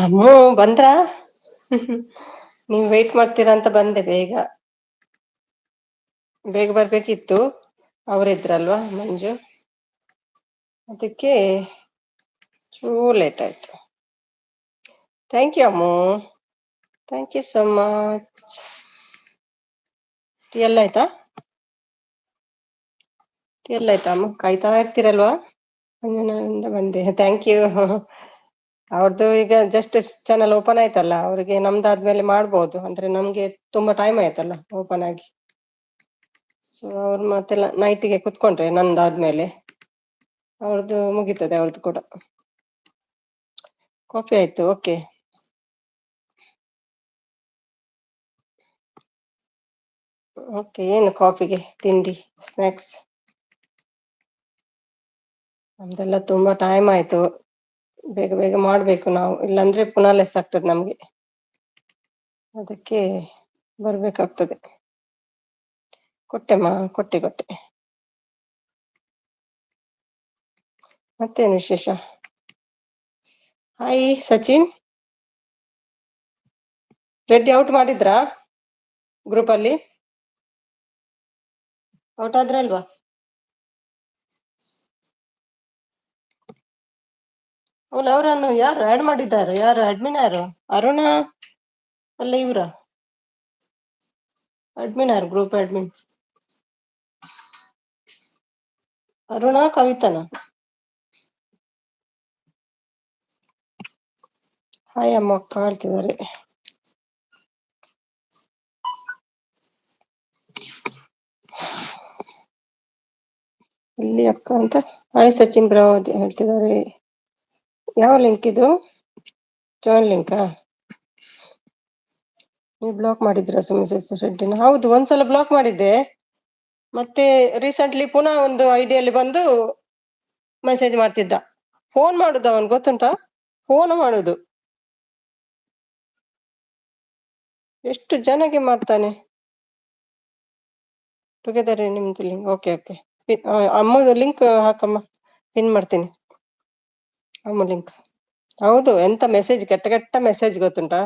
ಅಮ್ಮೋ ಬಂದ್ರಾ? ನೀವ್ ವೇಟ್ ಮಾಡ್ತೀರಾ ಅಂತ ಬಂದೆ ಬೇಗ. ಬೇಗ ಬರ್ಬೇಕಿತ್ತು. ಅವರಿದ್ರಲ್ವಾ ಮಂಜು. ಅದಕ್ಕೆ ಚೂರ್ ಲೇಟ್ ಆಯ್ತು. Thank you Ammu. Thank you so much. Tea ಎಲ್ಲ ಆಯ್ತಾ? ಟೀ ಎಲ್ಲ ಆಯ್ತಾ ಅಮ್ಮ? ಕಾಯ್ತಾ ಇರ್ತೀರಲ್ವಾ? ಅಂಜನಾದಿಂದ ಬಂದೆ ಥ್ಯಾಂಕ್ ಯು. ಅವ್ರದ್ದು ಈಗ ಜಸ್ಟ್ ಚಾನಲ್ ಓಪನ್ ಆಯ್ತಲ್ಲ, ಅವ್ರಿಗೆ ನಮ್ದಾದ್ಮೇಲೆ ಮಾಡ್ಬೋದು ಅಂದ್ರೆ ನಮ್ಗೆ ತುಂಬಾ ಟೈಮ್ ಆಯ್ತಲ್ಲ ಓಪನ್ ಆಗಿ. ಸೊ ಅವ್ರು ಮತ್ತೆಲ್ಲ ನೈಟಿಗೆ ಕುತ್ಕೊಂಡ್ರೆ ನಂದಾದ್ಮೇಲೆ ಅವ್ರದ್ದು ಮುಗೀತದೆ ಅವ್ರದ್ದು ಕೂಡ. ಕಾಫಿ ಆಯ್ತು. ಓಕೆ. ಓಕೆ, ಏನು ಕಾಫಿಗೆ ತಿಂಡಿ ಸ್ನಾಕ್ಸ್? ನಮ್ದೆಲ್ಲ ತುಂಬಾ ಟೈಮ್ ಆಯ್ತು. ಬೇಗ ಬೇಗ ಮಾಡ್ಬೇಕು ನಾವು, ಇಲ್ಲಾಂದ್ರೆ ಪುನಃ ಲೆಸ್ ಆಗ್ತದೆ ನಮ್ಗೆ. ಅದಕ್ಕೆ ಬರ್ಬೇಕಾಗ್ತದೆ. ಕೊಟ್ಟೆಮ್ಮ, ಕೊಟ್ಟೆ ಕೊಟ್ಟೆ. ಮತ್ತೇನು ವಿಶೇಷ? ಹಾಯ್ ಸಚಿನ್. ರೆಡ್ಡಿ ಔಟ್ ಮಾಡಿದ್ರಾ ಗ್ರೂಪ್ ಅಲ್ಲಿ? ಔಟ್ ಆದ್ರ ಅಲ್ವಾ? ಅವರನ್ನು ಯಾರು ಆಡ್ ಮಾಡಿದ್ದಾರೆ? ಯಾರು ಅಡ್ಮಿನ್? ಯಾರು? ಅರುಣ ಅಲ್ಲ ಇವ್ರ ಅಡ್ಮಿನ್ ಯಾರು? ಗ್ರೂಪ್ ಅಡ್ಮಿನ್ ಅರುಣಾ ಕವಿತನಾ? ಹಾಯ್ ಅಮ್ಮ ಕಾಳ್ತಿದ್ದಾರೆ. ಇಲ್ಲಿ ಅಕ್ಕ ಅಂತ. ಹಾಯ್ ಸಚಿನ್ ಬ್ರೋ ಹೇಳ್ತಿದ್ದಾರೆ. ಯಾವ ಲಿಂಕ್ ಇದು? ಜಾಯಿನ್ ಲಿಂಕಾ? ನೀವು ಬ್ಲಾಕ್ ಮಾಡಿದ್ರ ಸುಮಿ ರೆಡ್ಡಿನ? ಹೌದು, ಒಂದ್ಸಲ ಬ್ಲಾಕ್ ಮಾಡಿದ್ದೆ. ಮತ್ತೆ ರೀಸೆಂಟ್ಲಿ ಪುನಃ ಒಂದು ಐಡಿಯಲ್ಲಿ ಬಂದು ಮೆಸೇಜ್ ಮಾಡ್ತಿದ್ದ. ಫೋನ್ ಮಾಡುದು ಅವನ್ ಗೊತ್ತುಂಟಾ? ಫೋನ್ ಮಾಡುದು. ಎಷ್ಟು ಜನಗೆ ಮಾಡ್ತಾನೆ. ಟುಗೆದರ್ ನಿಮ್ದು ಲಿಂಕ್. Okay okay. ಅಮ್ಮದು ಲಿಂಕ್ ಹಾಕಮ್ಮ, ಪಿನ್ ಮಾಡ್ತೀನಿ ಅಮ್ಮ ಲಿಂಕ್. ಹೌದು, ಎಂತ ಮೆಸೇಜ್, ಕೆಟ್ಟ ಕೆಟ್ಟ ಮೆಸೇಜ್ ಗೊತ್ತುಂಟಾ.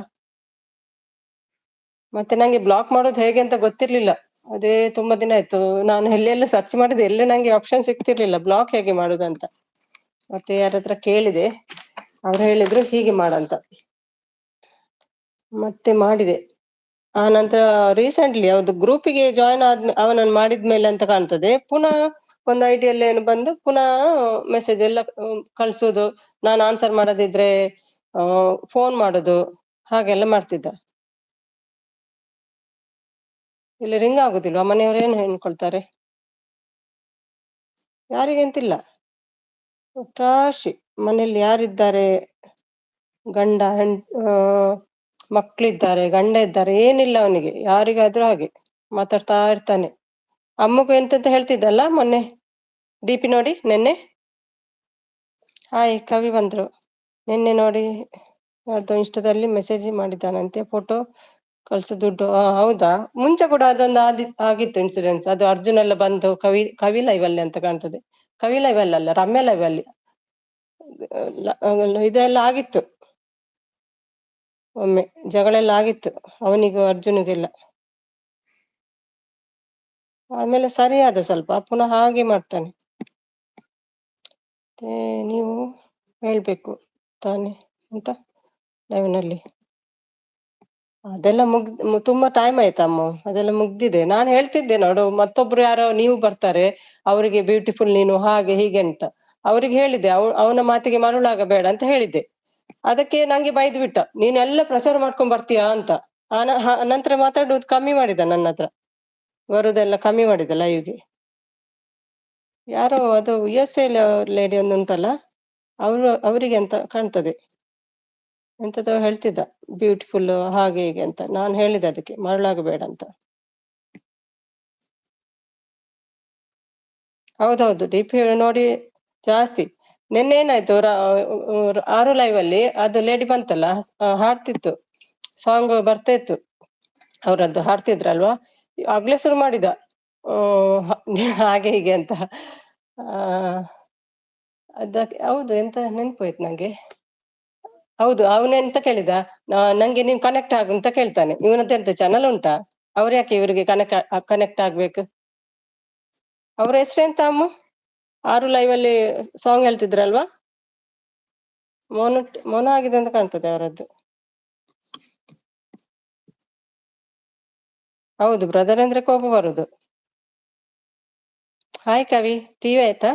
ಮತ್ತೆ ನಂಗೆ ಬ್ಲಾಕ್ ಮಾಡೋದು ಹೇಗೆ ಅಂತ ಗೊತ್ತಿರ್ಲಿಲ್ಲ. ಅದೇ ತುಂಬಾ ದಿನ ಆಯ್ತು, ನಾನು ಎಲ್ಲೆಲ್ಲ ಸರ್ಚ್ ಮಾಡಿದೆ, ಎಲ್ಲೇ ನಂಗೆ ಆಪ್ಷನ್ ಸಿಕ್ತಿರ್ಲಿಲ್ಲ ಬ್ಲಾಕ್ ಹೇಗೆ ಮಾಡುದಂತ. ಮತ್ತೆ ಯಾರತ್ರ ಕೇಳಿದೆ, ಅವ್ರು ಹೇಳಿದ್ರು ಹೀಗೆ ಮಾಡಂತ. ಮತ್ತೆ ಮಾಡಿದೆ. ಆ ನಂತರ ರೀಸೆಂಟ್ಲಿ ಯಾವ್ದು ಗ್ರೂಪಿಗೆ ಜಾಯ್ನ್ ಅವನನ್ನು ಮಾಡಿದ್ಮೇಲೆ ಅಂತ ಕಾಣ್ತದೆ, ಪುನಃ ಒಂದು ಐಡಿಯಲ್ಲಿ ಏನು ಬಂದು ಪುನಃ ಮೆಸೇಜ್ ಎಲ್ಲ ಕಳ್ಸೋದು. ನಾನು ಆನ್ಸರ್ ಮಾಡದಿದ್ರೆ ಫೋನ್ ಮಾಡುದು, ಹಾಗೆಲ್ಲ ಮಾಡ್ತಿದ್ದ. ಇಲ್ಲಿ ರಿಂಗ್ ಆಗುದಿಲ್ವಾ? ಮನೆಯವರು ಏನು ಹೇಳ್ಕೊಳ್ತಾರೆ? ಯಾರಿಗೆಂತಿಲ್ಲ, ಒಟ್ರಾಶಿ ಮನೇಲಿ ಯಾರಿದ್ದಾರೆ, ಗಂಡ ಮಕ್ಳಿದ್ದಾರೆ, ಗಂಡ ಇದ್ದಾರೆ, ಏನಿಲ್ಲ ಅವನಿಗೆ. ಯಾರಿಗಾದ್ರೂ ಹಾಗೆ ಮಾತಾಡ್ತಾ ಇರ್ತಾನೆ. ಅಮ್ಮಗೂ ಎಂತಂತ ಹೇಳ್ತಿದ್ದಲ್ಲ ಮೊನ್ನೆ ಡಿ ಪಿ ನೋಡಿ. ನೆನ್ನೆ ಹಾಯ್ ಕವಿ ಬಂದ್ರು. ನಿನ್ನೆ ನೋಡಿ ಯಾರ್ದೋ ಇನ್ಸ್ಟಾದಲ್ಲಿ ಮೆಸೇಜ್ ಮಾಡಿದ್ದಾನಂತೆ, ಫೋಟೋ ಕಳ್ಸು ದುಡ್ಡು. ಹೌದಾ? ಮುಂಚೆ ಕೂಡ ಅದೊಂದು ಆಗಿತ್ತು ಇನ್ಸಿಡೆಂಟ್ಸ್. ಅದು ಅರ್ಜುನ್ ಎಲ್ಲ ಬಂದು ಕವಿ ಲೈವ್ ಅಲ್ಲಿ ಅಂತ ಕಾಣ್ತದೆ. ಕವಿ ಲೈವ್ ಅಲ್ಲ, ರಮ್ಯಾ ಲೈವ್ ಅಲ್ಲಿ ಇದೆಲ್ಲ ಆಗಿತ್ತು. ಒಮ್ಮೆ ಜಗಳೆಲ್ಲ ಆಗಿತ್ತು ಅವನಿಗೂ ಅರ್ಜುನಿಗೆಲ್ಲ. ಆಮೇಲೆ ಸರಿಯಾದ ಸ್ವಲ್ಪ, ಪುನಃ ಹಾಗೆ ಮಾಡ್ತಾನೆ. ಮತ್ತೆ ನೀವು ಹೇಳ್ಬೇಕು ತಾನೆ ಅಂತ ಲೈವ್ನಲ್ಲಿ. ಅದೆಲ್ಲ ತುಂಬಾ ಟೈಮ್ ಆಯ್ತಮ್ಮ, ಅದೆಲ್ಲ ಮುಗ್ದಿದೆ. ನಾನು ಹೇಳ್ತಿದ್ದೆ ನೋಡು, ಮತ್ತೊಬ್ರು ಯಾರೋ ನೀವು ಬರ್ತಾರೆ, ಅವರಿಗೆ ಬ್ಯೂಟಿಫುಲ್ ನೀನು ಹಾಗೆ ಹೀಗೆ ಅಂತ ಅವ್ರಿಗೆ ಹೇಳಿದ್ದೆ. ಅವನ ಮಾತಿಗೆ ಮರುಳಾಗಬೇಡ ಅಂತ ಹೇಳಿದ್ದೆ. ಅದಕ್ಕೆ ನಂಗೆ ಬೈದು ಬಿಟ್ಟ, ನೀನೆಲ್ಲ ಪ್ರಚಾರ ಮಾಡ್ಕೊಂಡ್ ಬರ್ತೀಯಾ ಅಂತ. ನಂತರ ಮಾತಾಡುವುದು ಕಮ್ಮಿ ಮಾಡಿದ, ನನ್ನ ಹತ್ರ ಬರುದೆಲ್ಲ ಕಮ್ಮಿ ಮಾಡಿದ ಲೈವ್ಗೆ. ಯಾರೋ ಅದು USA ಲೇಡಿ ಒಂದು ಉಂಟಲ್ಲ, ಅವರಿಗೆ ಅಂತ ಕಾಣ್ತದೆ. ಎಂತದೋ ಹೇಳ್ತಿದ್ದ, ಬ್ಯೂಟಿಫುಲ್ ಹಾಗೆ ಹೀಗೆ ಅಂತ. ನಾನು ಹೇಳಿದೆ ಅದಕ್ಕೆ ಮರಳಾಗಬೇಡ ಅಂತ. ಹೌದೌದು, DP ನೋಡಿ ಜಾಸ್ತಿ. ನಿನ್ನೆ ಏನಾಯ್ತು, ಆರು ಲೈವ್ ಅಲ್ಲಿ ಅದು ಲೇಡಿ ಬಂತಲ್ಲ, ಹಾಡ್ತಿತ್ತು, ಸಾಂಗ್ ಬರ್ತಾ ಇತ್ತು ಅವ್ರದ್ದು, ಹಾಡ್ತಿದ್ರಲ್ವಾ, ಆಗ್ಲೇ ಶುರು ಮಾಡಿದ ಹಾಗೆ ಹೀಗೆ ಅಂತ. ಅದಕ್ಕೆ ಹೌದು, ಎಂತ ನೆನ್ಪೋಯ್ತು ನಂಗೆ. ಹೌದು, ಅವನೆಂತ ಕೇಳಿದ, ನಂಗೆ ನೀನ್ ಕನೆಕ್ಟ್ ಆಗು ಅಂತ ಕೇಳ್ತಾನೆ. ಇವನದ್ದು ಎಂತ ಚಾನಲ್ ಉಂಟಾ? ಅವ್ರು ಯಾಕೆ ಇವರಿಗೆ ಕನೆಕ್ಟ್ ಆಗ್ಬೇಕು? ಅವ್ರ ಹೆಸರೆಂತ ಅಮ್ಮ? ಆರು ಲೈವ್ ಅಲ್ಲಿ ಸಾಂಗ್ ಹೇಳ್ತಿದ್ರಲ್ವಾ? ಮೌನ ಆಗಿದೆ ಅಂತ ಕಾಣ್ತದೆ ಅವರದ್ದು. ಹೌದು, ಬ್ರದರ್ ಅಂದ್ರೆ ಕೋಪ ಬರುದು. ಹಾಯ್ ಕವಿ, ಟೀ ಆಯ್ತಾ?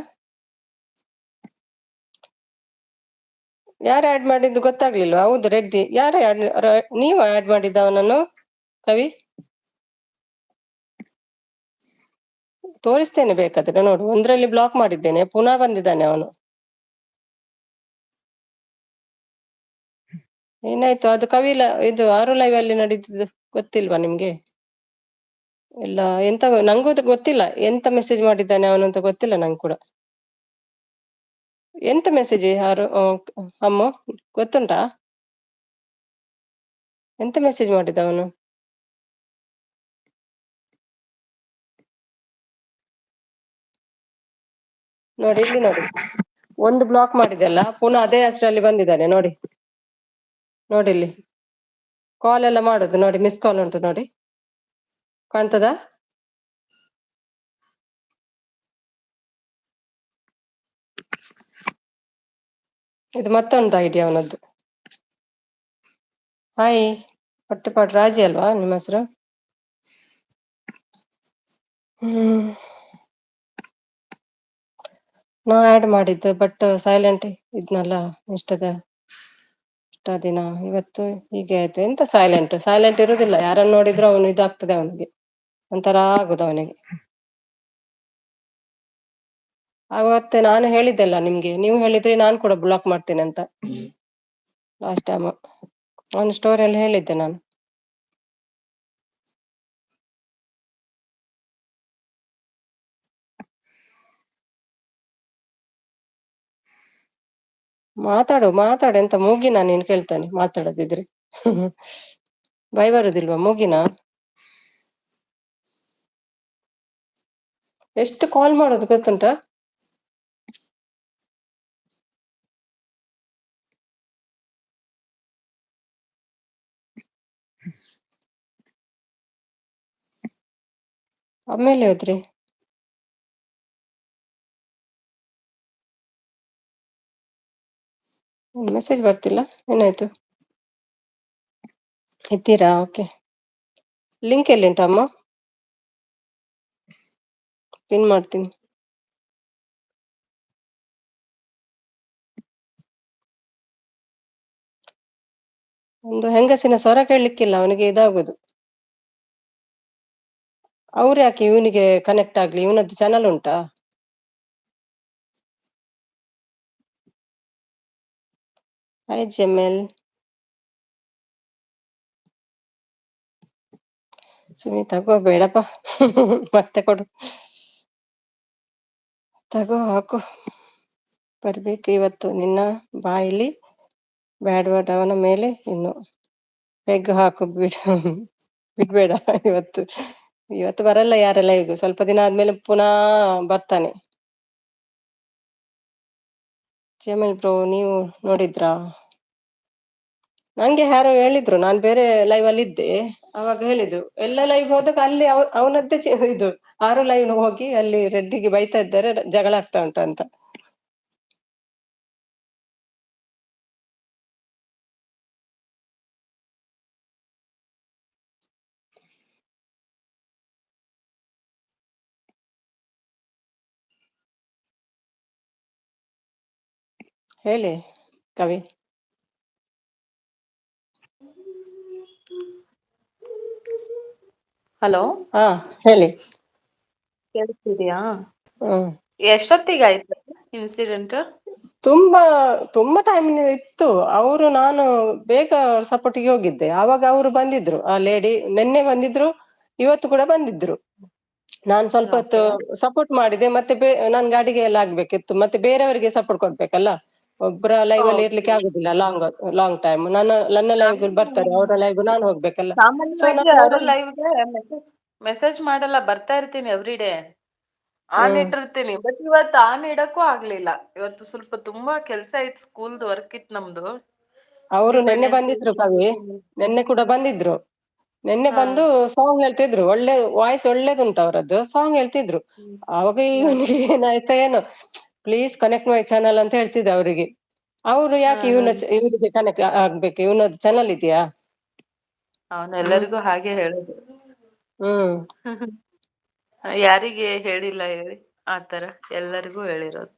ಯಾರು ಆಡ್ ಮಾಡಿದ್ದು ಗೊತ್ತಾಗ್ಲಿಲ್ವಾ? ಹೌದು, ರೆಡ್ಡಿ. ಯಾರು ನೀವು ಆಡ್ ಮಾಡಿದ್ದ ಅವನನ್ನು ಕವಿ? ತೋರಿಸ್ತೇನೆ ಬೇಕಾದ್ರೆ ನೋಡು. ಒಂದ್ರಲ್ಲಿ ಬ್ಲಾಕ್ ಮಾಡಿದ್ದೇನೆ, ಪುನಃ ಬಂದಿದ್ದಾನೆ ಅವನು. ಏನಾಯ್ತು ಅದು ಕವಿಲ ಇದು ಆರು ಲೈವ್ ಅಲ್ಲಿ ನಡೀತಿದ್ದು ಗೊತ್ತಿಲ್ವಾ ನಿಮ್ಗೆ? ಇಲ್ಲ, ಎಂತ ನಂಗೂ ಗೊತ್ತಿಲ್ಲ ಎಂತ ಮೆಸೇಜ್ ಮಾಡಿದ್ದಾನೆ ಅವನು ಅಂತ ಗೊತ್ತಿಲ್ಲ ನಂಗೆ ಕೂಡ. ಎಂತ ಮೆಸೇಜ್ ಯಾರು ಅಮ್ಮ ಗೊತ್ತುಂಟಾ? ಎಂತ ಮೆಸೇಜ್ ಮಾಡಿದ ಅವನು? ನೋಡಿ ಇಲ್ಲಿ ನೋಡಿ, ಒಂದು ಬ್ಲಾಕ್ ಮಾಡಿದೆಲ್ಲ ಪುನಃ ಅದೇ ಹೆಸರಲ್ಲಿ ಬಂದಿದ್ದಾನೆ ನೋಡಿ. ನೋಡಿ ಇಲ್ಲಿ ಕಾಲ್ ಎಲ್ಲ ಮಾಡುದು ನೋಡಿ, ಮಿಸ್ ಕಾಲ್ ಉಂಟು ನೋಡಿ, ಕಾಣ್ತದಾ? ಇದು ಮತ್ತೊಂದು ಐಡಿಯಾ ಅವನದ್ದು. ಹಾಯ್ ಪಟ್ಟಪಾಟ್ ರಾಜಿ ಅಲ್ವಾ ನಿಮ್ಮ ಹೆಸರು? ನಾ ಆಡ್ ಮಾಡಿದ್ದು ಬಟ್ ಸೈಲೆಂಟ್ ಇದ್ನಲ್ಲ ಇಷ್ಟದ ದಿನ. ಇವತ್ತು ಹೀಗೆ ಆಯ್ತು. ಎಂತ ಸೈಲೆಂಟ್ ಸೈಲೆಂಟ್ ಇರುದಿಲ್ಲ, ಯಾರನ್ನು ನೋಡಿದ್ರು ಅವನು ಇದಾಗ್ತದೆ ಅವನಿಗೆ, ಒಂಥರ ಆಗುದು ಅವನಿಗೆ. ಅವತ್ತೆ ನಾನು ಹೇಳಿದ್ದೆಲ್ಲ ನಿಮ್ಗೆ, ನೀವು ಹೇಳಿದ್ರಿ ನಾನು ಕೂಡ ಬ್ಲಾಕ್ ಮಾಡ್ತೇನೆ ಅಂತ ಲಾಸ್ಟ್ ಟೈಮ್. ಅವನ ಸ್ಟೋರಿಯಲ್ಲಿ ಹೇಳಿದ್ದೆ ನಾನು. ಮಾತಾಡು ಎಂತ ಮೂಗಿನ ನೀನ್ ಕೇಳ್ತಾನೆ ಮಾತಾಡೋದಿದ್ರೆ? ಭಯ ಬರುದಿಲ್ವಾ ಮೂಗಿನ? ಎಷ್ಟು ಕಾಲ್ ಮಾಡೋದು ಗೊತ್ತುಂಟಾ? ಆಮೇಲೆ ಹೋದ್ರಿ? ಮೆಸೇಜ್ ಬರ್ತಿಲ್ಲ, ಏನಾಯ್ತು? ಇದ್ದೀರಾ? ಓಕೆ. ಲಿಂಕ್ ಎಲ್ಲಿ ಉಂಟು ಅಮ್ಮ? ಪಿನ್ ಮಾಡ್ತೀನಿ. ಒಂದು ಹೆಂಗಸಿನ ಸ್ವರ ಕೇಳಲಿಕ್ಕಿಲ್ಲ, ಅವನಿಗೆ ಇದಾಗುದು. ಅವ್ರು ಯಾಕೆ ಇವನಿಗೆ ಕನೆಕ್ಟ್ ಆಗ್ಲಿ? ಇವನದ್ದು ಚಾನಲ್ ಉಂಟಾ? ಹಾಯ್ ಜೆಮೆಲ್. ಸುಮಿ ತಗೋ ಬೇಡಪ್ಪ. ಮತ್ತೆ ಕೊಡು, ತಗೋ ಹಾಕು. ಬರ್ಬೇಕು ಇವತ್ತು ನಿನ್ನ ಬಾಯಿಲಿ ಬ್ಯಾಡ್ ವರ್ಡ್ ಅವನ ಮೇಲೆ ಇನ್ನು ಪೆಗ್ ಹಾಕು, ಬಿಡ್ಬೇಡ. ಇವತ್ತು ಬರಲ್ಲ ಯಾರೆಲ್ಲ, ಈಗ ಸ್ವಲ್ಪ ದಿನ ಆದ್ಮೇಲೆ ಪುನಃ ಬರ್ತಾನೆ. ಜಮೀಲ್ ಬ್ರೋ ನೀವು ನೋಡಿದ್ರಾ? ನಂಗೆ ಯಾರೋ ಹೇಳಿದ್ರು, ನಾನ್ ಬೇರೆ ಲೈವ್ ಅಲ್ಲಿ ಇದ್ದೆ, ಅವಾಗ ಹೇಳಿದ್ರು ಎಲ್ಲ ಲೈವ್ ಹೋದಾಗ ಅಲ್ಲಿ ಅವನದ್ದೇ ಇದು ಆರು ಲೈವ್ ಹೋಗಿ ಅಲ್ಲಿ ರೆಡ್ಡಿಗೆ ಬೈತಾ ಇದ್ದಾರೆ, ಜಗಳ ಆಗ್ತಾ ಉಂಟು ಅಂತ. ಹೇಳಿ ಕವಿ. ಹಲೋ, ಹಾ ಹೇಳಿ. ಕೇಳಿಸ್ತಿದ್ಯಾ? ಹ್ಮ್. ಎಷ್ಟೊತ್ತಿಗೆ ಆಯ್ತು ಇನ್ಸಿಡೆಂಟ್? ತುಂಬಾ ತುಂಬಾ ಟೈಮ್ ಇತ್ತು. ನಾನು ಬೇಗ ಸಪೋರ್ಟಿಗೆ ಹೋಗಿದ್ದೆ, ಆವಾಗ ಅವರು ಬಂದಿದ್ರು, ಆ ಲೇಡಿ ನಿನ್ನೆ ಬಂದಿದ್ರು, ಇವತ್ತು ಕೂಡ ಬಂದಿದ್ರು. ನಾನು ಸ್ವಲ್ಪ ಹೊತ್ತು ಓಕೆ. ಸಪೋರ್ಟ್ ಮಾಡಿದೆ, ಮತ್ತೆ ನನ್ ಗಾಡಿಗೆ ಎಲ್ಲ ಆಗ್ಬೇಕಿತ್ತು, ಮತ್ತೆ ಬೇರೆಯವರಿಗೆ ಸಪೋರ್ಟ್ ಕೊಡ್ಬೇಕಲ್ಲ. ಒಬ್ರ ಲೈವ್ ಅಲ್ಲಿ ಇರ್ಲಿಕ್ಕೆ ಆಗುದಿಲ್ಲ ಲಾಂಗ್ ಟೈಮ್. ನನ್ನ ಲೈವ್ ಬರ್ತಾರೆ, ಅವರ ಲೈವ್ ನಾನು ಹೋಗ್ಬೇಕಲ್ಲ. ಸೊ ಸಾಮಾನ್ಯವಾಗಿ ನಾನು ಯಾರು ಲೈವ್ಗೆ ಮೆಸೇಜ್ ಮಾಡಲ್ಲ, ಬರ್ತಾ ಇರ್ತೀನಿ ಎವ್ರಿ ಡೇ, ಆನ್ ಇಟ್ಟಿರ್ತೀನಿ. ಬಟ್ ಇವತ್ತು ಆನ್ ಇಡಕ್ಕೂ ಆಗ್ಲಿಲ್ಲ. ಇವತ್ತು ಸ್ವಲ್ಪ ತುಂಬಾ ಕೆಲ್ಸ ಇತ್ತು, ಸ್ಕೂಲ್ದು ವರ್ಕ್ ಇತ್ತು ನಮ್ದು. ಅವರು ನಿನ್ನೆ ಇಂಡಿಪೆಂಡೆನ್ಸ್ ಬಂದಿದ್ರು ಕವಿ, ನಿನ್ನೆ ಕೂಡ ಬಂದಿದ್ರು. ನಿನ್ನೆ ಹಾ ಬಂದು ಸಾಂಗ್ ಹೇಳ್ತಿದ್ರು, ಒಳ್ಳೆ ವಾಯ್ಸ್ ಒಳ್ಳೇದುಂಟು ಅವರದ್ದು, ಸಾಂಗ್ ಹೇಳ್ತಿದ್ರು. ಹ್ಮ್ ಅವಾಗ ಹಾ ಇವನಿಗೆ ಏನಾಯ್ತಾ ಏನೋ, ಪ್ಲೀಸ್ ಕನೆಕ್ಟ್ ಮೈ ಚಾನಲ್ ಅಂತ ಹೇಳ್ತಿದ್ದೆ ಅವರಿಗೆ. ಅವರು ಹಾ ಯಾಕೆ ಹಾ ಇವನಿಗೆ ಕನೆಕ್ಟ್ ಆಗ್ಬೇಕು, ಇವನದ್ದು ಚಾನಲ್ ಇದೆಯಾ? ಹ್ಮ್ ಅವನೆಲ್ಲರಿಗೂ ಹಾಗೆ ಹೇಳುದು. ಹ್ಮ್ ಯಾರಿಗೆ ಹೇಳಿಲ್ಲ ಹೇಳಿ, ಆತರ ಎಲ್ಲರಿಗೂ ಹೇಳಿರೋದು.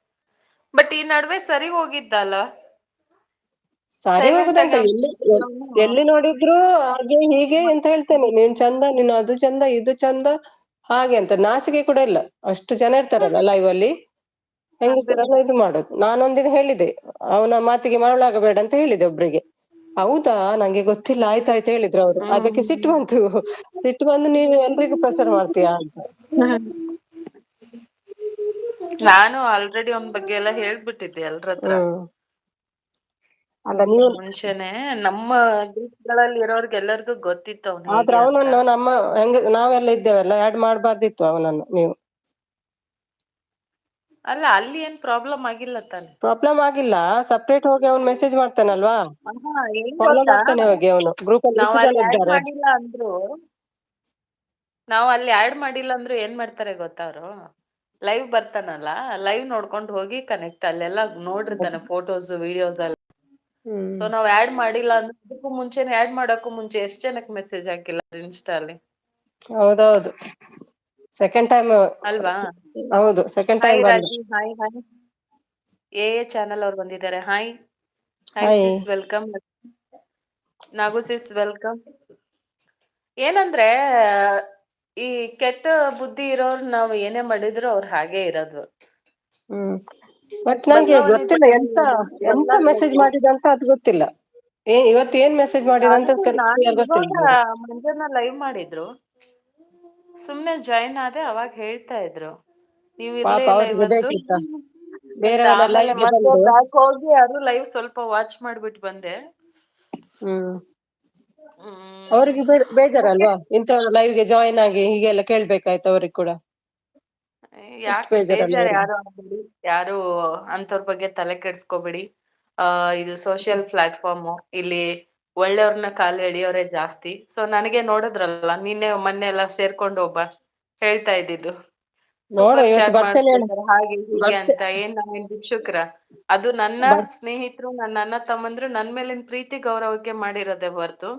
ಬಟ್ ಈ ನಡುವೆ ಸರಿ ಹೋಗಿದ್ದಲ್ಲ, ಸರಿ ಸೈಲೆಂಟ್ ಹೋಗುದಂತ ಆಗಿ ಎಲ್ಲಿ ಅವ್ನು ಎಲ್ಲಿ ನೋಡಿದ್ರು ಹಾಗೆ ಹೀಗೆ ಅಂತ ಹೇಳ್ತೇನೆ. ನೀನ್ ಚಂದ, ನೀನು ಅದು ಚಂದ, ಇದು ಚಂದ, ಹಾಗೆ ಅಂತ ನಾಚಿಕೆ ಕೂಡ ಇಲ್ಲ. ಅಷ್ಟು ಜನ ಇರ್ತಾರಲ್ಲ ಲೈವ್ ಅಲ್ಲಿ, ಅದನ್ನ ಹೆಂಗಸರೆಲ್ಲ ಇದು ಮಾಡೋದು. ನಾನೊಂದಿನ ಹೇಳಿದೆ, ಅವನ ಮಾತಿಗೆ ಮರಳಾಗಬೇಡ ಅಂತ ಹೇಳಿದೆ ಒಬ್ರಿಗೆ. ಹೌದಾ, ನಂಗೆ ಗೊತ್ತಿಲ್ಲ, ಆಯ್ತಾಯ್ತು ಹೇಳಿದ್ರು ಅವರು. ಅದಕ್ಕೆ ಸಿಟ್ಟು ಹ್ಮ್ ಬಂತು. ಸಿಟ್ಟು ಬಂದು ನೀನು ಎಲ್ರಿಗೂ ಪ್ರಚಾರ ಮಾಡ್ತೀಯಾ ಅಂತ. ನಾನು ಆಲ್ರೆಡಿ ಅವನ ಬಗ್ಗೆ ಎಲ್ಲ ಹೇಳ್ಬಿಟ್ಟಿದ್ದೆ ಎಲ್ರತ್ರ. ಹ್ಮ್ ಅಲ್ಲ ನೀವು, ಮುಂಚೆನೆ ನಮ್ಮ ಗ್ರೂಪ್ಗಳಲ್ಲಿ ಇರೋರ್ಗೆಲ್ಲರಿಗೂ ಗೊತ್ತಿತ್ತು ಅವ್ನು ಆದ್ರೆ ಹೇಗೆ ಅಂತ. ಅವನನ್ನು ನಮ್ಮ ನಾವೆಲ್ಲ ಇದ್ದೇವಲ್ಲ, ಆಡ್ ಮಾಡ್ಬಾರ್ದಿತ್ತು ಅವನನ್ನು ನೀವು. ಅಲ್ಲ, ಅಲ್ಲಿ ಏನ್ ಪ್ರಾಬ್ಲಮ್ ಆಗಿಲ್ಲ ತಾನೆ. ಪ್ರಾಬ್ಲಮ್ ಆಗಿಲ್ಲ, ಸಪ್ರೇಟ್ ಹೋಗಿ ಅವ್ನು ಮೆಸೇಜ್ ಮಾಡ್ತಾನಲ್ವಾ, ಏನ್ ಫಾಲೋ ಗೊತ್ತಾ, ಮಾಡ್ತಾನೆ ಹೋಗಿ ಅವನು. ಗ್ರೂಪ್ ಅಲ್ಲಿ ನಾವ್ ಎಷ್ಟು ಅಲ್ಲಿ ಜನ ಆಡ್ ಇದ್ದಾರೆ. ಮಾಡಿಲ್ಲ ಅಂದ್ರು ಏನ್ ಮಾಡ್ತಾರೆ ಗೊತ್ತಾ ಅವರು, ಲೈವ್ ಬರ್ತಾನಲ್ಲ, ಲೈವ್ ನೋಡ್ಕೊಂಡು ಹೋಗಿ ಕನೆಕ್ಟ್ ಅಲ್ಲೆಲ್ಲ ನೋಡಿರ್ತಾನೆ ಫೋಟೋಸ್ ವಿಡಿಯೋಸ್ ಎಲ್ಲ. ಹ್ಮ್ ಸೊ ನಾವ್ ಆಡ್ ಮಾಡಿಲ್ಲ ಅಂದ್ರೆ, ಅದಕ್ಕೂ ಮುಂಚೆನೆ ಆಡ್ ಮಾಡಕ್ಕೂ ಮುಂಚೆ ಎಷ್ಟ್ ಜನಕ್ ಮೆಸೇಜ್ ಹಾಕಿಲ್ಲ ಇನ್ಸ್ಟಾ ಅಲ್ಲಿ. ಹೌದೌದು, ಸೆಕೆಂಡ್ ಟೈಮ್. ಅಲ್ವಾ. ಹೌದು, ಸೆಕೆಂಡ್ ಹಾಯ್ ಟೈಮ್ ಬಂದ. ರಾಜಿ, ಹಾಯ್ ಹಾಯ್. ಚಾನಲ್ ಅವ್ರು ಬಂದಿದ್ದಾರೆ. Hi hi hi. Sis, welcome. Nagu sis welcome. ಏನಂದ್ರೆ ಈ ಕೆಟ್ಟ ಬುದ್ಧಿ ಇರೋರು ನಾವ್ ಏನೇ ಮಾಡಿದ್ರು ಅವ್ರು ಹಾಗೆ ಇರೋದು. ಹ್ಮ್ ಬಟ್ ನಂಗೆ ಬದಲಾವಣೆ ಗೊತ್ತಿಲ್ಲ, ಎಂತ ಎಂತ ಮೆಸೇಜ್ ಬದಲಾಗ್ಬೇಕು. ಮಾಡಿದ ಅಂತ ಅದು ಗೊತ್ತಿಲ್ಲ. ಇವತ್ತು ಏನ್ ಮೆಸೇಜ್ ಮಾಡಿದ ಅಂತ ನಾನು ಕ್ಲಿಯರ್ ಗೊತ್ತಿಲ್ಲ ಇವಾಗ ನಂಗೆ. ಮುಂಜಾನೆ ಲೈವ್ ಮಾಡಿದ್ರು, ಸುಮ್ನೆ ಜಾಯಿನ್ ಆದೆ, ಅವಾಗ ಹೇಳ್ತಾ ಇದ್ರು ನೀವ್ ಇರ್ಲೇ ಪಾಪ ಇಲ್ಲ ಅವರಿಗೆ ಇವತ್ತು ಬೇಕಿತ್ತ, ಅಂತ. ಬೇರೆಯವರ ಆಮೇಲೆ ಲೈವ್ಗೆ ಮತ್ತೆ ಬಂದು. ಬ್ಯಾಕ್ ಹೋಗಿ ಅದು ಲೈವ್ ಸ್ವಲ್ಪ ವಾಚ್ ಮಾಡ್ಬಿಟ್ಟು ಬಂದೆ. ಹ್ಮ್ ಹ್ಮ್ ಅವ್ರಿಗೆ ಮತ್ತೆ ಬೇಜಾರಲ್ವಾ, ಇಂಥವ್ರ ಲೈವ್ಗೆ ಜಾಯಿನ್ ಆಗಿ ಹೀಗೆಲ್ಲ ಕೇಳ್ಬೇಕಾಯ್ತು ಅವ್ರಿಗೆ ಕೂಡ. ಎಷ್ಟು ಯಾಕೆ ಬೇಜಾರಲ್ಲ ಬೇಜಾರ್, ಅವ್ರಿಗೆ. ಯಾರು ಆಗ್ಬೇಡಿ, ಯಾರು ಅಂತವ್ರ ಬಗ್ಗೆ ತಲೆ ಕೆಡ್ಸ್ಕೊಬೇಡಿ. ಇದು ಸೋಷಿಯಲ್ ಪ್ಲಾಟ್ಫಾರ್ಮು, ಇಲ್ಲಿ ಒಳ್ಳೆಯವ್ರನ್ನ ಕಾಲು ಎಳಿಯೋರೇ ಜಾಸ್ತಿ. ಸೊ ನನಗೆ ನೋಡಿದ್ರಲ್ಲ ನಿನ್ನೆ ಮೊನ್ನೆ ಎಲ್ಲ ಸೇರ್ಕೊಂಡು ಒಬ್ಬ ಹೇಳ್ತಾ ಇದ್ದಿದ್ದು, ನೋಡು, ಸೂಪರ್ ಇವತ್ತು ಚಾಟ್ ಬರ್ತೇನೆ ಹೇಳು. ಮಾಡ್ತಿದ್ದಾರೆ ಹಾಗೆ ಹೀಗೆ ಬರ್ತೆ ಅಂತ. ಏನ್ ನಾವೇನ್ ಭಿಕ್ಷುಕ್ರ? ಅದು ನನ್ನ ಬರ್ ಸ್ನೇಹಿತರು, ನನ್ನ ಅಣ್ಣ ತಮ್ಮಂದ್ರು ನನ್ ಮೇಲಿನ ಪ್ರೀತಿ ಗೌರವಕ್ಕೆ ಮಾಡಿರೋದೇ ಹೊರ್ತು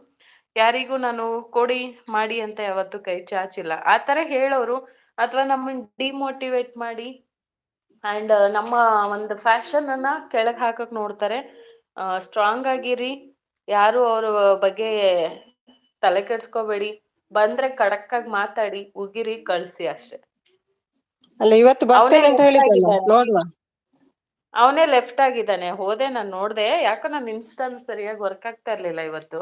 ಯಾರಿಗೂ ನಾನು ಕೊಡಿ ಮಾಡಿ ಅಂತ ಯಾವತ್ತೂ ಕೈ ಚಾಚಿಲ್ಲ. ಆತರ ಹೇಳೋರು ಅಥವಾ ನಮ್ಮನ್ ಡಿಮೋಟಿವೇಟ್ ಮಾಡಿ ಅಂಡ್ ನಮ್ಮ ಒಂದು ಫ್ಯಾಷನ್ ಅನ್ನ ಕೆಳಗ್ ಹಾಕಕ್ ನೋಡ್ತಾರೆ. ಸ್ಟ್ರಾಂಗ್ ಆಗಿರಿ, ಯಾರು ಅವ್ರ ಬಗ್ಗೆ ತಲೆ ಕೆಡ್ಸ್ಕೋಬೇಡಿ. ಬಂದ್ರೆ ಖಡಕ್ ಆಗಿ ಮಾತಾಡಿ, ಉಗಿರಿ, ಕಳ್ಸಿ ಅಷ್ಟೆ. ಅಲ್ಲ, ಇವತ್ತು ಅವನೇ ಬರ್ತೇನೆ ಅಂತ ಲೆಫ್ಟ್ ಹೇಳಿದ್ದಲ್ಲ, ಆಗಿದ್ದಾನೆ, ನೋಡುವ. ಅವನೇ ಲೆಫ್ಟ್ ಆಗಿದ್ದಾನೆ. ಹೋದೆ, ನಾನ್ ನೋಡ್ದೆ, ಯಾಕೋ ನನ್ ಇನ್ಸ್ಟಾಲ್ ಸರಿಯಾಗಿ ವರ್ಕ್ ಆಗ್ತಾ ಇರ್ಲಿಲ್ಲ ಇವತ್ತು.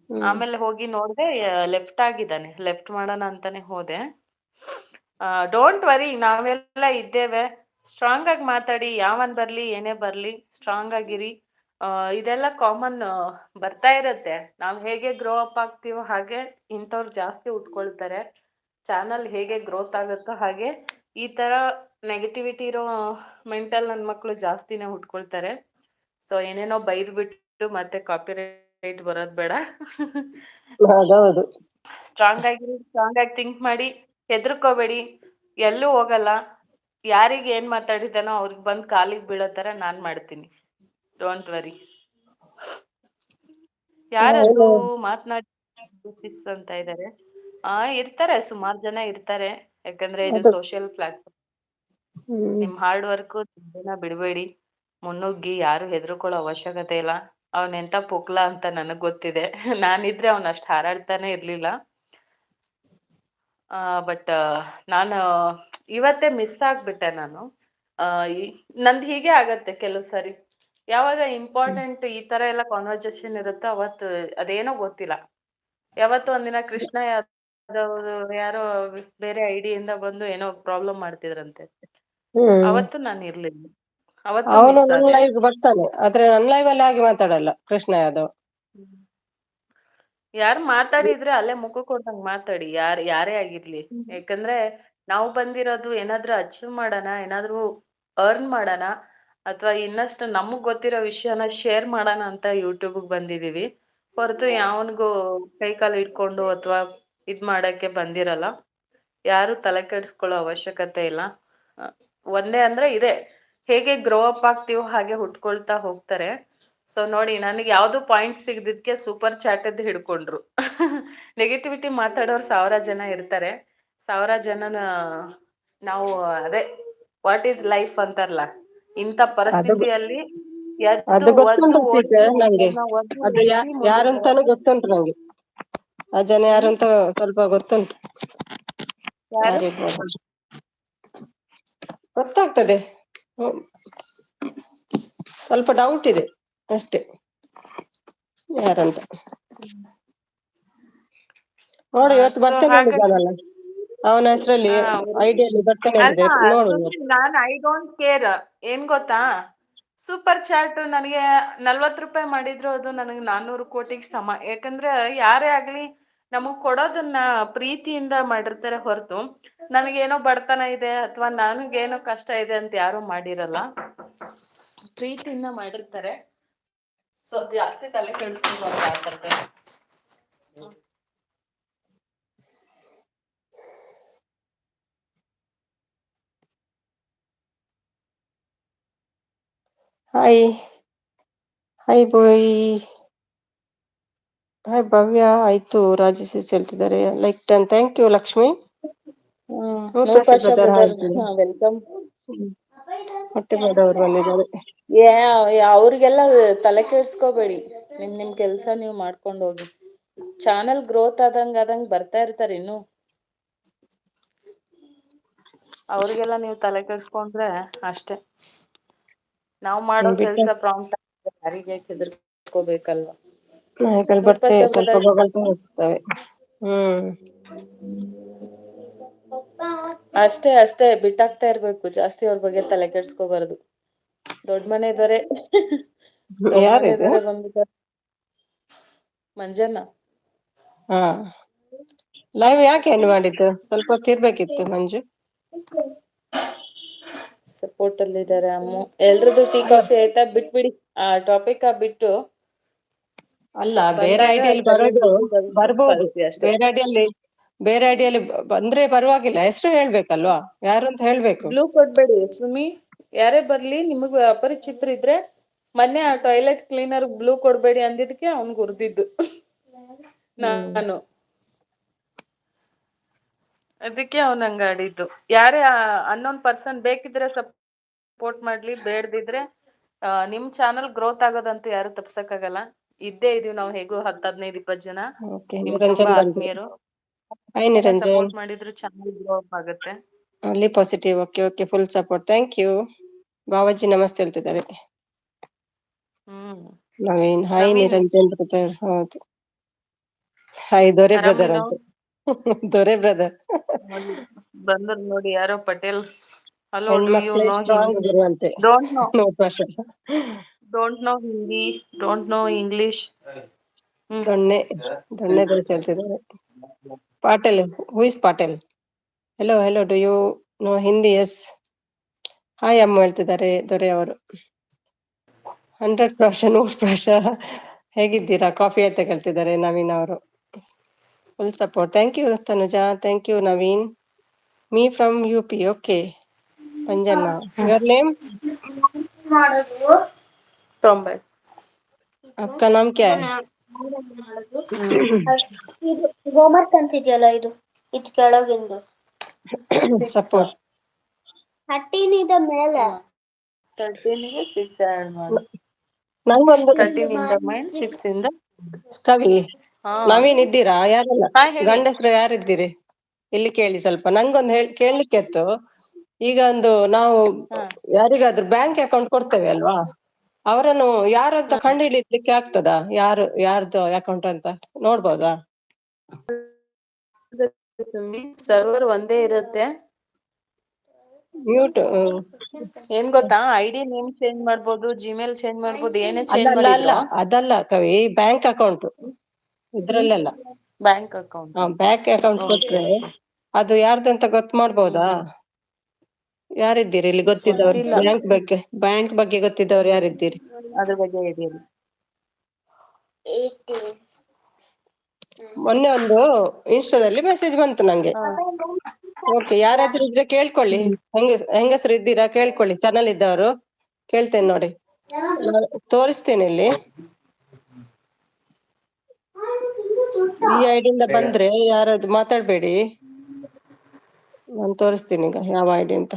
ಹ್ಮ್ ಆಮೇಲೆ ಹೋಗಿ ನೋಡ್ದೆ, ಲೆಫ್ಟ್ ಆಗಿದ್ದಾನೆ. ಲೆಫ್ಟ್ ಮಾಡೋಣ ಅಂತಾನೆ ಹೋದೆ. ಡೋಂಟ್ ವರಿ, ನಾವೆಲ್ಲ ಇದ್ದೇವೆ. ಸ್ಟ್ರಾಂಗ್ ಆಗಿ ಮಾತಾಡಿ, ಯಾವನ್ ಬರ್ಲಿ ಏನೇ ಬರ್ಲಿ ಸ್ಟ್ರಾಂಗ್ ಆಗಿರಿ. ಇದೆಲ್ಲ ಕಾಮನ್, ಬರ್ತಾ ಇರತ್ತೆ. ನಾವ್ ಹೇಗೆ ಗ್ರೋ ಅಪ್ ಆಗ್ತೀವೋ ಹಾಗೆ ಇಂಥವ್ರು ಜಾಸ್ತಿ ಉಟ್ಕೊಳ್ತಾರೆ. ಚಾನಲ್ ಹೇಗೆ ಗ್ರೋತ್ ಆಗುತ್ತೋ ಹಾಗೆ ಈ ತರ ನೆಗೆಟಿವಿಟಿ ಇರೋ ಮೆಂಟಲ್ ನನ್ ಮಕ್ಳು ಜಾಸ್ತಿನೇ ಹುಟ್ಕೊಳ್ತಾರೆ. ಸೊ ಏನೇನೋ ಬೈದ್ ಬಿಟ್ಟು ಮತ್ತೆ ಕಾಪಿರೈಟ್ ಬರೋದ್ ಬೇಡ. ಹೌದೌದು. ಸ್ಟ್ರಾಂಗ್ ಆಗಿರಿ, ಸ್ಟ್ರಾಂಗ್ ಆಗಿ ಥಿಂಕ್ ಮಾಡಿ, ಹೆದರ್ಕೋಬೇಡಿ, ಎಲ್ಲೂ ಹೋಗಲ್ಲ. ಯಾರಿಗೆ ಏನ್ ಮಾತಾಡಿದಾನೋ ಅವ್ರಿಗೆ ಬಂದ್ ಕಾಲಿಗೆ ಬೀಳೋ ತರ ನಾನ್ ಮಾಡ್ತೀನಿ. Don't worry. ಯಾರದು ಏನು? ಮಾತನಾಡಿ ಸಿಸ್ ಅಂತ ಇದ್ದಾರೆ. ಇರ್ತಾರೆ, ಸುಮಾರು ಜನ ಇರ್ತಾರೆ. ಯಾಕಂದ್ರೆ ಇದು ಅದು ಸೋಷಿಯಲ್ ಪ್ಲಾಟ್ಫಾರ್ಮ್. ಹ್ಮ್ ನಿಮ್ ಹಾರ್ಡ್ ವರ್ಕ್ ಬಿಡಬೇಡಿ. ಮುನ್ನುಗ್ಗಿ, ಯಾರು ಹೆದರ್ಕೊಳ್ಳೋ ಅವಶ್ಯಕತೆ ಇಲ್ಲ. ಅವನೆಂತ ಪುಕ್ಲ ಅಂತ ನನಗ್ ಗೊತ್ತಿದೆ. ನಾನಿದ್ರೆ ಅವನಷ್ಟ್ ಹಾರಾಡ್ತಾನೆ ಇರ್ಲಿಲ್ಲ. ಬಟ್ ನಾನು ಇವತ್ತೇ ಮಿಸ್ ಆಗ್ಬಿಟ್ಟೆ ನಾನು. ಆ ನಂದು ಹೀಗೆ ಆಗತ್ತೆ ಕೆಲವು ಸರಿ. ಯಾವಾಗ ಇಂಪಾರ್ಟೆಂಟ್ ಈ ತರ ಎಲ್ಲ ಕಾನ್ವರ್ಜೇಷನ್ ಇರುತ್ತೋ ಅವತ್ತು ಅದೇನೋ ಗೊತ್ತಿಲ್ಲ, ಯಾವತ್ತೋ ಒಂದಿನ ಕೃಷ್ಣ ಯಾದವ್ ಯಾರೋ ಬೇರೆ ಐಡಿಯಿಂದ ಬಂದು ಏನೋ ಪ್ರಾಬ್ಲಮ್ ಮಾಡ್ತಿದ್ರಂತೆ. ಹ್ಮ್ ಅವತ್ತು ನಾನು ಇರ್ಲಿಲ್ಲ, ಅವತ್ತು ಅವನು ಮಿಸ್ ನನ್ನ ಆದೆ. ಲೈವ್ ಬರ್ತಾನೆ, ಆದ್ರೆ ನನ್ನ ಲೈವ್ ಅಲ್ಲಿ ಹಾಗೆ ಮಾತಾಡಲ್ಲ ಕೃಷ್ಣ ಯಾದವ್. ಯಾರು ಮಾತಾಡಿದ್ರೆ ಅಲ್ಲೇ ಮುಖ ಕೊಟ್ಟಂಗ್ ಮಾತಾಡಿ, ಯಾರೇ ಆಗಿರ್ಲಿ. ಯಾಕಂದ್ರೆ ನಾವು ಬಂದಿರೋದು ಏನಾದ್ರೂ ಅಚೀವ್ ಮಾಡೋಣ, ಏನಾದ್ರೂ ಅರ್ನ್ ಮಾಡೋಣ, ಅಥವಾ ಇನ್ನಷ್ಟು ನಮಗ್ ಗೊತ್ತಿರೋ ವಿಷಯನ ಶೇರ್ ಮಾಡೋಣ ಅಂತ ಯೂಟ್ಯೂಬ್ಗೆ ಬಂದಿದೀವಿ. ಹೊರತು ಯಾವನಿಗೂ ಕೈ ಕಾಲು ಇಟ್ಕೊಂಡು ಅಥವಾ ಇದ್ ಮಾಡಕ್ಕೆ ಬಂದಿರಲ್ಲ. ಯಾರು ತಲೆ ಕೆಡಿಸ್ಕೊಳ್ಳೋ ಅವಶ್ಯಕತೆ ಇಲ್ಲ. ಒಂದೇ ಅಂದ್ರೆ ಇದೆ, ಹೇಗೆ ಗ್ರೋ ಅಪ್ ಆಗ್ತೀವೋ ಹಾಗೆ ಹುಟ್ಕೊಳ್ತಾ ಹೋಗ್ತಾರೆ. ಸೊ ನೋಡಿ, ನನಗೆ ಯಾವ್ದು ಪಾಯಿಂಟ್ ಸಿಗದಿದ್ಕೆ ಸೂಪರ್ ಚಾಟದ್ ಹಿಡ್ಕೊಂಡ್ರು. ನೆಗೆಟಿವಿಟಿ ಮಾತಾಡೋರು 1000 ಜನ ಇರ್ತಾರೆ. 1000 ಜನನ ನಾವು ಅದೇ ವಾಟ್ ಈಸ್ ಲೈಫ್ ಅಂತಾರಲ್ಲ, ಇಂಥ ಅದು ಪರಿಸ್ಥಿತಿಯಲ್ಲಿ ಎದ್ದು ಅದು ಒದ್ದು ಗೊತ್ತುಂಟು ಓಡಿ ಟೀಚರ್ ನಂಗೆ. ಒಬ್ಬರನ್ನ ಒದ್ದು ಅದು ಎತ್ತಿ ಮುಂದೆ ಯಾರಂತಾನು ಬರೋದು. ಗೊತ್ತುಂಟು ನಂಗೆ. ಆ ಜನ ಹ್ಮ್ ಯಾರಂತ ಸ್ವಲ್ಪ ಗೊತ್ತುಂಟು. ಯಾರು? ಯಾರಿರ್ಬೋದು ಗೊತ್ತಾಗ್ತದೆ. ಸ್ವಲ್ಪ ಡೌಟ್ ಇದೆ ಅಷ್ಟೇ ಯಾರಂತ. ನೋಡಿ ಇವತ್ತು ಸೊ ಬರ್ತೇನೆ ಹಾಗಾಗಿ ಹೇಳಿದ್ದಾನಲ್ಲ, ಅವನ ಹೆಸರಲ್ಲಿ ಐಡಿಯಲ್ಲಿ ಬರ್ತೇನೆ ಅಲ್ಲ ಹೇಳಿದೆ, ನೋಡು ಸುಮ್ನೆ ಇವತ್ತು. ನಾನು ಐ ಡೋಂಟ್ ಕೇರ್. ಏನ್ ಗೊತ್ತಾ, ಸೂಪರ್ ಚಾಟ್ ನನಗೆ 40 ರೂಪಾಯಿ ಮಾಡಿದ್ರು ಅದು ನನಗೆ 400 ಕೋಟಿಗೆ ಸಮ. ಯಾಕಂದ್ರೆ ಯಾರೇ ಆಗ್ಲಿ ನಮಗ್ ಕೊಡೋದನ್ನ ಪ್ರೀತಿಯಿಂದ ಮಾಡಿರ್ತಾರೆ ಹೊರತು ನನಗೇನೋ ಬಡತನ ಇದೆ ಅಥವಾ ನನಗೇನೋ ಕಷ್ಟ ಇದೆ ಅಂತ ಯಾರು ಮಾಡಿರಲ್ಲ. ಪ್ರೀತಿಯಿಂದ ಮಾಡಿರ್ತಾರೆ. ಸೊ ಜಾಸ್ತಿ ತಲೆ ಕೆಡಿಸ್ಕೊಂಡು hi hi bye. Hi Bhavya. ಆಯ್ತು ರಾಜೇಶ್ ಹೇಳ್ತಿದ್ದಾರೆ like 10. Thank you Lakshmi. Noor Noor Pasha brother brother, hi. Welcome. ಹೊಟ್ಟೆ ಮಾಡೋರು ಬಂದಿದ್ದಾರೆ. ಅವ್ರಿಗೆಲ್ಲ ತಲೆ ಕೆಡ್ಸ್ಕೋಬೇಡಿ, ನಿಮ್ ಕೆಲ್ಸ ನೀವ್ ಮಾಡ್ಕೊಂಡು ಹೋಗಿ. ಚಾನಲ್ ಗ್ರೋತ್ ಆದಂಗ್ ಬರ್ತಾ ಇರ್ತಾರೆ ಇನ್ನು. ಅವ್ರಿಗೆಲ್ಲ ನೀವು ತಲೆ ಕೆಡ್ಸ್ಕೊಂಡ್ರೆ ಅಷ್ಟೇ. ನಾವ್ ಮಾಡೋ ಕೆಲ್ಸ ಪ್ರಾಂಪ್ಟ್ ಯಾರಿಗೆ ಹೆದರ್ಕೋಬೇಕಲ್ವಾ. ನಾಯಿಗಳು ನೂರ್ ಬರ್ತವೆ ಪಾಷಾ ಸ್ವಲ್ಪ ಬ್ರದರ್, ಬೊಗಳ್ತಾ ಹೋಗ್ತವೆ. ಅಷ್ಟೇ ಅಷ್ಟೇ, ಬಿಟ್ಟಾಕ್ತಾ ಇರ್ಬೇಕು. ಜಾಸ್ತಿ ಅವ್ರ ಬಗ್ಗೆ ತಲೆ ಕೆಡ್ಸ್ಕೋಬಾರ್ದು. ದೊಡ್ಡ ಮನೆದೊರೆ ದೊಡ್ಡ ಯಾರಿದು? ಮನೆದೊರೆ ಬಂದ್ಬಿಟ್ಟಾರೆ. ಮಂಜಣ್ಣ. ಹಾ, ಲೈವ್ ಯಾಕೆ ಎಂಡ್ ಮಾಡಿದ್ದು? ಸ್ವಲ್ಪ ಹೊತ್ತು ಇರ್ಬೇಕಿತ್ತು ಮಂಜು. ಸಪೋರ್ಟ್ ಅಲ್ಲಿ ಇದಾರೆ ಅಮ್ಮು. ಎಲ್ರದ್ದು ಟೀ ಅಲ್ಲ ಕಾಫಿ ಆಯ್ತಾ? ಬಿಟ್ಬಿಡಿ ಆ ಟಾಪಿಕ್ ಬಿಟ್ಟು. ಅಲ್ಲ, ಬೇರೆ ಬಂದಾಗ ಐಡಿಯಲ್ಲಿ ಸರಿಯಾಗಿ ಬರೋದು ಬುದ್ಧಿ ಕಲಿಸ್ಬಿಟ್ಟು ಬರ್ಬೋದು. ಕಳ್ಸಿ ಅಷ್ಟೇ. ಬೇರೆ ಐಡಿಯಲ್ಲಿ ಬಂದ್ರೆ ಪರವಾಗಿಲ್ಲ, ಹೆಸರು ಹೇಳ್ಬೇಕಲ್ವಾ, ಯಾರು ಅಂತ ಹೇಳ್ಬೇಕು. ಬ್ಲೂ ಕೊಡ್ಬೇಡಿ ಸುಮಿ. ಯಾರೇ ಬರ್ಲಿ ನಿಮಗ್ ಅಪರಿಚಿತರು ಇದ್ರೆ, ಮೊನ್ನೆ ಆ ಟಾಯ್ಲೆಟ್ ಕ್ಲೀನರ್ ಬ್ಲೂ ಕೊಡ್ಬೇಡಿ ಅಂದಿದ್ಕೆ ಅವ್ನ್ಗ್ ಉರ್ದಿದ್ದು ನಾನು. ಅದಕ್ಕೆ ಅವ್ನ್ ಹಂಗ ಆಡಿದ್ದು. ಯಾರೇ ಅನ್ನೋನ್ ಪರ್ಸನ್ ಬೇಕಿದ್ರೆ ಸಪೋರ್ಟ್ ಮಾಡ್ಲಿ, ಬೇಡದಿದ್ರೆ ನಿಮ್ ಚಾನಲ್ ಗ್ರೋತ್ ಆಗೋದಂತೂ ಯಾರು ತಪ್ಸಕ್ ಆಗಲ್ಲ. ಇದ್ದೇ ಇದೀವಿ ನಾವು ಹೇಗೋ 10-15-20 ಜನ ಓಕೆ, ನಿಮ್ ತುಂಬಾ ನಿರಂಜನ್ ಬಂದ್ರು. ಆತ್ಮೀಯರು. ಹಾಯ್ ನಿರಂಜನ್. ಸಪೋರ್ಟ್ ಮಾಡಿದ್ರು ಚಾನಲ್ ಗ್ರೋ ಅಪ್ ಆಗುತ್ತೆ. ಅಲ್ಲಿ positive. Okay okay, full support. Thank you. Bavaji ನಮಸ್ತೆ ಹೇಳ್ತಿದ್ದಾರೆ. ನವೀನ್ ಹಾಯ್. ನವೀನ್ ನಿರಂಜನ್ ಬ್ರದರ್. ಹೌದು, ಹಾಯ್ ದೊರೆ ಬ್ರದರ್ ಆರಾಮಿನೋ? ಅಂತ. ದೊರೆ ಬ್ರದರ್. ಬಂದ್ರು ನೋಡಿ ಯಾರೋ ಪಟೇಲ್. ಹಲೋ, ಡು ಯು ಹೆಣ್ಮಕ್ಳೇ ನೋ ಸ್ಟ್ರಾಂಗ್ ಹಿಂದಿ? ಇರುವಂತೆ. Don't know. ನೋ ಪ್ರಾಶ. Don't know Hindi, don't know English. ದೊಣ್ಣೆ ದೋಸೆ ಹೇಳ್ತಿದ್ದಾರೆ. Patil, who is Patil? Hello hello, do you no Hindi? S. Hi ಅಮ್ಮ ಹೇಳ್ತಿದ್ದಾರೆ ದೊರೆ ಅವರು. 100% 100%. ಹೇಗಿದ್ದೀರಾ? ಕಾಫಿ ಅಂತ ಕೇಳ್ತಿದ್ದಾರೆ ನವೀನ್ ಅವರು. Full support. Thank you Tanuja. Thank you Naveen. Me from UP. Okay Panjanna. Your name? ತೊಂಬೈ. आपका नाम क्या है? ಇದು ಹೋಮ್ವರ್ಕ್ ಅಂತಿದ್ಯಲ್ಲ, ಇದು ಕೆಳಗಿಂದು 6. ಸಪೋರ್ಟ್. 13 ಇದೆ ಮೇಲೆ. 13 ಗೆ 6 ಆಡ್ ಮಾಡು. ನಂಗೊಂದು 13 ಇಂದ ಮೈನಸ್ 6 ಇಂದ. ಕವಿ. ಹಾ ನವೀನ್ ಇದ್ದೀರಾ? ಯಾರಲ್ಲ ಹೇಳಿ. ಗಂಡಸ್ರು ಯಾರಿದ್ದೀರಿ? ಇಲ್ಲಿ ಕೇಳಿ ಸ್ವಲ್ಪ. ನಂಗೊಂದು ಕೇಳಲಿಕ್ಕೆ ಇತ್ತು. ಈಗ ನಾವು ಹಾ ಯಾರಿಗಾದ್ರೂ ಬ್ಯಾಂಕ್ ಅಕೌಂಟ್ ಕೊಡ್ತೇವೆ ಅಲ್ವಾ, ಅವರನ್ನು ಯಾರಂತ ಕಂಡು ಹಿಡಿಲಿಕ್ಕೆ ಆಗ್ತದಾ? ಯಾರ್ದು ಅಕೌಂಟ್ ಅಂತ ನೋಡ್ಬೋದಾ? ಸರ್ವರ್ ಒಂದೇ ಇರುತ್ತೆ. ಮ್ಯೂಟ್. ಏನ್ ಗೊತ್ತಾ, ID ನೇಮ್ ಚೇಂಜ್ ಮಾಡ್ಬೋದು, ಜಿಮೇಲ್ ಚೇಂಜ್ ಮಾಡ್ಬೋದು, ಏನೇ ಅಲ್ಲ ಚೇಂಜ್ ಅಲ್ಲ ಅಲ್ಲ, ಮಾಡಿದ್ರು. ಅದಲ್ಲ ಕವಿ, ಬ್ಯಾಂಕ್ ಅಕೌಂಟ್ ಇದ್ರಲ್ಲೆಲ್ಲ. Bank account. Bank account okay ಕೊಟ್ರೆ ಓಕೆ. ಅದು ಯಾರ್ದಂತ ಗೊತ್ತು ಮಾಡ್ಬೋದಾ? ಯಾರಿದ್ದೀರಿ ಇಲ್ಲಿ ಗೊತ್ತಿದ್ದವ್ರು? ಗೊತ್ತಿಲ್ಲ. ಬ್ಯಾಂಕ್ ಬಗ್ಗೆ ಗೊತ್ತಿದ್ದವ್ರು ಯಾರಿದ್ದೀರಿ? ಅದ್ರ ಬಗ್ಗೆ ಹೇಳಿ. ಮೊನ್ನೆ ಒಂದು ಇನ್ಸ್ಟಾದಲ್ಲಿ ಮೆಸೇಜ್ ಬಂತು ನಂಗೆ. ಓಕೆ, ಯಾರಾದ್ರೂ ಇದ್ರೆ ಕೇಳ್ಕೊಳ್ಳಿ. ಹೆಂಗಸರು ಇದ್ದೀರಾ ಕೇಳ್ಕೊಳ್ಳಿ, ಚಾನಲ್ ಇದ್ದವರು. ಕೇಳ್ತೇನೆ ನೋಡಿ, ನಾನು ತೋರಿಸ್ತೇನೆ ಇಲ್ಲಿ. ಈ ಐಡಿಯಿಂದ ಬಂದ್ರೆ ಯಾರಾದ್ರು ಮಾತಾಡ್ಬೇಡಿ, ನಾನು ತೋರಿಸ್ತೀನಿ ಈಗ ಯಾವ ಐಡಿ ಅಂತ.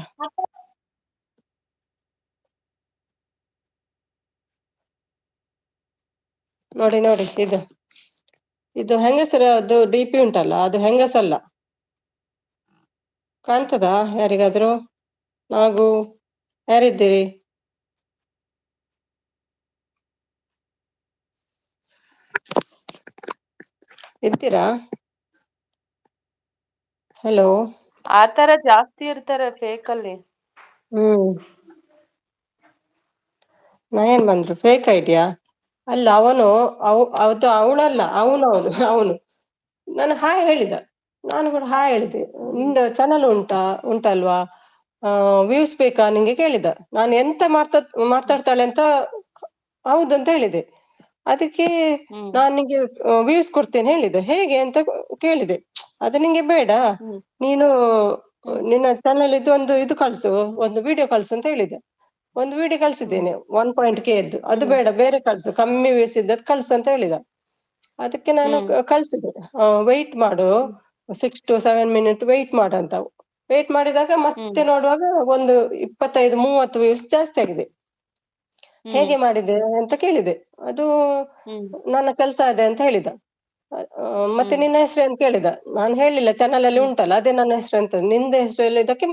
ನೋಡಿ ನೋಡಿ, ಇದು ಹೆಂಗಸರ ಅದು DP ಉಂಟಲ್ಲ, ಅದು ಹೆಂಗಸಲ್ಲ. ಕಾಣ್ತದಾ ಯಾರಿಗಾದ್ರು? ನಾವು ಯಾರಿದ್ದೀರಿ? ಇರ್ತೀರಾ? ಹಲೋ. ಆತರ ಜಾಸ್ತಿ ಇರ್ತಾರೆ ಫೇಕ್ ಅಲ್ಲಿ. ಹ್ಮ್, ಏನ್ ಬಂದ್ರು ಫೇಕ್ ಐಡಿಯಾ? ಅಲ್ಲ, ಅದು ಅವಳಲ್ಲ, ಅವನು ನಾನು ಹಾಯ್ ಹೇಳಿದ. ನಾನು ಕೂಡ ಹಾಯ್ ಹೇಳಿದೆ. ನಿಂದ ಚಾನಲ್ ಉಂಟಲ್ವಾ, ವ್ಯೂಸ್ ಬೇಕಾ ನಿಂಗೆ ಕೇಳಿದ. ನಾನು ಎಂತ ಮಾತಾಡ್ತಾಳೆ ಅಂತ ಹೌದು ಅಂತ ಹೇಳಿದೆ. ಅದಕ್ಕೆ ನಾನು ನಿಂಗೆ ವ್ಯೂಸ್ ಕೊಡ್ತೇನೆ ಹೇಳಿದೆ. ಹೇಗೆ ಅಂತ ಕೇಳಿದೆ. ಅದು ನಿಂಗೆ ಬೇಡ, ನೀನು ನಿನ್ನ ಚಾನಲ್ ಒಂದು ಇದು ಕಳ್ಸು, ಒಂದು ವಿಡಿಯೋ ಕಳ್ಸು ಅಂತ ಹೇಳಿದೆ. ಒಂದು ವಿಡಿಯೋ ಕಳ್ಸಿದ್ದೇನೆ 1.K ದ್ದು. ಅದು ಬೇಡ, ಬೇರೆ ಕಳ್ಸು, ಕಮ್ಮಿ ವ್ಯೂಸ್ ಇದ್ದದ್ದು ಕಳ್ಸು ಅಂತ ಹೇಳಿದ. ಅದಕ್ಕೆ ನಾನು ಕಳ್ಸಿದೆ. ವೆಯ್ಟ್ ಮಾಡು, 6 to 7 minutes ವೆಯ್ಟ್ ಮಾಡು ಅಂತ. ವೆಯ್ಟ್ ಮಾಡಿದಾಗ ಮತ್ತೆ ನೋಡುವಾಗ ಒಂದು 25-30 ವ್ಯೂಸ್ ಜಾಸ್ತಿ ಆಗಿದೆ. ಹೇಗೆ ಮಾಡಿದೆ ಅಂತ ಕೇಳಿದೆ. ಅದು ನನ್ನ ಕೆಲಸ ಅದೇ ಅಂತ ಹೇಳಿದ. ಮತ್ತೆ ನಿನ್ನ ಹೆಸರು ಅಂತ ಕೇಳಿದ. ನಾನು ಹೇಳಿಲ್ಲ, ಚಾನಲ್ ಅಲ್ಲಿ ಉಂಟಲ್ಲ ಅದೇ ನನ್ನ ಹೆಸರು ಅಂತ. ನಿಂದ ಹೆಸರು ಹೇಳಿದಕ್ಕೆ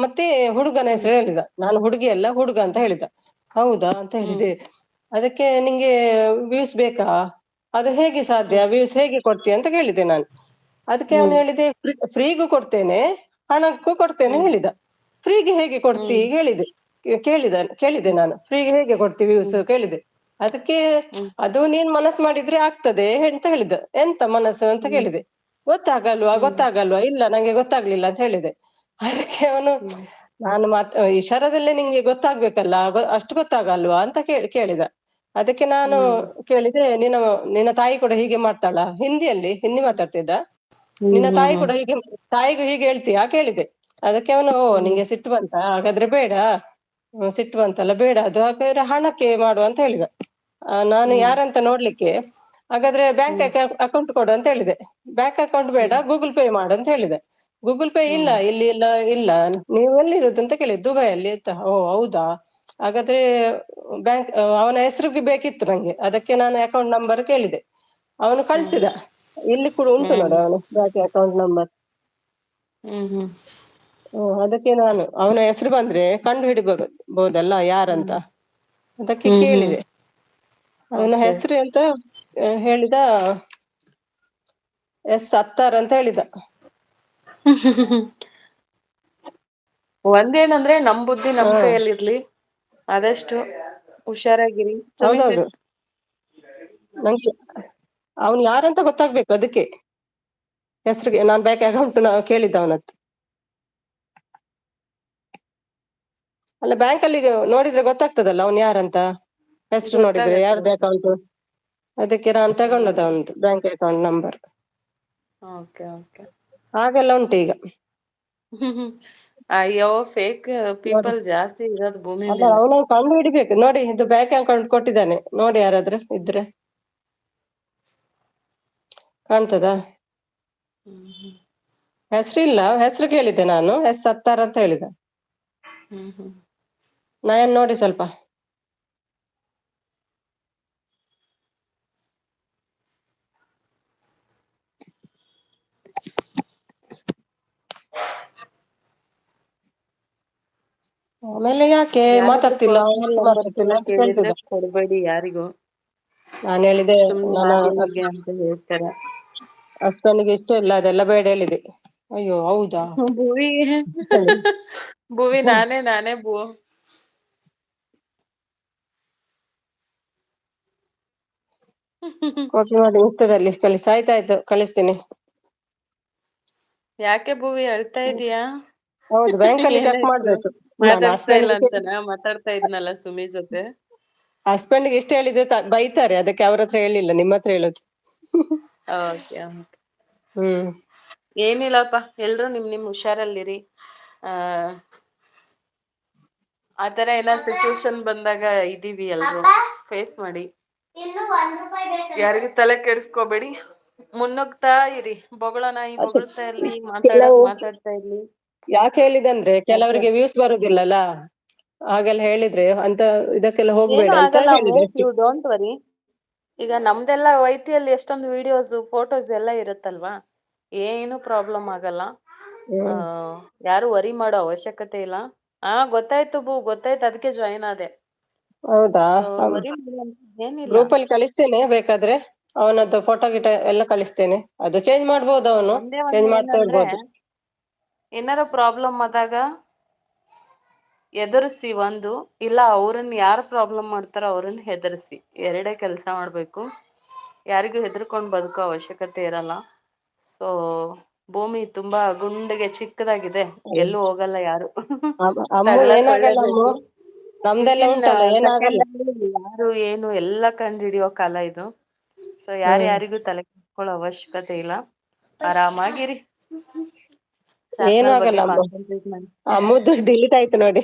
ಮತ್ತೆ ಹುಡುಗನ ಹೆಸರು ಹೇಳಿದ. ನಾನು ಹುಡುಗಿ ಅಲ್ಲ, ಹುಡುಗ ಅಂತ ಹೇಳಿದ. ಹೌದಾ ಅಂತ ಹೇಳಿದೆ. ಅದಕ್ಕೆ ನಿಂಗೆ ವ್ಯೂಸ್ ಬೇಕಾ, ಅದು ಹೇಗೆ ಸಾಧ್ಯ, ವ್ಯೂಸ್ ಹೇಗೆ ಕೊಡ್ತೀಯ ಅಂತ ಕೇಳಿದೆ ನಾನು. ಅದಕ್ಕೆ ಅವನು ಹೇಳಿದೆ, ಫ್ರೀಗೂ ಕೊಡ್ತೇನೆ, ಹಣಕ್ಕೂ ಕೊಡ್ತೇನೆ ಹೇಳಿದ. ಫ್ರೀಗೆ ಹೇಗೆ ಕೊಡ್ತಿ ಹೇಳಿದೆ. ಕೇಳಿದೆ ನಾನು, ಫ್ರೀಗೆ ಹೇಗೆ ಕೊಡ್ತಿ ವ್ಯೂಸ್ ಕೇಳಿದೆ. ಅದಕ್ಕೆ ಅದು ನೀನ್ ಮನಸ್ಸು ಮಾಡಿದ್ರೆ ಆಗ್ತದೆ ಅಂತ ಹೇಳಿದ. ಎಂತ ಮನಸ್ಸು ಅಂತ ಕೇಳಿದೆ. ಗೊತ್ತಾಗಲ್ವಾ, ಇಲ್ಲ ನಂಗೆ ಗೊತ್ತಾಗ್ಲಿಲ್ಲ ಅಂತ ಹೇಳಿದೆ. ಅದಕ್ಕೆ ಅವನು, ನಾನು ಇಶಾರದಲ್ಲೇ ನಿಂಗೆ ಗೊತ್ತಾಗ್ಬೇಕಲ್ಲ, ಅಷ್ಟು ಗೊತ್ತಾಗಲ್ವಾ ಅಂತ ಕೇಳಿದ. ಅದಕ್ಕೆ ನಾನು ಕೇಳಿದೆ, ನಿನ್ನ ತಾಯಿ ಕೂಡ ಹೀಗೆ ಮಾಡ್ತಾಳ? ಹಿಂದಿ ಮಾತಾಡ್ತಿದ್ದ. ನಿನ್ನ ತಾಯಿ ಕೂಡ ತಾಯಿಗೂ ಹೀಗೆ ಹೇಳ್ತೀಯಾ ಕೇಳಿದೆ. ಅದಕ್ಕೆ ಅವನು, ನಿಂಗೆ ಸಿಟ್ಟು ಬಂತ, ಹಾಗಾದ್ರೆ ಬೇಡ, ಸಿಟ್ಟು ಬಂತಲ್ಲ ಬೇಡ, ಅದು ಹಾಗಾದ್ರೆ ಹಣಕ್ಕೆ ಮಾಡುವ ಅಂತ ಹೇಳಿದ. ನಾನು ಯಾರಂತ ನೋಡ್ಲಿಕ್ಕೆ, ಹಾಗಾದ್ರೆ ಬ್ಯಾಂಕ್ ಅಕೌಂಟ್ ಕೊಡು ಅಂತ ಹೇಳಿದೆ. ಬ್ಯಾಂಕ್ ಅಕೌಂಟ್ ಬೇಡ, ಗೂಗಲ್ ಪೇ ಮಾಡು ಅಂತ ಹೇಳಿದೆ. ಗೂಗಲ್ ಪೇ ಇಲ್ಲ, ಇಲ್ಲಿ ಇಲ್ಲ, ಇಲ್ಲ. ನೀವು ಎಲ್ಲಿರೋದು ಅಂತ ಕೇಳಿದ್. ದುಬೈಯಲ್ಲಿ ಅಂತ. ಓ ಹೌದಾ, ಹಾಗಾದ್ರೆ ಅವನ ಹೆಸರಿಗೆ ಬೇಕಿತ್ತು ನಂಗೆ. ಅದಕ್ಕೆ ನಾನು ಅಕೌಂಟ್ ನಂಬರ್ ಕೇಳಿದೆ. ಅವನು ಕಳ್ಸಿದ. ಇಲ್ಲಿ ಕೂಡ ಉಂಟು ನೋಡು ಅವನು ಬ್ಯಾಂಕ್ ಅಕೌಂಟ್ ನಂಬರ್. ಅದಕ್ಕೆ ನಾನು ಅವನ ಹೆಸರು ಬಂದ್ರೆ ಕಂಡು ಹಿಡಿಬಹುದಲ್ಲ ಯಾರಂತ, ಅದಕ್ಕೆ ಕೇಳಿದೆ. ಅವನ ಹೆಸರು ಅಂತ ಹೇಳಿದ, S 10 ಅಂತ ಹೇಳಿದ. ಒಂದೇನಂದ್ರೆ ನಮ್ ಬುದ್ಧಿ ನಮ್ ಹಾ, ಕೈಯಲ್ಲಿರ್ಲಿ, ಆದಷ್ಟು ಹುಷಾರಾಗಿರಿ. ಸುಮಿ ಹೌದೌದು. ಸಿಸ್ ನಂಗೆ ಅವನು ಯಾರಂತ ಗೊತ್ತಾಗ್ಬೇಕು. ಅದಕ್ಕೆ ಹೆಸರಿಗೆ ನಾನ್ ಬ್ಯಾಂಕ್ ಅಕೌಂಟ್ ಕೇಳಿದ್ದ ಅವನದ್ದು. ಅಲ್ಲ, ಬ್ಯಾಂಕ್ ಅಲ್ಲಿ ನೋಡಿದ್ರೆ ಗೊತ್ತಾಗ್ತದಲ್ಲ ಅವನು ಯಾರಂತ, ಹೆಸರು ನೋಡಿದ್ರೆ ಗೊತ್ತಾಗತ್ತೆ ಯಾರ್ದು ಅಕೌಂಟ್. ಅದಕ್ಕೆ ನಾನು ತಗೊಂಡದ ಅವನದು bank account number. Okay okay. ಹಾಗೆಲ್ಲ ಉಂಟು ಈಗ. ಅಯ್ಯೋ, ಫೇಕ್ ನೋಡಿ, ಪೀಪಲ್ ಜಾಸ್ತಿ ಇರೋದು ಭೂಮಿ ಅಲ್ಲ ಮೇಲೆ. ಅವನು ಕಂಡು ಹಿಡಿಬೇಕು ನೋಡಿ. ಇದು ಬ್ಯಾಂಕ್ ಅಕೌಂಟ್ ಕೊಟ್ಟಿದ್ದಾನೆ ನೋಡಿ, ಯಾರಾದ್ರೂ ಇದ್ರೆ ಕಾಣ್ತದಾ? ಹೆಸರಿಲ್ಲ, ಹೆಸರು ಕೇಳಿದ್ದೆ ನಾನು. S 10 ಅಂತ ಹೇಳಿದ. ನಯನ್ ನೋಡಿ ಸ್ವಲ್ಪ. ಆಮೇಲೆ ಯಾಕೆ ಯಾರಾದ್ರೂ ಮಾತಾಡ್ತಿಲ್ಲ, ಪರ್ಸನಲ್ ಯಾಕೆ ನಂಬರ್ಸ್ ಮಾತಾಡ್ತಿಲ್ಲ ಎಲ್ಲ ಅಂತ ಕೇಳಿದ್ರೆ ಕೇಳ್ತಿದ್ದ. ಕೊಡ್ಬೇಡಿ ಯಾರಿಗೂ. ನಾನು ಹೇಳಿದೆ, ಸುಮ್ನೆ ನಾನು ಹಾಗೆ ಹೀಗೆ ಅಂತ ಹೇಳ್ತಾರೆ. ಅಷ್ಟೊಂದಿಗೆ ಇಷ್ಟ ಇಲ್ಲ, ಅದೆಲ್ಲ ಬೇಡ ಹೇಳಿದೆ. ಅಯ್ಯೋ ಹೌದಾ ಭುವಿ, ಭುವಿ, ನಾನೇ ಭೂ. ಕಾಪಿ ಮಾಡಿ ಇನ್ಸ್ಟಾದಲ್ಲಿ ಆಯ್ತಾಯ್ತು, ಕಳಿಸ್ತೀನಿ. ಯಾಕೆ ಭುವಿ ಅಳ್ತಾ ಇದೀಯಾ? ಹೌದು ಬ್ಯಾಂಕಲ್ಲಿ ಚೆಕ್ ಏನಾಯ್ತು? ಮಾಡ್ಬೇಕು. ನಾನು ಮಾತಾಡ್ಸ್ತಾ ಇಲ್ಲ ಹಸ್ಬೆಂಡ್ಗೆ ಅಂತನಾ? ಮಾತಾಡ್ತಾ ಇದ್ನಲ್ಲ ಸುಮಿ ಜೊತೆ. ಹಸ್ಬೆಂಡ್ಗೆ ಇಷ್ಟ ಹೇಳಿದ್ರೆ ಬೈತಾರೆ, ಅದಕ್ಕೆ ಅವ್ರ ಹತ್ರ ಹೇಳಿಲ್ಲ, ನಿಮ್ಮ ಹತ್ರ ಹೇಳುದು. ಓಕೆ. ಹ್ಮ್. ಏನಿಲ್ಲಪ್ಪ, ಎಲ್ರು ನಿಮ್ ಹುಷಾರಲ್ಲಿರಿ. ಆ ಆತರ ಏನಾದ್ರು ಸಿಚುವೇಶನ್ ಬಂದಾಗ ಇದೀವಿ ಎಲ್ರು, ಫೇಸ್ ಮಾಡಿ. ಯಾರಿಗೂ ತಲೆ ಕೆಡಿಸ್ಕೋಬೇಡಿ, ಮುನ್ನುಗ್ತಾ ಇರಿ. ಬೊಗಳ ನಾಯಿ ಅದು ಬೊಗಳ್ತಾ ಇರ್ಲಿ, ಕೆಲವು ಮಾತಾಡ್ತಾ ಇರ್ಲಿ. ಯಾಕೆ ಹೇಳಿದಂದ್ರೆ ಓಕೆ, ಕೆಲವರಿಗೆ ವ್ಯೂಸ್ ಬರುದಿಲ್ಲಲ್ಲ, ಹಾಗೆಲ್ಲ ಹೇಳಿದ್ರೆ ಅಂತ ಇದಕ್ಕೆಲ್ಲ ಏನು ಹೋಗ್ಬೇಡ ಅಂತ ಆಗಲ್ಲ ಹೇಳಿದೆ ಅಷ್ಟೇ. You don't worry. ಈಗ ನಮ್ದೆಲ್ಲ ವೈಟಿಯಲ್ಲಿ ಎಷ್ಟೊಂದು ವಿಡಿಯೋಸ್ ಫೋಟೋಸ್ ಎಲ್ಲ ಇರುತ್ತಲ್ವಾ, ಏನು ಪ್ರಾಬ್ಲಮ್ ಆಗಲ್ಲ. ಆ ಹ್ಮ್. ಯಾರು ವರಿ ಮಾಡೋ ಅವಶ್ಯಕತೆ ಇಲ್ಲ. ಗೊತ್ತಾಯ್ತು ಬೂ, ಗೊತ್ತಾಯ್ತು, ಅದಕ್ಕೆ ಜಾಯಿನ್ ಆದೆ. ಹೌದಾ? ಸೊ ವರಿ ಏನಿಲ್ಲ. ಗ್ರೂಪ್ ಅಲ್ಲಿ ಕಳಿಸ್ತೇನೆ, ಬೇಕಾದ್ರೆ ಅವನದ್ದು ಫೋಟೋ ಗಿಟ ಎಲ್ಲ ಕಳಿಸ್ತೇನೆ. ಅದು ಚೇಂಜ್ ಮಾಡ್ಬೋದು, ಅವನು ಒಂದೇ ಒಂದ್ ಚೇಂಜ್ ಮಾಡ್ತಾ ಏನಂದ್ರೆ, ಇರ್ಬೋದು. ಏನಾರ ಪ್ರಾಬ್ಲಮ್ ಆದಾಗ ಎದುರಿಸಿ ಒಂದು, ಇಲ್ಲ ಅವ್ರನ್ನ ಯಾರು ಪ್ರಾಬ್ಲಮ್ ಮಾಡ್ತಾರೋ ಅವ್ರನ್ನ ಹೆದರ್ಸಿ, ಎರಡೇ ಕೆಲಸ ಮಾಡ್ಬೇಕು. ಯಾರಿಗೂ ಹೆದರ್ಕೊಂಡ್ ಬದುಕೋ ಅವಶ್ಯಕತೆ ಇರಲ್ಲ. ಸೊ ಭೂಮಿ ತುಂಬಾ ಗುಂಡಿಗೆ ಚಿಕ್ಕದಾಗಿದೆ, ಎಲ್ಲೂ ಹೋಗಲ್ಲ ಯಾರು. ಅಮ್ಮು ತಗ್ಲಕ್ ಏನಾಗಲ್ಲ ಅಮ್ಮು, ಒಳ್ಳೇಬೇಕು. ನಮ್ದೆಲ್ಲ ವಿತಿನ್ ಉಂಟಲ್ಲ, ಏನಾಗಲ್ಲ. ಸೆಕೆಂಡ್ ಅಲ್ಲಿ ಯಾರು ಏನು ಎಲ್ಲ ಕಂಡು ಹಿಡಿಯೋ ಕಾಲ ಇದು. ಸೊ ಹ್ಮ್. ಯಾರಿಗೂ ತಲೆ ಕೆಡಿಸ್ಕೊಳ್ಳೋ ಅವಶ್ಯಕತೆ ಇಲ್ಲ, ಆರಾಮಾಗಿರಿ. ಏನು ಚಾನಲ್ ಬಗ್ಗೆ ಆಗಲ್ಲ ಅಮ್ಮ. ಕಾನ್ಸಂಟ್ರೇಟ್ ಮಾಡಿ. ಅಮ್ಮುದು ಡಿಲೀಟ್ ಆಯ್ತು ನೋಡಿ,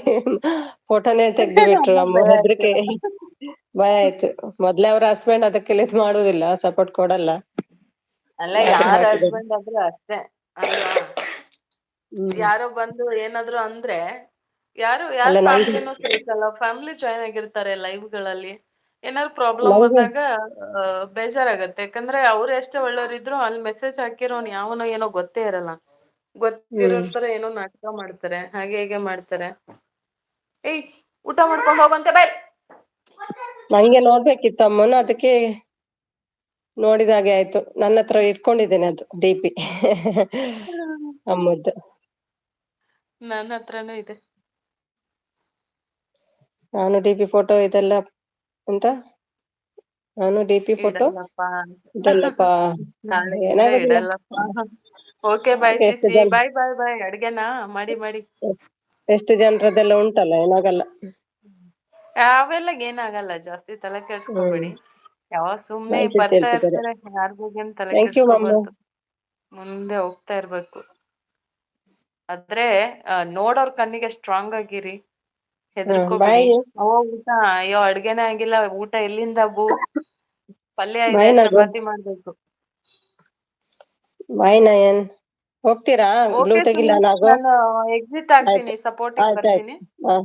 ಫೋಟೋನೇ ತೆಗ್ದು ಬಿಟ್ರು. ಅಮ್ಮ ಅಮ್ಮ ಭಯ ಹೆದ್ರಿಕೆ, ಆಗ್ತದ. ಭಯ ಆಯ್ತು. ಮೊದ್ಲೇ ಅವ್ರ ಹಸ್ಬೆಂಡ್ ಅದಕ್ಕೆಲ್ಲ ಇದು ಮಾಡುದಿಲ್ಲ, ಸಪೋರ್ಟ್ ಕೊಡಲ್ಲ. ಅಲ್ಲ, ಹಾಗೆ ಯಾರ ಹಾಕಿದೆ. ಹಸ್ಬೆಂಡ್ ಆದ್ರೂ ಅಷ್ಟೇ ಅಲ್ವಾ. ಹ್ಮ್. ಯಾರೋ ಬಂದು ಏನಾದ್ರು ಅಂದ್ರೆ, ಯಾರ ಅಲ್ಲ ನಂಗೆ ಫ್ಯಾಮಿಲಿನೂ ಸೇಫ್ ಅಲ್ಲ. ಫ್ಯಾಮಿಲಿ ಜಾಯ್ನ್ ಆಗಿರ್ತಾರೆ ಲೈವ್ಗಳಲ್ಲಿ, ಏನಾದ್ರು ಪ್ರಾಬ್ಲಮ್ ನಂಗೆ ಬಂದಾಗ ಬೇಜಾರಾಗತ್ತೆ. ಯಾಕಂದ್ರೆ ಅವ್ರು ಎಷ್ಟೇ ಒಳ್ಳೆಯವ್ರಿದ್ರು, ಅಲ್ಲಿ ಮೆಸೇಜ್ ಹಾಕಿರೋನ್ ಯಾವನೋ ಏನೋ ಗೊತ್ತೇ ಇರಲ್ಲ. ಹ್ಮ್ ಗೊತ್ತಿರೋರ್ ತರ ಏನೋ ನಾಟಕ ಮಾಡ್ತಾರೆ, ಹಾಗೆ ಹೀಗೆ ಮಾಡ್ತಾರೆ. ಏಯ್, ಊಟ ಮಾಡ್ಕೊಂಡ್ ಹೋಗಂತೆ ಬಾಯ್. ನಂಗೆ ನೋಡ್ಬೇಕಿತ್ತು ಅಮ್ಮನ, ಅದಕ್ಕೆ ನೋಡಿದಾಗೆ ಆಯ್ತು. ನನ್ನ ಹತ್ರ ಇಟ್ಕೊಂಡಿದ್ದೇನೆ ಅದು DP ಅಮ್ಮದ್ದು. ನನ್ನ ಹತ್ರನೂ ಇದೆ. ನಾನು DP ಫೋಟೋ ಇದೆಲ್ಲ ಎಂತ, ನಾನು DP ಫೋಟೋ ಇಡಲ್ಲಪ್ಪ ಅಂತ. ಇದೆಲ್ಲಪ್ಪ. ನಾಳೆ ಇದ್ರೆ ಏನಾಗುದಿಲ್ಲ. ಇಡಲ್ಲಪ್ಪ. ಓಕೆ ಬಾಯ್ ಎಷ್ಟು ಸಿಸಿ, ಜನ, ಬಾಯ್ ಬಾಯ್ ಬಾಯ್. ಅಡ್ಗೆನಾ ಮಾಡಿ ಮಾಡಿ. ಎಷ್ಟು ಜನರದೆಲ್ಲ ಉಂಟಲ್ಲ, ಏನಾಗಲ್ಲ. ಅವೆಲ್ಲ ಏನಾಗಲ್ಲ, ಜಾಸ್ತಿ ತಲೆ ಹ್ಮ್. ಕೆಡ್ಸ್ಕೊಬೇಡಿ. ಯಾವಾಗ ಸುಮ್ನೆ ನೈನ್ಟೀತ್ ಬರ್ತಾ ಹೇಳ್ತಿದ್ದಾರೆ. ಇರ್ತಾರೆ, ಯಾರ ಬಗ್ಗೆನು ತಲೆ ಥ್ಯಾಂಕ್ ಯು ಮಮ್ಮು. ಕೆಡ್ಸ್ಕೊಬಾರ್ದು. ಮುಂದೆ ಹೋಗ್ತಾ ಇರ್ಬೇಕು. ಆದ್ರೆ ನೋಡೋರ್ ಕಣ್ಣಿಗೆ ಸ್ಟ್ರಾಂಗ್ ಆಗಿರಿ, ಹೆದರ್ಕೋಬಿಡಿ. ಬಾಯ್. ಊಟ, ಅಯ್ಯೋ ಅಡ್ಗೆನೇ ಆಗಿಲ್ಲ, ಊಟ ಎಲ್ಲಿಂದ ಬೂ, ಪಲ್ಯ ಇದೆ, ಬಾಯ್ ನಗು. ಚಪಾತಿ ಮಾಡ್ಬೇಕು. ಬಾಯ್ ನಯನ್. ಹೋಗ್ತೀರಾ ಗ್ಲೂ ಓಕೆ ತೆಗಿಲ್ಲ ಸುಮಿ, ನಾವು? ನಾನು ಎಕ್ಸಿಟ್ ಆಯ್ತು, ಆಗ್ತೀನಿ, ಸಪೋರ್ಟಿಗೆ ಆಯ್ತು, ಆಯ್ತು. ಬರ್ತೀನಿ. ಹಾ.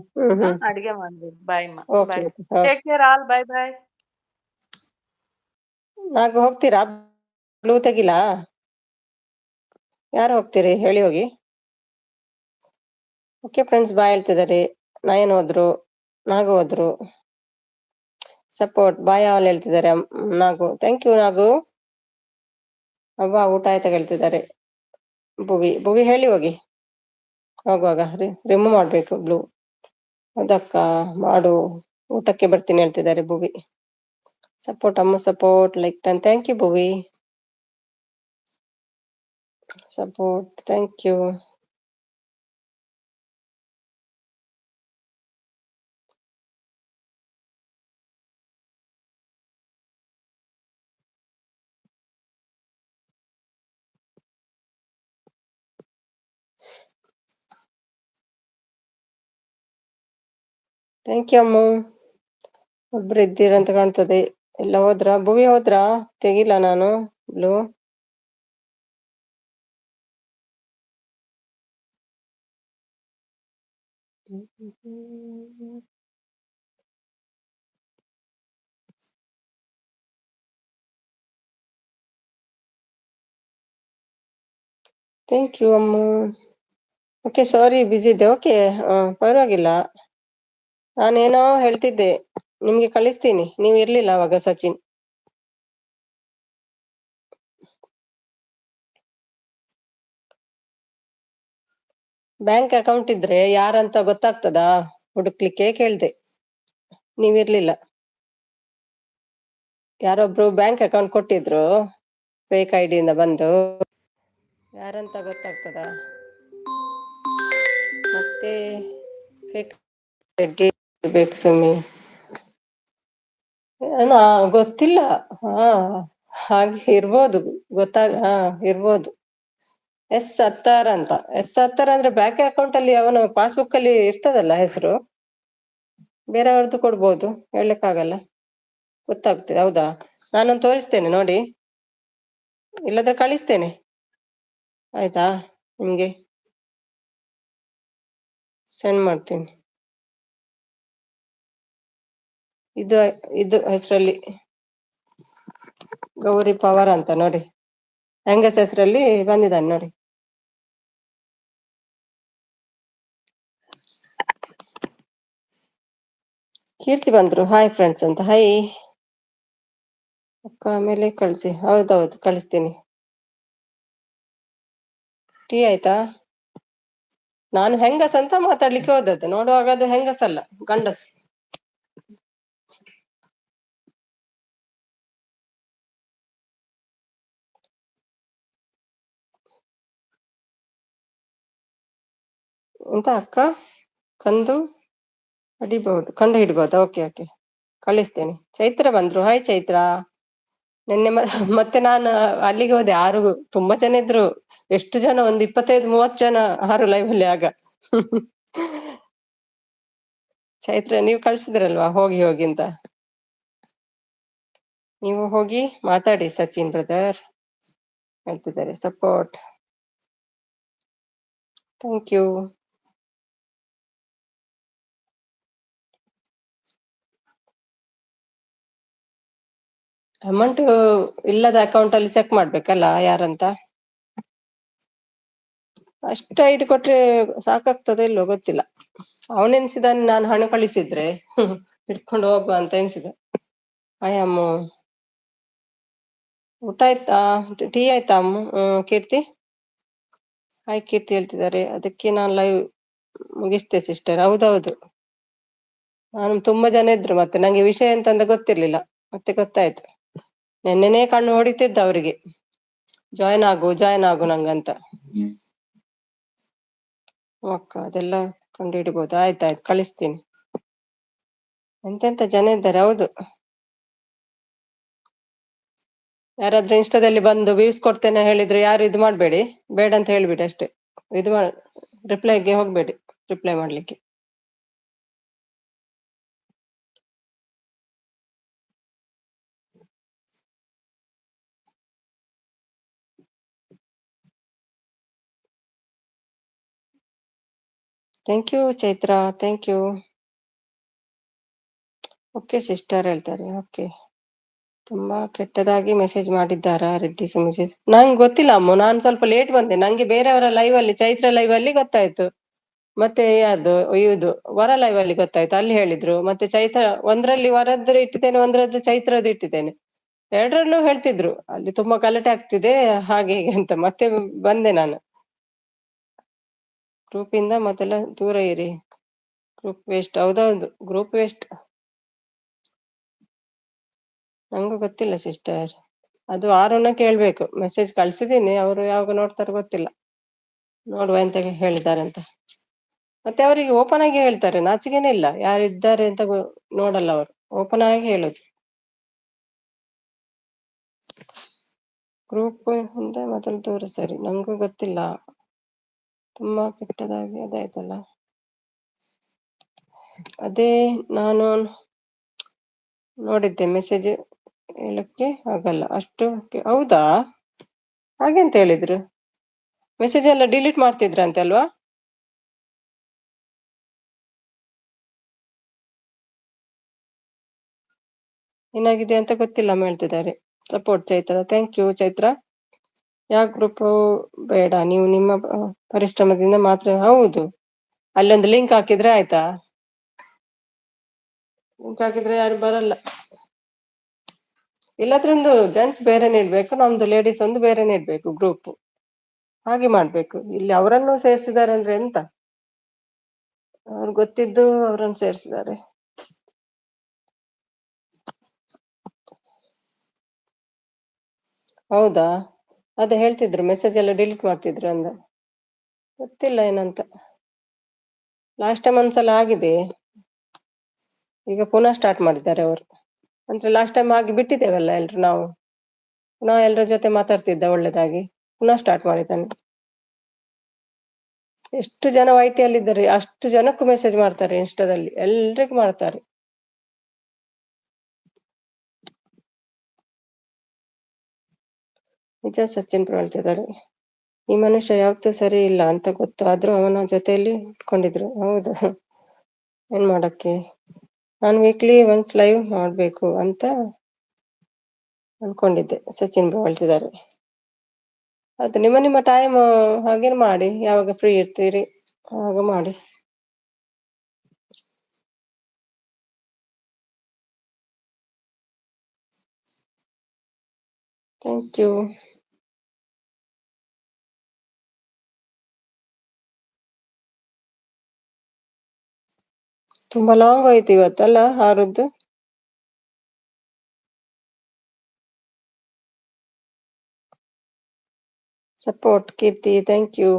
ಹ್ಮ್. ಅಡ್ಗೆ ಮಾಡ್ಬೇಕು. ಬಾಯ್ ಮಾ, okay, bye. Okay, okay. Take care all, bye bye. Naga ಹೋಗ್ತೀರಾ ಬ್ಲೂ ತೆಗಿಲಾ? ಯಾರು ಹೋಗ್ತೀರಿ ಹೇಳಿ ಹೋಗಿ. ಓಕೆ ಫ್ರೆಂಡ್ಸ್, ಬಾಯ್ ಹೇಳ್ತಿದ್ದಾರೆ. ನಯನ್ ಹೋದ್ರು, ನಾಗು ಹೋದ್ರು. ಸಪೋರ್ಟ್ ಬಾಯ್ ಆಲ್ ಹೇಳ್ತಿದ್ದಾರೆ. ನಾಗು, ಥ್ಯಾಂಕ್ ಯು ನಾಗು. ಅವ್ವ ಊಟ ಆಯ್ತಾ ಹೇಳ್ತಿದ್ದಾರೆ. ಭುವಿ ಹೇಳಿ ಹೋಗಿ, ಹೋಗುವಾಗ ರಿಮೂವ್ ಮಾಡ್ಬೇಕು ಬ್ಲೂ. ಅದಕ್ಕ ಮಾಡು, ಊಟಕ್ಕೆ ಬರ್ತೀನಿ ಹೇಳ್ತಿದ್ದಾರೆ ಭುವಿ. ಸಪೋರ್ಟ್ ಅಮ್ಮ, support like 10. Thank you Bhuvi, support, thank you. Thank you Ammu. ಒಬ್ರು ಇದ್ದೀರಂತ ಕಾಣ್ತದೆ. ಎಲ್ಲ ಹೋದ್ರ? ಭುವಿ ಹೋದ್ರ? ತೆಗಿಲ್ಲ ನಾನು blue. Thank you Ammu. Okay, sorry busy ಇದ್ದೆ. ಓಕೆ, ಪರವಾಗಿಲ್ಲ. ನಾನೇನೋ ಹೇಳ್ತಿದ್ದೆ, ನಿಮ್ಗೆ ಕಳಿಸ್ತೀನಿ. ನೀವು ಇರ್ಲಿಲ್ಲ ಅವಾಗ ಸಚಿನ್. ಬ್ಯಾಂಕ್ ಅಕೌಂಟ್ ಇದ್ರೆ ಯಾರಂತ ಗೊತ್ತಾಗ್ತದಾ ಹುಡುಕ್ಲಿಕ್ಕೆ ಕೇಳ್ದೆ, ನೀವಿರ್ಲಿಲ್ಲ. ಯಾರೊಬ್ರು ಬ್ಯಾಂಕ್ ಅಕೌಂಟ್ ಕೊಟ್ಟಿದ್ರು, ಫೇಕ್ ID ಇಂದ ಬಂದು. ಯಾರಂತ ಗೊತ್ತಾಗ್ತದ? ಮತ್ತೆ ರೆಡ್ಡಿ ಇರ್ಬೇಕು ಸುಮ್ಮಿ. ಗೊತ್ತಿಲ್ಲ. ಹಾ, ಹಾಗೆ ಇರ್ಬೋದು. ಹಾ, ಇರ್ಬೋದು. S16 ಅಂತ. S16 ಅಂದ್ರೆ ಬ್ಯಾಂಕ್ ಅಕೌಂಟ್ ಅಲ್ಲಿ ಅವನು ಪಾಸ್ಬುಕ್ ಅಲ್ಲಿ ಇರ್ತದಲ್ಲ ಹೆಸರು. ಬೇರೆಯವ್ರದ್ದು ಕೊಡ್ಬೋದು, ಹೇಳಲಿಕ್ಕಾಗಲ್ಲ. ಗೊತ್ತಾಗ್ತದೆ. ಹೌದಾ, ನಾನೊಂದು ತೋರಿಸ್ತೇನೆ ನೋಡಿ, ಇಲ್ಲದ್ರೆ ಕಳಿಸ್ತೇನೆ. ಆಯ್ತಾ, ನಿಮ್ಗೆ ಸೆಂಡ್ ಮಾಡ್ತೀನಿ. ಇದು ಇದು ಹೆಸರಲ್ಲಿ ಗೌರಿ ಪವಾರ್ ಅಂತ ನೋಡಿ, ಹೆಂಗಸ ಹೆಸರಲ್ಲಿ ಬಂದಿದ್ದಾನೆ ನೋಡಿ. ಕೀರ್ತಿ ಬಂದ್ರು, ಹಾಯ್ ಫ್ರೆಂಡ್ಸ್ ಅಂತ. ಹಾಯ್ ಅಕ್ಕ, ಆಮೇಲೆ ಕಳಿಸಿ. ಹೌದೌದು, ಕಳಿಸ್ತೀನಿ. ಟೀ ಆಯ್ತಾ? ನಾನು ಹೆಂಗಸ ಅಂತ ಮಾತಾಡ್ಲಿಕ್ಕೆ ಹೋದದ್ದು, ನೋಡುವಾಗ ಅದು ಹೆಂಗಸಲ್ಲ, ಗಂಡಸು. ಎಂತ ಅಕ್ಕ? ಕಂದು ಕಂಡು ಹಿಡಿಬಹುದು. ಓಕೆ ಓಕೆ, ಕಳಿಸ್ತೇನೆ. ಚೈತ್ರ ಬಂದ್ರು, ಹಾಯ್ ಚೈತ್ರ. ನಿನ್ನೆ ಮತ್ತೆ ನಾನು ಅಲ್ಲಿಗೆ ಹೋದೆ. ತುಂಬಾ ಜನ ಇದ್ರು. ಎಷ್ಟು ಜನ, ಒಂದು 25-30 ಜನ ಆರು ಲೈವ್ ಅಲ್ಲಿ ಆಗ. ಚೈತ್ರ, ನೀವು ಕಳ್ಸಿದ್ರಲ್ವಾ ಹೋಗಿ ಹೋಗಿ ಅಂತ. ನೀವು ಹೋಗಿ ಮಾತಾಡಿ ಸಚಿನ್ ಬ್ರದರ್ ಹೇಳ್ತಿದ್ದಾರೆ. Support, thank you. ಅಮೌಂಟ್ ಇಲ್ಲದ ಅಕೌಂಟ್ ಅಲ್ಲಿ ಚೆಕ್ ಮಾಡ್ಬೇಕಲ್ಲ ಯಾರಂತ. ಅಷ್ಟು ಐಡಿ ಕೊಟ್ರೆ ಸಾಕಾಗ್ತದೆ ಇಲ್ವೋ ಗೊತ್ತಿಲ್ಲ. ಅವನೆನ್ಸಿದಾನೆ ನಾನು ಹಣ ಕಳಿಸಿದ್ರೆ ಇಟ್ಕೊಂಡು ಹೋಗುವ ಅಂತ ಎನ್ಸಿದ. ಅಯ್ಯಮ್ಮ, ಊಟ ಆಯ್ತಾ? ಟೀ ಆಯ್ತಾ ಅಮ್ಮ? ಕೀರ್ತಿ ಹಾಯ್ ಕೀರ್ತಿ ಹೇಳ್ತಿದ್ದಾರೆ. ಅದಕ್ಕೆ ನಾನು ಲೈವ್ ಮುಗಿಸ್ತೆ ಸಿಸ್ಟರ್. ಹೌದೌದು, ನಾನು ತುಂಬಾ ಜನ ಇದ್ರು, ಮತ್ತೆ ನಂಗೆ ವಿಷಯ ಎಂತಂತ ಗೊತ್ತಿರ್ಲಿಲ್ಲ. ಮತ್ತೆ ಗೊತ್ತಾಯ್ತು. ನೆನ್ನೆನೇ ಕಣ್ಣು ಹೊಡಿತಿದ್ದ ಅವರಿಗೆ, ಜಾಯ್ನ್ ಆಗು ನಂಗಂತ. ಅಕ್ಕ, ಅದೆಲ್ಲ ಕಂಡು ಹಿಡಿಬಹುದು. ಆಯ್ತಾಯ್ತು, ಕಳಿಸ್ತೀನಿ. ಎಂತೆಂತ ಜನ ಇದ್ದಾರೆ. ಹೌದು, ಯಾರಾದ್ರೂ ಇನ್ಸ್ಟಾದಲ್ಲಿ ಬಂದು ವ್ಯೂಸ್ ಕೊಡ್ತೇನೆ ಹೇಳಿದ್ರೆ ಯಾರು ಇದು ಮಾಡ್ಬೇಡಿ, ಬೇಡ ಅಂತ ಹೇಳ್ಬಿಡಿ ಅಷ್ಟೇ. ಇದು ರಿಪ್ಲೈಗೆ ಹೋಗ್ಬೇಡಿ, ರಿಪ್ಲೈ ಮಾಡ್ಲಿಕ್ಕೆ. Thank you Chaitra, thank you. Okay sister ಹೇಳ್ತಾರೆ. ಓಕೆ, ತುಂಬಾ ಕೆಟ್ಟದಾಗಿ ಮೆಸೇಜ್ ಮಾಡಿದ್ದಾರಾ ರೆಡ್ಡಿ ಮೆಸೇಜ್? ನಂಗೆ ಗೊತ್ತಿಲ್ಲ ಅಮ್ಮ, ನಾನು ಸ್ವಲ್ಪ ಲೇಟ್ ಬಂದೆ. ನಂಗೆ ಬೇರೆಯವರ ಲೈವ್ ಅಲ್ಲಿ, ಚೈತ್ರ ಲೈವ್ ಅಲ್ಲಿ ಗೊತ್ತಾಯ್ತು. ಮತ್ತೆ ಯಾರ್ದು ಇದು ವರ ಲೈವ್ ಅಲ್ಲಿ ಗೊತ್ತಾಯ್ತು, ಅಲ್ಲಿ ಹೇಳಿದ್ರು. ಮತ್ತೆ ಚೈತ್ರ ಒಂದ್ರಲ್ಲಿ ವರದ್ದು ಇಟ್ಟಿದ್ದೇನೆ, ಒಂದ್ರದ್ದು ಚೈತ್ರದ್ದು ಇಟ್ಟಿದ್ದೇನೆ. ಎರಡರಲ್ಲೂ ಹೇಳ್ತಿದ್ರು ಅಲ್ಲಿ ತುಂಬಾ ಗಲಾಟೆ ಆಗ್ತಿದೆ ಹಾಗೆ ಹೀಗೆ ಅಂತ. ಮತ್ತೆ ಬಂದೆ ನಾನು. ಗ್ರೂಪ್ ಇಂದ ಮೊದಲ ದೂರ ಇರಿ, ಗ್ರೂಪ್ ವೇಸ್ಟ್. ಹೌದೌದು, ಗ್ರೂಪ್ ವೇಸ್ಟ್. ನಂಗೂ ಗೊತ್ತಿಲ್ಲ ಸಿಸ್ಟರ್, ಅದು ಆರನ್ನ ಕೇಳ್ಬೇಕು. ಮೆಸೇಜ್ ಕಳ್ಸಿದೀನಿ, ಅವರು ಯಾವಾಗ ನೋಡ್ತಾರೋ ಗೊತ್ತಿಲ್ಲ. ನೋಡುವ ಎಂತ ಹೇಳಿದ್ದಾರೆ ಅಂತ. ಮತ್ತೆ ಅವರಿಗೆ ಓಪನ್ ಆಗಿ ಹೇಳ್ತಾರೆ, ನಾಚಿಕೆನೇ ಇಲ್ಲ. ಯಾರು ಇದ್ದಾರೆ ಅಂತ ನೋಡಲ್ಲ ಅವರು, ಓಪನ್ ಆಗಿ ಹೇಳುದು. ಗ್ರೂಪ್ ಇಂದ ಮೊದಲು ದೂರ ಸರಿ. ನಂಗೂ ಗೊತ್ತಿಲ್ಲ, ತುಂಬಾ ಕೆಟ್ಟದಾಗಿ ಅದಾಯ್ತಲ್ಲ. ಅದೇ ನಾನು ನೋಡಿದ್ದೆ, ಮೆಸೇಜ್ ಹೇಳಕ್ಕೆ ಆಗಲ್ಲ ಅಷ್ಟು. ಹೌದಾ, ಹಾಗೆಂತ ಹೇಳಿದ್ರು. ಮೆಸೇಜ್ ಎಲ್ಲ ಡಿಲೀಟ್ ಮಾಡ್ತಿದ್ರಂತೆ ಅಲ್ವಾ? ಏನಾಗಿದೆ ಅಂತ ಗೊತ್ತಿಲ್ಲ ಹೇಳ್ತಿದ್ದಾರೆ. Support Chaitra, thank you Chaitra. ಯಾವ ಗ್ರೂಪ್ ಬೇಡ, ನೀವು ನಿಮ್ಮ ಪರಿಶ್ರಮದಿಂದ ಮಾತ್ರ. ಹೌದು, ಅಲ್ಲೊಂದು ಲಿಂಕ್ ಹಾಕಿದ್ರೆ ಆಯ್ತಾ? ಲಿಂಕ್ ಹಾಕಿದ್ರೆ ಯಾರು ಬರಲ್ಲ. ಇಲ್ಲದ್ರೆ ಒಂದು ಜೆಂಟ್ಸ್ ಬೇರೆನೆ ಇಡ್ಬೇಕು, ನಮ್ದು ಲೇಡೀಸ್ ಒಂದು ಬೇರೆನೆ ಇಡ್ಬೇಕು ಗ್ರೂಪ್. ಹಾಗೆ ಮಾಡ್ಬೇಕು. ಇಲ್ಲಿ ಅವರನ್ನು ಸೇರ್ಸಿದ್ದಾರೆ ಅಂದ್ರೆ ಎಂತ, ಅವ್ರು ಗೊತ್ತಿದ್ದು ಅವರನ್ನು ಸೇರ್ಸಿದ್ದಾರೆ. ಹೌದಾ, ಅದೇ ಹೇಳ್ತಿದ್ರು ಮೆಸೇಜ್ ಎಲ್ಲ ಡಿಲೀಟ್ ಮಾಡ್ತಿದ್ರು ಅಂದ. ಗೊತ್ತಿಲ್ಲ ಏನಂತ. ಲಾಸ್ಟ್ ಟೈಮ್ ಒಂದ್ಸಲ ಆಗಿದೆ, ಈಗ ಪುನಃ ಸ್ಟಾರ್ಟ್ ಮಾಡಿದ್ದಾರೆ ಅವರು. ಅಂದ್ರೆ ಲಾಸ್ಟ್ ಟೈಮ್ ಆಗಿ ಬಿಟ್ಟಿದ್ದೇವಲ್ಲ ಎಲ್ರು ನಾವು, ಪುನಃ ಎಲ್ಲರ ಜೊತೆ ಮಾತಾಡ್ತಿದ್ದ ಒಳ್ಳೇದಾಗಿ, ಪುನಃ ಸ್ಟಾರ್ಟ್ ಮಾಡಿದ್ದಾನೆ. ಎಷ್ಟು ಜನ YT ಅಲ್ಲಿ ಇದ್ದಾರೆ, ಅಷ್ಟು ಜನಕ್ಕೂ ಮೆಸೇಜ್ ಮಾಡ್ತಾರೆ ಇನ್ಸ್ಟಾದಲ್ಲಿ, ಎಲ್ರಿಗೂ ಮಾಡ್ತಾರೆ. ನಿಜ ಸಚಿನ್ ಹೇಳ್ತಿದ್ದಾರೆ, ಈ ಮನುಷ್ಯ ಯಾವತ್ತೂ ಸರಿ ಇಲ್ಲ ಅಂತ ಗೊತ್ತು, ಆದ್ರೂ ಅವನ ಜೊತೆಯಲ್ಲಿ ಇಟ್ಕೊಂಡಿದ್ರು. ಹೌದು, ಏನ್ ಮಾಡಕ್ಕೆ. ನಾನು ವೀಕ್ಲಿ ಒನ್ಸ್ ಲೈವ್ ಮಾಡ್ಬೇಕು ಅಂತ ಅನ್ಕೊಂಡಿದ್ದೆ, ಸಚಿನ್ ಹೇಳ್ತಿದ್ದಾರೆ. ಅದು ನಿಮ್ಮ ಟೈಮ್ ಹಾಗೇನ್ ಮಾಡಿ, ಯಾವಾಗ ಫ್ರೀ ಇರ್ತೀರಿ ಆಗ ಮಾಡಿ. Thank you. ತುಂಬಾ ಲಾಂಗ್ ಆಯ್ತು ಇವತ್ತಲ್ಲ ಹಾರದ್ದು. Support Keerthi, thank you.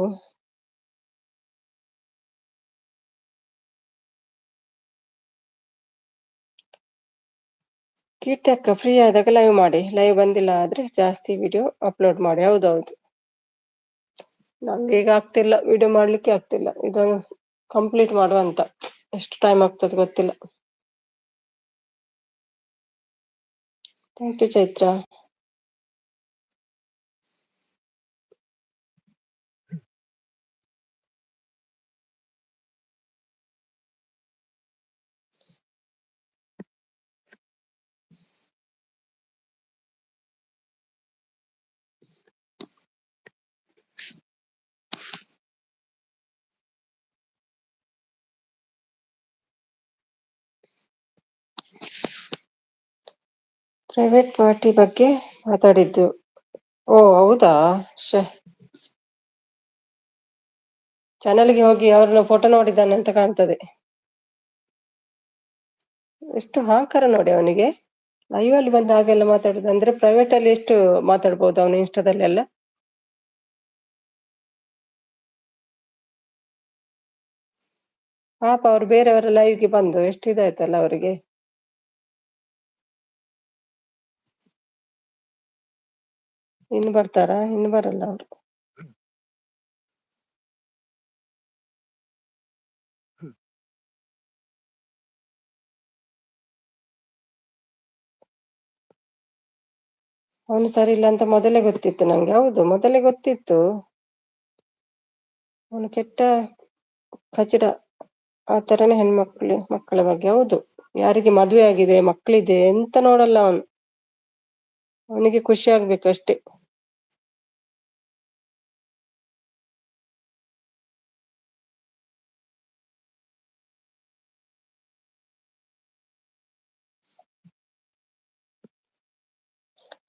Keerthi ಅಕ್ಕ ಫ್ರೀ ಆದಾಗ ಲೈವ್ ಮಾಡಿ, ಲೈವ್ ಬಂದಿಲ್ಲ ಆದ್ರೆ ಜಾಸ್ತಿ ವಿಡಿಯೋ ಅಪ್ಲೋಡ್ ಮಾಡಿ. ಹೌದೌದು, ನಂಗೆ ಈಗ ಆಗ್ತಿಲ್ಲ, ವಿಡಿಯೋ ಮಾಡ್ಲಿಕ್ಕೆ ಆಗ್ತಿಲ್ಲ. ಇದನ್ನು ಕಂಪ್ಲೀಟ್ ಮಾಡುವಂತ, ಎಷ್ಟು ಟೈಮ್ ಆಗ್ತದೆ ಗೊತ್ತಿಲ್ಲ. Thank you Chaitra. Private party ಬಗ್ಗೆ ಮಾತಾಡಿದ್ದು. ಓ ಹೌದಾ, ಚಾನಲ್ಗೆ ಹೋಗಿ ಅವ್ರನ್ನ ಫೋಟೋ ನೋಡಿದ್ದಾನೆ ಅಂತ ಕಾಣ್ತದೆ. ಎಷ್ಟು ಅಹಂಕಾರ ನೋಡಿ ಅವನಿಗೆ, ಲೈವ್ ಅಲ್ಲಿ ಬಂದು ಹಾಗೆಲ್ಲ ಮಾತಾಡುದು ಅಂದ್ರೆ ಪ್ರೈವೇಟ್ ಅಲ್ಲಿ ಎಷ್ಟು ಮಾತಾಡ್ಬೋದು ಅವನು ಇನ್ಸ್ಟಾದಲ್ಲಿ ಎಲ್ಲ. ಪಾಪ ಅವ್ರು ಬೇರೆಯವರ ಲೈವ್ಗೆ ಬಂದು ಎಷ್ಟು ಇದಾಯ್ತಲ್ಲ ಅವರಿಗೆ. ಇನ್ನು ಬರ್ತಾರಾ? ಇನ್ನು ಬರಲ್ಲ ಅವರು. ಅವನು ಸರಿ ಇಲ್ಲ ಅಂತ ಮೊದಲೇ ಗೊತ್ತಿತ್ತು ನಂಗೆ. ಹೌದು, ಮೊದಲೇ ಗೊತ್ತಿತ್ತು ಅವನು ಕೆಟ್ಟ ಕಚಡ. ಆ ತರನೇ ಮಕ್ಕಳ ಬಗ್ಗೆ. ಹೌದು, ಯಾರಿಗೆ ಮದುವೆ ಆಗಿದೆ, ಮಕ್ಕಳಿದೆ ಎಂತ ನೋಡಲ್ಲ ಅವನು, ಅವನಿಗೆ ಖುಷಿ ಆಗ್ಬೇಕು ಅಷ್ಟೇ.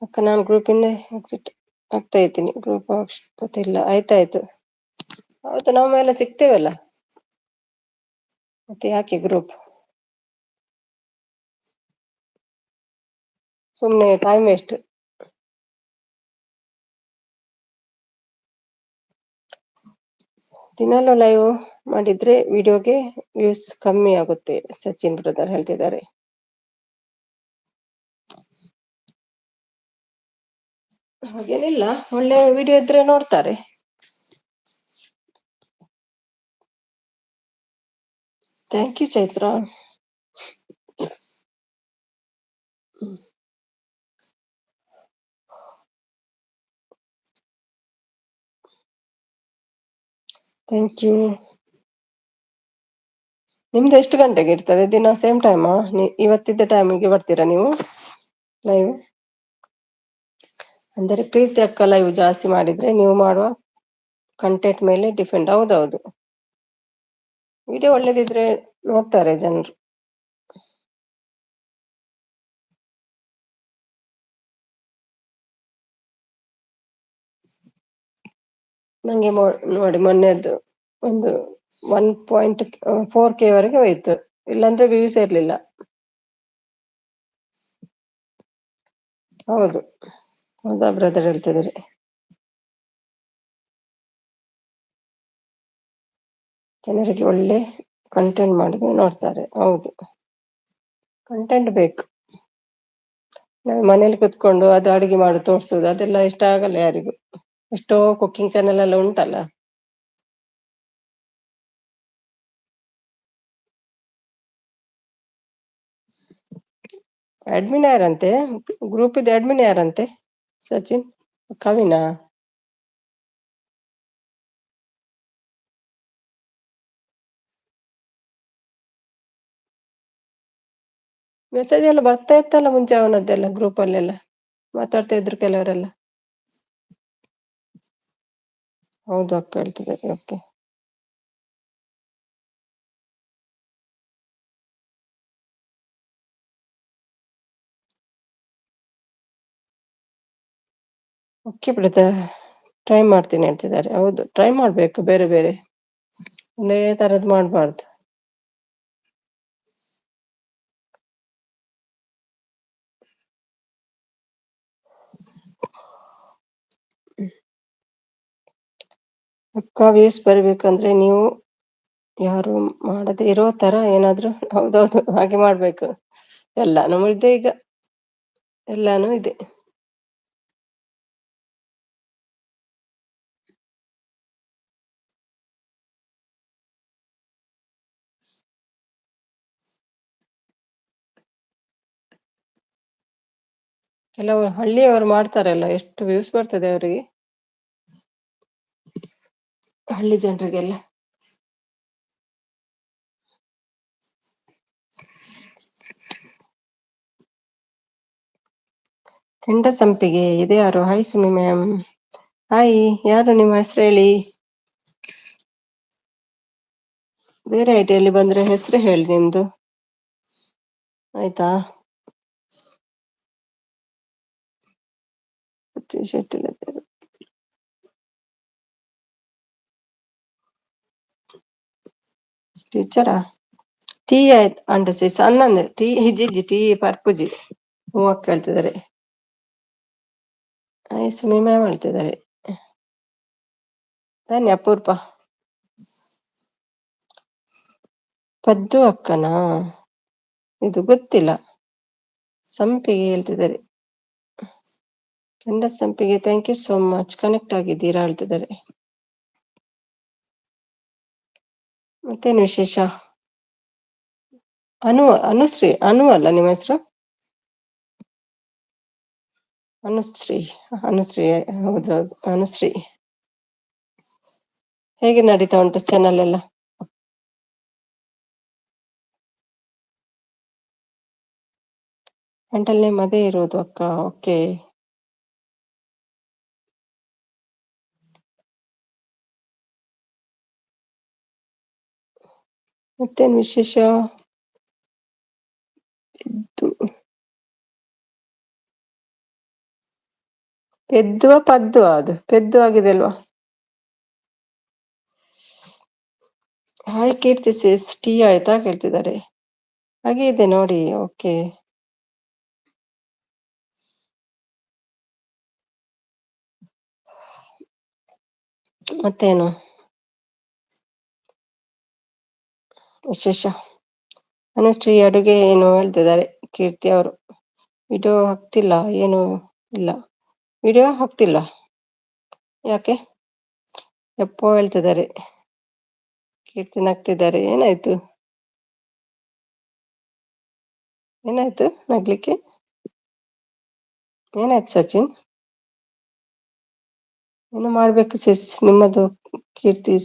ಅಕ್ಕ ನಾನು ಗ್ರೂಪ್ ಇಂದ ಎಕ್ಸಿಟ್ ಆಗ್ತಾ ಇದ್ದೀನಿ, ಗ್ರೂಪ್ ಗೊತ್ತಿಲ್ಲ. ಆಯ್ತಾಯ್ತು. ಹೌದು, ನಾವು ಎಲ್ಲ ಸಿಗ್ತೇವಲ್ಲ, ಮತ್ತೆ ಯಾಕೆ ಗ್ರೂಪ್, ಸುಮ್ನೆ ಟೈಮ್ ವೇಸ್ಟ್. ದಿನಾಲು ಲೈವ್ ಮಾಡಿದ್ರೆ ವಿಡಿಯೋಗೆ ವ್ಯೂಸ್ ಕಮ್ಮಿ ಆಗುತ್ತೆ, ಸಚಿನ್ ಬ್ರದರ್ ಹೇಳ್ತಿದ್ದಾರೆ. ಹಾಗೇನಿಲ್ಲ, ಒಳ್ಳೆ ವಿಡಿಯೋ ಇದ್ರೆ ನೋಡ್ತಾರೆ. Thank you Chaitra. Thank you. ನಿಮ್ದು ಎಷ್ಟು ಗಂಟೆಗೆ ಇರ್ತದೆ ದಿನ? ಸೇಮ್ ಟೈಮಾ? ಇವತ್ತಿದ್ದ ಟೈಮಿಗೆ ಬರ್ತೀರಾ ನೀವು ಲೈವ್? ಅಂದರೆ ಪ್ರೀತಿ ಅಕ್ಕ ಲೈವ್ ಜಾಸ್ತಿ ಮಾಡಿದ್ರೆ ನೀವು ಮಾಡುವ ಕಂಟೆಂಟ್ ಮೇಲೆ ಡಿಪೆಂಡ್. ಹೌದೌದು, ವಿಡಿಯೋ ಒಳ್ಳೇದಿದ್ರೆ ನೋಡ್ತಾರೆ ಜನರು. ನಂಗೆ ನೋಡಿ ಮೊನ್ನೆದ್ದು ಒಂದು 1.4K ವರೆಗೆ ಹೋಯ್ತು, ಇಲ್ಲಾಂದ್ರೆ ವ್ಯೂಸ್ ಇರ್ಲಿಲ್ಲ. ಹೌದು, ಹೌದಾ ಬ್ರದರ್ ಹೇಳ್ತಿದ್ದಾರೆ. ಜನರಿಗೆ ಒಳ್ಳೆ ಕಂಟೆಂಟ್ ಮಾಡಿದ್ರೆ ನೋಡ್ತಾರೆ. ಹೌದು, ಕಂಟೆಂಟ್ ಬೇಕು. ನಾವು ಮನೇಲಿ ಕುತ್ಕೊಂಡು ಅದು ಅಡಿಗೆ ಮಾಡಿ ತೋರ್ಸುದು ಅದೆಲ್ಲ ಇಷ್ಟ ಆಗಲ್ಲ ಯಾರಿಗೂ. ಎಷ್ಟೋ ಕುಕ್ಕಿಂಗ್ ಚಾನೆಲ್ ಎಲ್ಲ ಉಂಟಲ್ಲ. ಅಡ್ಮಿನ್ ಯಾರಂತೆ? ಗ್ರೂಪ್ ಇದ್ದು ಅಡ್ಮಿನ್ ಯಾರಂತೆ? ಸಚಿನ್? ಕವಿನಾ? ಮೆಸೇಜ್ ಎಲ್ಲ ಬರ್ತಾ ಇತ್ತಲ್ಲ ಮುಂಚೆ ಅವನದ್ದೆಲ್ಲ ಗ್ರೂಪ್ ಅಲ್ಲೆಲ್ಲ ಮಾತಾಡ್ತಾ ಇದ್ರು ಕೆಲವರೆಲ್ಲ. ಹೌದು ಅಕ್ಕ ಹೇಳ್ತಿದ್ದಾರೆ. ಓಕೆ, ಓಕೆ ಬಿಡುತ್ತ, ಟ್ರೈ ಮಾಡ್ತೀನಿ ಹೇಳ್ತಿದ್ದಾರೆ. ಹೌದು, ಟ್ರೈ ಮಾಡ್ಬೇಕು, ಬೇರೆ ಬೇರೆ ಒಂದೇ ತರದ್ ಮಾಡ್ಬಾರ್ದು. ಅಕ್ಕ ವ್ಯೂಸ್ ಬರ್ಬೇಕಂದ್ರೆ ನೀವು ಯಾರು ಮಾಡದೇ ಇರೋ ತರ ಏನಾದ್ರು. ಹೌದೌದು, ಹಾಗೆ ಮಾಡ್ಬೇಕು. ಎಲ್ಲಾನು ಇದೆ ಈಗ, ಎಲ್ಲಾನು ಇದೆ. ಕೆಲವರು ಹಳ್ಳಿಯವರು ಮಾಡ್ತಾರಲ್ಲ, ಎಷ್ಟು ವ್ಯೂಸ್ ಬರ್ತದೆ ಅವರಿಗೆ, ಹಳ್ಳಿ ಜನರಿಗೆಲ್ಲ. ಕೆಂಡ ಸಂಪಿಗೆ ಇದೆ ಯಾರು? Hi Sumi ma'am. ಹಾಯ್, ಯಾರು ನಿಮ್ಮ ಹೆಸರು ಹೇಳಿ? ಬೇರೆ ಐಟಿಯಲ್ಲಿ ಬಂದ್ರೆ ಹೆಸರು ಹೇಳಿ ನಿಮ್ದು, ಆಯ್ತಾ? ಟೀಚರಾ? ಟೀ ಆಯ್ತು ಅಂಡಸಿಸ್ ಅನ್ನಂದೆ ಟೀ ಹಿಜಿಜಿ ಟೀ ಪರ್ಪುಜಿ ಹೂವಕ್ ಕೇಳ್ತಿದ್ದಾರೆ. ಹಾಯ್ ಸುಮಿ ಮ್ಯಾಮ್ ಹೇಳ್ತಿದ್ದಾರೆ. ಧನ್ಯ ಅಪೂರ್ಪ. ಪದ್ದು ಅಕ್ಕನಾ? ಇದು ಗೊತ್ತಿಲ್ಲ. ಸಂಪಿಗೆ ಹೇಳ್ತಿದ್ದಾರೆ. Kenda Sampige, thank you so much, connect ಆಗಿದ್ದೀರಾ ಹೇಳ್ತಿದ್ದಾರೆ. ಮತ್ತೇನು ವಿಶೇಷ? ಅನುಶ್ರೀ, ಅನು ಅಲ್ಲ ನಿಮ್ಮ ಹೆಸರು? ಅನುಶ್ರೀ, ಅನುಶ್ರೀ, ಹೌದೌದು ಅನುಶ್ರೀ. ಹೇಗೆ ನಡೀತಾ ಉಂಟು ಚಾನಲ್ ಎಲ್ಲ? ಹ್ಯಾಂಡಲ್ ನೇಮ್ ಅದೇ ಇರೋದು ಅಕ್ಕ. ಓಕೆ, ಮತ್ತೇನು ವಿಶೇಷ? ಪೆದ್ದುವ ಪದ್ದುವ? ಅದು ಪೆದ್ದು ಆಗಿದೆ ಅಲ್ವಾ? ಹಾಯ್ ಕೀರ್ತಿ ಸಿಸ್, ಟೀ ಆಯ್ತಾ ಕೇಳ್ತಿದ್ದಾರೆ. ಹಾಗೆ ಇದೆ ನೋಡಿ. ಓಕೆ, ಮತ್ತೇನು ವಿಶೇಷ? ಅನುಶ್ರೀ ಅಡುಗೆ ಏನು ಹೇಳ್ತಿದ್ದಾರೆ ಕೀರ್ತಿ ಅವರು. ವಿಡಿಯೋ ಹಾಕ್ತಿಲ್ಲ, ಏನು ಇಲ್ಲ, ವಿಡಿಯೋ ಹಾಕ್ತಿಲ್ಲ ಯಾಕೆ? ಎಪ್ಪೋ ಹೇಳ್ತಿದ್ದಾರೆ. ಕೀರ್ತಿ ನಗ್ತಿದ್ದಾರೆ. ಏನಾಯ್ತು? ಏನಾಯ್ತು ನಗ್ಲಿಕ್ಕೆ? ಏನಾಯ್ತು ಸಚಿನ್? ಇನ್ನು ಮಾಡ್ಬೇಕು ಸಿಸ್ ನಿಮ್ಮದು, ಕೀರ್ತಿ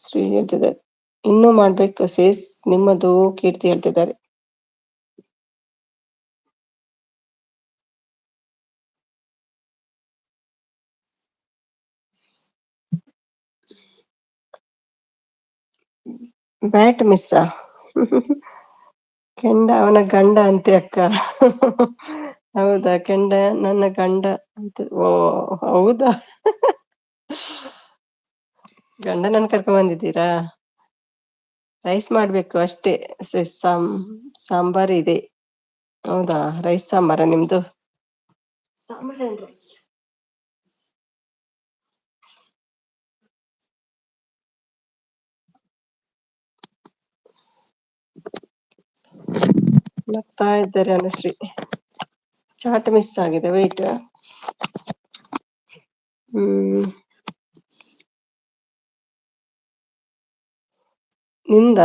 ಶ್ರೀ ಹೇಳ್ತಿದ್ದಾರೆ. ಇನ್ನೂ ಮಾಡ್ಬೇಕು ಸಿಸ್ ನಿಮ್ಮದು, ಕೀರ್ತಿ ಹೇಳ್ತಿದ್ದಾರೆ. ಬ್ಯಾಟ್ ಮಿಸ್ಸಾ? ಕೆಂಡ ಅವನ ಗಂಡ ಅಂತೆ ಅಕ್ಕ. ಹೌದಾ, ಕೆಂಡ ನನ್ನ ಗಂಡ ಅಂತ. ಓ ಹೌದಾ, ಗಂಡನನ್ನ ಕರ್ಕೊಂಡ್ ಬಂದಿದ್ದೀರಾ? ರೈಸ್ ಮಾಡ್ಬೇಕು ಅಷ್ಟೇ ಸಿಸ್, ಸಾಂಬಾರ್ ಇದೆ. ಹೌದಾ, ರೈಸ್ ಸಾಂಬಾರ ನಿಮ್ದು? Sambar and rice. ನಗ್ತಾ ಇದ್ದಾರೆ ಅನುಶ್ರೀ. ಚಾಟ್ ಮಿಸ್ ಆಗಿದೆ, ವೆಯ್ಟ್. ನಿಮ್ದ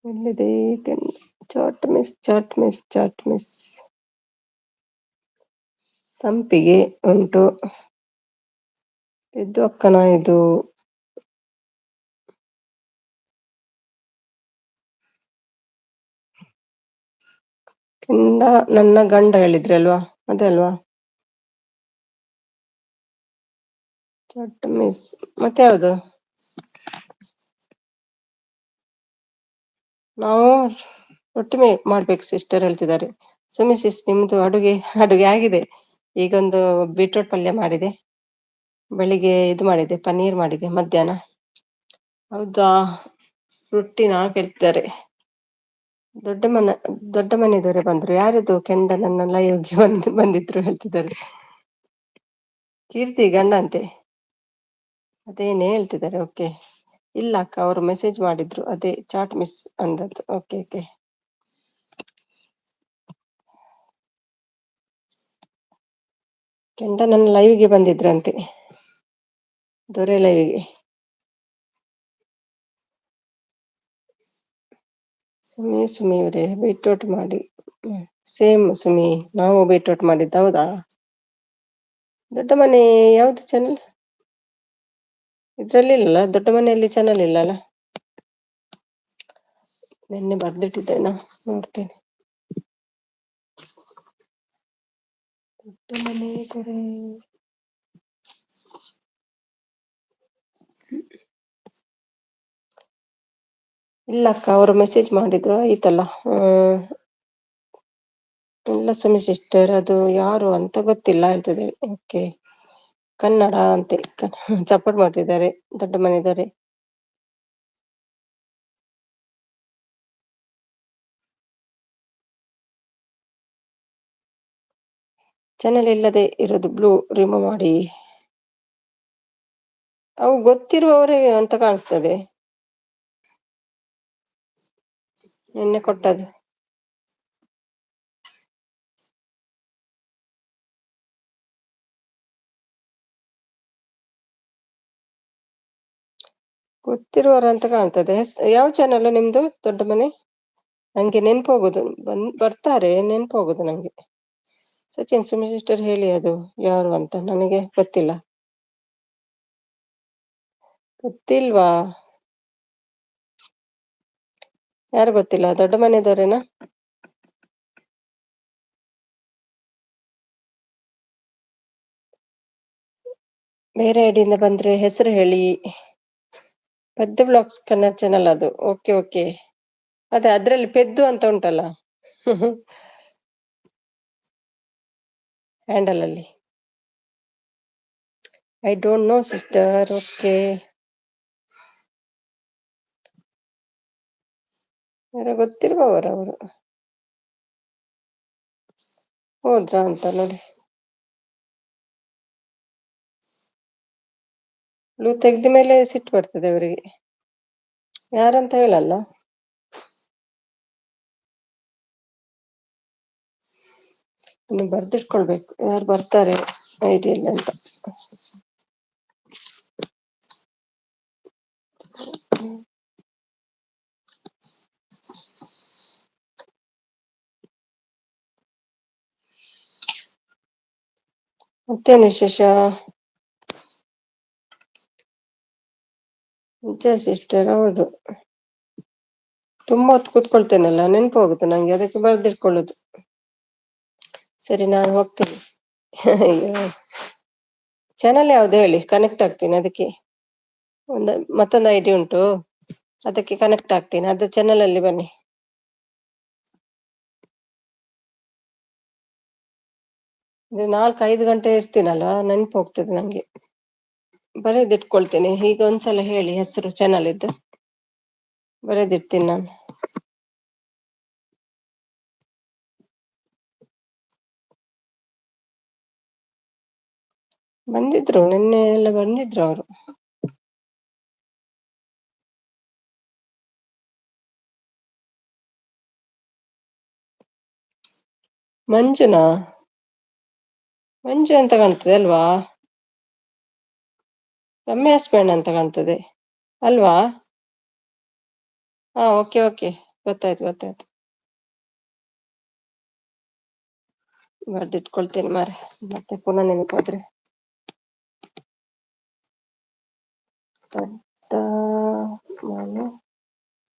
ಎಲ್ಲಿದೆ? Chat miss, chat miss, chat miss. Sampige ಉಂಟು. ಇದು ಅಕ್ಕನ ಇದು. ಕೆಂಡ ನನ್ನ ಗಂಡ ಹೇಳಿದ್ರಿ ಅಲ್ವಾ, ಅದೇ ಅಲ್ವಾ? ಚಾಟ್ ಮಿಸ್ ಮತ್ತೆ ಯಾವುದು? ನಾವು ರೊಟ್ಟಿ ಮಾಡ್ಬೇಕು ಸಿಸ್ಟರ್ ಹೇಳ್ತಿದ್ದಾರೆ. ಸುಮಿ ಸಿಸ್, ನಿಮ್ದು ಅಡುಗೆ ಆಗಿದೆ. ಈಗೊಂದು ಬೀಟ್ರೋಟ್ ಪಲ್ಯ ಮಾಡಿದೆ. ಬೆಳಿಗ್ಗೆ ಇದು ಮಾಡಿದೆ, ಪನ್ನೀರ್ ಮಾಡಿದೆ ಮಧ್ಯಾಹ್ನ. ಹೌದಾ, ರೊಟ್ಟಿನ ಕೇಳ್ತಿದ್ದಾರೆ. ದೊಡ್ಡ ಮನೆದವರೇ ಬಂದ್ರು. ಯಾರದು ಕೆಂಡನನ್ನ ಲೈವ್ಗೆ ಬಂದಿದ್ರು ಹೇಳ್ತಿದ್ದಾರೆ. ಕೀರ್ತಿ ಗಂಡ ಅಂತೆ. ಅದೇನೇ ಹೇಳ್ತಿದ್ದಾರೆ. ಓಕೆ. ಇಲ್ಲ ಅಕ್ಕ, ಅವರು ಮೆಸೇಜ್ ಮಾಡಿದ್ರು, ಅದೇ ಚಾಟ್ ಮಿಸ್ ಅಂದದ್ದು. Okay okay. ಕೆಂಡ ನನ್ನ ಲೈವ್ಗೆ ಬಂದಿದ್ರಂತೆ, ದೊರೆ ಲೈವ್ಗೆ. ಸುಮಿ ಅವರೇ ಬೀಟ್ರೋಟ್ ಮಾಡಿ. ಸೇಮ್ ಸುಮಿ, ನಾವು ಬೀಟ್ರೋಟ್ ಮಾಡಿದ್ದು. ಹೌದಾ? ದೊಡ್ಡ ಮನೆ ಯಾವ್ದು ಚಾನಲ್? ಇದ್ರಲ್ಲಿ ಇಲ್ಲಲ್ಲ, ದೊಡ್ಡ ಮನೆಯಲ್ಲಿ ಚಾನಲ್ ಇಲ್ಲಲ್ಲ. ನಿನ್ನೆ ಬರ್ದಿಟ್ಟಿದ್ದೇನಾ, ನೋಡ್ತೇನೆ. ದೊಡ್ಡ ಮನೆ ಕಡೆ ಇಲ್ಲಕ್ಕ, ಅವರು ಮೆಸೇಜ್ ಮಾಡಿದ್ರು ಆಯ್ತಲ್ಲ. ಇಲ್ಲ ಸುಮಿ ಸಿಸ್ಟರ್, ಅದು ಯಾರು ಅಂತ ಗೊತ್ತಿಲ್ಲ ಹೇಳ್ತಿದ್ದಾರೆ. ಓಕೆ, ಕನ್ನಡ ಅಂತೆ ಸಪೋರ್ಟ್ ಮಾಡ್ತಿದ್ದಾರೆ ದೊಡ್ಡ ಮನೆದವರೇ. ಚಾನಲ್ ಇಲ್ಲದೆ ಇರೋದು ಬ್ಲೂ ರಿಮೂವ್ ಮಾಡಿ. ಅವು ಗೊತ್ತಿರುವವರೇ ಅಂತ ಕಾಣಿಸ್ತದೆ. ನಿನ್ನೆ ಕೊಟ್ಟದ್ದು. ಗೊತ್ತಿರುವವರು ಅಂತ ಕಾಣ್ತದೆ. ಯಾವ ಚಾನಲ್ ನಿಮ್ದು ದೊಡ್ಡ ಮನೆ? ನಂಗೆ ನೆನ್ಪು ಹೋಗುದು, ಬರ್ತಾರೆ ನೆನ್ಪು ಹೋಗುದು ನಂಗೆ. ಸಚಿನ್, ಸುಮಿ ಸಿಸ್ಟರ್ ಹೇಳಿ ಅದು ಯಾರು ಅಂತ, ನನಗೆ ಗೊತ್ತಿಲ್ಲ. ಗೊತ್ತಿಲ್ವಾ? ಯಾರು ಗೊತ್ತಿಲ್ಲ? ದೊಡ್ಡ ಮನೆದವರೇನಾ? ಬೇರೆ ಐಡಿಯಿಂದ ಬಂದ್ರೆ ಹೆಸರು ಹೇಳಿ. ಪೆದ್ದು ಬ್ಲಾಗ್ಸ್ ಕನ್ನಡ ಚಾನಲ್ ಅದು. Okay okay. ಅದೇ ಅದ್ರಲ್ಲಿ ಪೆದ್ದು ಅಂತ ಉಂಟಲ್ಲ ಹ್ಯಾಂಡಲ್ ಅಲ್ಲಿ. I don't know sister. Okay. ಯಾರೋ ಗೊತ್ತಿರುವವರು. ಹೋದ್ರಾ ಅಂತ ನೋಡಿ. ಬ್ಲೂ ತೆಗ್ದ ಮೇಲೆ ಸಿಟ್ಟು ಬರ್ತದೆ ಅವರಿಗೆ. ಯಾರಂತ ಹೇಳಲ್ಲ. ಇನ್ನು ಬರ್ದಿಟ್ಕೊಳ್ಬೇಕು, ಯಾರು ಬರ್ತಾರೆ ಐಡಿಯಲ್ಲಿ ಅಂತ. ಮತ್ತೇನು ವಿಶೇಷ? ನಿಜ ಸಿಸ್ಟರ್, ಹೌದು. ತುಂಬಾ ಹೊತ್ತು ಕೂತ್ಕೊಳ್ತೇನಲ್ಲ, ನೆನಪು ಹೋಗುತ್ತೆ ನಂಗೆ, ಅದಕ್ಕೆ ಬರ್ದಿಟ್ಕೊಳ್ಳುದು. ಸರಿ, ನಾನು ಹೋಗ್ತೀನಿ. ಚಾನಲ್ ಯಾವ್ದು ಹೇಳಿ, ಕನೆಕ್ಟ್ ಆಗ್ತೀನಿ ಅದಕ್ಕೆ. ಮತ್ತೊಂದು ಐಡಿ ಉಂಟು, ಅದಕ್ಕೆ ಕನೆಕ್ಟ್ ಆಗ್ತೀನಿ. ಅದು ಚಾನಲ್ ಅಲ್ಲಿ ಬನ್ನಿ. ಇದು 4-5 ಗಂಟೆ ಇರ್ತೀನಲ್ವಾ, ನೆನಪು ಹೋಗ್ತದೆ ನಂಗೆ. ಬರೆದಿಟ್ಕೊಳ್ತೇನೆ. ಈಗ ಒಂದ್ಸಲ ಹೇಳಿ ಹೆಸರು ಚಾನಲ್ ಇದ್ದು, ಬರೆದಿರ್ತೀನಿ ನಾನು. ಬಂದಿದ್ರು ನಿನ್ನೆ ಎಲ್ಲ, ಬಂದಿದ್ರು ಅವರು. ಮಂಜುನಾ? ಮಂಜು ಅಂತ ಕಾಣ್ತದೆ ಅಲ್ವಾ? ರಮ್ಯಾ ಹಸ್ಬೆಂಡ್ ಅಂತ ಕಾಣ್ತದೆ ಅಲ್ವಾ? ಹಾ, ಓಕೆ ಓಕೆ, ಗೊತ್ತಾಯ್ತು. ಬರ್ದಿಟ್ಕೊಳ್ತೇನೆ ಮಾರೆ, ಮತ್ತೆ ಪುನಃ ನೆನಪಾದ್ರೆ. ದೊಡ್ಡ ನಾನು,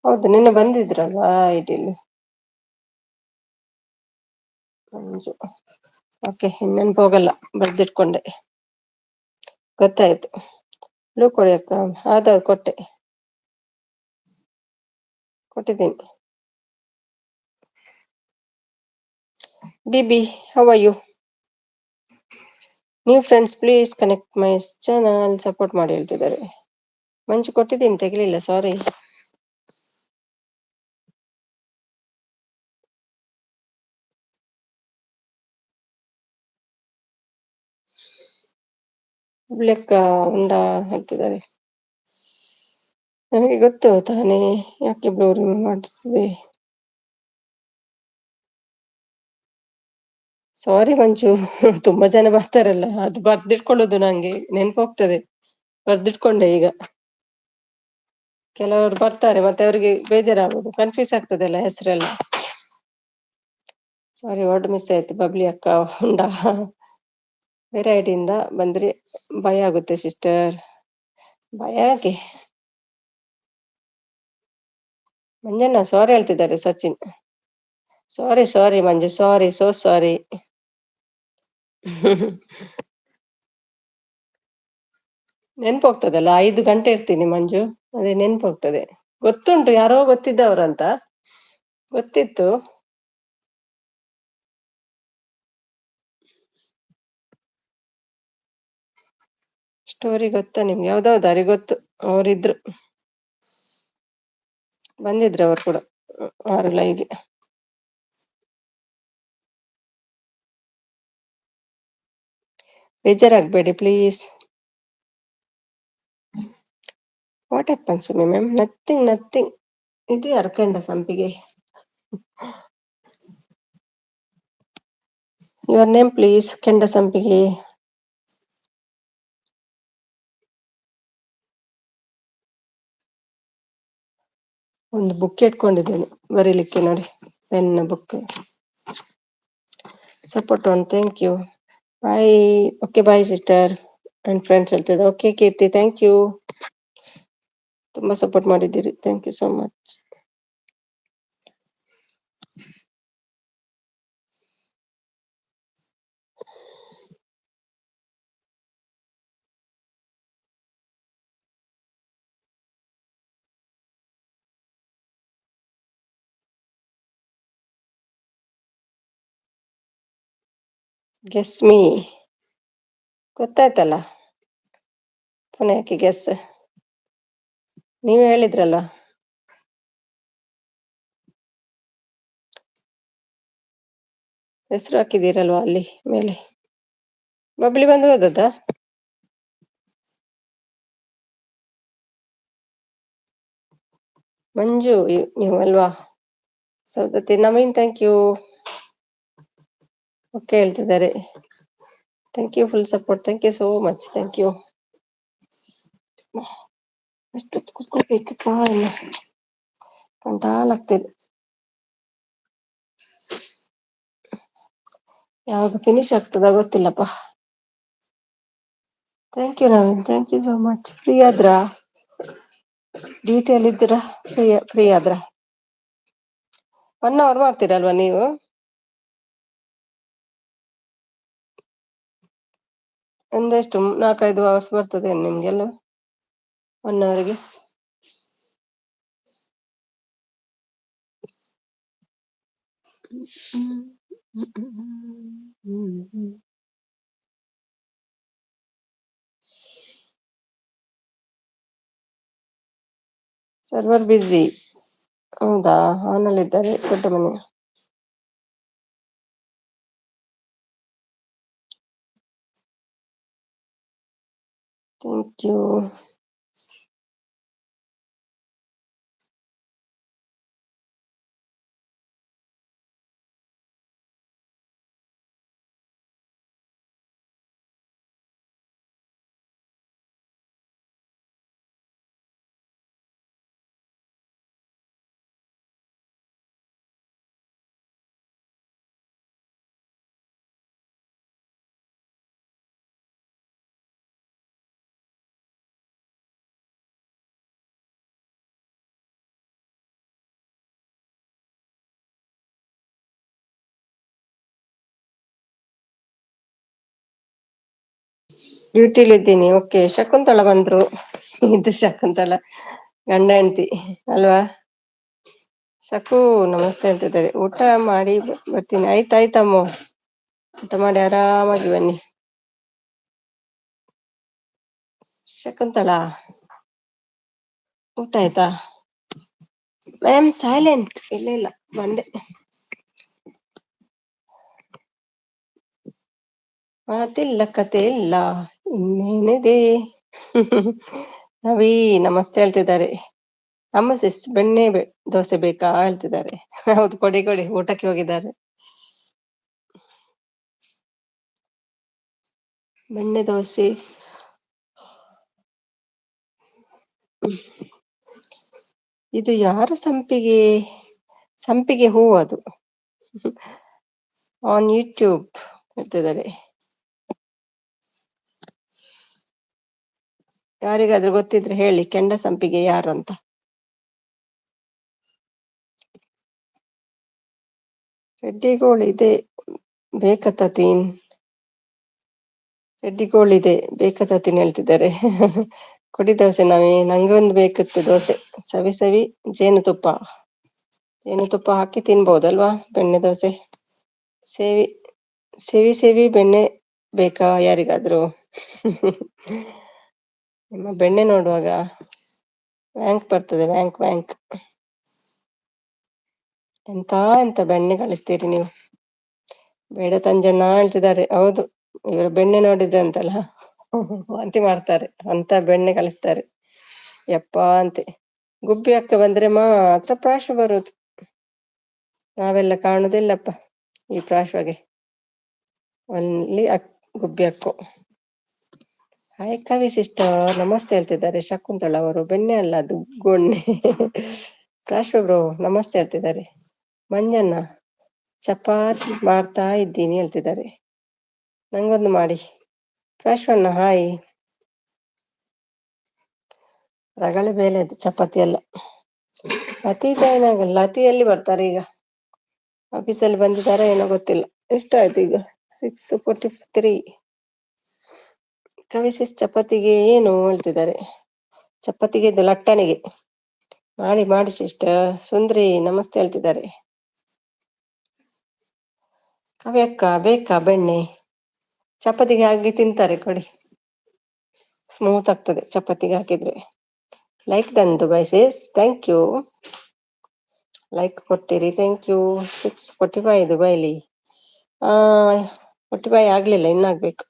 ಹೌದು ನಿನ್ನೆ ಬಂದಿದ್ರಲ್ವಾ ಇಡೀಲಿ ಮಂಜು. ಓಕೆ, ಇನ್ನೇನು ಹೋಗಲ್ಲ, ಬರ್ದಿಟ್ಕೊಂಡೆ. ಗೊತ್ತಾಯ್ತು. ಬ್ಲೂ ಕೊಡಿ ಅಕ್ಕ. ಆದವ್ರು ಕೊಟ್ಟಿದ್ದೀನಿ. BB, how are you? New friends please connect my channel, support ಮಾಡಿ ಹೇಳ್ತಿದ್ದಾರೆ. ಮಂಜು ಕೊಟ್ಟಿದ್ದೀನಿ, ತೆಗಿಲಿಲ್ಲ, ಸಾರಿ. ಲೆಕ್ಕ ಉಂಡ ಹೇಳ್ತಿದ್ದಾರೆ. ನನಗೆ ಗೊತ್ತು ತಾನೇ, ಯಾಕೆ ಬ್ಲೂ ರಿಮೂವ್ ಮಾಡಿಸಿದೆ. ಸಾರಿ ಮಂಜು, ತುಂಬಾ ಜನ ಬರ್ತಾರಲ್ಲ, ಅದು ಬರ್ದಿಟ್ಕೊಳ್ಳೋದು ನಂಗೆ ನೆನ್ಪು ಹೋಗ್ತದೆ, ಬರ್ದಿಟ್ಕೊಂಡೆ ಈಗ. ಕೆಲವರು ಬರ್ತಾರೆ, ಮತ್ತೆ ಅವರಿಗೆ ಬೇಜಾರಾಗುದು, ಕನ್ಫ್ಯೂಸ್ ಆಗ್ತದಲ್ಲ ಹೆಸರೆಲ್ಲ. ಸಾರಿ, ವರ್ಡ್ ಮಿಸ್ ಆಯ್ತು. ಬಬ್ಲಿ ಅಕ್ಕ ಉಂಡ ಬೇರೆ ಐಡಿಯಿಂದ ಬಂದ್ರೆ ಭಯ ಆಗುತ್ತೆ ಸಿಸ್ಟರ್. ಭಯ ಯಾಕೆ? ಮಂಜಣ್ಣ ಸಾರಿ ಹೇಳ್ತಿದ್ದಾರೆ. ಸಚಿನ್, ಸಾರಿ ಮಂಜು, ಸಾರಿ, ಸೋ ಸಾರಿ. ನೆನ್ಪು ಹೋಗ್ತದಲ್ಲ, 5 ಗಂಟೆ ಇರ್ತೀನಿ ಮಂಜು, ಅದೇ ನೆನ್ಪು ಹೋಗ್ತದೆ. ಗೊತ್ತುಂಟು, ಯಾರೋ ಗೊತ್ತಿದ್ದವ್ರಂತ ಗೊತ್ತಿತ್ತು. ಸ್ಟೋರಿ ಗೊತ್ತಾ ನಿಮ್ಗೆ? ಯಾವ್ದಾವ್ದು ಅವ್ರಿಗೆ ಗೊತ್ತು, ಅವರಿದ್ರು, ಬಂದಿದ್ರು ಅವರು ಕೂಡ 6 ಲೈವ್ಗೆ. ಬೇಜಾರಾಗಬೇಡಿ please. What happen Sumi ma'am? Nothing. ಇದು ಯಾರು ಕೆಂಡ ಸಂಪಿಗೆ? ಯುವರ್ ನೇಮ್ ಪ್ಲೀಸ್, ಕೆಂಡ ಸಂಪಿಗೆ. ಒಂದು ಬುಕ್ ಇಟ್ಕೊಂಡಿದ್ದೇನೆ ಬರೀಲಿಕ್ಕೆ, ನೋಡಿ, pen book. Support on, thank you. Bye. Okay bye sister and friends ಹೇಳ್ತಿದ್ದೆ. ಓಕೆ ಕೀರ್ತಿ, ಥ್ಯಾಂಕ್ ಯು, ತುಂಬಾ ಸಪೋರ್ಟ್ ಮಾಡಿದ್ದೀರಿ, thank you so much. Guess me, ಗೊತ್ತಾಯ್ತಲ್ಲ, ಪುನಃ ಯಾಕೆ ಗೆಸ್? ನೀವೇ ಹೇಳಿದ್ರಲ್ವಾ. ಹೆಸರು ಹಾಕಿದ್ದೀರಲ್ವಾ ಅಲ್ಲಿ ಮೇಲೆ. ಬಬ್ಲಿ ಬಂದು ಹೋದದ್ದಾ? ಮಂಜು ನೀವು ಅಲ್ವಾ? Saundatti Naveen, thank you. Okay ಹೇಳ್ತಿದ್ದಾರೆ. Thank you, full support, thank you so much, thank you. ಅಷ್ಟೊತ್ತು ಕೂತ್ಕೊಳ್ಬೇಕಪ್ಪ, ಇಲ್ಲ ಕಂಟಾಲಾಗ್ತಿದೆ. ಯಾವಾಗ ಫಿನಿಶ್ ಆಗ್ತದ ಗೊತ್ತಿಲ್ಲಪ್ಪ. Thank you Naveen, thank you so much. Free ಆದ್ರಾ? ಡ್ಯೂಟಿಯಲ್ಲಿ ಇದ್ದೀರಾ? ಫ್ರೀ ಆದ್ರ? 1 hour ಮಾಡ್ತೀರಲ್ವಾ ನೀವು? ಒಂದೆಷ್ಟು 4-5 hours ಬರ್ತದೆ ನಿಮ್ಗೆಲ್ಲ 1 hourಗೆ? Server busy. ಹೌದಾ? ಆನಲ್ಲಿದ್ದಾರೆ ದೊಡ್ಡ ಮನೆ. Thank you. ಡ್ಯೂಟಿಲಿದ್ದೀನಿ. ಓಕೆ, ಶಕುಂತಳ ಬಂದ್ರು. ಇದು ಶಕುಂತಳ ಗಂಡ ಹೆಂಡ್ತಿ ಅಲ್ವಾ? ಸಕು ನಮಸ್ತೆ ಅಂತಿದ್ದಾರೆ. ಊಟ ಮಾಡಿ ಬರ್ತೀನಿ. ಆಯ್ತಾಯ್ತಮ್ಮ, ಊಟ ಮಾಡಿ ಆರಾಮಾಗಿ ಬನ್ನಿ. ಶಕುಂತಳಾ, ಊಟ ಆಯ್ತಾ? Ma'am silent. ಇಲ್ಲ ಇಲ್ಲ, ಬಂದೆ. ಮಾತಿಲ್ಲ ಕತೆ ಇಲ್ಲ, ಇನ್ನೇನಿದೆ. ನವಿ ನಮಸ್ತೆ ಹೇಳ್ತಿದ್ದಾರೆ. ಅಮ್ಮ ಸಿಸ್ ಬೆಣ್ಣೆ ದೋಸೆ ಬೇಕಾ ಹೇಳ್ತಿದ್ದಾರೆ. ಹೌದು, ಕೊಡಿ ಕೊಡಿ, ಊಟಕ್ಕೆ ಹೋಗಿದ್ದಾರೆ. ಬೆಣ್ಣೆ ದೋಸೆ. ಇದು ಯಾರು? ಸಂಪಿಗೆ ಹೂವು ಅದು. ಆನ್ ಯೂಟ್ಯೂಬ್ ಹೇಳ್ತಿದ್ದಾರೆ. ಯಾರಿಗಾದ್ರೂ ಗೊತ್ತಿದ್ರೆ ಹೇಳಿ, ಕೆಂಡ ಸಂಪಿಗೆ ಯಾರು ಅಂತ. ರೆಡ್ಡಿಗೋಳಿದೆ ಬೇಕತ್ತೀನ್. ರೆಡ್ಡಿಗೋಳಿದೆ ಬೇಕತ್ತೀನಿ ಹೇಳ್ತಿದ್ದಾರೆ. ಕೊಡಿ ದೋಸೆ ನವಿ, ನಂಗೆ ಒಂದು ಬೇಕಿತ್ತು ದೋಸೆ. ಸವಿ ಸವಿ ಜೇನುತುಪ್ಪ ಹಾಕಿ ತಿನ್ಬೋದಲ್ವಾ ಬೆಣ್ಣೆ ದೋಸೆ? ಸೇವಿ ಸೇವಿ ಬೆಣ್ಣೆ ಬೇಕಾ ಯಾರಿಗಾದ್ರು? ನಿಮ್ಮ ಬೆಣ್ಣೆ ನೋಡುವಾಗ ವ್ಯಾಂಕ್ ಬರ್ತದೆ, ವ್ಯಾಂಕ್. ಎಂತ ಬೆಣ್ಣೆ ಕಳಿಸ್ತೀರಿ ನೀವು? ಬೇಡ ತಂಜಣ್ಣ ಹೇಳ್ತಿದ್ದಾರೆ. ಹೌದು, ಇವರು ಬೆಣ್ಣೆ ನೋಡಿದ್ರೆ ಅಂತಲ್ಲ ವಾಂತಿ ಮಾಡ್ತಾರೆ, ಅಂತ ಬೆಣ್ಣೆ ಕಳಿಸ್ತಾರೆ. ಯಪ್ಪಾ ಅಂತೆ. ಗುಬ್ಬಿ ಅಕ್ಕ ಬಂದ್ರೆ ಮಾತ್ರ ಪ್ರಾಶು ಬರುದು. ನಾವೆಲ್ಲ ಕಾಣುದಿಲ್ಲಪ್ಪ ಈ ಪ್ರಾಶ್ವಗೆ. ಅಲ್ಲಿ ಗುಬ್ಬಿ ಅಕ್ಕೋ. ಹಾಯ್ ಕವಿ ಸಿಸ್ಟರ್, ನಮಸ್ತೆ ಹೇಳ್ತಿದ್ದಾರೆ ಶಕುಂತಳ ಅವರು. ಬೆಣ್ಣೆ ಅಲ್ಲ ಅದು, ಗೊಣ್ಣೆ. ಪ್ರಾಶ್ವ ಬ್ರೋ ನಮಸ್ತೆ ಹೇಳ್ತಿದ್ದಾರೆ. ಮಂಜಣ್ಣ ಚಪಾತಿ ಮಾಡ್ತಾ ಇದ್ದೀನಿ ಹೇಳ್ತಿದ್ದಾರೆ. ನಂಗೊಂದು ಮಾಡಿ. ಪ್ರಾಶ್ವಣ್ಣ ಹಾಯ್. ರಗಳೆ ಬೇಲೆ ಅದು ಚಪಾತಿ ಎಲ್ಲ. ಅತಿ ಜಾಯ್ನ್ ಆಗಲ್ಲ. ಅತಿ ಎಲ್ಲಿ ಬರ್ತಾರೆ ಈಗ? ಆಫೀಸಲ್ಲಿ ಬಂದಿದ್ದಾರೆ ಏನೋ ಗೊತ್ತಿಲ್ಲ. ಎಷ್ಟಾಯ್ತು ಈಗ? 6:43. ಕವಿಸಿಸ್ ಚಪಾತಿಗೆ ಏನು ಹೇಳ್ತಿದ್ದಾರೆ? ಚಪಾತಿಗೆ ಇದು ಲಟ್ಟಣಿಗೆ ಮಾಡಿ ಸಿಸ್ಟರ್. ಸುಂದ್ರಿ ನಮಸ್ತೆ ಹೇಳ್ತಿದ್ದಾರೆ. ಕವಿಯಕ್ಕ ಬೇಕಾ ಬೆಣ್ಣೆ? ಚಪಾತಿಗೆ ಹಾಕಿ ತಿಂತಾರೆ, ಕೊಡಿ. ಸ್ಮೂತ್ ಆಗ್ತದೆ ಚಪಾತಿಗೆ ಹಾಕಿದ್ರೆ. Like done Dubai sis, thank you. Like ಕೊಡ್ತೀರಿ, ಥ್ಯಾಂಕ್ ಯು. 6:45 ದುಬೈಲಿ. 45 ಆಗ್ಲಿಲ್ಲ, ಇನ್ನಾಗ್ಬೇಕು.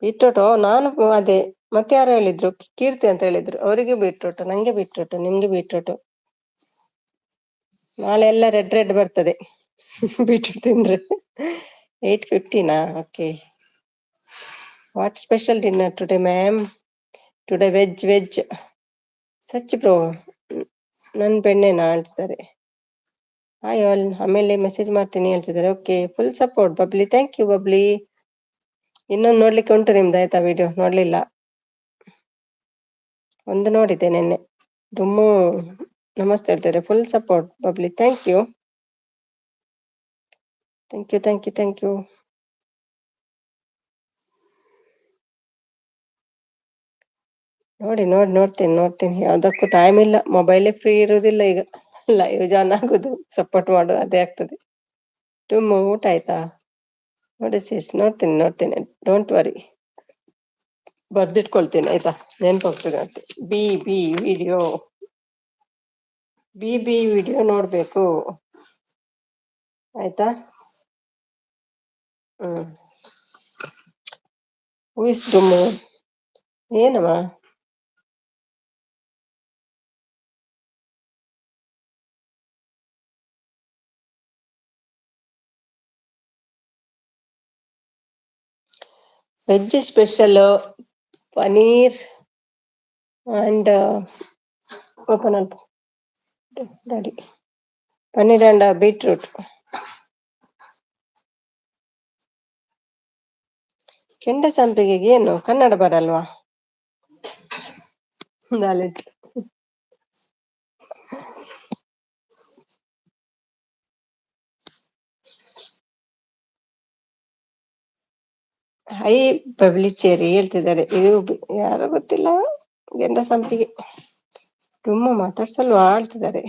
ಬೀಟ್ರೋಟು ನಾನು ಅದೇ ಮತ್ತೆ ಯಾರು ಹೇಳಿದ್ರು? ಕೀರ್ತಿ ಅಂತ ಹೇಳಿದ್ರು. ಅವರಿಗೆ ಬೀಟ್ರೋಟು, ನಂಗೆ ಬೀಟ್ರೋಟು, ನಿಮ್ಗೆ ಬೀಟ್ರೋಟು. ನಾಳೆ ಎಲ್ಲ ರೆಡ್ ಬರ್ತದೆ ಬೀಟ್ರೂಟ್ ತಿಂದ್ರೆ. 8:50ನಾ? Okay. What special dinner today ma'am? Today veg. Such bro, ನನ್ ಬೆಣ್ಣೆನಾ ಹೇಳ್ತಿದ್ದಾರೆ. ಹಾಯ್ ಆಲ್, ಆಮೇಲೆ ಮೆಸೇಜ್ ಮಾಡ್ತೀನಿ ಹೇಳ್ತಿದ್ದಾರೆ. Okay, full support bubbly. Thank you Babli. ಇನ್ನೊಂದು ನೋಡ್ಲಿಕ್ಕೆ ಉಂಟು ನಿಮ್ದು, ಆಯ್ತಾ? ವಿಡಿಯೋ ನೋಡ್ಲಿಲ್ಲ, ಒಂದು ನೋಡಿದೆ ನಿನ್ನೆ. ಡುಮ್ಮು ನಮಸ್ತೆ ಹೇಳ್ತಾರೆ. Full support bubbly, thank you. ನೋಡ್ತೀನಿ. ಯಾವ್ದಕ್ಕೂ ಟೈಮ್ ಇಲ್ಲ, ಮೊಬೈಲೇ ಫ್ರೀ ಇರುವುದಿಲ್ಲ ಈಗ. ಲೈವ್ ಜಾನ್ ಆಗುದು, ಸಪೋರ್ಟ್ ಮಾಡೋದು ಅದೇ ಆಗ್ತದೆ. ಡುಮ್ಮು ಊಟ ಆಯ್ತಾ? ನೋಡಿ ಸಿಸ್, ನೋಡ್ತೀನಿ. ಡೋಂಟ್ ವರಿ, ಬರ್ದಿಟ್ಕೊಳ್ತೀನಿ ಆಯ್ತಾ? ನೆನ್ಪೋಗ್ತದೆ ಮತ್ತೆ. ಬಿ ವಿಡಿಯೋ ನೋಡ್ಬೇಕು ಆಯ್ತಾ? ಹೂ ಇಸ್ ಡುಮ್ಮು? ಏನಮ್ಮ? Veg special paneer and open ಅಲ್ಪ ಡ್ಯಾಡಿ. Paneer and beetroot. ಕೆಂಡ ಸಂಪಿಗೆಗೆ ಏನು ಕನ್ನಡ ಬರಲ್ವಾ? ನಾಲೆಡ್ಜ್. ಹೈ ಬಬ್ಲಿಚೇರಿ ಹೇಳ್ತಿದ್ದಾರೆ. ಇದು ಯಾರೋ ಗೊತ್ತಿಲ್ಲ, ಗೆಂಡ ಸಂಪಿಗೆ. ಡುಮ್ಮ ಮಾತಾಡ್ಸಲ್ವಾ ಹೇಳ್ತಿದ್ದಾರೆ.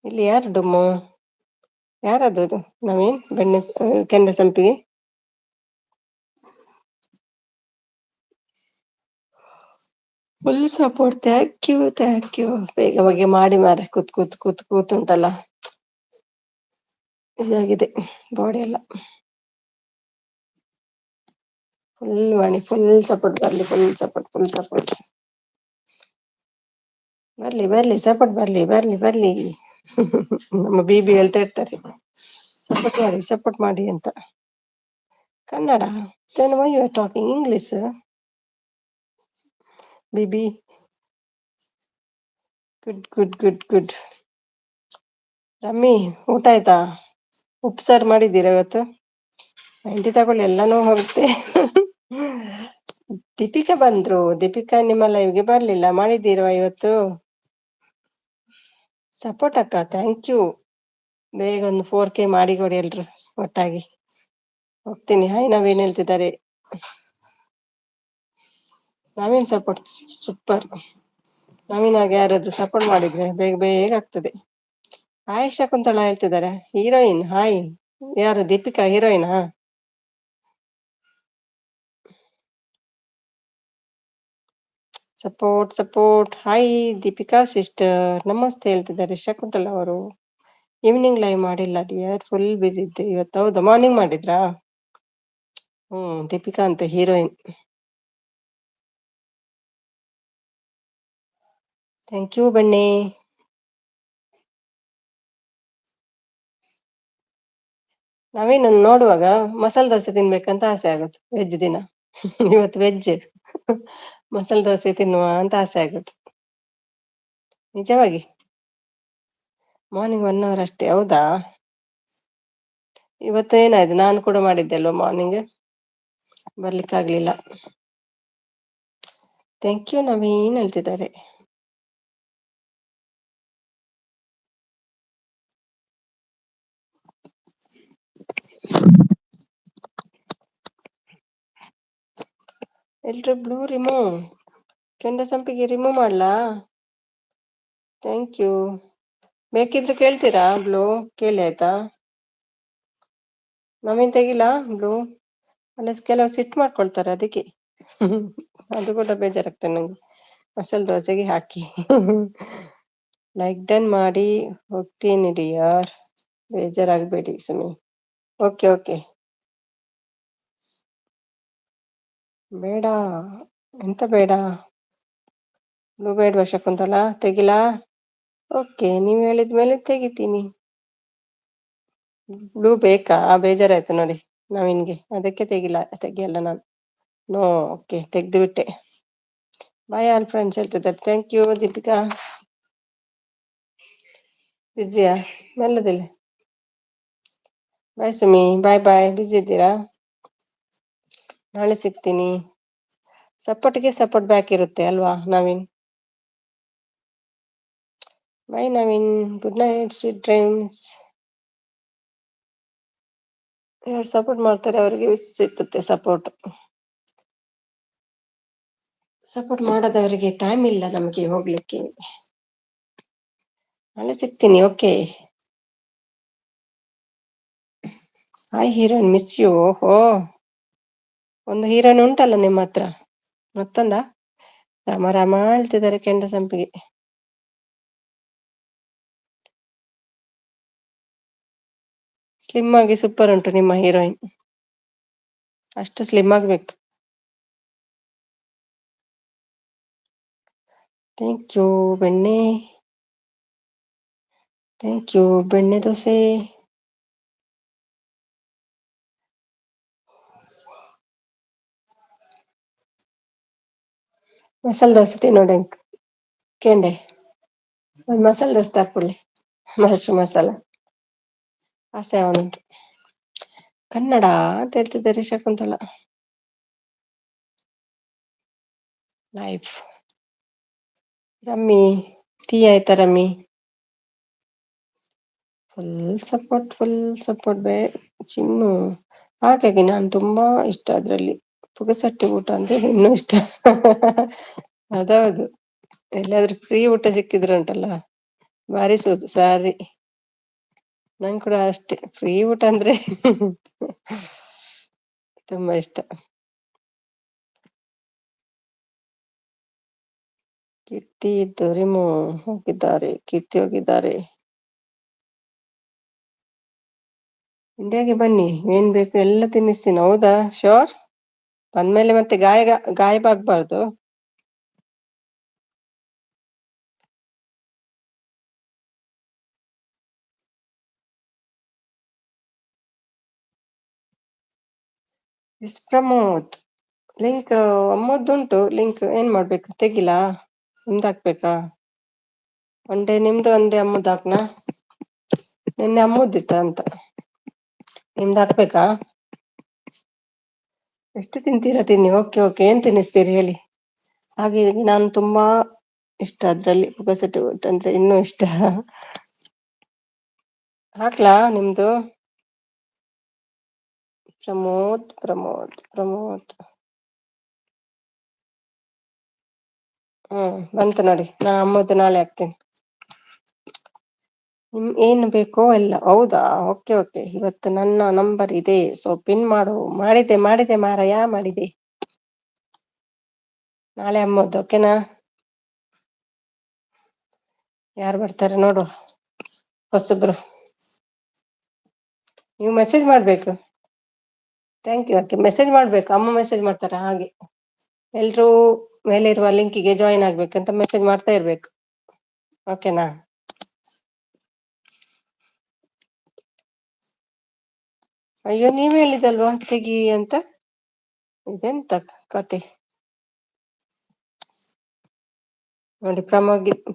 ಇಲ್ಲಿ ಯಾರು ಡುಮ್ಮು? ಯಾರದು ಅದು? Naveen Kenda Sampige. Full support, thank you thank you. ಬೇಗ ಬೇಗ ಮಾಡಿ ಮಾರೆ, ಕೂತ್ ಕೂತ್ ಕೂತ್ ಕೂತ್ ಉಂಟಲ್ಲ ಇದಾಗಿದೆ ಬಾಡಿ ಎಲ್ಲ. ಫುಲ್ ವಾಣಿ, ಫುಲ್ ಸಪೋರ್ಟ್ ಬರ್ಲಿ, ಫುಲ್ ಸಪೋರ್ಟ್, ಫುಲ್ ಸಪೋರ್ಟ್. ಬರ್ಲಿ ಬರ್ಲಿ ಸಪೋರ್ಟ್ ಬರ್ಲಿ ಬರ್ಲಿ ಬರ್ಲಿ. ನಮ್ಮ ಬಿಬಿ ಹೇಳ್ತಾ ಇರ್ತಾರೆ, ಸಪೋರ್ಟ್ ಮಾಡಿ ಸಪೋರ್ಟ್ ಮಾಡಿ ಅಂತ. Kannada? then why you are talking English? BB good good good good. Rammi ಊಟ ಆಯ್ತಾ? ಉಪ್ಸಾರು ಮಾಡಿದ್ದೀರಾ ಇವತ್ತು? ಇಂಟಿ ತಗೊಳ್ಳಿ, ಎಲ್ಲಾನು ಹೋಗುತ್ತೆ. ದೀಪಿಕಾ ಬಂದ್ರು. ದೀಪಿಕಾ ನಿಮ್ಮ ಲೈವ್ಗೆ ಬರ್ಲಿಲ್ಲ, ಮಾಡಿದ್ದೀರಾ ಇವತ್ತು? ಸಪೋರ್ಟ್ ಅಕ್ಕ, ಥ್ಯಾಂಕ್ ಯು. ಬೇಗ ಒಂದು 4K ಮಾಡಿಕೊಡಿ ಎಲ್ರು ಒಟ್ಟಾಗಿ. ಹೋಗ್ತೀನಿ. ಹಾಯ್ ನವೀನ್ ಹೇಳ್ತಿದ್ದಾರೆ. Naveen support super. ನವೀನ್ ಆಗಿ ಯಾರಾದ್ರೂ ಸಪೋರ್ಟ್ ಮಾಡಿದ್ರೆ ಬೇಗ ಬೇಗ ಆಗ್ತದೆ. ಹಾಯ್ ಶಕುಂತಲಾ ಹೇಳ್ತಿದ್ದಾರೆ. Heroine hi. ಯಾರು? ದೀಪಿಕಾ ಹೀರೋಯಿನಾ? Support support. Hi Deepika sister, ನಮಸ್ತೆ ಹೇಳ್ತಿದ್ದಾರೆ ಶಕುಂತಲಾ ಅವರು. ಈವ್ನಿಂಗ್ ಲೈವ್ ಮಾಡಿಲ್ಲ ಡಿಯರ್, ಫುಲ್ ಬಿಸಿ ಇದ್ದೆ ಇವತ್ತು. ಹೌದಾ, ಮಾರ್ನಿಂಗ್ ಮಾಡಿದ್ರಾ? ದೀಪಿಕಾ ಅಂತ ಹೀರೋಯಿನ್. ಥ್ಯಾಂಕ್ ಯು ಬನ್ನಿ. ನವೀನ್ ನೋಡುವಾಗ ಮಸಾಲೆ ದೋಸೆ ತಿನ್ಬೇಕಂತ ಆಸೆ ಆಗುತ್ತೆ ವೆಜ್ ದಿನ. ಇವತ್ತು ವೆಜ್. ಮಸಾಲೆ ದೋಸೆ ತಿನ್ನುವ ಅಂತ ಆಸೆ ಆಗುತ್ತೆ ನಿಜವಾಗಿ. ಮಾರ್ನಿಂಗ್ 1 hour ಅಷ್ಟೇ? ಹೌದಾ, ಇವತ್ತೇನಾಯ್ತು? ನಾನು ಕೂಡ ಮಾಡಿದ್ದೆ ಅಲ್ವಾ ಮಾರ್ನಿಂಗ್, ಬರ್ಲಿಕ್ಕಾಗ್ಲಿಲ್ಲ. ಥ್ಯಾಂಕ್ ಯು ನವೀನ್ ಹೇಳ್ತಿದ್ದಾರೆ. ಎಲ್ರು blue remove, Kenda Sampige remove ಮಾಡ್ಲಾ? Thank you. ಬೇಕಿದ್ರೆ ಕೇಳ್ತೀರಾ ಬ್ಲೂ? ಕೇಳಿ ಆಯ್ತಾ? ನವೀನ್ ತೆಗಿಲಾ ಬ್ಲೂ? ಅಲ್ಲ ಕೆಲವರು ಸಿಟ್ ಮಾಡ್ಕೊಳ್ತಾರೆ ಅದಕ್ಕೆ. ಅದು ಕೂಡ ಬೇಜಾರಾಗ್ತದೆ ನಂಗೆ. ಮಸಾಲೆ ದೋಸೆಗೆ ಹಾಕಿ. ಲೈಕ್ ಡನ್ ಮಾಡಿ ಹೋಗ್ತೀನಿ ಡಿಯರ್, ಬೇಜಾರಾಗಬೇಡಿ ಸುಮ್ಮನೆ. Okay okay. ಬೇಡ, ಎಂತ ಬೇಡ? ಬ್ಲೂ ಬೇಡವಾ ಶಕುಂತಲಾ? ತೆಗಿಲಾ? ಓಕೆ, ನೀವು ಹೇಳಿದ್ಮೇಲೆ ತೆಗಿತೀನಿ. ಬ್ಲೂ ಬೇಕಾ? ಬೇಜಾರಾಯ್ತು ನೋಡಿ ನವೀನ್ಗೆ, ಅದಕ್ಕೆ ತೆಗಿಯಲ್ಲ ನಾನು. ನೋ, ಓಕೆ ತೆಗ್ದು ಬಿಟ್ಟೆ. ಬಾಯ್ ಆಲ್ ಫ್ರೆಂಡ್ಸ್ ಹೇಳ್ತಿದ್ದಾರೆ. Thank you Deepika. ಬಿಜಿಯಾ? ಮೆಲ್ಲದಿಲ್ಲ. Bye Sumi, bye bye. Busy ಇದ್ದೀರಾ? ನಾಳೆ ಸಿಗ್ತೀನಿ. ಸಪೋರ್ಟ್ಗೆ ಸಪೋರ್ಟ್ ಬ್ಯಾಕ್ ಇರುತ್ತೆ ಅಲ್ವಾ Naveen? Bye Naveen, good night, sweet dreams. ಯಾರು ಸಪೋರ್ಟ್ ಮಾಡ್ತಾರೆ ಅವರಿಗೆ ಸಿಕ್ಕುತ್ತೆ ಸಪೋರ್ಟ್. ಸಪೋರ್ಟ್ ಮಾಡದವರಿಗೆ ಟೈಮ್ ಇಲ್ಲ ನಮಗೆ ಹೋಗ್ಲಿಕ್ಕೆ. ನಾಳೆ ಸಿಗ್ತೀನಿ. Okay. Hi heroine, miss you. ಓಹೋ, ಒಂದು ಹೀರೋಯಿನ್ ಉಂಟಲ್ಲ ನಿಮ್ಮ ಹತ್ರ, ಮತ್ತೊಂದ? ರಾಮ ರಾಮ ಹೇಳ್ತಿದ್ದಾರೆ ಕೆಂಡ ಸಂಪಿಗೆ. ಸ್ಲಿಮ್ ಆಗಿ ಸೂಪರ್ ಉಂಟು ನಿಮ್ಮ ಹೀರೋಯಿನ್, ಅಷ್ಟು ಸ್ಲಿಮ್ ಆಗ್ಬೇಕು. ಥ್ಯಾಂಕ್ ಯು ಬೆಣ್ಣೆ, ಥ್ಯಾಂಕ್ ಯು ಬೆಣ್ಣೆ ದೋಸೆ. ಮಸಾಲೆ ದೋಸೆ ತಿನ್ನೋಡೆ ಕೆಂಡೆ, ಒಂದು ಮಸಾಲೆ ದೋಸೆ ತಕೊಳ್ಳಿ, ಮಸಾಲ ಆಸೆ ಅವನುಂಟು. ಕನ್ನಡ ಅಂತ ಹೇಳ್ತಿದ್ದಾರೆ ಶಕುಂತಲಾ. ಲೈಫ್. ರಮ್ಮಿ ಟೀ ಆಯ್ತಾ Rammi? Full support, full support. Chinnu ಹಾಗಾಗಿ ನಾನು ತುಂಬಾ ಇಷ್ಟ ಅದ್ರಲ್ಲಿ. ಪುಗಸಟ್ಟೆ ಊಟ ಅಂದ್ರೆ ಇನ್ನೂ ಇಷ್ಟ. ಅದೌದು. ಎಲ್ಲಾದ್ರೂ ಫ್ರೀ ಊಟ ಸಿಕ್ಕಿದ್ರೆ ಉಂಟಲ್ಲ ಬಾರಿಸುವುದು ಸಾರಿ. ನಂಗೆ ಕೂಡ ಅಷ್ಟೇ ಫ್ರೀ ಊಟ ಅಂದ್ರೆ ತುಂಬಾ ಇಷ್ಟ. ಕೀರ್ತಿ ದೊರಿಮು ಹೋಗಿದ್ದಾರೆ, ಕೀರ್ತಿ ಹೋಗಿದ್ದಾರೆ. ಇಂಡಿಯಾಗೆ ಬನ್ನಿ, ಏನ್ ಬೇಕು ಎಲ್ಲ ತಿನ್ನಿಸ್ತೀನಿ. ಹೌದಾ? ಶೋರ್? ಬಂದ್ಮೇಲೆ ಮತ್ತೆ ಗಾಯಬಾಗ್ಬಾರ್ದು. ಎಸ್ ಪ್ರಮೋದ್ ಲಿಂಕ್ ಅಮ್ಮದ್ದುಂಟು. ಲಿಂಕ್ ಏನ್ ಮಾಡ್ಬೇಕು? ತೆಗಿಲಾ? ನಿಮ್ದು ಹಾಕ್ಬೇಕಾ? ಒಂದೇ ನಿಮ್ದು ಒಂದೇ ಅಮ್ಮದ್ದು ಹಾಕ್ನಾ? ನಿನ್ನೆ ಅಮ್ಮುದಿತ್ತ ಅಂತ. ನಿಮ್ದು ಹಾಕ್ಬೇಕಾ? ಎಷ್ಟು ತಿಂತೀರಾ ತಿನ್ನಿ. ಓಕೆ ಓಕೆ, ಏನ್ ತಿನ್ನಿಸ್ತೀರಿ ಹೇಳಿ. ಹಾಗೆ ನಾನು ತುಂಬಾ ಇಷ್ಟ ಅದ್ರಲ್ಲಿ ಪುಗಸಟ್ಟೆ ಊಟ ಅಂದ್ರೆ ಇನ್ನೂ ಇಷ್ಟ. ಹಾಕ್ಲಾ ನಿಮ್ದು? ಪ್ರಮೋದ್ ಪ್ರಮೋದ್ ಪ್ರಮೋದ್. ಬಂತು ನೋಡಿ. ನಾ ಅಮ್ಮದು ನಾಳೆ ಹಾಕ್ತೇನೆ. ಏನು ಬೇಕೋ ಎಲ್ಲ. ಹೌದಾ? Okay okay. ಇವತ್ತು ನನ್ನ ನಂಬರ್ ಇದೆ, ಸೊ ಪಿನ್ ಮಾಡಿದೆ ಮಾರಾಯ, ಮಾಡಿದೆ. ನಾಳೆ ಅಮ್ಮದ್ದು, ಓಕೆನಾ? ಯಾರು ಬರ್ತಾರೆ ನೋಡುವ, ಹೊಸಬ್ರು. ನೀವು ಮೆಸೇಜ್ ಮಾಡ್ಬೇಕು. Thank you. ಓಕೆ, ಮೆಸೇಜ್ ಮಾಡ್ಬೇಕು. ಅಮ್ಮ ಮೆಸೇಜ್ ಮಾಡ್ತಾರೆ ಹಾಗೆ. ಎಲ್ರೂ ಮೇಲೆ ಇರುವ ಲಿಂಕಿಗೆ ಜಾಯಿನ್ ಆಗ್ಬೇಕಂತ ಮೆಸೇಜ್ ಮಾಡ್ತಾ ಇರ್ಬೇಕು. ಓಕೆನಾ? ಅಯ್ಯೋ, ನೀವ್ ಹೇಳಿದಲ್ವಾ ತೆಗಿ ಅಂತ. ಇದೆಂತ ಕತೆ ನೋಡಿ.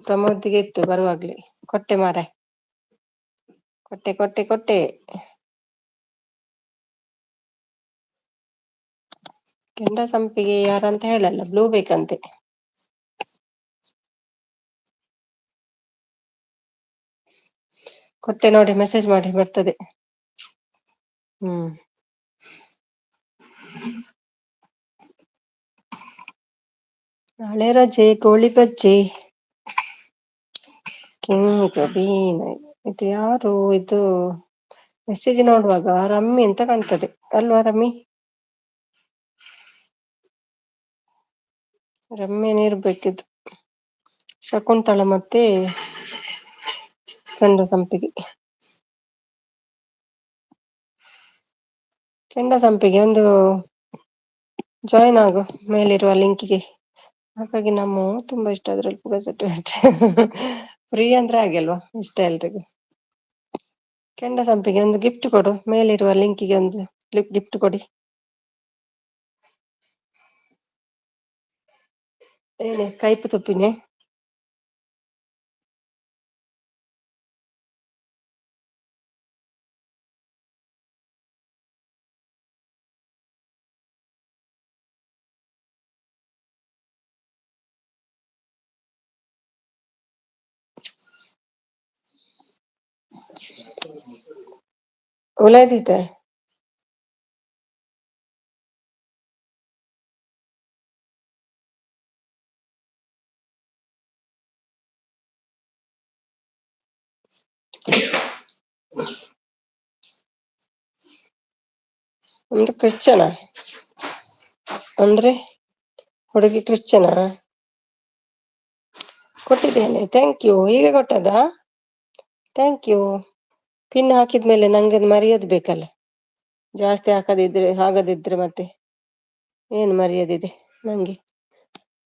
ಪ್ರಮೋದ್ಗೆ ಇತ್ತು ಬರುವಾಗ್ಲಿ. ಕೊಟ್ಟೆ ಮಾರಾಯ, ಕೊಟ್ಟೆ. ಕೆಂಡ ಸಂಪಿಗೆ ಯಾರಂತ ಹೇಳಲ್ಲ, ಬ್ಲೂ ಬೇಕಂತೆ. ಕೊಟ್ಟೆ ನೋಡಿ, ಮೆಸೇಜ್ ಮಾಡಿ, ಬರ್ತದೆ. ನಾಳೆ ರಜೆ, ಕೋಳಿ ಬಜ್ಜೆ. ಇದು ಯಾರು ಇದು? ಮೆಸೇಜ್ ನೋಡುವಾಗ ರಮ್ಮಿ ಅಂತ ಕಾಣ್ತದೆ ಅಲ್ವಾ? ರಮ್ಯನೇ ಇರ್ಬೇಕಿದ್ದು. ಶಕುಂತಳ ಮತ್ತೆ ಕೆಂಡ ಸಂಪಿಗೆ. ಕೆಂಡ ಸಂಪಿಗೆ ಒಂದು ಜಾಯಿನ್ ಆಗು ಮೇಲಿರುವ ಲಿಂಕಿಗೆ. ಹಾಗಾಗಿ ನಮ್ಮ ತುಂಬಾ ಇಷ್ಟ ಅದ್ರಲ್ಲಿ ಪುಗಸಟ್ಟೆ. ಫ್ರೀ ಅಂದ್ರೆ ಹಾಗೆ ಅಲ್ವಾ, ಇಷ್ಟ ಎಲ್ರಿಗೂ. ಕೆಂಡ ಸಂಪಿಗೆ ಒಂದು ಗಿಫ್ಟ್ ಕೊಡು. ಮೇಲಿರುವ ಲಿಂಕಿಗೆ ಒಂದು ಗಿಫ್ಟ್ ಕೊಡಿ. ಏನೇ ಕೈಪು ತುಪ್ಪಿನೇ? ಒಳ್ಳೆದಿದೆ. ಒಂದು ಕ್ರಿಶ್ಚನ ಅಂದ್ರೆ ಹುಡುಗಿ ಕ್ರಿಶ್ಚನ ಕೊಟ್ಟಿದ್ದೇನೆ. Thank you. ಹೀಗೆ ಕೊಟ್ಟದಾ? Thank you. ಪಿನ್ ಹಾಕಿದ್ಮೇಲೆ ನಂಗೆ ಮರ್ಯಾದೆ ಬೇಕಲ್ಲ. ಜಾಸ್ತಿ ಆಗದಿದ್ರೆ ಮತ್ತೆ ಏನು ಮರ್ಯಾದಿದೆ ನಂಗೆ.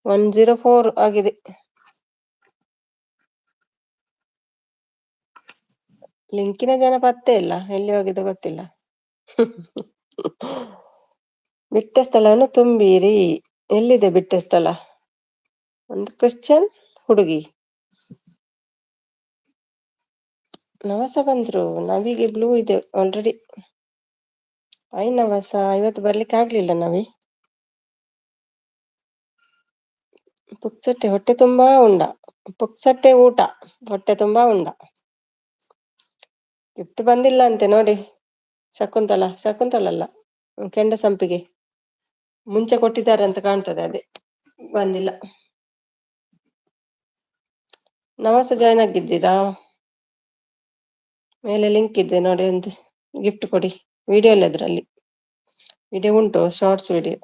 104 ಆಗಿದೆ. ಲಿಂಕಿನ ಜನ ಪತ್ತೆ ಇಲ್ಲ, ಎಲ್ಲಿ ಹೋಗಿದ್ದು ಗೊತ್ತಿಲ್ಲ. ಬಿಟ್ಟ ಸ್ಥಳವನ್ನು ತುಂಬಿರಿ. ಎಲ್ಲಿದೆ ಬಿಟ್ಟ ಸ್ಥಳ? ಒಂದು ಕ್ರಿಶ್ಚಿಯನ್ ಹುಡುಗಿ. ನವಸ ಬಂದ್ರು. ನವಿಗೆ ಬ್ಲೂ ಇದೆ ಆಲ್ರೆಡಿ. ನವಸ ಇವತ್ತು ಬರ್ಲಿಕ್ಕೆ ಆಗ್ಲಿಲ್ಲ ನವಿ. ಪುಕ್ಸಟ್ಟೆ ಹೊಟ್ಟೆ ತುಂಬಾ ಉಂಡ. ಪುಕ್ಸಟ್ಟೆ ಊಟ ಹೊಟ್ಟೆ ತುಂಬಾ ಉಂಡ. ಗಿಫ್ಟ್ ಬಂದಿಲ್ಲ ಅಂತೆ ನೋಡಿ. ಶಕುಂತಲಲ್ಲ, ಕೆಂಡ ಸಂಪಿಗೆ ಮುಂಚೆ ಕೊಟ್ಟಿದ್ದಾರೆ ಅಂತ ಕಾಣ್ತದೆ, ಅದೇ ಬಂದಿಲ್ಲ. ನವಾಸ ಜಾಯ್ನ್ ಆಗಿದ್ದೀರಾ? ಮೇಲೆ ಲಿಂಕ್ ಇದೆ ನೋಡಿ, ಒಂದು ಗಿಫ್ಟ್ ಕೊಡಿ. ವಿಡಿಯೋ ಇಲ್ಲ ಅದ್ರಲ್ಲಿ, ವಿಡಿಯೋ ಉಂಟು, shorts video.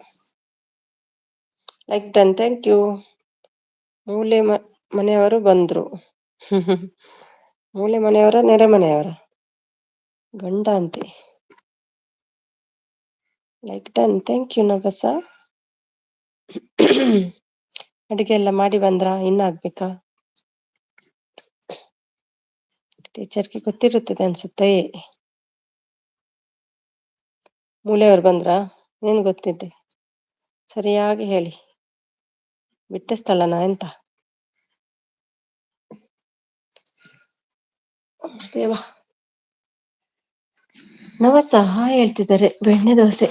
Like done, thank you. ಮೂಲೆ ಮನೆಯವರು ಬಂದ್ರು. ಮೂಲೆ ಮನೆಯವರ, ನೆರೆ ಮನೆಯವರ? ಗಂಡ ಅಂತೆ. ಲೈಕ್ ಡನ್, ಥ್ಯಾಂಕ್ ಯು ನಗಸ. ಅಡಿಗೆ ಎಲ್ಲ ಮಾಡಿ ಬಂದ್ರ, ಇನ್ನಾಗ್ಬೇಕಾ? ಟೀಚರ್ಗೆ ಗೊತ್ತಿರುತ್ತದೆ ಅನ್ಸುತ್ತೆ. ಮೂಲೆಯವರು ಬಂದ್ರ? ಏನ್ ಗೊತ್ತಿದೆ? ಸರಿಯಾಗಿ ಹೇಳಿ. ಬಿಟ್ಟ ಸ್ಥಳನಾ ಎಂತ? ದೇವಾ, ನವಸ ಹೇಳ್ತಿದ್ದಾರೆ, ಬೆಣ್ಣೆ ದೋಸೆ.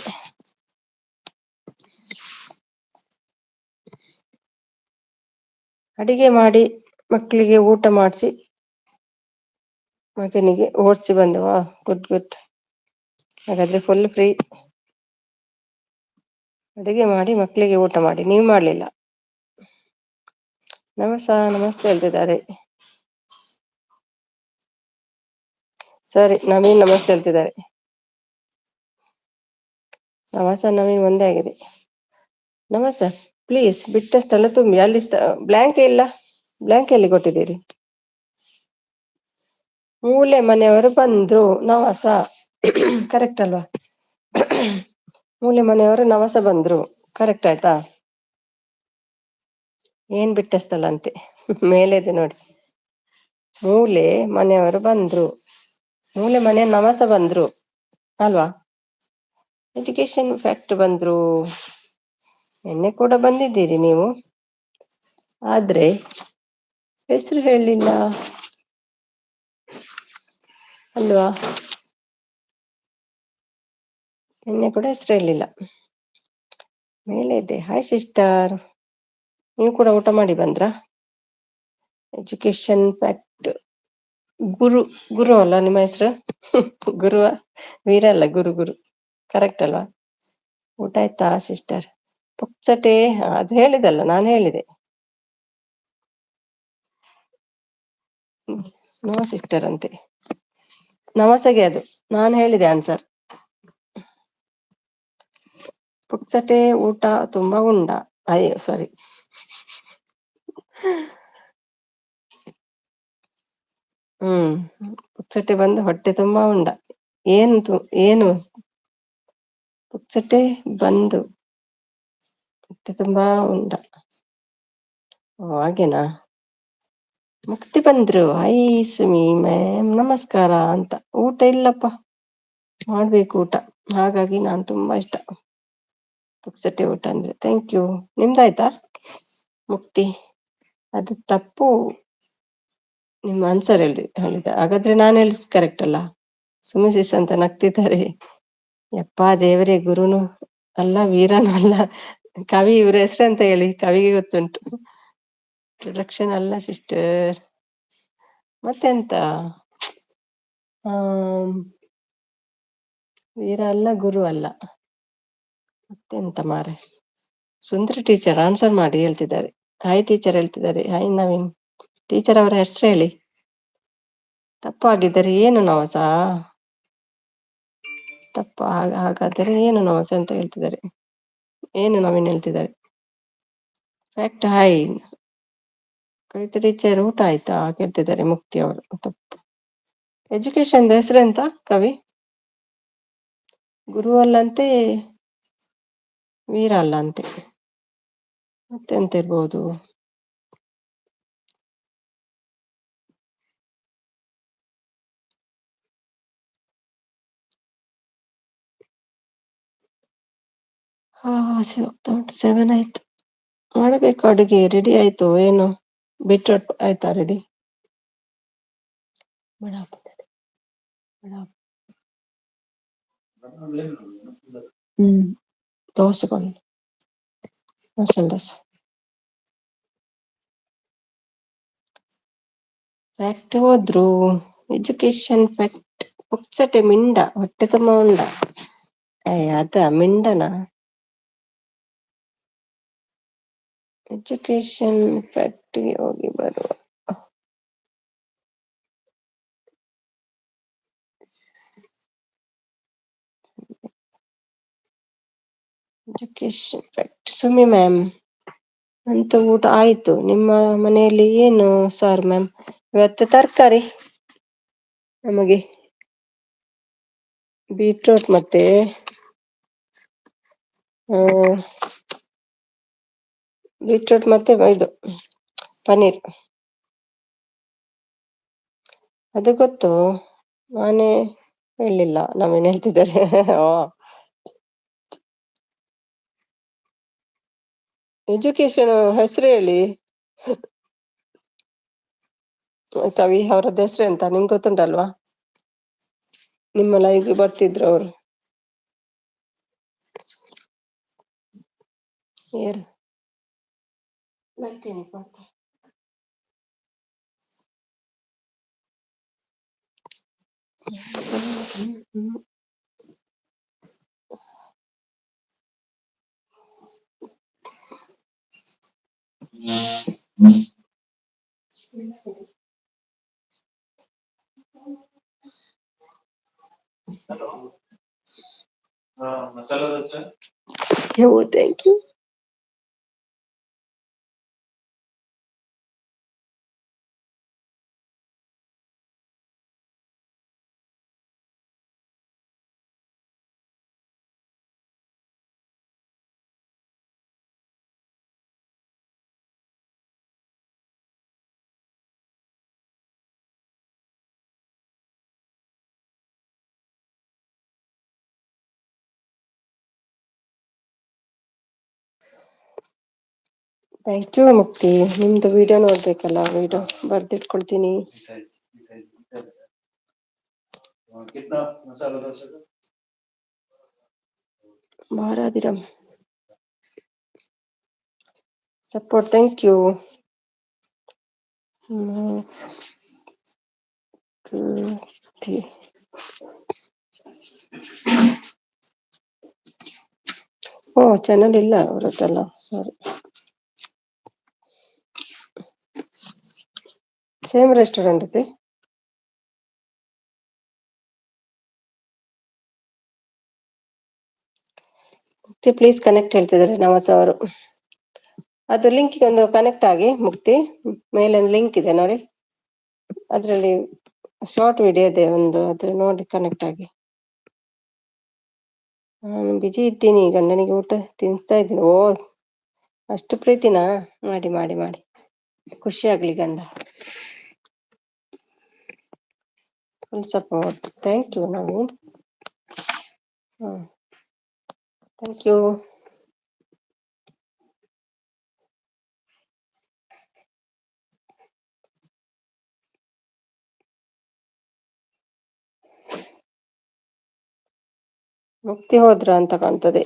ಅಡಿಗೆ ಮಾಡಿ ಮಕ್ಕಳಿಗೆ ಊಟ ಮಾಡಿಸಿ ಮಗನಿಗೆ ಓಡ್ಸಿ ಬಂದವಾ. Good good. ಹಾಗಾದ್ರೆ ಫುಲ್ ಫ್ರೀ. ಅಡಿಗೆ ಮಾಡಿ ಮಕ್ಕಳಿಗೆ ಊಟ ಮಾಡಿ, ನೀವು ಮಾಡ್ಲಿಲ್ಲ. ನಮಸ್ತೆ ಹೇಳ್ತಿದ್ದಾರೆ. ಸರಿ, ನವೀನ್ ನಮಸ್ತೆ ಹೇಳ್ತಿದ್ದಾರೆ. ನವಾಸ ನವೀನ್ ಒಂದೇ ಆಗಿದೆ. ನಮಸ ಪ್ಲೀಸ್ ಬಿಟ್ಟ ಸ್ಥಳ ತುಂಬಿ. ಅಲ್ಲಿ ಬ್ಲ್ಯಾಂಕ್ ಇಲ್ಲ, ಬ್ಲ್ಯಾಂಕ್ ಎಲ್ಲಿ ಕೊಟ್ಟಿದ್ದೀರಿ? ಮೂಲೆ ಮನೆಯವರು ಬಂದ್ರು, ನವಾಸ ಕರೆಕ್ಟ್ ಅಲ್ವಾ? ಮೂಲೆ ಮನೆಯವರು ನವಾಸ ಬಂದ್ರು, ಕರೆಕ್ಟ್ ಆಯ್ತಾ? ಏನ್ ಬಿಟ್ಟ ಸ್ಥಳ ಅಂತೆ, ಮೇಲೆದೆ ನೋಡಿ. ಮೂಲೆ ಮನೆಯವರು ಬಂದ್ರು, ಮೂಲೆ ಮನೆ ನವಾಸ ಬಂದ್ರು ಅಲ್ವಾ? ಎಜುಕೇಶನ್ ಫ್ಯಾಕ್ಟ್ ಬಂದ್ರು. ನಿನ್ನೆ ಕೂಡ ಬಂದಿದ್ದೀರಿ ನೀವು, ಆದ್ರೆ ಹೆಸರು ಹೇಳಲಿಲ್ಲ ಅಲ್ವಾ? ನಿನ್ನೆ ಕೂಡ ಹೆಸರು ಹೇಳಲಿಲ್ಲ. ಮೇಲೆ ಇದೆ. ಹಾಯ್ ಸಿಸ್ಟರ್, ನೀವು ಕೂಡ ಊಟ ಮಾಡಿ ಬಂದ್ರಾ? ಎಜುಕೇಶನ್ ಫ್ಯಾಕ್ಟ್ ಗುರು ಅಲ್ಲ ನಿಮ್ಮ ಹೆಸರು? ಗುರುವ? ವೀರ ಅಲ್ಲ, ಗುರು ಕರೆಕ್ಟ್ ಅಲ್ವಾ? ಊಟ ಆಯ್ತಾ ಸಿಸ್ಟರ್? ಪುಕ್ಸಟೆ ಅದು ಹೇಳಿದಲ್ಲ, ನಾನು ಹೇಳಿದೆ. ನೋ ಸಿಸ್ಟರ್ ಅಂತೆ, ನವಸಗೆ ಅದು ನಾನು ಹೇಳಿದೆ ಆನ್ಸರ್. ಪುಕ್ಸಟೆ ಊಟ ತುಂಬಾ ಉಂಡ. ಅಯ್ಯೋ ಸಾರಿ. ಪುಕ್ಸಟೆ ಬಂದು ಹೊಟ್ಟೆ ತುಂಬಾ ಉಂಡ. ಏನು ಪುಕ್ಸಟೆ ಬಂದು ಹೊಟ್ಟೆ ತುಂಬಾ ಉಂಡ. ಹಾಗೇನಾ? ಮುಕ್ತಿ ಬಂದ್ರು. ಐ ಸುಮಿ ಮ್ಯಾಮ್ ನಮಸ್ಕಾರ ಅಂತ. ಊಟ ಇಲ್ಲಪ್ಪ, ಮಾಡ್ಬೇಕು ಊಟ. ಹಾಗಾಗಿ ನಾನು ತುಂಬಾ ಇಷ್ಟ ಪುಕ್ಸಟೆ ಊಟ ಅಂದ್ರೆ. Thank you. ನಿಮ್ದಾಯ್ತಾ ಮುಕ್ತಿ? ಅದು ತಪ್ಪು, ನಿಮ್ಮ ಆನ್ಸರ್ ಹೇಳಿದ. ಹಾಗಾದ್ರೆ ನಾನು ಹೇಳಿದ್ ಕರೆಕ್ಟ್ ಅಲ್ಲ? ಸುಮಿಸಿಸ್ ಅಂತ ನಗ್ತಿದ್ದಾರೆ. ಯಪ್ಪಾ ದೇವರೇ, ಗುರುನು ಅಲ್ಲ, ವೀರನು ಅಲ್ಲ, ಕವಿ ಇವ್ರ ಹೆಸರು ಅಂತ ಹೇಳಿ, ಕವಿಗೆ ಗೊತ್ತುಂಟು. ಪ್ರೊಡಕ್ಷನ್ ಅಲ್ಲ ಸಿಸ್ಟರ್, ಮತ್ತೆಂತ? ವೀರ ಅಲ್ಲ, ಗುರು ಅಲ್ಲ, ಮತ್ತೆಂತ ಮಾರೆ? ಸುಂದರಿ ಟೀಚರ್ ಆನ್ಸರ್ ಮಾಡಿ ಹೇಳ್ತಿದ್ದಾರೆ. ಹಾಯ್ ಟೀಚರ್ ಹೇಳ್ತಿದ್ದಾರೆ. ಹಾಯ್ ನವೀನ್. ಟೀಚರ್ ಅವರ ಹೆಸರು ಹೇಳಿ. ತಪ್ಪಾಗಿದ್ದಾರೆ ಏನು ನವಸ? ತಪ್ಪ ಹಾಗಾದರೆ ಏನು ನವಸ ಅಂತ ಹೇಳ್ತಿದ್ದಾರೆ. ಏನು ನವೀನ್ ಹೇಳ್ತಿದ್ದಾರೆ. Fact hi. ಕವಿತಾ ಟೀಚರ್ ಊಟ ಆಯ್ತಾ ಕೇಳ್ತಿದ್ದಾರೆ ಮುಕ್ತಿ ಅವರು. ತಪ್ಪು. ಎಜುಕೇಶನ್ ಹೆಸರೆಂತ ಕವಿ? ಗುರು ಅಲ್ಲಂತೆ, ವೀರ ಅಲ್ಲ ಅಂತೆ, ಮತ್ತೆಂತ ಇರ್ಬೋದು? ಹೋಗ್ತಾ ಉಂಟು. 7 ಆಯ್ತು. ಮಾಡಬೇಕು ಅಡುಗೆ. ರೆಡಿ ಆಯ್ತು ಏನು? ಬೀಟ್ರೋಟ್ ಆಯ್ತಾ ರೆಡಿ? ದೋಸೆ ಬಂದು ಮಸಾಲೆ ದೋಸೆ. ಫ್ಯಾಕ್ಟ್ ಹೋದ್ರು. Education fact. ಪುಕ್ಸಟೆ ಮಿಂಡ, ಹೊಟ್ಟೆ ತುಂಬ ಉಂಡ. ಅದ ಮಿಂಡನ ಎಜುಕೇಶನ್ ಫ್ಯಾಕ್ಟರಿ ಹೋಗಿ ಬರುವ. Education factory. ಸುಮಿ ಮ್ಯಾಮ್ ಅಂತ ಊಟ ಆಯ್ತು. ನಿಮ್ಮ ಮನೆಯಲ್ಲಿ ಏನು ಸಾರ್ ಮ್ಯಾಮ್? ಇವತ್ತು ತರಕಾರಿ ನಮಗೆ ಬೀಟ್ರೋಟ್ ಮತ್ತೆ ಬೀಟ್ರೋಟ್ ಮತ್ತೆ ಇದು ಪನ್ನೀರ್. ಅದು ಗೊತ್ತು, ನಾನೇ ಹೇಳಿಲ್ಲ ನಮ್ಮನ್ ಹೇಳ್ತಿದ್ದಾರೆ. ಎಜುಕೇಶನ್ ಹೆಸರು ಹೇಳಿ. ಕವಿ ಅವರದ್ದು ಹೆಸರು ಎಂತ ನಿಮ್ಗೆ ಗೊತ್ತುಂಟಲ್ವಾ? ನಿಮ್ಮ ಲೈವ್ಗೆ ಬರ್ತಿದ್ರು ಅವರು. ಯಾರು? Masala dosa. Thank you. Thank you Mukti. ನಿಮ್ದು ವಿಡಿಯೋ ನೋಡ್ಬೇಕಲ್ಲ, ವಿಡಿಯೋ ಬರ್ದಿಟ್ಕೊಳ್ತೀನಿ. ಭಾರದಿರಂ support. Thank you. Oh channel ಇಲ್ಲ ಅವರದ್ದೆಲ್ಲ, ಸಾರಿ. ಸೇಮ್ ರೆಸ್ಟೋರೆಂಟ್ ಇದೆ. ಪ್ಲೀಸ್ ಕನೆಕ್ಟ್ ಹೇಳ್ತಿದ್ದಾರೆ ನವಾಸ ಅವರು. ಅದು ಲಿಂಕ್ ಒಂದು ಕನೆಕ್ಟ್ ಆಗಿ ಮುಕ್ತಿ. ಮೇಲೆ ಒಂದು ಲಿಂಕ್ ಇದೆ ನೋಡಿ, ಅದರಲ್ಲಿ ಶಾರ್ಟ್ ವಿಡಿಯೋ ಇದೆ ಒಂದು, ಅದು ನೋಡಿ ಕನೆಕ್ಟ್ ಆಗಿ. ನಾನು ಬಿಜಿ ಇದ್ದೀನಿ, ಗಂಡನಿಗೆ ಊಟ ತಿನ್ನಿಸ್ತಾ ಇದ್ದೀನಿ. ಓ ಅಷ್ಟು ಪ್ರೀತಿನಾ? ಮಾಡಿ ಮಾಡಿ ಮಾಡಿ, ಖುಷಿ ಆಗ್ಲಿ ಗಂಡ. Full support. Thank you Naveen. Thank you. ಮುಕ್ತಿ ಹೋದ್ರ ಅಂತ ಕಾಣ್ತದೆ.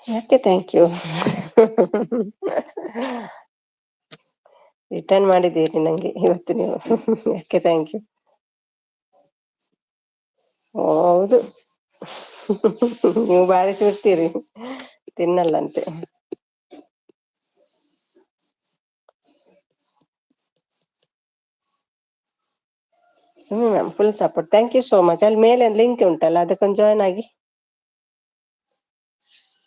ಯಾಕೆ ಥ್ಯಾಂಕ್ ಯು? ರಿಟರ್ನ್ ಮಾಡಿದ್ದೀರಿ ನಂಗೆ ಇವತ್ತು ನೀವು. ಯಾಕೆ ಥ್ಯಾಂಕ್ ಯು? ಓ ಹೌದು, ನೀವು ಬಾರಿಸಿ ಬಿಡ್ತೀರಿ, ತಿನ್ನಲ್ಲಂತೆ. ಸುಮ್ಮನೆ ma'am full support. Thank you so much. ಅಲ್ಲಿ ಮೇಲೆ ಒಂದು ಲಿಂಕ್ ಉಂಟಲ್ಲ, ಅದಕ್ಕೊಂದು ಜಾಯ್ನ್ ಆಗಿ.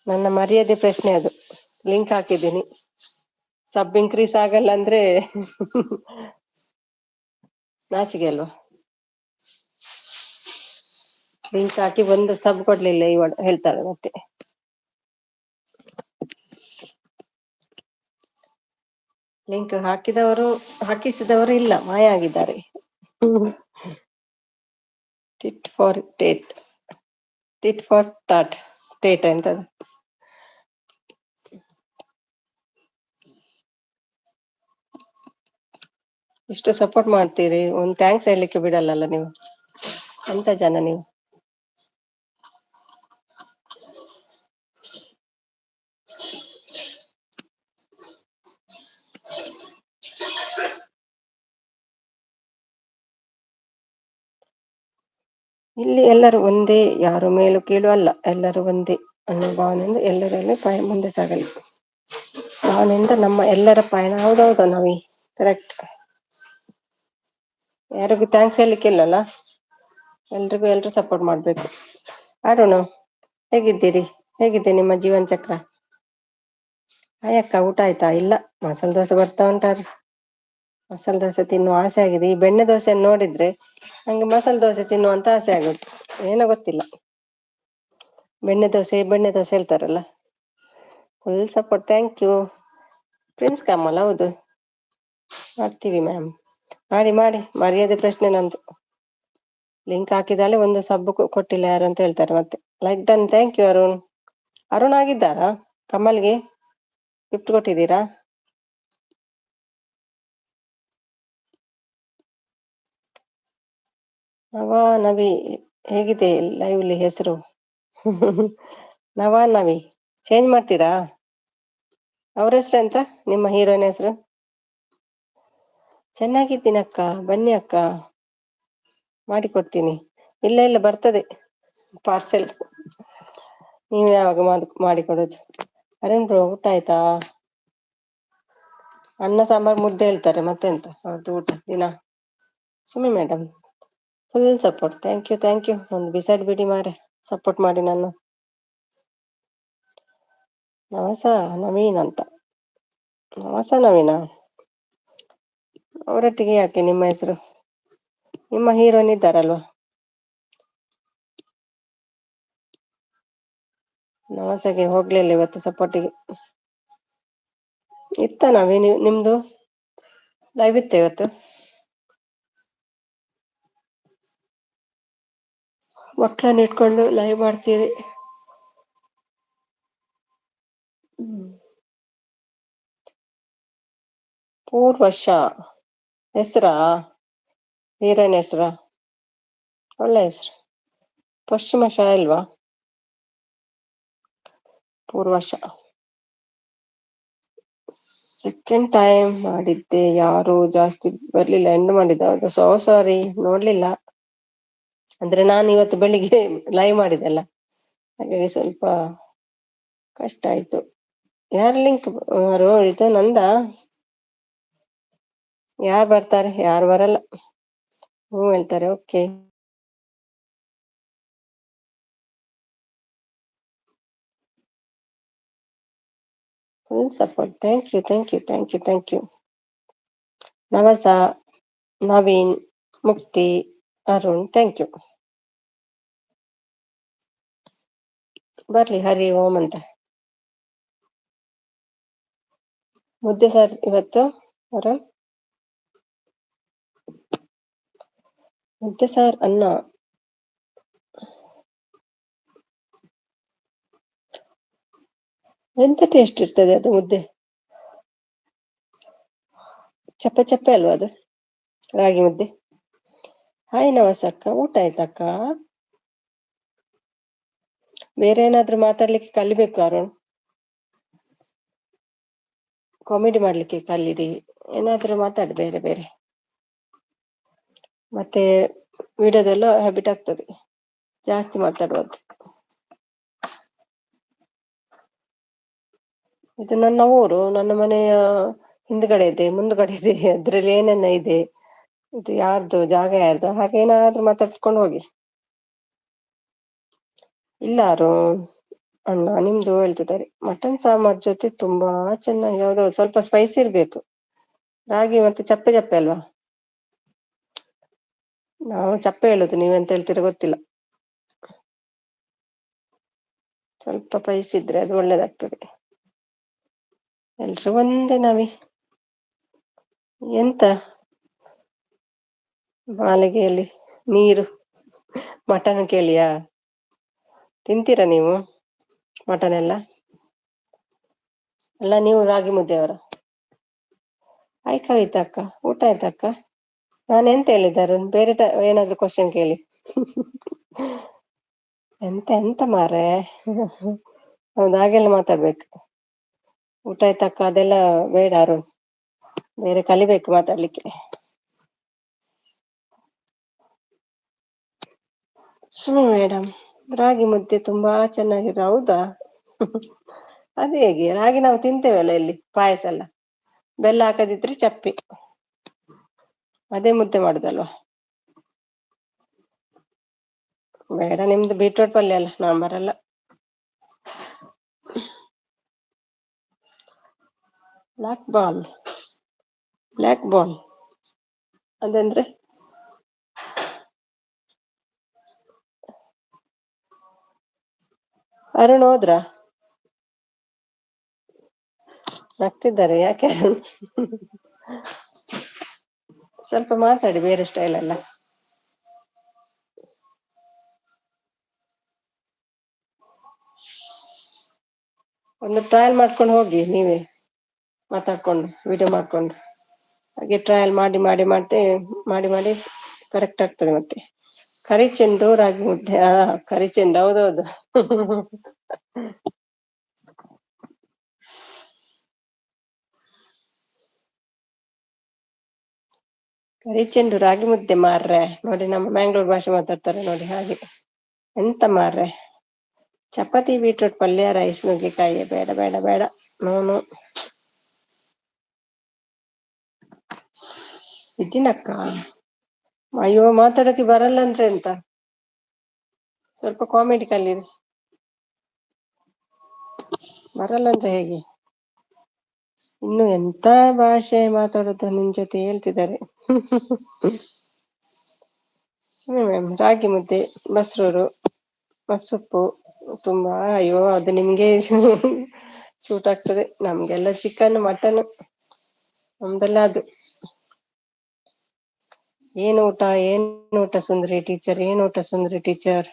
ನನ್ನ ಮರ್ಯಾದೆ ಪ್ರಶ್ನೆ ಅದು. ಲಿಂಕ್ ಹಾಕಿದ್ದೀನಿ. ಸಬ್ ಇನ್ಕ್ರೀಸ್ ಆಗಲ್ಲ ಅಂದ್ರೆ ನಾಚಿಕೆ ಅಲ್ವಾ? ಲಿಂಕ್ ಹಾಕಿ ಒಂದು ಸಬ್ ಕೊಡ್ಲಿಲ್ಲ ಇವಾಗ ಹೇಳ್ತಾಳೆ ಮತ್ತೆ. ಲಿಂಕ್ ಹಾಕಿಸಿದವರು ಇಲ್ಲ, ಮಾಯ ಆಗಿದ್ದಾರೆ. Tit for tat, tit for tat, tat ಅಂತ. ಇಷ್ಟು ಸಪೋರ್ಟ್ ಮಾಡ್ತೀರಿ, ಒಂದು ಥ್ಯಾಂಕ್ಸ್ ಹೇಳಲಿಕ್ಕೆ ಬಿಡಲ್ಲ ನೀವು. ಎಂತ ಜನ ನೀವು? ಇಲ್ಲಿ ಎಲ್ಲರೂ ಒಂದೇ, ಯಾರು ಮೇಲು ಕೀಳು ಅಲ್ಲ, ಎಲ್ಲರೂ ಒಂದೇ ಅನ್ನೋ ಭಾವನೆಯಿಂದ ಎಲ್ಲರಲ್ಲಿ ಮುಂದೆ ಸಾಗಲಿ. ಭಾವನೆಯಿಂದ ನಮ್ಮ ಎಲ್ಲರ ಪಯಣ. ಹೌದೌದು ನವಿ, ಕರೆಕ್ಟ್. ಯಾರಿಗೂ ಥ್ಯಾಂಕ್ಸ್ ಹೇಳಲಿಕ್ಕಿಲ್ಲಲ್ಲ, ಎಲ್ರಿಗೂ ಎಲ್ರು ಸಪೋರ್ಟ್ ಮಾಡ್ಬೇಕು. ಅರುಣ್, ಹೇಗಿದ್ದೀರಿ? ಹೇಗಿದೆ ನಿಮ್ಮ ಜೀವನ ಚಕ್ರ? ಅಯ್ಯಕ್ಕ, ಊಟ ಆಯ್ತಾ? ಇಲ್ಲ, ಮಸಾಲೆ ದೋಸೆ ಬರ್ತಾ ಉಂಟಾರಿ. ಮಸಾಲೆ ದೋಸೆ ತಿನ್ನುವ ಆಸೆ ಆಗಿದೆ. ಈ ಬೆಣ್ಣೆ ದೋಸೆಯನ್ನು ನೋಡಿದ್ರೆ ನಂಗೆ ಮಸಾಲೆ ದೋಸೆ ತಿನ್ನುವಂತ ಆಸೆ ಆಗುತ್ತೆ. ಏನೋ ಗೊತ್ತಿಲ್ಲ, ಬೆಣ್ಣೆ ದೋಸೆ ಹೇಳ್ತಾರಲ್ಲ. Full support, thank you. Prince Kamal, ಹೌದು ಮಾಡ್ತೀವಿ ಮ್ಯಾಮ್. ಮಾಡಿ ಮಾಡಿ, ಮರ್ಯಾದೆ ಪ್ರಶ್ನೆ ನಂದು. ಲಿಂಕ್ ಹಾಕಿದಾಳೆ, ಒಂದು ಸಬ್ಬು ಕೊಟ್ಟಿಲ್ಲ ಯಾರು ಅಂತ ಹೇಳ್ತಾರೆ ಮತ್ತೆ. Like done, thank you Arun. Arun ಆಗಿದ್ದಾರಾ ಕಮಲ್ಗೆ ಗಿಫ್ಟ್ ಕೊಟ್ಟಿದ್ದೀರಾ? ನವಾ ನವಿ, ಹೇಗಿದೆ ಲೈವ್ಲಿ ಹೆಸರು? ನವಾ ನವಿ ಚೇಂಜ್ ಮಾಡ್ತೀರಾ? ಅವ್ರ ಹೆಸರು ಎಂತ, ನಿಮ್ಮ ಹೀರೋಯಿನ್ ಹೆಸರು? ಚೆನ್ನಾಗಿದ್ದೀನಿ ಅಕ್ಕ, ಬನ್ನಿ ಅಕ್ಕ ಮಾಡಿಕೊಡ್ತೀನಿ. ಇಲ್ಲ ಬರ್ತದೆ ಪಾರ್ಸೆಲ್. ನೀವು ಯಾವಾಗ ಮಾಡಿಕೊಡೋದು? ಅರುಣ್ ಬ್ರೋ, ಊಟ ಆಯ್ತಾ? ಅನ್ನ ಸಾಂಬಾರ್ ಮುದ್ದೆ ಹೇಳ್ತಾರೆ, ಮತ್ತೆಂತ ಅವ್ರದ್ದು ಊಟ ದಿನ. Sumi madam, full support, thank you. ಒಂದು ಬಿಸಾಡ್ ಬಿಡಿ ಮಾರೆ, ಸಪೋರ್ಟ್ ಮಾಡಿ ನನ್ನ. ನವೀನ್ ಅಂತ. ನವೀನಾ? ಅವರೊಟ್ಟಿಗೆ ಯಾಕೆ ನಿಮ್ಮ ಹೆಸರು? ನಿಮ್ಮ ಹೀರೋಯಿನ್ ಇದ್ದಾರಲ್ವಾ? ನವಸಗೆ ಹೋಗ್ಲಿಲ್ಲ ಇವತ್ತು ಸಪೋರ್ಟಿಗೆ. ಇತ್ತ ನಿಮ್ದು ಲೈವ್ ಇತ್ತ ಇವತ್ತು? ಮಕ್ಕಳನ್ನ ಇಟ್ಕೊಂಡು ಲೈವ್ ಮಾಡ್ತೀರಿ? ಪೂರ್ವಶ ಹೆಸರಾ? ಹೀರೋಯಿನ್ ಹೆಸರಾ? ಒಳ್ಳೆ ಹೆಸರು. ಪಶ್ಚಿಮ ಇಲ್ವಾ? ಪೂರ್ವಶ. ಸೆಕೆಂಡ್ ಟೈಮ್ ಮಾಡಿದ್ದೆ, ಯಾರು ಜಾಸ್ತಿ ಬರ್ಲಿಲ್ಲ, ಎಂಡ್ ಮಾಡಿದ್ದ. ಹೌದು, ಸಾರಿ ನೋಡ್ಲಿಲ್ಲ. ಅಂದ್ರೆ ನಾನು ಇವತ್ತು ಬೆಳಿಗ್ಗೆ ಲೈವ್ ಮಾಡಿದೆಲ್ಲ, ಹಾಗಾಗಿ ಸ್ವಲ್ಪ ಕಷ್ಟ ಆಯ್ತು. ಯಾರ ಲಿಂಕ್ ಇದು ನಂದಾ? ಯಾರು ಬರ್ತಾರೆ, ಯಾರು ಬರಲ್ಲ. ಹೇಳ್ತಾರೆ, ಓಕೆ. Full support, thank you. ನವಸ, ನವೀನ್, ಮುಕ್ತಿ, ಅರುಣ್, ಥ್ಯಾಂಕ್ ಯು. ಬರ್ಲಿ ಹರಿ ಓಂ ಅಂತ. ಮುದ್ದೆ ಸರ್ ಇವತ್ತು ಅರುಣ್? ಮುದ್ದೆ ಸಾರ್ ಅನ್ನ. ಎಂತ ಟೇಸ್ಟ್ ಇರ್ತದೆ ಅದು ಮುದ್ದೆ? ಚಪ್ಪೆ ಚಪ್ಪೆ ಅಲ್ವಾ ಅದು, ರಾಗಿ ಮುದ್ದೆ? ಹಾಯ್ ನವಸಕ್ಕ, ಊಟ ಆಯ್ತಕ್ಕ? ಬೇರೆ ಏನಾದ್ರು ಮಾತಾಡ್ಲಿಕ್ಕೆ ಕಲಿಬೇಕು ಅರುಣ್. ಕಾಮಿಡಿ ಮಾಡ್ಲಿಕ್ಕೆ ಕಲೀರಿ, ಏನಾದ್ರು ಮಾತಾಡಿ ಬೇರೆ. ಮತ್ತೆ ವಿಡಿಯೋದೆಲ್ಲ ಹ್ಯಾಬಿಟ್ ಆಗ್ತದೆ, ಜಾಸ್ತಿ ಮಾತಾಡುವುದು. ಇದು ನನ್ನ ಊರು, ನನ್ನ ಮನೆಯ ಹಿಂದ್ಗಡೆ ಇದೆ, ಮುಂದ್ಗಡೆ ಇದೆ, ಅದ್ರಲ್ಲಿ ಏನೇನ ಇದೆ, ಇದು ಯಾರ್ದು ಜಾಗ, ಯಾರ್ದು, ಹಾಗೆ ಏನಾದ್ರು ಮಾತಾಡ್ಕೊಂಡು ಹೋಗಿ. ಇಲ್ಲ ಅರುಣ್ ಅಣ್ಣ, ನಿಮ್ದು ಹೇಳ್ತಿದ್ದಾರೆ. ಮಟನ್ ಸಾಂಬಾರ್ ಜೊತೆ ತುಂಬಾ ಚೆನ್ನಾಗಿ, ಯಾವ್ದಾದ್ರು ಸ್ವಲ್ಪ ಸ್ಪೈಸಿ ಇರ್ಬೇಕು. ರಾಗಿ ಮತ್ತೆ ಚಪ್ಪೆ ಅಲ್ವಾ? ನಾವು ಚಪ್ಪೆ ಹೇಳುದು, ನೀವೆಂತ ಹೇಳ್ತೀರ ಗೊತ್ತಿಲ್ಲ. ಸ್ವಲ್ಪ ಸ್ಪೈಸಿ ಇದ್ರೆ ಅದು ಒಳ್ಳೇದಾಗ್ತದೆ. ಎಲ್ರು ಒಂದೇ ನವಿ. ಎಂತ ಮಾಲಿಗೆಯಲ್ಲಿ ನೀರು, ಮಟನ್ ಕೇಳಿಯಾ? ತಿಂತೀರಾ ನೀವು ಮಟನ್ ಎಲ್ಲ? ಅಲ್ಲ, ನೀವು ರಾಗಿ ಮುದ್ದೆಯವರ? ಆಯ್ಕ ಆಯ್ತಕ್ಕ, ಊಟ ಆಯ್ತಕ್ಕ. ನಾನ್ ಎಂತ ಹೇಳಿದ್ದಾರೆ, ಬೇರೆ ಏನಾದ್ರು ಕ್ವಶನ್ ಕೇಳಿ. ಎಂತ ಮಾರ್ರೆ, ಹೌದು ಹಾಗೆಲ್ಲ ಮಾತಾಡ್ಬೇಕು. ಊಟ ಆಯ್ತಕ್ಕ ಅದೆಲ್ಲ ಬೇಡ ಅರುಣ್, ಬೇರೆ ಕಲಿಬೇಕು ಮಾತಾಡ್ಲಿಕ್ಕೆ. ಸುಮಿ ಮೇಡಮ್, ರಾಗಿ ಮುದ್ದೆ ತುಂಬಾ ಚೆನ್ನಾಗಿದೆ. ಹೌದಾ? ಅದು ಹೇಗೆ? ರಾಗಿ ನಾವು ತಿಂತೇವಲ್ಲ ಇಲ್ಲಿ, ಪಾಯಸ ಎಲ್ಲ. ಬೆಲ್ಲ ಹಾಕದಿದ್ರೆ ಚಪ್ಪಿ. ಅದೇ ಮುದ್ದೆ ಮಾಡುದಲ್ವಾ? ಬೇಡ, ನಿಮ್ದು ಬೀಟ್ರೋಟ್ ಪಲ್ಯ ಅಲ್ಲ, ನಾನ್ ಬರಲ್ಲ. ಬ್ಲ್ಯಾಕ್ ಬಾಲ್ ಅದಂದ್ರೆ? ಅರುಣ್ ಹೋದ್ರ? ನಗ್ತಿದ್ದಾರೆ ಯಾಕೆ ಅರುಣ್? ಸ್ವಲ್ಪ ಮಾತಾಡಿ ಬೇರೆ ಸ್ಟೈಲ್ ಎಲ್ಲ. ಒಂದು ಟ್ರಯಲ್ ಮಾಡ್ಕೊಂಡು ಹೋಗಿ ನೀವೇ, ಮಾತಾಡ್ಕೊಂಡು ವಿಡಿಯೋ ಮಾಡ್ಕೊಂಡು. ಹಾಗೆ ಟ್ರಯಲ್ ಮಾಡಿ ಮಾಡಿ ಮಾಡಿ ಕರೆಕ್ಟ್ ಆಗ್ತದೆ ಮತ್ತೆ. ಕರಿ ಚೆಂಡು ರಾಗಿ ಮುದ್ದೆ, ಕರಿ ಚೆಂಡು, ಹೌದೌದು. ಕರಿ ಚೆಂಡು ರಾಗಿ ಮುದ್ದೆ ಮಾರ್ರೆ. ನೋಡಿ, ನಮ್ಮ ಮ್ಯಾಂಗ್ಳೂರ್ ಭಾಷೆ ಮಾತಾಡ್ತಾರೆ ನೋಡಿ, ಹಾಗೆ. ಎಂತ ಮಾರ್ರೆ, ಚಪಾತಿ ಬೀಟ್ರೋಟ್ ಪಲ್ಯ ರೈಸ್ ನುಗ್ಗೆಕಾಯಿ ಬೇಡ ಬೇಡ ಬೇಡ, ನೋ ನೋ. ಇದ್ದೀನಕ್ಕ. ಅಯ್ಯೋ, ಮಾತಾಡಕ್ಕೆ ಬರಲ್ಲ ಅಂದ್ರೆ ಎಂತ? ಸ್ವಲ್ಪ ಕಾಮಿಡಿ ಕಲೀರಿ. ಬರಲ್ಲ ಅಂದ್ರೆ ಹೇಗೆ? ಇನ್ನು ಎಂತ ಭಾಷೆ ಮಾತಾಡುದು ನಿನ್ ಜೊತೆ ಹೇಳ್ತಿದ್ದಾರೆ. ಮ್ಯಾಮ್, ರಾಗಿ ಮುದ್ದೆ, ಮೊಸರು, ಮಸೊಪ್ಪು ತುಂಬಾ, ಅಯ್ಯೋ ಅದು ನಿಮ್ಗೆ ಸೂಟ್ ಆಗ್ತದೆ. ನಮ್ಗೆಲ್ಲ ಚಿಕನ್ ಮಟನ್, ನಮ್ದೆಲ್ಲ ಅದು. ಏನ್ ಊಟ ಸುಂದ್ರಿ ಟೀಚರ್, ಏನ್ ಊಟ ಸುಂದ್ರಿ ಟೀಚರ್?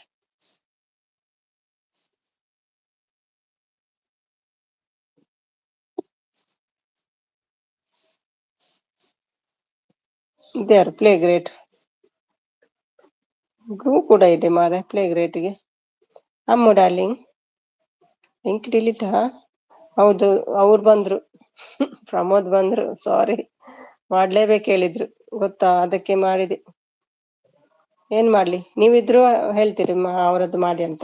ಇದ್ಯಾರು ಪ್ಲೇ ಗ್ರೇಟ್? ಗ್ರೂ ಕೂಡ ಇದೆ ಮಾರೆ ಪ್ಲೇ ಗ್ರೇಟ್ಗೆ. Ammu darling, link delete. ಹೌದು, ಅವ್ರು ಬಂದ್ರು, ಪ್ರಮೋದ್ ಬಂದ್ರು. ಸಾರಿ, ಮಾಡ್ಲೇಬೇಕು ಹೇಳಿದ್ರು ಗೊತ್ತಾ, ಅದಕ್ಕೆ ಮಾಡಿದೆ. ಏನ್ ಮಾಡ್ಲಿ, ನೀವಿದ್ರು ಹೇಳ್ತೀರಿ ಅವರದ್ದು ಮಾಡಿ ಅಂತ.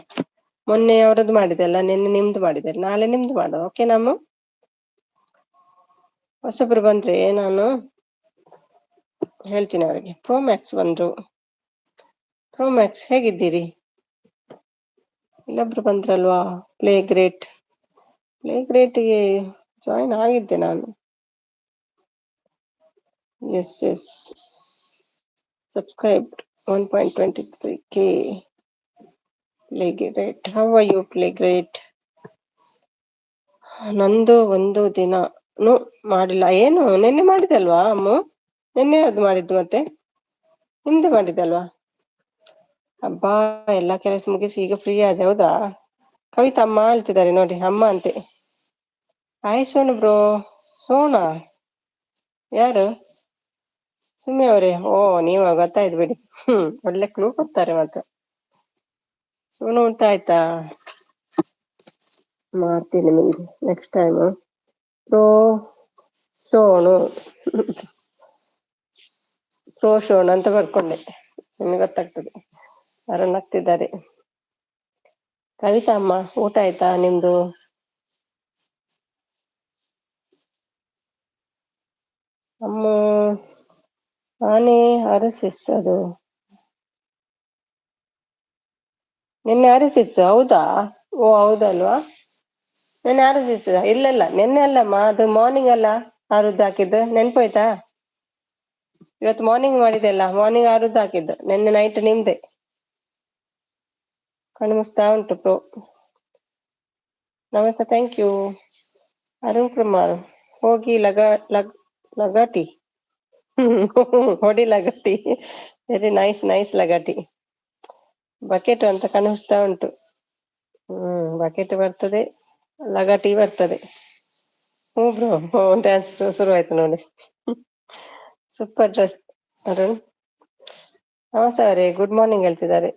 ಮೊನ್ನೆ ಅವರದ್ದು ಮಾಡಿದೆಲ್ಲ, ನಿನ್ನೆ ನಿಮ್ದು ಮಾಡಿದ್ದಾರೆ, ನಾಳೆ ನಿಮ್ದು ಮಾಡುವ. ಓಕೆ ನಮ್ಮ ಹೊಸಬ್ರು ಬಂದ್ರೆ ನಾನು ಹೇಳ್ತೀನಿ ಅವರಿಗೆ. ಪ್ರೋಮ್ಯಾಕ್ಸ್ ಬಂದ್ರು. ಪ್ರೋಮ್ಯಾಕ್ಸ್, ಹೇಗಿದ್ದೀರಿ? ಇಲ್ಲೊಬ್ರು ಬಂದ್ರಲ್ವಾ, ಪ್ಲೇ ಗ್ರೇಟ್. ಪ್ಲೇ ಗ್ರೇಟ್ಗೆ ಜಾಯಿನ್ ಆಗಿದ್ದೆ ನಾನು. Yes yes, subscribed 1.23K. Play great, how are you play great? ನಂದು ಒಂದು ದಿನನೂ ಮಾಡಿಲ್ಲ. ಏನು ನಿನ್ನೆ ಮಾಡಿದಲ್ವಾ ಅಮ್ಮು? ನಿನ್ನೆ ಯಾವ್ದು ಮಾಡಿದ್ದು ಮತ್ತೆ? ನಿಮ್ದು ಮಾಡಿದಲ್ವಾ? ಹಬ್ಬಾ, ಎಲ್ಲಾ ಕೆಲಸ ಮುಗಿಸಿ ಈಗ ಫ್ರೀ ಆದೆ. ಹೌದಾ? ಕವಿತಾ ಅಮ್ಮ ಹೇಳ್ತಿದ್ದಾರೆ ನೋಡಿ, ಅಮ್ಮ ಅಂತೆ. Hi Sonu bro. ಸೋನಾ ಯಾರು? ಸುಮ್ಮಿ ಅವರೇ? ಓ, ನೀವ, ಗೊತ್ತಾಯ್ತು ಬಿಡಿ. ಒಳ್ಳೆ ಕ್ಲೂ ಕೊಡ್ತಾರೆ ಮಾತ್ರ. ಸೋನು ಊಟ ಆಯ್ತಾ? ಮಾಡ್ತೀನಿ ನಿಮ್ಗೆ ನೆಕ್ಸ್ಟ್ ಟೈಮ್. ಸೋನು ಶೋಣ ಅಂತ ಬರ್ಕೊಂಡೆ, ನಿಮ್ಗೆ ಗೊತ್ತಾಗ್ತದೆ. ಯಾರೋ ನಗ್ತಿದ್ದಾರೆ. ಕವಿತಾ ಅಮ್ಮ, ಊಟ ಆಯ್ತಾ ನಿಮ್ದು? ಅಮ್ಮ, ನಾನೇ RSS ಅದು. ನಿನ್ನೆ RSS, ಹೌದಾ? ಓ ಹೌದಲ್ವಾ, ನಿನ್ನೆ RSS. ಇಲ್ಲ, ನಿನ್ನೆ ಅಲ್ಲಮ್ಮ, ಅದು ಮಾರ್ನಿಂಗ್ ಅಲ್ಲ ಆರುದ್ದು ಹಾಕಿದ್ದು, ನೆನ್ಪೋಯ್ತಾ? ಇವತ್ತು ಮಾರ್ನಿಂಗ್ ಮಾಡಿದೆಲ್ಲ, ಮಾರ್ನಿಂಗ್ ಆರುದ್ದು ಹಾಕಿದ್ದು, ನಿನ್ನೆ ನೈಟ್ ನಿಮ್ದೆ. ಕಣ್ಮುಸ್ತಾ ಉಂಟು ಪ್ರೋ. ನಮಸ್ತೆ, ಥ್ಯಾಂಕ್ ಯು. ಅರುಣ್ ಕುಮಾರ್, ಹೋಗಿ ಲಗಾಟಿ. ಹೊಡಿ ಲಗಾಟಿ. ವೆರಿ ನೈಸ್ ನೈಸ್ ಲಗಾಟಿ. ಬಕೆಟ್ ಅಂತ ಕಾಣಿಸ್ತಾ ಉಂಟು. ಬಕೆಟ್ ಬರ್ತದೆ, ಲಗಾಟಿ ಬರ್ತದೆ. ಬ್ರೋ, ಡ್ಯಾನ್ಸ್ ಶುರುವಾಯ್ತು ನೋಡಿ. Super dress Arun. ಸರಿ, ಗುಡ್ ಮಾರ್ನಿಂಗ್ ಹೇಳ್ತಿದ್ದಾರೆ.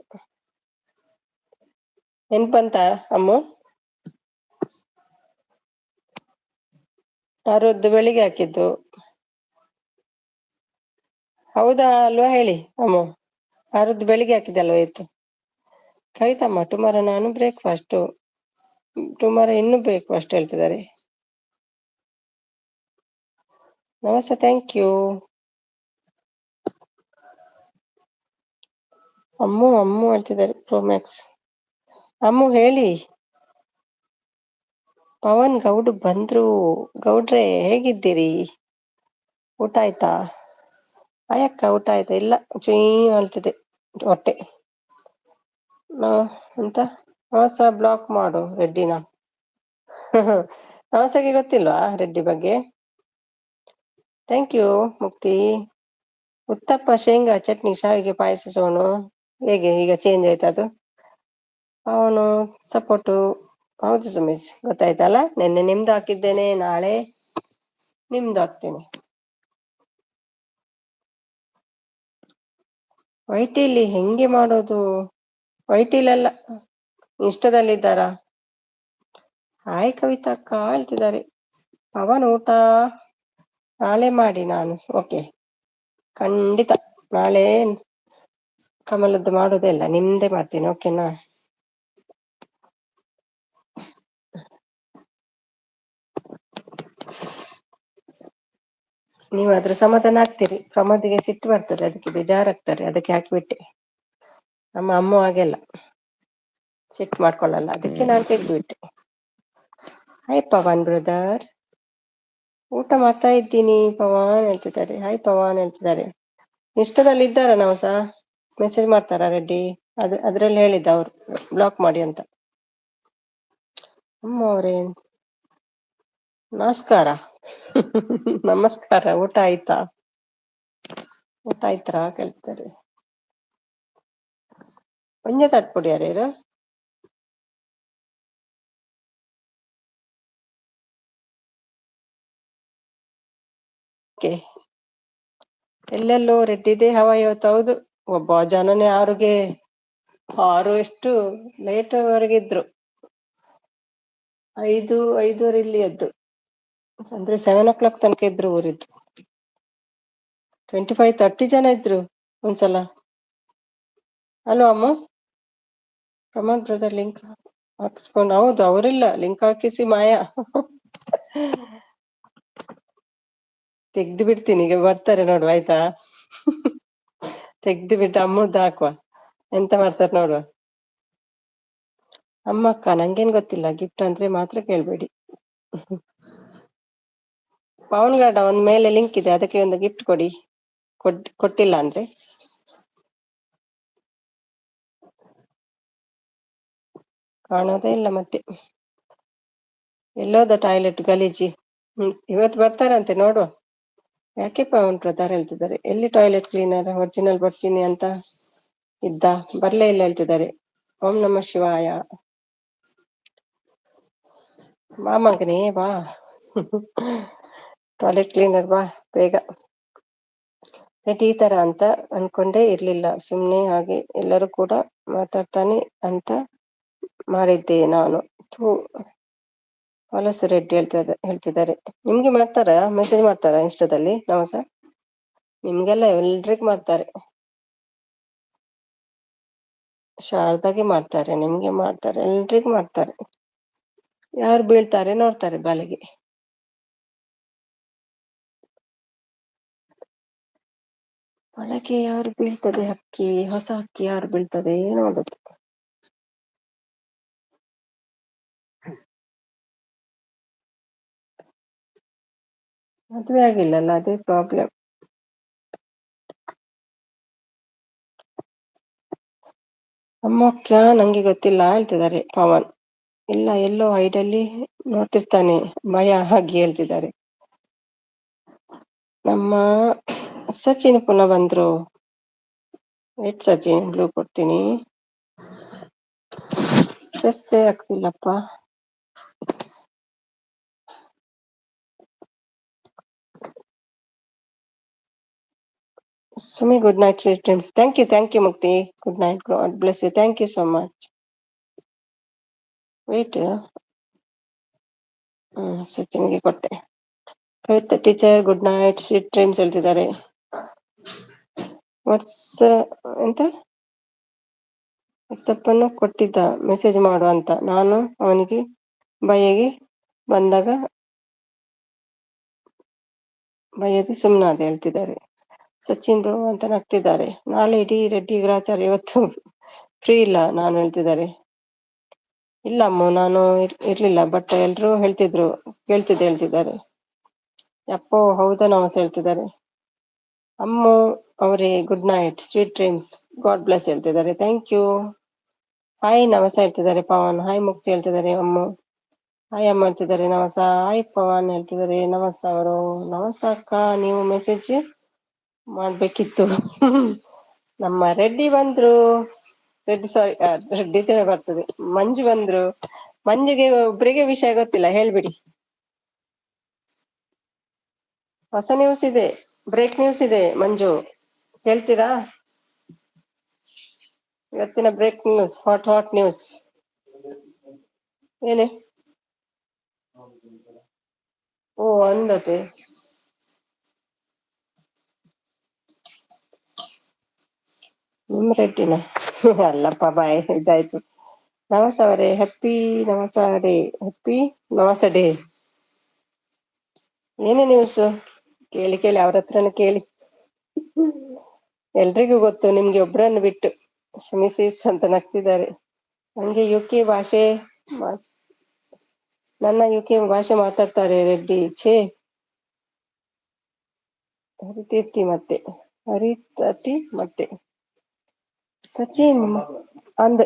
ನೆನ್ಪಂತ ಅಮ್ಮು? ಆರದ್ದು ಬೆಳಿಗ್ಗೆ ಹಾಕಿದ್ದು. ಹೌದಾ ಅಲ್ವಾ ಹೇಳಿ ಅಮ್ಮು? ಆರದ್ದು ಬೆಳಿಗ್ಗೆ ಹಾಕಿದ್ದಲ್ವಾ ಇತ್ತು? ಕವಿತಮ್ಮ ಟುಮಾರೋ ನಾನು ಬ್ರೇಕ್ಫಾಸ್ಟ್, ಟುಮಾರೋ ಇನ್ನೂ ಬ್ರೇಕ್ಫಾಸ್ಟ್ ಹೇಳ್ತಿದ್ದಾರೆ. ನಮಸ್ತೆ, ಥ್ಯಾಂಕ್ ಯು. ಅಮ್ಮು ಅಮ್ಮು ಹೇಳ್ತಿದ್ದಾರೆ ಪ್ರೋಮ್ಯಾಕ್ಸ್. ಅಮ್ಮು ಹೇಳಿ. ಪವನ್ ಗೌಡ್ ಬಂದ್ರು. ಗೌಡ್ರೆ ಹೇಗಿದ್ದೀರಿ? ಊಟ ಆಯ್ತಾ? ಅಯ್ಯಕ್ಕ ಊಟ ಆಯ್ತಾ? ಇಲ್ಲ, ಚುಯಿ ಹೇಳ್ತಿದೆ ಹೊಟ್ಟೆ. ಎಂತ ಹೊಸ ಬ್ಲಾಕ್ ಮಾಡು ರೆಡ್ಡಿನ. ನಮಸ್ತೆಗೆ ಗೊತ್ತಿಲ್ವಾ ರೆಡ್ಡಿ ಬಗ್ಗೆ? ಥ್ಯಾಂಕ್ ಯು ಮುಕ್ತಿ. ಉತ್ತಪ್ಪ, ಶೇಂಗಾ ಚಟ್ನಿ, ಶಾವಿಗೆ ಪಾಯಸ ಸೋನು. ಹೇಗೆ ಈಗ ಚೇಂಜ್ ಆಯ್ತಾ ಅದು? ಅವನು ಸಪೋರ್ಟು. ಹೌದು ಸುಮಿಸ್, ಗೊತ್ತಾಯ್ತಲ್ಲ. ನಿನ್ನೆ ನಿಮ್ದು ಹಾಕಿದ್ದೇನೆ, ನಾಳೆ ನಿಮ್ದು ಹಾಕ್ತೇನೆ. ವೈಟಿಲಿ ಹೆಂಗೆ ಮಾಡೋದು? ವೈಟಿಲಲ್ಲ, ಇನ್ಸ್ಟಾದಲ್ಲಿದ್ದಾರಾ? ಹಾಯ್ ಕವಿತಾ ಅಕ್ಕ ಹೇಳ್ತಿದ್ದಾರೆ. ಪವನ್ ಊಟ ನಾಳೆ ಮಾಡಿ. ನಾನು ಓಕೆ, ಖಂಡಿತ ನಾಳೆ ಕಮಲದ್ದು ಮಾಡೋದೇ ಇಲ್ಲ, ನಿಮ್ದೇ ಮಾಡ್ತೀನಿ. ಓಕೆನಾ? ನೀವಾದ್ರೂ ಸಮಾಧಾನ ಆಗ್ತೀರಿ. ಪ್ರಮೋದಿಗೆ ಸಿಟ್ಟು ಬರ್ತದೆ, ಅದಕ್ಕೆ ಬೇಜಾರಾಗ್ತಾರೆ, ಅದಕ್ಕೆ ಹಾಕ್ಬಿಟ್ಟೆ. ನಮ್ಮ ಅಮ್ಮ ಹಾಗೆಲ್ಲ ಸಿಟ್ಟು ಮಾಡ್ಕೊಳ್ಳಲ್ಲ, ಅದಕ್ಕೆ ನಾನು ತೆಗ್ದುಬಿಟ್ಟೆ. Hi Pavan brother. ಊಟ ಮಾಡ್ತಾ ಇದ್ದೀನಿ ಪವನ್ ಹೇಳ್ತಿದ್ದಾರೆ. ಹಾಯ್ ಪವನ್ ಹೇಳ್ತಿದ್ದಾರೆ. ಇಷ್ಟದಲ್ಲಿ ಇದ್ದಾರ ನಾವು ಸಹ ಮೆಸೇಜ್ ಮಾಡ್ತಾರ ರೆಡ್ಡಿ? ಅದ್ರಲ್ಲಿ ಹೇಳಿದ್ದ ಅವ್ರು ಬ್ಲಾಕ್ ಮಾಡಿ ಅಂತ. ಅಮ್ಮ ಅವ್ರೇ ನಮಸ್ಕಾರ. ನಮಸ್ಕಾರ. ಊಟ ಆಯ್ತಾ? ಊಟ ಆಯ್ತಾ ಕೇಳ್ತಾರೆ. ಒಂಜೆ ತಟ್ಪುಡಿ ಯಾರು? ಓಕೆ, ಎಲ್ಲೆಲ್ಲೋ ರೆಡ್ಡಿದೆ ಹವಾ ಇವತ್ತು. ಹೌದು, ಒಬ್ಬ ಜನನೇ 6ಗೆ 6 ಎಷ್ಟು ಲೇಟ್ವರೆಗಿದ್ರು. 5:05 ಇಲ್ಲಿ ಎದ್ದು, ಅಂದ್ರೆ 7 o'clock ತನಕ ಇದ್ರು ಊರಿದ್ದು. 25-30 ಜನ ಇದ್ರು ಒಂದ್ಸಲ. ಅಲ್ವಾ ಅಮ್ಮ? ಪ್ರಮೋದ್ ಬ್ರದರ್ ಲಿಂಕ್ ಹಾಕಿಸ್ಕೊಂಡು. ಹೌದು, ಅವರಿಲ್ಲ, ಲಿಂಕ್ ಹಾಕಿಸಿ ಮಾಯಾ. ತೆಗ್ದು ಬಿಡ್ತೀನಿ, ಈಗ ಬರ್ತಾರೆ ನೋಡುವ ಆಯ್ತಾ? ತೆಗ್ದು ಬಿಟ್ಟು ಅಮ್ಮದ್ದು ಹಾಕುವ, ಎಂತ ಮಾಡ್ತಾರೆ ನೋಡುವ. ಅಮ್ಮ ಅಕ್ಕ ನಂಗೇನ್ ಗೊತ್ತಿಲ್ಲ, ಗಿಫ್ಟ್ ಅಂದ್ರೆ ಮಾತ್ರ ಕೇಳ್ಬೇಡಿ. ಪವನ್ ಗಾರ್ಡ ಒಂದ್ ಮೇಲೆ ಲಿಂಕ್ ಇದೆ, ಅದಕ್ಕೆ ಒಂದು ಗಿಫ್ಟ್ ಕೊಡಿ. ಕೊಟ್ಟಿಲ್ಲ ಅಂದ್ರೆ ಕಾಣೋದೇ ಇಲ್ಲ ಮತ್ತೆ. ಎಲ್ಲೋದ ಟಾಯ್ಲೆಟ್ ಗಲೀಜಿ? ಇವತ್ತು ಬರ್ತಾರಂತೆ, ನೋಡುವ. ಯಾಕೆ ಪವನ್ ಬ್ರದರ್ ಹೇಳ್ತಿದ್ದಾರೆ, ಎಲ್ಲಿ ಟಾಯ್ಲೆಟ್ ಕ್ಲೀನರ್ ಒರಿಜಿನಲ್ ಬರ್ತೀನಿ ಅಂತ ಇದ್ದ, ಬರ್ಲೇ ಇಲ್ಲ ಹೇಳ್ತಿದ್ದಾರೆ. ಓಂ ನಮಃ ಶಿವಾಯ. ಬಾ ಮಗನೇ ಬಾ. ಟಾಯ್ಲೆಟ್ ಕ್ಲೀನರ್ ಬಾ ಬೇಗ. ಈ ತರ ಅಂತ ಅನ್ಕೊಂಡೇ ಇರ್ಲಿಲ್ಲ, ಸುಮ್ನೆ ಹಾಗೆ ಎಲ್ಲರೂ ಕೂಡ ಮಾತಾಡ್ತಾನೆ ಅಂತ ಮಾಡಿದ್ದೆ ನಾನು. ಹೊಲಸು ರೆಡ್ಡಿ ಹೇಳ್ತಿದ್ದಾರೆ. ನಿಮ್ಗೆ ಮಾಡ್ತಾರಾ? ಮೆಸೇಜ್ ಮಾಡ್ತಾರಾ ಇನ್ಸ್ಟಾದಲ್ಲಿ ನವಸ? ನಿಮ್ಗೆಲ್ಲ ಎಲ್ರಿಗೂ ಮಾಡ್ತಾರೆ. ಶಾರದಾಗೆ ಮಾಡ್ತಾರೆ, ನಿಮ್ಗೆ ಮಾಡ್ತಾರೆ, ಎಲ್ರಿಗೂ ಮಾಡ್ತಾರೆ. ಯಾರು ಬೀಳ್ತಾರೆ ನೋಡ್ತಾರೆ ಬಲೆಗೆ. ಒಳಗೆ ಯಾರು ಬೀಳ್ತದೆ ಹಕ್ಕಿ, ಹೊಸ ಹಕ್ಕಿ ಯಾರು ಬೀಳ್ತದೆ ನೋಡುದು. ಮದುವೆ ಆಗಿಲ್ಲಲ್ಲ, ಅದೇ ಪ್ರಾಬ್ಲಮ್. ಅಮ್ಮಕ್ಯ ನಂಗೆ ಗೊತ್ತಿಲ್ಲ ಹೇಳ್ತಿದ್ದಾರೆ ಪವನ್. ಇಲ್ಲ, ಎಲ್ಲೋ ಐಡಲ್ಲಿ ನೋಡ್ತಿರ್ತಾನೆ ಭಯ ಹಾಗೆ ಹೇಳ್ತಿದ್ದಾರೆ. ನಮ್ಮ ಸಚಿನ್ ಪುನಃ ಬಂದ್ರು. ಸಚಿನ್ ಬ್ಲೂ ಕೊಡ್ತೀನಿ. ಡ್ರೆಸ್ಸೇ ಆಗ್ತಿಲ್ಲಪ್ಪ. Sumi, good night, sweet dreams. Thank you, Mukti. Good night, God bless you. Thank you so much. Wait. ಸಚಿನ್ಗೆ ಕೊಟ್ಟೆ. Kavita teacher good night, sweet dreams ಹೇಳ್ತಿದ್ದಾರೆ. ವಾಟ್ಸ್ ಎಂತ ವಾಟ್ಸಪ್ ಅನ್ನು ಕೊಟ್ಟಿದ್ದ ಮೆಸೇಜ್ ಮಾಡು ಅಂತ. ನಾನು ಅವನಿಗೆ ಬಯಗೆ ಬಂದಾಗ ಬಯದೆ ಸುಮ್ನಾದೆ ಹೇಳ್ತಿದ್ದಾರೆ. ಸಚಿನ್ ಬ್ರೋ ಅಂತ ನಗ್ತಿದ್ದಾರೆ. ನಾಳೆ ಇಡೀ ರೆಡ್ಡಿ ಗ್ರಾಚಾರ ಇವತ್ತು ಫ್ರೀ ಇಲ್ಲ ನಾನು ಹೇಳ್ತಿದ್ದಾರೆ. ಇಲ್ಲ ಅಮ್ಮ ನಾನು ಇರ್ಲಿಲ್ಲ, ಬಟ್ ಎಲ್ರು ಹೇಳ್ತಿದ್ದಾರೆ. ಯಪ್ಪೋ ಹೌದಾ ನವಾಸ್ ಹೇಳ್ತಿದ್ದಾರೆ. ಅಮ್ಮು ಅವರೇ good night, sweet dreams, God bless ಹೇಳ್ತಿದ್ದಾರೆ. Thank you. ಹಾಯ್ ನವಸ ಹೇಳ್ತಿದ್ದಾರೆ ಪವನ್. ಹಾಯ್ ಮುಕ್ತಿ ಹೇಳ್ತಿದ್ದಾರೆ ಅಮ್ಮು. ಹಾಯ್ ಅಮ್ಮ ಹೇಳ್ತಿದ್ದಾರೆ ನವಸ. ಹಾಯ್ ಪವನ್ ಹೇಳ್ತಿದ್ದಾರೆ ನವಸ ಅವರು. ನವಸ ಅಕ್ಕ ನೀವು ಮೆಸೇಜ್ ಮಾಡ್ಬೇಕಿತ್ತು. ನಮ್ಮ ರೆಡ್ಡಿ ಬಂದ್ರು. ರೆಡ್ಡಿ ಸಾರಿ ರೆಡ್ಡಿ ಬರ್ತದೆ, ಮಂಜು ಬಂದ್ರು. ಮಂಜುಗೆ ಒಬ್ರಿಗೆ ವಿಷಯ ಗೊತ್ತಿಲ್ಲ, ಹೇಳ್ಬಿಡಿ. ಹೊಸ ನ್ಯೂಸ್ ಇದೆ, ಬ್ರೇಕ್ ನ್ಯೂಸ್ ಇದೆ ಮಂಜು, ಕೇಳ್ತೀರಾ? ಇವತ್ತಿನ ಬ್ರೇಕ್ ನ್ಯೂಸ್, ಹಾಟ್ ನ್ಯೂಸ್ ಏನೇ? ಓ ಅಂದತೆ ನಿಮ್ ರೆಡ್ಡಿನ ಅಲ್ಲಪ್ಪ ಬಾಯ್ ಇದಾಯ್ತು. ನಮಸ ಅವರೇ ಹ್ಯಾಪಿ ನಮಸ ಡೇ, ಹ್ಯಾಪಿ ನಮಸ ಡೇ. ಏನೇ ನ್ಯೂಸ್ ಕೇಳಿ ಅವ್ರ ಹತ್ರನ ಕೇಳಿ. ಎಲ್ರಿಗೂ ಗೊತ್ತು, ನಿಮ್ಗೆ ಒಬ್ರನ್ನು ಬಿಟ್ಟು. ಮಿಸಿಸ್ ಅಂತ ನಗ್ತಿದ್ದಾರೆ. ನಂಗೆ ಯುಕೆ ಭಾಷೆ ನನ್ನ ಯುಕೆ ಭಾಷೆ ಮಾತಾಡ್ತಾರೆ ರೆಡ್ಡಿ. ಛೇ ಹರಿತತಿ ಮತ್ತೆ ಸಚಿನ್ ಅಂದ್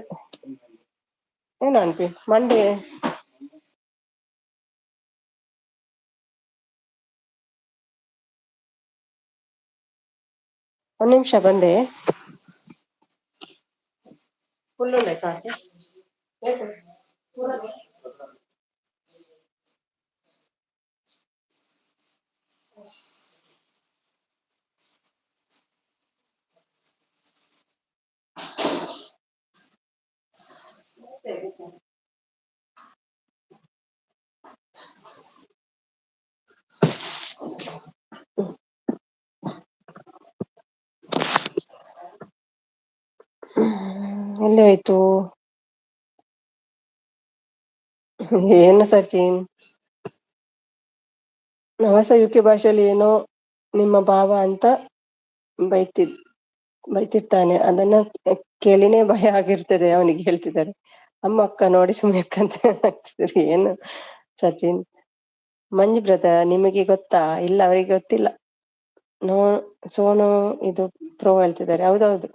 ಏನ ಅನ್ಪಿ ಮಂಡೇ ಒಂದ್ ನಿಮಿಷ ಬಂದೆ. ಫುಲ್ಲುಂಡೆ ಕಾಸೆ ಎಲ್ಲಿ ಹೋಯ್ತು? ಏನು ಸಚಿನ್ ಹೊಸ ಯುಕೆ ಭಾಷೆಯಲ್ಲಿ ಏನೋ ನಿಮ್ಮ ಭಾವ ಅಂತ ಬೈತಿರ್ತಾನೆ, ಅದನ್ನ ಕೇಳಿನೇ ಭಯ ಆಗಿರ್ತದೆ ಅವನಿಗೆ ಹೇಳ್ತಿದ್ದಾರೆ. ಅಮ್ಮ ಅಕ್ಕ ನೋಡಿ ಸುಮ್ನೆ ಅಕ್ಕ ಅಂತ ಆಗ್ತಿದ್ರಿ. ಏನು ಸಚಿನ್? ಮಂಜು ಬ್ರದರ್ ನಿಮಗೆ ಗೊತ್ತಾ? ಇಲ್ಲ ಅವರಿಗೆ ಗೊತ್ತಿಲ್ಲ. ನೋ ಸೋನು ಇದು ಪ್ರೋ ಹೇಳ್ತಿದ್ದಾರೆ. ಹೌದೌದು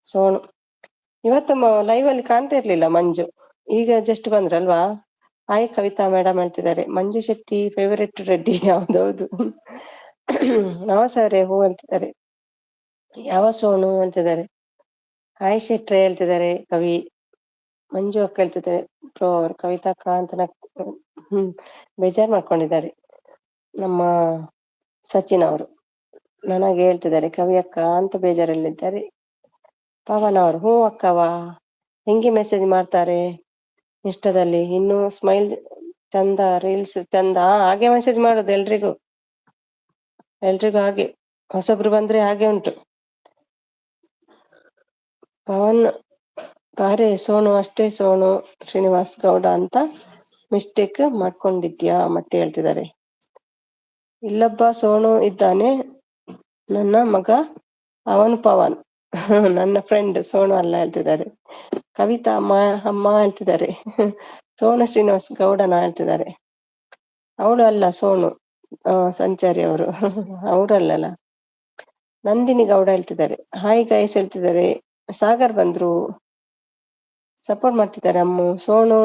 ಸೋನು ಇವತ್ತು ಲೈವ್ ಅಲ್ಲಿ ಕಾಣ್ತಾ ಇರ್ಲಿಲ್ಲ ಮಂಜು, ಈಗ ಜಸ್ಟ್ ಬಂದ್ರಲ್ವಾ. ಹಾಯ್ ಕವಿತಾ ಮೇಡಮ್ ಹೇಳ್ತಿದ್ದಾರೆ. ಮಂಜು ಶೆಟ್ಟಿ ಫೇವರೆಟ್ ರೆಡ್ಡಿ. ಯಾವ್ದೌದು. ನಮಸ್ಕಾರ ಹೂ ಹೇಳ್ತಿದ್ದಾರೆ. ಯಾವ ಸೋನು ಹೇಳ್ತಿದ್ದಾರೆ. ಹಾಯ್ ಶೆಟ್ರೆ ಹೇಳ್ತಿದ್ದಾರೆ ಕವಿ. ಮಂಜು ಅಕ್ಕ ಹೇಳ್ತಿದ್ದಾರೆ ಪ್ರೋ ಅವರು. ಕವಿತಾ ಅಕ್ಕ ಅಂತ ಬೇಜಾರ್ ಮಾಡ್ಕೊಂಡಿದ್ದಾರೆ ನಮ್ಮ ಸಚಿನ್ ಅವರು. ನನಗೆ ಹೇಳ್ತಿದ್ದಾರೆ ಕವಿ ಅಕ್ಕ ಅಂತ ಬೇಜಾರಲ್ಲಿದ್ದಾರೆ. ಪವನ್ ಅವರು ಹ್ಞೂ ಅಕ್ಕವಾ, ಹೆಂಗೆ ಮೆಸೇಜ್ ಮಾಡ್ತಾರೆ ಇಷ್ಟದಲ್ಲಿ. ಇನ್ನು ಸ್ಮೈಲ್ ಚಂದ, ರೀಲ್ಸ್ ಚಂದ. ಹಾಗೆ ಮೆಸೇಜ್ ಮಾಡೋದು ಎಲ್ರಿಗೂ ಹಾಗೆ. ಹೊಸಬ್ರು ಬಂದ್ರೆ ಹಾಗೆ ಉಂಟು. ಪವನ್ ಕಾರೆ ಸೋನು ಅಷ್ಟೇ, ಸೋನು ಶ್ರೀನಿವಾಸ್ ಗೌಡ ಅಂತ ಮಿಸ್ಟೇಕ್ ಮಾಡ್ಕೊಂಡಿದ್ಯಾ ಮತ್ತೆ ಹೇಳ್ತಿದ್ದಾರೆ. ಇಲ್ಲೊಬ್ಬ ಸೋನು ಇದ್ದಾನೆ ನನ್ನ ಮಗ, ಅವನು ಪವನ್ ನನ್ನ ಫ್ರೆಂಡ್ ಸೋನು ಅಲ್ಲ ಹೇಳ್ತಿದ್ದಾರೆ. ಕವಿತಾ ಅಮ್ಮ ಹೇಳ್ತಿದ್ದಾರೆ. ಸೋನು ಶ್ರೀನಿವಾಸ್ ಗೌಡನ ಹೇಳ್ತಿದ್ದಾರೆ. ಅವಳು ಅಲ್ಲ ಸೋನು ಸಂಚಾರಿ ಅವರು, ಅವರಲ್ಲಲ್ಲ. ನಂದಿನಿ ಗೌಡ ಹೇಳ್ತಿದ್ದಾರೆ. ಹಾಯ್ ಗೈಸ್ ಹೇಳ್ತಿದ್ದಾರೆ. ಸಾಗರ್ ಬಂದ್ರು, ಸಪೋರ್ಟ್ ಮಾಡ್ತಿದ್ದಾರೆ. ಅಮ್ಮು ಸೋನು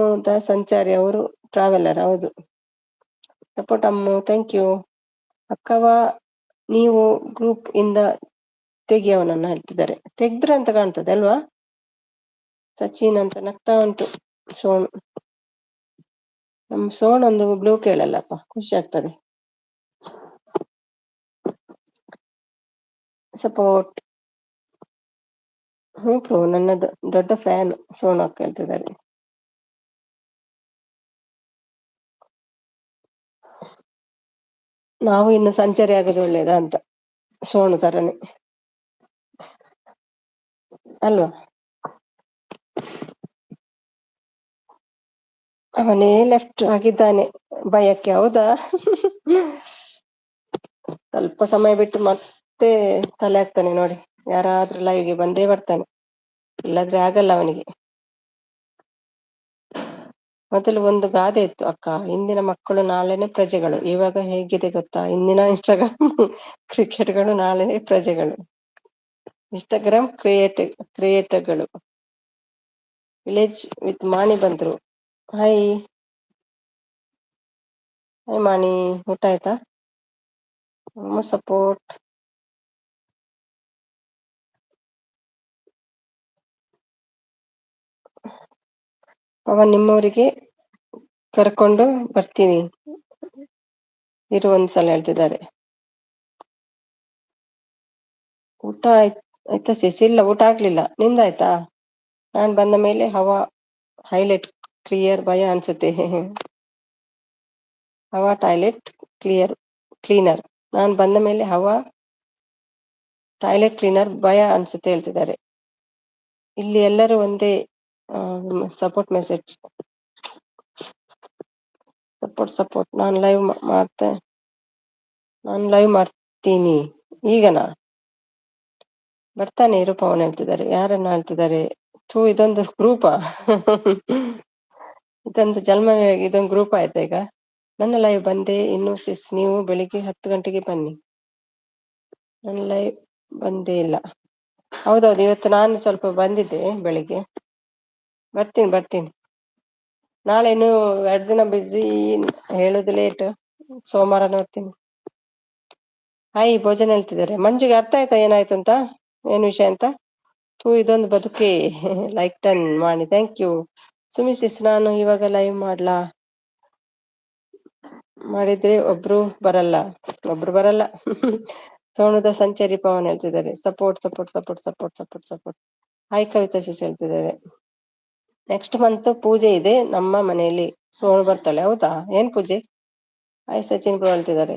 ಸಂಚಾರಿ ಅವರು ಟ್ರಾವೆಲರ್. ಹೌದು ಸಪೋರ್ಟ್ ಅಮ್ಮು, ಥ್ಯಾಂಕ್ ಯು. ಅಕ್ಕವಾ ನೀವು ಗ್ರೂಪ್ ಇಂದ ತೆಗಿಯವನನ್ನ ಹೇಳ್ತಿದ್ದಾರೆ. ತೆಗ್ದ್ರು ಅಂತ ಕಾಣ್ತದೆ ಅಲ್ವಾ. ಸಚಿನ್ ಅಂತ ನಗ್ತಾ ಉಂಟು ಸೋನು. ನಮ್ ಸೋನು ಒಂದು ಬ್ಲೂ ಕೇಳಲ್ಲಪ್ಪ, ಖುಷಿ ಆಗ್ತದೆ. ಸಪೋರ್ಟ್ ಪ್ರೋ ನನ್ನ ದೊಡ್ಡ ಫ್ಯಾನ್ ಸೋನು ಅಕ್ಕ ಹೇಳ್ತಿದ್ದಾರೆ. ನಾವು ಇನ್ನು ಸಂಚಾರಿ ಆಗೋದು ಒಳ್ಳೇದಾ ಅಂತ, ಸೋನು ತರನೇ ಅಲ್ವಾ. ಅವನೇ ಲೆಫ್ಟ್ ಆಗಿದ್ದಾನೆ ಭಯಕ್ಕೆ, ಹೌದಾ? ಸ್ವಲ್ಪ ಸಮಯ ಬಿಟ್ಟು ಮತ್ತೆ ತಲೆ ಹಾಕ್ತಾನೆ ನೋಡಿ, ಯಾರಾದ್ರೂ ಲೈವ್ಗೆ ಬಂದೇ ಬರ್ತಾನೆ, ಇಲ್ಲಾದ್ರೆ ಆಗಲ್ಲ ಅವನಿಗೆ. ಮೊದಲು ಒಂದು ಗಾದೆ ಇತ್ತು ಅಕ್ಕ, ಇಂದಿನ ಮಕ್ಕಳು ನಾಳೆನೆ ಪ್ರಜೆಗಳು. ಇವಾಗ ಹೇಗಿದೆ ಗೊತ್ತಾ, ಇಂದಿನ ಇನ್ಸ್ಟಾಗ್ರಾಮ್ ಕ್ರಿಕೆಟ್ಗಳು ನಾಳೆನೆ ಪ್ರಜೆಗಳು. ಇನ್ಸ್ಟಾಗ್ರಾಮ್ ಕ್ರಿಯೇಟರ್ಗಳು. ವಿಲೇಜ್ ವಿತ್ ಮಾಣಿ ಬಂದ್ರು. ಹಾಯ್ ಹಾಯ್ ಮಾಣಿ, ಊಟ ಆಯ್ತಾ? ಸಪೋರ್ಟ್. ಅವ ನಿಮ್ಮೂರಿಗೆ ಕರ್ಕೊಂಡು ಬರ್ತೀನಿ ಇರು ಒಂದ್ಸಲ ಹೇಳ್ತಿದ್ದಾರೆ. ಊಟ ಆಯ್ತಾ ಸಿಸ್? ಇಲ್ಲ, ಊಟ ಆಗ್ಲಿಲ್ಲ. ನಿಂದಾಯ್ತಾ? ನಾನ್ ಬಂದ ಮೇಲೆ ಹವಾ ಹೈಲೈಟ್ ಕ್ಲಿಯರ್ ಭಯ ಅನ್ಸುತ್ತೆ. ಹವಾ ಟಾಯ್ಲೆಟ್ ಕ್ಲೀನರ್. ನಾನು ಬಂದ ಮೇಲೆ ಹವಾ ಟಾಯ್ಲೆಟ್ ಕ್ಲೀನರ್ ಭಯ ಅನ್ಸುತ್ತೆ ಹೇಳ್ತಿದ್ದಾರೆ. ಇಲ್ಲಿ ಎಲ್ಲರೂ ಒಂದೇ ಸಪೋರ್ಟ್ ಮೆಸೇಜ್. ಸಪೋರ್ಟ್. ನಾನು ಲೈವ್ ಮಾಡ್ತೀನಿ ಈಗನಾ? ಬರ್ತಾನೆ ಇರು ಪವನ್ ಹೇಳ್ತಿದ್ದಾರೆ. ಯಾರನ್ನ ಹೇಳ್ತಿದ್ದಾರೆ? ಇದೊಂದು ಗ್ರೂಪಾ? ಇದೊಂದು ಇದೊಂದು ಗ್ರೂಪ್ ಆಯ್ತಾ ಈಗ? ನನ್ನ ಲೈವ್ ಬಂದೆ ಇನ್ನು ಸಿಸ್, ನೀವು ಬೆಳಿಗ್ಗೆ 10 ಗಂಟೆಗೆ ಬನ್ನಿ. ನನ್ನ ಲೈವ್ ಬಂದೇ ಇಲ್ಲ. ಹೌದೌದು, ಇವತ್ತು ನಾನು ಸ್ವಲ್ಪ ಬಂದಿದ್ದೆ ಬೆಳಿಗ್ಗೆ. ಬರ್ತೀನಿ. ನಾಳೆ ಇನ್ನು 2 ದಿನ ಬಿಸಿ, ಹೇಳುದು ಲೇಟ್. ಸೋಮವಾರ ನೋಡ್ತೀನಿ. ಹಾಯ್ ಭೋಜನ ಹೇಳ್ತಿದ್ದಾರೆ. ಮಂಜುಗೆ ಅರ್ಥ ಆಯ್ತಾ ಏನಾಯ್ತು ಅಂತ, ಏನ್ ವಿಷಯ ಅಂತ? ಇದೊಂದು ಬದುಕಿ. ಲೈಕ್ 10 ಮಾಡಿ, ಥ್ಯಾಂಕ್ ಯು. ಸುಮಿ ಸಿಸ್, ನಾನು ಇವಾಗ ಲೈವ್ ಮಾಡಿದ್ರೆ ಒಬ್ರು ಬರಲ್ಲ. ಸೋಣದ ಸಂಚಾರಿ ಪವನ್ ಹೇಳ್ತಿದ್ದಾರೆ. ಸಪೋರ್ಟ್. ಹಾಯ್ ಕವಿತಾ ಸಿಸ್ ಹೇಳ್ತಿದ್ದಾರೆ. ನೆಕ್ಸ್ಟ್ ಮಂತ್ ಪೂಜೆ ಇದೆ ನಮ್ಮ ಮನೆಯಲ್ಲಿ, ಸೋನು ಬರ್ತಾಳೆ. ಹೌದಾ? ಏನ್ ಪೂಜೆ? ಹಾಯ್ ಸಚಿನ್ ಬ್ರೋ ಹೇಳ್ತಿದ್ದಾರೆ.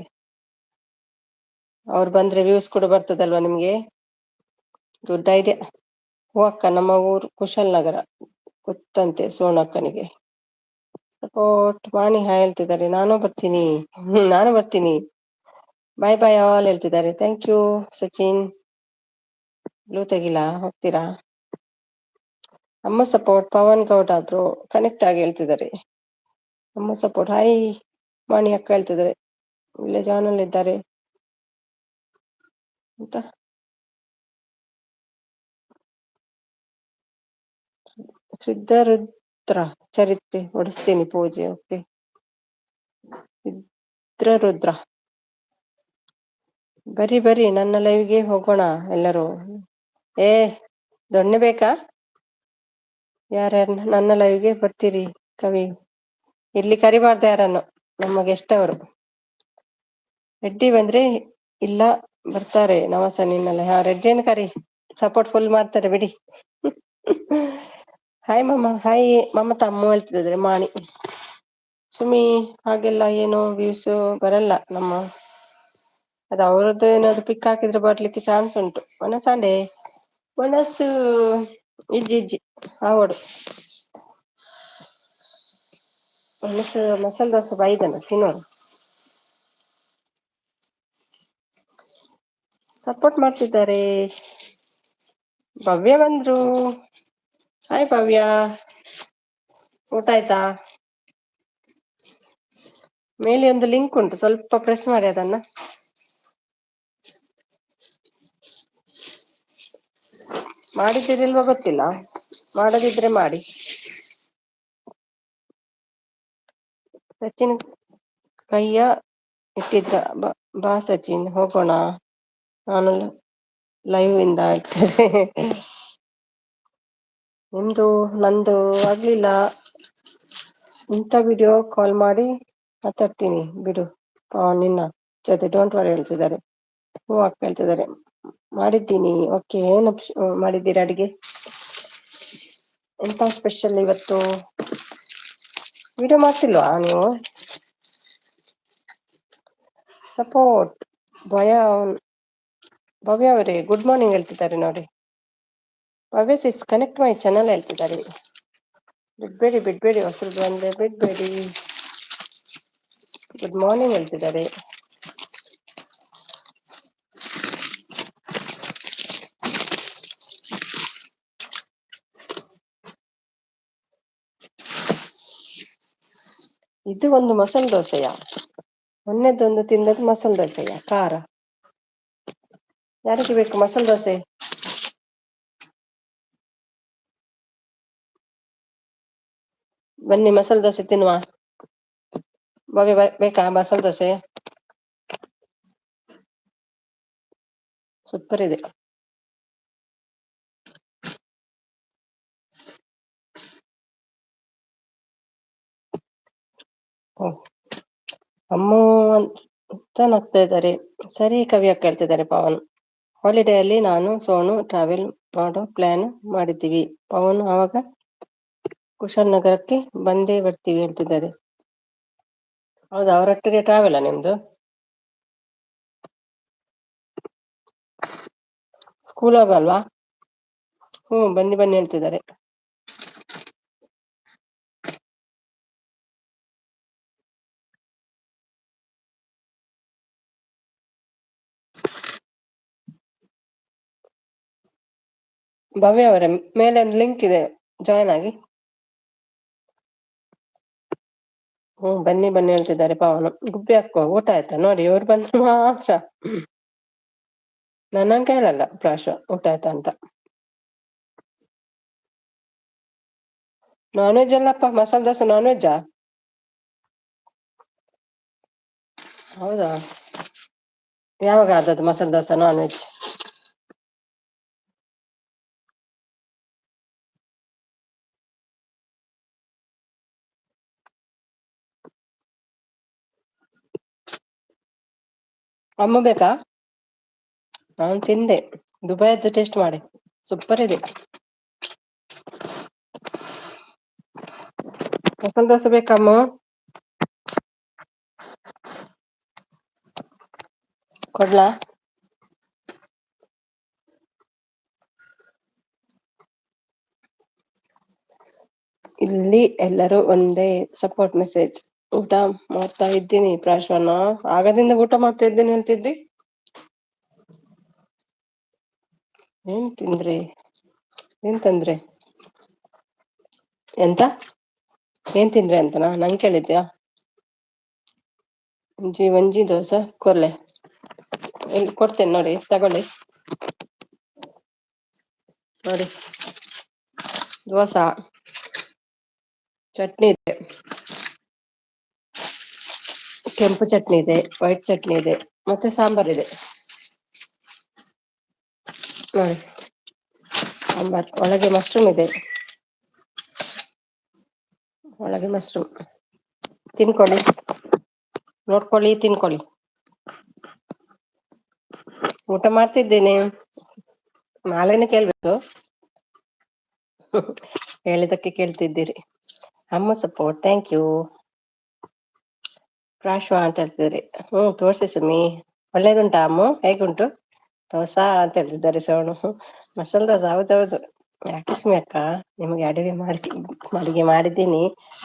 ಅವ್ರು ಬಂದ್ರೆ ವ್ಯೂಸ್ ಕೂಡ ಬರ್ತದಲ್ವಾ ನಿಮ್ಗೆ? Good idea. ಓ ಅಕ್ಕ, ನಮ್ಮ ಊರು ಕುಶಲ್ ನಗರ ಗೊತ್ತಂತೆ ಸೋನಕ್ಕನಿಗೆ. ಸಪೋರ್ಟ್. ವಾಣಿ ಹಾಯ್ ಹೇಳ್ತಿದ್ದಾರೆ. ನಾನು ಬರ್ತೀನಿ. ಬಾಯ್ ಆಲ್ ಹೇಳ್ತಿದ್ದಾರೆ. Thank you Sachin. ಬ್ಲೂ ತೆಗಿಲಾ? ಹೋಗ್ತೀರಾ? ಅಮ್ಮ support. Pavan Gowda bro connect ಆಗಿ ಹೇಳ್ತಿದ್ದಾರೆ. ಅಮ್ಮ ಸಪೋರ್ಟ್. ಹಾಯ್ ವಾಣಿ ಅಕ್ಕ ಹೇಳ್ತಿದ್ದಾರೆ. ವಿಲೇಜ್ ಆನ್ ಅಲ್ಲಿ ಇದ್ದಾರೆ ಅಂತ. ಸಿದ್ಧರುದ್ರ ಚರಿತ್ರೆ ಓಡಿಸ್ತೀನಿ ಪೂಜೆ. ಓಕೆ, ಸಿದ್ಧರುದ್ರ ಬರಿ ನನ್ನ ಲೈವ್ಗೆ ಹೋಗೋಣ ಎಲ್ಲರೂ. ದೊಣ್ಣೆ ಬೇಕಾ? ಯಾರ್ಯಾರು ನನ್ನ ಲೈವ್ಗೆ ಬರ್ತೀರಿ? ಕವಿ ಇಲ್ಲಿ ಕರಿಬಾರ್ದು ಯಾರನ್ನು, ನಮ್ಮ ಗೆಸ್ಟ್ ಅವರು. ರೆಡ್ಡಿ ಬಂದ್ರೆ ಇಲ್ಲ ಬರ್ತಾರೆ. ನವಸ ನಿನ್ನಲ್ಲ. ರೆಡ್ಡಿಯನ್ನು ಕರಿ, ಸಪೋರ್ಟ್ ಫುಲ್ ಮಾಡ್ತಾರೆ ಬಿಡಿ. ಹಾಯ್ ಹಾಯ್ ಮಮತಾ ಅಮ್ಮ ಹೇಳ್ತಿದ್ದಾರೆ. ಮಾಣಿ ಸುಮಿ ಹಾಗೆಲ್ಲ ಏನು ವ್ಯೂಸ್ ಬರಲ್ಲ ನಮ್ಮ. ಅದು ಅವ್ರದ್ದು ಏನಾದ್ರು ಪಿಕ್ ಹಾಕಿದ್ರೆ ಬರ್ಲಿಕ್ಕೆ ಚಾನ್ಸ್ ಉಂಟು. ಮನಸ್ಸು ಇಜ್ಜಿ ಆವಡು ಮಸಾಲೆ ದೋಸೆ ಬೈದನ ತಿನ್ನೋರು. ಸಪೋರ್ಟ್ ಮಾಡ್ತಿದ್ದಾರೆ. ಭವ್ಯ ಬಂದ್ರು. ಹಾಯ್ ಭವ್ಯ, ಊಟ ಆಯ್ತಾ? ಮೇಲೆ ಒಂದು ಲಿಂಕ್ ಉಂಟು, ಸ್ವಲ್ಪ ಪ್ರೆಸ್ ಮಾಡಿ ಅದನ್ನ. ಮಾಡಿದ್ದೀರಿಲ್ವಾ ಗೊತ್ತಿಲ್ಲ, ಮಾಡದಿದ್ರೆ ಮಾಡಿ. ಸಚಿನ್ ಕೈಯ ಇಟ್ಟಿದ್ದ. ಬಾ ಸಚಿನ್ ಹೋಗೋಣ, ನಾನು ಲೈವ್ ಇಂದ ಹೇಳ್ತೇನೆ. ನಂದು ಆಗ್ಲಿಲ್ಲ. ಇಂಥ ವಿಡಿಯೋ ಕಾಲ್ ಮಾಡಿ ಮಾತಾಡ್ತೀನಿ ಬಿಡು ನಿನ್ನ ಜೊತೆ, ಡೋಂಟ್ ವರಿ ಹೇಳ್ತಿದ್ದಾರೆ. ಹ್ಞೂ ಅಕ್ಕ ಹೇಳ್ತಿದ್ದಾರೆ. ಮಾಡಿದ್ದೀನಿ. ಓಕೆ, ಏನು ಮಾಡಿದ್ದೀರಾ ಅಡಿಗೆ? ಎಂತ ಸ್ಪೆಷಲ್ ಇವತ್ತು? ವಿಡಿಯೋ ಮಾಡ್ತಿಲ್ವಾ ನೀವು? ಸಪೋರ್ಟ್. ಭವ್ಯ ಅವರೇ ಗುಡ್ ಮಾರ್ನಿಂಗ್ ಹೇಳ್ತಿದ್ದಾರೆ ನೋಡಿ. ಸಿಸ್ ಕನೆಕ್ಟ್ ಮೈ ಚಾನಲ್ ಹೇಳ್ತಿದ್ದಾರೆ. ಬಿಡ್ಬೇಡಿ ಹೊಸರು ಬಂದ್ರೆ ಬಿಡ್ಬೇಡಿ. ಗುಡ್ ಮಾರ್ನಿಂಗ್ ಹೇಳ್ತಿದ್ದಾರೆ. ಇದು ಒಂದು ಮಸಾಲೆ ದೋಸೆಯ, ಮೊನ್ನೆದೊಂದು ತಿಂದದ್ದು ಮಸಾಲೆ ದೋಸೆಯ ಖಾರ. ಯಾರಿಗೆ ಬೇಕು ಮಸಾಲೆ ದೋಸೆ? ಬನ್ನಿ ಮಸಾಲೆ ದೋಸೆ ತಿನ್ನುವ. ಭವ್ಯ ಬೇಕಾ ಮಸಾಲೆ ದೋಸೆ? ಸೂಪರ್ ಇದೆ. ಅಮ್ಮ ಅಂತ ನಗ್ತಾ ಇದ್ದಾರೆ. ಸರಿ ಕವಿ ಅಕ್ಕ ಹೇಳ್ತಿದ್ದಾರೆ ಪವನ್. ಹಾಲಿಡೇ ಅಲ್ಲಿ ನಾನು ಸೋನು ಟ್ರಾವೆಲ್ ಮಾಡೋ ಪ್ಲಾನ್ ಮಾಡಿದ್ದೀವಿ. ಪವನ್ ಆವಾಗ ಕುಶಾಲನಗರಕ್ಕೆ ಬಂದೇ ಬರ್ತೀವಿ ಹೇಳ್ತಿದ್ದಾರೆ. ಹೌದಾ, ಅವರೊಟ್ಟಿಗೆ ಟ್ರಾವೆಲಾ ನಿಮ್ದು? ಸ್ಕೂಲ್ ಹೋಗಲ್ವಾ? ಬನ್ನಿ ಹೇಳ್ತಿದ್ದಾರೆ. ಭವ್ಯ ಅವರೇ, ಮೇಲೆ ಒಂದು ಲಿಂಕ್ ಇದೆ, ಜಾಯ್ನ್ ಆಗಿ. ಬನ್ನಿ ಹೇಳ್ತಿದ್ದಾರೆ ಪವನ್. ಗುಬ್ಬಿ ಹಾಕುವ ಊಟ ಆಯ್ತಾ ನೋಡಿ, ಇವ್ರು ಬಂದ್ರೆ ಮಾತ್ರ. ನನ್ನ ಕೇಳಲ್ಲ ಪ್ರಾಶ ಊಟ ಆಯ್ತಾ ಅಂತ. ನಾನ್ ವೆಜ್ ಅಲ್ಲಪ್ಪ, ಮಸಾಲೆ ದೋಸೆ ನಾನ್ ವೆಜ್ಜಾ? ಹೌದಾ, ಯಾವಾಗ ಆದದ್ದು ಮಸಾಲೆ ದೋಸೆ ನಾನ್ ವೆಜ್? ಅಮ್ಮ ಬೇಕಾ? ನಾನು ತಿಂದೆ. ದುಬೈದ್ದು ಟೇಸ್ಟ್ ಮಾಡಿ, ಸೂಪರ್ ಇದೆ. ಮಸಾಲೆ ದೋಸೆ ಬೇಕಮ್ಮ? ಕೊಡ್ಲಾ? ಇಲ್ಲಿ ಎಲ್ಲರೂ ಒಂದೇ ಸಪೋರ್ಟ್ ಮೆಸೇಜ್. ಊಟ ಮಾಡ್ತಾ ಇದ್ದೀನಿ ಪ್ರಾಶ್ವನ. ಆಗದಿಂದ ಊಟ ಮಾಡ್ತಾ ಇದ್ದೀನಿ ಅಂತಿದ್ರಿ. ಏನ್ ತಿಂದ್ರಿ? ಏನ್ ತಂದ್ರಿ? ಎಂತ? ಏನ್ ತಿಂದ್ರಿ ಅಂತನಾ ನಂಗೆ ಕೇಳಿದ್ಯಾ? ಒಂಜಿ ದೋಸೆ ಕೊರ್ಲೆ, ಇಲ್ಲಿ ಕೊಡ್ತೇನೆ ನೋಡಿ, ತಗೊಳ್ಳಿ ನೋಡಿ. ದೋಸಾ, ಚಟ್ನಿ ಇದೆ, ಕೆಂಪು ಚಟ್ನಿ ಇದೆ, ವೈಟ್ ಚಟ್ನಿ ಇದೆ, ಮತ್ತೆ ಸಾಂಬಾರ್ ಇದೆ ನೋಡಿ. ಸಾಂಬಾರ್ ಒಳಗೆ ಮಶ್ರೂಮ್ ಇದೆ. ಒಳಗೆ ಮಶ್ರೂಮ್. ತಿನ್ಕೊಳ್ಳಿ, ನೋಡ್ಕೊಳ್ಳಿ, ತಿನ್ಕೊಳ್ಳಿ. ಊಟ ಮಾಡ್ತಿದ್ದೇನೆ. ನಾಳೆನೆ ಕೇಳ್ಬೇಕು. ಹೇಳಿದಕ್ಕೆ ಕೇಳ್ತಿದ್ದೀರಿ. ಅಮ್ಮ ಸಪೋರ್ಟ್, ಥ್ಯಾಂಕ್ ಯು. ಪ್ರಾಶ್ವ ಅಂತ ಹೇಳ್ತಿದ್ರಿ. ತೋರ್ಸಿ ಸುಮ್ಮಿ. ಒಳ್ಳೇದುಂಟಾ ಅಮ್ಮ? ಹೇಗುಂಟು ದೋಸಾ ಅಂತ ಹೇಳ್ತಿದ್ದಾರೆ ಸೋನು. ಮಸಾಲೆ ದೋಸೆ, ಹೌದೌದು. ಯಾಕೆ ಸುಮಿ ಅಕ್ಕ, ನಿಮ್ಗೆ ಅಡಿಗೆ ಮಾಡಿದ್ದೀನಿ.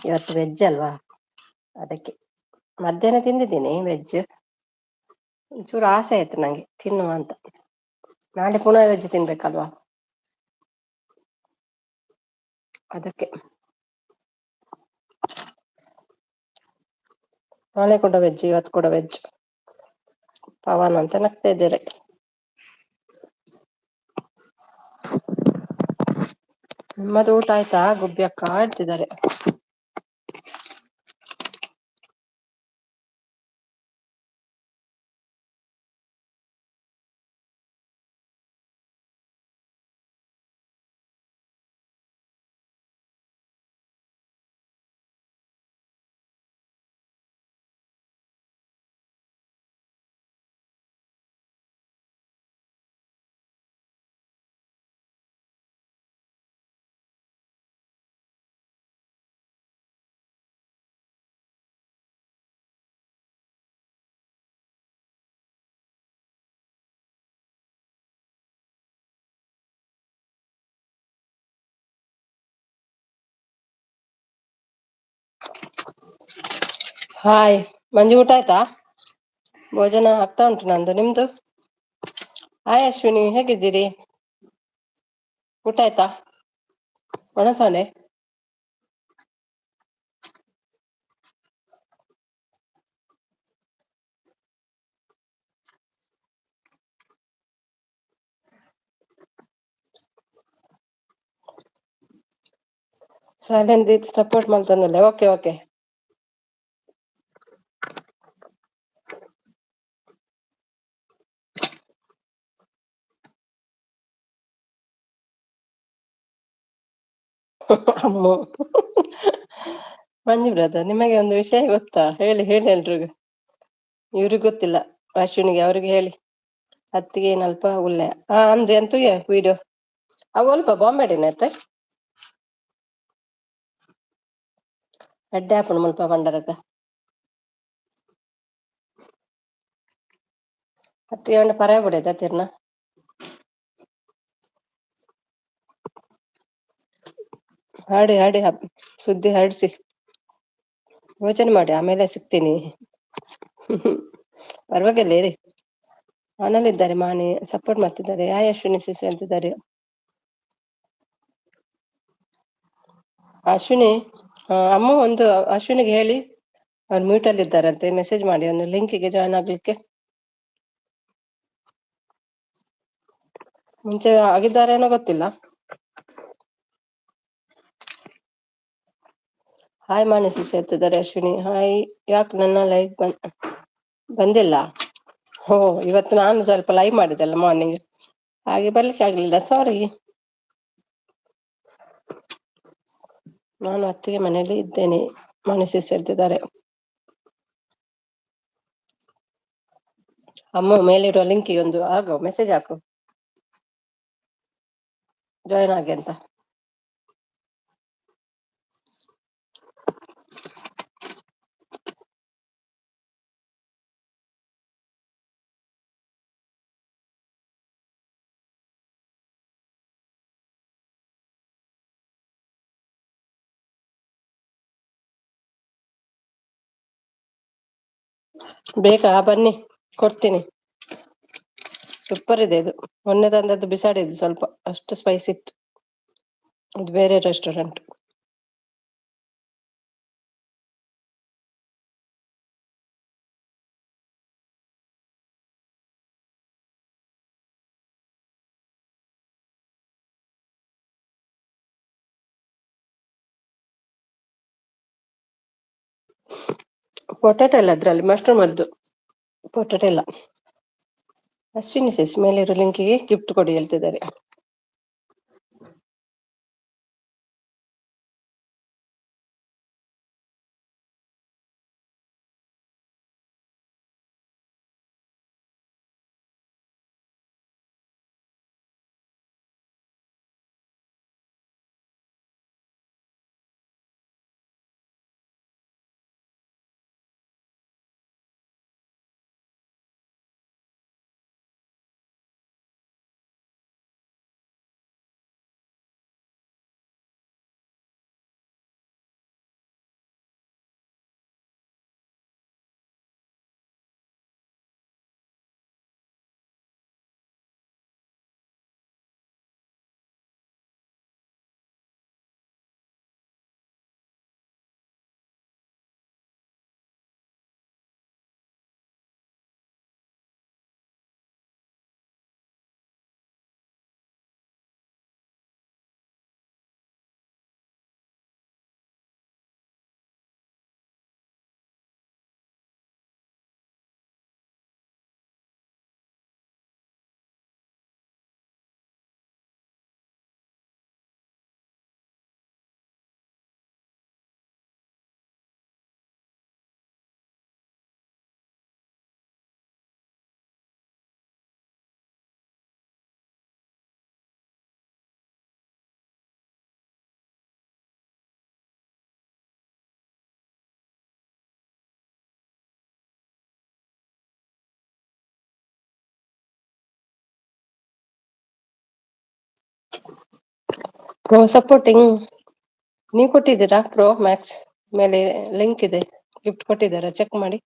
ಇವತ್ತು ವೆಜ್ ಅಲ್ವಾ, ಅದಕ್ಕೆ. ಮಧ್ಯಾಹ್ನ ತಿಂದಿದ್ದೀನಿ ವೆಜ್. ಒಂಚೂರು ಆಸೆ ಆಯ್ತು ನಂಗೆ ತಿನ್ನುವ ಅಂತ. ನಾಳೆ ಪುನಃ ವೆಜ್ ತಿನ್ಬೇಕಲ್ವಾ, ಅದಕ್ಕೆ. ನಾಳೆ ಕೂಡ ವೆಜ್, ಇವತ್ತು ಕೂಡ ವೆಜ್. ಪವನ್ ಅಂತ ನಗ್ತಾ ಇದ್ದೀರಿ. ನಿಮ್ಮದು ಊಟ ಆಯ್ತಾ ಗುಬ್ಬಿ ಅಕ್ಕ ಹೇಳ್ತಿದ್ದಾರೆ. ಹಾಯ್ ಮಂಜು, ಊಟ ಆಯ್ತಾ? ಭೋಜನ ಆಗ್ತಾ ಉಂಟು ನಂದು, ನಿಮ್ದು? ಹಾಯ್ ಅಶ್ವಿನಿ, ಹೇಗಿದ್ದೀರಿ? ಊಟ ಆಯ್ತಾ? ಒಣಸನೆ. ಸೈಲೆಂಟ್ ಸಪೋರ್ಟ್ ಮಾಡ್ತಾನಲ್ಲ, ಓಕೆ ಓಕೆ. ಅಮ್ಮ ಮಂಜು ಬ್ರದರ್, ನಿಮಗೆ ಒಂದು ವಿಷಯ ಗೊತ್ತಾ? ಹೇಳಿ ಹೇಳಿ ಎಲ್ರಿಗೂ. ಇವ್ರಿಗೆ ಗೊತ್ತಿಲ್ಲ, ಅಶ್ವಿನಿಗೆ, ಅವ್ರಿಗೆ ಹೇಳಿ. ಅತ್ತಿಗೆ ಏನಲ್ಪ ಉಳ್ಳೆ ಅಂದೆ ಅಂತೂ ವಿಡಿಯೋ ಅವು ಅಲ್ಪ ಬಾಂಬೆಡಿನ ಎಡ್ಡೆ ಹಾಪಣ ಮುಲ್ಪ ಪಂಡರತ ಅತ್ತಿಗೆ ಅವನ ಪರ ಬಿಡದ ತಿರ್ನ ಹಾಡಿ ಹಾಡಿ ಸುದ್ದಿ ಹರಡ್ಸಿ ಯೋಚನೆ ಮಾಡಿ ಆಮೇಲೆ ಸಿಗ್ತೀನಿ. ಪರವಾಗಿಲ್ಲ ಇರಿ, ಮನೇಲಿ ಇದ್ದಾರೆ, ಮಾಣಿ ಸಪೋರ್ಟ್ ಮಾಡ್ತಿದ್ದಾರೆ, ಅಶ್ವಿನಿ ಶಿಶಿ ಅಂತಿದ್ದಾರೆ. ಅಶ್ವಿನಿ ಅಮ್ಮ ಒಂದು ಅಶ್ವಿನಿಗೆ ಹೇಳಿ, ಅವ್ರು ಮ್ಯೂಟ್ ಅಲ್ಲಿ ಇದ್ದಾರಂತೆ, ಮೆಸೇಜ್ ಮಾಡಿ ಒಂದು ಲಿಂಕಿಗೆ ಜಾಯ್ನ್ ಆಗ್ಲಿಕ್ಕೆ. ಮುಂಚೆ ಆಗಿದ್ದಾರೇನೋ ಗೊತ್ತಿಲ್ಲ. ಹಾಯ್ ಮಾನಸಿ ಸೇರ್ತಿದ್ದಾರೆ ಅಶ್ವಿನಿ. ಹಾಯ್, ಯಾಕೆ ನನ್ನ ಲೈಫ್ ಬಂದಿಲ್ಲ? ಹೋ, ಇವತ್ತು ನಾನು ಸ್ವಲ್ಪ ಲೈವ್ ಮಾಡಿದ್ದೆಲ್ಲ ಮಾರ್ನಿಂಗ್, ಹಾಗೆ ಬರ್ಲಿಕ್ಕೆ ಆಗ್ಲಿಲ್ಲ, ಸಾರಿ. ನಾನು ಅತ್ತಿಗೆ ಮನೆಯಲ್ಲಿ ಇದ್ದೇನೆ, ಮಾನಸಿ ಸೇರ್ತಿದ್ದಾರೆ. ಅಮ್ಮ ಮೇಲಿರುವ ಲಿಂಕಿಗೆ ಒಂದು ಆಗೋ ಮೆಸೇಜ್ ಹಾಕು, ಜಾಯ್ನ್ ಆಗಿ ಅಂತ. ಬೇಕಾ? ಬನ್ನಿ ಕೊಡ್ತೀನಿ, ಸೂಪರ್ ಇದೆ ಇದು. ಮೊನ್ನೆ ತಂದದ್ದು ಬಿಸಾಡಿದ್ದು ಸ್ವಲ್ಪ, ಅಷ್ಟು ಸ್ಪೈಸ್ ಇತ್ತು. ಇದು ಬೇರೆ ರೆಸ್ಟೋರೆಂಟ್. ಪೊಟ್ಯಾಟೊ ಇಲ್ಲ ಅದ್ರಲ್ಲಿ, ಮಶ್ರೂಮ್ ಅದ್ದು, ಪೊಟ್ಯಾಟೊ ಇಲ್ಲ. ಅಶ್ವಿನಿ ಸಿಸ್ ಮೇಲಿರೋ ಲಿಂಕಿಗೆ ಗಿಫ್ಟ್ ಕೊಡಿ ಹೇಳ್ತಿದ್ದಾರೆ. ಪ್ರೋ ಸಪೋರ್ಟಿಂಗ್ ನೀವು ಕೊಟ್ಟಿದ್ದೀರಾ? ಪ್ರೋ ಮ್ಯಾಕ್ಸ್ ಮೇಲೆ ಲಿಂಕ್ ಇದೆ, ಗಿಫ್ಟ್ ಕೊಟ್ಟಿದ್ದಾರಾ ಚೆಕ್ ಮಾಡಿ.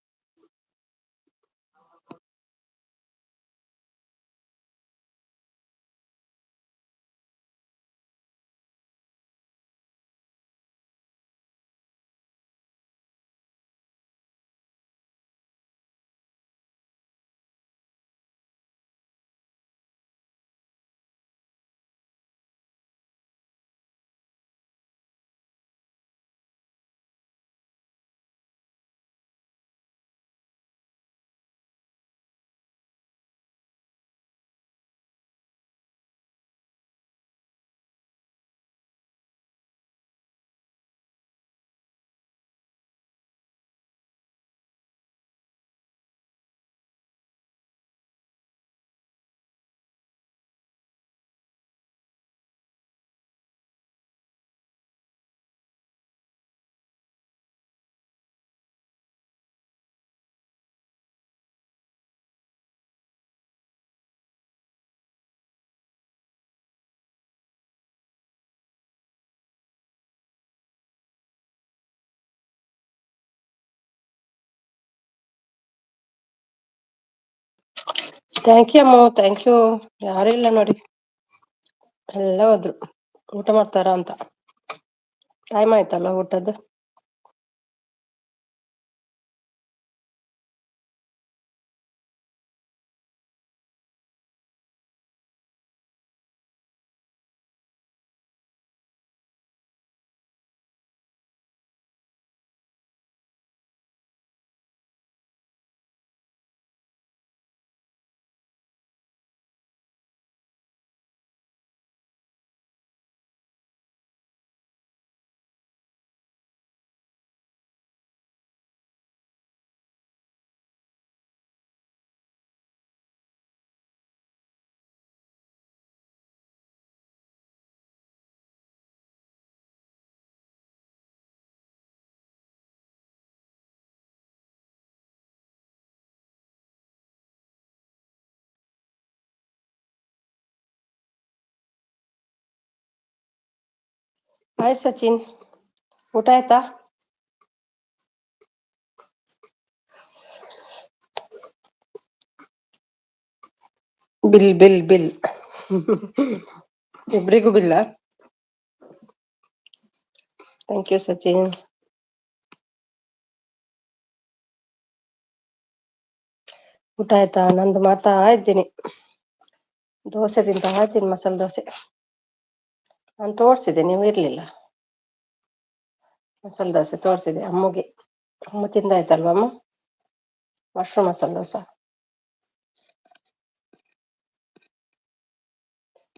ಥ್ಯಾಂಕ್ ಯು ಅಮ್ಮ, ಥ್ಯಾಂಕ್ ಯು. ಯಾರು ಇಲ್ಲ ನೋಡಿ, ಎಲ್ಲ ಹೋದ್ರು. ಊಟ ಮಾಡ್ತಾರ ಅಂತ. ಟೈಮ್ ಆಯ್ತಲ್ಲ ಊಟದ್ದು. ಹಾಯ್ ಸಚಿನ್, ಊಟ ಆಯ್ತಾ? ಬಿಲ್ ಬಿಲ್ ಬಿಲ್ ಇಬ್ರಿಗೂ ಬಿಲ್ಲ. Thank you Sachin. ಊಟ ಆಯ್ತಾ? ನಂದು ಮಾಡ್ತಾ ಇದ್ದೀನಿ. ದೋಸೆ ತಿಂತಾ ಇದ್ದೀನಿ, ಮಸಾಲೆ ದೋಸೆ. ನಾನು ತೋರ್ಸಿದೆ, ನೀವು ಇರ್ಲಿಲ್ಲ. ಮಸಾಲೆ ದೋಸೆ ತೋರ್ಸಿದೆ ಅಮ್ಮಗೆ. ಅಮ್ಮ ತಿಂದಾಯ್ತಲ್ವ ಅಮ್ಮ? ಮಶ್ರೂಮ್ ಮಸಾಲೆ ದೋಸೆ.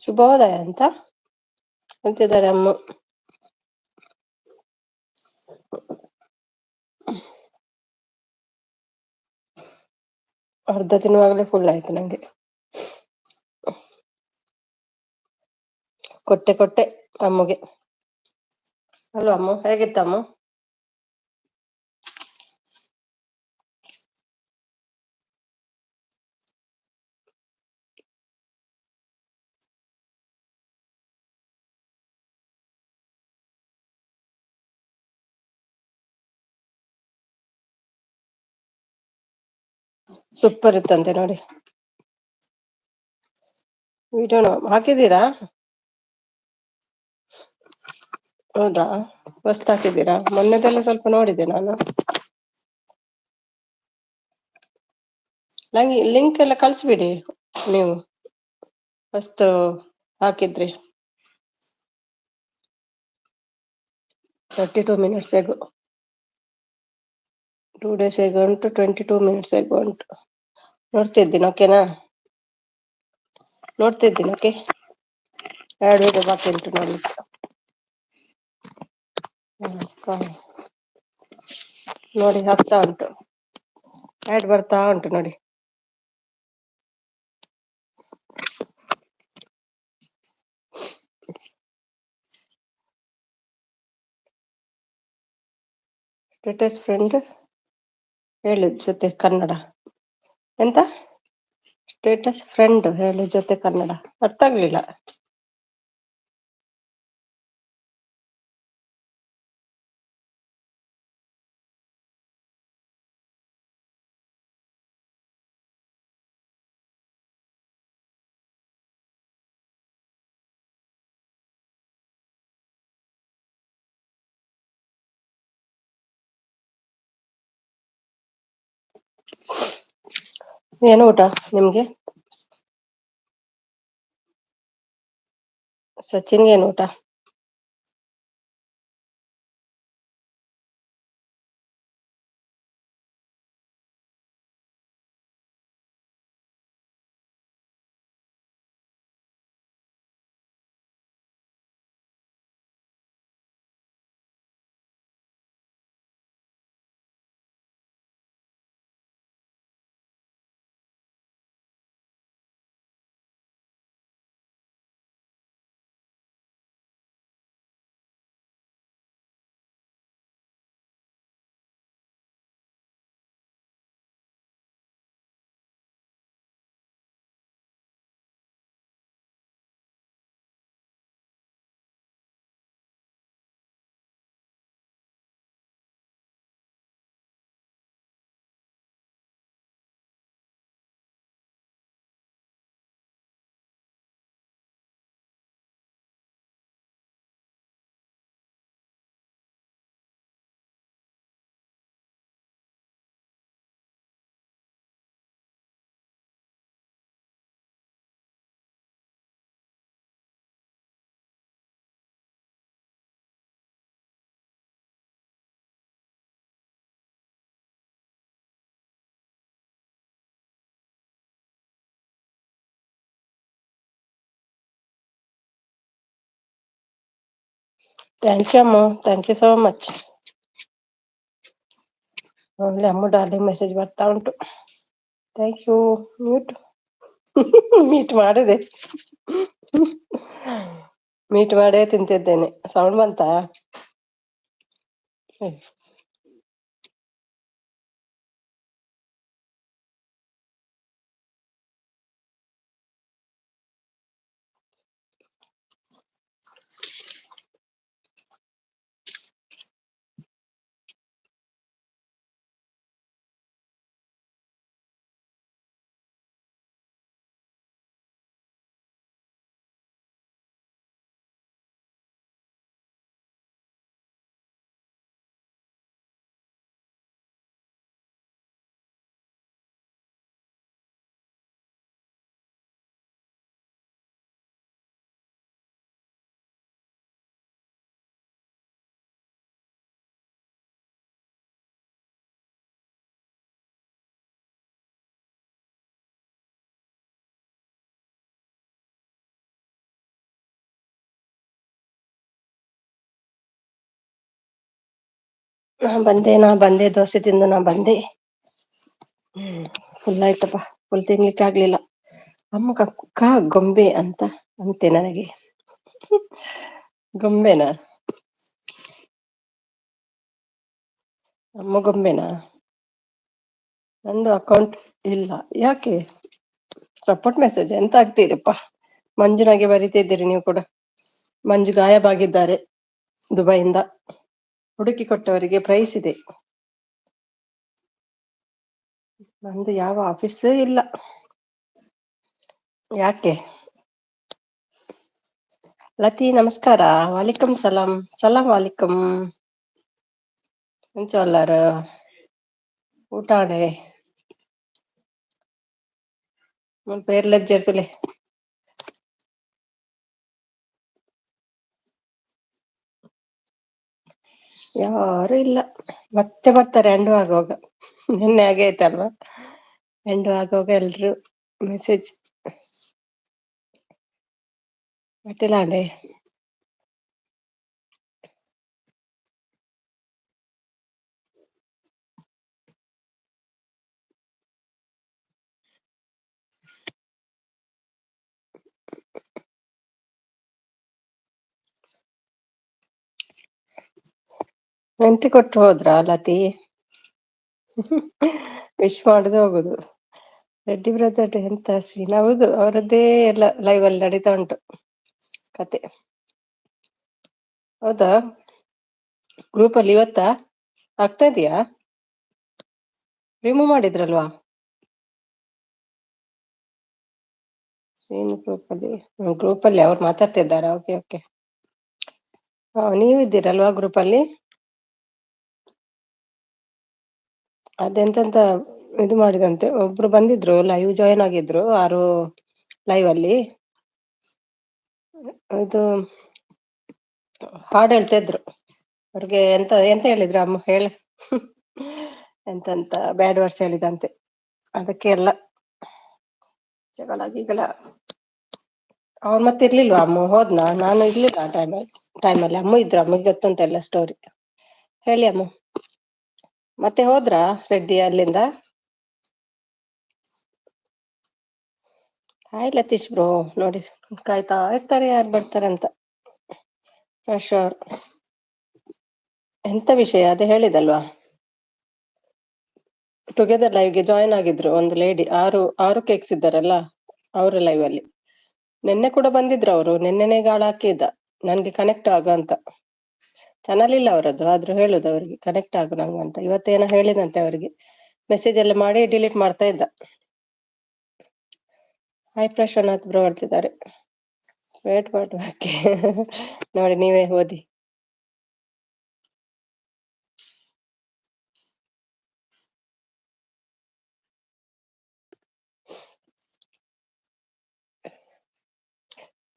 ಶುಭೋದಯ ಅಂತ ಅಂತಿದ್ದಾರೆ ಅಮ್ಮ. ಅರ್ಧ ತಿನ್ನುವಾಗಲೇ ಫುಲ್ ಆಯ್ತು ನಂಗೆ. ಕೊಟ್ಟೆ ಅಮ್ಮಗೆ. ಅಲ್ವ ಅಮ್ಮ, ಹೇಗಿತ್ತಮ್ಮ? ಸೂಪರ್ ಇತ್ತಂತೆ ನೋಡಿ. ವಿಡಿಯೋ ಹಾಕಿದ್ದೀರಾ? ಹೌದಾ, ಹೊಸ್ತ್ ಹಾಕಿದ್ದೀರಾ? ಮೊನ್ನೆದೆಲ್ಲ ಸ್ವಲ್ಪ ನೋಡಿದೆ ನಾನು. ನಂಗೆ ಲಿಂಕ್ ಎಲ್ಲ ಕಳಿಸ್ಬಿಡಿ ನೀವು, ಫಸ್ಟ್ ಹಾಕಿದ್ರಿ. 32 ಮಿನಿಟ್ಸ್ ಹೇಗೋ, 2 days ಹೇಗೋ ಉಂಟು, 22 ಮಿನಿಟ್ಸ್ ಹೇಗೋ ಉಂಟು. ನೋಡ್ತಿದ್ದೀನಿ, ಓಕೆನಾ? ನೋಡ್ತಿದ್ದೀನಿ, ಓಕೆ. 2 ವಿಡಿಯೋ ಬಾಕಿ ಉಂಟು ನೋಡ್ಲಿಕ್ಕೆ. ನೋಡಿ, ಆಗ್ತಾ ಉಂಟು, ಆಡ್ ಬರ್ತಾ ಉಂಟು ನೋಡಿ. ಸ್ಟೇಟಸ್ ಫ್ರೆಂಡ್ ಹೇಳು ಜೊತೆ ಕನ್ನಡ. ಎಂತ ಸ್ಟೇಟಸ್ ಫ್ರೆಂಡ್ ಹೇಳು ಜೊತೆ ಕನ್ನಡ? ಅರ್ಥ ಆಗ್ಲಿಲ್ಲ. ಏನು ಊಟ ನಿಮ್ಗೆ? ಸಚಿನ್ಗೆ ಏನು ಊಟ? ಥ್ಯಾಂಕ್ ಯು ಅಮ್ಮ, ಥ್ಯಾಂಕ್ ಯು ಸೋ ಮಚ್. ಒಳ್ಳೆ ಅಮ್ಮ ಡಾರ್ಲಿಂಗ್ ಮೆಸೇಜ್ ಬರ್ತಾ ಉಂಟು. Thank you. ಮ್ಯೂಟ್ ಮೀಟ್ ಮಾಡಿದೆ, ಮೀಟ್ ಮಾಡೇ ತಿಂತಿದ್ದೇನೆ. ಸೌಂಡ್ ಬಂತಾ? ನಾ ಬಂದೆ ದೋಸೆ ತಿಂದು ನಾ ಬಂದೆ. ಫುಲ್ ಆಯ್ತಪ್ಪ, ಫುಲ್ ತಿನ್ಲಿಕ್ಕೆ ಆಗ್ಲಿಲ್ಲ. ಅಮ್ಮ ಕುಕ್ಕ ಗೊಂಬೆ ಅಂತ ಅಂತೆ ನನಗೆ. ಗೊಂಬೆನಾ? ಅಮ್ಮ ಗೊಂಬೆನಾ? ನಂದು ಅಕೌಂಟ್ ಇಲ್ಲ. ಯಾಕೆ ಸಪೋರ್ಟ್ ಮೆಸೇಜ್ ಎಂತ ಆಗ್ತೀರಪ್ಪಾ? ಮಂಜುನಾಗೆ ಬರಿತಿದ್ದೀರಿ ನೀವು ಕೂಡ. ಮಂಜು ಗಾಯಬಾಗಿದ್ದಾರೆ ದುಬೈಯಿಂದ. ಹುಡುಕಿ ಕೊಟ್ಟವರಿಗೆ ಪ್ರೈಸ್ ಇದೆ. ನಂದು ಯಾವ ಆಫೀಸ್ ಇಲ್ಲ. ಯಾಕೆ? ಲತಿ ನಮಸ್ಕಾರ. ವಾಲಿಕುಂ ಸಲಾಂ. ಸಲಾಂ ವಾಲಿಕುಂ. ಎಂಚೊಲ್ಲಾರು ಊಟಾಣೆ പേരിലജ്ജത്തില്ലേ? ಯಾರು ಇಲ್ಲ. ಮತ್ತೆ ಬರ್ತಾರೆ ಎಂಡು ಆಗುವಾಗ. ನಿನ್ನೆ ಹಾಗೆ ಆಯ್ತಲ್ವಾ? ಎಂಡು ಆಗುವಾಗ ಎಲ್ರು ಮೆಸೇಜ್. ಮತ್ತಿಲ್ಲಾಂಡೆ ಎಂಟ್ರಿ ಕೊಟ್ಟು ಹೋದ್ರ ಲತಿ? ವಿಶ್ ಮಾಡುದು ಹೋಗುದು. ರೆಡ್ಡಿ ಬ್ರದರ್ ಎಂತ ಸೀನ್. ಹೌದು, ಅವರದ್ದೇ ಎಲ್ಲ ಲೈವ್ ಅಲ್ಲಿ ನಡೀತಾ ಉಂಟು ಕತೆ. ಹೌದಾ? ಗ್ರೂಪ್ ಅಲ್ಲಿ ಇವತ್ತಾ ಆಗ್ತಾ ಇದೆಯಾ? ರಿಮೂವ್ ಮಾಡಿದ್ರಲ್ವಾ? ಸೀನ್ ಗ್ರೂಪ್ ಅಲ್ಲಿ ಅವ್ರು ಮಾತಾಡ್ತಿದ್ದಾರಾ? Okay okay. ನೀವಿದ್ದೀರಲ್ವಾ ಗ್ರೂಪ್ ಅಲ್ಲಿ? ಅದೆಂತೆಂತ ಇದು ಮಾಡಿದಂತೆ. ಒಬ್ರು ಬಂದಿದ್ರು, ಲೈವ್ ಜಾಯಿನ್ ಆಗಿದ್ರು, ಯಾರು ಲೈವ್ ಅಲ್ಲಿ ಇದು ಹಾಡು ಹೇಳ್ತಾ ಇದ್ರು. ಅವ್ರಿಗೆ ಎಂತ ಎಂತ ಹೇಳಿದ್ರು ಅಮ್ಮ ಹೇಳಿ ಎಂತೆಂತ ಬ್ಯಾಡ್ ವರ್ಡ್ಸ್ ಹೇಳಿದಂತೆ. ಅದಕ್ಕೆ ಎಲ್ಲ ಜಗಳ ಗಿಗಳ. ಅವ್ರು ಮತ್ತೆ ಇರ್ಲಿಲ್ವಾ, ಅಮ್ಮ ಹೋದ್ನಾ? ನಾನು ಇರ್ಲಿಲ್ಲ ಆ ಟೈಮಲ್ಲಿ. ಅಮ್ಮ ಇದ್ರು, ಅಮ್ಮಗೆ ಗೊತ್ತುಂಟ ಎಲ್ಲ ಸ್ಟೋರಿ. ಹೇಳಿ ಅಮ್ಮ. ಮತ್ತೆ ಹೋದ್ರಾ ರೆಡ್ಡಿ ಅಲ್ಲಿಂದ? Hi Lateesh bro. ನೋಡಿ ಕಾಯ್ತಾ ಇರ್ತಾರೆ ಯಾರು ಬರ್ತಾರೆ ಅಂತ. ಶೋರ್. ಎಂತ ವಿಷಯ ಅದೇ ಹೇಳಿದಲ್ವಾ, ಟುಗೆದರ್ ಲೈವ್ಗೆ ಜಾಯಿನ್ ಆಗಿದ್ರು ಒಂದು ಲೇಡಿ. ಆರು ಕೇಕ್ಸ್ ಇದ್ದಾರಲ್ಲ, ಅವ್ರ ಲೈವ್ ಅಲ್ಲಿ. ನಿನ್ನೆ ಕೂಡ ಬಂದಿದ್ರು ಅವರು. ನಿನ್ನೆನೆ ಗಾಳ ಹಾಕಿದ್ದ ನನ್ಗೆ ಕನೆಕ್ಟ್ ಆಗ ಅಂತ. ಚಾನಲ್ ಇಲ್ಲ ಅವರದ್ದು, ಆದ್ರೂ ಹೇಳುದು ಅವ್ರಿಗೆ ಕನೆಕ್ಟ್ ಆಗು ನಂಗೆ ಅಂತ. ಇವತ್ತೇನೋ ಹೇಳಿದಂತೆ ಅವರಿಗೆ, ಮೆಸೇಜ್ ಎಲ್ಲ ಮಾಡಿ ಡಿಲೀಟ್ ಮಾಡ್ತಾ ಇದ್ದ. ಹಾಯ್ ಪ್ರಶಾಂತ್ ಬ್ರೋ ಹೇಳ್ತಿದ್ದಾರೆ. ವೇಟ್ ಮಾಡ್ಬೇಕೆ ನೋಡಿ, ನೀವೇ ಓದಿ.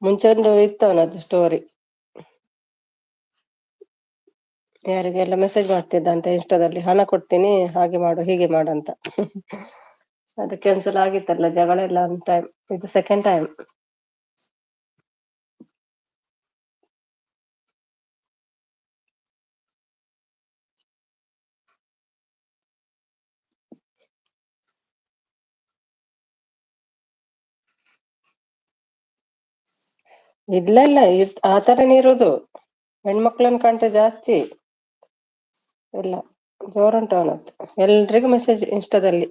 ಮುಂಚೆ ಒಂದು ಇತ್ತು ಅವನದ್ದು ಸ್ಟೋರಿ, ಯಾರಿಗೆಲ್ಲ ಮೆಸೇಜ್ ಮಾಡ್ತಿದ್ದಂತೆ ಇನ್ಸ್ಟಾದಲ್ಲಿ, ಹಣ ಕೊಡ್ತೀನಿ ಹಾಗೆ ಮಾಡು ಹೀಗೆ ಮಾಡು ಅಂತ. ಅದು ಕ್ಯಾನ್ಸಲ್ ಆಗಿತ್ತಲ್ಲ ಜಗಳ ಎಲ್ಲ ಒಂದು ಟೈಮ್. ಇದು ಸೆಕೆಂಡ್ ಟೈಮ್. ಇಲ್ಲ ಇಲ್ಲ, ಆ ತರನೇ ಇರುದು. ಹೆಣ್ಮಕ್ಳನ್ನ ಕಂಡ್ರೆ ಜಾಸ್ತಿ ಇಲ್ಲ, ಜೋರುಂಟು ಅವನದ್ದು. ಎಲ್ರಿಗೂ ಮೆಸೇಜ್ ಇನ್ಸ್ಟಾದಲ್ಲಿ.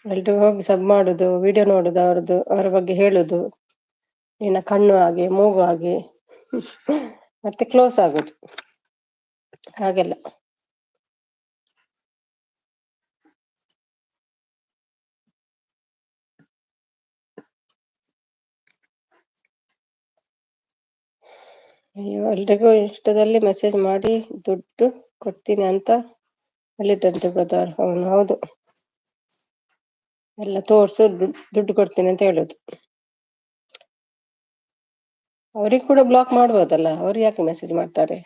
ಎಲ್ರಿಗೂ ಹೋಗಿ ಸಬ್ ಮಾಡುದು, ವಿಡಿಯೋ ನೋಡುದು, ಅವರ ಬಗ್ಗೆ ಹೇಳುದು. ನಿನ್ನ ಕಣ್ಣು ಹಾಗೆ, ಮೂಗು ಹಾಗೆ, ಮತ್ತೆ ಕ್ಲೋಸ್ ಆಗುದು ಹಾಗೆಲ್ಲ. ಅಯ್ಯೋ, ಎಲ್ರಿಗೂ ಇಷ್ಟದಲ್ಲಿ ಮೆಸೇಜ್ ಮಾಡಿ ದುಡ್ಡು ಕೊಡ್ತೀನಿ ಅಂತ ಹೇಳಿದ್ದಂತೆ ಬ್ರದರ್. ಅವನು ಹೌದು, ಎಲ್ಲ ತೋರ್ಸು ದುಡ್ಡು ಕೊಡ್ತೀನಿ ಅಂತ ಹೇಳುದು. ಅವ್ರಿಗೆ ಕೂಡ ಬ್ಲಾಕ್ ಮಾಡ್ಬೋದಲ್ಲ, ಅವ್ರು ಯಾಕೆ ಮೆಸೇಜ್ ಮಾಡ್ತಾರೆ?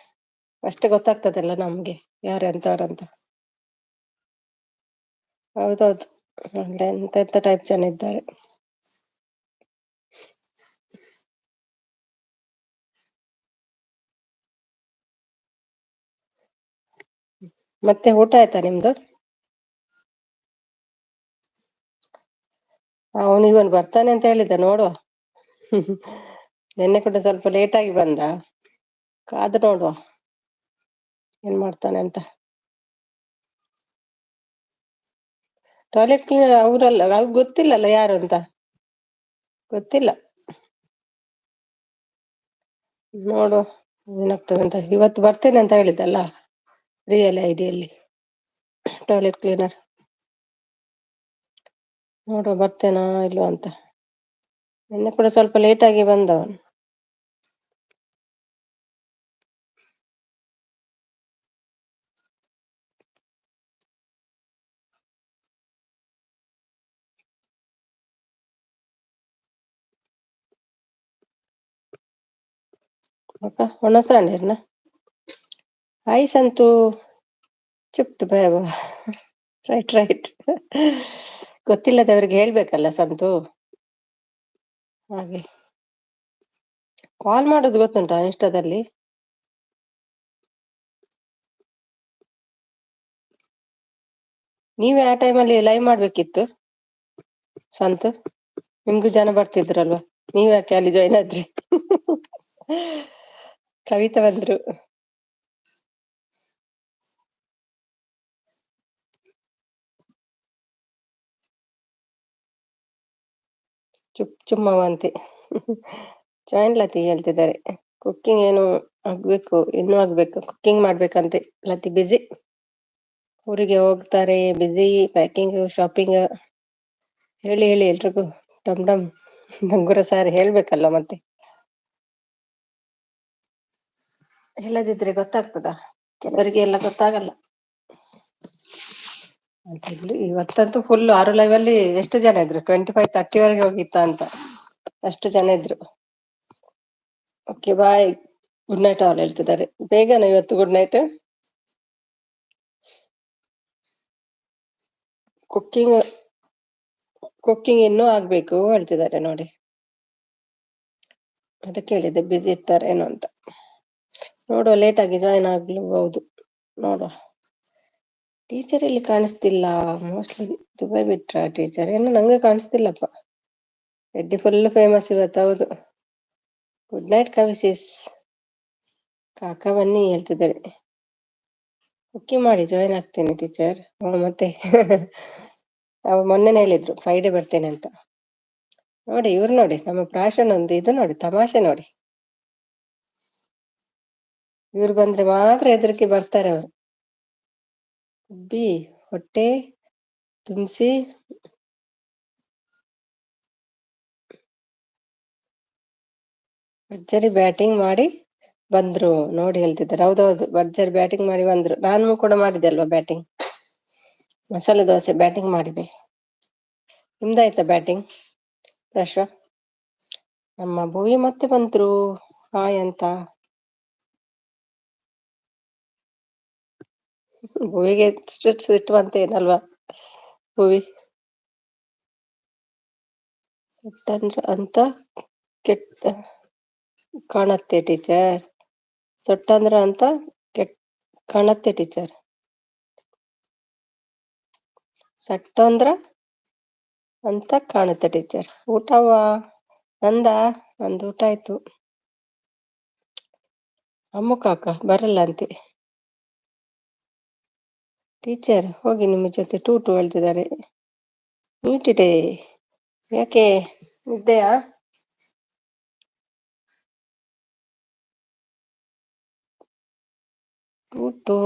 ಅಷ್ಟೇ ಗೊತ್ತಾಗ್ತದಲ್ಲ ನಮ್ಗೆ ಯಾರು ಎಂತವ್ರಂತ. ಹೌದೌದು, ಎಂತ ಟೈಪ್ ಜನ ಇದ್ದಾರೆ. ಮತ್ತೆ ಊಟ ಆಯ್ತಾ ನಿಮ್ದು? ಅವನು ಇವನ್ ಬರ್ತಾನೆ ಅಂತ ಹೇಳಿದ್ದ, ನೋಡುವ. ನಿನ್ನೆ ಕೂಡ ಸ್ವಲ್ಪ ಲೇಟ್ ಆಗಿ ಬಂದ, ಕಾದು ನೋಡುವ ಏನ್ ಮಾಡ್ತಾನೆ ಅಂತ. ಟಾಯ್ಲೆಟ್ ಕ್ಲೀನರ್ ಅವರಲ್ಲ, ಅವ್ರಿಗೆ ಗೊತ್ತಿಲ್ಲಲ್ಲ ಯಾರು ಅಂತ. ಗೊತ್ತಿಲ್ಲ, ನೋಡುವ ಏನಾಗ್ತದೆ ಅಂತ. ಇವತ್ತು ಬರ್ತೇನೆ ಅಂತ ಹೇಳಿದ್ದಲ್ಲ, ರಿಯಲ್ ಐಡಿಯಲ್ಲಿ ಟಾಯ್ಲೆಟ್ ಕ್ಲೀನರ್. ನೋಡುವ ಬರ್ತೇನಾ ಇಲ್ವಾ ಅಂತ. ನಿನ್ನೆ ಕೂಡ ಸ್ವಲ್ಪ ಲೇಟ್ ಆಗಿ ಬಂದವನು. ಅಕ್ಕ ಒಣಸಾಂಡಿರ್ನ ಹಾಯ್ ಸಂತು ಚುಪ್ತು ಭಯ. Right right. ಗೊತ್ತಿಲ್ಲದವ್ರಿಗೆ ಹೇಳ್ಬೇಕಲ್ಲ ಸಂತು. ಹಾಗೆ ಕಾಲ್ ಮಾಡೋದು ಗೊತ್ತುಂಟಾ ಇನ್ಸ್ಟಾದಲ್ಲಿ? ನೀವೇ ಆ ಟೈಮಲ್ಲಿ ಲೈವ್ ಮಾಡ್ಬೇಕಿತ್ತು ಸಂತು. ನಿಮ್ಗೂ ಜನ ಬರ್ತಿದ್ರಲ್ವಾ, ನೀವ್ ಯಾಕೆ ಅಲ್ಲಿ ಜಾಯ್ನ್ ಆದ್ರಿ? ಕವಿತಾ ಬಂದ್ರು. ಚುಮ್ಮವಂತೆ ಜಾಯಿನ್ ಲತಿ ಹೇಳ್ತಿದ್ದಾರೆ. ಕುಕ್ಕಿಂಗ್ ಏನು ಆಗ್ಬೇಕು, ಇನ್ನೂ ಆಗ್ಬೇಕು, ಕುಕ್ಕಿಂಗ್ ಮಾಡ್ಬೇಕಂತೆ. ಲತಿ ಬಿಜಿ, ಊರಿಗೆ ಹೋಗ್ತಾರೆ, ಬಿಜಿ ಪ್ಯಾಕಿಂಗ್ ಶಾಪಿಂಗ್. ಹೇಳಿ ಹೇಳಿ ಎಲ್ರಿಗೂ ಡಮ್ ಡಮ್. ನಂಗುರ ಸಾರಿ ಹೇಳ್ಬೇಕಲ್ಲ ಮತ್ತೆ. ಹೇಳದಿದ್ರೆ ಗೊತ್ತಾಗ್ತದ, ಕೆಲವರಿಗೆ ಎಲ್ಲ ಗೊತ್ತಾಗಲ್ಲ. ಇವತ್ತಂತೂ ಫುಲ್ ಆರು ಲೈವ್ ಅಲ್ಲಿ ಎಷ್ಟು ಜನ ಇದ್ರು, 25-30 ಹೋಗಿತ್ತ ಅಂತ, ಅಷ್ಟು ಜನ ಇದ್ರು. Okay bye, good night all ಹೇಳ್ತಿದ್ದಾರೆ. ಬೇಗನೆ ಇವತ್ತು ಗುಡ್ ನೈಟ್. ಕುಕ್ಕಿಂಗ್ ಇನ್ನೂ ಆಗ್ಬೇಕು ಹೇಳ್ತಿದ್ದಾರೆ ನೋಡಿ. ಅದಕ್ಕೆ ಹೇಳಿದೆ ಬಿಸಿ ಇರ್ತಾರೇನೋ ಅಂತ. ನೋಡುವ, ಲೇಟ್ ಆಗಿ ಜಾಯಿನ್ ಆಗ್ಲೂಬಹುದು, ನೋಡುವ. ಟೀಚರ್ ಇಲ್ಲಿ ಕಾಣಿಸ್ತಿಲ್ಲ, ಮೋಸ್ಟ್ಲಿ ದುಬೈ ಬಿಟ್ರ ಟೀಚರ್, ಏನು ನಂಗೆ ಕಾಣಿಸ್ತಿಲ್ಲಪ್ಪ. ರೆಡ್ಡಿ ಫುಲ್ ಫೇಮಸ್ ಇವತ್ತು. ಹೌದು, ಗುಡ್ ನೈಟ್ ಕವಿಸಿಸ್. ಕಾಕ ಬನ್ನಿ ಹೇಳ್ತಿದ್ದಾರೆ. ಕುಕ್ಕಿ ಮಾಡಿ ಜಾಯಿನ್ ಆಗ್ತೇನೆ ಟೀಚರ್. ಮತ್ತೆ ಅವ ಮೊನ್ನೆನೇ ಹೇಳಿದ್ರು ಫ್ರೈಡೆ ಬರ್ತೇನೆ ಅಂತ. ನೋಡಿ ಇವ್ರು ನೋಡಿ, ನಮ್ಮ ಪ್ರಾಶನ್ ಒಂದು ಇದು ನೋಡಿ, ತಮಾಷೆ ನೋಡಿ. ಇವ್ರು ಬಂದ್ರೆ ಮಾತ್ರ ಹೆದರಿಕೆ ಬರ್ತಾರೆ ಅವರು. ಹೊಟ್ಟೆ ತುಂಬಿಸಿ ಭರ್ಜರಿ ಬ್ಯಾಟಿಂಗ್ ಮಾಡಿ ಬಂದ್ರು ನೋಡಿ ಹೇಳ್ತಿದ್ದಾರೆ. ಹೌದೌದು, ಭರ್ಜರಿ ಬ್ಯಾಟಿಂಗ್ ಮಾಡಿ ಬಂದ್ರು. ನಾನು ಕೂಡ ಮಾಡಿದ್ದೆ ಅಲ್ವಾ ಬ್ಯಾಟಿಂಗ್, ಮಸಾಲೆ ದೋಸೆ ಬ್ಯಾಟಿಂಗ್ ಮಾಡಿದೆ. ನಿಮ್ದಾಯ್ತಾ ಬ್ಯಾಟಿಂಗ್ ರಶ್ವ? ನಮ್ಮ ಭೂವಿ ಮತ್ತೆ ಬಂದ್ರು ಹಾಯ್ ಅಂತ. ಭೂವಿಗೆ ಸಿಟ್ಟು ಬಂತೇನಲ್ವಾ? ಭೂವಿ ಸೊಟ್ಟಂದ್ರ ಅಂತ ಕೆಟ್ಟ ಕಾಣತ್ತೆ ಟೀಚರ್, ಸೊಟ್ಟಂದ್ರ ಅಂತ ಕೆಟ್ಟ ಕಾಣತ್ತೆ ಟೀಚರ್. ಸಟ್ಟಂದ್ರ ಅಂತ ಕಾಣುತ್ತೆ ಟೀಚರ್. ಊಟವಾ? ನಂದು ಊಟ ಆಯ್ತು. ಅಮ್ಮು ಕಾಕ ಬರಲ್ಲ ಅಂತೆ ಟೀಚರ್, ಹೋಗಿ ನಿಮ್ಮ ಜೊತೆ ಟೂಟು ಹೇಳ್ತಿದ್ದಾರೆ. ನೀಟಿಟೆ ಯಾಕೆ ನಿದ್ದೆಯಾ? ಟೂಟು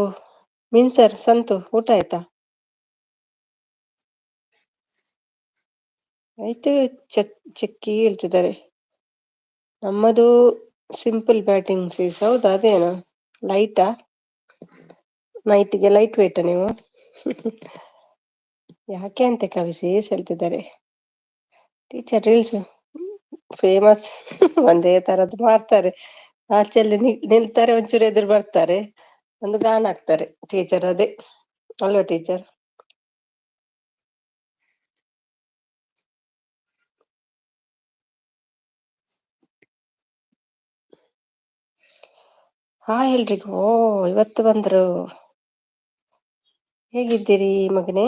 ಮೀನ್ಸರ್ ಸಂತು ಊಟ ಆಯ್ತಾ? ಆಯ್ತು ಚೆಕ್ಕಿ ಹೇಳ್ತಿದ್ದಾರೆ. ನಮ್ಮದು ಸಿಂಪಲ್ ಬ್ಯಾಟಿಂಗ್ ಸೀಸ್. ಹೌದಾ, ಅದೇನು ಲೈಟಾ? ನೈಟಿಗೆ ಲೈಟ್ ವೇಟ ನೀವು? ಯಾಕೆ ಅಂತೆ ಕವಿಸೀಸ್ ಹೇಳ್ತಿದ್ದಾರೆ. ಟೀಚರ್ ರೀಲ್ಸ್ ಫೇಮಸ್, ಒಂದೇ ತರದ್ದು ಮಾಡ್ತಾರೆ. ಆಚೆಲ್ಲಿ ನಿಲ್ತಾರೆ, ಒಂಚೂರು ಎದುರು ಬರ್ತಾರೆ, ಒಂದು ಗಾನ ಹಾಕ್ತಾರೆ ಟೀಚರ್. ಅದೇ ಅಲ್ವಾ ಟೀಚರ್? ಎಲ್ರಿಗೂ ಇವತ್ತು ಬಂದ್ರು. ಹೇಗಿದ್ದೀರಿ ಮಗನೇ?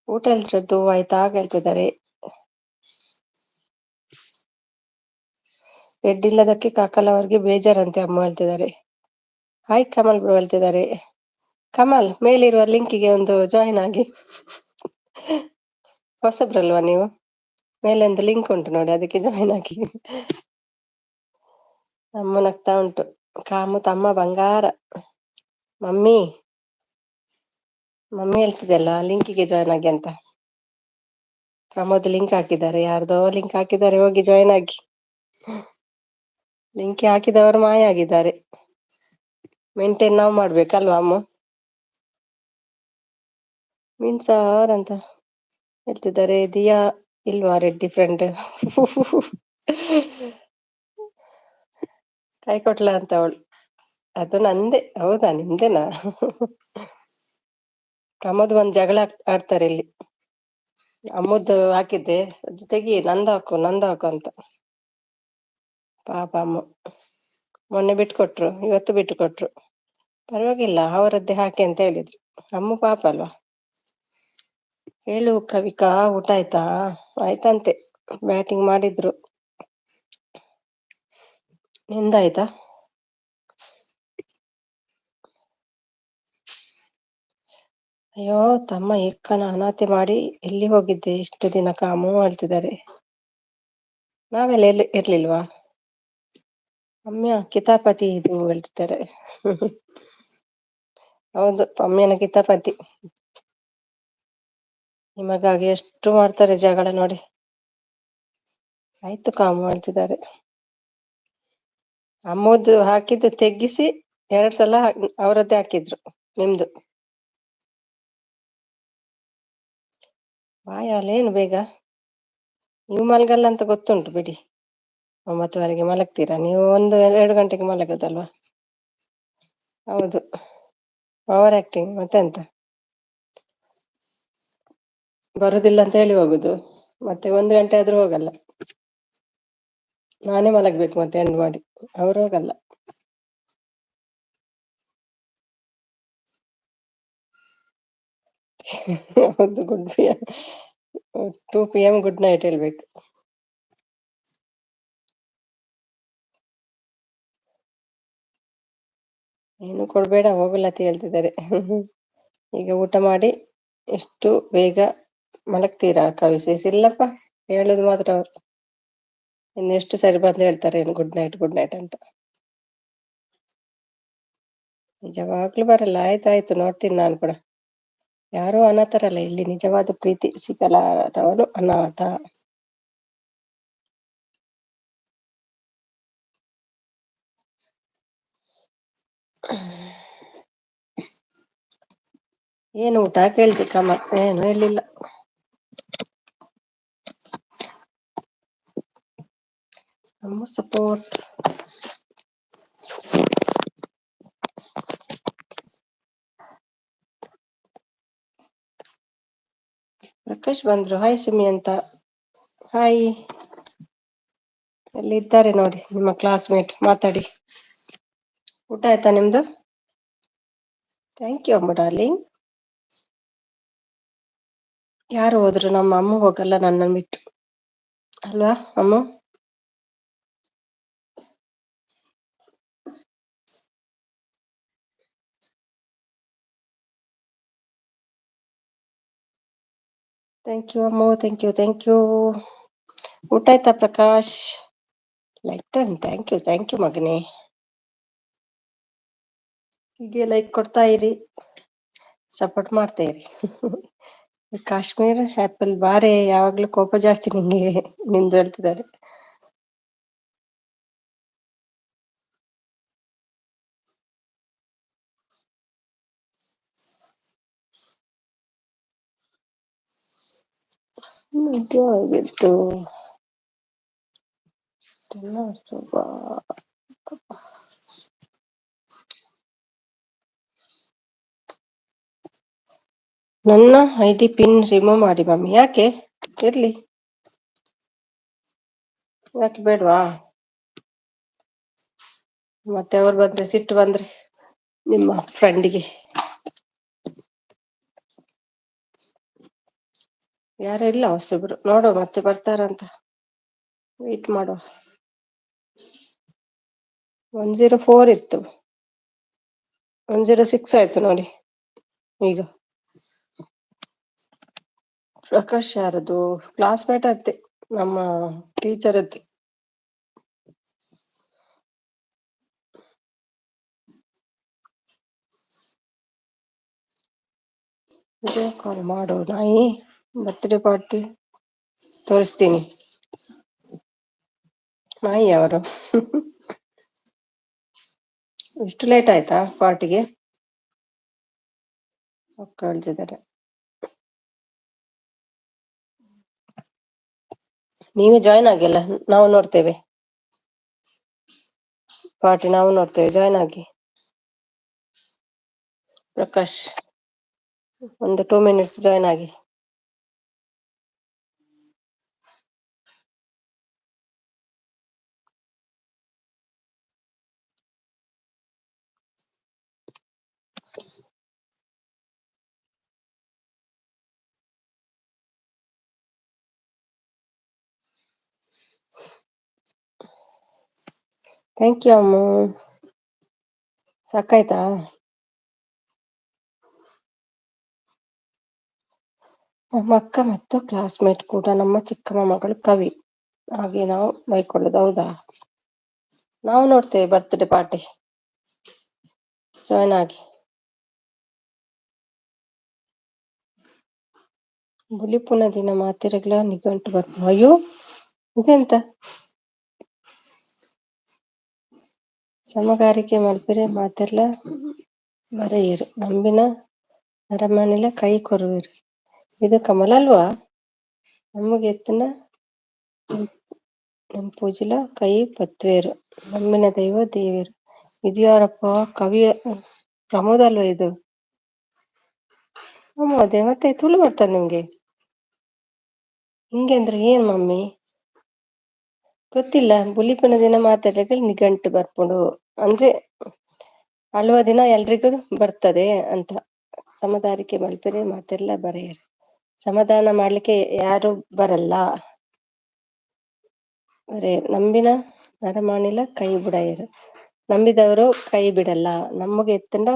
ಊಟ ಎಲ್ರದ್ದು ಆಯ್ತಾ ಹೇಳ್ತಿದ್ದಾರೆ. ಬೆಡ್ ಇಲ್ಲದಕ್ಕೆ ಕಾಕಲ್ ಅವ್ರಿಗೆ ಬೇಜಾರಂತೆ ಅಮ್ಮ ಹೇಳ್ತಿದ್ದಾರೆ. ಹಾಯ್ ಕಮಲ್ ಬ್ರೋ ಹೇಳ್ತಿದ್ದಾರೆ. ಕಮಲ್, ಮೇಲಿರುವ ಲಿಂಕಿಗೆ ಒಂದು ಜಾಯಿನ್ ಆಗಿ. ಹೊಸಬ್ರಲ್ವಾ ನೀವು? ಮೇಲೆ ಒಂದು ಲಿಂಕ್ ಉಂಟು ನೋಡಿ, ಅದಕ್ಕೆ ಜಾಯಿನ್ ಆಗಿ. ಅಮ್ಮ ನಗ್ತಾ ಉಂಟು. ಕಾಮು ತಮ್ಮ ಬಂಗಾರ. ಮಮ್ಮಿ ಹೇಳ್ತಿದ್ದಲ್ಲ ಲಿಂಕಿಗೆ ಜಾಯ್ನ್ ಆಗಿ ಅಂತ. ಪ್ರಮೋದ್ ಲಿಂಕ್ ಹಾಕಿದ್ದಾರೆ, ಯಾರ್ದೋ ಲಿಂಕ್ ಹಾಕಿದ್ದಾರೆ, ಹೋಗಿ ಜಾಯ್ನ್ ಆಗಿ. ಲಿಂಕ್ ಹಾಕಿದವರು ಮಾಯ ಆಗಿದ್ದಾರೆ. ಮೇಂಟೈನ್ ನಾವು ಮಾಡ್ಬೇಕಲ್ವಾ ಅಮ್ಮ? ಮೀನ್ಸಾರ್ ಅಂತ ಹೇಳ್ತಿದ್ದಾರೆ. ದಿಯಾ ಇಲ್ವಾ ರೆಡ್ಡಿ ಫ್ರೆಂಡ್? ಕೈ ಕೊಟ್ಲ ಅಂತ ಅವಳು. ಅದು ನಂದೆ. ಹೌದಾ, ನಿಮ್ದೇನಾ? ಪ್ರಮೋದ್ ಒಂದ್ ಜಗಳ ಆಡ್ತಾರೆ ಇಲ್ಲಿ. ಅಮ್ಮದ್ದು ಹಾಕಿದ್ದೆ, ಅದು ತೆಗಿ, ನಂದು ಹಾಕು ಅಂತ. ಪಾಪ ಅಮ್ಮ ಮೊನ್ನೆ ಬಿಟ್ಕೊಟ್ರು, ಇವತ್ತು ಬಿಟ್ಟುಕೊಟ್ರು. ಪರವಾಗಿಲ್ಲ, ಅವರದ್ದೇ ಹಾಕಿ ಅಂತ ಹೇಳಿದ್ರು. ಅಮ್ಮ ಪಾಪ ಅಲ್ವಾ? ಹೇಳು ಕವಿಕಾ, ಊಟ ಆಯ್ತಾ? ಆಯ್ತಂತೆ, ಬ್ಯಾಟಿಂಗ್ ಮಾಡಿದ್ರು. ನಿಂದಾಯ್ತಾ? ಅಯ್ಯೋ ತಮ್ಮ ಏಕ್ಕನ ಅನಾಥೆ ಮಾಡಿ ಎಲ್ಲಿ ಹೋಗಿದ್ದೆ ಇಷ್ಟು ದಿನ ಕಾಮು ಹೇಳ್ತಿದ್ದಾರೆ. ನಾವೆಲ್ಲ ಇರ್ಲಿಲ್ವಾ? ಅಮ್ಮಿಯ ಕಿತಾಪತಿ ಇದು ಹೇಳ್ತಿದ್ದಾರೆ. ಹೌದು, ಅಮ್ಮಿಯನ ಕಿತಾಪತಿ. ನಿಮಗಾಗಿ ಎಷ್ಟು ಮಾಡ್ತಾರೆ ಜಗಳ ನೋಡಿ. ಆಯ್ತು ಕಾಮ್ ಮಾಡ್ತಿದ್ದಾರೆ. ಅಮ್ಮದು ಹಾಕಿದ್ದು ತೆಗ್ಗಿಸಿ 2 ಸಲ ಅವರದ್ದೇ ಹಾಕಿದ್ರು. ನಿಮ್ದು ಅಲ್ಲೇನು ಬೇಗ, ನೀವು ಮಲ್ಗಲ್ಲ ಅಂತ ಗೊತ್ತುಂಟು ಬಿಡಿ. 9ವರೆಗೆ ಮಲಗ್ತೀರಾ ನೀವು, 1-2 ಗಂಟೆಗೆ ಮಲಗೋದಲ್ವಾ. ಹೌದು, ಓವರ್ ಆಕ್ಟಿಂಗ್ ಮತ್ತೆಂತ. ಬರುದಿಲ್ಲ ಅಂತ ಹೇಳಿ ಹೋಗುದು, ಮತ್ತೆ 1 ಗಂಟೆ ಆದ್ರೂ ಹೋಗಲ್ಲ. ನಾನೇ ಮಲಗ್ಬೇಕು ಮತ್ತೆ ಎಂಡ್ ಮಾಡಿ, ಅವ್ರು ಹೋಗಲ್ಲ. ಹೌದು, 2 PM ಗುಡ್ ನೈಟ್ ಹೇಳ್ಬೇಕು. ಏನು ಕೊಡ್ಬೇಡ ಹೋಗಲತ್ತ ಹೇಳ್ತಿದ್ದಾರೆ. ಈಗ ಊಟ ಮಾಡಿ ಎಷ್ಟು ಬೇಗ ಮಲಗ್ತೀರಾ ವಿಶೇಷ ಇಲ್ಲಪ್ಪ, ಹೇಳುದು ಮಾತ್ರ ಅವ್ರು. ಇನ್ನೆಷ್ಟು ಸರಿ ಬಂದು ಹೇಳ್ತಾರೆ ಏನು ಗುಡ್ ನೈಟ್ ಅಂತ. ನಿಜವಾಗ್ಲೂ ಬರಲ್ಲ. ಆಯ್ತಾಯ್ತು ನೋಡ್ತೀನಿ ನಾನು ಕೂಡ. ಯಾರು ಅನಾಥರಲ್ಲ ಇಲ್ಲಿ, ನಿಜವಾದ ಪ್ರೀತಿ ಸಿಗಲಾರದವನು ಅನಾಥ. ಏನು ಊಟ ಕೇಳ್ತಿ ಕಮಲ್, ಏನು ಹೇಳಿಲ್ಲ. ನಮ್ಮ ಸಪೋರ್ಟ್. ಪ್ರಕಾಶ್ ಬಂದ್ರು, ಹಾಯ್ ಸುಮಿ ಅಂತ. ಹಾಯ್. ಎಲ್ಲಿ ಇದ್ದಾರೆ ನೋಡಿ ನಿಮ್ಮ ಕ್ಲಾಸ್ಮೇಟ್, ಮಾತಾಡಿ. ಊಟ ಆಯ್ತಾ ನಿಮ್ದು? ಥ್ಯಾಂಕ್ ಯು ಅಮ್ಮ ಡಾರ್ಲಿಂಗ್. ಯಾರು ಹೋದ್ರು? ನಮ್ಮ ಅಮ್ಮ ಹೋಗಲ್ಲ ನನ್ನನ್ನು ಬಿಟ್ಟು, ಅಲ್ವಾ ಅಮ್ಮ? ಥ್ಯಾಂಕ್ ಯು ಅಮ್ಮ, ಥ್ಯಾಂಕ್ ಯು. ಊಟ ಆಯ್ತಾ ಪ್ರಕಾಶ್? ಲೈಕ್ ಥ್ಯಾಂಕ್ ಯು ಮಗನೇ. ಹೀಗೆ ಲೈಕ್ ಕೊಡ್ತಾ ಇರಿ, ಸಪೋರ್ಟ್ ಮಾಡ್ತಾ ಇರಿ. ಕಾಶ್ಮೀರ್ ಆಪಲ್ ಬಾರೆ, ಯಾವಾಗ್ಲೂ ಕೋಪ ಜಾಸ್ತಿ ನಿಂಗೆ, ನಿಂದು ಹೇಳ್ತಿದ್ದಾರೆ. ಆಗಿತ್ತು ನನ್ನ ID ಪಿನ್ ರಿಮೂವ್ ಮಾಡಿ ಮಮ್ಮಿ. ಯಾಕೆ? ಇರ್ಲಿ, ಯಾಕೆ ಬೇಡವಾ? ಮತ್ತೆ ಅವ್ರು ಬಂದ್ರೆ, ಸಿಟ್ಟು ಬಂದ್ರೆ ನಿಮ್ಮ ಫ್ರೆಂಡಿಗೆ. ಯಾರು ಇಲ್ಲ, ಹೊಸಬ್ರು. ನೋಡುವ ಮತ್ತೆ ಬರ್ತಾರಂತ ವೇಟ್ ಮಾಡುವ. 104 ಇತ್ತು, 106 ಆಯ್ತು ನೋಡಿ ಈಗ. ಪ್ರಕಾಶ್ ಯಾರದು? ಕ್ಲಾಸ್ಮೇಟ್ ಅಂತೆ, ನಮ್ಮ ಟೀಚರ್ ಅತ್ತೆ. ವಿಡಿಯೋ ಕಾಲ್ ಮಾಡು ನಾಯಿ, ಬರ್ತ್ಡೇ ಪಾರ್ಟಿ ತೋರಿಸ್ತೀನಿ. ನಾಯಿ ಅವರು. ಇಷ್ಟು ಲೇಟ್ ಆಯ್ತಾ ಪಾರ್ಟಿಗೆ? ಕಳ್ಸಿದ್ದಾರೆ. ನೀವೇ ಜಾಯ್ನ್ ಆಗಿಲ್ಲ, ನಾವು ನೋಡ್ತೇವೆ ಪಾರ್ಟಿ, ನಾವು ನೋಡ್ತೇವೆ, ಜಾಯ್ನ್ ಆಗಿ. ಪ್ರಕಾಶ್ ಒಂದು 2 ಮಿನಿಟ್ಸ್ ಜಾಯ್ನ್ ಆಗಿ. ಥ್ಯಾಂಕ್ ಯು ಅಮ್ಮ. ಸಾಕಾಯ್ತಾ? ನಮ್ಮ ಅಕ್ಕ ಮತ್ತು ಕ್ಲಾಸ್ಮೇಟ್ ಕೂಡ ನಮ್ಮ ಚಿಕ್ಕಮ್ಮ ಮಗಳು ಕವಿ. ಹಾಗೆ ನಾವು ಬೈಕೊಳ್ಳೋದು, ಹೌದಾ? ನಾವು ನೋಡ್ತೇವೆ ಬರ್ತ್ಡೇ ಪಾರ್ಟಿ, ಜಾಯ್ನ್ ಆಗಿ. ಬುಲಿ ಪುನ ದಿನ ಮಾತಿರಗ್ಲ ನಿಘಂಟು ಬರ್ಪ. ಅಯ್ಯೋ, ಇದೆಂತ ಸಮಗಾರಿಕೆ ಮಲ್ಪೆರೆ ಮಾತೆರ್ಲ ಬರೆಯಿರು ನಂಬಿನ ಅರಮನೆಲ ಕೈ ಕೊರುವಿರು. ಇದು ಕಮಲ ಅಲ್ವಾ? ನಮಗೆ ಎತ್ತಿನ ಪೂಜಲ ಕೈ ಪತ್ವೇರು ನಮ್ಮಿನ ದೈವ ದೇವೇರು. ಇದು ಯಾರಪ್ಪ? ಕವಿ ಪ್ರಮೋದ್ ಅಲ್ವಾ ಇದು? ಅದೇ ಮತ್ತೆ ತುಳು ಬರ್ತದೆ ನಿಮ್ಗೆ? ಹಿಂಗೆ ಅಂದ್ರೆ ಏನ್ ಮಮ್ಮಿ? ಗೊತ್ತಿಲ್ಲ. ಬುಲಿಪನ ದಿನ ಮಾತಾಡ್ಲಿಕ್ಕೆ ನಿಘಂಟು ಬರ್ಪುಂಡು ಅಂದ್ರೆ ಅಳುವ ದಿನ ಎಲ್ರಿಗೂ ಬರ್ತದೆ ಅಂತ. ಸಮದಾರಿಕೆ ಮಲ್ಪೆರೆ ಮಾತೆಲ್ಲ ಬರೆಯರು. ಸಮಾಧಾನ ಮಾಡ್ಲಿಕ್ಕೆ ಯಾರು ಬರಲ್ಲ. ನಂಬಿನ ಅರಮಾಣಿಲ ಕೈ ಬಿಡಾಯರು. ನಂಬಿದವರು ಕೈ ಬಿಡಲ್ಲ. ನಮಗೆ ಎತ್ತಂಡ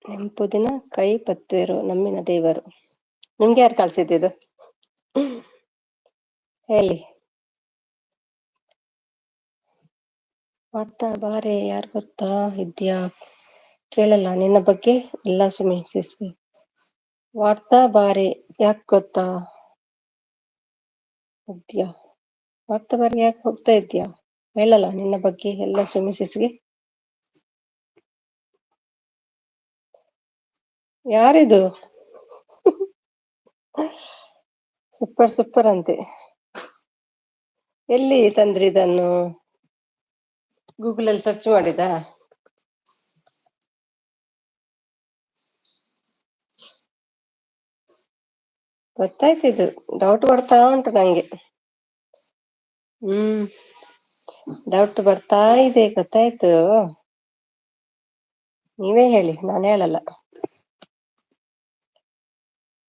ನೆಂಪು ದಿನ ಕೈ ಪತ್ವೇರು ನಮ್ಮಿನ ದೇವರು. ನಿಮ್ಗೆ ಯಾರು ಕಳ್ಸಿದ್ದು? ಹೇಳಿ. ವಾರ್ತಾ ಬಾರೆ ಯಾರು ಬರ್ತಾ ಇದ್ಯಾ? ಕೇಳಲ್ಲ ನಿನ್ನ ಬಗ್ಗೆ ಎಲ್ಲ ಸುಮಿ ಸಿಸ್ಗೆ. ವಾರ್ತಾ ಬಾರೆ ಯಾಕೆ ಗೊತ್ತಾ ಇದ್ಯಾ? ವಾರ್ತಾ ಬಾರಿ ಯಾಕೆ ಹೋಗ್ತಾ ಇದ್ಯಾ? ಹೇಳಲ್ಲ ನಿನ್ನ ಬಗ್ಗೆ ಎಲ್ಲ ಸುಮಿ ಸಿಸ್ಗೆ. ಯಾರಿದು? ಸೂಪರ್ ಸೂಪರ್ ಅಂತೆ. ಎಲ್ಲಿ ತಂದ್ರಿ ಇದನ್ನು? ಗೂಗಲ್ ಅಲ್ಲಿ ಸರ್ಚ್ ಮಾಡಿದಾ? ಗೊತ್ತಾಯ್ತಿದು, ಡೌಟ್ ಬರ್ತಾ ಉಂಟು ನಂಗೆ. ಡೌಟ್ ಬರ್ತಾ ಇದೆ, ಗೊತ್ತಾಯ್ತು. ನೀವೇ ಹೇಳಿ, ನಾನು ಹೇಳಲ್ಲ.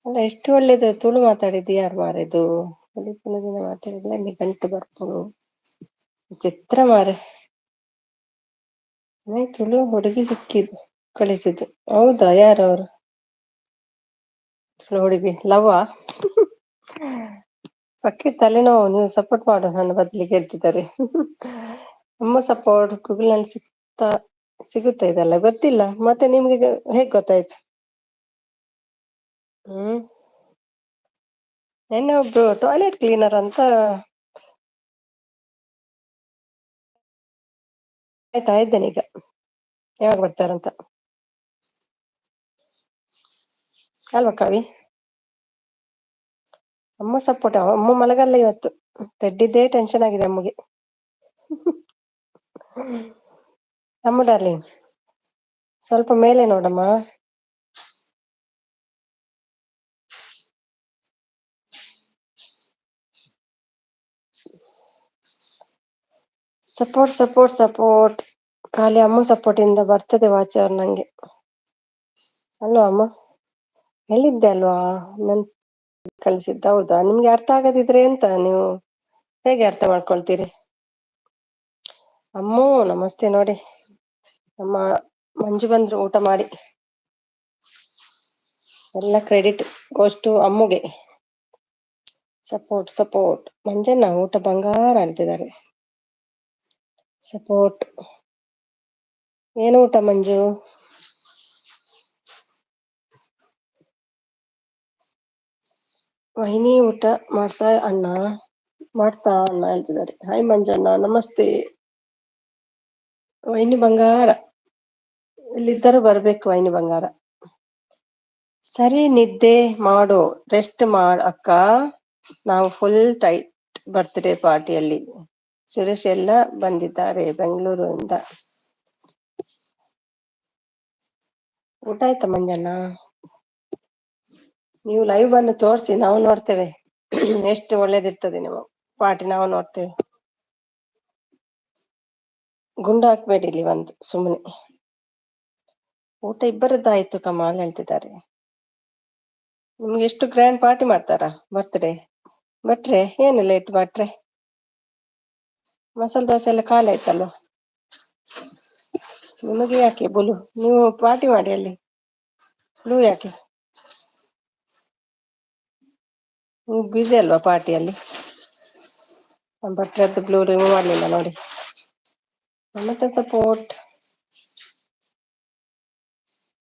ಅಲ್ಲ, ಎಷ್ಟು ಒಳ್ಳೇದು ತುಳು ಮಾತಾಡಿದ್ದು ಯಾರು ಮಾರಿದು? ದಿನ ಮಾತಾಡಿಲ್ಲ ಗಂಟು ಬರ್ಪುಡು ಚಿತ್ರ ಮಾರೆ. ತುಳು ಹುಡುಗಿ ಸಿಕ್ಕಿದ್ದು ಕಳಿಸಿದ್ದು. ಹೌದಾ? ಯಾರು ಅವರು? ತುಳು ಹುಡುಗಿ ಲವ್ವಾ? ಫಕೀರ್ ತಲೆನೋವು, ನೀವು ಸಪೋರ್ಟ್ ಮಾಡು ನನ್ನ ಬದಲಿಗೆ ಹೇಳ್ತಿದ್ದಾರೆ. ಅಮ್ಮ ಸಪೋರ್ಟ್ ಗೂಗಲ್ ನಲ್ಲಿ ಸಿಗುತ್ತಾ ಇದೆಲ್ಲ? ಗೊತ್ತಿಲ್ಲ. ಮತ್ತೆ ನಿಮ್ಗೆ ಹೇಗ್ ಗೊತ್ತಾಯ್ತು? ನೆನ್ನೆ ಒಬ್ರು ಟಾಯ್ಲೆಟ್ ಕ್ಲೀನರ್ ಅಂತ ಆಯ್ತಾ ಇದ್ದೇನೆ ಈಗ. ಯಾವಾಗ ಬರ್ತಾರಂತ ಅಲ್ವಾ ಕವಿ? ಅಮ್ಮ ಸಪೋರ್ಟ್. ಅಮ್ಮ ಮಲಗಲ್ಲ ಇವತ್ತು, ಬೆಡ್ಡಿದ್ದೇ ಟೆನ್ಷನ್ ಆಗಿದೆ ಅಮ್ಮಗೆ. ಅಮ್ಮ ಡಾರ್ಲಿಂಗ್, ಸ್ವಲ್ಪ ಮೇಲೆ ನೋಡಮ್ಮ. Support support support. ಖಾಲಿ ಅಮ್ಮ ಸಪೋರ್ಟ್ ಇಂದ ಬರ್ತದೆ ವಾಚರ್ ನಂಗೆ, ಅಲ್ವಾ ಅಮ್ಮ? ಹೇಳಿದ್ದೆ ಅಲ್ವಾ ನನ್ ಕಳಿಸಿದ್ದ? ಹೌದಾ? ನಿಮ್ಗೆ ಅರ್ಥ ಆಗದಿದ್ರೆ ಎಂತ, ನೀವು ಹೇಗೆ ಅರ್ಥ ಮಾಡ್ಕೊಳ್ತೀರಿ? ಅಮ್ಮೂ ನಮಸ್ತೆ. ನೋಡಿ, ನಮ್ಮ ಮಂಜು ಬಂದ್ರು, ಊಟ ಮಾಡಿ. ಎಲ್ಲ ಕ್ರೆಡಿಟ್ ಗೋಸ್ ಟು ಅಮ್ಮುಗೆ. Support support. ಮಂಜಣ್ಣ ಊಟ ಬಂಗಾರ ಅಂತಿದ್ದಾರೆ. ಸಪೋರ್ಟ್. ಏನು ಊಟ ಮಂಜು? ವಹಿನಿ ಊಟ ಮಾಡ್ತಾ ಅಣ್ಣ ಹೇಳ್ತಿದ್ದಾರೆ. ಹಾಯ್ ಮಂಜಣ್ಣ, ನಮಸ್ತೆ. ವೈನಿ ಬಂಗಾರ, ಇಲ್ಲಿದ್ದರೂ ಬರ್ಬೇಕು ವೈನಿ ಬಂಗಾರ. ಸರಿ, ನಿದ್ದೆ ಮಾಡು, ರೆಸ್ಟ್ ಅಕ್ಕ. ನಾವು ಫುಲ್ ಟೈಟ್ ಬರ್ತ್ಡೇ ಪಾರ್ಟಿಯಲ್ಲಿ. ಸುರೇಶ್ ಎಲ್ಲ ಬಂದಿದ್ದಾರೆ ಬೆಂಗಳೂರಿಂದ. ಊಟ ಆಯ್ತಾ ಮಂಜಣ್ಣ? ನೀವು ಲೈವ್ ಬಂದು ತೋರ್ಸಿ, ನಾವು ನೋಡ್ತೇವೆ ಎಷ್ಟು ಒಳ್ಳೇದಿರ್ತದೆ ನಿಮ್ಮ ಪಾರ್ಟಿ. ನಾವು ನೋಡ್ತೇವೆ. ಗುಂಡು ಹಾಕ್ಬೇಡಿ ಇಲ್ಲಿ ಬಂದು ಸುಮ್ಮನೆ. ಊಟ ಇಬ್ಬರದ್ದಾಯ್ತು ಕಮಾಲ್ ಹೇಳ್ತಿದ್ದಾರೆ. ನಿಮ್ಗೆ ಎಷ್ಟು ಗ್ರ್ಯಾಂಡ್ ಪಾರ್ಟಿ ಮಾಡ್ತಾರ ಬರ್ತ್ಡೇ? ಭಟ್ರೆ ಏನು ಲೇಟ್ ಭಟ್ರೆ? ಮಸಾಲೆ ದೋಸೆ ಎಲ್ಲ ಖಾಲಿ ಆಯ್ತಲ್ವ? ನಿಮಗೆ ಯಾಕೆ ಬುಲು? ನೀವು ಪಾರ್ಟಿ ಮಾಡಿ ಅಲ್ಲಿ. ಬ್ಲೂ ಯಾಕೆ? ನೀವು ಬ್ಯುಸಿ ಅಲ್ವಾ ಪಾರ್ಟಿಯಲ್ಲಿ? ಭಟ್ರದ್ದು ಬ್ಲೂ ರಿಮೂವ್ ಮಾಡ್ಲಿಲ್ಲ ನೋಡಿ. ಮತ್ತೆ ಸಪೋರ್ಟ್.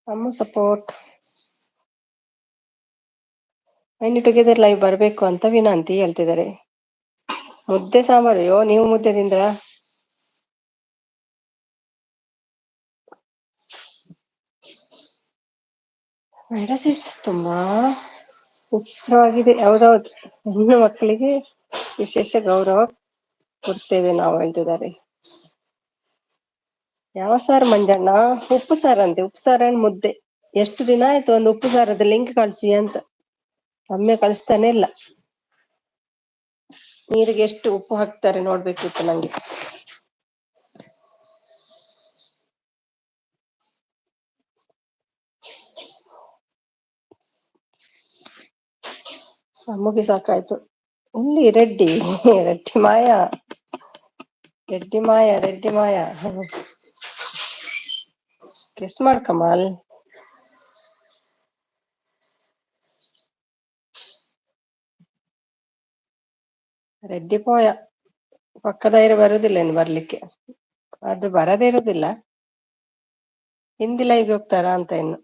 ಅಮ್ಮ ಸಪೋರ್ಟ್. ವೈನಿ ಟುಗೆದರ್ ಲೈವ್ ಬರ್ಬೇಕು ಅಂತ ವಿನಾಂತಿ ಹೇಳ್ತಿದ್ದಾರೆ. ಮುದ್ದೆ ಸಾಂಬಾರು. ಅಯ್ಯೋ, ನೀವು ಮುದ್ದೆ ತಿಂದ್ರ? ಮೆಡಸಿಸ್ ತುಂಬಾ ಉಚಿತವಾಗಿದೆ. ಹೌದೌದು, ಹೆಣ್ಣು ಮಕ್ಕಳಿಗೆ ವಿಶೇಷ ಗೌರವ ಕೊಡ್ತೇವೆ ನಾವು ಹೇಳ್ತಿದ್ದಾರೆ. ಯಾವ ಸಾರು ಮಂಜಣ್ಣ? ಉಪ್ಪು ಸಾರು ಅಂತೆ. ಉಪ್ಪು ಸಾರು and ಮುದ್ದೆ. ಎಷ್ಟು ದಿನ ಆಯ್ತು ಒಂದು ಉಪ್ಪು ಸಾರದ ಲಿಂಕ್ ಕಳ್ಸಿ ಅಂತ. ಒಮ್ಮೆ ಕಳಿಸ್ತಾನೆ ಇಲ್ಲ. ನೀರಿಗೆ ಎಷ್ಟು ಉಪ್ಪು ಹಾಕ್ತಾರೆ ನೋಡ್ಬೇಕಿತ್ತು ನಂಗೆ. ನಮಗೆ ಸಾಕಾಯ್ತು. ಇಲ್ಲಿ ರೆಡ್ಡಿ ರೆಡ್ಡಿ ಮಾಯಾ, ರೆಡ್ಡಿ ಮಾಯಾ, ರೆಡ್ಡಿ ಮಾಯಾ. ಗೆಸ್ ಮಾಡ್ಕಮಲ್. ರೆಡ್ಡಿ ಪೋಯ. ಪಕ್ಕದೈರು ಬರುದಿಲ್ಲ ಇನ್ನು ಬರ್ಲಿಕ್ಕೆ. ಅದು ಬರದೇ ಇರುದಿಲ್ಲ. ಹಿಂದಿ ಲೈವ್ಗೆ ಹೋಗ್ತಾರಾ ಅಂತ ಇನ್ನು.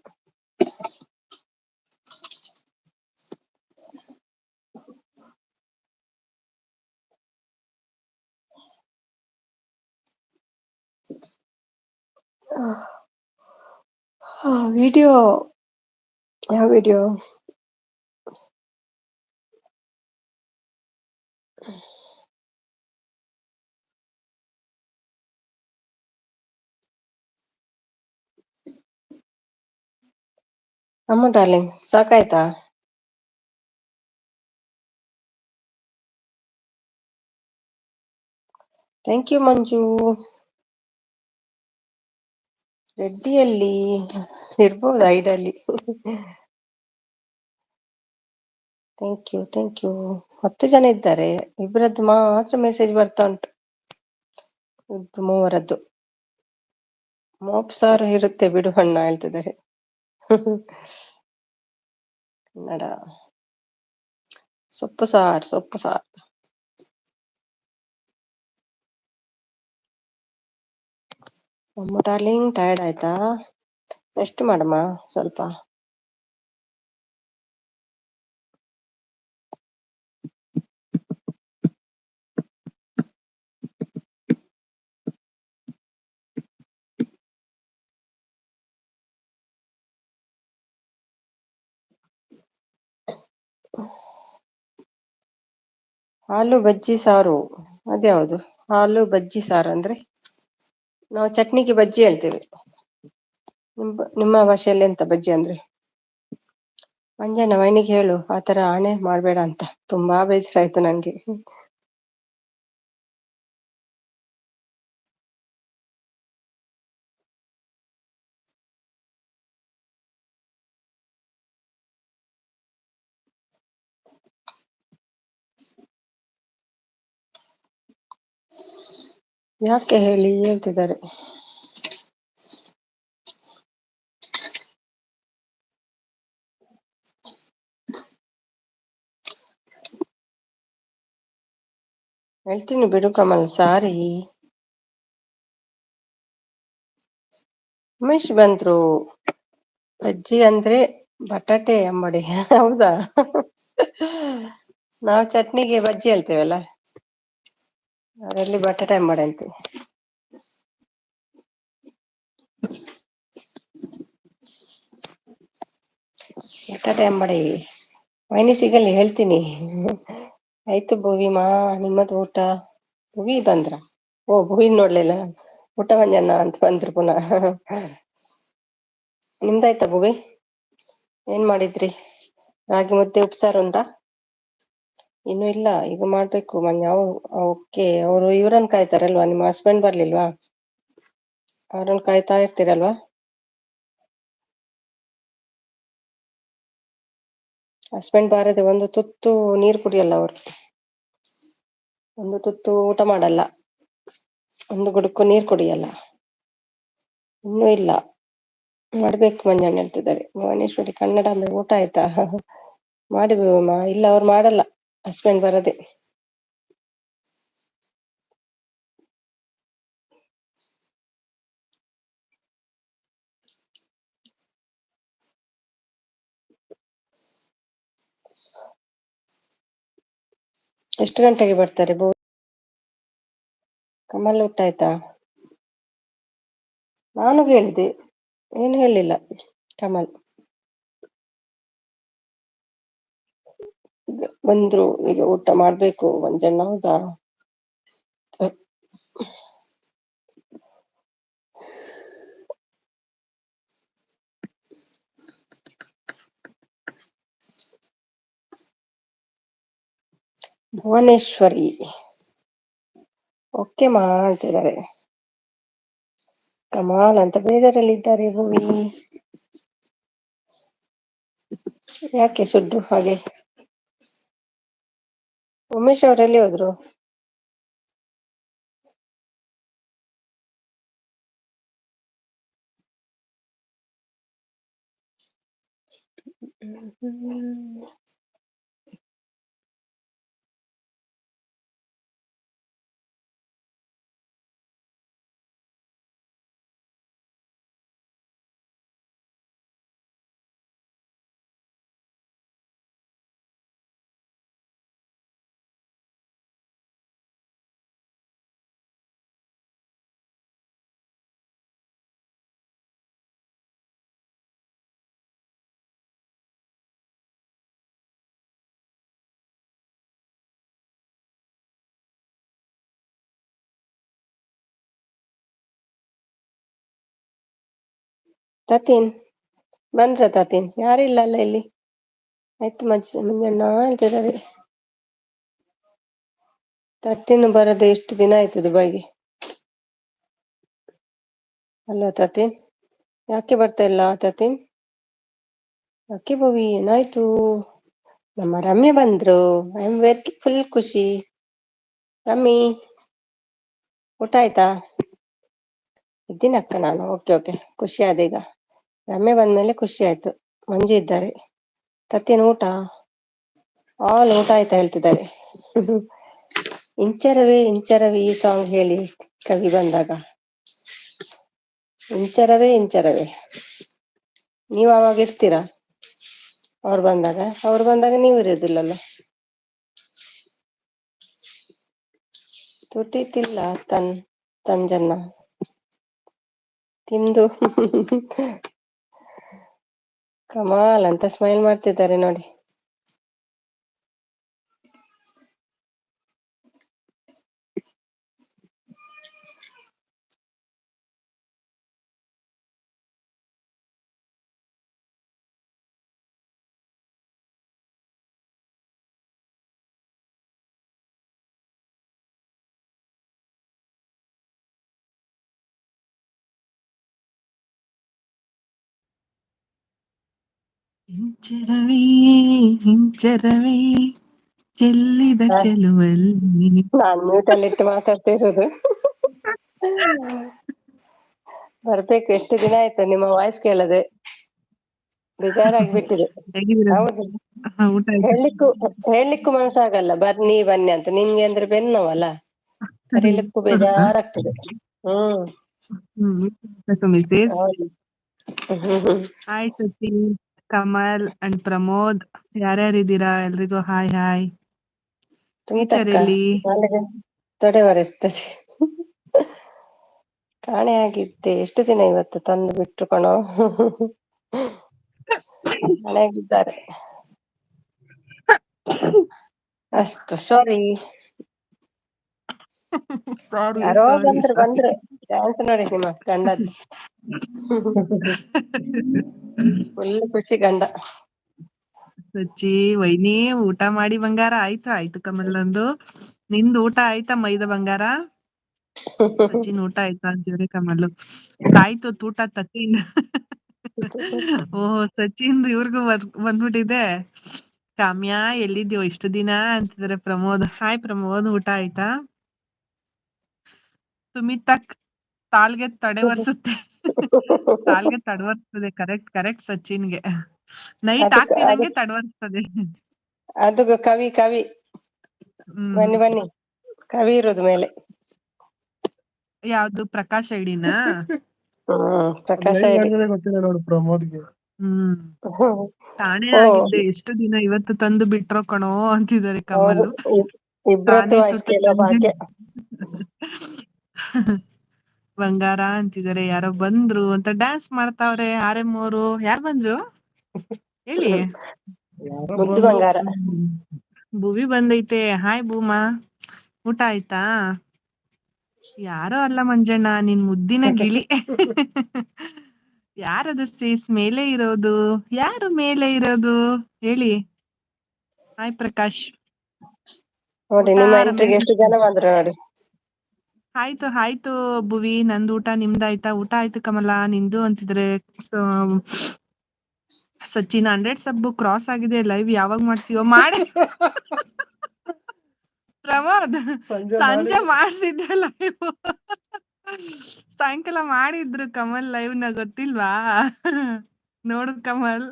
ವಿಡಿಯೋ, ಯಾವ ವಿಡಿಯೋ? ಅಮ್ಮ ಡಾರ್ಲಿಂಗ್ ಸಾಕಾಯ್ತಾ? Thank you Manju. ರೆಡ್ಡಿಯಲ್ಲಿ ಇರ್ಬೋದು ಐಡಲ್ಲಿ. Thank you, thank you. 10 ಜನ ಇದ್ದಾರೆ. ಇಬ್ಬರದ್ದು ಮಾತ್ರ ಮೆಸೇಜ್ ಬರ್ತಾ ಉಂಟು. ಇಬ್ರು ಮೂವರದ್ದು. ಮೋಪ್ ಸಾರು ಇರುತ್ತೆ ಬಿಡು ಅಣ್ಣ ಹೇಳ್ತಿದ್ದಾರೆ. ಕನ್ನಡ ಸೊಪ್ಪು ಸಾರು, ಸೊಪ್ಪು ಸಾರು. ಅಮ್ಮ ಡಾರ್ಲಿಂಗ್ ಟಯರ್ಡ್ ಆಯ್ತಾ? ರೆಸ್ಟ್ ಮಾಡಮ್ಮ ಸ್ವಲ್ಪ. ಆಲೂ ಬಜ್ಜಿ ಸಾರು ಅದ್ಯಾವುದು? ಆಲೂ ಬಜ್ಜಿ ಸಾರು ಅಂದ್ರೆ ನಾವು ಚಟ್ನಿಗೆ ಬಜ್ಜಿ ಹೇಳ್ತೇವೆ. ನಿಮ್ಮ ಭಾಷೆಯಲ್ಲಿ ಎಂತ ಬಜ್ಜಿ ಅಂದ್ರೆ? ಮಂಜಣ್ಣ ವೈನಿಗೆ ಹೇಳು ಆತರ ಆಣೆ ಮಾಡ್ಬೇಡ ಅಂತ. ತುಂಬಾ ಬೇಸರ ಆಯ್ತು ನಂಗೆ. ಯಾಕೆ ಹೇಳಿ ಹೇಳ್ತಿದ್ದಾರೆ. ಹೇಳ್ತೀನಿ ಬಿಡು ಕಮಲ್, ಸಾರಿ. ಉಮೇಶ್ ಬಂದ್ರು. ಬಜ್ಜಿ ಅಂದ್ರೆ ಬಟಾಟೆ ಅಂಬಡಿ. ಹೌದಾ? ನಾವು ಚಟ್ನಿಗೆ ಬಜ್ಜಿ ಹೇಳ್ತೇವಲ್ಲ, ಅದರಲ್ಲಿ ಬಟಾಟೆ ಅಂಬಡಿ ಅಂತೆ. ಬಟಾಟೆ ಅಂಬಡಿ ವೈನಿ ಸಿಗಲ್ಲಿ ಹೇಳ್ತೀನಿ. ಆಯ್ತು ಭೂವಿಮಾ, ನಿಮ್ಮದು ಊಟ? ಭುವಿ ಬಂದ್ರ? ಓ, ಭುವಿನ್ ನೋಡ್ಲಿಲ್ಲ. ಊಟ ಮಂಜಣ್ಣ ಅಂತ ಬಂದ್ರು ಪುನಃ. ನಿಮ್ದಾಯ್ತಾ ಭುವಿ? ಏನ್ ಮಾಡಿದ್ರಿ? ರಾಗಿ ಮುದ್ದೆ ಉಪ್ಸಾರು ಉಂಟಾ? ಇನ್ನು ಇಲ್ಲ, ಈಗ ಮಾಡ್ಬೇಕು. ಓಕೆ, ಅವರು ಇವ್ರನ್ನ ಕಾಯ್ತಾರಲ್ವಾ, ನಿಮ್ಮ ಹಸ್ಬೆಂಡ್ ಬರ್ಲಿಲ್ವಾ? ಅವ್ರನ್ನ ಕಾಯ್ತಾ ಇರ್ತೀರಲ್ವಾ? ಹಸ್ಬೆಂಡ್ ಬಾರದೆ ಒಂದು ತುತ್ತು ನೀರು ಕುಡಿಯಲ್ಲ ಅವರು. ಒಂದು ತುತ್ತು ಊಟ ಮಾಡಲ್ಲ. ಒಂದು ಗುಡುಕು ನೀರು ಕುಡಿಯಲ್ಲ. ಇನ್ನೂ ಇಲ್ಲ, ಮಾಡ್ಬೇಕು ಮಂಜಣ್ಣ ಹೇಳ್ತಿದ್ದಾರೆ. ಭುವನೇಶ್ವರಿ ಕನ್ನಡ ಅಂದ್ರೆ ಊಟ ಆಯ್ತಾ? ಮಾಡಿ ಭೂಮಮ್ಮ. ಇಲ್ಲ, ಅವ್ರು ಮಾಡಲ್ಲ ಹಸ್ಬೆಂಡ್ ಬರದೆ. ಎಷ್ಟು ಗಂಟೆಗೆ ಬರ್ತಾರೆ? ಕಮಲ್ ಊಟ ಆಯ್ತಾ? ನಾನು ಹೇಳಿದೆ, ಏನು ಹೇಳಿಲ್ಲ ಕಮಲ್. ಈಗ ಬಂದ್ರು, ಈಗ ಊಟ ಮಾಡ್ಬೇಕು. ಮಂಜಣ್ಣ ಹೌದಾ? ಭುವನೇಶ್ವರಿ ಓಕೆ ಮಾ ಅಂತಿದ್ದಾರೆ. ಕಮಾಲ್ ಅಂತ ಬೇಜಾರಲ್ಲಿದ್ದಾರೆ ಭೂಮಿ. ಯಾಕೆ ಸುಡ್ಡು ಹಾಗೆ? ಉಮೇಶ್ ಅವ್ರು ಎಲ್ಲಿ ಹೋದ್ರು? ತತೀನ್ ಬಂದ್ರ? ತತೀನ್ ಯಾರಿಲ್ಲ ಅಲ್ಲ ಇಲ್ಲಿ. ಆಯ್ತು ಮಂಜಣ್ಣ ಹೇಳ್ತಿದ್ದಾರೆ. ತತೀನ್ ಬರದೆ ಎಷ್ಟು ದಿನ ಆಯ್ತು ದುಬೈಗೆ. ಅಲ್ವಾ ತತೀನ್? ಯಾಕೆ ಬರ್ತಾ ಇಲ್ಲ ತತೀನ್? ಯಾಕೆ ಭವಿ ಏನಾಯ್ತು? ನಮ್ಮ ರಮ್ಯ ಬಂದ್ರು. ಐ ಆಮ್ ವೆರಿ ಫುಲ್ ಖುಷಿ. ರಮ್ಮಿ ಊಟ ಆಯ್ತಾ? ಇದ್ದೀನಕ್ಕ ನಾನು. ಓಕೆ ಓಕೆ, ಖುಷಿ ಆದ ಈಗ. ರಮ್ಯ ಬಂದ್ಮೇಲೆ ಖುಷಿ ಆಯ್ತು. ಮಂಜು ಇದ್ದಾರೆ. ತತ್ತೇನು ಊಟ? ಊಟ ಆಯ್ತಾ ಹೇಳ್ತಿದ್ದಾರೆ. ಇಂಚರವೇ ಇಂಚರವೇ ಈ ಸಾಂಗ್ ಹೇಳಿ ಕವಿ ಬಂದಾಗ. ಇಂಚರವೇ ಇಂಚರವೇ, ನೀವು ಅವಾಗ ಇರ್ತೀರಾ? ಅವ್ರು ಬಂದಾಗ ನೀವು ಇರೋದಿಲ್ಲಲ್ಲ. ತುಟಿ ತಿಲ್ಲ ತಂಜನ್ನ ತಿಂದು ಕಮಾಲ್ ಅಂತ ಸ್ಮೈಲ್ ಮಾಡ್ತಿದ್ದಾರೆ ನೋಡಿ. ಹಿಂಚರವೇ ಹಿಂಚರವೇ ಚೆಲ್ಲಿದ ಚೆಲುವಲ್ಲಿ. ನಾನ್ ಮ್ಯೂಟಲ್ಲಿ ಇಟ್ಟು ಮಾತಾಡ್ತಾ ಇರೋದು. ಬರ್ಬೇಕು, ಎಷ್ಟು ದಿನ ಆಯ್ತು ನಿಮ್ಮ ವಾಯ್ಸ್ ಕೇಳದೆ. ಬೇಜಾರಾಗ್ಬಿಟ್ಟಿದೆ. ಹೇಗಿದ್ದೀರಾ? ಹೌದು, ಊಟ ಆಯ್ತು. ಹೇಳ್ಲಿಕ್ಕೂ ಮನಸ್ಸಾಗಲ್ಲ ಬನ್ನಿ ಬನ್ನಿ ಅಂತ. ನಿಮ್ಗೆ ಅಂದ್ರೆ ಬೆನ್ನೋವಲ್ಲ, ಕರೀಲಿಕ್ಕೂ ಬೇಜಾರಾಗ್ತದೆ. ಮಿಸೇಸ್ ಹೌದು. ಹಾಯ್ ಸಚಿನ್, ಕಮಲ್ ಅಂಡ್ ಪ್ರಮೋದ್, ಯಾರ್ಯಾರಿದ್ದೀರಾ? ಎಲ್ರಿಗೂ ಹಾಯ್ ಹಾಯ್. ಟೀಚರ್ ತುಂತಕ್ಕ ಎಲ್ಲಿ? ನಾಳೆಗೆ ತೊಡೆ ಒರೆಸ್ತದೆ. ಕಾಣೆ ಆಗಿದ್ದೆ ಎಷ್ಟು ದಿನ, ಇವತ್ತು ತಂದು ಬಿಟ್ರು ಕಣೋ. ಕಾಣೆಯಾಗಿದ್ದಾರೆ. ಅಷ್ಟು ಸಾರಿ. ಸಾರಿ ಯಾರೋ ಸಾರಿ ಸಾರಿ. ಬಂದ್ರು ಡ್ಯಾನ್ಸ್ ನೋಡಿ ನಿಮ್ಮ ಗಂಡದ್ದು. ಫುಲ್ ಖುಷಿ ಗಂಡ. ಸಚ್ಚಿ ವೈನಿ ಊಟ ಮಾಡಿ ಬಂಗಾರ. ಆಯ್ತು ಕಮಲ್ ನಂದು. ನಿಂದು ಊಟ ಆಯ್ತಾ ಮೈದ ಬಂಗಾರ? ಸಚಿನ್ ಊಟ ಆಯ್ತಾ ಅಂತಿದ್ರೆ ಕಮಲ್. ಆಯ್ತು ಊಟ ತತ್ತೀನ್. ಓಹೋ ಸಚಿನ್ ಇವ್ರಿಗೂ ಬಂದ್ಬಿಟ್ಟಿದೆ. ಕಾಮ್ಯ ಎಲ್ಲಿದ್ಯೋ ಇಷ್ಟು ದಿನ ಅಂತಿದ್ದಾರೆ ಪ್ರಮೋದ್. ಹಾಯ್ ಪ್ರಮೋದ್, ಊಟ ಆಯ್ತಾ? ಸುಮಿತಕ್ ತಾಳ್ಗೆ ತಡೆ ಒರ್ಸುತ್ತೆ. ತಾಳ್ಗೆ ತಡವರ್ಸ್ತದೆ. ಕರೆಕ್ಟ್ ಕರೆಕ್ಟ್ ಸಚಿನ್ಗೆ. ನೈಟ್ ಅದಕ್ಕೆ ಆಗ್ತಿದಂಗೆ ತಡವರ್ಸ್ತದೆ. ಅದು ಕವಿ ಕವಿ. ಹ್ಮ್. ಬನ್ನಿ ಕವಿ ಇರೋದು ಮೇಲೆ. ಯಾವ್ದು ಪ್ರಕಾಶ್ ಐಡಿನಾ? ಪ್ರಕಾಶ ಐಡಿ. ಗೊತ್ತಿಲ್ಲ ನೋಡು ಪ್ರಮೋದ್ಗೆ. ಕಾಣೆ ಓ ಆಗಿದ್ದೆ ಎಷ್ಟು ದಿನ, ಇವತ್ತು ತಂದು ಬಿಟ್ರೋ ಕಣೋ ಅಂತಿದ್ದಾರೆ ಹೌದು, ಕಮಲ್. ಇಬ್ರದ್ದು ಕಾಣೆ ವಾಯ್ಸ್ ತುತ್ತು ಕೇಳೋ ತಂದು. ಭಾಗ್ಯ. ಬಂಗಾರ ಅಂತಿದಾರೆ, ಯಾರೋ ಬಂದ್ರು ಅಂತ ಡ್ಯಾನ್ಸ್ ಮಾಡ್ತಾವ್ರೆ. ಆರ್ಎಂ ಅವರು ಯಾರು ಬಂದ್ರು ಹೇಳಿ? ಯಾರೋ ಮುದ್ದು ಬಂದ್ರು. ಬಂಗಾರ. ಭುವಿ ಬಂದೈತೆ. ಹಾಯ್ ಭೂಮಾ, ಊಟ ಆಯ್ತಾ? ಯಾರೋ ಅಲ್ಲ ಮಂಜಣ್ಣ, ನಿನ್ ಮುದ್ದಿನ ಗಿಳಿ. ಯಾರದು ಸೀಸ್ ಮೇಲೆ ಇರೋದು? ಯಾರು ಮೇಲೆ ಇರೋದು ಹೇಳಿ? ಹಾಯ್ ಪ್ರಕಾಶ್. ನೋಡಿ ಊಟ ನಿಮ್ಮ ಎಂಟ್ರಿಗೆ ರಮೇಶ್. ಎಷ್ಟು ಜನ ಬಂದ್ರು ನೋಡಿ. ಆಯ್ತು ಆಯ್ತು ಭುವಿ, ನಂದು ಊಟ ನಿಮ್ದಾಯ್ತಾ? ಊಟ ಆಯ್ತು ಕಮಲ, ನಿಂದು ಅಂತಿದ್ರೆ. ಸಚಿನ್ 100 ಸಬ್ ಕ್ರಾಸ್ ಆಗಿದೆ, ಲೈವ್ ಯಾವಾಗ ಮಾಡ್ತೀವೋ? ಮಾಡಿ ಪ್ರಮೋದ್, ಸಂಜೆ ಮಾಡ್ಸಿದ್ದೆ ಲೈವ್. ಸಾಯಂಕಾಲ ಮಾಡಿದ್ರು ಕಮಲ್ ಲೈವ್ ನ, ಗೊತ್ತಿಲ್ವಾ? ನೋಡು ಕಮಲ್.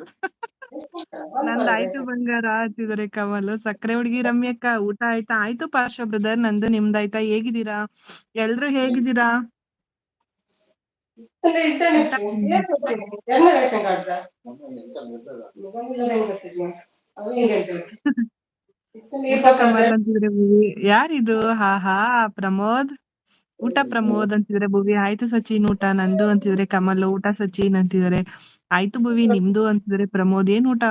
ನಂದಾಯ್ತು ಬಂಗಾರ ಅಂತಿದಾರೆ ಕಮಲ್. ಸಕ್ಕರೆ ಹುಡುಗಿ ರಮ್ಯಕ್ಕ, ಊಟ ಆಯ್ತಾ? ಆಯ್ತು ಪಾರ್ಶ್ವ ಬ್ರದರ್, ನಂದು ನಿಮ್ದಾಯ್ತಾ? ಹೇಗಿದ್ದೀರಾ ಎಲ್ರು, ಹೇಗಿದ್ದೀರಾ? ಊಟ ಊಟ ಕಮಲ್ ಅಂತಿದ್ರೆ ಭುವಿ. ಯಾರಿದು? ಹಾ ಹಾ ಪ್ರಮೋದ್. ಊಟ ಪ್ರಮೋದ್ ಅಂತಿದ್ರೆ ಭುವಿ. ಆಯ್ತು ಸಚಿನ್, ಊಟ ನಂದು ಅಂತಿದ್ರೆ ಕಮಲ್. ಊಟ ಸಚಿನ್ ಅಂತಿದಾರೆ. ಆಯ್ತು ಭುವಿ, ನಿಮ್ದು ಅಂತಿದ್ರೆ ಪ್ರಮೋದ್. ಏನ್ ಊಟ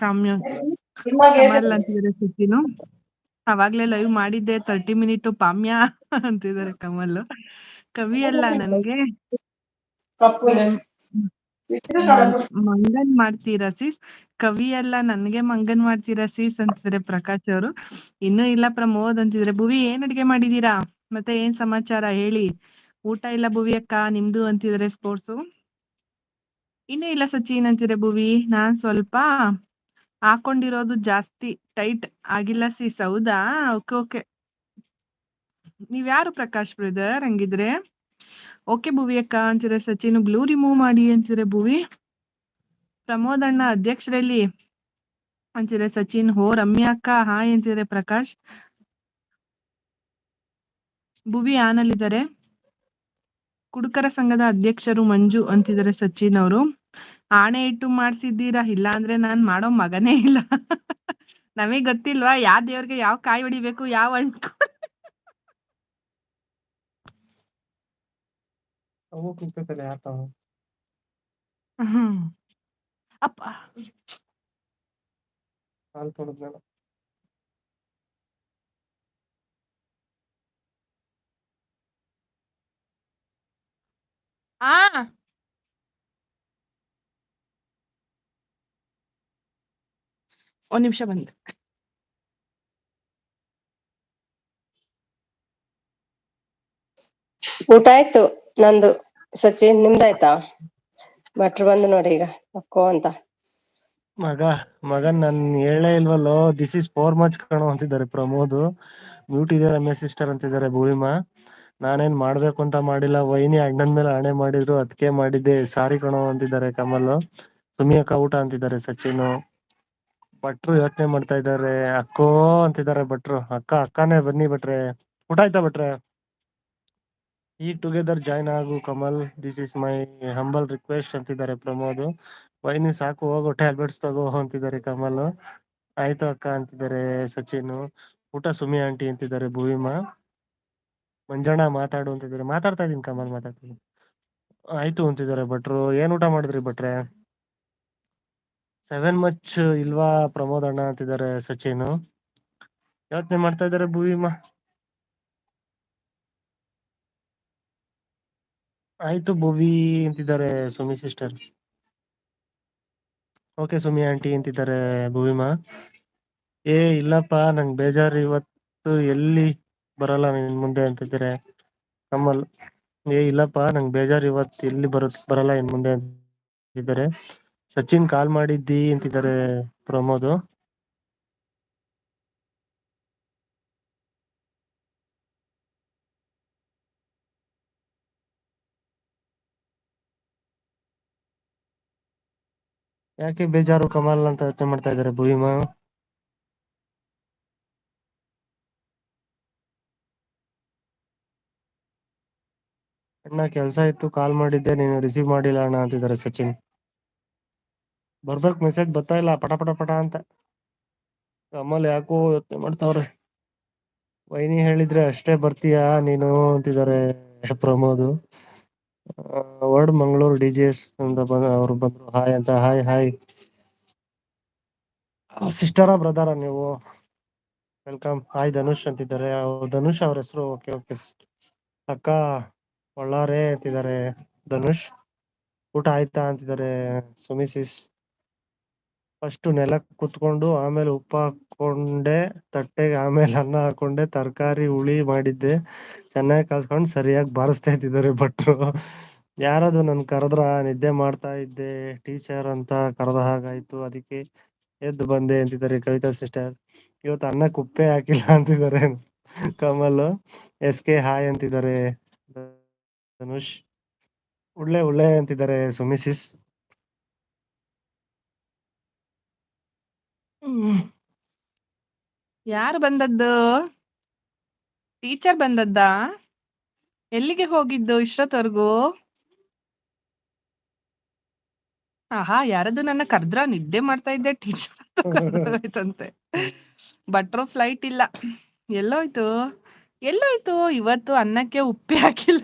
ಕಾಮ್ಯ ಕಮಲ್ ಅಂತಿದಾರೆ ಸಚಿನು. ಅವಾಗ್ಲೇ ಲೈವ್ ಮಾಡಿದ್ದೆ 30 ಮಿನಿಟ್ ಪಾಮ್ಯ ಅಂತಿದಾರೆ ಕಮಲ್. ಕವಿ ಅಲ್ಲ ನನ್ಗೆ ಮಂಗನ್ ಮಾಡ್ತೀರಾ ಸೀಸ್? ಕವಿ ಅಲ್ಲ ನನ್ಗೆ ಮಂಗನ್ ಮಾಡ್ತೀರಾ ಸೀಸ್ ಅಂತಿದ್ರೆ ಪ್ರಕಾಶ್ ಅವರು. ಇನ್ನೂ ಇಲ್ಲ ಪ್ರಮೋದ್ ಅಂತಿದ್ರೆ. ಭುವಿ, ಏನ್ ಅಡ್ಗೆ ಮಾಡಿದೀರಾ? ಮತ್ತೆ ಏನ್ ಸಮಾಚಾರ ಹೇಳಿ? ಊಟ ಇಲ್ಲ ಭುವಿ ಅಕ್ಕ, ನಿಮ್ದು ಅಂತಿದ್ರೆ ಸ್ಪೋರ್ಟ್ಸು. ಇನ್ನೂ ಇಲ್ಲ ಸಚಿನ್ ಅಂತಿದ್ರೆ ಭುವಿ. ನಾನ್ ಸ್ವಲ್ಪ ಹಾಕೊಂಡಿರೋದು ಜಾಸ್ತಿ ಟೈಟ್ ಆಗಿಲ್ಲ ಸೀಸ್. ಹೌದಾ? Okay okay. ನೀವ್ಯಾರು ಪ್ರಕಾಶ್ ಬ್ರದರ್ ಹಂಗಿದ್ರೆ? ಓಕೆ ಭುವಿ ಅಕ್ಕ ಅಂತಿದ್ರೆ ಸಚಿನ್. ಬ್ಲೂ ರಿಮೂವ್ ಮಾಡಿ ಅಂತಿದ್ರೆ ಭುವಿ. ಪ್ರಮೋದ್ ಅಣ್ಣ ಅಧ್ಯಕ್ಷರಲ್ಲಿ ಅಂತಿದ್ರೆ ಸಚಿನ್. ಹೋ ರಮ್ಯಾ ಅಕ್ಕ ಹಾಯ್ ಅಂತಿದ್ರೆ ಪ್ರಕಾಶ್. ಭುವಿ ಆನಲ್ಲಿದ್ದಾರೆ. ಕುಡುಕರ ಸಂಘದ ಅಧ್ಯಕ್ಷರು ಮಂಜು ಅಂತಿದ್ದಾರೆ ಸಚಿನ್ ಅವರು. ಆಣೆ ಇಟ್ಟು ಮಾಡ್ಸಿದ್ದೀರಾ? ಇಲ್ಲ ಅಂದ್ರೆ ನಾನ್ ಮಾಡೋ ಮಗನೇ ಇಲ್ಲ. ನಮಗ್ ಗೊತ್ತಿಲ್ವಾ ಯಾವ ದೇವ್ರಿಗೆ ಯಾವ ಕಾಯಿ ಹೊಡಿಬೇಕು, ಯಾವ ಅಂಟು? ಅಪ್ಪ ಆ ಒಂದ್ ನಿಮಿಷ ಬಂದೆ. ಊಟ ಆಯ್ತು ನಂದು. ಸಚಿನ್ ನಿಮ್ದಾಯ್ತಾ? ಭಟ್ರು ಬಂದು ನೋಡಿ ಈಗ ಅಕ್ಕೋ ಅಂತ. ಮಗನ್ ನನ್ ಹೇಳೇ ಇಲ್ವಲ್ಲೋ. ದಿಸ್ ಇಸ್ ಫೋರ್ ಮಚ್ ಕಣೋ ಅಂತಿದ್ದಾರೆ ಪ್ರಮೋದ್. ಮ್ಯೂಟ್ ಇದೆ ರಮ್ಯ ಸಿಸ್ಟರ್ ಅಂತಿದ್ದಾರೆ ಭೂಮಿಮಾ. ನಾನೇನ್ ಮಾಡ್ಬೇಕು ಅಂತ ಮಾಡಿಲ್ಲ, ವೈನಿ ಅಣ್ಣನ್ ಮೇಲೆ ಆಣೆ ಮಾಡಿದ್ರು ಅದಕ್ಕೆ ಮಾಡಿದ್ದೆ, ಸಾರಿ ಕಣೋ ಅಂತಿದ್ದಾರೆ ಕಮಲ್. ಸುಮಿ ಅಕ್ಕ ಊಟ ಅಂತಿದ್ದಾರೆ ಸಚಿನ್. ಭಟ್ರು ಯೋಚನೆ ಮಾಡ್ತಾ ಇದ್ದಾರೆ. ಅಕ್ಕೋ ಅಂತಿದ್ದಾರೆ ಭಟ್ರು. ಅಕ್ಕ ಅಕ್ಕನೇ ಬನ್ನಿ ಭಟ್ರೆ. ಊಟ ಆಯ್ತಾ ಭಟ್ರೆ? ಈಗ ಟುಗೆದರ್ ಜಾಯ್ನ್ ಆಗು Kamal, this is my humble request ಅಂತಿದ್ದಾರೆ ಪ್ರಮೋದ್. ವೈನಿ ಸಾಕು ಹೋಗು ಟ್ಯಾಬ್ಲೆಟ್ಸ್ ತಗೋ ಅಂತಿದ್ದಾರೆ ಕಮಲ್. ಆಯ್ತು ಅಕ್ಕ ಅಂತಿದ್ದಾರೆ ಸಚಿನ್. ಊಟ ಸುಮಿ ಆಂಟಿ ಅಂತಿದ್ದಾರೆ ಭೂವಿಮಾ. ಮಂಜಣ್ಣ ಮಾತಾಡು ಅಂತಿದ್ದಾರೆ. ಮಾತಾಡ್ತಾ ಇದೀನಿ ಕಮಲ್, ಮಾತಾಡ್ತೀನಿ. ಆಯ್ತು ಅಂತಿದ್ದಾರೆ ಭಟ್ರು. ಏನ್ ಊಟ ಮಾಡಿದ್ರಿ ಭಟ್ರೆ? 7 ಮಚ್ ಇಲ್ವಾ ಪ್ರಮೋದ್ ಅಣ್ಣ ಅಂತಿದ್ದಾರೆ ಸಚಿನ್. ಯೋಚನೆ ಮಾಡ್ತಾ ಇದ್ದಾರೆ ಭೂವಿಮಾ. ಆಯ್ತು ಭುವಿ ಅಂತಿದ್ದಾರೆ Sumi sister. Okay Sumi aunty ಅಂತಿದ್ದಾರೆ ಭೂವಿಮಾ. ಇಲ್ಲಪ್ಪ ನಂಗೆ ಬೇಜಾರು ಇವತ್ತು, ಎಲ್ಲಿ ಬರಲ್ಲ ನಿನ್ ಮುಂದೆ ಅಂತಿದ್ದಾರೆ ಕಮಲ್. ಇಲ್ಲಪ್ಪ ನಂಗೆ ಬೇಜಾರು ಇವತ್ತು, ಎಲ್ಲಿ ಬರಲ್ಲ ಇನ್ ಮುಂದೆ ಅಂತಿದ್ದಾರೆ ಸಚಿನ್. ಕಾಲ್ ಮಾಡಿದ್ದಿ ಅಂತಿದ್ದಾರೆ ಪ್ರಮೋದ್. ಯಾಕೆ ಬೇಜಾರು ಕಮಲ್ ಅಂತ ಯೋಚನೆ ಮಾಡ್ತಾ ಇದ್ದಾರೆ ಭೂವಿಮಾ. ಅಣ್ಣ ಕೆಲ್ಸ ಇತ್ತು ಕಾಲ್ ಮಾಡಿದ್ದೆ, ನೀನು ರಿಸೀವ್ ಮಾಡಿಲ್ಲ ಅಣ್ಣ ಅಂತಿದ್ದಾರೆ ಸಚಿನ್. ಬರ್ಬೇಕು ಮೆಸೇಜ್ ಬರ್ತಾ ಇಲ್ಲ ಪಟ ಪಟ ಪಟ ಅಂತ. ಕಮಲ್ ಯಾಕೋ ಯೋಚನೆ ಮಾಡ್ತಾವ್ರೆ. ವೈನಿ ಹೇಳಿದ್ರೆ ಅಷ್ಟೇ ಬರ್ತೀಯಾ ನೀನು ಅಂತಿದ್ದಾರೆ ಪ್ರಮೋದ್. ವರ್ಡ್ ಮಂಗಳೂರು ಡಿಜೆಸ್ ಅಂತ ಅವ್ರು ಬಂದ್ರು. ಹಾಯ್ ಅಂತ. Hi hi. ಸಿಸ್ಟರಾ ಬ್ರದರ ನೀವು? ವೆಲ್ಕಮ್. ಹಾಯ್ ಧನುಷ್ ಅಂತಿದ್ದಾರೆ. ಧನುಷ್ ಅವ್ರ ಹೆಸರು. Okay okay. ಅಕ್ಕ ಒಳ್ಳಾರೆ ಅಂತಿದ್ದಾರೆ ಧನುಷ್. ಊಟ ಆಯ್ತಾ ಅಂತಿದ್ದಾರೆ ಸುಮಿಸಿಸ್. ಫಸ್ಟ್ ನೆಲಕ್ಕೆ ಕುತ್ಕೊಂಡು ಆಮೇಲೆ ಉಪ್ಪು ಹಾಕೊಂಡೆ ತಟ್ಟೆಗೆ, ಆಮೇಲೆ ಅನ್ನ ಹಾಕೊಂಡೆ, ತರಕಾರಿ ಹುಳಿ ಮಾಡಿದ್ದೆ, ಚೆನ್ನಾಗಿ ಕಲ್ಸ್ಕೊಂಡು ಸರಿಯಾಗಿ ಬಾರಿಸ್ತಾ ಇದ್ದಿದ್ದಾರೆ ಭಟ್ರು. ಯಾರದು ನನ್ ಕರೆದ್ರ? ನಿದ್ದೆ ಮಾಡ್ತಾ ಇದ್ದೆ ಟೀಚರ್ ಅಂತ ಕರೆದ ಹಾಗಾಯ್ತು, ಅದಕ್ಕೆ ಎದ್ದು ಬಂದೆ ಅಂತಿದ್ದಾರೆ ಕವಿತಾ ಸಿಸ್ಟರ್. ಇವತ್ತು ಅನ್ನಕ್ಕೆ ಉಪ್ಪೇ ಹಾಕಿಲ್ಲ ಅಂತಿದ್ದಾರೆ ಕಮಲ್. SK ಹಾಯ್ ಅಂತಿದ್ದಾರೆ ಧನುಷ್. ಒಳ್ಳೆ ಒಳ್ಳೆ ಅಂತಿದ್ದಾರೆ ಸುಮಿಸಿಸ್. ಯಾರು ಬಂದದ್ದು? ಟೀಚರ್ ಬಂದದ್ದಾ? ಎಲ್ಲಿಗೆ ಹೋಗಿದ್ದು ಇಷ್ಟೊತ್ತವರೆಗೂ? ಆಹಾ, ಯಾರದು ನನ್ನ ಕರ್ದ್ರ? ನಿದ್ದೆ ಮಾಡ್ತಾ ಇದ್ದೆ ಟೀಚರ್ ಅಂತ ಕರ್ದೋಯ್ತಂತೆ. ಭಟ್ರು ಫ್ಲೈಟ್ ಇಲ್ಲ. ಎಲ್ಲೋಯ್ತು ಎಲ್ಲೋಯ್ತು? ಇವತ್ತು ಅನ್ನಕ್ಕೆ ಉಪ್ಪೇ ಹಾಕಿಲ್ಲ.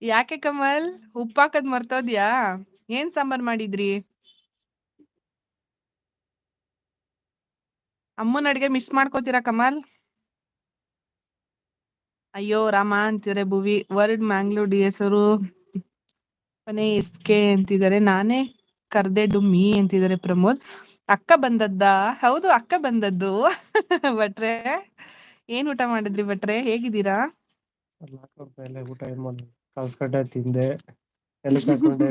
ಯಾಕೆ ಕಮಲ್, ಉಪ್ಪು ಹಾಕದ್ ಮರ್ತೋದ್ಯಾ? ಏನ್ ಸಾಂಬಾರ್ ಮಾಡಿದ್ರಿ? ಅಮ್ಮನ ಅಡ್ಗೆ ಮಿಸ್ ಮಾಡ್ಕೋತೀರಾ ಕಮಲ್? ಅಯ್ಯೋ ರಾಮ ಅಂತಿದ್ದಾರೆ ಭುವಿ. ವರ್ಡ್ ಮ್ಯಾಂಗ್ಳೂರ್ DS ಅವರು ಮನೆ SK ಅಂತಿದ್ದಾರೆ. ನಾನೇ ಕರ್ದೆ ಡುಮ್ಮಿ ಅಂತಿದ್ದಾರೆ ಪ್ರಮೋದ್. ಅಕ್ಕ ಬಂದದ್ದಾ? ಹೌದು, ಅಕ್ಕ ಬಂದದ್ದು. ಭಟ್ರೆ ಏನ್ ಊಟ ಮಾಡಿದ್ರಿ ಭಟ್ರೆ? ಹೇಗಿದ್ದೀರಾ? ಮೇಲೆ ಊಟ ಏನ್ ಮಾಡಿ ಕಲ್ಸ್ಕಡ್ಡೆ ತಿಂದೆ. ಎಲ್ಲಿ ಹಾಕೊಂಡೆ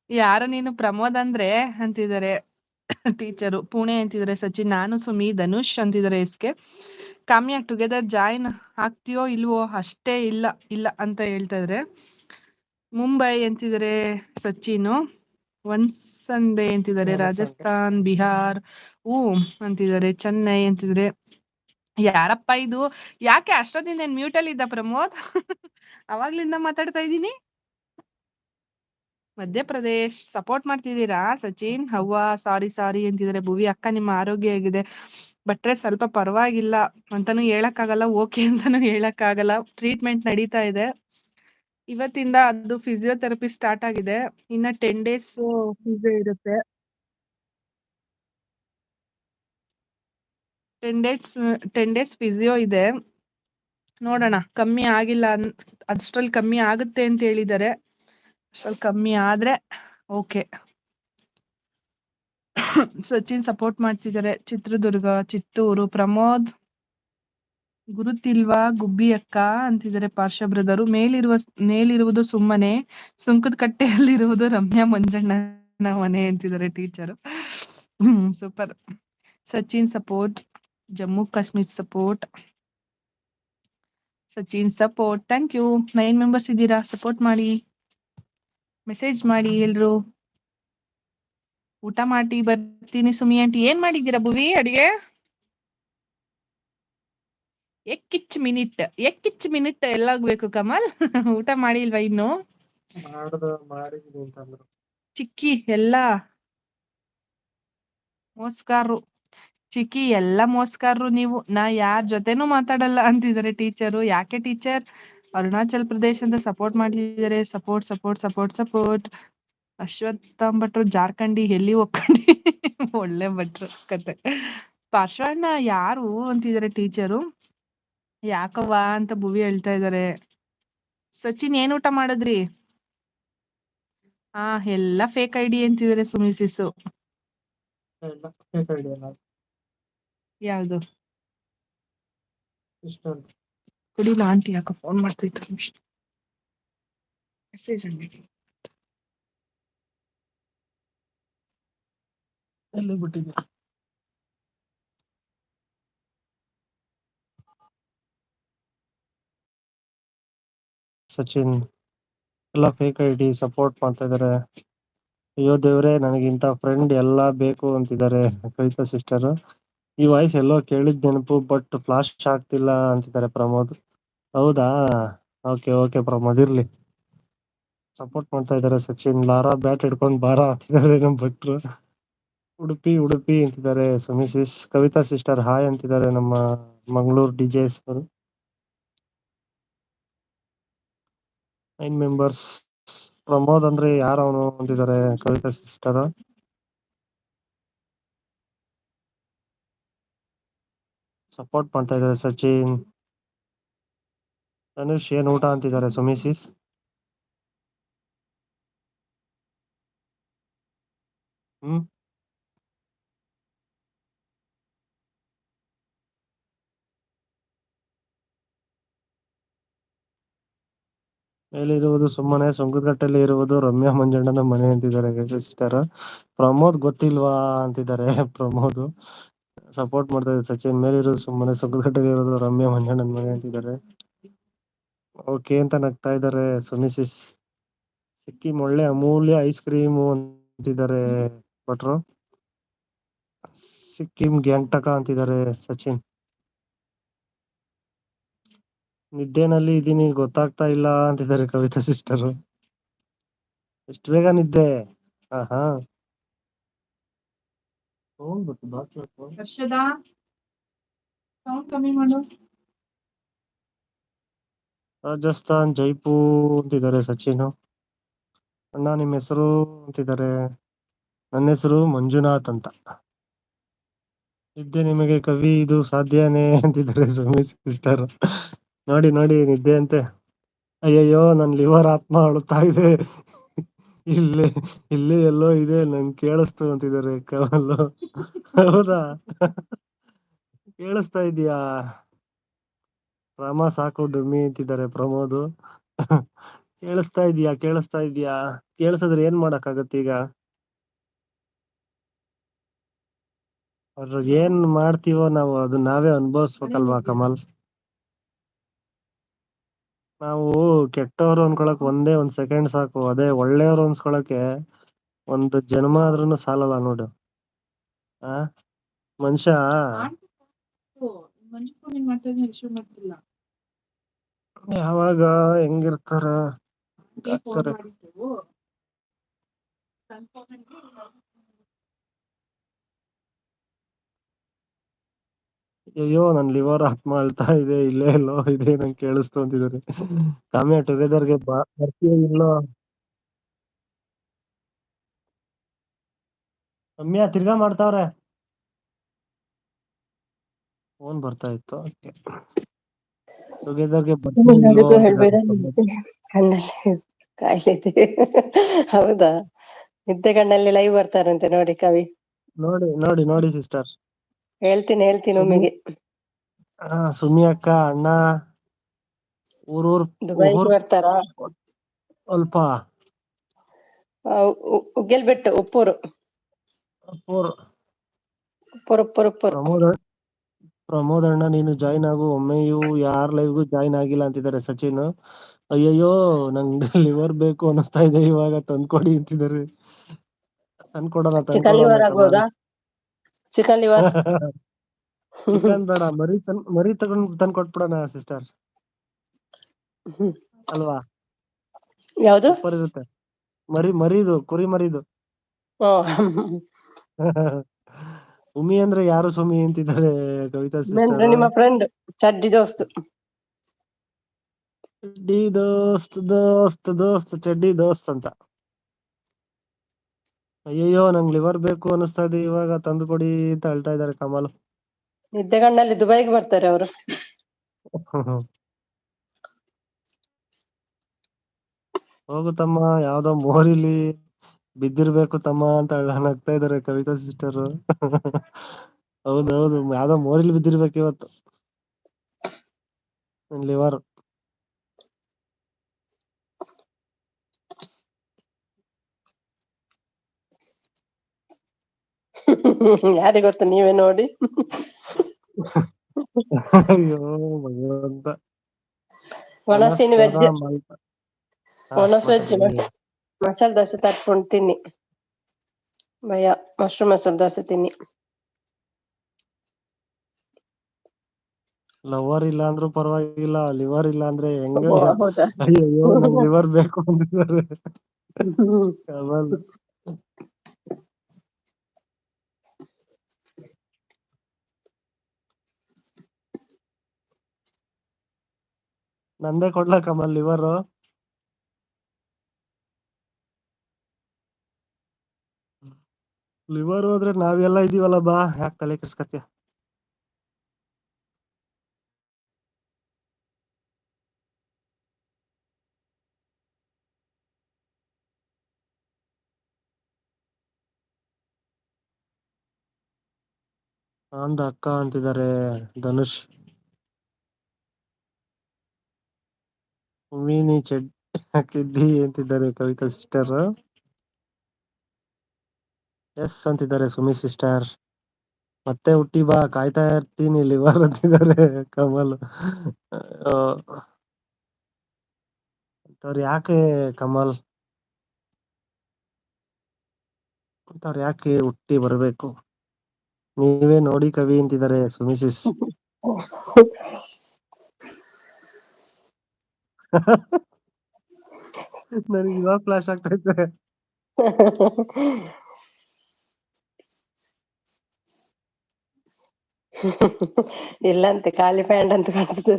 ಯಾರು ನೀನು ಪ್ರಮೋದ್ ಅಂದ್ರೆ ಅಂತಿದ್ದಾರೆ ಟೀಚರು. ಪುಣೆ ಅಂತಿದ್ದಾರೆ ಸಚಿನ್. ನಾನು ಸುಮಿ. ಧನುಷ್ ಅಂತಿದ್ದಾರೆ SK. ಕಾಮ್ಯ ಟುಗೆದರ್ ಜಾಯಿನ್ ಆಗ್ತೀಯೋ ಇಲ್ವೋ? ಅಷ್ಟೇ ಇಲ್ಲ ಇಲ್ಲ ಅಂತ ಹೇಳ್ತಾ ಇದ್ರೆ. ಮುಂಬೈ ಅಂತಿದ್ದಾರೆ ಸಚಿನು. ಒಂದ್ಸಂದೆ ಅಂತಿದ್ದಾರೆ ರಾಜಸ್ಥಾನ್, ಬಿಹಾರ್ ಅಂತಿದ್ದಾರೆ. ಚೆನ್ನೈ ಅಂತಿದ್ದಾರೆ. ಯಾರಪ್ಪ ಇದು? ಯಾಕೆ ಅಷ್ಟೊತ್ತಿಂದ ಏನ್ ಮ್ಯೂಟಲ್ಲಿ ಇದ್ದ ಪ್ರಮೋದ್? ಅವಾಗ್ಲಿಂದ ಮಾತಾಡ್ತಾ ಇದ್ದೀನಿ. ಮಧ್ಯಪ್ರದೇಶ್ ಸಪೋರ್ಟ್ ಮಾಡ್ತಿದ್ದೀರಾ ಸಚಿನ್? ಹವ್ವ ಸಾರಿ ಸಾರಿ ಅಂತಿದ್ದಾರೆ ಭುವಿ. ಅಕ್ಕ ನಿಮ್ಮ ಆರೋಗ್ಯ ಹೇಗಿದೆ? ಭಟ್ರೆ ಸ್ವಲ್ಪ ಪರವಾಗಿಲ್ಲ ಅಂತಾನು ಹೇಳಕ್ಕಾಗಲ್ಲ, ಓಕೆ ಅಂತಾನು ಹೇಳಕ್ಕಾಗಲ್ಲ. ಟ್ರೀಟ್ಮೆಂಟ್ ನಡೀತಾ ಇದೆ. ಇವತ್ತಿಂದ ಅದು ಫಿಸಿಯೋಥೆರಪಿ ಸ್ಟಾರ್ಟ್ ಆಗಿದೆ. ಇನ್ನ 10 days ಫಿಸಿಯೋ ಇರುತ್ತೆ. 10 days ಫಿಸಿಯೋ ಇದೆ. ನೋಡೋಣ, ಕಮ್ಮಿ ಆಗಿಲ್ಲ ಅಷ್ಟ್ರಲ್ಲಿ ಕಮ್ಮಿ ಆಗುತ್ತೆ ಅಂತ ಹೇಳಿದ್ದಾರೆ. ಅಷ್ಟ್ರಲ್ಲಿ ಕಮ್ಮಿ ಆದ್ರೆ ಓಕೆ. ಸಚಿನ್ ಸಪೋರ್ಟ್ ಮಾಡ್ತಿದ್ದಾರೆ. ಚಿತ್ರದುರ್ಗ, ಚಿತ್ತೂರು. ಪ್ರಮೋದ್ ಗುರುತಿಲ್ವಾ ಗುಬ್ಬಿ ಅಕ್ಕ ಅಂತಿದ್ದಾರೆ ಪಾರ್ಶ್ವ ಬ್ರದರು. ಮೇಲಿರುವುದು ಸುಮ್ಮನೆ, ಸುಂಕದ ಕಟ್ಟೆಯಲ್ಲಿರುವುದು ರಮ್ಯಾ ಮಂಜಣ್ಣನ ಮನೆ ಅಂತಿದ್ದಾರೆ teacher. Super. Sachin support. Jammu Kashmir support. Sachin support. Thank you. 9 members ಇದ್ದೀರಾ, ಸಪೋರ್ಟ್ ಮಾಡಿ, ಮೆಸೇಜ್ ಮಾಡಿ ಎಲ್ರು. ಊಟ ಮಾಡಿ ಬರ್ತೀನಿ ಸುಮಿ ಆಂಟಿ. ಏನ್ ಮಾಡಿದ್ದೀರಾ ಭುವಿ ಅಡಿಗೆ? ಎಕ್ಕಿಚ್ ಮಿನಿಟ್ ಎಲ್ಲಾಗ್ಬೇಕು ಕಮಲ್? ಊಟ ಮಾಡಿಲ್ವಾ ಇನ್ನು? ಮಾಡಿದೀನಿ ಅಂತಂದ್ರು. ಚಿಕ್ಕಿ ಎಲ್ಲ ಮೋಸ್ಕಾರರು. ಚಿಕ್ಕಿ ಎಲ್ಲ ಮೋಸ್ಕಾರರು ನೀವು. ನಾ ಯಾರ್ ಜೊತೆನೂ ಮಾತಾಡಲ್ಲ ಅಂತಿದ್ದಾರೆ ಟೀಚರು. ಯಾಕೆ ಟೀಚರ್? ಅರುಣಾಚಲ್ ಪ್ರದೇಶ್ ಅಂತ ಸಪೋರ್ಟ್ ಮಾಡಿದ್ದಾರೆ. Support support support support. Ashwatham ಭಟ್ರು ಜಾರ್ಖಂಡಿ ಎಲ್ಲಿ ಹೋಗ್ಕೊಂಡಿ? ಒಳ್ಳೆ ಭಟ್ರು ಕತೆ. ಪಾರ್ಶ್ವಣ್ಣ ಯಾರು ಅಂತಿದ್ದಾರೆ ಟೀಚರು. ಯಾಕವ್ವ ಅಂತ ಭುವಿ ಹೇಳ್ತಾ ಇದ್ದಾರೆ. ಸಚಿನ್ ಏನ್ ಊಟ ಮಾಡಿದ್ರಿ? ಎಲ್ಲ ಫೇಕ್ ಐಡಿ ಅಂತಿದ್ದಾರೆ ಸುಮಿಸಿಸು. ಯಾವ್ದು? ಕುಡಿಲ್ಲ ಆಂಟಿ, ಯಾಕ ಫೋನ್ ಮಾಡ್ತೈತೆ ಮೆಸೇಜ್ ಎಲ್ಲಿ ಬಿಟ್ಟಿದ್ದೆ? ಸಚಿನ್ ಎಲ್ಲ ಫೇಕ್ ಐಡಿ ಸಪೋರ್ಟ್ ಮಾಡ್ತಾ ಇದಾರೆ. ಅಯ್ಯೋ ದೇವ್ರೆ, ನನಗಿಂತ ಫ್ರೆಂಡ್ ಎಲ್ಲಾ ಬೇಕು ಅಂತಿದ್ದಾರೆ ಕವಿತಾ ಸಿಸ್ಟರ್. ಈ ವಾಯ್ಸ್ ಎಲ್ಲೋ ಕೇಳಿದ್ ನೆನಪು, ಬಟ್ ಫ್ಲಾಶ್ ಆಗ್ತಿಲ್ಲ ಅಂತಿದ್ದಾರೆ ಪ್ರಮೋದ್. ಹೌದಾ? ಓಕೆ ಓಕೆ ಪ್ರಮೋದ್, ಇರ್ಲಿ. ಸಪೋರ್ಟ್ ಮಾಡ್ತಾ ಇದಾರೆ ಸಚಿನ್. ಲಾರಾ ಬ್ಯಾಟ್ ಹಿಡ್ಕೊಂಡ್ ಬಾರ ಅಂತಿದ್ದಾರೆ ನಮ್ ಭಟ್ರು. ಉಡುಪಿ ಅಂತಿದ್ದಾರೆ ಸುಮಿಸಿಸ್. ಕವಿತಾ ಸಿಸ್ಟರ್ ಹಾಯ್ ಅಂತಿದ್ದಾರೆ ನಮ್ಮ ಮಂಗಳೂರು DJs ಅವರು. 9 ಮೆಂಬರ್ಸ್. ಪ್ರಮೋದ್ ಅಂದ್ರೆ ಯಾರು ಅವನು ಅಂತಿದ್ದಾರೆ ಕವಿತಾ ಸಿಸ್ಟರ್. ಸಪೋರ್ಟ್ ಮಾಡ್ತಾ ಇದ್ದಾರೆ ಸಚಿನ್. ಧನುಷ್ ಏನ್ ಊಟ ಅಂತಿದ್ದಾರೆ ಸುಮಿಸಿಸ್. ಹ್ಮ್ ಮೇಲಿರುವುದು ಸುಮ್ಮನೆ, ಸುಂಕದಕಟ್ಟೆಯಲ್ಲಿ ಇರುವುದು ರಮ್ಯಾ ಮಂಜಣ್ಣನ ಮನೆ ಅಂತಿದ್ದಾರೆ ಸಿಸ್ಟರ್. ಪ್ರಮೋದ್ ಗೊತ್ತಿಲ್ವಾ ಅಂತಿದ್ದಾರೆ ಪ್ರಮೋದ್. ಸಪೋರ್ಟ್ ಮಾಡ್ತಾ ಇದ್ದಾರೆ ಸಚಿನ್. ಮೇಲಿರೋದು ಸುಮ್ಮನೆ, ಸುಂಕದಕಟ್ಟೆಯಲ್ಲಿ ಇರೋದು ರಮ್ಯಾ ಮಂಜಣ್ಣನ ಮನೆ ಅಂತಿದ್ದಾರೆ. ಓಕೆ ಅಂತ ನಗ್ತಾ ಇದ್ದಾರೆ ಸುಮಿಸಿಸ್. ಸಿಕ್ಕಿಂ ಒಳ್ಳೆ ಅಮೂಲ್ಯ ಐಸ್ ಕ್ರೀಮು ಅಂತಿದ್ದಾರೆ ಭಟ್ರು. ಸಿಕ್ಕಿಂ ಗ್ಯಾಂಗ್ಟಕ ಅಂತಿದ್ದಾರೆ ಸಚಿನ್. ನಿದ್ದೆನಲ್ಲಿ ಇದೀನಿ ಗೊತ್ತಾಗ್ತಾ ಇಲ್ಲ ಅಂತಿದ್ದಾರೆ ಕವಿತಾ ಸಿಸ್ಟರ್. ಎಷ್ಟು ಬೇಗ ನಿದ್ದೆ. ಆಹಾ ಹರ್ಷದ ಸೌಂಡ್ ಕಮ್ಮಿ ಮಾಡು. ರಾಜಸ್ಥಾನ್ ಜೈಪುರ್ ಅಂತಿದ್ದಾರೆ ಸಚಿನ್. ಅಣ್ಣ ನಿಮ್ಮ ಹೆಸರು ಅಂತಿದ್ದಾರೆ. ನನ್ನ ಹೆಸರು ಮಂಜುನಾಥ್ ಅಂತ. ನಿದ್ದೆ ನಿಮಗೆ ಕವಿ ಇದು ಸಾಧ್ಯನೇ ಅಂತಿದ್ದಾರೆ ಸುಮಿ ಸಿಸ್ಟರ್. ನೋಡಿ ನೋಡಿ ನಿದ್ದೆ ಅಂತೆ. ಅಯ್ಯಯ್ಯೋ ನನ್ ಲಿವರ್ ಆತ್ಮ ಅಳುತ್ತಾ ಇದೆ. ಇಲ್ಲೇ ಇಲ್ಲೇ ಎಲ್ಲೋ ಇದೆ ನಂಗೆ ಕೇಳಿಸ್ತು ಅಂತಿದ್ದಾರೆ ಕಮಲ್. ಹೌದಾ ಕೇಳಿಸ್ತಾ ಇದೀಯಾ. ರಾಮ ಸಾಕು ಡುಮ್ಮಿ ಅಂತಿದ್ದಾರೆ ಪ್ರಮೋದ್. ಕೇಳಿಸ್ತಾ ಇದೀಯಾ ಕೇಳಿಸ್ತಾ ಇದೀಯಾ. ಕೇಳಿಸಿದ್ರೆ ಏನ್ ಮಾಡಕ್ ಆಗತ್ತೆ ಈಗ. ಅವ್ರ ಏನ್ ಮಾಡ್ತೀವೋ ನಾವು ಅದು ನಾವೇ ಅನುಭವಿಸ್ಬೇಕಲ್ವಾ ಕಮಲ್. ನಾವು ಕೆಟ್ಟವ್ರು ಅನ್ಕೊಳಕ್ ಒಂದೇ ಒಂದ್ ಸೆಕೆಂಡ್ ಸಾಕು. ಅದೇ ಒಳ್ಳೆಯವ್ರು ಅನ್ಸ್ಕೊಳಕ್ಕೆ ಒಂದು ಜನ್ಮ ಆದ್ರೂನು ಸಾಲಲ್ಲ ನೋಡು. ಆ ಮನುಷ್ಯ ಮಂಜು ನೀನ್ ಮಾಡ್ತಾ ರಿಸೀವ್ ಮಾಡ್ತಿಲ್ಲ. ಯಾವಾಗ ಹೆಂಗಿರ್ತಾರ ಆಗ್ತಾರೆ. ಅಯ್ಯೋ ನನ್ ಲಿವರ್ ಆತ್ಮ ಅಳ್ತಾ ಇದೆ. ಇಲ್ಲೇ ಎಲ್ಲೋ ಇದೆ ನಂಗೆ ಕೇಳಿಸ್ತು ಅಂತಿದ್ದಾರೆ. ಕಾಮ್ಯ ಟುಗೆದರ್ಗೆ ಬರ್ತೀಯ ಇಲ್ಲೋ. ರಮ್ಯಾ ತಿರ್ಗಾ ಮಾಡ್ತಾವ್ರೆ. ಫೋನ್ ಬರ್ತಾ ಇತ್ತು ಅದಕ್ಕೆ. ಟುಗೆದರ್ಗೆ ಬರ್ತೀಯ ಇಲ್ವೋ ಅದಕ್ಕೂ ಹೇಳ್ಬೇಡ, ಅಂತಿದ್ದಾರೆ. ಕಣ್ಣಲ್ಲಿ ಕಾಯಿಲೆ ಇದೆ. ಹೌದಾ, ನಿದ್ದೆ ಕಣ್ಣಲ್ಲಿ ಲೈವ್ ಬರ್ತಾರಂತೆ ನೋಡಿ ಕವಿ. ನೋಡಿ ನೋಡಿ ನೋಡಿ ಸಿಸ್ಟರ್. ಹೇಳ್ತೀನಿ ಸುಮಿ ಒಮ್ಮೆಗೆ. ಸುಮಿ ಅಕ್ಕ ಅಣ್ಣ ಊರೂರ್ ದುಬೈಗೆ ಊರ್ ಬರ್ತಾರಾ? ಅಲ್ಪ ಉಗ್ಗೆಲ್ಬೆಟ್ಟು, ಉಪ್ಪೂರು. ಉಪ್ಪೂರು. ಉಪ್ಪೂರು. ಪ್ರಮೋದ್ ಅಣ್ಣ ನೀನು ಜಾಯ್ನ್ ಆಗು. ಒಮ್ಮೆಯೂ ಯಾರ್ ಲೈವ್ಗೂ ಜಾಯ್ನ್ ಆಗಿಲ್ಲ ಅಂತಿದ್ದಾರೆ ಸಚಿನ್. ಅಯ್ಯಯ್ಯೋ ನಂಗ್ ಲಿವರ್ ಬೇಕು ಅನಿಸ್ತಾ ಇದೆ ಇವಾಗ ತಂದ್ಕೊಡಿ ಅಂತಿದ್ದಾರೆ. ತಂದ್ಕೊಡೋಣ ಚಿಕನ್ ತಂದ್ಕೊಡೋಣ ಲಿವರ್ ಕಮಲ್. ಆಗ್ಬೋದಾ? Chicken liver. ಚಿಕನ್ ಬೇಡ, ಮರಿ ತಗೊಂಡ್ ತಂದ್ಕೊಟ್ಬಿಡೋಣ ಸಿಸ್ಟರ್. ಅಲ್ವಾ, ಯಾವ್ದು? ಸೂಪರ್ ಇರುತ್ತೆ. ಮರಿದು ಕುರಿ ಮರಿದು. ಸುಮಿ ಅಂದ್ರೆ ಯಾರು ಸುಮಿ ಅಂತಿದ್ದಾರೆ ಕವಿತಾ ಅಂದ್ರೆ ಸಿಸ್ಟರ್. ನಿಮ್ಮ ಫ್ರೆಂಡ್, ಚಡ್ಡಿ ದೋಸ್ತು. ಚಡ್ಡಿ ದೋಸ್ತ್ ಚಡ್ಡಿ ದೋಸ್ತ್ ಅಂತ. ಅಯ್ಯಯ್ಯೋ ನಂಗ್ ಲಿವರ್ ಬೇಕು ಅನಿಸ್ತಾ ಇದೆ ಇವಾಗ ತಂದು ಕೊಡಿ ಅಂತ ಹೇಳ್ತಾ ಇದ್ದಾರೆ ಕಮಲ್. ನಿದ್ದೆಗಣ್ಣಲ್ಲಿ ದುಬೈಗೆ ಬರ್ತಾರೆ ಅವರು. ಹೋಗು ತಮ್ಮ, ಯಾವ್ದೋ ಮೋರಿಲಿ ಬಿದ್ದಿರ್ಬೇಕು ತಮ್ಮ ಅಂತ ನಗ್ತಾ ಇದಾರೆ ಕವಿತಾ ಸಿಸ್ಟರ್. ಹೌದೌದು, ಯಾವ್ದೋ ಮೋರಿಲಿ ಬಿದ್ದಿರ್ಬೇಕು ಇವತ್ತು ಲಿವರ್. ಯಾರಿಗ್ ಗೊತ್ತು, ನೀವೇ ನೋಡಿ. ಅಯ್ಯೋ ಭಗವಂತ. ಒಣಸೀನಿ ವೆಜ್, ಒಣಸ್ ವೆಜ್ ಮಾತಾಡಿ. ಮಸಾಲೆ ದೋಸೆ ತಟ್ಕೊಂಡು ತಿನ್ನಿ ಭಯ. ಮಶ್ರೂಮ್ ಮಸಾಲೆ ದೋಸೆ ತಿನ್ನಿ. ಲವರ್ ಇಲ್ಲ ಅಂದ್ರೂ ಪರವಾಗಿಲ್ಲ, ಲಿವರ್ ಇಲ್ಲ ಅಂದ್ರೆ ಹೆಂಗ. ಹೌದಾ? ಅಯ್ಯಯ್ಯೋ ನಂಗ್ ಲಿವರ್ ಬೇಕು ಅಂತಿದ್ದಾರೆ ಕಮಲ್. ನಂದೇ ಕೊಡ್ಲಾ ಕಮಲ್ ಲಿವರು. ಲಿವರ್ ಹೋದ್ರೆ ನಾವೆಲ್ಲ ಇದೀವಲ್ಲ ಬಾ, ಯಾಕೆ ತಲೆ ಕೆಡ್ಸ್ಕತ್ಯ? ಅಂದ ಅಕ್ಕ ಅಂತಿದ್ದಾರೆ ಧನುಷ್. ನೀ ಚೆಡ್ ಹಾಕಿದ್ದಿ ಅಂತಿದ್ದಾರೆ ಕವಿತಾ ಸಿಸ್ಟರ್. ಎಸ್ ಅಂತಿದ್ದಾರೆ ಸುಮಿ ಸಿಸ್ಟರ್. ಮತ್ತೆ ಹುಟ್ಟಿ ಬಾ, ಕಾಯ್ತಾ ಇರ್ತೀನಿ ಲಿವರ್ ಅಂತಿದ್ದಾರೆ ಕಮಲ್. ಅಂತವ್ರು ಯಾಕೆ ಕಮಲ್, ಅಂತವ್ರು ಯಾಕೆ ಹುಟ್ಟಿ ಬರ್ಬೇಕು? ನೀವೇ ನೋಡಿ ಕವಿ ಅಂತಿದ್ದಾರೆ ಸುಮಿಸಿಸ್. ನನಗೆ ಇವಾಗ ಫ್ಲಾಶ್ ಆಗ್ತೈತೆ. ಇಲ್ಲಂತೆ ಖಾಲಿ ಪ್ಯಾಂಟ್ ಅಂತ ಕಾಣಿಸ್ತದೆ.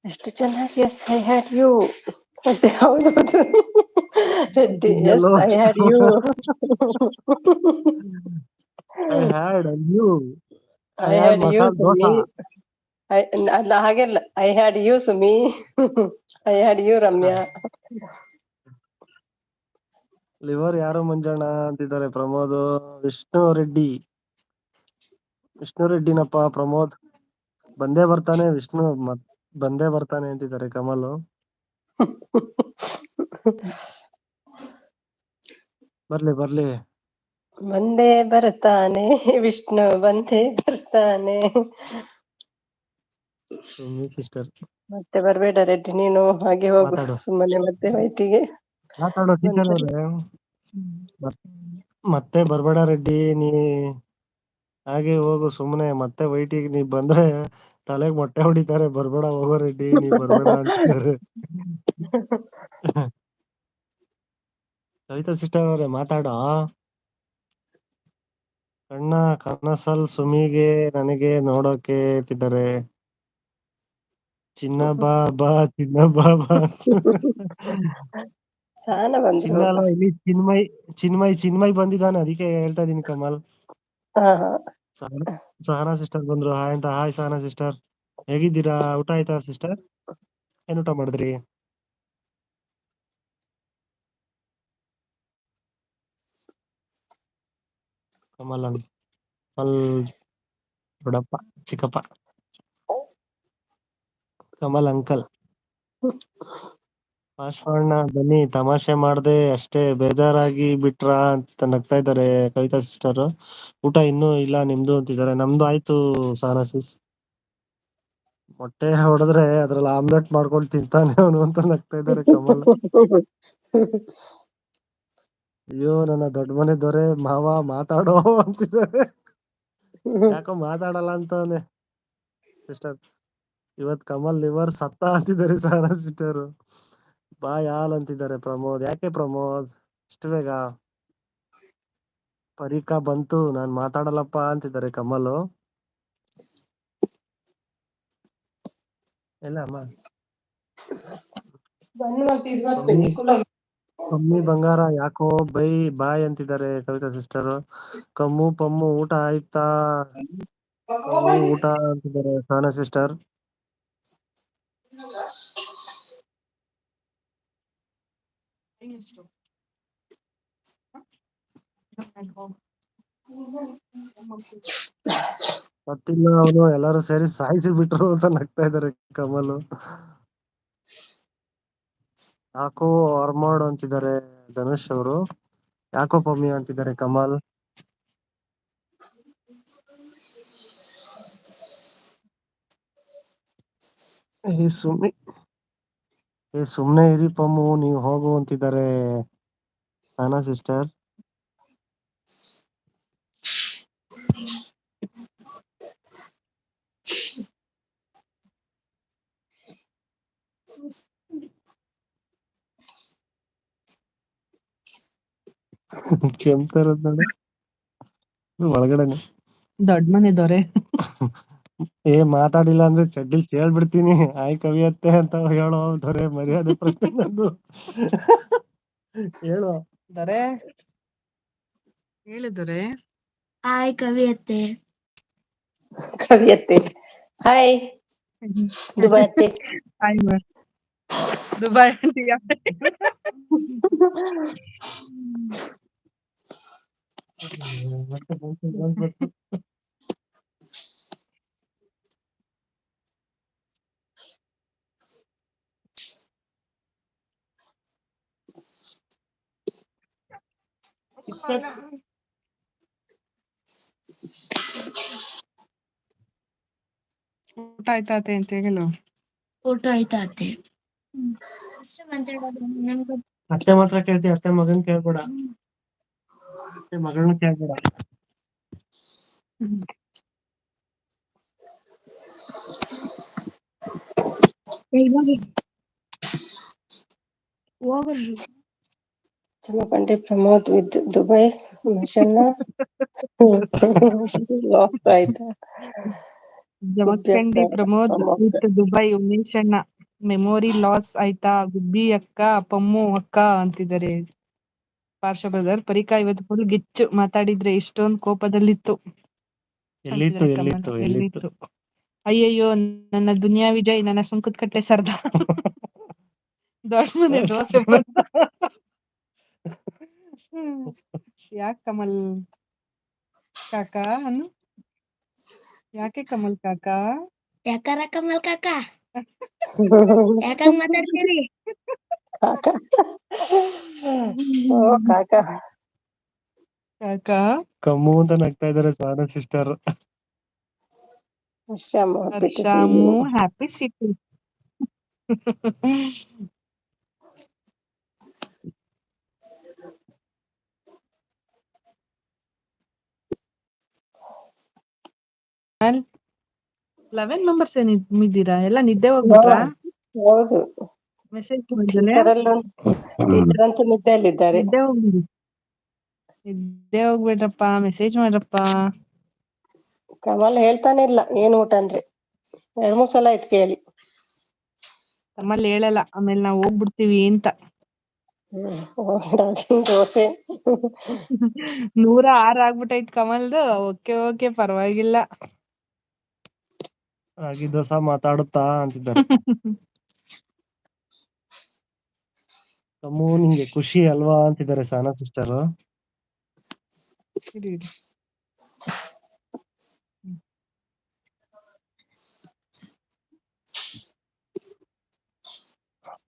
ಎಷ್ಟು ಚೆನ್ನಾಗಿ ಎಸ್ ಐ ಹ್ಯಾಡ್ ಯು ಮತ್ತೆ. ಹೌದೌದು Reddy, yes I had you. I had you, I I had had you masala Sumi. Dosa. ಅಲ್ಲ ಹಾಗೆಲ್ಲ, I had you Sumi, I had you Ramya. Liver ಯಾರು ಮಂಜಣ್ಣ ಅಂತಿದ್ದಾರೆ ಪ್ರಮೋದ್. ವಿಷ್ಣು ರೆಡ್ಡಿ, ವಿಷ್ಣು ರೆಡ್ಡಿನಪ್ಪ ಪ್ರಮೋದ್. ಬಂದೇ ಬರ್ತಾನೆ ವಿಷ್ಣು, ಬಂದೇ ಬರ್ತಾನೆ ಅಂತಿದ್ದಾರೆ ಕಮಲ್. ಬರ್ಲಿ ಬರ್ಲಿ. ಬಂದೇ ಬರ್ತಾನೆ ವಿಷ್ಣು, ಬಂದೇ ಬರ್ತಾನೆ. ಸಿಸ್ಟರ್ ಮತ್ತೆ ಬರ್ಬೇಡ ರೆಡ್ಡಿ ನೀನು, ಹಾಗೆ ಹೋಗು ಮಾತಾಡು, ಸುಮ್ಮನೆ ಮತ್ತೆ ವೈಟಿಗೆ ಮಾತಾಡೋ ಟೀಚರ್ ಒಂದ್ಸರಿ. ಅವ್ರೆ. ಮತ್ತೆ ಬರ್ಬೇಡ ರೆಡ್ಡಿ, ನೀ ಹಾಗೆ ಹೋಗು ಸುಮ್ನೆ. ಮತ್ತೆ ವೈಟಿಗೆ ನೀ ಬಂದ್ರೆ ತಲೆಗ್ ಮೊಟ್ಟೆ ಹೊಡಿತಾರೆ. ಬರ್ಬೇಡ ಹೋಗೋ ರೆಡ್ಡಿ, ನೀ ಬರ್ಬೇಡ ಅಂತಿದ್ದಾರೆ. ಕವಿತಾ ಸಿಸ್ಟರ್ ಅವ್ರೆ ಮಾತಾಡೋ. ಕಣ್ಣ ಕನಸಲ್ ಸುಮಿಗೆ ನನಗೆ ನೋಡೋಕೆ ಅಂತಿದ್ದಾರೆ. ಚಿನ್ನ ಬಾ ಬಾ, ಚಿನ್ನ ಬಾ ಬಾ. ಸಾನ ಬಂದ್ರು. ಚಿನ್ನ ಅಲ್ಲ, ಇಲ್ಲಿ ಚಿನ್ಮಯ್, ಚಿನ್ಮಯ್ ಬಂದಿದ್ದಾನೆ, ಅದಕ್ಕೆ ಹೇಳ್ತಾ ಇದೀನಿ ಕಮಲ್. ಹಾ ಹಾ. ಸಹನಾ ಸಿಸ್ಟರ್ ಬಂದ್ರು. ಹಾಯ್ ಅಂತ. ಹಾಯ್ ಸಹನಾ ಸಿಸ್ಟರ್, ಹೇಗಿದ್ದೀರಾ? ಊಟ ಆಯ್ತಾ ಸಿಸ್ಟರ್? ಏನ್ ಊಟ ಮಾಡಿದ್ರಿ? ಕಮಲ್ ಕಮಲ್ ದೊಡ್ಡಪ್ಪ, ಚಿಕ್ಕಪ್ಪ, ಕಮಲ್ ಅಂಕಲ್. ಪಾಶ್ವಣ್ಣ ಬನ್ನಿ, ತಮಾಷೆ ಮಾಡ್ದೆ ಅಷ್ಟೇ, ಬೇಜಾರಾಗಿ ಬಿಟ್ರಾ ಅಂತ ನಗ್ತಾ ಇದ್ದಾರೆ ಕವಿತಾ ಸಿಸ್ಟರ್. ಊಟ ಇನ್ನೂ ಇಲ್ಲ ನಿಮ್ದು ಅಂತಿದ್ದಾರೆ. ನಮ್ದು ಆಯ್ತು ಸಹನಾ ಸಿಸ್. ಮೊಟ್ಟೆ ಹೊಡೆದ್ರೆ ಅದ್ರಲ್ಲಿ ಆಮ್ಲೆಟ್ ಮಾಡ್ಕೊಂಡು ತಿಂತಾನೆ ಅವನು ಅಂತ ನಗ್ತಾ ಇದ್ದಾರೆ ಕಮಲ್. ಅಯ್ಯೋ ನನ್ನ ದೊಡ್ಡ ಮನೆ ದೊರೆ ಮಾವ ಮಾತಾಡೋ ಅಂತಿದ್ದಾರೆ. ಯಾಕೋ ಮಾತಾಡಲ್ಲ ಅಂತಾನೆ ಸಿಸ್ಟರ್. ಇವತ್ ಕಮಲ್ ಲಿವರ್ ಸತ್ತ ಅಂತಿದ್ದಾರೆ ಸಹನಾ ಸಿಸ್ಟರ್. ಬಾಯ್ ಹಾಲ್ ಅಂತಿದ್ದಾರೆ ಪ್ರಮೋದ್. ಯಾಕೆ ಪ್ರಮೋದ್ ಇಷ್ಟು ಬೇಗ? ಪರೀಕಾ ಬಂತು, ನಾನ್ ಮಾತಾಡಲ್ಲಪ್ಪ ಅಂತಿದ್ದಾರೆ ಕಮಲ್. ಎಲ್ಲ ಅಮ್ಮ ಕಮ್ಮಿ ಬಂಗಾರ ಯಾಕೋ ಬಾಯ್ ಅಂತಿದ್ದಾರೆ ಕವಿತಾ ಸಿಸ್ಟರ್. ಕಮ್ಮು ಪಮ್ಮು ಊಟ ಆಯ್ತಾ? ಕಮ್ಮು ಊಟ ಅಂತಿದ್ದಾರೆ ಸಹನಾ ಸಿಸ್ಟರ್. ಗೊತ್ತಿಲ್ಲ, ಅವನು ಎಲ್ಲಾರು ಸೇರಿ ಸಾಯಿಸಿ ಬಿಟ್ರು ಅಂತ ನಗ್ತಾ ಇದ್ದಾರೆ ಕಮಲ್. ಯಾಕೋ ಆರ್ಮಾಡ್ ಅಂತಿದ್ದಾರೆ ಧನುಷ್ ಅವರು. ಯಾಕೋ ಪಮ್ಮಿ ಅಂತಿದ್ದಾರೆ ಕಮಲ್. ಸುಮ್ನೆ ಇರಿ ಪಮ್ಮು, ನೀವು ಹೋಗು ಅಂತಿದ್ದಾರೆ ಸಹನಾ ಸಿಸ್ಟರ್. ಕೆಮ್ತಾರ ನೋಡು ಒಳಗಡೆನೆ. ದೊಡ್ಡ ಮನೆ ದೊರೆ. ಮಾತಾಡಿಲ್ಲ ಅಂದ್ರೆ ಚಡ್ಡಿಲ್ ಕೇಳ್ಬಿಡ್ತೀನಿ. ಆಯ್ ಕವಿಯತ್ತೆ ಅಂತ ಹೇಳೋ ದೊರೆ, ಮರ್ಯಾದೆ ಪ್ರಶ್ನೆ ನಂದು. ಹೇಳು ದೊರೆ, ಹೇಳಿದರೆ ಹಾಯ್ ಕವಿಯತ್ತೆ. ಕವಿಯತ್ತೆ ಹಾಯ್ ದುಬೈ ಅತ್ತೆ. ದುಬೈ ಅಂತೀಯ? ಊಟ ಆಯ್ತಾ ಅತ್ತೆ ಅಂತ ಹೇಳು. ಊಟ ಆಯ್ತಾ ಅತ್ತೆ? ಅತ್ತೆ ಮಾತ್ರ ಕೇಳ್ತಿ, ಅತ್ತೆ ಮಗನ್ ಕೇಳ್ಬೇಡ. ಅತ್ತೆ ಮಗಳನ್ನ ಕೇಳ್ಬೇಡ. ಹೋಗ್ರಿ. Jamakhandi Pramod with Dubai mission lock ಆಯ್ತಾ? ಜಮಖಂಡಿ ಪ್ರಮೋದ್ ವಿತ್ ದುಬೈ ಉಮೇಶ್ ಅಣ್ಣ. ಮೆಮೊರಿ ಲಾಸ್ ಆಯ್ತಾ ಗುಬ್ಬಿ ಅಕ್ಕ, ಪಮ್ಮು ಅಕ್ಕ ಅಂತಿದ್ದಾರೆ. ಪಾರ್ಶ ಬ್ರದರ್, ಪರಿಕಾ ಇವತ್ತು ಫುಲ್ ಗಿಚ್ಚು ಮಾತಾಡಿದ್ರೆ ಇಷ್ಟೊಂದು ಕೋಪದಲ್ಲಿತ್ತು ಎಲ್ಲಿತ್ತು ಅಂತಿದ್ದಾರೆ ಕಮಲ್. ಎಲ್ಲಿತ್ತು ಎಲ್ಲಿತ್ತು? ಎಲ್ಲಿತ್ತು? ಅಯ್ಯಯ್ಯೋ, ನನ್ನ ದುನಿಯಾ ವಿಜಯ್, ನನ್ನ ಸುಂಕದ ಕಟ್ಟೆ ಸರ್ದ. ದೊಡ್ಡ ಮನೆ ದೋಸೆ ಬಂದ. ಯಾಕೆ ಕಮಲ್ ಕಾಕಾ ಅನ್ನು? ಯಾಕೆ ಕಮಲ್ ಕಾಕಾ? ಯಾಕಾರ ಕಮಲ್ ಕಾಕ? ಯಾಕಂಗ್ ಮಾತಾಡ್ತೀರಿ? ಕಾಕ ಓ ಕಾಕ ಕಾಕಾ ಕಮ್ಮು ಅಂತ ನಗ್ತಾ ಇದಾರೆ Sana sister. Shyam happy to see ಹರ್ಷಾಮು you. Happy city. ಅಲ್ಲಿ 11 ಮೆಂಬರ್ಸ್ ಏನಿದ್ದೀರಾ? ಎಲ್ಲ ನಿದ್ದೆ ಹೋಗ್ಬಿಟ್ರಾ? ಹೌದು, ಮೆಸೇಜ್ ಟೀಚರ್ ಎಲ್ಲ ಟೀಚರ್ ಅಂತೂ ನಿದ್ದೆಯಲ್ಲಿದ್ದಾರೆ. ನಿದ್ದೆ ಹೋಗ್ಬಿಡಿ, ನಿದ್ದೆ ಹೋಗ್ಬೇಡ್ರಪ್ಪ, ಮೆಸೇಜ್ ಮಾಡ್ರಪ್ಪ. ಕಮಲ್ ಹೇಳ್ತಾನೆ ಇಲ್ಲ ಏನ್ ಊಟ ಅಂದ್ರೆ, 2-3 ಸಲ ಆಯ್ತು ಕೇಳಿ. ತಮ್ಮಲ್ಲಿ ಹೇಳಲ್ಲ, ಆಮೇಲೆ ನಾವು ಹೋಗ್ಬಿಡ್ತೀವಿ ಅಂತ. ದೋಸೆ 106 ಆಗ್ಬಿಟ್ಟೈತ್ ಕಮಲ್ದು. ಓಕೆ ಓಕೆ, ಪರವಾಗಿಲ್ಲ. ರಾಗಿ ದೋಸೆ ಮಾತಾಡುತ್ತಾ ಅಂತಿದ್ದಾರೆ. ಕಮ್ಮು ನಿಂಗೆ ಖುಷಿ ಅಲ್ವಾ ಅಂತಿದ್ದಾರೆ ಸಾನಾ ಸಿಸ್ಟರ್. ಇರಿ ಇರಿ.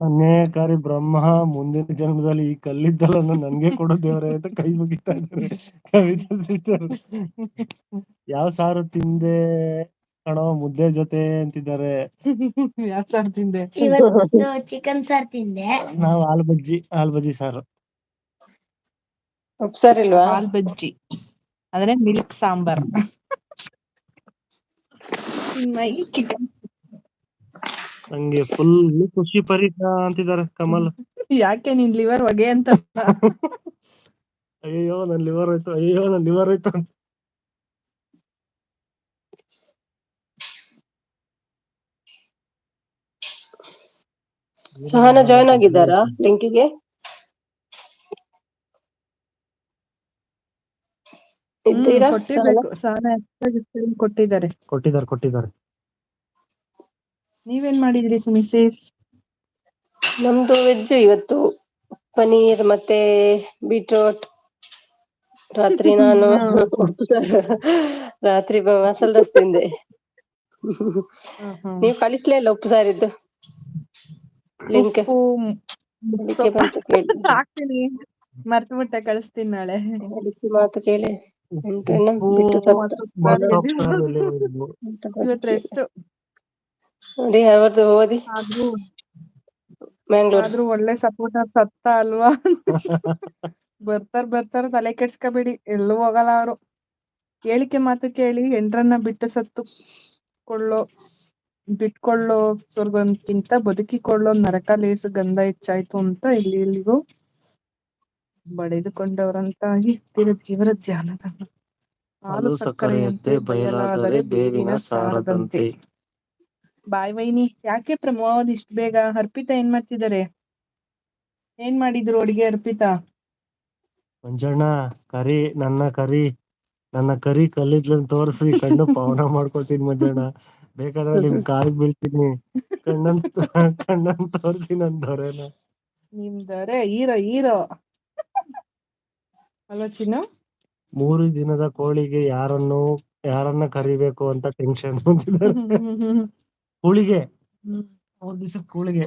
ಅನ್ಯಾಯಕಾರಿ ಬ್ರಹ್ಮ, ಮುಂದಿನ ಜನ್ಮದಲ್ಲಿ ಈ ಕಲ್ಲಿದ್ದಲ್ಲ ನನ್ಗೆ ಕೊಡೋ ದೇವ್ರೆ ಅಂತ ಕೈ ಮುಗಿತಾ ಇದ್ದಾರೆ ಕವಿತಾ ಸಿಸ್ಟರ್. ಯಾವ ಸಾರು ತಿಂದೆ ಕಣೋ ಮುದ್ದೆ ಜೊತೆ ಅಂತಿದ್ದಾರೆ. ಯಾವ ಸಾರ್ ತಿಂದೆ? ಇವತ್ತು ಚಿಕನ್ ಸಾರ್ ತಿಂದೆ. ನಾವು ಆಲ್ ಬಜ್ಜಿ ಸಾರು. ಉಪ್ಸಾರಿಲ್ವಾ? ಹಾಲ್ ಬಜ್ಜಿ ಅಂದ್ರೆ ಮಿಲ್ಕ್ ಸಾಂಬಾರ್. ಮೈ ಚಿಕನ್. ನಂಗೆ ಫುಲ್ ಖುಷಿ ಪರಿಕಾ ಅಂತಿದ್ದಾರೆ ಕಮಲ್. ಯಾಕೆ ನಿನ್ ಲಿವರ್ ಹೊಗೆ ಅಂತ? ಅಯ್ಯೋ ನನ್ ಲಿವರ್ ಹೋಯ್ತು, ಅಯ್ಯೋ ನನ್ ಲಿವರ್ ಹೋಯ್ತು. ಸಹನ ಜಾಯ್ನ್ ಆಗಿದ್ದಾರಾ ಲಿಂಕಿಗೆ? ಇದ್ದೀರಾ ಸಹನ? ಕೊಟ್ಟಿರ್ಬೇಕು, ಸಹನ ಕೊಟ್ಟಿದ್ದಾರೆ. ಕೊಟ್ಟಿದ್ದಾರೆ. ನೀವೇನ್ ಮಾಡಿದ್ರಿ ಮಿಸೇಸ್? ನಮ್ದು ವೆಜ್ ಇವತ್ತು, ಪನೀರ್ ಮತ್ತೆ ಬೀಟ್ರೋಟ್. ರಾತ್ರಿ ನಾನು ರಾತ್ರಿ ಮಸಾಲೆ ದೋಸೆ ತಿಂದೆ. ನೀವು ಕಳಿಸ್ಲೇ ಇಲ್ಲ ಉಪ್ಪು ಸಾರಿದ್ದು ಲಿಂಕ್. ಉಪ್ಪು ಅದಕ್ಕೆ ಬಂತು ಕೇಳಿ. ಹಾಕ್ತೀನಿ, ಮರ್ತು ಬಿಟ್ಟೆ, ಕಳಿಸ್ತೀನಿ ನಾಳೆ. ಅದಕ್ಕೆ ಮಾತು ಕೇಳಿ. ಉಪ್ಪು ಬಿಟ್ಟು ಇವತ್ತು ರೆಸ್ಟ್. ನೋಡಿ ಅವ್ರದ್ದು ಓದಿ ಮ್ಯಾಂಗ್ಳೂರ್. ಆದ್ರೂ ಒಳ್ಳೆ ಸಪೋರ್ಟರ್ ಸತ್ತ ಅಲ್ವಾ? ಬರ್ತಾರ ತಲೆ ಕೆಡ್ಸ್ಕೊಬೇಡಿ, ಎಲ್ಲೂ ಹೋಗಲ್ಲ ಅವರು. ಹೇಳಿಕೆ ಮಾತು ಕೇಳಿ ಹೆಂಡ್ರನ್ನ ಬಿಟ್ಕೊಳ್ಳೋ ಸ್ವರ್ಗಕ್ಕಿಂತ ಬದುಕಿಕೊಳ್ಳೋ ನರಕ ಲೇಸು ಗಂಧ ಹೆಚ್ಚಾಯ್ತು ಅಂತ ಇಲ್ಲಿಗೂ ಬಡಿದುಕೊಂಡವರಂತಾಗಿ ಜೀವರ ಧ್ಯಾನದ ಹಾಲು ಸಕ್ಕರೆಯಂತೆ ಬಯಲಾದರೆ ಬೇವಿನ ಸಾರದಂತೆ. ಬಾಯ್ ವೈನಿ. ಯಾಕೆ ಪ್ರಮೋದ್ ಇಷ್ಟ ಬೇಗ? ಅರ್ಪಿತಾ ಏನ್ ಮಾಡ್ತಿದ್ದಾರೆ? ಏನ್ ಮಾಡಿದ್ರು ಅಡಿಗೆ ಅರ್ಪಿತಾ? ಮಂಜಣ್ಣ ನನ್ನ ಕರಿ ಕಲ್ಲಿದ್ಲನ್ ತೋರಿಸಿ ಕಣ್ಣು ಪಾವನ ಮಾಡ್ಕೊತೀನಿ ಮಂಜಣ್ಣ. ಬೇಕಾದ್ರೆ ನಿಮ್ ಕಾಲಿಗೆ ಬೀಳ್ತೀನಿ. ಕಣ್ಣನ್ ತೋರಿಸಿ ನನ್ ದೊರೆನ. ನಿಮ್ ದೊರೆ ಹೀರೋ ಅಲ್ವಾ ಚಿನ್ನು? 3 ದಿನದ ಕೋಳಿಗೆ ಯಾರನ್ನ ಕರಿಬೇಕು ಅಂತ ಟೆನ್ಷನ್ ಅಂತಿದ್ದಾರೆ. ಕೂಳಿಗೆ 3 ದಿವಸದ ಕೂಳಿಗೆ.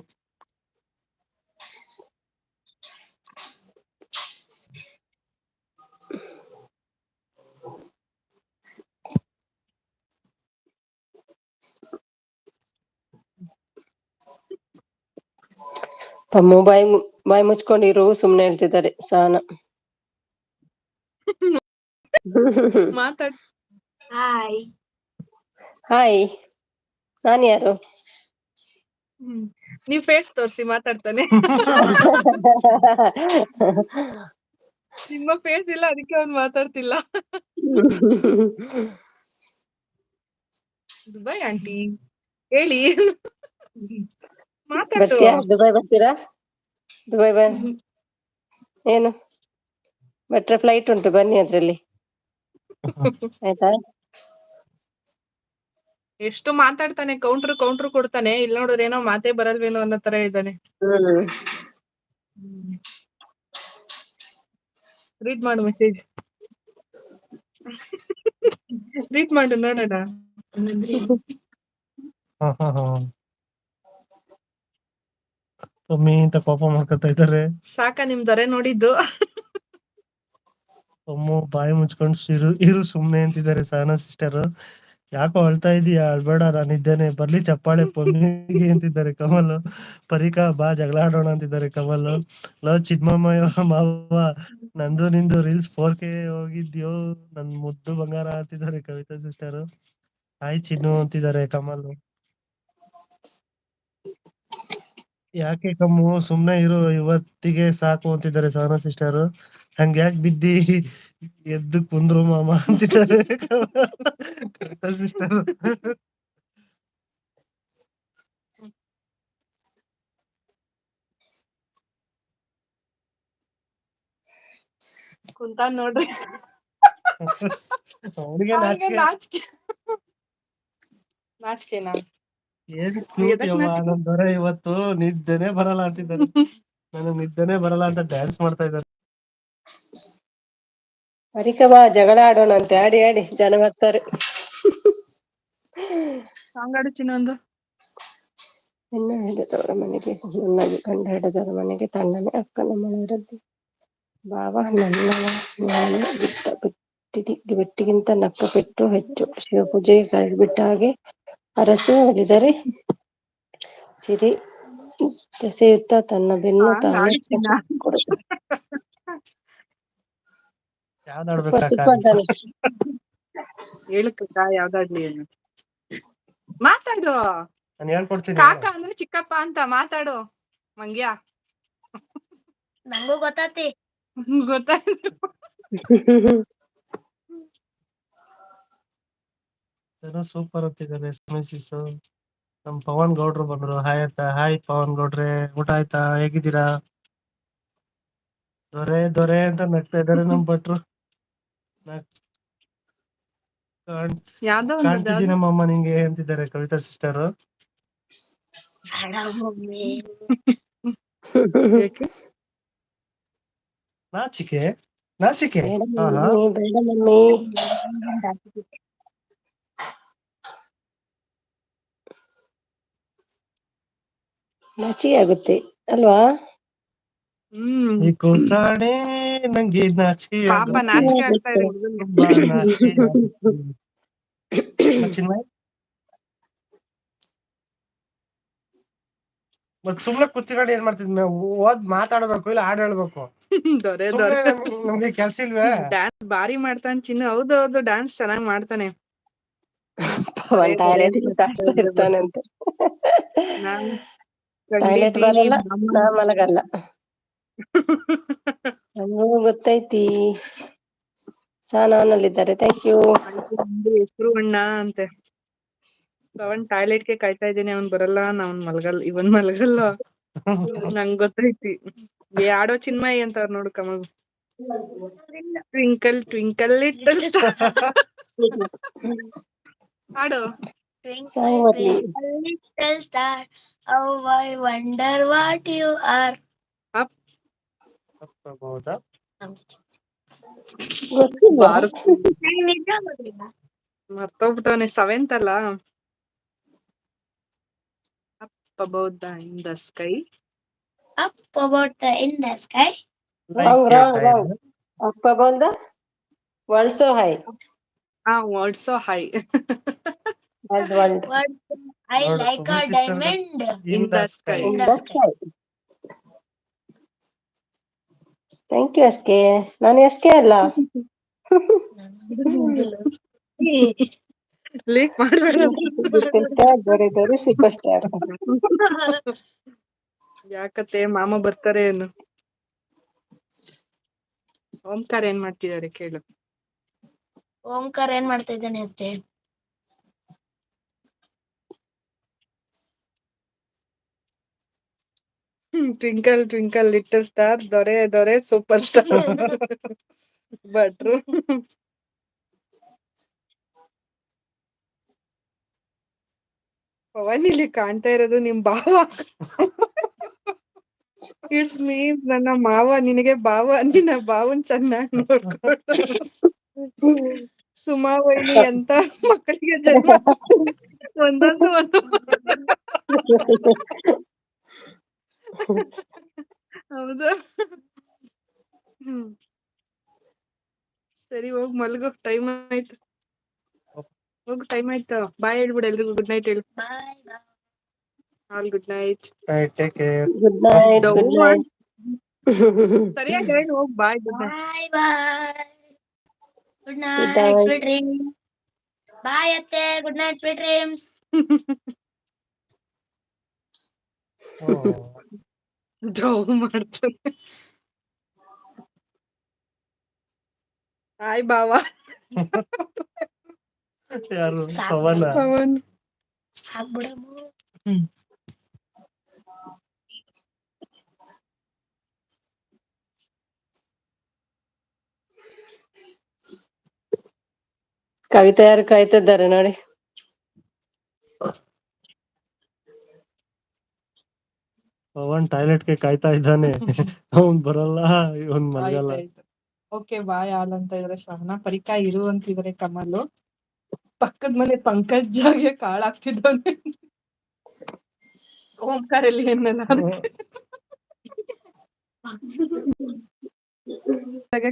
ತಮ್ಮ ಬಾಯಿ ಮುಚ್ಕೊಂಡಿರು, ಸುಮ್ನೆ ಹೇಳ್ತಿದ್ದಾರೆ ಸಹನ. ಮಾತಾಡ್. ಹಾಯ್. ಹಾಯ್. ನಾನ್ ಯಾರು? ನೀವ್ ಫೇಸ್ ತೋರ್ಸಿ ಮಾತಾಡ್ತಾನೆ. ನಿಮ್ಮ ಫೇಸ್ ಇಲ್ಲ, ಅದಕ್ಕೆ ಅವ್ನು ಮಾತಾಡ್ತಿಲ್ಲ. ದುಬೈ ಆಂಟಿ ಹೇಳಿ. ಮಾತಾಡು. ಬರ್ತೀಯಾ? ದುಬೈ ಬರ್ತೀರಾ? ದುಬೈ ಏನು ಬಟ್ರೆ ಫ್ಲೈಟ್ ಉಂಟು, ಬನ್ನಿ ಅದ್ರಲ್ಲಿ. ಆಯ್ತಾ? ಎಷ್ಟು ಮಾತಾಡ್ತಾನೆ, ಕೌಂಟ್ರ್ ಕೊಡ್ತಾನೆ. ಇಲ್ಲಿ ನೋಡಿದ್ರೆ ಏನೋ ಮಾತೇ ಬರಲ್ವೇನೋ ಅನ್ನೋ ತರ ಇದ್ದಾನೆ. ರೀಡ್ ಮಾಡು ಮೆಸೇಜ್. ರೀಡ್ ಮಾಡು ನೋಡೋಣ. ಒಮ್ಮೆ ಇಂತ ಕೋಪ ಮಾಡ್ಕೊತಾ ಇದ್ದಾರೆ. ಸಾಕ ನಿಮ್ದರೆ ನೋಡಿದ್ದು? ಬಾಯಿ ಮುಚ್ಕೊಂಡು ಇರು ಸುಮ್ನೆ ಅಂತಿದ್ದಾರೆ ಸಹನಾ ಸಿಸ್ಟರ್. ಯಾಕೋ ಅಳ್ತಾ ಇದೀಯಾ? ಅಳ್ಬೇಡ, ನಾನಿದ್ದೇನೆ. ಬರ್ಲಿ ಚಪ್ಪಾಳೆ ಪೊಮ್ಮಿಗೆ ಅಂತಿದ್ದಾರೆ ಕಮಲ್. ಪರಿಕಾ ಬಾ ಜಗಳ ಆಡೋಣ ಅಂತಿದ್ದಾರೆ ಕಮಲ್. ಲವ್ ಚಿನ್ಮಮ್ಮ ಮಾವ, ನಂದು ನಿಂದು ರೀಲ್ಸ್ 4K ಹೋಗಿದ್ಯೋ ನನ್ ಮುದ್ದು ಬಂಗಾರ ಅಂತಿದ್ದಾರೆ ಕವಿತಾ ಸಿಸ್ಟರ್. ಹಾಯ್ ಚಿನ್ನು ಅಂತಿದ್ದಾರೆ ಕಮಲ್. ಯಾಕೆ ಕಮ್ಮು ಸುಮ್ನೆ ಇರು, ಇವತ್ತಿಗೆ ಸಾಕು ಅಂತಿದ್ದಾರೆ ಸಹನಾ ಸಿಸ್ಟರ್. ಹಂಗ್ಯಾಕ್ ಬಿದ್ದಿ, ಎದ್ದು ಕುಂದ್ರು ಮಾಮ ಅಂತಿದ್ದಾರೆ ಕವಿತಾ ಸಿಸ್ಟರ್. ಕುಂತ ನೋಡ್ರಿ. ಅವ್ರಿಗೆ ನಾಚಿಕೆನಾ? ಏನ್ ಕ್ಯೂಟ್ ಯವ್ವ ನನ್ ದೊರೆ, ಇವತ್ತು ನಿದ್ದೆನೆ ಬರಲ್ಲ ಅಂತಿದ್ದಾರೆ. ನನಗ್ ನಿದ್ದೆನೆ ಬರಲ್ಲ ಅಂತ ಡ್ಯಾನ್ಸ್ ಮಾಡ್ತಾ ಇದ್ದಾರೆ. ಪರಿಕಾ ಬಾ ಜಗಳ ಆಡೋಣ ಅಂತೆ. ಆಡಿ ಜನ ಬರ್ತಾರೆ. ಸಾಂಗ್ ಆಡು ಚಿನ್ನ ಒಂದು. ಹೆಣ್ಣು ಹಿಡಿದವರ ಮನೆಗೆ ನನ್ನಾಗಿ ಗಂಡ ಹಿಡಿದವರ ಮನೆಗೆ ತಣ್ಣನೆ ಅಕ್ಕನ ಮಳೆಯಿರದ್ದು. ಬಾವ ನನ್ನವ ನಾನು ಬಿಟ್ಟಿಗಿಂತ ನಕ್ಕ ಪೆಟ್ಟು ಹೆಚ್ಚು. ಶಿವಪೂಜೆಗೆ ಕರಡಿ ಬಿಟ್ಟ ಹಾಗೆ ಅರಸು ಒಲಿದರೆ ಸಿರಿ ಎಸೆಯುತ್ತ ತನ್ನ ಬೆನ್ನು ತಾನೇ ಕೊಡುತ್ತದೆ. ಯಾವ್ದಾಡ್ಬೇಕಾ? ಸೂಪರ್ ಧನುಷ್. ಹೇಳಕ್ಕ ಯಾವ್ದಾಡ್ಲಿ ಏನು? ಮಾತಾಡು. ನಾನು ಹೇಳ್ಕೊಡ್ತೀನಿ. ಕಾಕ ಅಂದ್ರೆ ಚಿಕ್ಕಪ್ಪ ಅಂತ ಮಾತಾಡು ಮಂಗ್ಯ. ನಂಗೂ ಗೊತ್ತಾತಿ. ಗೊತ್ತಾಯ್ತು. ಸೂಪರ್ ಅಂತಿದ್ದಾರೆ ಮಿಸಿಸ್. ನಮ್ ಪವನ್ ಗೌಡ್ರು ಬಂದ್ರು. ಹಾಯ್ ಅಂತ. ಹಾಯ್ ಪವನ್ ಗೌಡ್ರೆ, ಊಟ ಆಯ್ತಾ? ಹೇಗಿದ್ದೀರಾ? ದೊರೆ ಅಂತ ನಗ್ತಾ ಇದಾರೆ ನಮ್ ಭಟ್ರು. ಕಾಣ್ತಿದ್ದೀನಮ್ಮ ನಿಂಗೆ ಅಂತಿದ್ದಾರೆ ಕವಿತಾ ಸಿಸ್ಟರ್. ನಾಚಿಕೆ ಬೇಡ ಮಮ್ಮಿ. ನಾಚಿಕೆ ಆಗುತ್ತೆ ಅಲ್ವಾ? ಈ ಕೂತಾಡೆ ನಂಗೆ ನಾಚಿಕೆ ಪಾಪ ನಾಚಿಕೆ ಆಗ್ತಾ ಇದೆ ಹುಡುಗನ್ಗೆ. ತುಂಬಾ ನಾಚಿಕೆ ಆಗುತ್ತೆ. ಮತ್ ಸುಮ್ನೆ ಕೂತ್ಕೊಂಡು ಏನ್ ಮಾಡ್ತಿದ್ವಿ ನಾವು? ಮಾತಾಡ್ಬೇಕು, ಇಲ್ಲ ಹಾಡ್ ಹೇಳ್ಬೇಕು. ನಮ್ಗೆ ಕೆಲ್ಸ ಇಲ್ವೇ? ಡ್ಯಾನ್ಸ್ ಬಾರಿ ಮಾಡ್ತಾನೆ ಚಿನ್ನು. ಹೌದು ಡ್ಯಾನ್ಸ್ ಚೆನ್ನಾಗ್ ಮಾಡ್ತಾನೆ. ಟಾಯ್ಲೆಟ್ ಇರ್ತಾನಂತೆ. ಟಾಯ್ಲೆಟ್ ಬರಲ್ಲ, ನಾ ಮಲಗಲ್ಲ. ನಮಗೂ ಗೊತ್ತೈತಿ. ಸಾನಲ್ಲಿದ್ದಾರೆ. Thank you. ಹೆಸರು ಅಣ್ಣ ಅಂತೆ. ಅವನ್ ಟಾಯ್ಲೆಟ್ಗೆ ಕಾಯ್ತಾ ಇದ್ದೀನಿ, ಅವ್ನ್ ಬರಲ್ಲ, ನಾವ್ ಮಲ್ಗಲ್, ಇವನ್ ಮಲ್ಗಲ್ಲ. ನಂಗ್ ಗೊತ್ತೈತಿ. ಆಡೋ ಚಿನ್ಮಯಿ ಅಂತ ನೋಡು ಕಮಲ್. ಟ್ವಿಂಕಲ್ ಟ್ವಿಂಕಲ್ ಲಿಟಲ್ ಆಡು. Twinkle, twinkle, little star, how I wonder what you are. Up ಹೌದಾ? ಗೊತ್ತಿಲ್ವಾ? ಬಾರಿಸ್ತೀನಿ. ನಂಗ್ ನಿಜ ಗೊತ್ತಿಲ್ಲ. ಮರ್ತೋಗ್ಬಿಟ್ಟವನೆ, 7th ಅಲ್ಲ. Up about the in the sky. Up about in the sky. Wrong wrong wrong. ಅಪ್ಪ ಬಂದ world so high. World so high. World world What I like a diamond in the sky. in in the the sky. Sky. Thank you SK. ನಾನು SK ಅಲ್ಲ. Leak ಮಾಡ್ಬೇಡ. ದೊರೆ super star. ಯಾಕತ್ತೆ ಮಾಮ ಬರ್ತಾರೆ ಏನು? ಓಂಕಾರ ಏನ್ ಮಾಡ್ತಿದಾರೆ ಕೇಳು. ಓಂಕಾರ ಏನ್ ಮಾಡ್ತಾ ಇದ್ದಾನೆ ಅತ್ತೆ? ಟ್ವಿಂಕಲ್ ಟ್ವಿಂಕಲ್ ಲಿಟಲ್ ಸ್ಟಾರ್, ದೊರೆ ದೊರೆ ಸೂಪರ್ ಸ್ಟಾರ್. ಭಟ್ರು. ಪವನ್ ಇಲ್ಲಿ ಕಾಣ್ತಾ ಇರೋದು ನಿಮ್ ಭಾವ. ಇಟ್ಸ್ ಮೀ, ನನ್ನ ಮಾವ ನಿನಗೆ ಭಾವ, ನಿನ್ನ ಭಾವನ್ ಚೆನ್ನಾಗಿ ನೋಡ್ಕೊಡು. ಸುಮಾ ವೈನಿ ಅಂತ ಮಕ್ಕಳಿಗೆ ಜನ್ಮ ಒಂದೊಂದು ಒಂದು. ಹೌದಾ? ಸರಿ, ಹೋಗ್ ಮಲ್ಗು, ಟೈಮ್ ಆಯ್ತು. ಹೋಗು, ಟೈಮ್ ಆಯ್ತು. ಬಾಯ್ ಹೇಳ್ಬಿಡು ಎಲ್ರಿಗೂ, ಗುಡ್ ನೈಟ್ ಹೇಳು. Bye bye. All good night. Take care. Good night. ಡೌ ಗುಡ್ ಮಾಡ್. ನೈಟ್. ಸರಿಯಾಗಿ ಹೇಳು, ಹೋಗ್ bye. Good night. Bye bye. Good good night, night. sweet dreams. Bye ಅತ್ತೆ. Good night, sweet dreams. ಡೌ ಮಾಡ್ತಾನೆ. ಹಾಯ್ ಬಾವ. ಯಾರು? ಸಾಕ್ ಪವನ? ಪವನ್. ಸಾಕ್ಬಿಡಮ್ಮ. ಕವಿತಾ ಯಾರು ಕಾಯ್ತಿದ್ದಾರೆ ನೋಡಿ. ಪವನ್ ಟಾಯ್ಲೆಟ್ಗೆ ಕಾಯ್ತಾ ಇದ್ದಾನೆ. ಅವ್ನ್ ಬರಲ್ಲ, ಇವನ್ ಮಲ್ಗಲ್ಲ. ಓಕೆ ಬಾಯ್ ಆಲ್ ಅಂತ ಇದ್ರೆ ಸಹನಾ. ಪರಿಕಾ ಇರು ಅಂತಿದ್ರೆ ಕಮಲು. ಪಕ್ಕದ ಮನೆ ಪಂಕಜ್ಗೆ ಕಾಳಾಗ್ತಿದ್ದಾನೆ. ಓಂಕಾರಲ್ಲಿ ಏನೆಲ್ಲ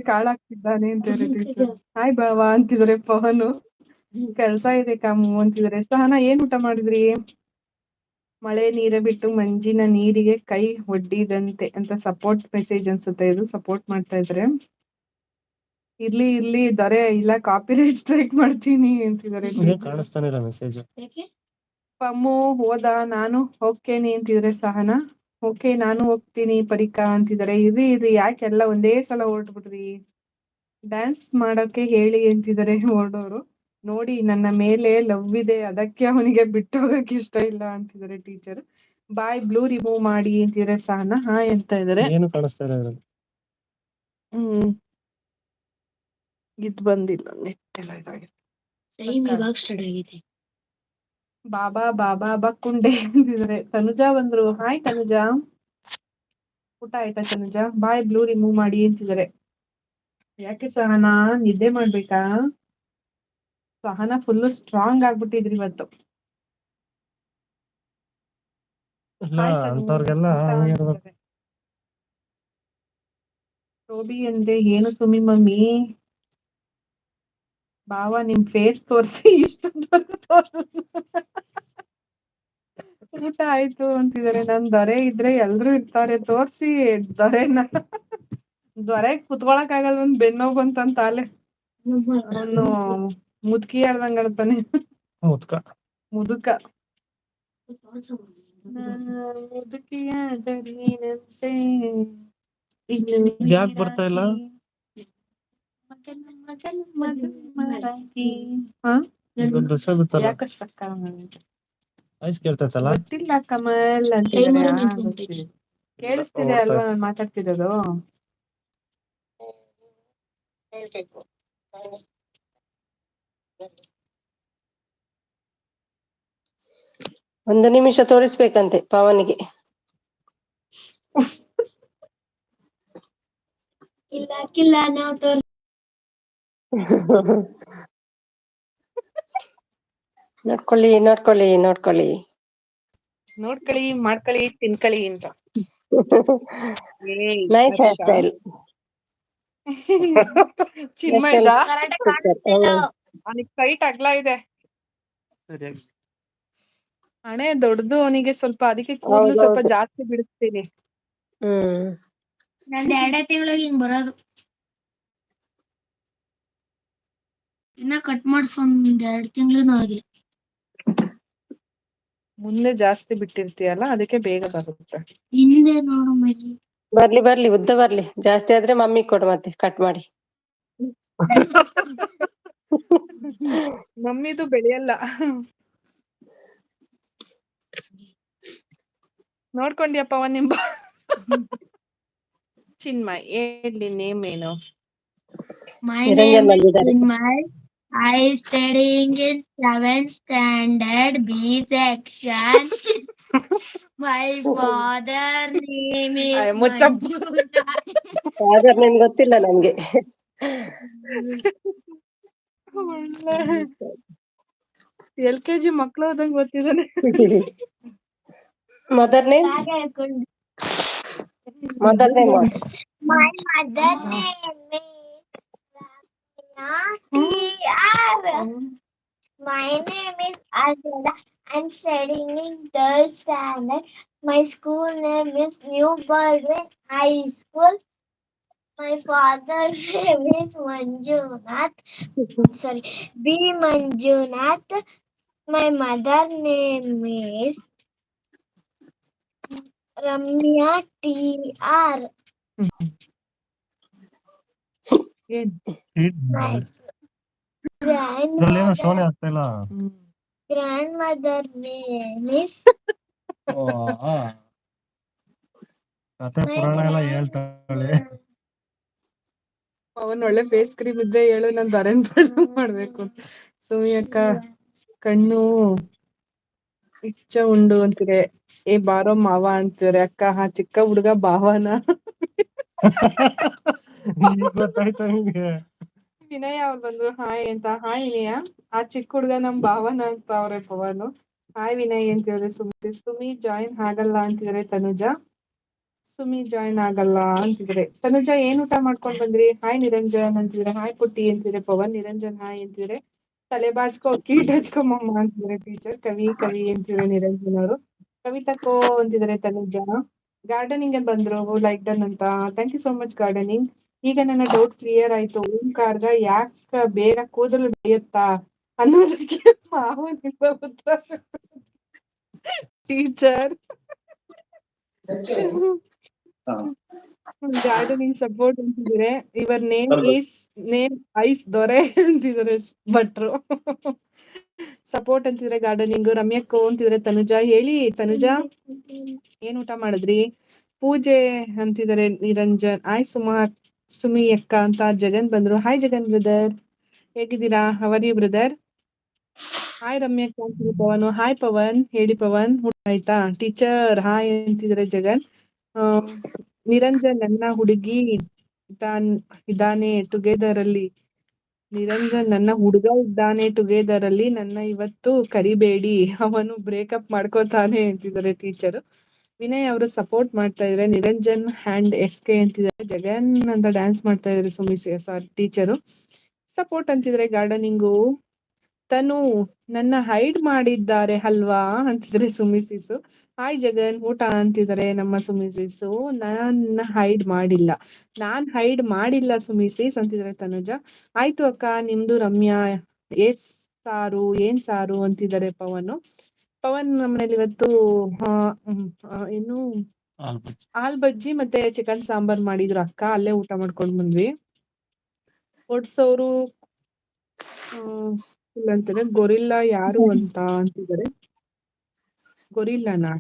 ಕಾಳಾಗ್ತಿದ್ದಾನೆ ಅಂತ ಟೀಚರ್. ಹಾಯ್ ಬಾವಾ ಅಂತಿದ್ರೆ ಪವನು. ಕೆಲ್ಸ ಇದೆ ಕಾಮು ಅಂತಿದ್ರೆ ಸಹನಾ. ಏನ್ ಊಟ ಮಾಡಿದ್ರಿ? ಮಳೆ ನೀರ ಬಿಟ್ಟು ಮಂಜಿನ ನೀರಿಗೆ ಕೈ ಒಡ್ಡಿದಂತೆ ಅಂತ ಸಪೋರ್ಟ್ ಮೆಸೇಜ್ ಅನ್ಸುತ್ತೆ ಇದು. ಸಪೋರ್ಟ್ ಮಾಡ್ತಾ ಇದ್ರೆ. ಇರ್ಲಿ ಇರ್ಲಿ ದೊರೆ, ಇಲ್ಲ ಕಾಪಿರೈಟ್ ಸ್ಟ್ರೈಕ್ ಮಾಡ್ತೀನಿ ಅಂತಿದ್ದಾರೆ. ಕಾಣಿಸ್ತಾನೆ ಇಲ್ಲ ಮೆಸೇಜ್. ಯಾಕೆ? ಪಮ್ಮು ಹೋದ, ನಾನು ಹೋಗ್ತೇನೆ ಅಂತಿದ್ರೆ ಸಹನಾ. ಓಕೆ ನಾನು ಹೋಗ್ತೀನಿ ಪರಿಕಾ ಅಂತಿದ್ದಾರೆ. ಇರ್ರಿ ಇರ್ರಿ, ಯಾಕೆಲ್ಲ ಒಂದೇ ಸಲ ಹೊರಟ್ಬಿಟ್ರಿ? ಡ್ಯಾನ್ಸ್ ಮಾಡಕ್ಕೆ ಹೇಳಿ ಅಂತಿದ್ದಾರೆ ಹೊರಡೋರು. ನೋಡಿ ನನ್ನ ಮೇಲೆ ಲವ್ ಇದೆ, ಅದಕ್ಕೆ ಅವನಿಗೆ ಬಿಟ್ಟು ಹೋಗಕ್ ಇಷ್ಟ ಇಲ್ಲ ಅಂತಿದ್ದಾರೆ ಟೀಚರ್. ಬಾಯ್ ಬ್ಲೂ ರಿಮೂವ್ ಮಾಡಿ ಅಂತಿದ್ರೆ ಸಹನಾ. ಹಾಯ್ ಅಂತ ಇದಾರೆ. ಏನು ಕಾಣಿಸ್ತಾ ಇಲ್ಲ. ಇದ್ ಬಂದಿಲ್ಲ, ನೆಟ್ ಎಲ್ಲ ಇದಾಗಿದೆ. ಟೈಮ್ ಇವಾಗ ಸ್ಟಾರ್ಟ್ ಆಗಿದೆ. ಬಾಬಾ ಬಾಬಾ ಬಕ್ಕುಂಡೆ ಅಂತಿದ್ದಾರೆ. ತನುಜಾ ಬಂದ್ರು. ಹಾಯ್ ತನುಜಾ. ಊಟ ಆಯ್ತಾ ತನುಜಾ? ಬಾಯ್ ಬ್ಲೂ ರಿಮೂವ್ ಮಾಡಿ ಅಂತಿದ್ದಾರೆ. ಯಾಕೆ ಸಹನಾ, ನಿದ್ದೆ ಮಾಡ್ಬೇಕಾ? ಸಹನಾ ಫುಲ್ಲು ಸ್ಟ್ರಾಂಗ್ ಆಗ್ಬಿಟ್ಟಿದ್ರಿ ಇವತ್ತು. ಹಾಯ್ ತನು, ಅಂತವ್ರಿಗೆಲ್ಲ ಊಟ ಹಂಗೆ ಇರ್ಬೇಕು. ಅಂತಿದ್ದಾರೆ. ಟೋಬಿ ಅಂದ್ರೆ ಏನು ಸುಮಿ ಮಮ್ಮಿ? ಬಾವ ನಿಮ್ ಫೇಸ್ ತೋರ್ಸಿ. ಇಷ್ಟೊಂದು ಊಟ ಆಯ್ತು ಅಂತಿದ್ದಾರೆ. ನನ್ ದೊರೆ ಇದ್ರೆ ಎಲ್ರು ಇರ್ತಾರೆ, ತೋರ್ಸಿ ದೊರೆನ. ದೊರೆ ಕುತ್ಕೊಳಕ್ ಆಗಲ್ಲ, ಒಂದ್ ಬೆನ್ನೋಗ್ ಬಂತಂತ ಅಲೆ. ಅವನು ಮುದುಕಿ ಹೇಳ್ದಂಗ ಆಡ್ತಾನೆ. ಮುದುಕ. ಮುದುಕಿಯಾದರೇನಂತೆ. ಯಾಕೆ ಬರ್ತಾ ಇಲ್ಲ? ಯಾಕಷ್ಟಕ್ಕ ಗೊತ್ತಿಲ್ಲ ಕಮಲ್ ಅಂತಿದ್ದಾರೆ. ಕೇಳಿಸ್ತಿದೆ ಅಲ್ವಾ ನಾನು ಮಾತಾಡ್ತಿರೋದು? ಹೇಳ್ಬೇಕು. ಒಂದು ನಿಮಿಷ ತೋರಿಸ್ಬೇಕಂತೆ ಪವನಿಗೆ. ಕಿಲ್ಲ ನಾವು ನೋಡ್ಕೊಳ್ಳಿ ನೋಡ್ಕೊಳ್ಳಿ ನೋಡ್ಕೊಳ್ಳಿ. ನೋಡ್ಕೊಳ್ಳಿ, ಮಾಡ್ಕೊಳ್ಳಿ, ತಿನ್ಕೊಳ್ಳಿ ಅಂತ. Nice hairstyle. ಚಿನ್ಮಯ್ದ ಕರಾಟೆ ಕಾಣಿಸ್ತಿಲ್ಲ. ಅವನಿಗೆ ಕೈಟ್ ಅಗ್ಲ ಇದೆ. ಹಣೆ ದೊಡ್ಡದು ಅವನಿಗೆ ಸ್ವಲ್ಪ, ಅದಕ್ಕೆ ಕೂದಲು ಸ್ವಲ್ಪ ಹೌದೌದು. ಜಾಸ್ತಿ ಬಿಡಿಸ್ತೀನಿ. ನಂದು 2 ತಿಂಗಳಿಗೆ ಹಿಂಗ್ ಬರೋದು. ಇನ್ನ ಕಟ್ ಮಾಡ್ಸೊಂದ್ 2 ತಿಂಗಳು ಆಗಿಲ್ಲ. ಮುಂದೆ ಜಾಸ್ತಿ ಬಿಟ್ಟಿರ್ತೀಯಲ್ಲ, ಅದಕ್ಕೆ ಬೇಗ ಬರುತ್ತೆ. ಹಿಂದೆ ನೋಡು ಮಲ್ಲಿ. ಬರ್ಲಿ ಉದ್ದ ಬರ್ಲಿ. ಜಾಸ್ತಿ ಆದ್ರೆ ಮಮ್ಮಿ ಕೊಡು ಮತ್ತೆ ಕಟ್ ಮಾಡಿ. ಮಮ್ಮಿದು ಬೆಳೆಯಲ್ಲ. ನೋಡ್ಕೊಂಡ್ಯಪ್ಪ ನಿಂಬ. ಚಿನ್ಮಯ್ ಹೇಳಿ ನೇಮ್ ಏನು? My ನಿರಂಜನ್ name is ಬಂದಿದ್ದಾರೆ. Chinmay. I is studying in 7th standard B section. My father name is ಮುಚ್ಚಪ್ಪ. ಫಾದರ್ ನೇಮ್ ಗೊತ್ತಿಲ್ಲ ನಮ್ಗೆ. LKG ಮಕ್ಳು ಹೋದಂಗ್ ಗೊತ್ತಿದ್ದಾನೆ. Mother name mother name My mother name is TR. My name is Ajala. I'm studying in 3rd standard. My school name is New Baldwin High School. My father's name is Manjunath. Sorry, B. Manjunath. My mother name is Ramya TR. My grandmother name is ಕತೆ ಪುರಾಣ ಎಲ್ಲ ಹೇಳ್ತಾಳೆ. ಅವನ್ ಒಳ್ಳೆ face cream ಇದ್ರೆ ಹೇಳು, ನಾನು ಧರೆನ್ ಮಾಡ್ಬೇಕು. ಸುಮಿ ಅಕ್ಕ ಕಣ್ಣು ಇಚ್ಚ ಉಂಡು ಅಂತಿದೆ. ಏ ಬಾರೋ ಮಾವ ಅಂತಿದ್ರೆ. ಅಕ್ಕ ಹಾ ಚಿಕ್ಕ ಹುಡುಗ ಭಾವನ. ಗೊತ್ತಾಯ್ತು ನಿಮ್ಗೆ? ವಿನಯ ಅವ್ರು ಬಂದ್ರು ಹಾಯ್ ಅಂತ. ಹಾಯ್ ವಿನಯ, ಆ ಚಿಕ್ಕ ಹುಡ್ಗ ನಮ್ ಭಾವನ ಅಂತ ಅವ್ರೆ ಪವನು. ಹಾಯ್ ವಿನಯ್ ಅಂತಿದ್ರೆ ಸುಮಿ ಜಾಯಿನ್ ಆಗಲ್ಲ ಅಂತಿದ್ರೆ ತನುಜಾ. ಸುಮಿ ಜಾಯಿನ್ ಆಗಲ್ಲ ಅಂತಿದ್ರೆ ತನುಜಾ. ಏನ್ ಊಟ ಮಾಡ್ಕೊಂಡ್ ಬಂದ್ರಿ? ಹಾಯ್ ನಿರಂಜನ್ ಅಂತಿದ್ರೆ. ಹಾಯ್ ಪುಟ್ಟಿ ಅಂತಿದ್ರೆ ಪವನ್. ನಿರಂಜನ್ ಹಾಯ್ ಅಂತಿದ್ರೆ. ತಲೆ ಬಾಚ್ಕೋ ಕೀಟ್ ಹಚ್ಕೊಮಮ್ಮ ಅಂತಿದ್ರೆ ಟೀಚರ್. ಕವಿ ಅಂತಿದ್ರೆ ನಿರಂಜನ್ ಅವರು. ಕವಿತಕ್ಕೋ ಅಂತಿದ್ರೆ ತನುಜಾ. ಗಾರ್ಡನಿಂಗ್ ಬಂದ್ರು ಲೈಕ್ ಡನ್ ಅಂತ. Thank you so much gardening. ಈಗ ನನ್ನ ಡೌಟ್ ಕ್ಲಿಯರ್ ಆಯ್ತು. ಓಂಕಾರ್ಗ ಯಾಕ ಬೇಗ ಕೂದಲು ಬೆಳೆಯುತ್ತಾ ಅನ್ನೋದಕ್ಕೆ ಮಾವನಿಂದ ಉತ್ತರ ಟೀಚರ್. ಗಾರ್ಡನಿಂಗ್ ಸಪೋರ್ಟ್ ಅಂತಿದ್ರೆ. ಇವರ್ ನೇಮ್ ಐಸ್ ದೊರೆ ಅಂತಿದ್ರೆ ಭಟ್ರು. ಸಪೋರ್ಟ್ ಅಂತಿದ್ರೆ ಗಾರ್ಡನಿಂಗ್. ರಮ್ಯಕ್ಕೋ ಅಂತಿದ್ರೆ ತನುಜಾ. ಹೇಳಿ ತನುಜಾ, ಏನ್ ಊಟ ಮಾಡಿದ್ರಿ? ಪೂಜೆ ಅಂತಿದ್ದಾರೆ ನಿರಂಜನ್. ಆಯ್ ಸುಮಿ ಅಕ್ಕ ಅಂತ. ಜಗನ್ ಬಂದ್ರು. ಹಾಯ್ ಜಗನ್ ಬ್ರದರ್, ಹೇಗಿದ್ದೀರಾ? How are you brother? ಹಾಯ್ ರಮ್ಯಕ್ಕ ಅಂತಿದ್ರೆ ಪವನ್. ಹಾಯ್ ಪವನ್. ಹೇಳಿ ಪವನ್, ಊಟ ಆಯ್ತಾ? ಟೀಚರ್ ಹಾಯ್ ಅಂತಿದ್ರೆ ಜಗನ್. ನಿರಂಜನ್ ನನ್ನ ಹುಡುಗಿ ಇದ್ದಾನೆ ಟುಗೆದರ್ ಅಲ್ಲಿ. ನಿರಂಜನ್ ನನ್ನ ಹುಡುಗ ಇದ್ದಾನೆ ಟುಗೆದರ್ ಅಲ್ಲಿ, ನನ್ನ ಇವತ್ತು ಕರಿಬೇಡಿ, ಅವನು ಬ್ರೇಕಪ್ ಮಾಡ್ಕೋತಾನೆ ಅಂತಿದ್ದಾರೆ ಟೀಚರ್. ವಿನಯ್ ಅವರು ಸಪೋರ್ಟ್ ಮಾಡ್ತಾ ಇದ್ರೆ. ನಿರಂಜನ್ ಹ್ಯಾಂಡ್ SK ಅಂತಿದ್ದಾರೆ. ಜಗನ್ ಅಂತ ಡ್ಯಾನ್ಸ್ ಮಾಡ್ತಾ ಇದ್ದಾರೆ ಸುಮಿ ಟೀಚರು. ಸಪೋರ್ಟ್ ಅಂತಿದ್ರೆ ಗಾರ್ಡನಿಂಗು. ತನು ನನ್ನ ಹೈಡ್ ಮಾಡಿದ್ದಾರೆ ಅಲ್ವಾ ಅಂತಿದ್ರೆ ಸುಮಿಸಿಸು. ಹಾಯ್ ಜಗನ್, ಊಟ ಅಂತಿದ್ದಾರೆ ನಮ್ಮ ಸುಮಿಸಿಸು. ನನ್ನ ಹೈಡ್ ಮಾಡಿಲ್ಲ, ನಾನ್ ಹೈಡ್ ಮಾಡಿಲ್ಲ ಸುಮಿಸಿಸ್ ಅಂತಿದ್ರೆ ತನುಜ. ಆಯ್ತು ಅಕ್ಕ, ನಿಮ್ದು ರಮ್ಯಾ. ಏನ್ ಸಾರು ಅಂತಿದ್ದಾರೆ ಪವನ್. ಪವನ್ ನಮ್ಮನೇಲಿ ಇವತ್ತು ಏನು ಹಾಲ್ ಬಜ್ಜಿ ಮತ್ತೆ ಚಿಕನ್ ಸಾಂಬಾರ್ ಮಾಡಿದ್ರು ಅಕ್ಕ. ಅಲ್ಲೇ ಊಟ ಮಾಡ್ಕೊಂಡ್ ಬಂದ್ವಿ. ಓಡ್ಸೋರು ಇಲ್ಲ ಅಂತಾರೆ. ಗೊರಿಲ್ಲಾ ಯಾರು ಅಂತ ಅಂತಿದ್ದಾರೆ. ಗೊರಿಲ್ಲನಾ?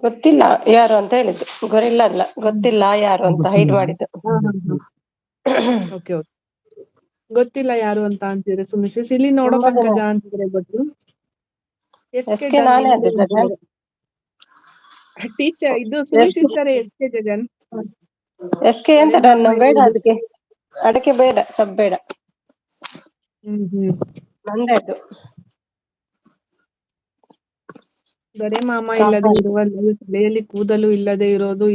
ಗೊತ್ತಿಲ್ಲ ಯಾರು ಅಂತ ಹೇಳಿದ್ದು. ಗೊರಿಲ್ಲ ಅಲ್ಲ, ಗೊತ್ತಿಲ್ಲ ಯಾರು ಅಂತ ಹೈಡ್ ಮಾಡಿದ್ದು. Okay okay. ಗೊತ್ತಿಲ್ಲ ಯಾರು ಅಂತ ಅಂತಿದ್ರೆ ಸುಮಿಸ್. ಇಲ್ಲಿ ನೋಡೋ ತುಂಬಾ ಜನ ಪಂಕಜ ಅಂತಿದ್ರೆ ಬದ್ರು. ಎಸ್ ಕೆ ನಾನೇ ನಿಂದು ಅದೇ ಜಗನ್. ಟೀಚರ್ ಇದು Sumi sister S K Jagan. SK ಎಂತ ಮಾಮ ನನ್ನ ಬೇಡ ಇರುವುದು. ಅದಕ್ಕೆ ಬೇಡ ಸಬ್ ಬೇಡ. ನಂದೇ ಅದು. ದೊರೆ ಮಾಮ ಇಲ್ಲದೆ ಕಾಂತಾರ ಇರುವ ತಲೆಯಲ್ಲಿ ಕೂದಲು ಇಲ್ಲದೆ ಇರೋದು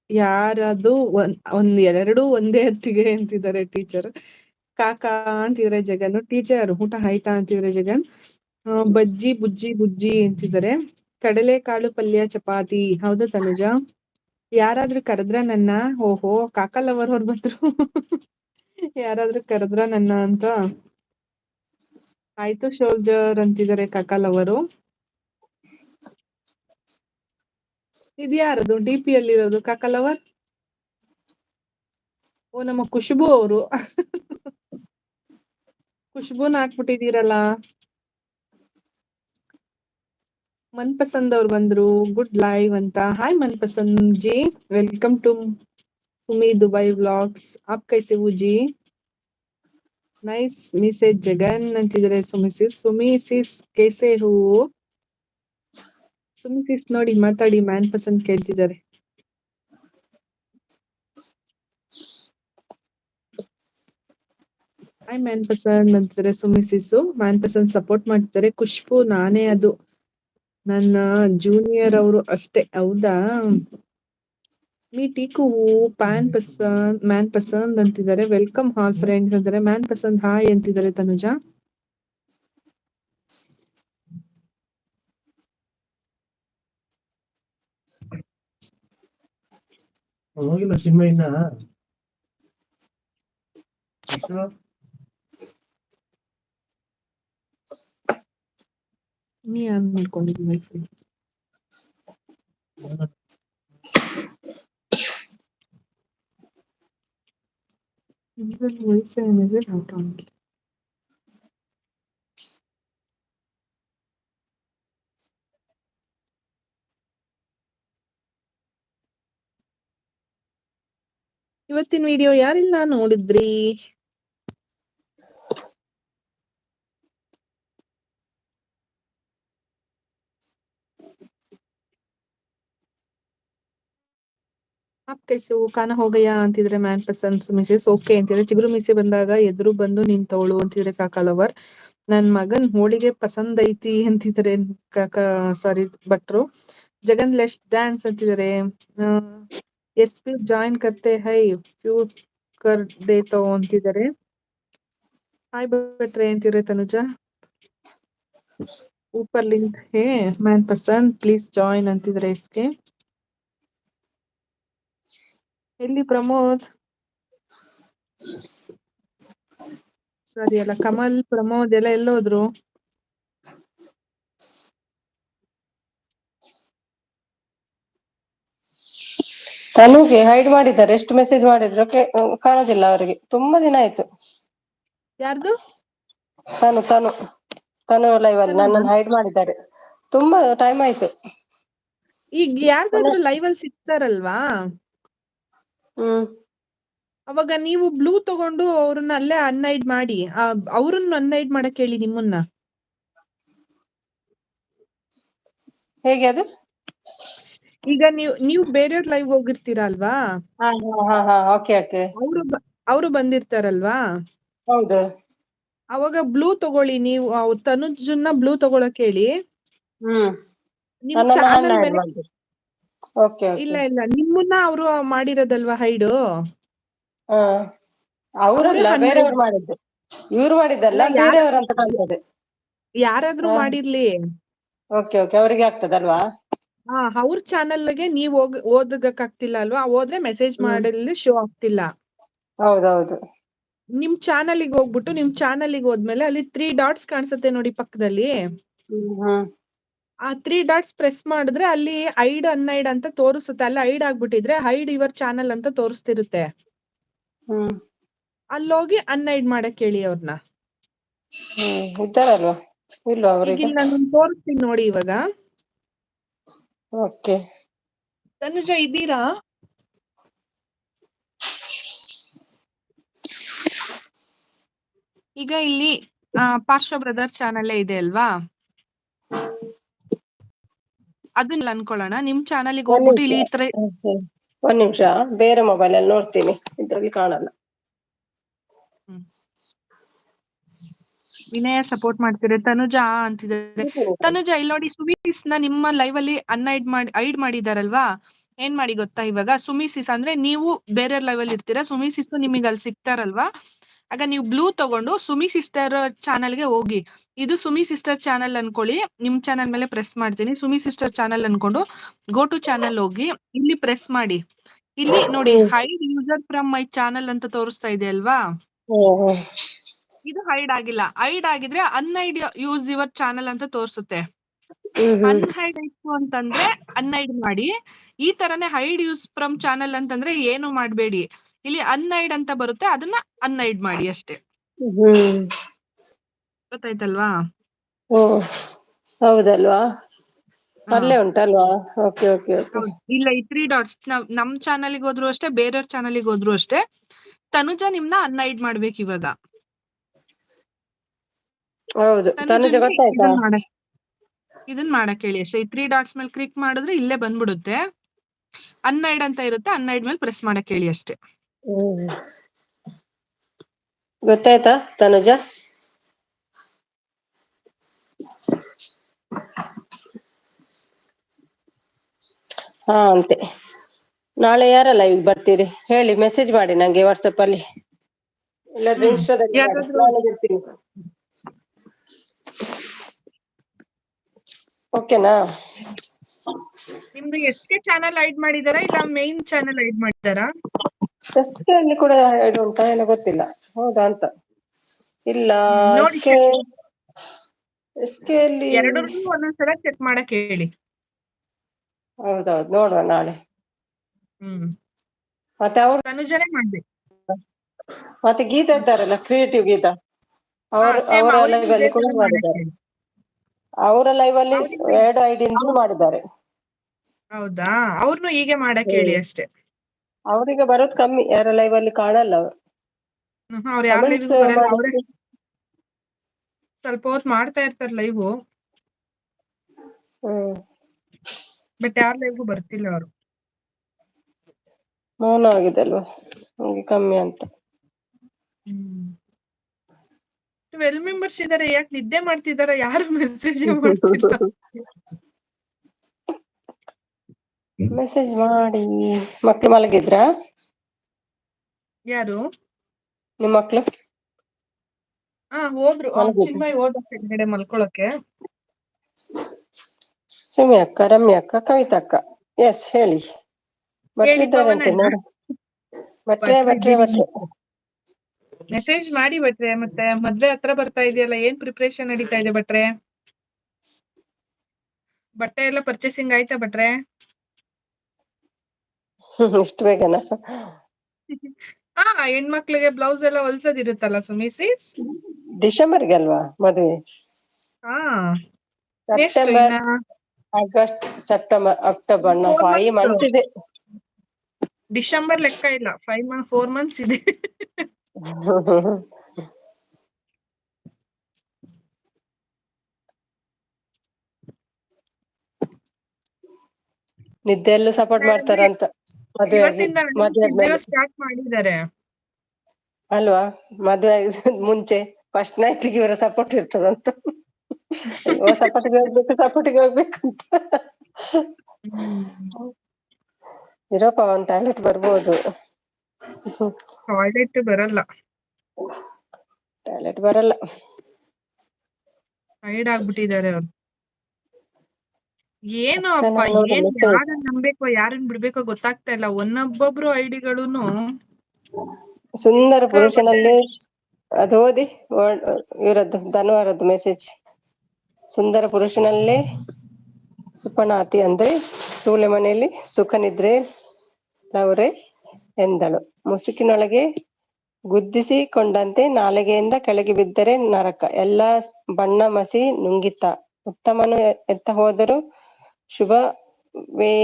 ಯಾರದು ಎರಡೂ ಒಂದೇ ಹೊತ್ತಿಗೆ ಅಂತಿದ್ದಾರೆ ಟೀಚರ್. ಕಾಕಾ ಅಂತಿದ್ರೆ ಜಗನ್. ಟೀಚರ್ ಊಟ ಆಯ್ತಾ ಅಂತಿದ್ರೆ ಜಗನ್. ಬಜ್ಜಿ ಬುಜ್ಜಿ ಬುಜ್ಜಿ ಅಂತಿದ್ದಾರೆ. ಕಡಲೆಕಾಳು ಪಲ್ಯ ಚಪಾತಿ. ಹೌದಾ ತನುಜ? ಯಾರಾದ್ರೂ ಕರೆದ್ರ ನನ್ನ? ಓಹೋ ಕಾಕಲ್ ಅವ್ರು ಬಂದ್ರು. ಯಾರಾದ್ರೂ ಕರೆದ್ರ ನನ್ನ ಅಂತ. ಆಯ್ತು ಶೋಲ್ಜರ್ ಅಂತಿದ್ದಾರೆ ಕಾಕಲ್ ಅವರು. ಇದ್ಯಾರದು DP ಯಲ್ಲಿರೋದು ಕಾಕಲ್ ಅವರ್? ಓ ನಮ್ಮ ಖುಷ್ಬು ಅವರು. ಖುಷ್ಬುನ ಹಾಕ್ಬಿಟ್ಟಿದೀರಲ್ಲ. ಮನ್ಪಸಂದ್ ಅವ್ರು ಬಂದ್ರು. ಗುಡ್ ಲೈವ್ ಅಂತ. Hi Manpasand ji, welcome to Sumi Dubai vlogs. ಆಪ್ ಕೈಸೆ ಹೂ ಜಿ? ನೈಸ್ ಮೆಸೇಜ್ ಜಗನ್ ಅಂತಿದ್ರೆ ಸುಮಿಸಿಸ್. ಸುಮಿಸಿಸ್ ಕೈಸೆ ಹೂ? ಸುಮಿಸಿಸ್ ನೋಡಿ ಮಾತಾಡಿ, ಮ್ಯಾನ್ ಪಸಂದ್ ಕೇಳ್ತಿದ್ದಾರೆ. ಹಾಯ್ ಮ್ಯಾನ್ ಪಸಂದ್ ಅಂತಿದ್ರೆ ಸುಮಿಸಿಸ್. ಮ್ಯಾನ್ ಪಸಂದ್ ಸಪೋರ್ಟ್ ಮಾಡ್ತಿದ್ದಾರೆ. ಖುಷ್ಬು ನಾನೇ ಅದು, ನನ್ನ ಜೂನಿಯರ್ ಅವರು ಅಷ್ಟೇ. ಹೌದಾ? ಮೀ ಟೀಕು ಮ್ಯಾನ್ ಪಸಂದ್ ಅಂತಿದ್ದಾರೆ. ವೆಲ್ಕಮ್ ಹಾಲ್ ಫ್ರೆಂಡ್ಸ್ ಅಂತಾರೆ. ಮ್ಯಾನ್ ಪಸಂದ್ ಹಾಯ್ ಅಂತಿದ್ದಾರೆ ತನುಜ. ಹೋಗಿಲ್ಲ ಸಿನಿಮಾ ಇನ್ನ? ನೀ ಆನ್ ಮಾಡ್ಕೊಂಡಿದ್ದೀನಿ ವೈಫೈ. ವೈಫೈ ಏನಿದೆ ಡೌಟ್ ಆಗಿ. ಇವತ್ತಿನ ವಿಡಿಯೋ ಯಾರೆಲ್ಲ ನೋಡಿದ್ರಿ? ಆಪ್ ಕೈಸು ಕಾನ ಹೋಗಯ್ಯ ಅಂತಿದ್ರೆ ಮ್ಯಾನ್ ಪಸಂದ್ ಸುಮಿಸಸ್. ಓಕೆ ಅಂತಿದ್ರೆ. ಚಿಗುರು ಮೀಸೆ ಬಂದಾಗ ಎದುರು ಬಂದು ನಿಂತವಳು ಅಂತಿದ್ರೆ ಕಾಕಲವರ್. ನನ್ ಮಗನ್ ಹೋಳಿಗೆ ಪಸಂದ್ ಐತಿ ಅಂತಿದ್ರೆ ಸಾರಿ ಭಟ್ರು. ಜಗನ್ ಲೆಸ್ ಡ್ಯಾನ್ಸ್ ಅಂತಿದ್ದಾರೆ. ಎಸ್ ಪಿ ಜಾಯಿನ್ ಕರ್ತೆ ಹೈ ಫ್ಯೂ ಕರ್ ದೇತೋ ಅಂತಿದ್ದಾರೆ. ಹಾಯ್ ಭಟ್ರೆ ಅಂತಿದ್ರೆ ತನುಜ. ऊपर लिंक है मैन पसंद प्लीज ಜಾಯಿನ್ ಅಂತಿದ್ರೆ ಎಸ್ಕೆ. ಎಲ್ಲಿ ಪ್ರಮೋದ್? ಸರಿ ಅಲ್ಲ. ಕಮಲ್, ಪ್ರಮೋದ್ ಎಲ್ಲ ಎಲ್ಲೋದ್ರು? ತನುಗೆ ಹೈಡ್ ಮಾಡಿದ್ದಾರೆ. ಎಷ್ಟು ಮೆಸೇಜ್ ಮಾಡಿದ್ರು ಕಾಣೋದಿಲ್ಲ ಅವರಿಗೆ. ತುಂಬಾ ದಿನ ಆಯ್ತು. ಯಾರ್ದು? ತನು ಲೈವ್ ಅಲ್ಲಿ ತನುನಾ? ನನ್ನನ್ನು ಹೈಡ್ ಮಾಡಿದ್ದಾರೆ. ತುಂಬಾ ಟೈಮ್ ಆಯ್ತು. ಈಗ ಯಾರ್ದಾದ್ರು ಲೈವ್ ಅಲ್ಲಿ ಸಿಗ್ತಾರಲ್ವಾ, ಅವಾಗ ನೀವು ಬ್ಲೂ ತಗೊಂಡು ಅವ್ರನ್ನ ಅಲ್ಲೇ ಅನ್ಐಡ್ ಮಾಡಿ, ಅವ್ರನ್ನ ಅನ್ಐಡ್ ಮಾಡಕ್ ಹೇಳಿ ನಿಮ್ಮನ್ನ. ಹೇಗೆ ಅದು? ಈಗ ನೀವು ಬೇರೆಯವ್ರ ಲೈವ್ ಹೋಗಿರ್ತೀರಾ ಅಲ್ವಾ, ಓಕೆ ಓಕೆ. ಅವರು ಬಂದಿರ್ತಾರಲ್ವಾ, ಹೌದು. ಅವಾಗ ಬ್ಲೂ ತಗೊಳ್ಳಿ. ನೀವು ತನುಜನ್ನ ಬ್ಲೂ ತಗೊಳಕ್ ಹೇಳಿ. ನಿಮ್ ನನ್ನನ್ನು ಚಾನಲ್ ಹೈಡ್ ಮೇಲೆ ಮಾಡಿದ್ರು. Okay okay. ಇಲ್ಲ ನಿಮ್ಮನ್ನ ಅವರು ಮಾಡಿರೋದಲ್ವಾ ಹೈಡು. ಅವರೇ ಅವರಲ್ಲ, ಅನ್ಐಡ್. ಬೇರೆಯವ್ರು ಮಾಡಿದ್ದು. ಇವ್ರು ಮಾಡಿದ್ದಲ್ಲ, ಅಲ್ಲ ಬೇರೆಯವರು ಅಂತ ಕಾಣ್ತದೆ. ಯಾರಾದ್ರೂ ಮಾಡಿರ್ಲಿ. ಓಕೆ ಓಕೆ, ಅವರಿಗೆ ಆಗ್ತದಲ್ವಾ? ಅವ್ರ ಚಾನಲ್ಗೆ ನೀವ್ ಓದಕ್ ಆಗ್ತಿಲ್ಲ ಅಲ್ವಾ, ಹೋದ್ರೆ ಮೆಸೇಜ್ ಮಾಡಲ್ಲಿ ಶೋ ಆಗ್ತಿಲ್ಲ. ಹೌದೌದು. ನಿಮ್ ಚಾನಲ್ಗೆ ಹೋಗ್ಬಿಟ್ಟು, ನಿಮ್ ಚಾನಲ್ಗೆ ಹೋದ್ಮೇಲೆ ಅಲ್ಲಿ 3 ಡಾಟ್ಸ್ ಕಾಣಿಸುತ್ತೆ ನೋಡಿ ಪಕ್ಕದಲ್ಲಿ. ಆ 3 ಡಾಟ್ಸ್ ಪ್ರೆಸ್ ಮಾಡಿದ್ರೆ ಅಲ್ಲಿ ಐಡ್ ಅನ್ಐಡ್ ಅಂತ ತೋರಿಸುತ್ತೆ. ಅಲ್ಲಿ ಐಡ್ ಆಗ್ಬಿಟ್ಟಿದ್ರೆ ಹೈಡ್ ಯುವರ್ ಚಾನಲ್ ಅಂತ ತೋರಿಸ್ತಿರುತ್ತೆ. ಅಲ್ಲೋಗಿ ಅನ್ಐಡ್ ಮಾಡಕ್ ಹೇಳಿ ಅವ್ರನ್ನ. ಇದ್ದಾರಲ್ವಾ? ಇಲ್ವಾ ಈಗ ಅವ್ರೀಗ? ಇಲ್ಲಿ ನಾನು ತೋರಿಸ್ತೀನಿ ನೋಡಿ ಇವಾಗ. ಓಕೆ. ತನುಜ ಇದ್ದೀರಾ? ಈಗ ಇಲ್ಲಿ ಪಾರ್ಶ್ವ ಬ್ರದರ್ಸ್ ಚಾನಲ್ ಇದೆ ಅಲ್ವಾ? ಅದನ್ನ ಅನ್ಕೊಳ್ಳೋಣ. ನಿಮ್ ಚಾನಲ್ಗೆ ಹೋಗ್ಬಿಟ್ಟು ಇಲ್ಲಿ ಈ ತರ ಒಂದ್ ನಿಮಿಷ, ಬೇರೆ ಮೊಬೈಲ್ ಅಲ್ಲಿ ನೋಡ್ತೀನಿ, ಇದ್ರಲ್ಲಿ ಕಾಣಲ್ಲ. ವಿನಯ ಸಪೋರ್ಟ್ ಮಾಡ್ತಿದ್ರೆ ತನುಜಾ ಅಂತಿದ್ದಾರೆ. ತನುಜಾ ಇಲ್ಲಿ ನೋಡಿ, ಸುಮಿಸ್ ನ ನಿಮ್ಮ ಲೈವ್ ಅಲ್ಲಿ ಐಡ್ ಮಾಡಿದಾರಲ್ವಾ? ಏನ್ ಮಾಡಿ ಗೊತ್ತಾ, ಇವಾಗ ಸುಮಿಸಿಸ್ ಅಂದ್ರೆ ನೀವು ಬೇರೆ ಲೈವ್ ಅಲ್ಲಿ ಇರ್ತೀರಾ, ಸುಮಿಸಿಸ್ ನಿಮಗೆ ಅಲ್ಲಿ ಸಿಗ್ತಾರಲ್ವಾ? ಆಗ ನೀವು ಬ್ಲೂ ತಗೊಂಡು ಸುಮಿ ಸಿಸ್ಟರ್ ಚಾನಲ್ಗೆ ಹೋಗಿ. ಇದು ಸುಮಿ ಸಿಸ್ಟರ್ ಚಾನಲ್ ಅನ್ಕೊಳ್ಳಿ. ನಿಮ್ ಚಾನಲ್ ಮೇಲೆ ಪ್ರೆಸ್ ಮಾಡ್ತೀನಿ. ಸುಮಿ ಸಿಸ್ಟರ್ ಚಾನಲ್ ಅನ್ಕೊಂಡು ಗೋ ಟು ಚಾನಲ್ ಹೋಗಿ ಇಲ್ಲಿ ಪ್ರೆಸ್ ಮಾಡಿ. ಇಲ್ಲಿ ನೋಡಿ hide user from my channel ಅಂತ ತೋರಿಸ್ತಾ ಇದೆ ಅಲ್ವಾ? ಇದು ಹೈಡ್ ಆಗಿಲ್ಲ. ಹೈಡ್ ಆಗಿದ್ರೆ ಅನ್ಹೈಡ್ ಯೂಸ್ ಯುವರ್ ಚಾನಲ್ ಅಂತ ತೋರಿಸುತ್ತೆ. ಅನ್ಹೈಡ್ ಆಯ್ತು ಅಂತಂದ್ರೆ ಅನ್ಹೈಡ್ ಮಾಡಿ. ಈ ತರನೇ ಹೈಡ್ ಯೂಸ್ ಫ್ರಮ್ ಚಾನಲ್ ಅಂತಂದ್ರೆ ಏನು ಮಾಡ್ಬೇಡಿ. ಇಲ್ಲಿ ಅನ್ಹೈಡ್ ಅಂತ ಬರುತ್ತೆ, ಅದನ್ನ ಅನ್ಹೈಡ್ ಮಾಡಿ ಅಷ್ಟೇ. ಗೊತ್ತಾಯ್ತಲ್ವಾ? ಹೌದಲ್ವಾ? ಅಲ್ಲೇ ಉಂಟಲ್ವಾ? Okay okay okay. ಇಲ್ಲ, ಈ 3 ಡಾಟ್ಸ್ ನಮ್ ಚಾನಲ್ಗೆ ಹೋದ್ರು ಅಷ್ಟೇ, ಬೇರೆಯವ್ರ ಚಾನಲ್ಗೆ ಹೋದ್ರು ಅಷ್ಟೇ. ತನುಜ ನಿಮ್ನ ಅನ್ಹೈಡ್ ಮಾಡ್ಬೇಕು ಇವಾಗ. ಹೌದು, ತನುಜ ಗೊತ್ತಾಯ್ತಾ? ಇದನ್ ಮಾಡಕ್ ಹೇಳಿ ಅಷ್ಟೇ. ಈ 3 ಡಾಟ್ಸ್ ಮೇಲೆ ಕ್ಲಿಕ್ ಮಾಡಿದ್ರೆ ಇಲ್ಲೇ ಬಂದ್ಬಿಡುತ್ತೆ. ಅನ್ಹೈಡ್ ಅಂತ ಇರುತ್ತೆ, ಅನ್ಹೈಡ್ ಮೇಲೆ ಪ್ರೆಸ್ ಮಾಡಕ್ ಹೇಳಿ ಅಷ್ಟೇ. ಗೊತ್ತಾಯ್ತಾ ತನುಜ? ಹಾ ಅಂತೆ. ನಾಳೆ ಯಾರ ಲೈವ್ ಬರ್ತೀರಿ ಹೇಳಿ, ಮೆಸೇಜ್ ಮಾಡಿ ನಂಗೆ ವಾಟ್ಸಪ್ ಅಲ್ಲಿ, ಇಲ್ಲಾದ್ರೆ ಇನ್ಸ್ಟಾದಲ್ಲಿ ಮಾಡಿ, ನಾನು ಬರ್ತೀನಿ. ಓಕೆನಾ? ನಿಮ್ದು ಎಸ್ಕೆ ಚಾನಲ್ ಐಡ್ ಮಾಡಿದಾರಾ ಇಲ್ಲ ಮೇನ್ ಚಾನಲ್ ಐಡ್ ಮಾಡಿದಾರಾ? ಎಸ್ಕೆ ಅಲ್ಲಿ ಕೂಡ ಐಡ್ ಉಂಟಾ ಏನೋ ಗೊತ್ತಿಲ್ಲ. ಹೌದಾ ಅಂತ. ಇಲ್ಲ, ಎಸ್ಕೆ ಅಲ್ಲಿ ಎರಡನ್ನೂ ಒಂದೊಂದ್ಸಲ ಚೆಕ್ ಮಾಡಕ್ ಹೇಳಿ. ಹೌದೌದು, ನೋಡುವ ನಾಳೆ. ಮತ್ತೆ ಅವ್ರು ತನುಜನೇ ಮಾಡ್ಬೇಕು. ಮತ್ತೆ ಗೀತಾ ಇದ್ದಾರಲ್ಲ, ಕ್ರಿಯೇಟಿವ್ ಗೀತಾ, ಅವರ ಲೈವ್ ಅಲ್ಲಿ ಕೂಡ ಮಾಡಿದ್ದಾರೆ. ಅವರ ಲೈವ್ ಅಲ್ಲಿ 2 ಐಡಿ ಮಾಡಿದ್ದಾರೆ. ಹೌದಾ? ಅವ್ರನ್ನು ಹೀಗೆ ಮಾಡಕ್ ಹೇಳಿ ಅಷ್ಟೇ. ಅವ್ರಿಗೆ ಬರೋದು ಕಮ್ಮಿ, ಯಾರ ಲೈವ್ ಅಲ್ಲಿ ಕಾಣಲ್ಲ ಅವರು. ಅವ್ರು ಯಾರ ಲೈವ್ಗೂ ಬರಲ್ಲ. ಅವ್ರೆ ಸ್ವಲ್ಪ ಹೊತ್ತು ಮಾಡ್ತಾ ಇರ್ತಾರೆ ಲೈವ್, ಬಟ್ ಯಾರ ಲೈವ್ಗೂ ಬರ್ತಿಲ್ಲ ಅವರು. ಮೌನ ಆಗಿದಲ್ವಾ, ಹಂಗೆ ಕಮ್ಮಿ ಅಂತ. 12 ಮೆಂಬರ್ಸ್ ಇದಾರೆ, ಯಾಕೆ ನಿದ್ದೆ ಮಾಡ್ತಿದಾರ? ಯಾರು ಮೆಸೇಜ್ ಮಾಡ್ತಿಲ್ಲ. ಮೆಸೇಜ್ ಮಾಡಿ. ಮಕ್ಳು ಮಲಗಿದ್ರ? ಯಾರು? ನಿಮ್ ಮಕ್ಳು ಹೋದ್ರು. ಮಲಗಿದ್ರು? ಚಿನ್ಮಯ್ ಹೋದ ಕೆಳಗಡೆ ಮಲ್ಕೊಳಕ್ಕೆ. ಸುಮಿ ಅಕ್ಕ, ರಮ್ಯಾ ಅಕ್ಕ, ಕವಿತಾ ಅಕ್ಕ. ಎಸ್ ಹೇಳಿ. ಭಟ್ರು ಇದ್ದಾರೆ ಅಂತೆ ನೋಡು. ಭಟ್ರೆ ಭಟ್ರೆ ಭಟ್ರೆ ಮೆಸೇಜ್ ಮಾಡಿ ಭಟ್ರೆ. ಮತ್ತೆ ಮದ್ವೆ ಹತ್ರ ಬರ್ತಾ ಇದೆಯಲ್ಲ, ಏನ್ ಪ್ರಿಪರೇಷನ್ ನಡೀತಾ ಇದೆ ಭಟ್ರೆ? ಬಟ್ಟೆ ಎಲ್ಲ ಪರ್ಚೇಸಿಂಗ್ ಆಯ್ತಾ ಭಟ್ರೆ? ಇಷ್ಟು ಬೇಗನಾ? ಹೆಣ್ಮಕ್ಳಿಗೆ ಬ್ಲೌಸ್ ಎಲ್ಲ ಹೊಲ್ಸೋದಿರುತ್ತಲ್ಲ ಸುಮಿಸಿಸ್. ಡಿಸೆಂಬರ್ಗೆ ಅಲ್ವಾ ಮದುವೆ? September, August, September, October, 5 months ಇದೆ. ಡಿಸೆಂಬರ್ ಲೆಕ್ಕ ಇಲ್ಲ, 4 ಮಂತ್ಸ್ ಇದೆ. ನಿದ್ದೆಲ್ಲೂ ಸಪೋರ್ಟ್ ಮಾಡ್ತಾರಂತ ಮದುವೆ ಆಗಿ, ಮದುವೆ ಆದ್ಮೇಲೆ ಸ್ಟಾರ್ಟ್ ಮಾಡಿದ್ದಾರೆ ಅಲ್ವಾ? ಮದುವೆ ಆಗ ಮುಂಚೆ ಫಸ್ಟ್ ನೈಟ್ಗೆ ಇವರ ಸಪೋರ್ಟ್ ಇರ್ತದಂತ. ಸಪೋರ್ಟಿಗೆ ಹೋಗ್ಬೇಕು, ಸಪೋರ್ಟಿಗೆ ಹೋಗ್ಬೇಕು ಅಂತ. ಇರಪ್ಪ, ಒಂದು ಟಾಯ್ಲೆಟ್ ಬರ್ಬೋದು. ಟಾಯ್ಲೆಟ್ ಬರಲ್ಲ, ಟಾಯ್ಲೆಟ್ ಬರಲ್ಲ. ಟೈರ್ಡ್ ಆಗ್ಬಿಟ್ಟಿದ್ದಾರೆ ಅವ್ರು. ಏನೋ ಅಪ್ಪ, ಏನ್ ಯಾರನ್ನ ನಂಬೇಕೋ ಯಾರನ್ನ ಬಿಡ್ಬೇಕೋ ಗೊತ್ತಾಗ್ತಾ ಇಲ್ಲ. ಒಬ್ಬೊಬ್ರು ಐಡಿಗಳೂನು ಸುಂದರ ಪುರುಷನಲ್ಲಿ ಅದು ಓದಿ, ಇವರದ್ದು ಧನ್ವಾರದ್ದು ಮೆಸೇಜ್. ಸುಂದರ ಪುರುಷನಲ್ಲೇ ಸುಪನಾತಿ ಅಂದ್ರೆ ಸೂಳೆ ಮನೆಯಲ್ಲಿ ಸುಖ ನಿದ್ರೆ ನವರೆ ಎಂದಳು. ಮುಸುಕಿನೊಳಗೆ ಗುದ್ದಿಸಿಕೊಂಡಂತೆ ನಾಲಿಗೆಯಿಂದ ಕೆಳಗೆ ಬಿದ್ದರೆ ನರಕ. ಎಲ್ಲ ಬಣ್ಣ ಮಸಿ ನುಂಗಿತ. ಉತ್ತಮನು ಎತ್ತ ಹೋದರು ಶುಭವೇ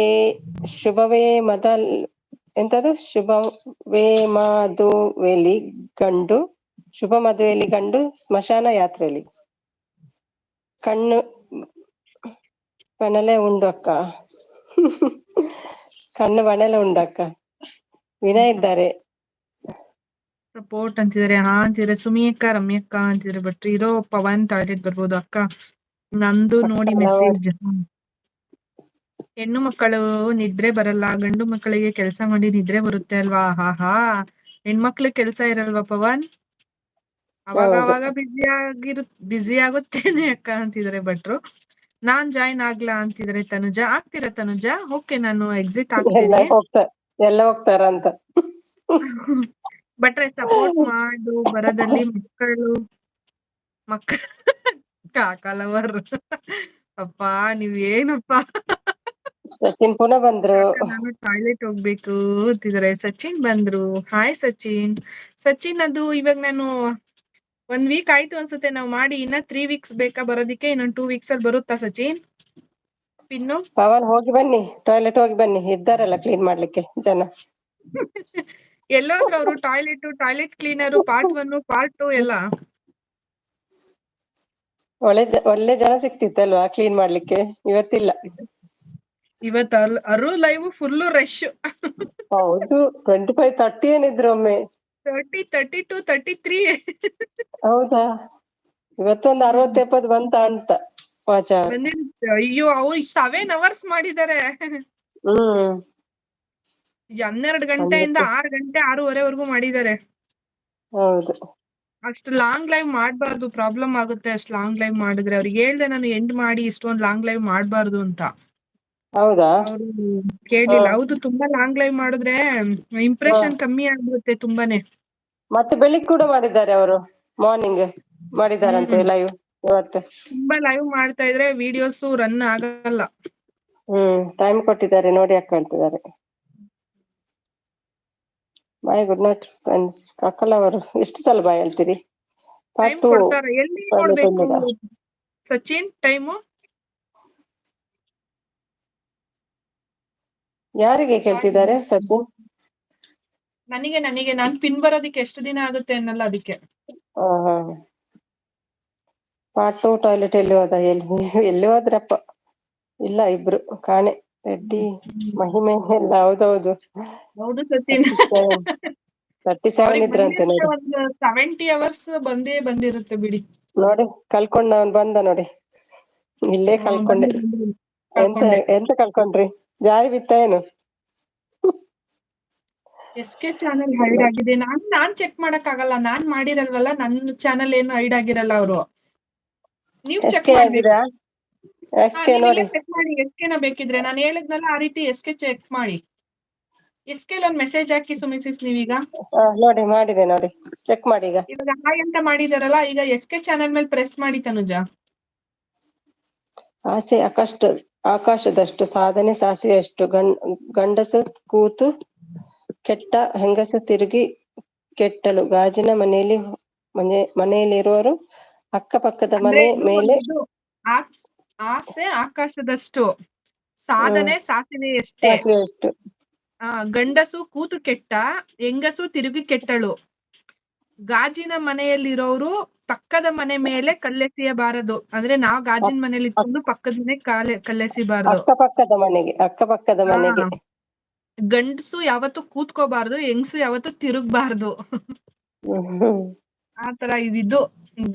ಶುಭವೇ ಮದಲ್ ಎಂತದು ಶುಭವೇ ಮದುವೆಲಿ ಗಂಡು ಶುಭ ಮದುವೆಯಲ್ಲಿ ಗಂಡು ಸ್ಮಶಾನ ಯಾತ್ರೆಯಲ್ಲಿ. ಕಣ್ಣು ಬಣಲೆ ಉಂಡು ಅಕ್ಕ. ಕಣ್ಣು ಬಣಲೆ ಉಂಡು ಅಕ್ಕ. ವಿನಯ್ ಇದ್ದಾರೆ. ಸಪೋರ್ಟ್ ಅಂತಿದ್ದಾರೆ. ಹಾ ಅಂತಿದ್ರೆ ಸುಮಿ ಅಕ್ಕ ರಮ್ಯಕ್ಕ ಅಂತಿದ್ರೆ ಬಟ್ ಇರೋ ಪವನ್ ಟಾಯ್ಲೆಟ್ ಬರ್ಬೋದು ಅಕ್ಕ. ನಂದು ನೋಡಿ ಮೆಸೇಜ್. ಹೆಣ್ಣು ಮಕ್ಕಳು ನಿದ್ರೆ ಬರಲ್ಲ, ಗಂಡು ಮಕ್ಕಳಿಗೆ ಕೆಲಸ ಮಾಡಿ ನಿದ್ರೆ ಬರುತ್ತೆ ಅಲ್ವಾ. ಹಾ ಹೆಣ್ಮಕ್ಳು ಕೆಲ್ಸ ಇರಲ್ವಾ ಪವನ್? ಅವಾಗ ಹೌದು ಅವಾಗ ಬ್ಯುಸಿ ಆಗುತ್ತೇನೆ ಅಕ್ಕ ಅಂತಿದ್ದಾರೆ ಭಟ್ರು. ನಾನ್ ಜಾಯ್ನ್ ಆಗ್ಲಾ ಅಂತಿದ್ರೆ ತನುಜಾ. ಆಗ್ತೀರಾ ತನುಜಾ? ಓಕೆ, ನಾನು ಎಕ್ಸಿಟ್ ಎಲ್ಲ ಆಗ್ತೀನಿ. ಎಲ್ಲ ಹೋಗ್ತಾರಂತ. ಭಟ್ರೆ ಸಪೋರ್ಟ್ ಮಾಡು ಬರೋದಲ್ಲಿ ಮಕ್ಕಳು ಕಾಕಲವರ್. ಅಪ್ಪಾ ನೀವ್ ಏನಪ್ಪಾ. ಸಚಿನ್ ಪುನಃ ಬಂದ್ರು. ಅಕ್ಕ ನಾನು ಟಾಯ್ಲೆಟ್ ಹೋಗ್ಬೇಕು ಅಂತಿದ್ದಾರೆ. ಸಚಿನ್ ಬಂದ್ರು. ಹಾಯ್ ಸಚಿನ್. ಸಚಿನ್ ಅದು ಇವಾಗ ನಾನು 1 ವೀಕ್ ಆಯ್ತು ಅನ್ಸುತ್ತೆ ನಾವ್ ಮಾಡಿ. ಇನ್ನ 3 ವೀಕ್ಸ್ ಬೇಕಾ ಬರೋದಿಕ್ಕೆ? ಇನ್ನೊಂದ್ 2 ವೀಕ್ಸ್ ಅಲ್ಲಿ ಬರುತ್ತಾ ಸಚಿನ್ ಪಿನ್ನು? ಪವನ್ ಹೋಗಿ ಬನ್ನಿ, ಟಾಯ್ಲೆಟ್ ಹೋಗಿ ಬನ್ನಿ, ಇದ್ದಾರಲ್ಲ ಕ್ಲೀನ್ ಮಾಡ್ಲಿಕ್ಕೆ ಜನ. ಎಲ್ಲೋದ್ರು ಅವರು? ಟಾಯ್ಲೆಟ್ ಕ್ಲೀನರು ಪಾರ್ಟ್ 1 ಪಾರ್ಟ್ 2 ಎಲ್ಲ. ಒಳ್ಳೆ ಜನ ಸಿಕ್ತಿತ್ತಲ್ವಾ ಕ್ಲೀನ್ ಮಾಡ್ಲಿಕ್ಕೆ. ಇವತ್ತಿಲ್ಲ. ಇವತ್ ಅರು ಲೈವ್ ಫುಲ್ ರಶ್. ಹೌದು 25 30 ಏನಿದ್ರು ಒಮ್ಮೆ. 30 32 33. ಹೌದಾ, ಇವತ್ತೊಂದು 60 70 ಬಂತ ಅಂತ ವಾಚ. ಬಂದಿರುತ್ತೆ. ಅಯ್ಯೋ ಅವ್ರು 7 hours ಮಾಡಿದ್ದಾರೆ. ಹ್ಮ್ 12 ಗಂಟೆಯಿಂದ 6 ಗಂಟೆ 6:30ವರೆಗೂ ಮಾಡಿದ್ದಾರೆ. ಹೌದು. ಅಷ್ಟು ಲಾಂಗ್ ಲೈವ್ ಮಾಡ್ಬಾರ್ದು, ಪ್ರಾಬ್ಲಮ್ ಆಗುತ್ತೆ ಅಷ್ಟು ಲಾಂಗ್ ಲೈವ್ ಮಾಡಿದ್ರೆ. ಅವ್ರಿಗೆ ಹೇಳ್ದೆ ನಾನು ಎಂಡ್ ಮಾಡಿ, ಇಷ್ಟೊಂದು ಲಾಂಗ್ ಲೈವ್ ಮಾಡ್ಬಾರ್ದು ಅಂತ. ಹೌದಾ. ಅವರು ಕೇಳಿಲ್ಲ. ಹೌದು, ತುಂಬಾ ಲಾಂಗ್ ಲೈವ್ ಮಾಡಿದ್ರೆ ಇಂಪ್ರೆಷನ್ ಕಮ್ಮಿ ಆಗ್ಬಿಡುತ್ತೆ ತುಂಬಾನೇ. ಮತ್ತೆ ಬೆಳಿಗ್ಗೆ ಕೂಡ ಮಾಡಿದ್ದಾರೆ ಅವರು, ಮಾರ್ನಿಂಗ್ ಮಾಡಿದಾರಂತೆ ಲೈವ್ ಇವತ್ತು. ತುಂಬಾ ಲೈವ್ ಮಾಡ್ತಾ ಇದ್ರೆ ವಿಡಿಯೋಸ್ ರನ್ ಆಗಲ್ಲ. ಟೈಮ್ ಕೊಟ್ಟಿದ್ದಾರೆ ನೋಡಿ ಅಕ್ಕ ಹೇಳ್ತಿದ್ದಾರೆ. Bye good night friends. ಕಾಕಲ್ ಅವರು ಎಷ್ಟು ಸಲ ಬಾಯ್ ಹೇಳ್ತೀರಿ? ಟೈಮ್ ಕೊಡ್ತಾರೆ. ಎಲ್ಲಿ ನೋಡ್ಬೇಕು ಸಚಿನ್ ಟೈಮು? ಯಾರಿಗೆ ಕೇಳ್ತಿದ್ದಾರೆ ಸಚಿನ್? ನನಗೆ ನಾನ್ ಪಿನ್ ಬರೋದಿಕ್ಕೆ ಎಷ್ಟು ದಿನ ಆಗುತ್ತೆ ಅನ್ನಲ್ಲ ಅದಕ್ಕೆ. ಪಾರ್ಟ್ 2 ಟಾಯ್ಲೆಟ್ ಎಲ್ಲಿ ಹೋದ? ಎಲ್ಲಿ ಹೋದ್ರಪ್ಪ? ಇಲ್ಲ ಇಬ್ರು ಕಾಣೆ. ರೆಡ್ಡಿ ಮಹಿಮೆ ಎಲ್ಲ. ಹೌದೌದು. ಹೌದು ಸಚಿನ್. 37 ಅವ್ರಿಗೆ ಇದ್ರಂತೆ ಬಂದಿರುತ್ತೆ ನೋಡಿ. ಒಂದು 70 hours ಬಂದಿರುತ್ತೆ ಬಿಡಿ. ನೋಡಿ ಕಳ್ಕೊಂಡವನ್ ಬಂದ ನೋಡಿ. ಇಲ್ಲೇ ಕಳ್ಕೊಂಡೆ. ಕಳ್ಕೊಂಡೆ. ಎಂತ ಕಳ್ಕೊಂಡ್ರಿ? ಜಾರಿ ಬಿತ್ತ ಏನು? SK ಚಾನಲ್ ಹೈಡ್ ಆಗಿದೆ. ನಾನ್ ಚೆಕ್ ಮಾಡಕ್ ಆಗಲ್ಲ. ನಾನ್ ಮಾಡಿರಲ್ವಲ್ಲ, ನನ್ನ ಚಾನಲ್ ಏನು ಹೈಡ್ ಆಗಿರಲ್ಲ. ಅವರು ನೀವ್ ಚೆಕ್ SK ಮಾಡ್ಬೇಕು. ಆಗಿದಾ? SK ನೀವ್ ಇಲ್ಲೇ ನೋಡಿ. ಚೆಕ್ ಮಾಡಿ. SK ನ ಬೇಕಿದ್ರೆ ನಾನು ಹೇಳಿದ್ನಲ್ಲ ಆ ರೀತಿ SK ಚೆಕ್ ಮಾಡಿ. SK ಒಂದ್ ಮೆಸೇಜ್ ಹಾಕಿ ಸುಮಿಸಿಸ್ ನೀವೀಗ. ನೋಡಿ ಮಾಡಿದೆ ನೋಡಿ, ಚೆಕ್ ಮಾಡಿ ಈಗ. ಇವಾಗ ಹಾಯ್ ಅಂತ ಮಾಡಿದಾರಲ್ಲ, ಈಗ SK ಚಾನಲ್ ಮೇಲೆ ಪ್ರೆಸ್ ಮಾಡಿ ತನುಜಾ. ಆಸೆ ಆಕಾಶದಷ್ಟು ಸಾಧನೆ ಸಾಸಿವೆಯಷ್ಟು. ಗಂಡಸು ಕೂತು ಕೆಟ್ಟ, ಹೆಂಗಸು ತಿರುಗಿ ಕೆಟ್ಟಳು. ಗಾಜಿನ ಮನೆಯಲ್ಲಿರುವವರು ಅಕ್ಕಪಕ್ಕದ ಅಂದ್ರೆ ಮನೆ ಇದು ಮೇಲೆ. ಒಂದು ಆಸೆ ಆಕಾಶದಷ್ಟು, ಸಾಧನೆ ಸಾಸಿವೆಯಷ್ಟೇ. ಸಾಸಿವೆಯಷ್ಟು. ಗಂಡಸು ಕೂತು ಕೆಟ್ಟ, ಹೆಂಗಸು ತಿರುಗಿ ಕೆಟ್ಟಳು. ಗಾಜಿನ ಮನೆಯಲ್ಲಿರೋರು ಪಕ್ಕದ ಮನೆ ಮೇಲೆ ಕಲ್ಲೆಸೆಯಬಾರದು. ಅಂದ್ರೆ ನಾವ್ ಗಾಜಿನ ಮನೇಲಿ ಇಟ್ಕೊಂಡು ಪಕ್ಕದ ಮನೆ ಕಲ್ಲೆಸಿಬಾರ್ದು. ಅಕ್ಕಪಕ್ಕದ ಮನೆಗೆ. ಗಂಡಸು ಯಾವತ್ತು ಕೂತ್ಕೋಬಾರ್ದು, ಹೆಂಗಸು ಯಾವತ್ತು ತಿರುಗಬಾರ್ದು. ಆತರ ಇದಿದ್ದು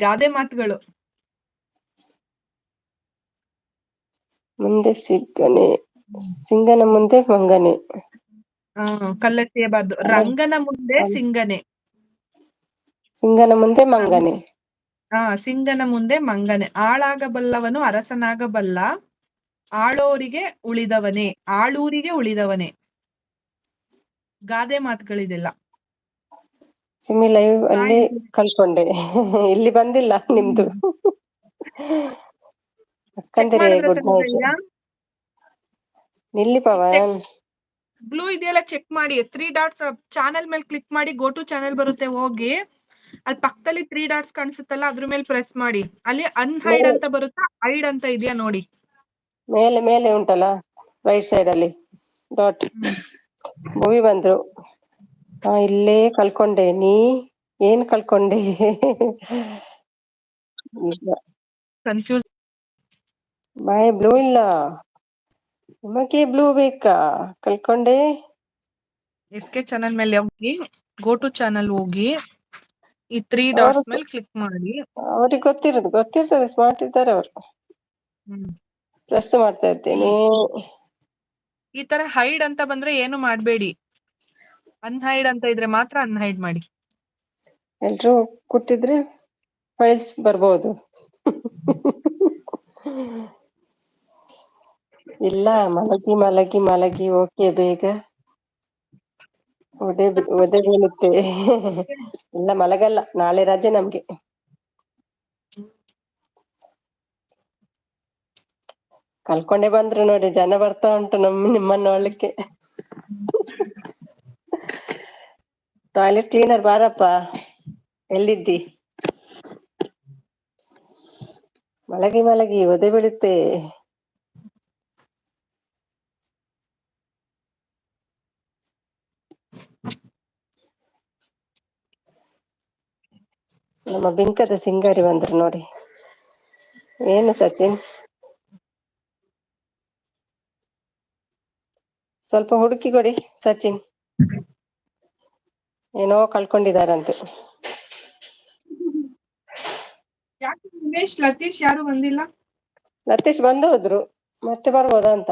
ಗಾದೆ ಮಾತುಗಳು. ಮುಂದೆ ಸಿಂಗನ ಮುಂದೆ ಮಂಗನೆ. ಕಲ್ಲೆಸೆಯಬಾರ್ದು. ರಂಗನ ಮುಂದೆ ಸಿಂಗನೆ. ಸಿಂಗನ ಮುಂದೆ ಮಂಗನೆ. ಸಿಂಗನ ಮುಂದೆ ಮಂಗನೆ. ಆಳಾಗಬಲ್ಲವನು ಅರಸನಾಗಬಲ್ಲ, ಆಳೂರಿಗೆ ಉಳಿದವನೇ. ಗಾದೆ ಮಾತುಗಳಿದೆಲ್ಲ. ಸುಮ್ಮಿ ಲೈವ್ ಅಲ್ಲಿ ಕಳ್ಕೊಂಡೆ. ಇಲ್ಲಿ ಬಂದಿಲ್ಲ ನಿಮ್ದು. ಚೆಕ್ ಅಕ್ಕಂದಿರೇ ಮಾಡಿದ್ರ ಗುಡ್ ನೈಟ್. ಈಗ ನಿಲ್ಲಿ ಪವನ್. ಬ್ಲೂ ಇದೆಯಲ್ಲ ಚೆಕ್ ಮಾಡಿ, 3 ಡಾಟ್ಸ್ ಚಾನೆಲ್ ಮೇಲೆ ಕ್ಲಿಕ್ ಮಾಡಿ, ಗೋ ಟು ಚಾನೆಲ್ ಬರುತ್ತೆ, ಹೋಗಿ ಅಲ್ಲಿ ಪಕ್ಕದಲ್ಲಿ 3 ಡಾಟ್ಸ್ ಕಾಣಿಸುತ್ತಲ್ಲ ಅದ್ರ ಮೇಲೆ ಪ್ರೆಸ್ ಮಾಡಿ. ಅಲ್ಲಿ ಅನ್ಹೈಡ್ ಅಂತ ಬರುತ್ತಾ, ಹೈಡ್ ಅಂತ ಇದೆಯಾ ನೋಡಿ. ಮೇಲೆ ಮೇಲೆ ಉಂಟಲ್ಲ ರೈಟ್ ಸೈಡ್ ಅಲ್ಲಿ ಡಾಟ್. ಮೂವಿ ಬಂದ್ರು. ಇಲ್ಲೇ ಕಳ್ಕೊಂಡೆ. ನೀ ಏನ್ ಕಳ್ಕೊಂಡೆ? ಕನ್ಫ್ಯೂಸ್. ಬಾಯ್ ಬ್ಲೂ ಇಲ್ಲ, ನಿಮಗೆ ಬ್ಲೂ ಬೇಕಾ? ಕಳ್ಕೊಂಡೆ. ಎಸ್ಕೆ ಚಾನೆಲ್ ಮೇಲೆ ಹೋಗಿ, ಗೋ ಟು ಚಾನೆಲ್ ಹೋಗಿ, ಈ 3 ಅವರು ಡಾಟ್ಸ್ ಮೇಲೆ ಕ್ಲಿಕ್ ಮಾಡಿ. ಅವ್ರಿಗೆ ಗೊತ್ತಿರ್ತದೆ, ಸ್ಮಾರ್ಟ್ ಇದ್ದಾರೆ ಅವರು. ಪ್ರೆಸ್ ಮಾಡ್ತಾ ಇದ್ದೇನೆ. ಈ ತರ ಹೈಡ್ ಅಂತ ಬಂದ್ರೆ ಏನು ಮಾಡ್ಬೇಡಿ, ಅನ್ಹೈಡ್ ಅಂತ ಇದ್ರೆ ಮಾತ್ರ ಅನ್ಹೈಡ್ ಮಾಡಿ. ಎಲ್ರು ಕೂತಿದ್ರೆ ಫೈಲ್ಸ್ ಬರ್ಬೋದು. ಇಲ್ಲ, ಮಲಗಿ ಮಲಗಿ ಮಲಗಿ ಓಕೆ ಬೇಗ ಒದೆ ಬೀಳುತ್ತೆ. ಇಲ್ಲ ಮಲಗಲ್ಲ, ನಾಳೆ ರಜೆ ನಮ್ಗೆ. ಕಳ್ಕೊಂಡೆ ಬಂದ್ರು ನೋಡಿ, ಜನ ಬರ್ತಾ ಉಂಟು ನಿಮ್ಮನ್ನ ನೋಡ್ಲಿಕ್ಕೆ. ಟಾಯ್ಲೆಟ್ ಕ್ಲೀನರ್ ಬಾರಪ್ಪ, ಎಲ್ಲಿದ್ದಿ? ಮಲಗಿ ಮಲಗಿ ಒದೆ ಬೀಳುತ್ತೆ. ನಮ್ಮ ಬಿಂಕದ ಸಿಂಗಾರಿ ಬಂದ್ರು ನೋಡಿ. ಏನು ಸಚಿನ್, ಸ್ವಲ್ಪ ಹುಡುಕಿ ಕೊಡಿ ಸಚಿನ್. ಏನೋ ಕಳ್ಕೊಂಡಿದಾರಂತೆ. ಯಾಕೆ ಉಮೇಶ್, ಲತೀಶ್ ಯಾರು ಬಂದಿಲ್ಲ? ಲತೀಶ್ ಬಂದು ಹೋದ್ರು, ಮತ್ತೆ ಬರ್ಬೋದಾ ಅಂತ.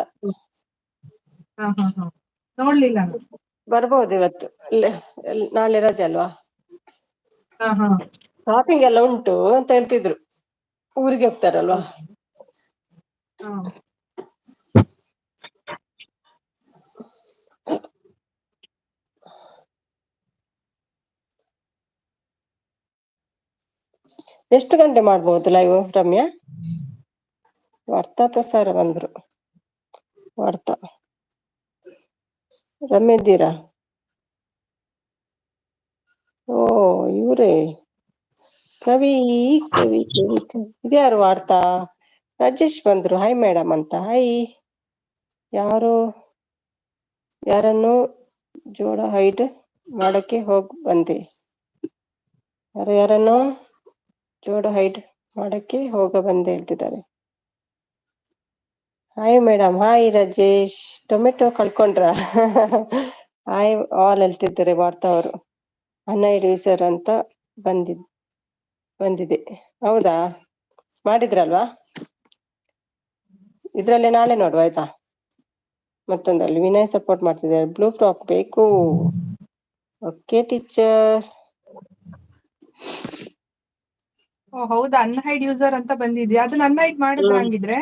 ನೋಡ್ಲಿಲ್ಲ. ಬರ್ಬೋದು ಇವತ್ತು, ನಾಳೆ ರಜೆ ಅಲ್ವಾ. ಹಾ. ಶಾಪಿಂಗ್ ಎಲ್ಲ ಉಂಟು ಅಂತ ಹೇಳ್ತಿದ್ರು, ಊರಿಗೆ ಹೋಗ್ತಾರಲ್ವಾ. ಎಷ್ಟು ಗಂಟೆ ಮಾಡ್ಬೋದು ಲೈವ್ ರಮ್ಯಾ? ವಾರ್ತಾ ಪ್ರಸಾರ ಬಂದ್ರು. ವಾರ್ತಾ ರಮ್ಯ ಇದ್ದೀರಾ? ಓ ಇವ್ರೇ ಕವಿ. ಇದ್ಯಾರು ವಾರ್ತಾ? ರಾಜೇಶ್ ಬಂದ್ರು, ಹಾಯ್ ಮೇಡಮ್ ಅಂತ. ಹಾಯ್. ಯಾರನ್ನು ಜೋಡ ಹೈಡ್ ಮಾಡಕ್ಕೆ ಹೋಗ್ ಬಂದೆ? ಯಾರನ್ನು ಜೋಡ ಹೈಡ್ ಮಾಡಕ್ಕೆ ಹೋಗ ಬಂದೆ ಹೇಳ್ತಿದ್ದಾರೆ. Hi madam. Hi Rajesh. Tomato ಕಳ್ಕೊಂಡ್ರ? ಹಾಯ್ ಆಲ್ ಹೇಳ್ತಿದ್ದಾರೆ ವಾರ್ತಾ ಅವರು. ಅನ್ಹೈಡ್ ಯೂಸರ್ ಅಂತ ಬಂದಿದೆ. ಹೌದಾ, ಮಾಡಿದ್ರಲ್ವಾ? ಇದ್ರಲ್ಲೇ ನಾಳೆ ನೋಡುವ ಆಯ್ತಾ. ಮತ್ತೊಂದಲ್ಲಿ ವಿನಯ್ ಸಪೋರ್ಟ್ ಮಾಡ್ತಿದ್ದಾರೆ. ಬ್ಲೂ ಫ್ರಾಕ್ ಬೇಕು. Okay teacher. ಓ ಹೌದಾ, ಅನ್ಹೈಡ್ ಯೂಸರ್ ಅಂತ ಬಂದಿದ್ಯಾ? ಅದನ್ನ ಅನ್ಹೈಡ್ ಮಾಡಿದ್ರ ಹಂಗಿದ್ರೆ?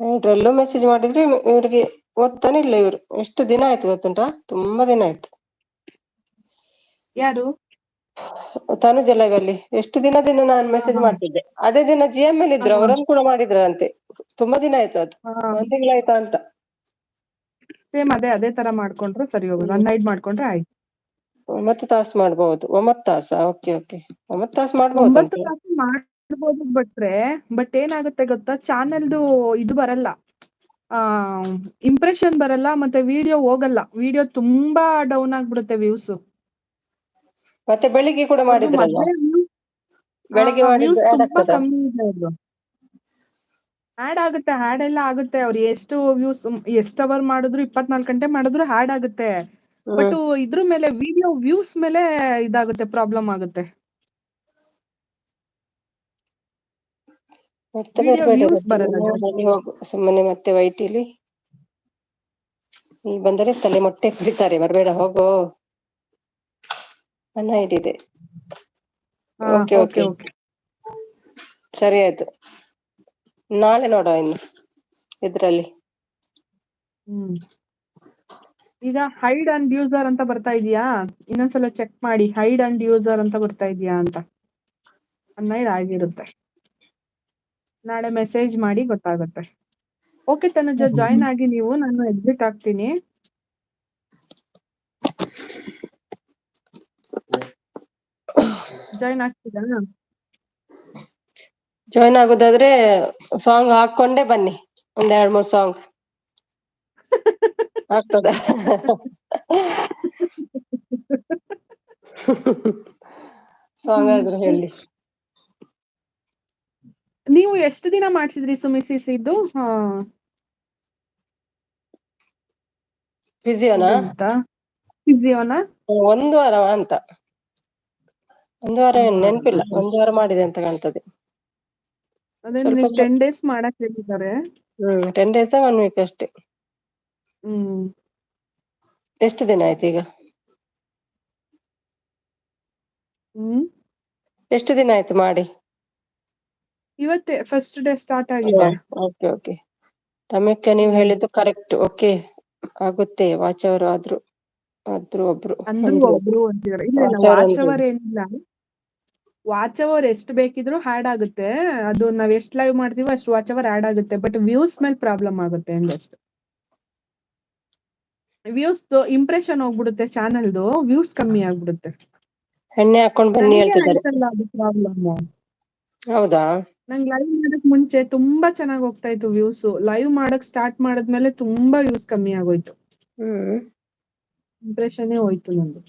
ಇದ್ರಲ್ಲೂ ಮೆಸೇಜ್ ಮಾಡಿದ್ರೆ ಇವ್ರಿಗೆ ಓದ್ತಾನೆ ಇಲ್ಲ ಇವ್ರು. ಎಷ್ಟು ದಿನ ಆಯ್ತು ಗೊತ್ತುಂಟಾ? ತುಂಬಾ ದಿನ ಆಯ್ತು. ಯಾರು? ತನುಜ ಲೈವ್ ಅಲ್ಲಿ ಎಷ್ಟು ದಿನದಿಂದ ನಾನು ಮೆಸೇಜ್ ಮಾಡ್ತಿದ್ದೆ. ಅದೇ ದಿನ GML ಇದ್ರು, ಅವರನ್ನು ಕೂಡ ಮಾಡಿದ್ರಂತೆ. ತುಂಬಾ ದಿನ ಆಯ್ತು, ಅದು 1 ತಿಂಗಳಾಯ್ತಾ ಅಂತ. ಸೇಮ್ ಅದೇ ತರ ಮಾಡ್ಕೊಂಡ್ರೆ ಸರಿ ಹೋಗೋದು. ಅನ್ಹೈಡ್ ಮಾಡ್ಕೊಂಡ್ರೆ ಆಯ್ತು. 9 ತಾಸು ಮಾಡ್ಬೋದು. 9 ತಾಸ? ಓಕೆ 9 ತಾಸು 9 ಮಾಡ್ಬೋದಂತೆ. ತಾಸು ಮಾಡ್ಬೋದು ಬಟ್ ಏನಾಗುತ್ತೆ ಗೊತ್ತಾ, ಚಾನೆಲ್ದು ಇದು ಬರಲ್ಲ, ಇಂಪ್ರೆಷನ್ ಬರಲ್ಲ, ಮತ್ತೆ ವಿಡಿಯೋ ಹೋಗಲ್ಲ. ವಿಡಿಯೋ ತುಂಬಾ ಡೌನ್ ಆಗ್ಬಿಡುತ್ತೆ ವ್ಯೂಸ್. ಮತ್ತೆ ಬೆಳಿಗ್ಗೆ ಕೂಡ ಮಾಡಿದ್ರಲ್ವಾ? ಬೆಳಿಗ್ಗೆ ಮಾಡಿದ್ದು ವ್ಯೂಸ್ ಆಡ್ ತುಂಬಾ ಆಗ್ತದಾ? ಕಮ್ಮಿ ಇದೆ ಅದು. ಆಡ್ ಆಗುತ್ತೆ, ಆಡ್ ಎಲ್ಲ ಆಗುತ್ತೆ. ಅವ್ರು ಎಷ್ಟು ವ್ಯೂಸ್, ಎಷ್ಟು ಅವರ್ ಮಾಡಿದ್ರು, 24 ಗಂಟೆ ಮಾಡಿದ್ರು ಆಡ್ ಆಗುತ್ತೆ. ಬಟ್ ಇದ್ರ ಮೇಲೆ ವಿಡಿಯೋ ವ್ಯೂಸ್ ಮೇಲೆ ಇದಾಗುತ್ತೆ, ಪ್ರಾಬ್ಲಮ್ ಆಗುತ್ತೆ. ಮತ್ತೆ ವಿಡಿಯೋ ಬರ್ಬೇಡ, ವ್ಯೂಸ್ ಬರಲ್ಲ ಜಾಸ್ತಿ. ಹೋಗು ಸುಮ್ಮನೆ. ಮತ್ತೆ ವೈಟಿಲಿ ನೀ ಬಂದರೆ ತಲೆ ಮೊಟ್ಟೆ ಕುಡಿತಾರೆ. ಬರ್ಬೇಡ, ಹೋಗೋ. ಅನ್ಹೈಡ್ ಇದೆ. ಓಕೆ ಸರಿ ಆಯ್ತು. ನಾಳೆ ನೋಡುವ ಇನ್ನು ಇದ್ರಲ್ಲಿ. ಈಗ ಹೈಡ್ ಅಂಡ್ ಯೂಸರ್ ಅಂತ ಬರ್ತಾ ಇದೆಯಾ? ಇನ್ನೊಂದ್ಸಲ ಚೆಕ್ ಮಾಡಿ, ಹೈಡ್ ಅಂಡ್ ಯೂಸರ್ ಅಂತ ಬರ್ತಾ ಇದೆಯಾ ಅಂತ. ಅನ್ಹೈಡ್ ಆಗಿರುತ್ತೆ. ನಾಳೆ ಮೆಸೇಜ್ ಮಾಡಿ ಗೊತ್ತಾಗುತ್ತೆ. ಓಕೆ ತನುಜ, ಜಾಯ್ನ್ ಆಗಿ ನೀವು, ನಾನು ಎಕ್ಸಿಟ್ ಆಗ್ತೀನಿ. ಜಾಯ್ನ್ ಆಗ್ತೀರಾ? ಜಾಯ್ನ್ ಆಗೋದಾದ್ರೆ ಸಾಂಗ್ ಹಾಕೊಂಡೇ ಬನ್ನಿ, ಒಂದ್ 2-3 ಸಾಂಗ್ ಆಗ್ತದ. ಸಾಂಗ್ ಆದ್ರೂ ಹೇಳಿ. ನೀವು ಎಷ್ಟು ದಿನ ಮಾಡ್ಸಿದ್ರಿ ಸುಮಿ ಸಿಸಿ ಇದು ಫಿಸಿಯೋನಾ? ಫಿಸಿಯೋನಾ? 1 ವಾರ ಅಂತ. 1 ವಾರ ನೆನಪಿಲ್ಲ, 1 ವಾರ ಮಾಡಿದೆ ಅಂತ ಕಾಣ್ತದೆ. ಅದೇ ಸ್ವಲ್ಪ 10 days ಮಾಡಕ್ ಹೇಳಿದ್ದಾರೆ. 10 days 1 week ಅಷ್ಟೇ. ಎಷ್ಟು ದಿನ ಆಯ್ತು ಈಗ? ಎಷ್ಟು ದಿನ ಆಯ್ತು ಮಾಡಿ? ಇವತ್ತೇ ಫಸ್ಟ್ ಡೇ ಸ್ಟಾರ್ಟ್ ಆಗಿದೆ. ಓಕೆ. ರಮ್ಯಕ್ಕೆ ನೀವು ಹೇಳಿದ್ದು ಕರೆಕ್ಟ್. ಓಕೆ, ಆಗುತ್ತೆ. ವಾಚ್ ಅವರು ಆದ್ರು ಒಬ್ರು ಒಬ್ರು ಅಂತಿದ್ದಾರೆ. ಇಲ್ಲ ವಾಚ್ ಅವರ್ ಏನಿಲ್ಲ, ವಾಚ್ ಅವರ್ ಎಷ್ಟು ಬೇಕಿದ್ರು ಹ್ಯಾಡ್ ಆಗುತ್ತೆ. ಅದು ನಾವ್ ಎಷ್ಟು ಲೈವ್ ಮಾಡ್ತೀವೋ ಅಷ್ಟು ವಾಚ್ ಅವರ್ ಆಡ್ ಆಗುತ್ತೆ. ಬಟ್ ವ್ಯೂಸ್ ಮೇಲೆ ಪ್ರಾಬ್ಲಮ್ ಆಗುತ್ತೆ ಅಂದಷ್ಟು. ವ್ಯೂಸ್ ಇಂಪ್ರೆಷನ್ ಹೋಗ್ಬಿಡುತ್ತೆ, ಚಾನಲ್ದು ವ್ಯೂಸ್ ಕಮ್ಮಿ ಆಗ್ಬಿಡುತ್ತೆ. ಎಣ್ಣೆ ಹಾಕೊಂಡ್ ಬನ್ನಿ ನನಗೆ ಹೇಳ್ತಿದ್ದಾರೆ. ಆಯ್ತಲ್ಲ ಅದು ಪ್ರಾಬ್ಲಮ್. ಹೌದಾ? ನಂಗೆ ಲೈವ್ ಮಾಡಕ್ ಮುಂಚೆ ತುಂಬಾ ಚೆನ್ನಾಗ್ ಹೋಗ್ತಾ ಇತ್ತು ವ್ಯೂಸ್. ಲೈವ್ ಮಾಡಕ್ ಸ್ಟಾರ್ಟ್ ಮಾಡಿದ್ಮೇಲೆ ತುಂಬಾ ವ್ಯೂಸ್ ಕಮ್ಮಿ ಆಗೋಯ್ತು. ಇಂಪ್ರೆಷನ್ ಹೋಯ್ತು ನಂದು.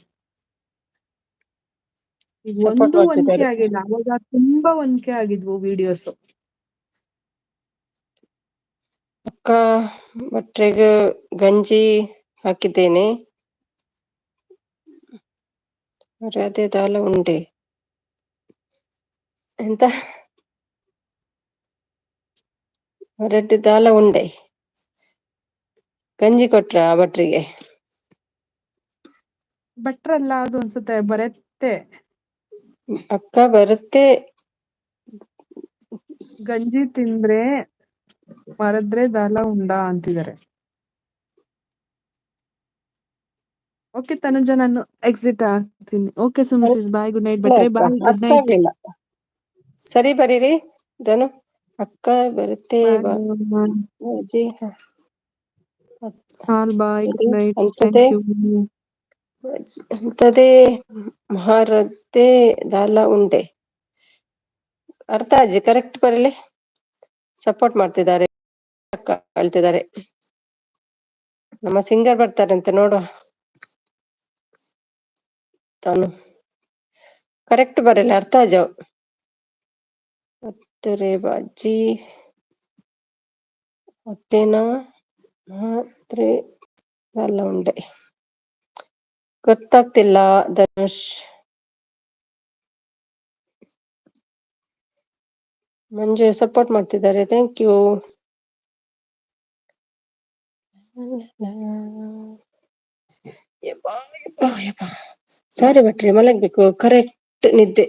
ಈಗ ಸಪೋರ್ಟ್ ಒಂದು ಹೊಂದಿಕೆ ಮಾಡ್ತಿದ್ದಾರೆ. ಆಗಿಲ್ಲ, ಅವಾಗ ತುಂಬಾ ಹೊಂದಿಕೆ ಆಗಿದ್ವು ವಿಡಿಯೋಸ್. ಅಕ್ಕ ಭಟ್ರಿಗೆ ಗಂಜಿ ಹಾಕಿದ್ದೇನೆ. ರಾಧೆ ದಾಲ ಉಂಡೆ ಎಂತ? ರೆಡ್ ದಾಲ ಉಂಡೆ ಗಂಜಿ ಕೊಟ್ರ ಭಟ್ರಿಗೆ? ಭಟ್ರಲ್ಲ ಅದು ಅನ್ಸುತ್ತೆ, ಬರುತ್ತೆ. ಅಕ್ಕ ಬರುತ್ತೆ. ಗಂಜಿ ತಿಂದ್ರೆ ಮರದ್ರೆ ದಾಲ ಉಂಡ ಅಂತಿದ್ದಾರೆ. ಓಕೆ ತನುಜ, ನಾನು ಎಕ್ಸಿಟ್ ಆಗ್ತೀನಿ. ಓಕೆ ಸುಮಿಸಿಸ್, ಬಾಯ್, ಗುಡ್ ನೈಟ್. ಭಟ್ರೆ ಬಾಯ್, ಗುಡ್ ಅರ್ಥ ನೈಟ್. ಆಗ್ಲಿಲ್ಲ, ಸರಿ ಬರೀರಿ ಧನು. ಅಕ್ಕ ಬರುತ್ತೆ ಬಾಜಿ ಹಾಲ್ ಬಾಯ್, ಗುಡ್ ನೈಟ್, ಅಂತದೆ ಥ್ಯಾಂಕ್ ಯು. ಅಂತದೆ ಮಹಾರಥೆ ದಾಲ ಉಂಡೆ. ಅರ್ಥ ಅಜ್ಜಿ, ಕರೆಕ್ಟ್ ಬರಲಿ. ಸಪೋರ್ಟ್ ಮಾಡ್ತಿದ್ದಾರೆ, ಅಕ್ಕ ಹೇಳ್ತಿದ್ದಾರೆ. ನಮ್ಮ ಸಿಂಗರ್ ಬರ್ತಾರಂತೆ, ನೋಡುವ. ತಾನು ಕರೆಕ್ಟ್ ಬರಲಿ, ಅರ್ಥ ಅಜ್ಜವ್. ಅತ್ತರೆ ಬಾಜಿ ಹೊಟ್ಟೆನಾ ಮಾತ್ರೆ ದಾಲ ಉಂಡೆ. ಗೊತ್ತಾಗ್ತಿಲ್ಲ ಧನುಷ್. ಮಂಜು ಸಪೋರ್ಟ್ ಮಾಡ್ತಿದ್ದಾರೆ, ಥ್ಯಾಂಕ್ ಯು. ಸಾರಿ ಭಟ್ರಿ, ಮಲಗ್ಬೇಕು. ಕರೆಕ್ಟ್ ನಿದ್ದೆ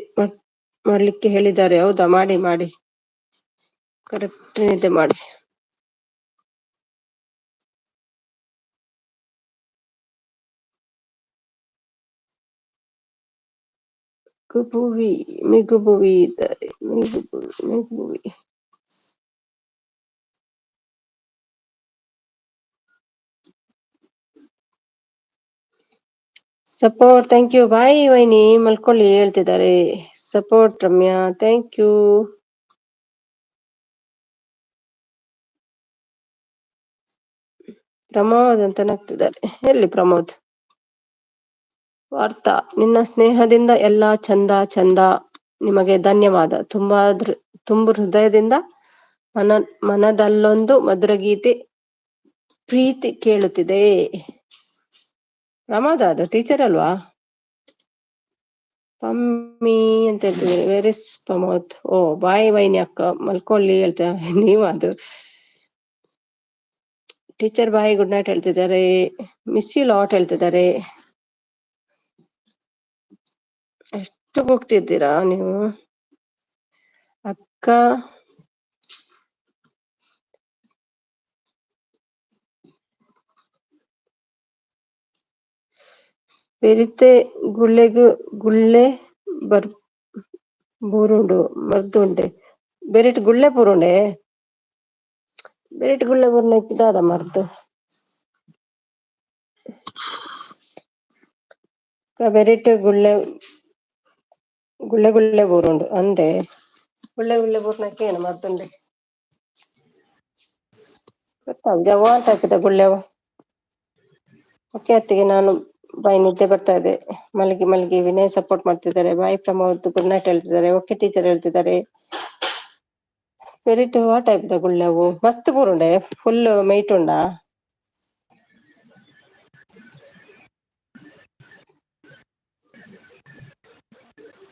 ಮಾಡ್ಲಿಕ್ಕೆ ಹೇಳಿದ್ದಾರೆ. ಹೌದಾ? ಮಾಡಿ ಕರೆಕ್ಟ್ ನಿದ್ದೆ ಮಾಡಿ. ಮಿಗುಬುವಿ ಇದ್ದಾರೆ, ಮಿಗುಬುವಿ. Support, thank you. ಬಾಯ್ ವೈನಿ, ಮಲ್ಕೊಳ್ಳಿ ಹೇಳ್ತಿದ್ದಾರೆ. Support Ramya, thank you. Pramod ಅಂತ ನಗ್ತಿದ್ದಾರೆ. ಎಲ್ಲಿ ಪ್ರಮೋದ್? ವಾರ್ತಾ, ನಿನ್ನ ಸ್ನೇಹದಿಂದ ಎಲ್ಲ ಚಂದ. ನಿಮಗೆ ಧನ್ಯವಾದ. ತುಂಬು ಹೃದಯದಿಂದ ಮನದಲ್ಲೊಂದು ಮಧುರ ಗೀತೆ ಪ್ರೀತಿ ಕೇಳುತ್ತಿದೆ. ಪ್ರಮೋದ ಅದು ಟೀಚರ್ ಅಲ್ವಾ? ಪಮ್ಮಿ ಅಂತ ಹೇಳ್ತಿದ್ದಾರೆ. Where is Pramod? ಓ, ಬಾಯ್ ವೈನಿ ಅಕ್ಕ, ಮಲ್ಕೊಳ್ಳಿ ಹೇಳ್ತಾ ನೀವು. ಅದು ಟೀಚರ್ ಬಾಯ್, ಗುಡ್ ನೈಟ್ ಹೇಳ್ತಿದ್ದಾರೆ. ಮಿಸ್ ಯು ಲಾಟ್ ಹೇಳ್ತಿದ್ದಾರೆ. ಎಷ್ಟು ಹೋಗ್ತಿದ್ದೀರಾ ನೀವು? ಅಕ್ಕ ಬೆರಿತೆ ಗುಳ್ಳೆ ಬೂರುಂಡು ಮರ್ದುಂಡೆ. ಬೆರಿಟ್ ಗುಳ್ಳೆ ಬೂರುಂಡೆ. बेरेट गुल्ले बोरने दादा मरतो बेरेट गुल्ले गुल्ले गुल्ले बोरुंಡು अंदे गुल्ले गुल्ले बोर्नಕ್ಕೆ ಏನು ಮರ್ತುಂಡೆ ಗೊತ್ತಾಗ ಜವಾನ್ ಟೈಪಿದ ಗುಳ್ಳೆವು ಓಕೆ ಅತ್ತಿಗೆ ನಾನು ಬಾಯಿ ನಿದ್ದೆ ಬರ್ತಾ ಇದೆ ಮಲಗಿ ಮಲಗಿ ವಿನಯ್ ಸಪೋರ್ಟ್ ಮಾಡ್ತಿದ್ದಾರೆ ಬಾಯಿ ಪ್ರಮೋದ್ ಗುಡ್ ನೈಟ್ ಹೇಳ್ತಿದ್ದಾರೆ ಓಕೆ ಟೀಚರ್ ಹೇಳ್ತಿದ್ದಾರೆ ವೆರಿ ಟು ಆ ಟೈಪ್ ದ ಗುಳ್ಳೆವು ಮಸ್ತ್ ಬೂರುಂಡೆ ಫುಲ್ ಮೈಟ್ ಉಂಡಾ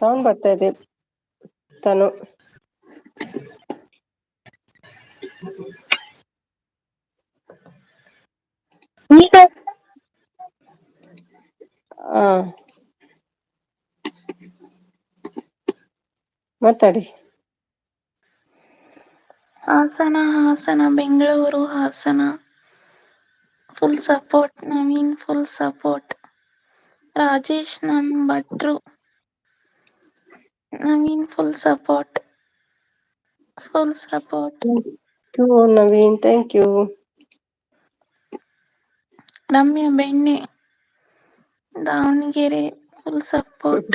ಸೌಂಡ್ ಬರ್ತಾ ಇದೆ ತಾನು ಈಗ ಆ ಮಾತಾಡಿ Hassan Bengaluru Hassan full support Naveen full support Rajesh ನಮ್ ಭಟ್ರು Naveen full support Naveen thank you Ramya ಬೆಣ್ಣೆ ದಾವಣಗೆರೆ ಫುಲ್ ಸಪೋರ್ಟ್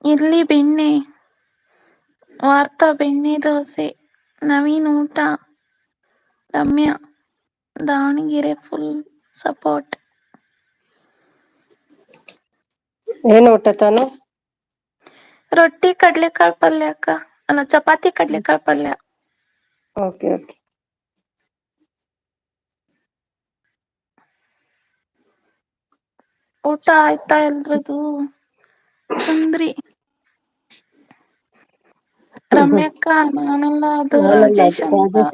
ಇರ್ಲಿ ಬೆಣ್ಣೆ ವಾರ್ತಾ ಬೆಣ್ಣೆ ದೋಸೆ ನವೀನ್ ಊಟ ರಮ್ಯಾ ದಾವಣಗೆರೆ ಫುಲ್ ಸಪೋರ್ಟ್ ಏನು ಊಟ ತಾನು ರೊಟ್ಟಿ ಕಡ್ಲೆಕಾಳು ಪಲ್ಯ ಅಕ್ಕ ಅಲ್ಲ ಚಪಾತಿ ಕಡ್ಲೆಕಾಳು ಪಲ್ಯ ಓಕೆ ಓಕೆ ಊಟ ಆಯ್ತಾ ಎಲ್ರದು ಸುಂದ್ರಿ ರಮ್ಯಕ್ಕ ನಾನಲ್ಲ ಅದು ರಾಜೇಶ್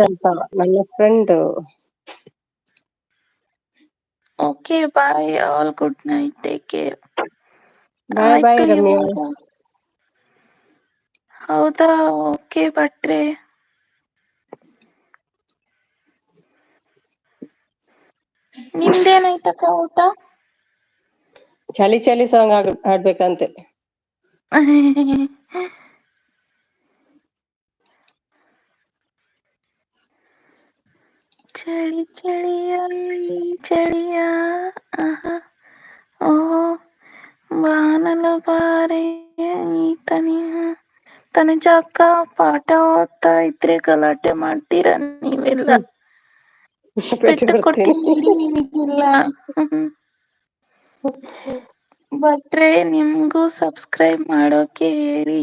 ಅಂತ ನನ್ನ friend okay bye all good night take care bye bye ಆಯ್ತು ರಮ್ಯಾ ಇವಾಗ ಹೌದಾ ಓಕೆ ಭಟ್ರೆ ನಿಮ್ದೇನಾಯ್ತಕ್ಕ ಊಟ ಚಳಿ ಚಳಿ ಸಾಂಗ್ ಹಾಡ್ಬೇಕಂತೆ ಚಳಿ ಚಳಿಯಲ್ಲಿ ಚಳಿಯ ಆಹಾ ಓಹೋ ಬಾನಲು ಬಾರೆ ತನಿಜ ಅಕ್ಕ ಪಾಠ ಓದ್ತಾ ಇದ್ರೆ ಗಲಾಟೆ ಮಾಡ್ತೀರಾ ನೀವೆಲ್ಲ ಪೆಟ್ಟು ಪೆಟ್ಟು ಕೊಡ್ತೀನಿ ಕೊಡ್ತೀನಿ ಇರಿ ನಿಮಗಿಲ್ಲ ಭಟ್ರೆ ನಿಮ್ಗೂ ಸಬ್ಸ್ಕ್ರೈಬ್ ಮಾಡೋಕೆ ಹೇಳಿ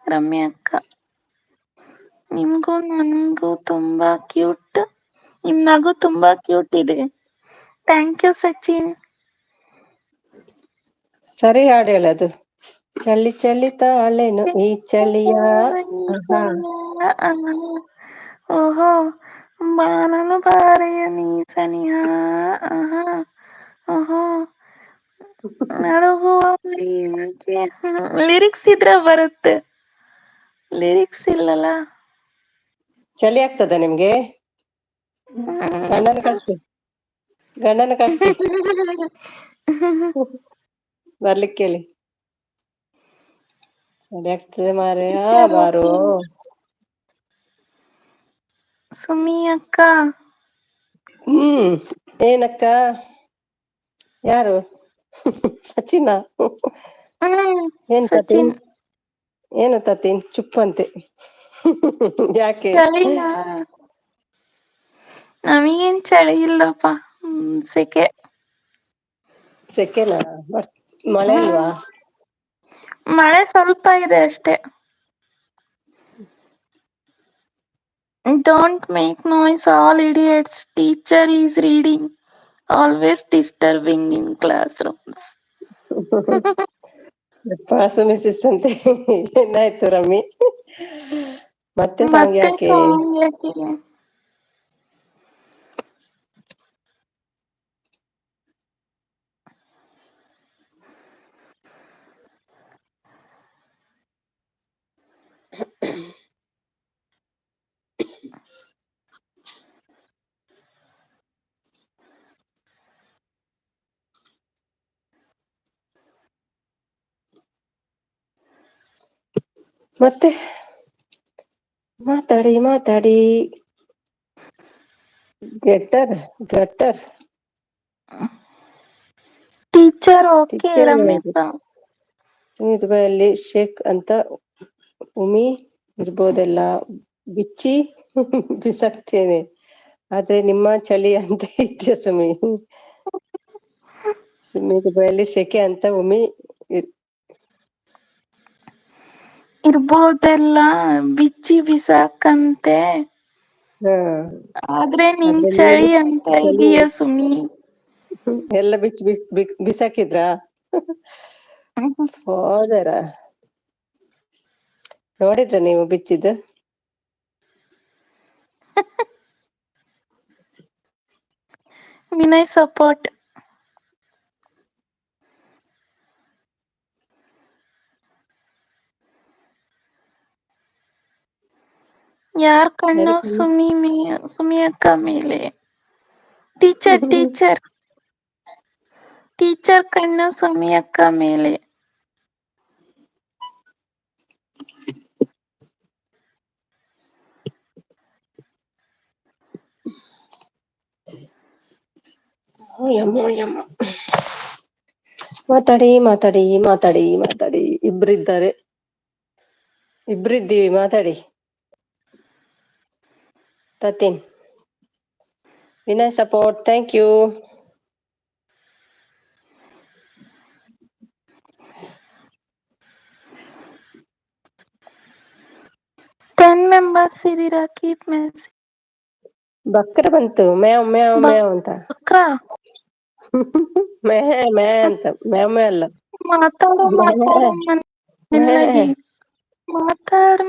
ರಮ್ಯಾ ಅಕ್ಕ ನಿಮ್ಗೂ ನನ್ಗೂ ತುಂಬಾ ಕ್ಯೂಟ್ ನಿಮ್ ನಗು ತುಂಬಾ ಕ್ಯೂಟ್ ಇದೆ ಥ್ಯಾಂಕ್ ಯು ಸಚಿನ್ ಸರಿ ಹಾಡು ಹೇಳದು ಚಳಿ ಚಳಿ ತಾಳೇನು ಈ ಚಳಿಯ ಆಹಾ. ಓಹೋ ಬಾನಲು ಬಾರೆಯ ನೀ ಸನಿಹ ಆಹಾ ಓಹೋ ನಡುಗುವ ಲಿರಿಕ್ಸ್ ಇದ್ರೆ ಬರುತ್ತೆ ಲಿರಿಕ್ಸ್ ಇಲ್ಲಲ್ಲ ಚಳಿ ಆಗ್ತದ ನಿಮ್ಗೆ ಗಂಡನ ಕಳ್ಸಿ ಬರ್ಲಿಕ್ಕೆ ಹೇಳಿ ಚಳಿ ಆಗ್ತದೆ ಮಾರಾಯ ಟೀಚರ್ ಬಾರೋ ಓಕೆ ಸುಮಿ ಅಕ್ಕ ಏನಕ್ಕ ಯಾರು ಸಚಿನ ಏನ್ ತತೀನ್ ಸಚಿನ್ ಏನು ತತೀನ್ ಚುಪ್ಪಂತೆ ಯಾಕೆ ಚಳಿನಾ ನಮಗೇನ್ ಚಳಿ ಇಲ್ಲಪ್ಪ ಸೆಕೆ ಸೆಕೆನಾ ಮಳೆ ಇಲ್ವಾ ಮಳೆ ಸ್ವಲ್ಪ ಇದೆ ಅಷ್ಟೇ don't make noise all idiots teacher is reading always disturbing in classrooms pass Mrs ಅಂತೆ ಏನಾಯ್ತು ರಮ್ಮಿ ಮತ್ತೆ ಸಾಂಗ್ ಮತ್ತೆ ಯಾಕೆ ಸಾಂಗ್ ಯಾಕೆ ಮತ್ತೆ ಮಾತಾಡಿ ಗೆಟ್ಟರ್ ಗಟ್ಟರ್ ಟೀಚರ್ ಓಕೆ ಟೀಚರ್ ರಮ್ಯಕ್ಕ. ಸುಮಿ ದುಬೈಯಲ್ಲಿ ಶೇಖ್ ಅಂತ ಉಮಿ ಇರ್ಬೋದೆಲ್ಲ ಬಿಚ್ಚಿ ಬಿಸಾಕ್ತೇನೆ, ಆದ್ರೆ ನಿಮ್ಮ ಚಳಿ ಅಂತ ಇದೆಯಾ ಸುಮಿ? ಸುಮಿ ದುಬೈಯಲ್ಲಿ ಶೆಕೆ ಅಂತ ಉಮಿ ಇರ್ಬೋದೆಲ್ಲ ಬಿಚ್ಚಿ ಬಿಸಾಕಂತೆ, ಹಾ ಆದ್ರೆ ನಿನ್ ಆದ್ರೆ ನೀವು ಚಳಿ ಅಂತ ಚಳಿ ಇದೀಯ ಸುಮಿ. ಎಲ್ಲ ಬಿಚ್ಚಿ ಬಿಸಾಕಿದ್ರಾ? ಹೋದರ ನೋಡಿದ್ರ ನೀವು ಬಿಚ್ಚಿದ್ದು? ವಿನಯ್ ಸಪೋರ್ಟ್. ಯಾರ್ ಕಣ್ಣು ಸುಮಿ ಅಕ್ಕ ಮೇಲೆ? ಟೀಚರ್ ಕಣ್ಣು ಸುಮಿ ಅಕ್ಕ ಮೇಲೆ. ಯಮ್ಮ ಮಾತಾಡಿ ಇಬ್ರಿದ್ದೀವಿ ಮಾತಾಡಿ. ತತೀನ್ Vinay support, thank you. Members ಇದೀರಾ, ಕೀಪ್ ಮೆಸೇಜ್. ಬಕ್ರ ಬಂತು ಮ್ಯಾವ್ ಮ್ಯಾವ್ ಮ್ಯಾವ್ ಅಂತ. ಬಕ್ರ ಮೇ ಅಂತ ಮ್ಯಾವ್ ಮ್ಯಾವ್ ಅಲ್ಲ, ಮಾತಾಡು ಮೆಲ್ಲಗೆ. ಮಾತಾಡು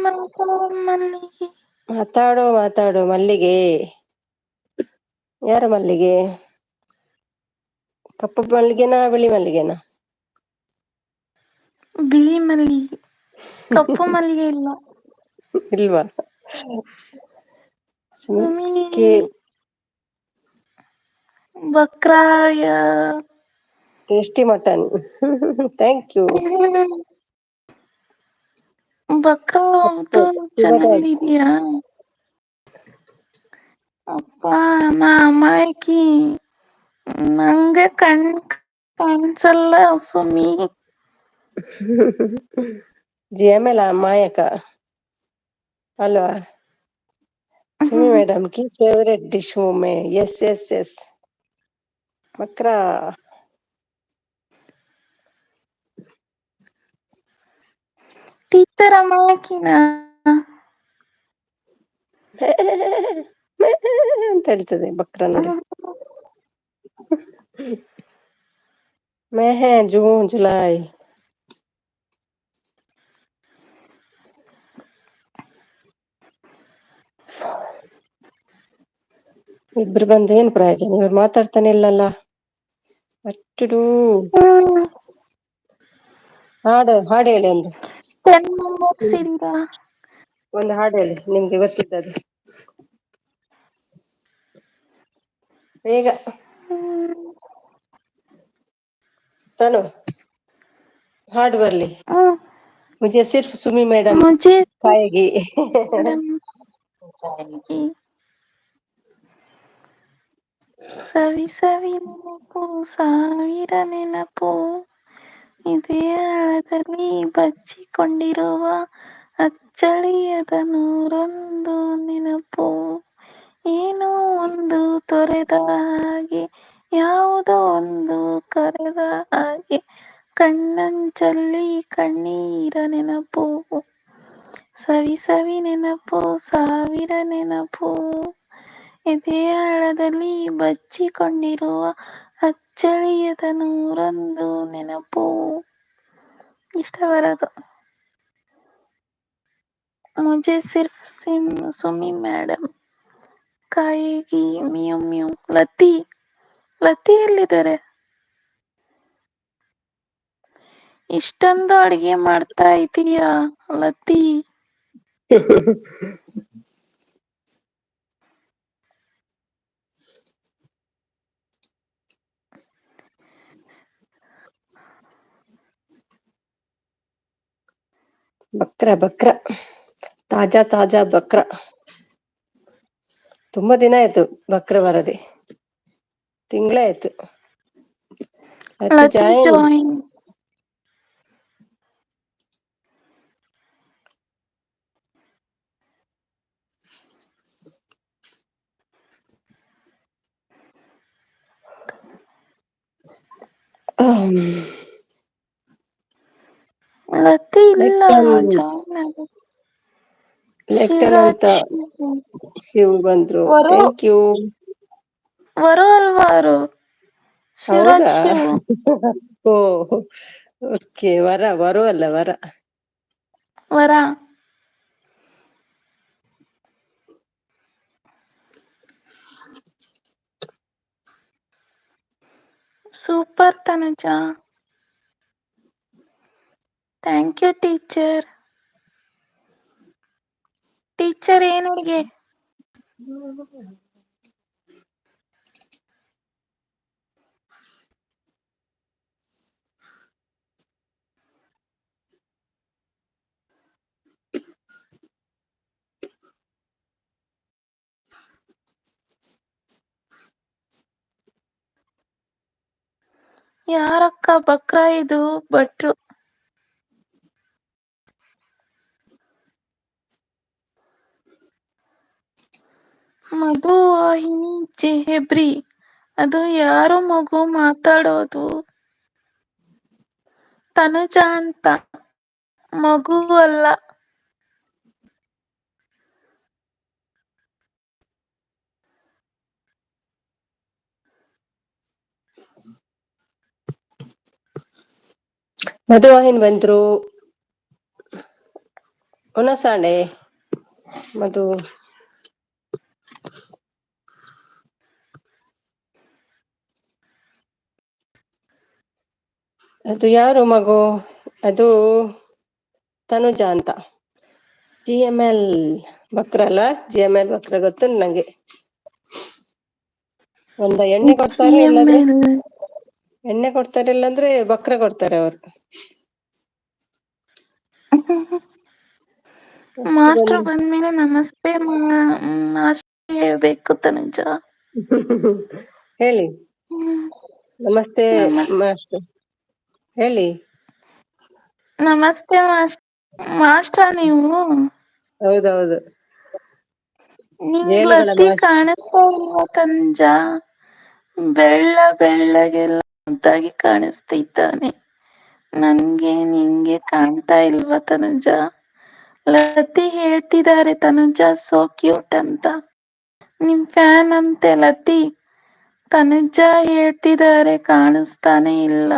ಮಲ್ಲಿಗೆ. ಮಾತಾಡು ಮಲ್ಲಿಗೆ. ಯಾರ ಮಲ್ಲಿಗೆ? ಕಪ್ಪು ಮಲ್ಲಿಗೆನಾ ಬಿಳಿ ಮಲ್ಲಿಗೆನಾ? ಬಿಳಿ ಮಲ್ಲಿಗೆ, ಕಪ್ಪು ಮಲ್ಲಿಗೆ ಇಲ್ಲ. ಇಲ್ವಾ? ಸುಮಿ ಕೆ ಬಕ್ರಾಯ ಟೇಸ್ಟಿ ಮಟನ್, ಥ್ಯಾಂಕ್ ಯು. ಬಕ್ರದ್ದು ಚಾನಲ್ ಇದೆಯಾ? ಅಪ್ಪ ನಾ ಅಮಾಯಕಿ, ನಂಗೆ ಕಾಣಿಸಲ್ಲ ಸುಮಿ. ಜಿಯಮೆಲ ಅಮಾಯಕ ಅಲ್ವಾ? ಸುಮಿ ಮೇಡಮ್ ಕಿ ಫೇವರೆಟ್ ಡಿಶ್ ಒಮ್ಮೆ. ಎಸ್ ಬಕ್ರ. ಟೀಚರ್ ಅಮಾಯಕಿನ ಅಂತ ಹೇಳ್ತದೆ ಬಕ್ರ ನೋಡಿ. ಮೈ ಜೂನ್ ಜುಲೈ. ಇಬ್ರು ಬಂದ್ರೆ ಏನ್ ಪ್ರಯೋಜನ, ಇವ್ರು ಮಾತಾಡ್ತಾನೆ ಇಲ್ಲಲ್ಲ. ಅಚ್ಚುಡು ಹಾಡು ಹೇಳಿ ಒಂದು. 10 ಮೆಂಬರ್ಸ್ ಇದೀರಾ? ಒಂದು ಹಾಡು ಹೇಳಿ ನಿಮ್ಗೆ ಗೊತ್ತಿದ್ದದ್ದು ಬೇಗ. ತನು ಹಾಡು ಬರ್ಲಿ. ಮುझे सिर्फ सुमी मैडम मुझे खाएगी. ಮೇಡಮ್ ಜಾಯಿಗೆ. ಸವಿ ನೆನಪು, ಸಾವಿರ ನೆನಪು, ಇದೇ ಆಳದಲ್ಲಿ ಬಚ್ಚಿಕೊಂಡಿರುವ ಅಚ್ಚಳಿಯದ ನೂರೊಂದು ನೆನಪು. ಏನೋ ಒಂದು ತೊರೆದ ಹಾಗೆ, ಯಾವುದೋ ಒಂದು ಕರೆದ ಹಾಗೆ, ಕಣ್ಣಂಚಲ್ಲಿ ಕಣ್ಣೀರ ನೆನಪು. ಸವಿ ನೆನಪು, ಸಾವಿರ ನೆನಪು, ಎದೆ ಆಳದಲ್ಲಿ ಬಚ್ಚಿಕೊಂಡಿರುವ ಅಚ್ಚಳಿಯದ ನೂರೊಂದು ನೆನಪು. ಇಷ್ಟ ಬರೋದು. ಮುझे सिर्फ ಸುಮಿ ಮೇಡಮ್ ಕಾಯಿಗಿ ಮಿಯು ಮಿಯು. ಲತಿ ಎಲ್ಲಿದ್ದಾರೆ? ಇಷ್ಟೊಂದು ಅಡಿಗೆ ಮಾಡ್ತಾ ಇದೀಯಾ ಲತಿ? ಬಕ್ರ ತಾಜಾ ತಾಜಾ ಬಕ್ರ. ತುಂಬಾ ದಿನ ಆಯ್ತು ಬಕ್ರ ಬರದೆ, ತಿಂಗಳೇ ಆಯ್ತು. Lati join. Lati ಇಲ್ಲ join. ಲೆಫ್ಟಿನೆಂಟ್ ಶಿವರಾಜ್ ಶಿವ್ ಬಂದ್ರು, ವರು ಥ್ಯಾಂಕ್ ಯು. ವರು ಅಲ್ವಾ ಅವರು? ಶಿವರಾಜ್ ಹೌದಾ? ಶಿವ್ ಓ ಓಕೆ, ವರ ಅಲ್ಲ ವರ. ವರ. Super Tanuja. Thank you teacher. Teacher ಏನ್ ಅಡ್ಗೆ? ಯಾರಕ್ಕ ಬಕ್ರ ಇದು? ಭಟ್ರು. ಮಧು ವಾಹಿನಿ ಜೆಹೆಬ್ರಿ. ಅದು ಯಾರೋ ಮಗು ಮಾತಾಡೋದು? ತನುಜ ಅಂತ, ಮಗು ಅಲ್ಲ. ಮಧುವಾಹಿನ್ ಬಂದ್ರು. ಒನಸಾಣೆ ಮಧು. ಅದು ಯಾರು ಮಗು? ಅದು ತನುಜ ಅಂತ. GML ಬಕ್ರ ಅಲ್ಲ, GML ಬಕ್ರ ಗೊತ್ತು ನಂಗೆ. ಒಂದ ಎಣ್ಣೆ ಕೊಡ್ತಾರೆ, ಇಲ್ಲಾಂದ್ರೆ GML. ಇಲ್ಲಾಂದ್ರೆ ಬಕ್ರ ಕೊಡ್ತಾರೆ ಅವರು. ಮಾಸ್ಟರ್ ಬಂದ್ಮೇಲೆ ನಮಸ್ತೆ ಮಾಸ್ಟರ್ ಹೇಳ್ಬೇಕು ತನುಜ. ಹೇಳಿ ನಮಸ್ತೆ ನಮಸ್ ಮಾಸ್ಟರ್ ಹೇಳಿ. ನಮಸ್ತೆ ಮಾಸ್ಟ್ರಾ ನೀವು? ಹೌದೌದು. ನಿಂಗ್ ಜೇನುಗಳ ಲತ್ತಿ ಮಾಸ್ಟರ್. ಕಾಣಿಸ್ತಾ ಇಲ್ವಾ ತನುಜ? ಬೆಳ್ಳಗೆಲ್ಲ ಮುದ್ದಾಗಿ ಕಾಣಿಸ್ತಿದ್ದಾನೆ. ನನ್ಗೆ ನಿಂಗೆ ಕಾಣ್ತಾ ಇಲ್ವಾ ತನುಜ? ಲತಿ ಹೇಳ್ತಿದ್ದಾರೆ ತನುಜ ಸೋ ಕ್ಯೂಟ್ ಅಂತ. ನಿಮ್ ಫ್ಯಾನ್ ಅಂತೆ ಲತಿ. ತನುಜ ಹೇಳ್ತಿದ್ದಾರೆ ಕಾಣಿಸ್ತಾನೆ ಇಲ್ಲ.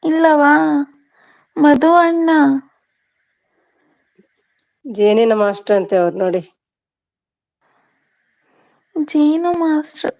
ಇಲ್ಲವಾ ಮಧು ಅಣ್ಣ? ಜೇನಿನ ಮಾಸ್ಟರ್ ಅಂತೆ ಅವ್ರು ನೋಡಿ. ಜೀನು ಮಾಸ್ಟರ್.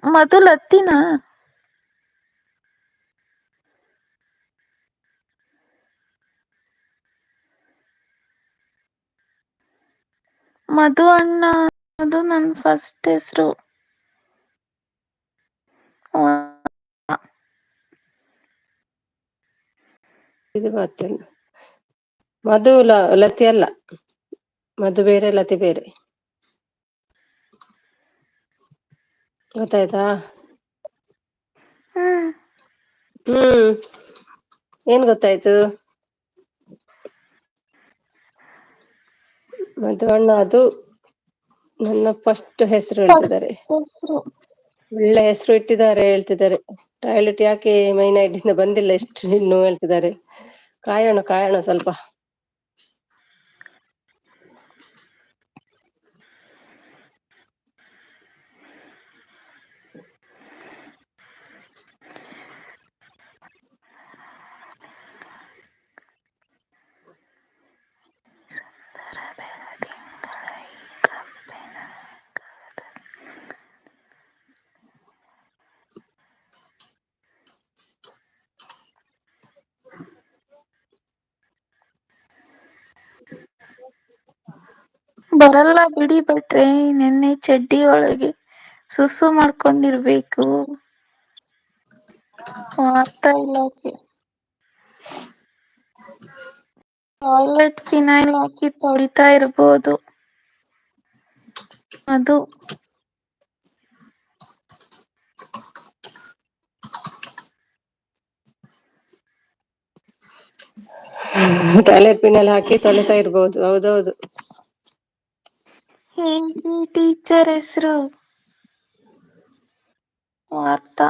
ಮಧು ಲತ್ತಿನ? ಮಧು ಅಣ್ಣ ಅದು ನನ್ನ ಫಸ್ಟ್ ಹೆಸರು. ಇದು ಮಾತೇನು ಮಧು ಲತಿ ಅಲ್ಲ, ಮಧು ಬೇರೆ ಲತಿ ಬೇರೆ. ಗೊತ್ತಾಯ್ತಾ? ಏನ್ ಗೊತ್ತಾಯ್ತು? ಮಧು ಅಣ್ಣ ಅದು ನನ್ನ ಫಸ್ಟ್ ಹೆಸರು ಹೇಳ್ತಿದ್ದಾರೆ. ಒಳ್ಳೆ ಹೆಸರು ಇಟ್ಟಿದ್ದಾರೆ ಹೇಳ್ತಿದ್ದಾರೆ. ಟಾಯ್ಲೆಟ್ ಯಾಕೆ ಮೈನೈಟಿಂದ ಬಂದಿಲ್ಲ ಎಷ್ಟು ಇನ್ನು ಹೇಳ್ತಿದ್ದಾರೆ. ಕಾಯೋಣ ಸ್ವಲ್ಪ. ಬರಲ್ಲ ಬಿಡಿ ಭಟ್ರೆ, ನೆನ್ನೆ ಚಡ್ಡಿ ಒಳಗೆ ಸುಸು ಮಾಡ್ಕೊಂಡಿರ್ಬೇಕು. ವಾರ್ತಾ ಇಲಾಖೆ ಟಾಯ್ಲೆಟ್ ಫಿನೈಲ್ ಹಾಕಿ ತೊಳಿತಾ ಇರ್ಬೋದು. ಅದು ಟಾಯ್ಲೆಟ್ ಪಿನಲ್ಲಿ ಹಾಕಿ ತೊಳಿತಾ ಇರ್ಬೋದು. ಹೌದೌದು. ಹೇಗೆ ಟೀಚರ್ ಹೆಸರು? ವಾರ್ತಾ.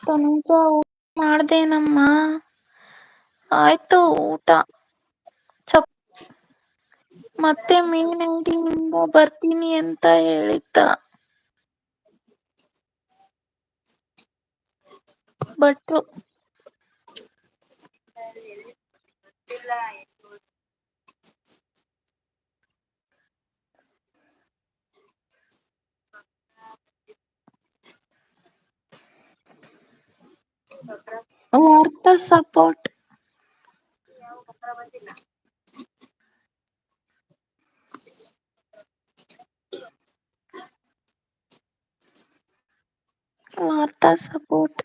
ತನುಜ ಊಟ ಮಾಡ್ದೇನಮ್ಮ? ಆಯ್ತು ಊಟ. ಮತ್ತೆ ಮೇನ್ ಅಂಗಡಿಯಿಂದ ಬರ್ತೀನಿ ಅಂತ ಹೇಳಿದ್ದ. ಭಟ್ರು ವಾರ್ತಾ ಸಪೋರ್ಟ್. ವಾರ್ತಾ ಸಪೋರ್ಟ್.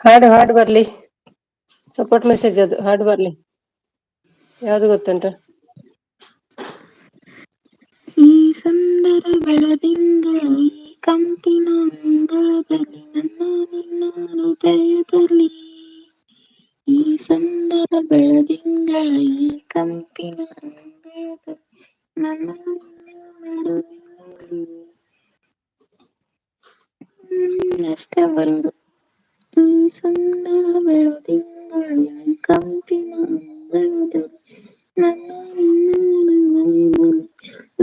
ಹಾಡು ಬರ್ಲಿ. ಸಪೋರ್ಟ್ ಮೆಸೇಜ್ ಅದು. ಹಾಡು ಬರ್ಲಿ. ಯಾವ್ದು ಗೊತ್ತುಂಟ? ಈ ಸುಂದರ ಬೆಳದಿಂಗಳ ಈ ಕಂಪಿನ ಅಂಗಳದಲ್ಲಿ ನನ್ನ ನಿನ್ನ ಹೃದಯದಲ್ಲಿ, ಈ ಸುಂದರ ಬೆಳದಿಂಗಳ ಈ ಕಂಪಿನ ಅಂಗಳದಲ್ಲಿ ನನ್ನ ನಿನ್ನ ನಡುವಿನಲ್ಲಿ. ಅಷ್ಟೇ ಬರುದು. ಈ ಸುಂದರ ಬೆಳದಿಂಗಳ ಈ ಕಂಪಿನ ಅಂಗಳದಲ್ಲಿ ನನ್ನ ನಿನ್ನ ನಡುವಿನಲ್ಲಿ.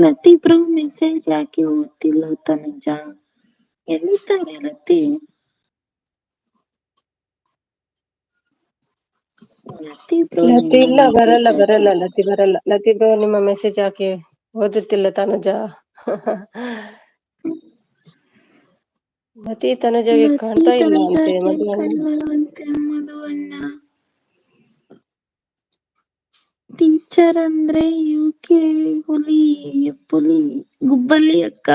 ಲತಿ ಬ್ರೋ ಮೆಸೇಜ್ ಯಾಕೆ ಓದ್ತಿಲ್ಲ ತನುಜ? ಎಲ್ಲಿದ್ದಾರೆ ಲತಿ? ಲತಿ ಬ್ರೋ ಲತಿ ನಿಮ್ಮ ಇಲ್ಲ, ಮೆಸೇಜ್ ಬರಲ್ಲ ಯಾಕೆ? ಲತಿ ಬರಲ್ಲ. ಲತಿ ಬ್ರೋ ನಿಮ್ಮ ಮೆಸೇಜ್ ಯಾಕೆ ಓದುತ್ತಿಲ್ಲ ತನುಜ? ಲತಿ ತನುಜಗೆ ಲತಿ ಕಾಣ್ತಾ ಇಲ್ಲ ಅಂತೆ ತನುಜಾಗೆ ಮದುವೆ. ಕಣ್ಮರುವಂತೆ ಮಧುವಣ್ಣ. ಟೀಚರ್ ಅಂದ್ರೆ ಯುಕೆ ಹುಲಿ ಪುಲಿ ಗುಬ್ಬಲ್ಲಿ ಅಕ್ಕ.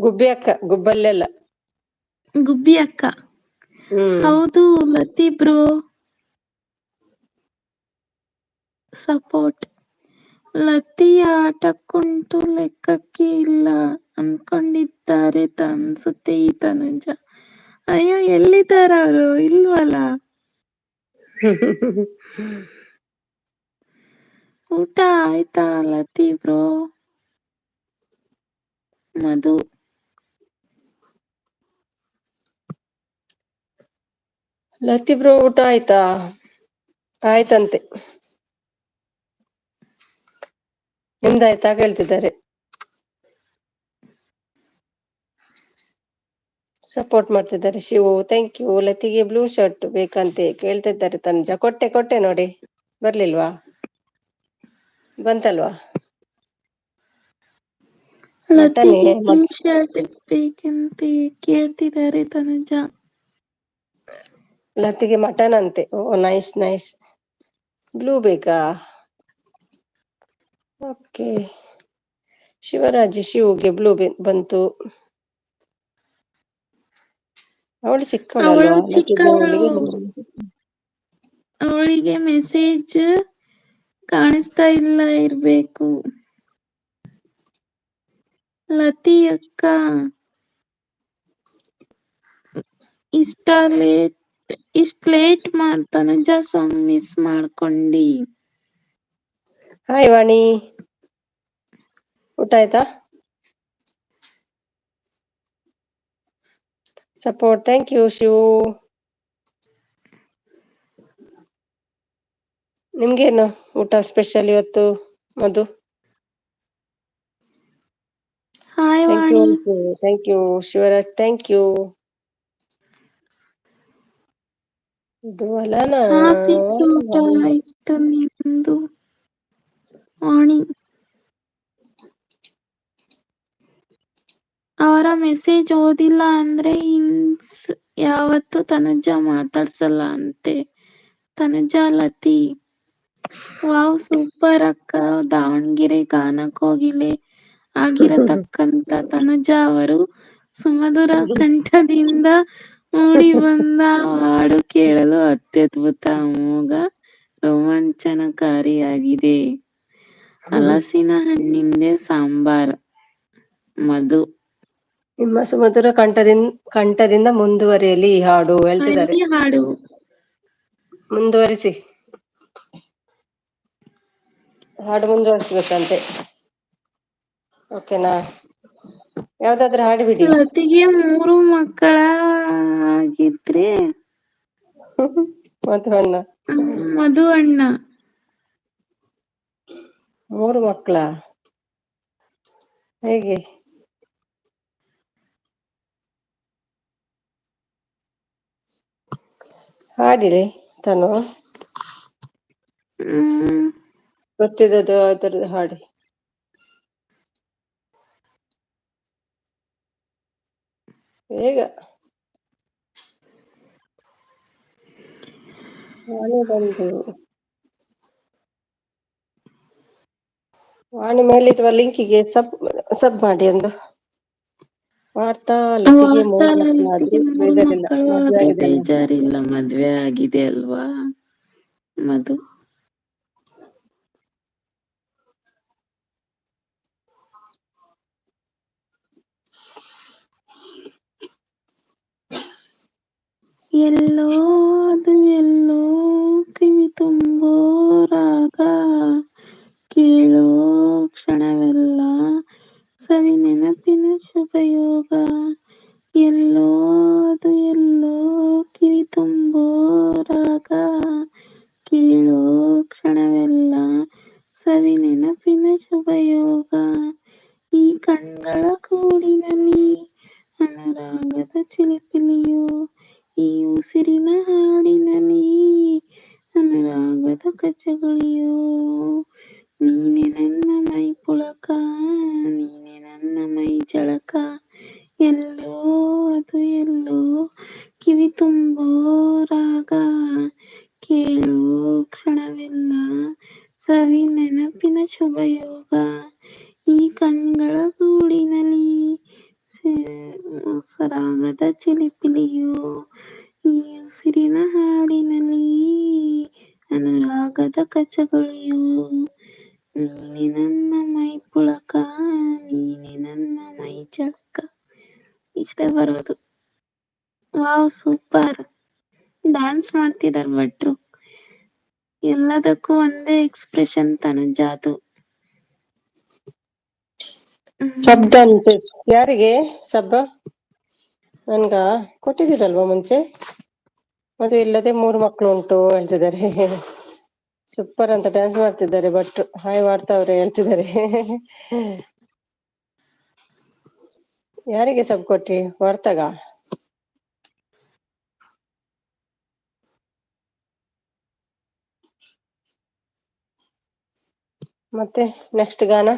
ಗುಬ್ಬಿ ಅಕ್ಕ, ಗುಬ್ಬಲ್ಲೆಲ್ಲ. ಗುಬ್ಬಿ ಅಕ್ಕ. ಹೌದು ಲತಿ ಬ್ರೋ. ಸಪೋರ್ಟ್. ಲತಿಯ ಆಟಕ್ಕುಂಟು ಲೆಕ್ಕಕ್ಕೆ ಇಲ್ಲ ಅನ್ಕೊಂಡಿದ್ದಾರೆ ಅನ್ಸುತ್ತೆ ಈ ತನುಜ. ಅಯ್ಯೋ ಎಲ್ಲಿದ್ದಾರ ಅವರು? ಇಲ್ವಲ್ಲ. ಊಟ ಆಯ್ತಾ ಲತಿ ಬ್ರೋ? ಮಧು. ಲತಿ ಬ್ರೋ ಊಟ ಆಯ್ತಾ? ಆಯ್ತಂತೆ. ನಿಮ್ದಾಯ್ತಾ ಕೇಳ್ತಿದ್ದಾರೆ. ಸಪೋರ್ಟ್ ಮಾಡ್ತಿದ್ದಾರೆ ಶಿವು. Thank you. ಲತಿಗೆ ಬ್ಲೂ ಶರ್ಟ್ ಬೇಕಂತೆ ಕೇಳ್ತಿದ್ದಾರೆ ತನುಜ. ಕೊಟ್ಟೆ ನೋಡಿ. ಬರ್ಲಿಲ್ವಾ? ಬಂತಲ್ವಾ? ಮಟನ್ ಲತಿಗೆ ಬ್ಲೂ ಶರ್ಟ್ ಬೇಕಂತೆ ಕೇಳ್ತಿದ್ದಾರೆ ತನುಜ. ಲತಿಗೆ ಮಟನ್ ಅಂತೆ. ಓ ನೈಸ್ ನೈಸ್. ಬ್ಲೂ ಬೇಕಾ? ಓಕೆ. ಶಿವುಗೆ ಬ್ಲೂ ಬಂತು. ಅವಳು ಅವಳು ಚಿಕ್ಕವಳಲ್ವಾ? ಲತಿ ಬ್ರೋ ಚಿಕ್ಕವಳು. ಅವಳಿಗೆ ಮೆಸೇಜ್ ಕಾಣಿಸ್ತಾ ಇಲ್ಲ ಇರ್ಬೇಕು. ಲತಿ ಅಕ್ಕ ಇಷ್ಟ ಲೇಟ್ ತನುಜ ಸಾಂಗ್ ಮಿಸ್ ಮಾಡ್ಕೊಂಡಿ. ಹಾಯ್ ವಾಣಿ, ಊಟ ಆಯ್ತಾ? ಸಪೋರ್ಟ್. Thank you Shivu. ನಿಮ್ಗೇನು ಊಟ ಸ್ಪೆಷಲ್ ಇವತ್ತು Madhu? Hi thank you Vani. Thank you Shivaraj. Thank you. ಇದು ಅಲಾನ ಹಾಕಿತ್ತು ಊಟ ಆಯ್ತು. ಆಯ್ತು ನಿಂದು ವಾಣಿ. ಅವರ ಮೆಸೇಜ್ ಓದಿಲ್ಲ ಅಂದ್ರೆ ಯಾವತ್ತು ತನುಜ ಮಾತಾಡ್ಸಲ್ಲ ಅಂತೆ. ತನುಜಾ ಲತಿ, ವಾವ್ ಸೂಪರ್ ಅಕ್ಕ. ದಾವಣಗೆರೆ ಗಾನಕೋಗಿಲೆ ಆಗಿರತಕ್ಕಂತ ತನುಜಾ ಅವರು ಸುಮಧುರ ಕಂಠದಿಂದ ಮೂಡಿ ಬಂದ ಹಾಡು ಕೇಳಲು ಅತ್ಯದ್ಭುತ, ಅಮೋಘ, ರೋಮಾಂಚನಕಾರಿಯಾಗಿದೆ. ಹಲಸಿನ ಹಣ್ಣಿಂದೆ ಸಾಂಬಾರ್. ಮಧು. ನಿಮ್ಮ ಸುಮಧುರ ಕಂಠದಿಂದ ಮುಂದುವರಿಯಲಿ ಈ ಹಾಡು ಹೇಳ್ತಿದ್ದಾರೆ. ಈ ಹಾಡು ಮುಂದುವರಿಸಿ, ಹಾಡು ಮುಂದುವರಿಸ್ಬೇಕಂತೆ. ಓಕೆನಾ? ಯಾವ್ದಾದ್ರು ಹಾಡು ಬಿಡಿ. ಲತಿಗೆ 3 ಮಕ್ಕಳಾಗಿದ್ರೆ ಮಧು ಅಣ್ಣ. ಮಧು ಅಣ್ಣ 3 ಮಕ್ಕಳ ಹೇಗೆ? ಹಾಡಿರಿ ತನು, ಗೊತ್ತಿದ್ದದ್ದು ಅದರದ್ದು ಹಾಡಿ. ಬೇಗ ವಾಣಿ ಬಂದು, ವಾಣಿ ಮೇಲಿರುವ ಲಿಂಕಿಗೆ ಸಬ್ ಮಾಡಿ ಎಂದು. ವಾರ್ತಾ ಲತಿಗೆ 3 ಮಕ್ಕಳಾದ್ರೂ ಲತಿಗೆ 3 ಬೇಜಾರಿಲ್ಲ, ಮಕ್ಕಳು ಮದ್ವೆ ಆದ್ರೂ ಆಗಿದೆ ಅಲ್ಲ. ಬೇಜಾರಿಲ್ಲ, ಮದ್ವೆ ಆಗಿದೆ ಅಲ್ವಾ ಮಧು. ಎಲ್ಲೋ ಅದು ಎಲ್ಲೋ ಕಿವಿ ತುಂಬೋ ರಾಗ, ಕೇಳೋ ಕ್ಷಣವೆಲ್ಲ ಸವಿ ನೆನಪಿನ ಶುಭಯೋಗ. ಎಲ್ಲೋ ಅದು ಎಲ್ಲೋ ಕಿವಿ ತುಂಬೋ ರಾಗ, ಕೇಳೋ ಕ್ಷಣವೆಲ್ಲ ಸವಿ ನೆನಪಿನ ಶುಭಯೋಗ. ಈ ಕಣ್ಗಳ ಕೂಡಿನಲ್ಲಿ ಅನುರಾಗದ ಚಿಲಿಪಿಲಿಯು, ಈ ಉಸಿರಿನ ಹಾಡಿನಲ್ಲಿ ಅನುರಾಗದ ಕಚಗುಳಿಯೋ. ನೀನೆ ನನ್ನ ಮೈ ಪುಳಕ, ನೀನೆ ನನ್ನ ಮೈ ಜಳಕ. ಎಲ್ಲೋ ಅದು ಎಲ್ಲೋ ಕಿವಿ ತುಂಬೋ ರಾಗ, ಕೇಳೋ ಕ್ಷಣವೆಲ್ಲ ಸವಿ ನೆನಪಿನ ಶುಭಯೋಗ. ಈ ಕಣ್ಗಳ ಗೂಡಿನಲ್ಲಿ ಸರಾಗದ ಚಿಲಿಪಿಲಿಯೋ, ಈ ಉಸಿರಿನ ಹಾಡಿನಲ್ಲಿ ಅನುರಾಗದ ಕಚಗುಳಿಯೋ. ನೀನೆ ನನ್ನ ಮೈ ಪುಳಕ, ನೀನೆ ನನ್ನ ಮೈ ಚಳಕ. ಇಷ್ಟೇ ಬರೋದು. Wow super. ಡ್ಯಾನ್ಸ್ ಮಾಡ್ತಿದಾರೆ ಭಟ್ರು. ಎಲ್ಲದಕ್ಕೂ ಒಂದೇ ಎಕ್ಸ್ಪ್ರೆಷನ್ ತನುಜಾದು. ಸಬ್ದಂತೆ ಯಾರಿಗೆ ಸಬ್ಬ? ನನ್ಗ ಕೊಟ್ಟಿದ್ದೀರಲ್ವಾ ಮುಂಚೆ? ಮದುವೆ ಇಲ್ಲದೆ 3 ಮಕ್ಕಳು ಉಂಟು ಹೇಳ್ತಿದ್ದಾರೆ. ಸೂಪರ್ ಅಂತ ಡ್ಯಾನ್ಸ್ ಮಾಡ್ತಿದ್ದಾರೆ ಭಟ್ರು. ಹಾಯ್ ಮಾಡ್ತಾವ್ರೆ ಹೇಳ್ತಿದ್ದಾರೆ. ಯಾರಿಗೆ ಸಬ್ ಕೊಟ್ರಿ? ವಾರ್ತಾಗ? ಮತ್ತೆ ನೆಕ್ಸ್ಟ್ ಗಾನ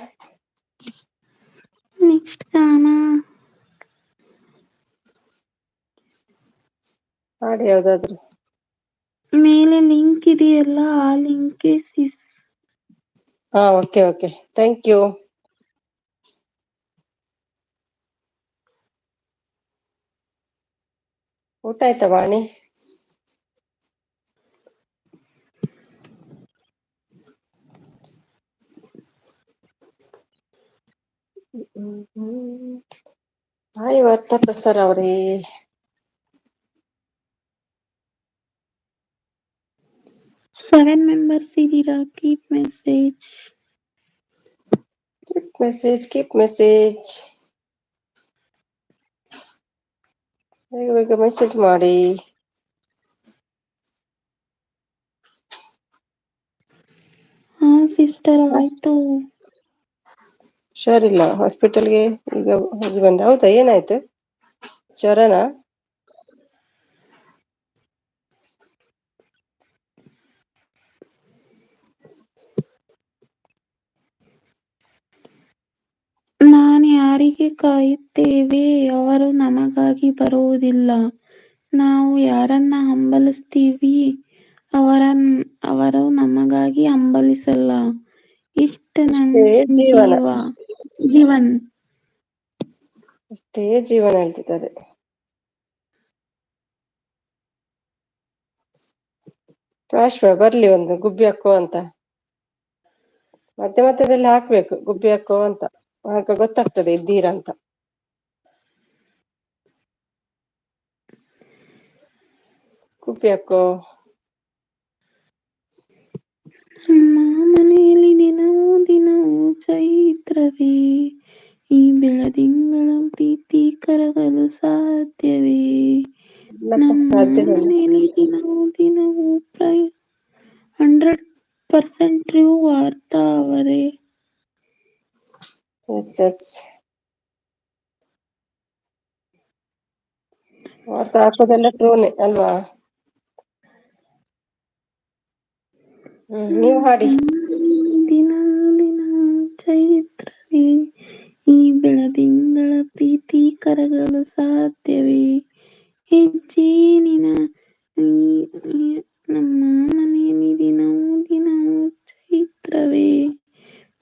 ಹಾಡಿ ಯಾವ್ದಾದ್ರು. ಮೇಲೆ ಲಿಂಕ್ ಇದೆಯಲ್ಲ, ಆ ಲಿಂಕ್ ಹಾ ಓಕೆ ಥ್ಯಾಂಕ್ ಯು. ಊಟ ಆಯ್ತಾ ವಾಣಿ? ಹಾಯ್ ವಾರ್ತಾ ಪ್ರಸಾರ ಅವ್ರೇ. ಸೆವೆನ್ ಮೆಂಬರ್ಸ್ ಇದೀರಾ. ಕೀಪ್ ಮೆಸೇಜ್ ಬೇಗ ಮೆಸೇಜ್ ಮಾಡಿ. ಹಾ ಸಿಸ್ಟರ್ ಆಯ್ತು. ಹುಷಾರಿಲ್ಲ, ಹಾಸ್ಪಿಟಲ್ಗೆ ಈಗ ಹೋಗಿ ಬಂದೆ. ಹೌದಾ, ಏನಾಯ್ತು? ಜ್ವರನಾ? ಯಾರಿಗೆ ಕಾಯುತ್ತೇವೆ, ಅವರು ನಮಗಾಗಿ ಬರುವುದಿಲ್ಲ. ನಾವು ಯಾರನ್ನ ಹಂಬಲಿಸ್ತೀವಿ, ಅವರು ನಮಗಾಗಿ ಹಂಬಲಿಸಲ್ಲ. ಇಷ್ಟ ನನ್ ಅಷ್ಟೇ ಜೀವನ. ಜೀವನ್. ಅಷ್ಟೇ ಜೀವನ ಹೇಳ್ತಿದ್ದಾರೆ. ಅಶ್ವ ಬರ್ಲಿ ಒಂದು ಗುಬ್ಬಿ ಹಾಕೋ ಅಂತ. ಮಧ್ಯದಲ್ಲಿ ಹಾಕ್ಬೇಕು ಗುಬ್ಬಿ ಹಾಕೋ ಅಂತ, ಆಗ ಗೊತ್ತಾಗ್ತದೆ ಇದ್ದೀರಾ ಅಂತ. ಗುಬ್ಬಿ ಹಾಕೋ. ನಮ್ಮ ಮನೆಯಲ್ಲಿ ದಿನವೂ ಚೈತ್ರವೇ, ಈ ಬೆಳದಿಂಗಳ ಪ್ರೀತಿ ಕರಗಲು ಸಾಧ್ಯವೇ. ನಮ್ಮ ಸಾಧ್ಯವಿಲ್ಲ. ಮನೆಯಲ್ಲಿ ದಿನವೂ 100% ಟ್ರೂ ವಾರ್ತಾ ಅವರೇ. ಎಸ್ ವಾರ್ತೆ ಹಾಕೋದೆಲ್ಲ ಟ್ರೂನೆ ಅಲ್ವಾ. ನೀವು ಹಾಡಿ. ದಿನವೂ ಚೈತ್ರವೇ, ಈ ಬೆಳದಿಂಗಳ ಪ್ರೀತಿ ಕರಗಲು ಸಾಧ್ಯವೇ. ಹೆಜ್ಜೇನಿನ ನಮ್ಮ ಮನೆಯಲ್ಲಿ ದಿನವೂ ಚೈತ್ರವೇ,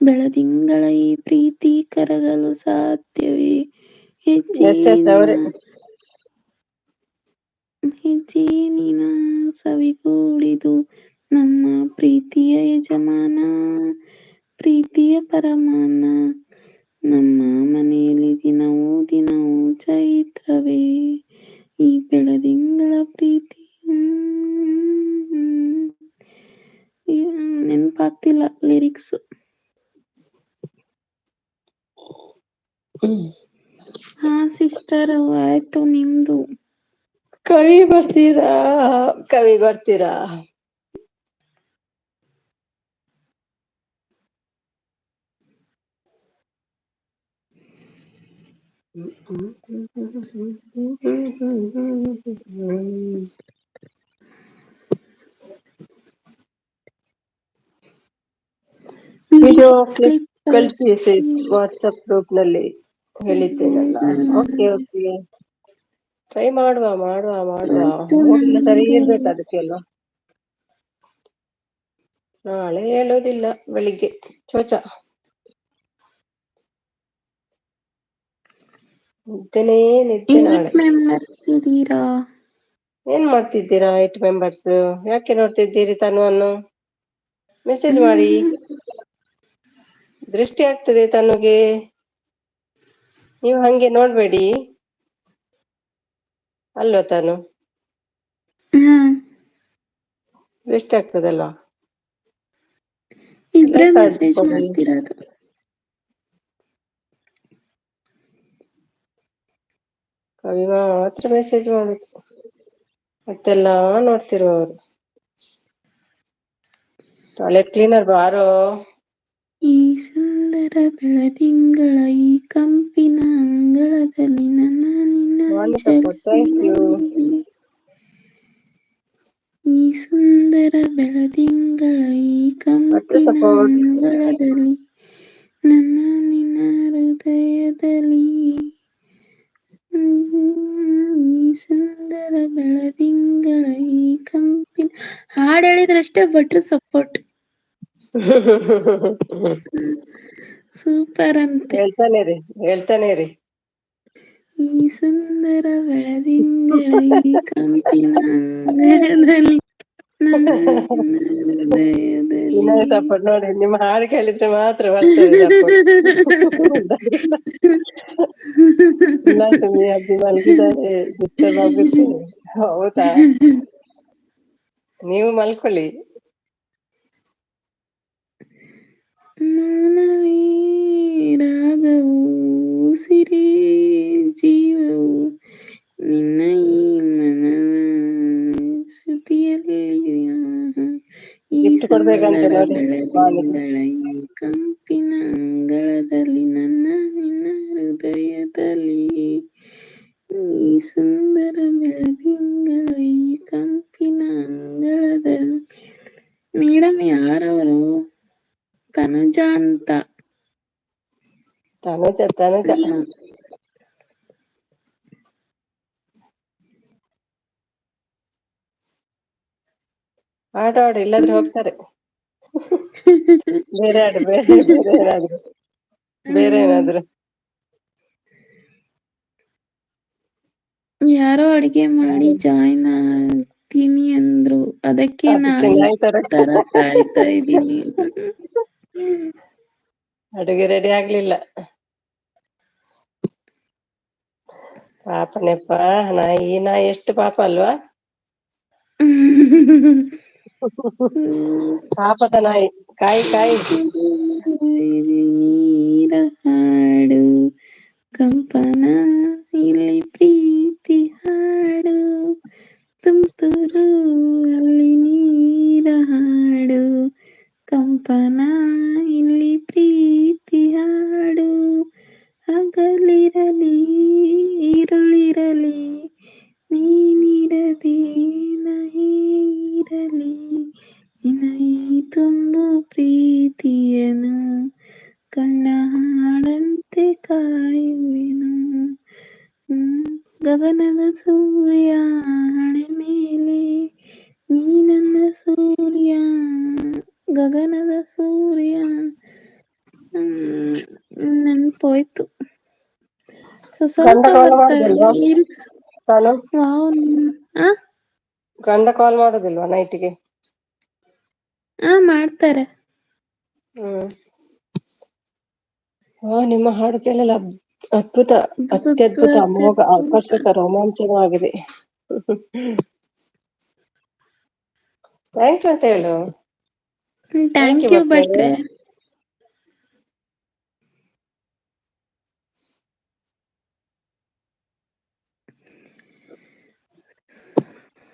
ಬೆಳದಿಂಗಳ ಈ ಪ್ರೀತಿ ಕರಗಲು ಸಾಧ್ಯವೇ. ಎಸ್ ಅವರೇ. ಹೆಜ್ಜೇನಿನ ಸವಿಗೂಡಿದು ನಮ್ಮ ಪ್ರೀತಿಯ ಯಜಮಾನ, ಪ್ರೀತಿಯ ಪರಮಾನ. ನಮ್ಮ ಮನೆಯಲ್ಲಿ ದಿನವೂ ಚೈತ್ರವೇ, ಈ ಬೆಳದಿಂಗಳ ಪ್ರೀತಿ. ನೆನಪಾಗ್ತಿಲ್ಲ ಲಿರಿಕ್ಸ್. ಹಾ ಸಿಸ್ಟರ್, ಆಯ್ತು ನಿಮ್ದು. ಕವಿ ಬರ್ತೀರಾ? ವಿಡಿಯೋ ಕ್ಲಿಪ್ ಕಳಿಸಿ ವಾಟ್ಸಪ್ ಗ್ರೂಪ್ ನಲ್ಲಿ ಹೇಳಿದ್ದೇನಲ್ಲ. ಓಕೆ ಟ್ರೈ ಮಾಡುವ ಮೂಡಿಲ್ಲ ಸರಿ ಇರ್ಬೇಕು ಅದಕ್ಕೆಲ್ಲ. ನಾಳೆ ಹೇಳೋದಿಲ್ಲ, ಬೆಳಿಗ್ಗೆ ಚೋಚ ನಿದ್ದೆ ನಾಳೆ. ಏನ್ ಮಾಡ್ತಿದ್ದೀರಾ 8 ಮೆಂಬರ್ಸ್? ಯಾಕೆ ನೋಡ್ತಿದ್ದೀರಿ ತನುವನ್ನು? ಮೆಸೇಜ್ ಮಾಡಿ. ದೃಷ್ಟಿ ಆಗ್ತದೆ ತನುಗೆ, ನೀವು ಹಂಗೆ ನೋಡ್ಬೇಡಿ ಅಲ್ವಾ ತನು? ದೃಷ್ಟಿ ಆಗ್ತದಲ್ವಾ? ಇಬ್ರೇ ಮೆಸೇಜ್ ಮಾಡ್ತಿರೋದು. ಕವಿ ಮಾತ್ರ ಮೆಸೇಜ್ ಮಾಡುದು, ಮತ್ತೆಲ್ಲಾ ನೋಡ್ತಿರುವವರು. ಟಾಯ್ಲೆಟ್ ಕ್ಲೀನರ್ ಬಾರೋ. ಈ ಸುಂದರ ಬೆಳದಿಂಗಳ ಈ ಕಂಪಿನ ಅಂಗಳದಲ್ಲಿ ನನ್ನ ನಿನ್ನ ಥ್ಯಾಂಕ್ ಯು. ಈ ಸುಂದರ ಬೆಳದಿಂಗಳ ಈ ಕಂಪಿನ ಅಂಗಳದಲ್ಲಿ ನನ್ನ ನಿನ್ನ ಹೃದಯದಲ್ಲಿ. ಈ ಸುಂದರ ಬೆಳದಿಂಗಳ ಈ ಕಂಪಿನ. ಹಾಡು ಹೇಳಿದ್ರಷ್ಟೇ ಭಟ್ರು ಸಪೋರ್ಟ್. ಸೂಪರ್ ಅಂತೆ. ಹೇಳ್ತಾನೆ ರೀ. ಈ ಸುಂದರ ಬೆಳದಿಂಗಳ ಈ ಕಂಪಿನ ಅಂಗಳದಲ್ಲಿ ನನ್ನ ಹೃದಯದಲ್ಲಿ. ಸಪೋರ್ಟ್ ನೋಡಿ, ನಿಮ್ಮ ಹಾಡು ಕೇಳಿದ್ರೆ ಮಾತ್ರ ಬರ್ತದೆ ಸಪೋರ್ಟ್. ಇಲ್ಲ ಸುಮ್ಮನೆ ಅಜ್ಜಿ ಮಲಗಿದ್ದಾರೆ, ಡಿಸ್ಟರ್ಬ್ ಆಗುತ್ತೆ. ಹೌದಾ, ನೀವು ಮಲ್ಕೊಳ್ಳಿ. ಮೌನವೇ ರಾಗವು ಉಸಿರೇ ಜೀವವು ನಿನ್ನ ಈ ಮನವ ಶ್ರುತಿಯಲ್ಲಿ. ಈ ಸುಂದರ ಬೆಳದಿಂಗಳ ಈ ಕಂಪಿನ ಅಂಗಳದಲ್ಲಿ ನನ್ನ ನಿನ್ನ ಹೃದಯದಲ್ಲಿ. ಈ ಸುಂದರ ಬೆಳದಿಂಗಳ ಈ ಕಂಪಿನ ಅಂಗಳದಲ್ಲಿ. ಮೇಡಮ್ ಯಾರವರು? ತನುಜ ಅಂತ. ತನುಜ ಆಡು ಇಲ್ಲಾದ್ರೆ ಹೋಗ್ತಾರೆ. ಬೇರೆ ಆಡು ಬೇರೆ ಏನಾದ್ರು ಯಾರೋ ಅಡಿಗೆ ಮಾಡಿ ಜಾಯಿನ್ ಆಗ್ತೀನಿ ಅಂದ್ರು, ಅದಕ್ಕೆ ನಾಯಿ ತರ ಕಾಯ್ತಾ ಇದ್ದೀನಿ. ಅಡುಗೆ ರೆಡಿ ಆಗ್ಲಿಲ್ಲ. ಪಾಪನೆಪ್ಪ ನಾಯಿ ಎಷ್ಟು ಪಾಪ ಅಲ್ವಾ. ಪಾಪದ ನಾಯಿ ಕಾಯಿ ನೀರ ಹಾಡು ಕಂಪನ ಇಲ್ಲಿ ಪ್ರೀತಿ ಹಾಡು ತುಂತುರು ಅಲ್ಲಿ ನೀರ ಹಾಡು ಕಂಪನ ಇಲ್ಲಿ ಪ್ರೀತಿ ಹಾಡು ಹಗಲಿರಲಿ ഇരുളിರಲಿ ನೀನಿರದೆ ನಹಿರಲಿ ನಿನೈ ತುಂಬು ಪ್ರೀತಿಯನು ಕಣ್ಣ ಹಾಡಂತೆ ಕಾಯುವೆನು. ಗಗನದ ಸೂರ್ಯ ಹಣೆ ಮೇಲೆ ನೀ ನನ್ನ ಸೂರ್ಯ, ಗಗನದ ಸೂರ್ಯ. ನೆನ್ಪೋಯ್ತು. ಸ್ವಲ್ಪ ಗಂಡ ಕಾಲ್ ಹೊತ್ತಾಗಿ ಮಾಡುದಿಲ್ವಾ ಲಿರಿಕ್ಸ್. ತಾನು ವಾವ್. ಗಂಡ ಕಾಲ್ ಮಾಡುದಿಲ್ವಾ ನೈಟಿಗೆ? ಮಾಡ್ತಾರೆ. ನಿಮ್ಮ ಹಾಡು ಕೇಳಲು ಅದ್ಭುತ, ಅತ್ಯದ್ಭುತ, ಅಮೋಘ, ಆಕರ್ಷಕ, ರೋಮಾಂಚನವಾಗಿದೆ. ಥ್ಯಾಂಕ್ ಯು ಅಂತ ಹೇಳು. ಥ್ಯಾಂಕ್ ಯು ಥ್ಯಾಂಕ್ ಯು ಮಕ್ಕಳೇ. ಭಟ್ರೆ.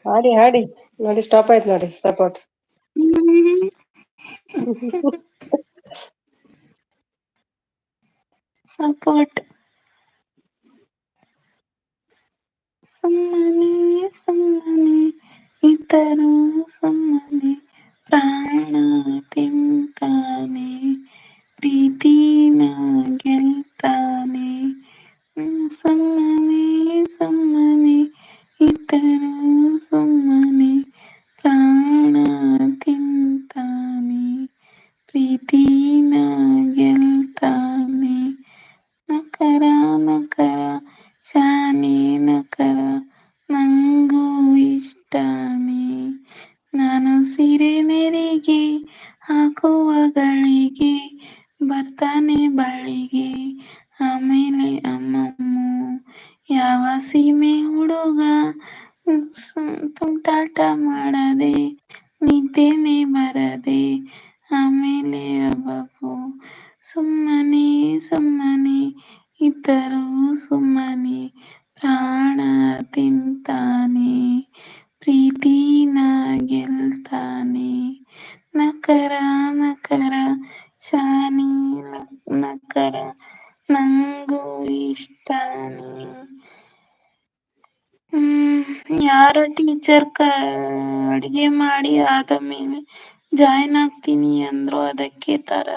ಹಾಡಿ ನೋಡಿ, ಸ್ಟಾಪ್ ಆಯ್ತು ನೋಡಿ ಸಪೋರ್ಟ್. ಸಪೋರ್ಟ್ ಸುಮ್ಮನೆ ಇತರ ಸುಮ್ಮನೆ ಪ್ರಾಣ ತಿಂತಾನೆ ಪ್ರೀತಿನ ಗೆಲ್ತಾನೆ. ಸುಮ್ಮನೆ ಇತರ ಸುಮ್ಮನೆ ಪ್ರಾಣ ತಿಂತಾನೆ ಪ್ರೀತಿನ ಗೆಲ್ತಾನೆ. ನಕರ ಶಾನೆ ನಕರ ನಂಗೂ ಇಷ್ಟಾನೆ. ನಾನು ಸಿರೆ ನೆರಿಗೆ ಹಾಕುವಗಳಿಗೆ ಬರ್ತಾನೆ ಬಳಿಗೆ. ಆಮೇಲೆ ಅಮ್ಮಮ್ಮು ಯಾವ ಸೀಮೆ ಹುಡುಗ ತುಂಟಾಟ ಮಾಡದೆ ನಿದ್ದೆನೆ ಬರದೆ. ಆಮೇಲೆ ಅಬ್ಬಬ್ಬು ಸುಮ್ಮನೆ ಇದ್ದರೂ ಸುಮ್ಮನೆ ಪ್ರಾಣ ತಿಂತಾನೆ ಪ್ರೀತಿನ ಗೆಲ್ತಾನೆ. ನಕರ ಶಾನೆ ನಕರ ನಂಗೂ ಇಷ್ಟಾನೆ. ಯಾರೋ ಟೀಚರ್ ಅಡಿಗೆ ಮಾಡಿ ಆದ ಮೇಲೆ ಜಾಯಿನ್ ಆಗ್ತೀನಿ ಅಂದ್ರು, ಅದಕ್ಕೆ ತರ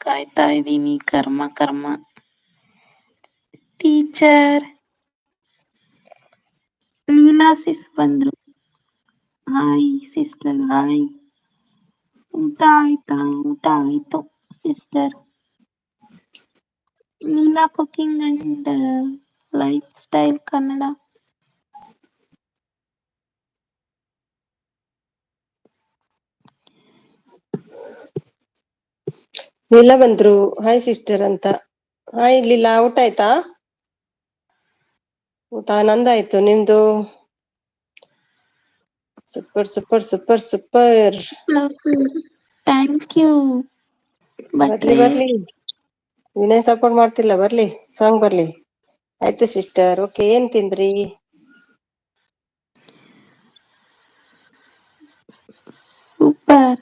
ಕಾಯ್ತಾ ಇದ್ದೀನಿ. ಕರ್ಮ. ಟೀಚರ್ ಲೀಲಾ ಸಿಸ್ ಬಂದ್ರು. Hi sister. ಹಾಯ್. ಊಟ ಆಯ್ತು sister. Leela cooking and life style Kannada. Leela ಬಂದ್ರು. ಹಾಯ್ ಸಿಸ್ಟರ್ ಅಂತ. ಹಾಯ್ ಲೀಲಾ, ಊಟ ಆಯ್ತಾ? ಊಟ ನಂದಾಯ್ತು, ನಿಮ್ದು? ಸೂಪರ್. ಥ್ಯಾಂಕ್ ಯು ಭಟ್ರೆ. ಬರ್ಲಿ. ವಿನಯ್ ಸಪೋರ್ಟ್ ಮಾಡ್ತಿಲ್ಲ, ಬರ್ಲಿ ಸಾಂಗ್ ಬರ್ಲಿ. ಆಯ್ತು ಸಿಸ್ಟರ್. ಓಕೆ, ಏನ್ ತಿಂದ್ರಿ? Super.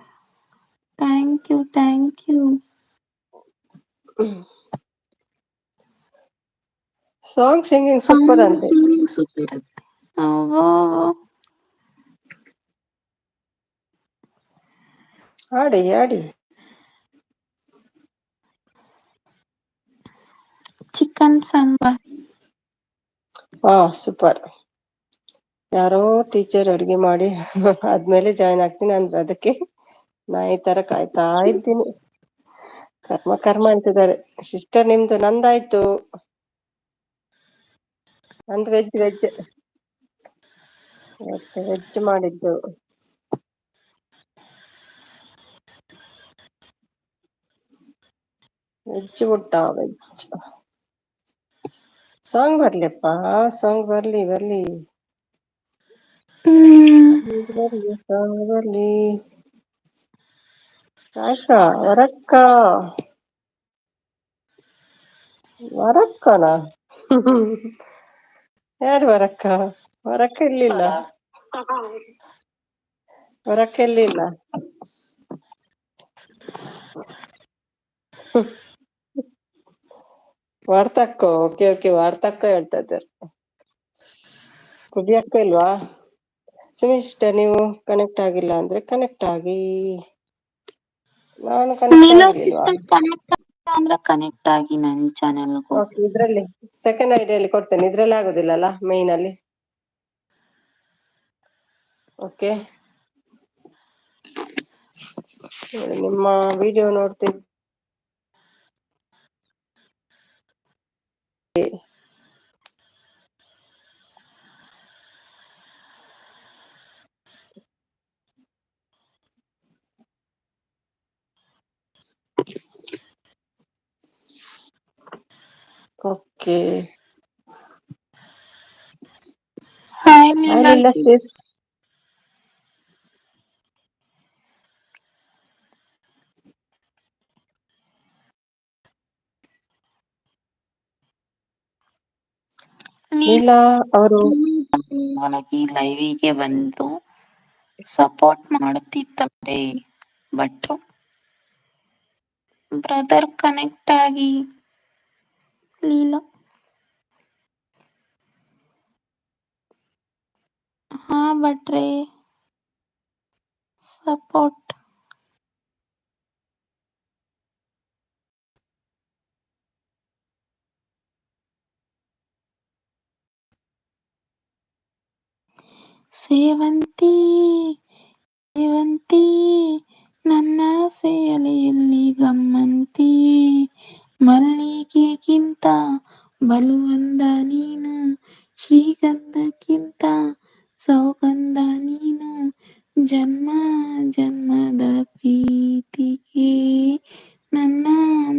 Thank you. Song singing super ಅಂತೆ. ಸೂಪರ್ ಇರುತ್ತೆ. ಹಾಡಿ. ಚಿಕನ್ ಸಾಂಬಾರ್. ಹಾ ಸೂಪರ್. ಯಾರೋ ಟೀಚರ್ ಅಡ್ಗೆ ಮಾಡಿ ಆದ್ಮೇಲೆ ಜಾಯ್ನ್ ಆಗ್ತೀನಿ ಅಂದ್ರೆ ಅದಕ್ಕೆ ನಾ ಈ ತರ ಕಾಯ್ತಾ ಇದ್ದೀನಿ. ಕರ್ಮ ಕರ್ಮ ಅಂತಿದ್ದಾರೆ. ಸಿಸ್ಟರ್ ನಿಮ್ದು ನಂದಾಯ್ತು. ನಂದು ವೆಜ್ ಇವತ್ತು ವೆಜ್ ಮಾಡಿದ್ದು. ವೆಜ್ ಊಟ ವೆಜ್. ಸಾಂಗ್ ಬರ್ಲಿಪ್ಪ, ಸಾಂಗ್ ಬರ್ಲಿ. ಸಾಂಗ್ ಬರ್ಲಿ. ಆಯ್ತಾ ವರಕ್ಕನಾ ಯಾರು ವರಕ್ಕ ಇರ್ಲಿಲ್ಲ. ವರಕ್ಕ ಇರ್ಲಿಲ್ಲ. ವಾರ್ತಕ್ಕ ಓಕೆ ವಾರ್ತಕ್ಕ ಹೇಳ್ತಾ ಇದ್ದಾರೆ. ಕುಡಿಯಕ್ಕ ಇಲ್ವಾ? ಸುಮಿ ಸಿಸ್ಟರ್ ನೀವು ಕನೆಕ್ಟ್ ಆಗಿಲ್ಲ ಅಂದ್ರೆ ಕನೆಕ್ಟ್ ಆಗಿ. ನಾನು ಕನೆಕ್ಟ್ ನೀಲಾ ಆಗಿರ್ಲಿಲ್ವಾ? ಸಿಸ್ಟರ್ ಕನೆಕ್ಟ್ ಅಂದ್ರೆ ಕನೆಕ್ಟ್ ಆಗಿ ನನ್ ಚಾನೆಲ್ಗೂ. ಓಕೆ, ಇದ್ರಲ್ಲಿ ಸೆಕೆಂಡ್ ಐಡಿಯಲ್ಲಿ ಕೊಡ್ತೇನೆ. ಇದ್ರಲ್ಲಿ ಆಗುದಿಲ್ಲಲ್ಲ ಮೈನ್ ಅಲ್ಲಿ. ಓಕೆ, ನಿಮ್ಮ ವಿಡಿಯೋ ನೋಡ್ತೀನಿ. ಓಕೆ, ಹಾಯ್ ನೀಲಾ ಅಲ್ಲಿಲ್ಲ ಸಿಸ್. sis. ನೀಲಾ ಅವರು ನನಗೆ ಲೈವಿಗೆ ಬಂದು ಸಪೋರ್ಟ್ ಮಾಡುತ್ತಿದ್ದಾರೆ. ಬಟ್ ಬ್ರದರ್ ಕನೆಕ್ಟ್ ಆಗಿ ಲೀಲಾ. ಹಾ ಭಟ್ರೆ ಸಪೋರ್ಟ್. ಸೇವಂತಿ ಸೇವಂತಿ ನನ್ನ ಸೇಲೆಯಲ್ಲಿ ಗಮ್ಮಂತಿ, ಮಲ್ಲಿಗೆಗಿಂತ ಬಲುವಂದ ನೀನು, ಶ್ರೀಗಂಧಕ್ಕಿಂತ ಸೌಗಂಧ ನೀನು, ಜನ್ಮ ಜನ್ಮದ ಪ್ರೀತಿಗೆ ನನ್ನ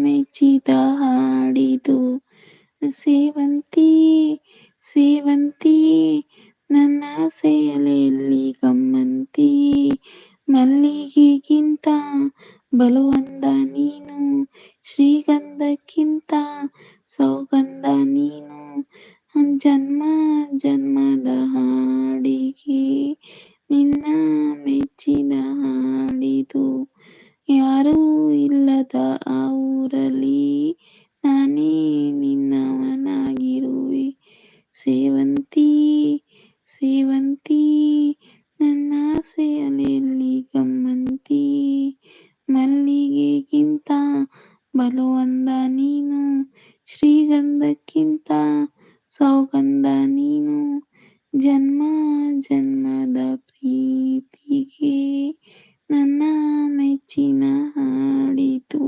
ಮೆಚ್ಚಿದ ಹಾಡಿದು. ಸೇವಂತಿ ಸೇವಂತಿ ನನ್ನ ಸೇಲೆಯಲ್ಲಿ ಗಮ್ಮಂತಿ, ಮಲ್ಲಿಗೆಗಿಂತ ಬಲುವಂದ ನೀನು, ಶ್ರೀಗಂಧಕ್ಕಿಂತ ಸೌಗಂಧ ನೀನು, ಜನ್ಮ ಜನ್ಮದ ಹಾಡಿಗೆ ನಿನ್ನ ಮೆಚ್ಚಿನ ಹಾಡಿದು. ಯಾರೂ ಇಲ್ಲದ ಆ ಊರಲ್ಲಿ ನಾನೇ ನಿನ್ನವನಾಗಿರುವೆ. ಸೇವಂತಿ ಸೇವಂತಿ ನನ್ನ ಸೇಲೆಯಲ್ಲಿ ಗಮ್ಮಂತಿ, ಮಲ್ಲಿಗೆಗಿಂತ ಬಲುವಂದ ನೀನು, ಶ್ರೀಗಂಧಕ್ಕಿಂತ ಸೌಗಂಧ ನೀನು, ಜನ್ಮ ಜನ್ಮದ ಪ್ರೀತಿಗೆ ನನ್ನ ಮೆಚ್ಚಿನ ಹಾಡಿದು.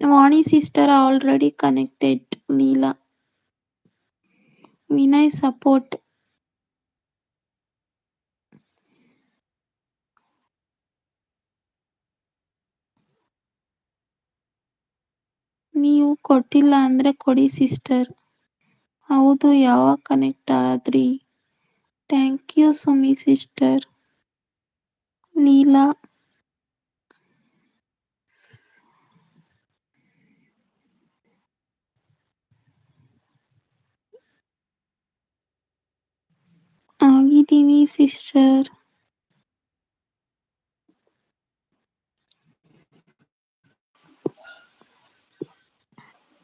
Vani sister already connected. Leela Vinay support. ನೀವು ಕೊಟ್ಟಿಲ್ಲ ಅಂದ್ರೆ ಕೊಡಿ ಸಿಸ್ಟರ್. ಹೌದು, ಯಾವಾಗ ಕನೆಕ್ಟ್ ಆದ್ರಿ? Thank you Sumi sister. Leela ಆಗಿದ್ದೀನಿ ಸಿಸ್ಟರ್.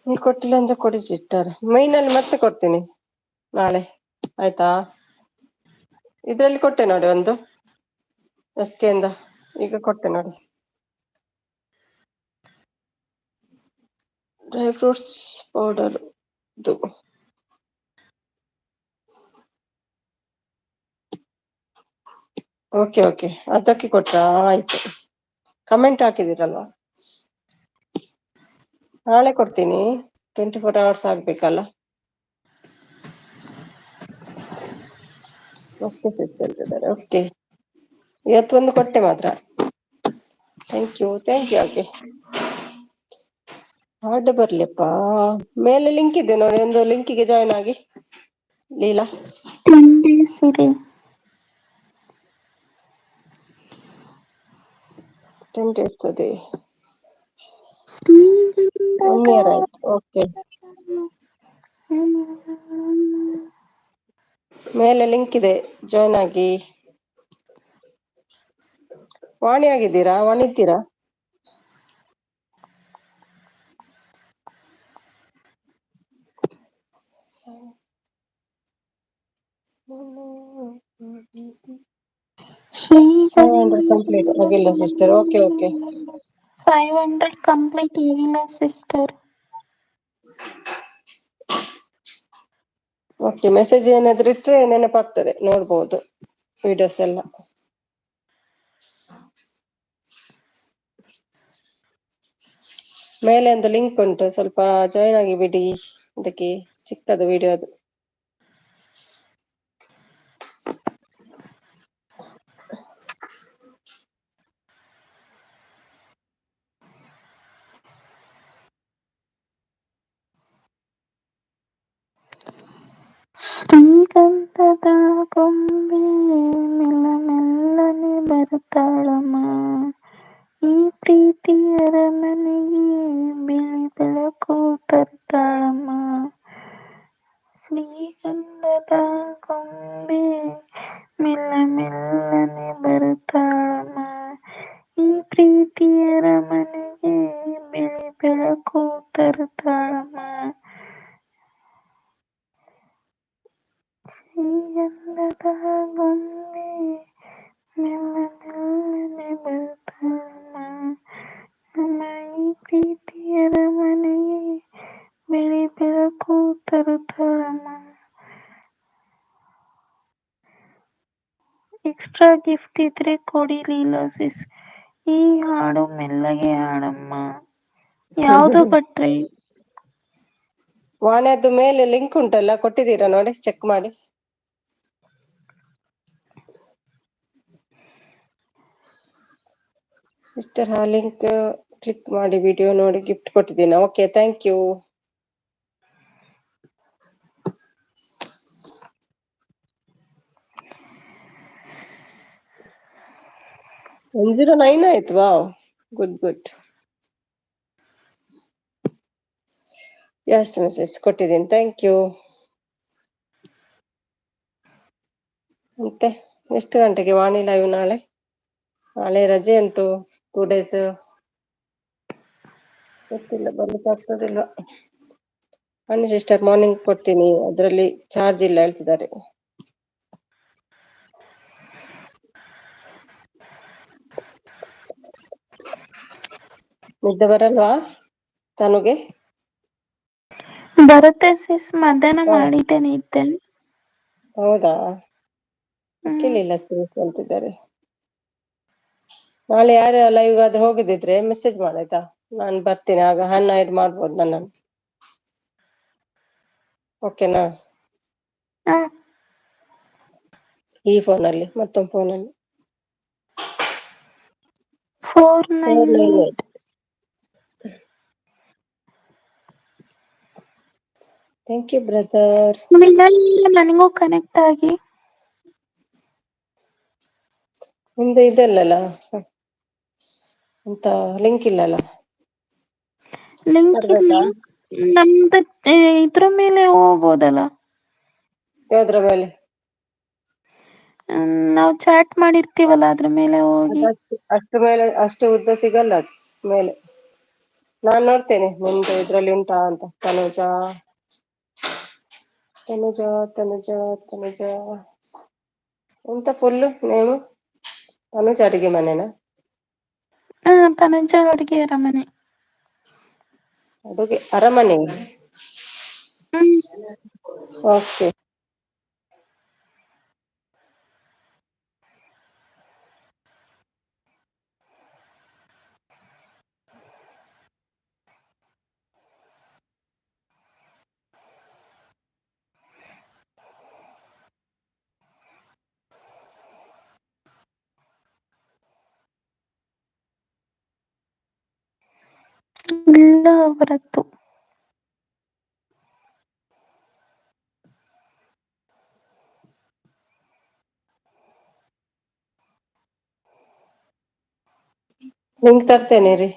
ನೀವು ಕೊಟ್ಟಿಲ್ಲ ಅಂದ್ರೆ ಕೊಡಿ ಸಿಸ್ಟರ್. ಮೈನಲ್ಲಿ ಮತ್ತೆ ಕೊಡ್ತೀನಿ ನಾಳೆ, ಆಯ್ತಾ? ಇದ್ರಲ್ಲಿ ಕೊಟ್ಟೆ ನೋಡಿ ಒಂದು SK ಇಂದ, ಈಗ ಕೊಟ್ಟೆ ನೋಡಿ. ಡ್ರೈ ಫ್ರೂಟ್ಸ್ ಪೌಡರ್ ಇದು ಓಕೆ ಓಕೆ ಅದಕ್ಕೆ ಕೊಟ್ರಾ? ಆಯ್ತು, ಕಮೆಂಟ್ ಹಾಕಿದಿರಲ್ವಾ? ನಾಳೆ ಕೊಡ್ತೀನಿ, 24 hours ಆಗ್ಬೇಕಲ್ಲ. ಓಕೆ ಸಿಸ್ಟರ್ ಹೇಳ್ತಿದ್ದಾರೆ. ಓಕೆ, ಇವತ್ತೊಂದು ಕೊಟ್ಟೆ ಮಾತ್ರ. Thank you okay. ಹಾರ್ಡ್ ಬರ್ಲಿಪ್ಪ. ಮೇಲೆ ಲಿಂಕ್ ಇದೆ ನೋಡಿ, ಒಂದು ಲಿಂಕಿಗೆ ಜಾಯ್ನ್ ಆಗಿ. ಲೀಲಾ 10 days ಇದೆ. 10 days ಇದೆ. 1 year ಆಯ್ತು. ಓಕೆ, ಮೇಲೆ ಲಿಂಕ್ ಇದೆ, ಜಾಯ್ನ್ ಆಗಿ. ವಾಣಿ ಆಗಿದ್ದೀರಾ? ವಾಣಿ ಇದ್ದೀರಾ? ಕಂಪ್ಲೀಟ್ ಆಗಿಲ್ಲ ಸಿಸ್ಟರ್. ಓಕೆ 500 ಕಂಪ್ಲೀಟ್ ಆಗಿಲ್ಲ ಸಿಸ್ಟರ್. ಓಕೆ, ಮೆಸೇಜ್ ಏನಾದ್ರು ಇಟ್ರೆ ನೆನಪಾಗ್ತದೆ, ನೋಡ್ಬೋದು ವಿಡಿಯೋಸ್ ಎಲ್ಲ. ಮೇಲೆ ಒಂದು ಲಿಂಕ್ ಉಂಟು, ಸ್ವಲ್ಪ ಜಾಯ್ನ್ ಆಗಿ ಬಿಡಿ. ಅದಕ್ಕೆ ಚಿಕ್ಕದು ವಿಡಿಯೋ ಅದು. ಶ್ರೀಗಂಧದ ಗೊಂಬೆ ಮೆಲ್ಲ ಮೆಲ್ಲನೆ ಬರ್ತಾಳಮ್ಮ, ಈ ಪ್ರೀತಿಯ ಅರಮನೆಗೆ ಬಿಳಿ ಬೆಳಕು ತರ್ತಾಳಮ್ಮ. ಶ್ರೀಗಂಧದ ಗೊಂಬೆ ಮೆಲ್ಲ ಮೆಲ್ಲನೆ ಬರ್ತಾಳಮ್ಮ, ಈ ಪ್ರೀತಿಯ ಅರಮನೆಗೆ ಬಿಳಿ ಬೆಳಕು ತರ್ತಾಳಮ್ಮ. ಶ್ರೀಗಂಧದ ಗೊಂಬೆ ಮೆಲ್ಲ ಮೆಲ್ಲನೆ ಬರ್ತಾಳಮ್ಮ, ನಮ್ಮ ಈ ಪ್ರೀತಿಯ ಅರಮನೆಗೆ ಬಿಳಿ ಬೆಳಕು ತರುತ್ತಾಳಮ್ಮ. ಎಕ್ಸ್ಟ್ರಾ ಗಿಫ್ಟ್ ಇದ್ರೆ ಕೊಡಿ ಲೀಲಾ ಸಿಸ್. ಈ ಹಾಡು ಮೆಲ್ಲಗೆ ಹಾಡಮ್ಮ. ಯಾವುದು ಭಟ್ರೆ? ವಾಣಿಯದ್ದು ಮೇಲೆ ಲಿಂಕ್ ಉಂಟಲ್ಲ, ಕೊಟ್ಟಿದ್ದೀರಾ ನೋಡಿ, ಚೆಕ್ ಮಾಡಿ. ಸಿಸ್ಟರ್ ಆ ಲಿಂಕ್ ಕ್ಲಿಕ್ ಮಾಡಿ ವಿಡಿಯೋ ನೋಡಿ ಗಿಫ್ಟ್ ಕೊಟ್ಟಿದ್ದೀನಿ. Okay, thank you. $109 ಆಯ್ತು. Wow, good. ಎಸ್ ಮೆಸೇಜ್ ಕೊಟ್ಟಿದ್ದೀನಿ, ಥ್ಯಾಂಕ್ ಯು. ಮತ್ತೆ ಎಷ್ಟು ಗಂಟೆಗೆ ವಾಣಿ ಲೈವ್ ನಾಳೆ? ನಾಳೆ ರಜೆ ಉಂಟು 2 days. ಗೊತ್ತಿಲ್ಲ, ಬರ್ಲಿಕ್ಕೆ ಆಗ್ತದಿಲ್ಲ. ವಾಣಿ ಸಿಸ್ಟರ್ ಮಾರ್ನಿಂಗ್ ಕೊಡ್ತೀನಿ, ಅದರಲ್ಲಿ ಚಾರ್ಜ್ ಇಲ್ಲ ಹೇಳ್ತಿದ್ದಾರೆ. ನಿದ್ದೆ ಬರಲ್ವಾ ತನುಗೆ? ಬರುತ್ತೆ ಸಿಸ್, ಮಧ್ಯಾಹ್ನ ಮಾಡಿದ್ದೇನೆ ಇದ್ದೆ. ಹೌದಾ, ಕೇಳಿಲ್ಲ ಸಿಸ್ ಅಂತಿದ್ದಾರೆ. ನಾಳೆ ಯಾರ ಲೈವ್ ಆದ್ರೆ ಹೋಗದಿದ್ರೆ ಮೆಸೇಜ್ ಮಾಡಾಯ್ತಾ, ನಾನು ಬರ್ತೀನಿ, ಆಗ ಹ್ಯಾಂಡ್ ಹೈಡ್ ಮಾಡ್ಬೋದು ನನ್ನನ್ನು. ಓಕೆನಾ? ಈ ಫೋನಲ್ಲಿ, ಮತ್ತೊಂದು ಫೋನಲ್ಲಿ 498. Thank you brother. ನನಗೂ ಕನೆಕ್ಟ್ ಆಗಿ. ನಿಮ್ದು ಇದಲ್ಲಲ್ಲ ಅಂತ ಲಿಂಕ್ ಇಲ್ಲಲ್ಲ. ಲಿಂಕ್ ಬರ್ಬೇಕಾ? ನಮ್ದು ಇದ್ರ ಮೇಲೆ ಹೋಗ್ಬೋದಲ್ಲ. ಯಾವ್ದ್ರ ಮೇಲೆ? ನಾವು ಚಾಟ್ ಮಾಡಿರ್ತೀವಲ್ಲ ಅದ್ರ ಮೇಲೆ ಹೋಗಿ. ಅಷ್ಟು ಮೇಲೆ ಅಷ್ಟು ಉದ್ದ ಸಿಗಲ್ಲ ಅದು ಮೇಲೆ. ನಾನ್ ನೋಡ್ತೇನೆ ನಿಮ್ದು ಇದ್ರಲ್ಲಿ ಉಂಟಾ ಅಂತ. ತನುಜಾ ಎಂತ ಫುಲ್ ನೇಮು? ತನುಜ ಅಡಿಗೆ ಮನೆನಾ? ತನುಜ ಅಡುಗೆ ಅರಮನೆ. ಅಡುಗೆ ಅರಮನೆ. ಹ್ಮ್. ಓಕೆ. ಇಲ್ಲ ಅವರದ್ದು. ಲಿಂಕ್ ತರ್ತೇನೆ ರೀ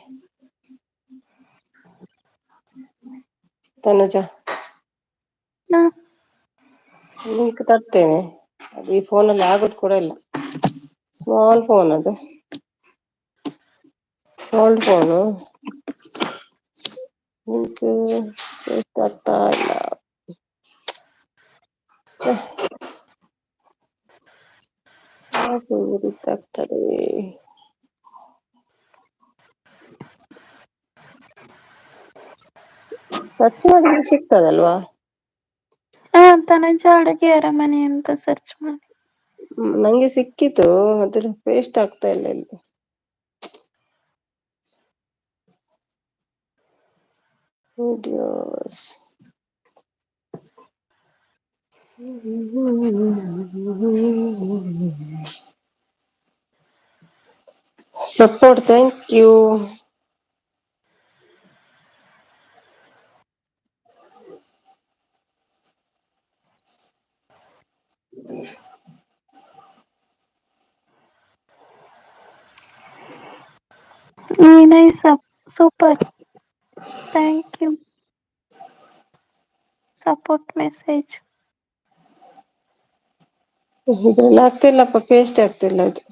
ತನುಜ. ಹ್ಮ್. ಲಿಂಕ್ ತರ್ತೇನೆ. ಅದು ಈ ಫೋನಲ್ಲಿ ಆಗೋದು ಕೂಡ ಇಲ್ಲ. ಸ್ಮಾಲ್ ಫೋನ್ ಅದು, ಓಲ್ಡ್ ಫೋನು. ಲಿಂಕ್ ಆಗ್ತಾ ಇಲ್ಲ. ಆಗ್ತದೆ. ಸರ್ಚ್ ಮಾಡಿದ್ರೆ ಸಿಗ್ತದಲ್ವಾ? ತನುಜ ಅಡುಗೆ ಅರಮನೆ ಅಂತ ಸರ್ಚ್ ಮಾಡಿ. ನಂಗೆ ಸಿಕ್ಕಿತು, ಅದ್ರ ಪೇಸ್ಟ್ ಆಗ್ತಾ ಇಲ್ಲ ಇಲ್ಲಿ. Videos support. Thank you. Nice, super, thank you. Support message. ಇದ್ರಲ್ಲಿ ಆಗ್ತಿಲ್ಲಪ್ಪ, ಪೇಸ್ಟ್ ಆಗ್ತಿಲ್ಲ ಅದು.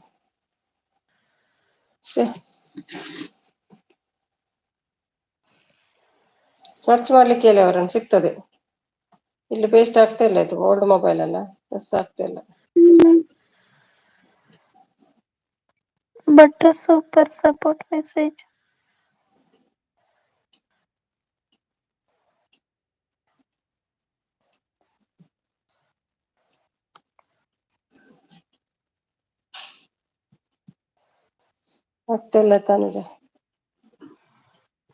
ಸರ್ಚ್ ಮಾಡ್ಲಿಕ್ಕೆ ಹೇಳಿ ಅವರನ್ನು, ಸಿಗ್ತದೆ. ಇಲ್ಲಿ ಪೇಸ್ಟ್ ಆಗ್ತಾ ಇಲ್ಲ, ಇದು ಓಲ್ಡ್ ಮೊಬೈಲ್ ಅಲ್ಲ, ಪ್ರೆಸ್ ಆಗ್ತಾ ಇಲ್ಲ. ಭಟ್ರು ಸೂಪರ್, ಸಪೋರ್ಟ್ ಮೆಸೇಜ್. ಆಗ್ತಾ ಇಲ್ಲ ತನುಜ,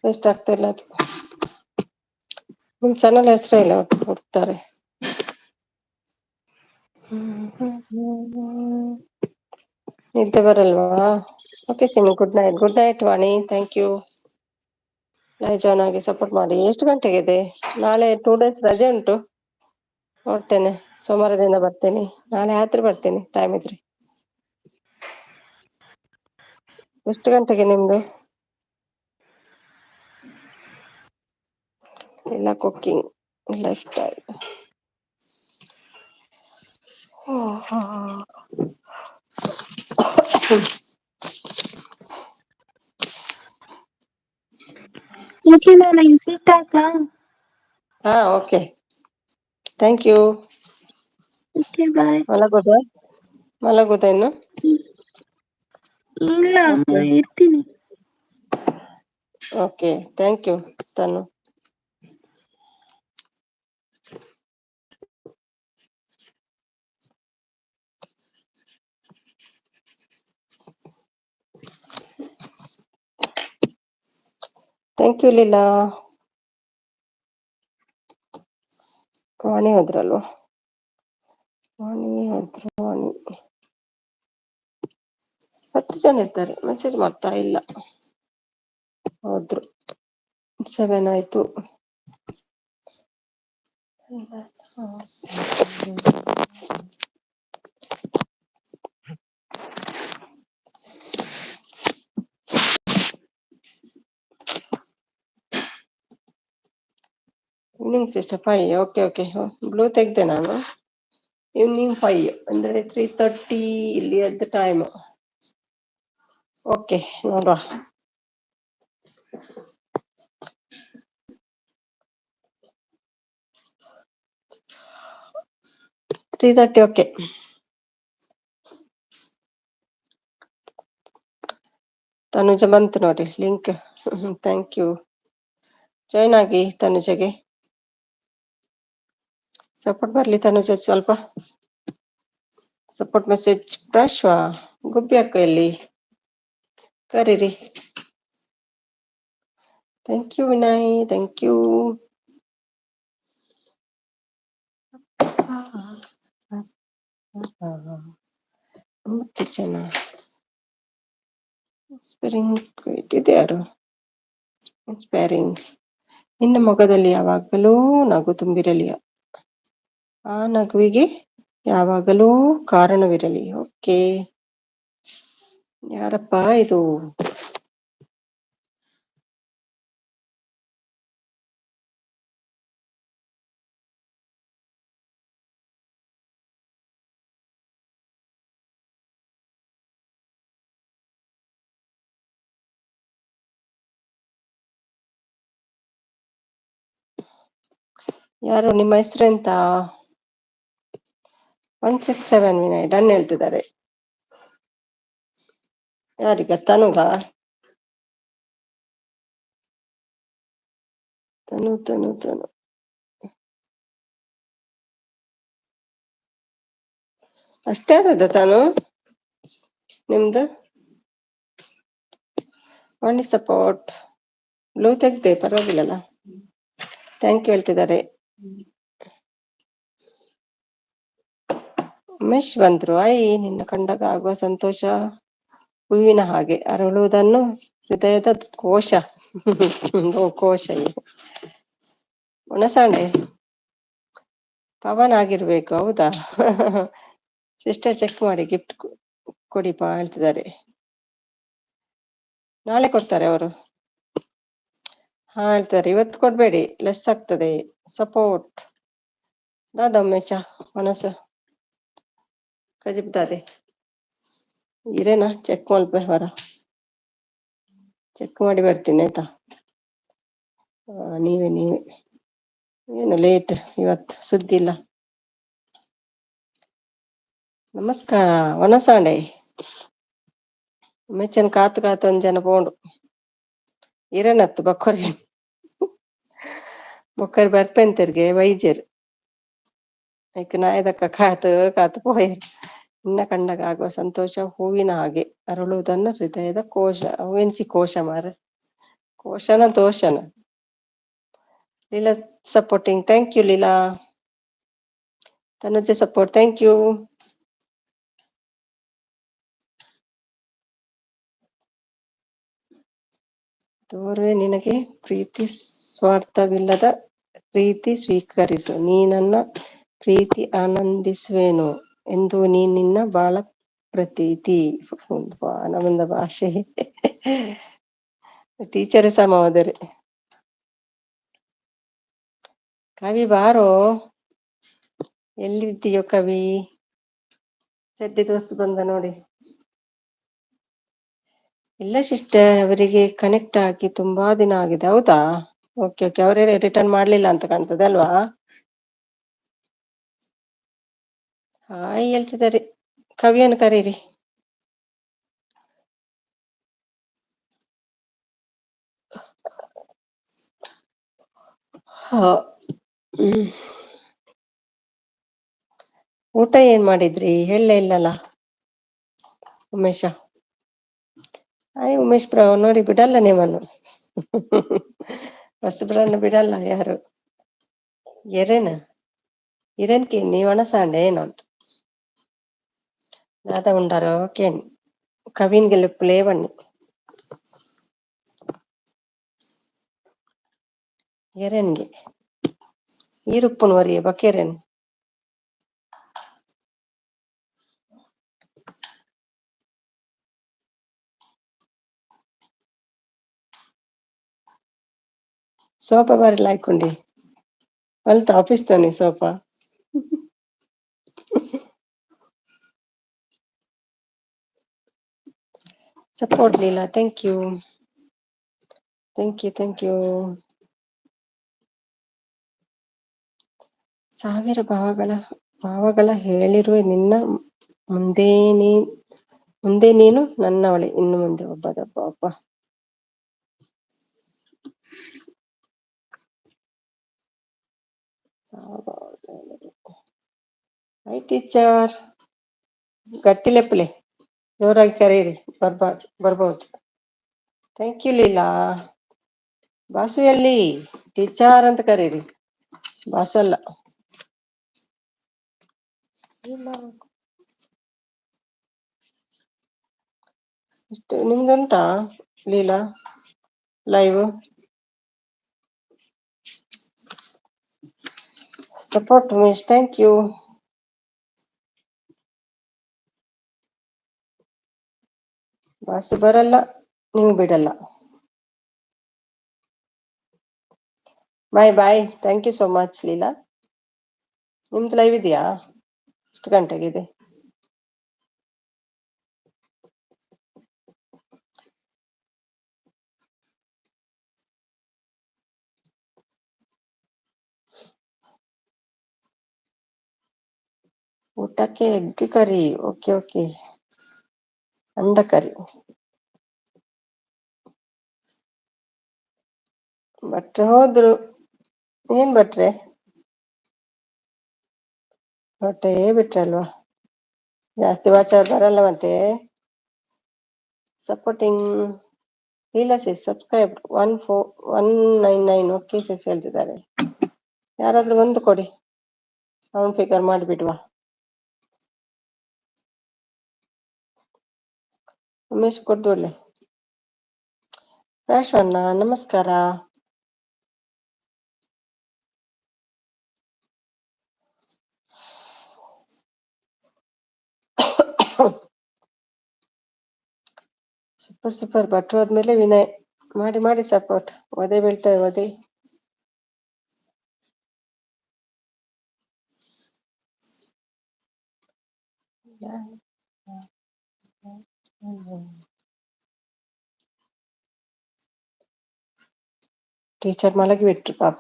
ಪೇಸ್ಟ್ ಆಗ್ತಾ ಇಲ್ಲ ಅದು. ನಿಮ್ ಚಾನಲ್ ಹೆಸರೇ ಇಲ್ಲ, ಹುಡುಕ್ತಾರೆ. ನಿದ್ದೆ ಬರಲ್ವಾ? Okay Simi, good night. Good night Vani, thank you. Live join ಆಗಿ ಸಪೋರ್ಟ್ ಮಾಡಿ. ಎಷ್ಟು ಗಂಟೆಗೆ ಇದೆ? ನಾಳೆ 2 days ರಜೆ ಉಂಟು, ನೋಡ್ತೇನೆ. ಸೋಮವಾರದಿಂದ ಬರ್ತೇನೆ, ನಾಳೆ ರಾತ್ರಿ ಬರ್ತೇನೆ ಟೈಮ್ ಇದ್ರೆ. ಎಷ್ಟು ಗಂಟೆಗೆ ನಿಮ್ದು? ಇಲ್ಲ ಕುಕಿಂಗ್ ಲೈಫ್ ಸ್ಟೈಲ್. ಓಕೆ, ನಾನು ಇನ್ಸೈಟ್ ಹಾಕ್ಲಾ? ಹಾ okay, thank you. Okay, bye. ಮಲಗುದ ಇನ್ನು? ಇಲ್ಲ, ಓಕೆ ಇರ್ತೀನಿ. Okay, thank you Tanu. Thank you Leela. Vani ಹೋದ್ರಲ್ವಾ? ವಾಣಿ 10 ಜನ ಇದ್ದಾರೆ, ಮೆಸೇಜ್ ಮಾಡ್ತಾ ಇಲ್ಲ. ಹೋದ್ರು, 7 ಆಯ್ತು. Evening sister 5. ಓಕೆ, ಬ್ಲೂ ತೆಗ್ದೆ ನಾನು. ಈವ್ನಿಂಗ್ 5 ಅಂದ್ರೆ 3:30 ಇಲ್ಲಿ ಅದ್ ಟೈಮ್. ಓಕೆ, ನೋಡುವ. ಓಕೆ. ತನುಜ ಬಂತು ನೋಡಿ ಲಿಂಕ್. Thank you. ಜಾಯ್ನ್ ಆಗಿ ತನುಜಗೆ ಸಪೋರ್ಟ್ ಬರ್ಲಿ ತನುಜ ಸ್ವಲ್ಪ ಸಪೋರ್ಟ್ ಮೆಸೇಜ್ ಪ್ರಾಶ್ವ ಗುಬ್ಬಿ ಅಕ್ಕ ಎಲ್ಲಿ ಕರೀರಿ. Thank you Vinay, thank you. ಮತ್ತೆ ಜನ ಇನ್ಸ್ಪೈರಿಂಗ್ ಇದೆ ಯಾರು ಇನ್ಸ್ಪೈರಿಂಗ್. ನಿನ್ನ ಮೊಗದಲ್ಲಿ ಯಾವಾಗಲೂ ನಗು ತುಂಬಿರಲಿ, ಆ ನಗುವಿಗೆ ಯಾವಾಗಲೂ ಕಾರಣವಿರಲಿ. ಓಕೆ, ಯಾರಪ್ಪ ಇದು? ಯಾರು ನಿಮ್ಮ ಹೆಸರೆಂತ? 167 ವಿನಯ್ ಡನ್ ಹೇಳ್ತಿದ್ದಾರೆ. ಯಾರಿಗ? ತನುಗ? ತನು ತನು ತನು ಅಷ್ಟೇ ಆದದ ತಾನು ನಿಮ್ದು? ಒನ್ಲಿ ಸಪೋರ್ಟ್ ಬ್ಲೂ ತೆಗ್ದೆ ಪರವಾಗಿಲ್ಲಲ್ಲ. ಥ್ಯಾಂಕ್ ಯು ಹೇಳ್ತಿದ್ದಾರೆ. ಉಮೇಶ್ ಬಂದ್ರು. ನಿನ್ನ ಕಂಡಾಗ ಆಗುವ ಸಂತೋಷ ಹೂವಿನ ಹಾಗೆ ಅರಳುವುದನ್ನು ಹೃದಯದ ಕೋಶ. ಕೋಶ ಒಣಸಾಂಡೆ ಪವನ್ ಆಗಿರ್ಬೇಕು. ಹೌದಾ? ಸಿಸ್ಟರ್ ಚೆಕ್ ಮಾಡಿ ಗಿಫ್ಟ್ ಕೊಡಿಪಾ ಹೇಳ್ತಿದ್ದಾರೆ. ನಾಳೆ ಕೊಡ್ತಾರೆ ಅವರು. ಹೇಳ್ತಾರೆ ಇವತ್ತು ಕೊಡ್ಬೇಡಿ, ಲೆಸ್ ಆಗ್ತದೆ. ಸಪೋರ್ಟ್ ದಾದ ಉಮೇಶ ಮನಸ ಕಜಿಬ್ದಾದೆ ಇರೇನಾ ಚೆಕ್ ಮಲ್ಪೆ ಹೊರ ಚೆಕ್ ಮಾಡಿ ಬರ್ತೀನಿ ಆಯ್ತಾ. ನೀವೇ ಏನು ಲೇಟ್ ಇವತ್ತು, ಸುದ್ದಿ ಇಲ್ಲ. ನಮಸ್ಕಾರ ವನಸಾಂಡೆ ಮೆಚ್ಚನ್ ಕಾತು ಕಾತು ಒಂದ್ ಪೋಂಡು ಇರನತ್ತು ಬೊಕ್ಕರಿ ಬರ್ಪೆಂತರ್ಗೆ ವೈದ್ಯರು ಐಕ್ ನಾಯದಕ್ಕ ಕಾತು ಕಾತು ಪೋಯ. ಇನ್ನ ಕಂಡಾಗ ಆಗುವ ಸಂತೋಷ ಹೂವಿನ ಹಾಗೆ ಅರಳುವುದನ್ನು ಹೃದಯದ ಕೋಶ. ಹೂವೆನ್ಸಿ ಕೋಶ ಮಾರ, ಕೋಶನ ದೋಷನ. Leela supporting, thank you Leela. Tanuja support, thank you. ತೋರುವೆ ನಿನಗೆ ಪ್ರೀತಿ ಸ್ವಾರ್ಥವಿಲ್ಲದ ಪ್ರೀತಿ ಸ್ವೀಕರಿಸು, ನೀ ನನ್ನ ಪ್ರೀತಿ ಆನಂದಿಸುವೆನು ಎಂದು ನೀ ನಿನ್ನ ಬಾಳ ಪ್ರತೀತಿ. ನಮ್ಮಂದ ಭಾಷೆ ಟೀಚರ್ ಸಮ ಹೋದರೆ. ಕವಿ ಬಾರೋ, ಎಲ್ಲಿದ್ದೀಯೋ ಕವಿ? ಚಡ್ಡಿ ದೋಸ್ತ್ ಬಂದ ನೋಡಿ. ಇಲ್ಲ ಸಿಸ್ಟರ್, ಅವರಿಗೆ ಕನೆಕ್ಟ್ ಆಗಿ ತುಂಬಾ ದಿನ ಆಗಿದೆ. ಹೌದಾ? ಓಕೆ ಓಕೆ, ಅವರೇ ರಿಟರ್ನ್ ಮಾಡ್ಲಿಲ್ಲ ಅಂತ ಕಾಣ್ತದೆ ಅಲ್ವಾ? ಹಾಯ್ ಹೇಳ್ತಿದ್ದಾರೆ. ಕವಿಯನ್ನು ಕರೀರಿ. ಊಟ ಏನ್ ಮಾಡಿದ್ರಿ ಹೇಳಲೇ ಇಲ್ಲಲ್ಲ ಉಮೇಶ? ಉಮೇಶ್ ಬ್ರೋ ನೋಡಿ ಬಿಡಲ್ಲ ನಿಮ್ಮನ್ನು. ಹೊಸಬ್ರನ್ನು ಬಿಡಲ್ಲ ಯಾರು. ಇರೇನ್ಕೆ ನೀವ್ ಒಣಸಾಂಡೆ ಏನಂತ ದಾದ ಉಂಡಾರ ಕೇನ್ ಕವಿನ್ ಗೆಲ್ಲುಪ್ಪಲೇ ಬಣ್ಣಿ ಎರೆನ್ಗೆ ಈರುಪ್ಪನ್ ವರಿಯ ಬಕೇರೆನ್ ಸೋಫಾ ಬಾರಿ ಲಾಯ್ಕೊಂಡಿ ಅಲ್ತ ಆಫೀಸ್ ತಾನೆ sofa. Support Leela, thank you thank you thank you. ಸಾವಿರ ಭಾವಗಳ ಹೇಳಿರುವೆ ನಿನ್ನ ಮುಂದೆ ಮುಂದೆ ನೀನು ನನ್ನವಳೆ, ಇನ್ನು ಮುಂದೆ ಒಬ್ಬ ಹೈ ಟೀಚರ್, ಗಟ್ಟಿಲೆಪ್ಪಲೆ ಜೋರಾಗಿ ಕರೀರಿ, ಬರ್ಬೋದು. Thank you Leela. ಬಾಸು ಎಲ್ಲಿ? ಟೀಚರ್ ಅಂತ ಕರೀರಿ, ಬಾಸು ಅಲ್ಲ. ಇಷ್ಟು ನಿಮ್ದುಂಟಾ Leela live? Support miss, thank you. Boss ಬರಲ್ಲ, ನೀವು ಬಿಡಲ್ಲ. Bye, thank you so much Leela. ನಿಮ್ದು ಲೈವ್ ಇದೆಯಾ? ಎಷ್ಟು ಗಂಟೆಗಿದೆ? ಊಟಕ್ಕೆ ಎಗ್ ಕರಿ. ಓಕೆ, ಅಂಡ ಕರಿ. ಭಟ್ರೆ ಹೋದ್ರು. ಏನ್ ಭಟ್ರೆ? ಹೊಟ್ಟೆ ಬಿಟ್ರಲ್ವಾ? ಜಾಸ್ತಿ ವಾಚರ್ ಬರಲ್ಲ ಮತ್ತೆ. ಸಪೋರ್ಟಿಂಗ್ ಇಲ್ಲ ಸಿಸ್, ಸಬ್ಸ್ಕ್ರೈಬ್ 199. ಓಕೆ ಸಿಸ್ ಹೇಳ್ತಿದ್ದಾರೆ. ಯಾರಾದ್ರೂ ಒಂದು ಕೊಡಿ, ರೌಂಡ್ ಫಿಗರ್ ಮಾಡಿಬಿಡುವ. ಉಮೇಶ್ ಕೊಡ್ದೊಳ್ಳೆ. ರಾಶ್ವಣ್ಣ ನಮಸ್ಕಾರ. ಸೂಪರ್. ಭಟ್ರು ಹೋದ್ಮೇಲೆ ವಿನಯ್. ಮಾಡಿ ಸಪೋರ್ಟ್. ಒದೆ ಬೀಳ್ತದೆ, ಒದೆ. ಟೀಚರ್ ಮಲಗಿ ಬಿಟ್ರು ಪಾಪ.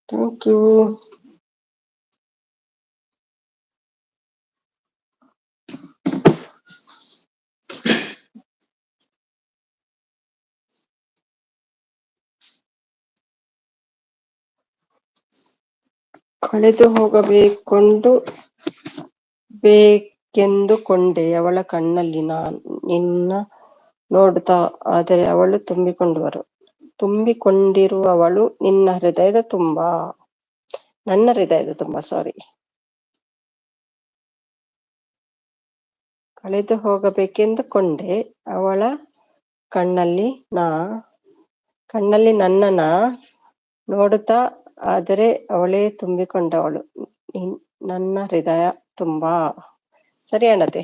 Thank you. ಕಳೆದು ಬೇಕೆಂದುಕೊಂಡೆ ಅವಳ ಕಣ್ಣಲ್ಲಿ ನಿನ್ನ ನೋಡುತ್ತಾ, ಆದರೆ ಅವಳು ತುಂಬಿಕೊಂಡಿರುವವಳು ನನ್ನ ಹೃದಯದ ತುಂಬ. ಸಾರಿ. ಕಳೆದು ಹೋಗಬೇಕೆಂದುಕೊಂಡೆ ಅವಳ ಕಣ್ಣಲ್ಲಿ ನನ್ನನ್ನ ನೋಡುತ್ತಾ, ಆದರೆ ಅವಳೇ ತುಂಬಿಕೊಂಡವಳು ನನ್ನ ಹೃದಯ ತುಂಬ. ಸರಿ ಅಣ್ಣತೆ.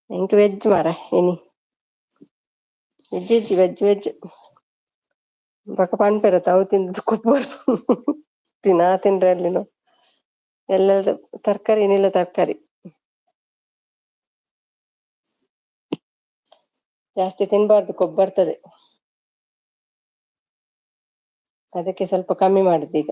ಎಂಕ್ ವೆಜ್ ಮಾರ ಎನಿ ವೆಜ್ ಬಕ ಪಾನ್ಪೆರ ತಾವು ತಿಂದು ಕೊಟ್ಬಾರ್ದು. ತಿಂದ್ರೆ ಅಲ್ಲಿ ಎಲ್ಲ ತರಕಾರಿ, ಏನಿಲ್ಲ ತರಕಾರಿ ಜಾಸ್ತಿ ತಿನ್ಬಾರ್ದು, ಕೊಬ್ಬು ಬರ್ತದೆ. ಅದಕ್ಕೆ ಸ್ವಲ್ಪ ಕಮ್ಮಿ ಮಾಡಿದ್ದು ಈಗ.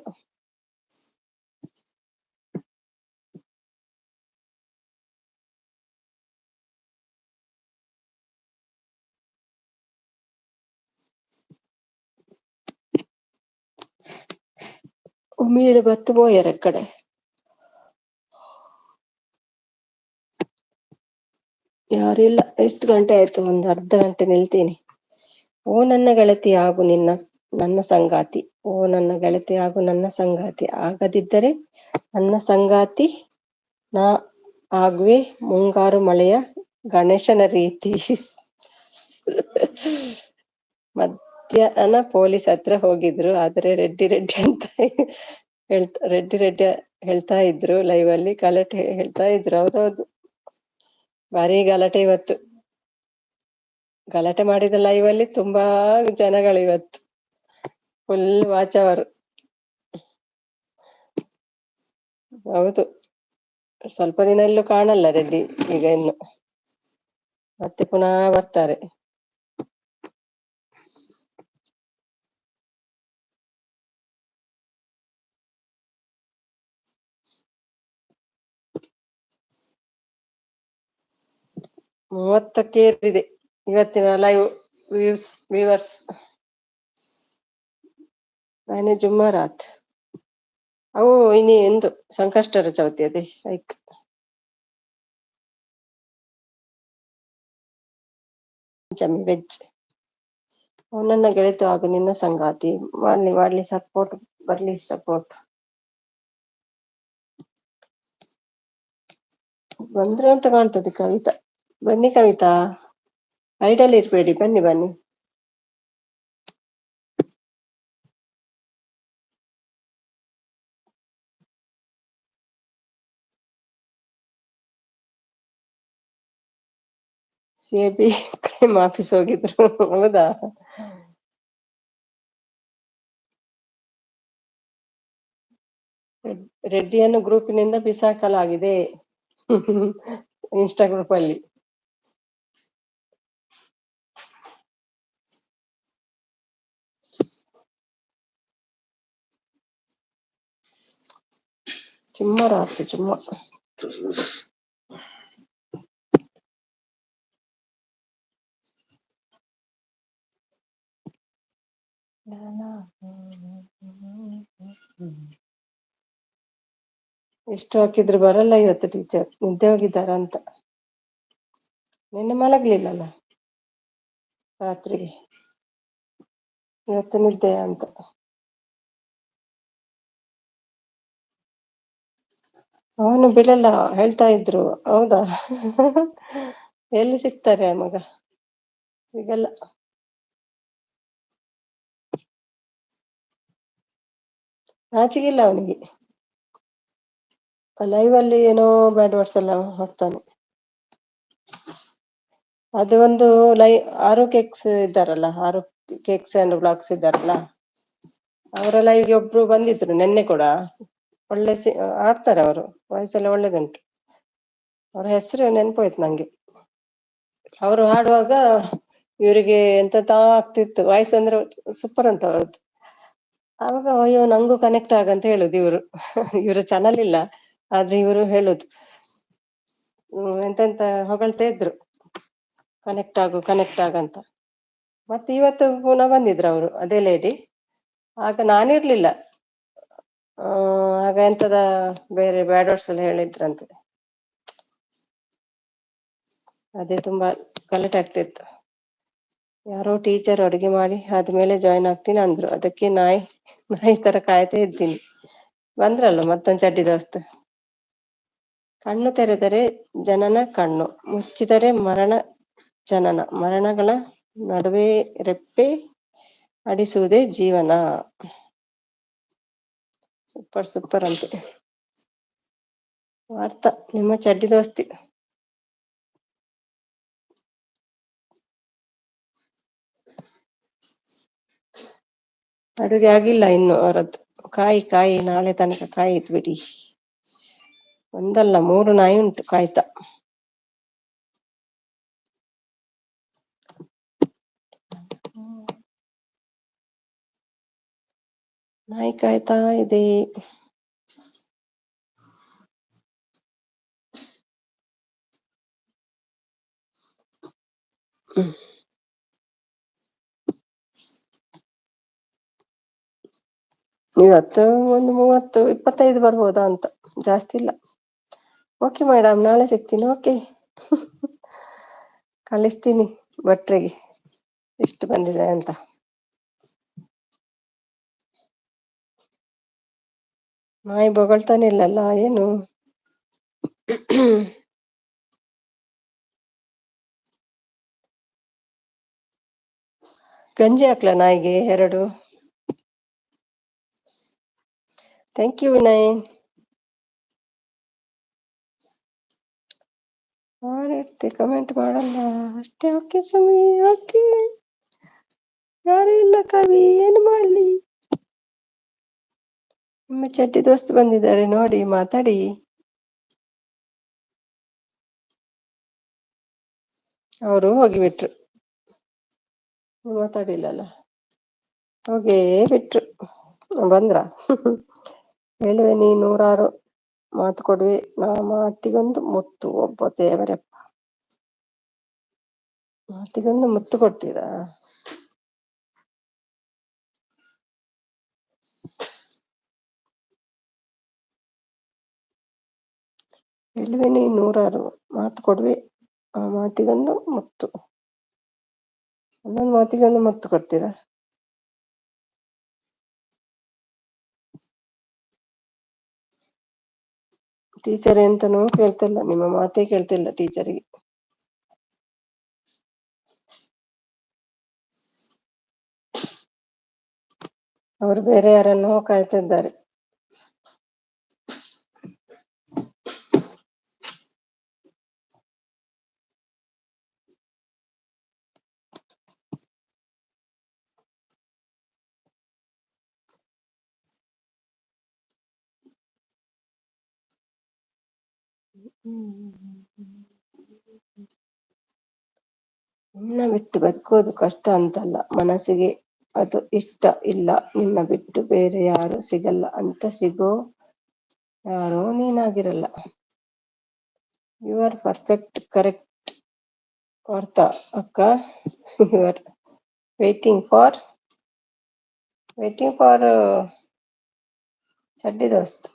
ಉಮ್ಮಿಯಲ್ಲಿ ಬತ್ತು ಹೋಗ್ಯಾರ ಕಡೆ. ಯಾರಿಲ್ಲ. ಎಷ್ಟು ಗಂಟೆ ಆಯ್ತು? ಒಂದು ಅರ್ಧ ಗಂಟೆ ನಿಲ್ತೀನಿ. ಓ ನನ್ನ ಗೆಳತಿ ಆಗು ನನ್ನ ಸಂಗಾತಿ. ಓ ನನ್ನ ಗೆಳತಿ ಆಗು ನನ್ನ ಸಂಗಾತಿ. ಆಗದಿದ್ದರೆ ನನ್ನ ಸಂಗಾತಿ ನಾ ಆಗುವೆ ಮುಂಗಾರು ಮಳೆಯ ಗಣೇಶನ ರೀತಿ. ಮಧ್ಯಾಹ್ನ ಪೊಲೀಸ್ ಹತ್ರ ಹೋಗಿದ್ರು, ಆದ್ರೆ ರೆಡ್ಡಿ ಅಂತ ರೆಡ್ಡಿ ಹೇಳ್ತಾ ಇದ್ರು ಲೈವ್ ಅಲ್ಲಿ. ಗಲಾಟೆ ಹೇಳ್ತಾ ಇದ್ರು. ಹೌದೌದು, ಭಾರಿ ಗಲಾಟೆ ಇವತ್ತು. ಗಲಾಟೆ ಮಾಡಿದ ಲೈವ್ ಅಲ್ಲಿ ತುಂಬಾ ಜನಗಳು ಇವತ್ತು. ಫುಲ್ ವಾಚ್ ಅವರು. ಹೌದು, ಸ್ವಲ್ಪ ದಿನ ಎಲ್ಲೂ ಕಾಣಲ್ಲ ರೆಡ್ಡಿ ಈಗ. ಇನ್ನು ಮತ್ತೆ ಪುನಃ ಬರ್ತಾರೆ. 30ಕ್ಕೆ ಏರಿದೆ ಇವತ್ತಿನ ಲೈವ್ ವ್ಯೂವರ್ಸ್. ನಾನೇ ಜುಮ್ಮರಾತ್ ಅವು ಇನಿ ಎಂದು ಸಂಕಷ್ಟರ ಚೌತಿ ಅದೇ ಲೈಕ್ ಪಂಚಮಿ ವೆಜ್. ನನ್ನ ಗೆಳತಿ ಹಾಗೂ ನಿನ್ನ ಸಂಗಾತಿ ಮಾಡ್ಲಿ ಸಪೋರ್ಟ್ ಬರ್ಲಿ ಸಪೋರ್ಟ್. ಬಂದ್ರು ಅಂತ ಕಾಣ್ತದೆ ಕವಿತಾ. ಬನ್ನಿ ಕವಿತಾ, ಐಡಲ್ ಇರ್ಬೇಡಿ, ಬನ್ನಿ. CIB ಕ್ರೈಮ್ ಆಫೀಸ್ ಹೋಗಿದ್ರು. ಹೌದಾ? ರೆಡ್ಡಿಯನ್ನು ಗ್ರೂಪಿನಿಂದ ಬಿಸಾಕಲಾಗಿದೆ ಇನ್ಸ್ಟಾ ಗ್ರೂಪ್ ಅಲ್ಲಿ. ಚುಮ್ಮ. ಎಷ್ಟು ಹಾಕಿದ್ರು ಬರಲ್ಲ ಇವತ್ತು ಟೀಚರ್, ನಿದ್ದೆ ಹೋಗಿದ್ದಾರ ಅಂತ. ನಿನ್ನೆ ಮಲಗ್ಲಿಲ್ಲಲ್ಲ ರಾತ್ರಿಗೆ, ಇವತ್ತು ನಿದ್ದೆ ಅಂತ. ಅವನು ಬಿಡಲ್ಲ ಹೇಳ್ತಾ ಇದ್ರು. ಹೌದಾ? ಎಲ್ಲಿ ಸಿಗ್ತಾರೆ ಮಗ, ಸಿಗಲ್ಲ. ನಾಚಿಗಿಲ್ಲ ಅವನಿಗೆ. ಲೈವ್ ಅಲ್ಲಿ ಏನೋ ಬ್ಯಾಡ್ ವರ್ಡ್ಸ್ ಎಲ್ಲ ಹಾಕ್ತಾನೆ. ಅದು ಒಂದು ಆರು ಕೇಕ್ಸ್ ಇದ್ದಾರಲ್ಲ, ಆರು ಕೇಕ್ಸ್ ಅಂಡ್ ಬ್ಲಾಗ್ಸ್ ಇದ್ದಾರಲ್ಲ, ಅವರ ಲೈವ್ಗೆ ಒಬ್ರು ಬಂದಿದ್ರು ನಿನ್ನೆ ಕೂಡ. ಒಳ್ಳೆ ಆಡ್ತಾರೆ ಅವರು, ವಾಯ್ಸೆಲ್ಲ ಒಳ್ಳೆದುಂಟು. ಅವ್ರ ಹೆಸರು ನೆನ್ಪೋಯ್ತು ನಂಗೆ. ಅವರು ಹಾಡುವಾಗ ಇವರಿಗೆ ಎಂತ ಆಗ್ತಿತ್ತು, ವಾಯ್ಸ್ ಅಂದ್ರೆ ಸೂಪರ್ ಉಂಟು ಅವ್ರದ್ದು. ಆವಾಗ ಅಯ್ಯೋ ನಂಗೂ ಕನೆಕ್ಟ್ ಆಗಂತ ಹೇಳುದು ಇವರು. ಇವ್ರ ಚಾನಲ್ ಇಲ್ಲ, ಆದ್ರೆ ಇವರು ಹೇಳುದು ಎಂತೆಂತ ಹೊಗಳ್ತಾ ಇದ್ರು, ಕನೆಕ್ಟ್ ಆಗಂತ. ಮತ್ತೆ ಇವತ್ತು ಪುನಃ ಬಂದಿದ್ರು ಅವರು, ಅದೇ ಲೇಡಿ. ಆಗ ನಾನಿರ್ಲಿಲ್ಲ, ಆಗ ಎಂತದ ಬೇರೆ ಬ್ಯಾಡ್ ವರ್ಡ್ಸ್ ಎಲ್ಲ ಹೇಳಿದ್ರಂತೆ. ಅದೇ ತುಂಬಾ ಗಲಾಟೆ ಆಗ್ತಿತ್ತು. ಯಾರೋ ಟೀಚರ್ ಅಡುಗೆ ಮಾಡಿ ಆದ್ಮೇಲೆ ಜಾಯಿನ್ ಆಗ್ತೀನಿ ಅಂದ್ರು, ಅದಕ್ಕೆ ನಾಯಿ ತರ ಕಾಯ್ತಾ ಇದ್ದೀನಿ. ಬಂದ್ರಲ್ಲ ಮತ್ತೊಂದು ಚಡ್ಡಿ ದೋಸ್ತ್. ಕಣ್ಣು ತೆರೆದರೆ ಜನನ ಕಣ್ಣು, ಮುಚ್ಚಿದರೆ ಜನನ, ಮರಣಗಳ ನಡುವೆ ರೆಪ್ಪೆ ಅಡಿಸುವುದೇ ಜೀವನ. ಸೂಪರ್ ಅಂತೆ ವಾರ್ತಾ, ನಿಮ್ಮ ಚಡ್ಡಿ ದೋಸ್ತಿ. ಅಡುಗೆ ಆಗಿಲ್ಲ ಇನ್ನು ಅವರದ್ದು, ಕಾಯಿ ನಾಳೆ ತನಕ ಕಾಯಿತು ಬಿಡಿ. ಒಂದಲ್ಲ 3 ನಾಯಿ ಉಂಟು ಕಾಯ್ತಾ. ನಾಯಿ ಕಾಯ್ತಾ ಇದೆ. ಇವತ್ತು ಒಂದು 30-25 ಬರ್ಬೋದಾ ಅಂತ, ಜಾಸ್ತಿ ಇಲ್ಲ. ಓಕೆ ಮೇಡಮ್, ನಾಳೆ ಸಿಗ್ತೀನಿ. ಓಕೆ. ಕಳಿಸ್ತೀನಿ ಭಟ್ರಿಗೆ ಎಷ್ಟು ಬಂದಿದೆ ಅಂತ. ನಾಯಿ ಬೊಗಳ್ತಾನೆ ಇಲ್ಲಲ್ಲ ಏನು. ಗಂಜಿ ಹಾಕ್ಲ ನಾಯಿಗೆ 2. Thank you Vinay. ಮಾಡಿರ್ತೆ, ಕಮೆಂಟ್ ಮಾಡಲ್ಲ ಅಷ್ಟೇ. Okay Sumi, okay. ಯಾರು ಇಲ್ಲ ಕವಿ, ಏನು ಮಾಡ್ಲಿ. ನಿಮ್ಮ ಚಡ್ಡಿ ದೋಸ್ತ್ ಬಂದಿದ್ದಾರೆ ನೋಡಿ, ಮಾತಾಡಿ. ಅವರು ಹೋಗಿಬಿಟ್ರು, ಮಾತಾಡಿಲ್ಲಲ್ಲ, ಹೋಗೇ ಬಿಟ್ರು. ಬಂದ್ರ? ಹೇಳುವೆ ನೀ 106 ಮಾತು ಕೊಡುವೆ, ನಾ ಮಾತಿಗೊಂದು ಮುತ್ತು. ಒಬ್ಬ ದೇವರಪ್ಪ. ಮಾತಿಗೊಂದು ಮುತ್ತು ಕೊಡ್ತೀರಾ? ಇಲ್ವೇ ನೀ 100 ಮಾತು ಕೊಡ್ವಿ, ಆ ಮಾತಿಗೊಂದು ಮುತ್ತು. ಒಂದೊಂದು ಮಾತಿಗೊಂದು ಮುತ್ತು ಕೊಡ್ತೀರಾ? ಟೀಚರ್ ಎಂತನೂ ಕೇಳ್ತಿಲ್ಲ, ನಿಮ್ಮ ಮಾತೇ ಕೇಳ್ತಿಲ್ಲ ಟೀಚರಿಗೆ. ಅವರು ಬೇರೆ ಯಾರನ್ನೋ ಕಾಯ್ತಿದ್ದಾರೆ. ನಿನ್ನ ಬಿಟ್ಟು ಬದುಕೋದು ಕಷ್ಟ ಅಂತಲ್ಲ, ಮನಸ್ಸಿಗೆ ಅದು ಇಷ್ಟ ಇಲ್ಲ. ನಿನ್ನ ಬಿಟ್ಟು ಬೇರೆ ಯಾರು ಸಿಗಲ್ಲ ಅಂತ ಸಿಗೋ ಯಾರೋ ನೀನಾಗಿರಲ್ಲ. ಯು ಆರ್ ಪರ್ಫೆಕ್ಟ್, ಕರೆಕ್ಟ್ ಅರ್ಥ ಅಕ್ಕ. ಯು ಆರ್ ವೇಟಿಂಗ್ ಫಾರ್ ಚಡ್ಡಿ ದೋಸ್ತ್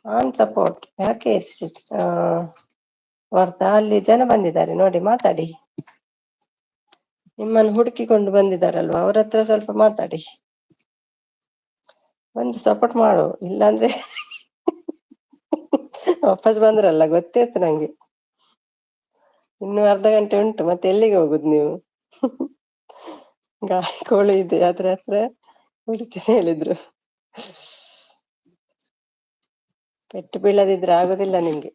ಆನ್ ಸಪೋರ್ಟ್. ಯಾಕೆ ವರ್ತ ಅಲ್ಲಿ ಜನ ಬಂದಿದ್ದಾರೆ ನೋಡಿ, ಮಾತಾಡಿ. ನಿಮ್ಮನ್ನು ಹುಡುಕಿಕೊಂಡು ಬಂದಿದ್ದಾರಲ್ವಾ, ಅವ್ರ ಹತ್ರ ಸ್ವಲ್ಪ ಮಾತಾಡಿ, ಒಂದು ಸಪೋರ್ಟ್ ಮಾಡು. ಇಲ್ಲಾಂದ್ರೆ ವಾಪಸ್ ಬಂದ್ರಲ್ಲ, ಗೊತ್ತಿತ್ತು ನಂಗೆ. ಇನ್ನು ಅರ್ಧ ಗಂಟೆ ಉಂಟು, ಮತ್ತೆ ಎಲ್ಲಿಗೆ ಹೋಗುದು ನೀವು? ಗಾಳಿ ಕೋಳಿ ಇದೆ ಅದ್ರ ಹತ್ರ ಹುಡುಕ್ತೀನಿ ಹೇಳಿದ್ರು. ಪೆಟ್ಟು ಬೀಳದಿದ್ರೆ ಆಗುದಿಲ್ಲ ನಿಮ್ಗೆ.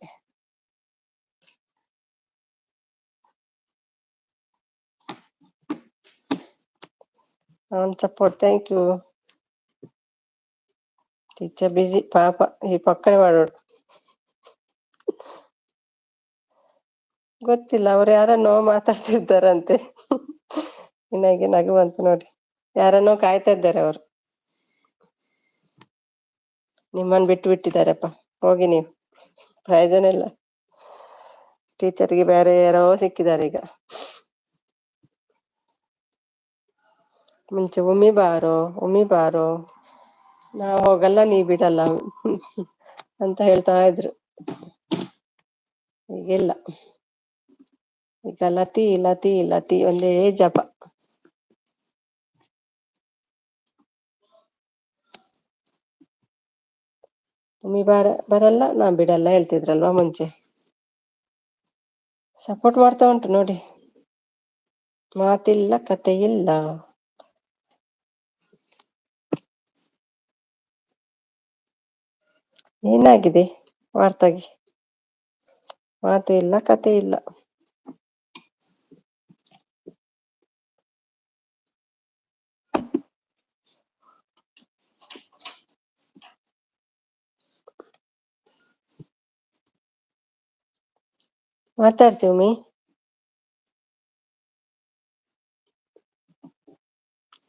Support, thank you. Teacher busy ಪಾಪ, ಈ ಪಕ್ಕನೆ ಮಾಡೋಡು. ಗೊತ್ತಿಲ್ಲ, ಅವ್ರು ಯಾರನ್ನೋ ಮಾತಾಡ್ತಿರ್ತಾರಂತೆ. ನನಗೆ ನಗು ಬಂತು ನೋಡಿ, ಯಾರನ್ನೋ ಕಾಯ್ತಾ ಇದ್ದಾರೆ ಅವರು. ನಿಮ್ಮನ್ನು ಬಿಟ್ಟು ಬಿಟ್ಟಿದ್ದಾರಪ್ಪ, ಹೋಗಿ ನೀವು, ಪ್ರಯೋಜನ ಇಲ್ಲ. ಟೀಚರ್ಗೆ ಬೇರೆ ಯಾರೋ ಸಿಕ್ಕಿದ್ದಾರೆ ಈಗ. ಮುಂಚೆ ಉಮ್ಮಿ ಬಾರೋ, ನಾವು ಹೋಗಲ್ಲ ನೀ ಬಿಡಲ್ಲ ಅಂತ ಹೇಳ್ತಾ ಇದ್ರು. ಈಗಿಲ್ಲ, ಈಗ ಲತಿ ಲತಿ ಲತಿ ಒಂದೇ ಜಪ. ಉಮ್ಮಿ ಬರಲ್ಲ, ನಾ ಬಿಡಲ್ಲ ಹೇಳ್ತಿದ್ರಲ್ವಾ ಮುಂಚೆ. ಸಪೋರ್ಟ್ ಮಾಡ್ತಾ ಉಂಟು ನೋಡಿ, ಮಾತಿಲ್ಲ ಕತೆ ಇಲ್ಲ. ಏನಾಗಿದೆ ವಾರ್ತಾಗಿ? ಮಾತು ಇಲ್ಲ ಕತೆ ಇಲ್ಲ. ಮಾತಾಡ್ಸಿ ಉಮ್ಮಿ.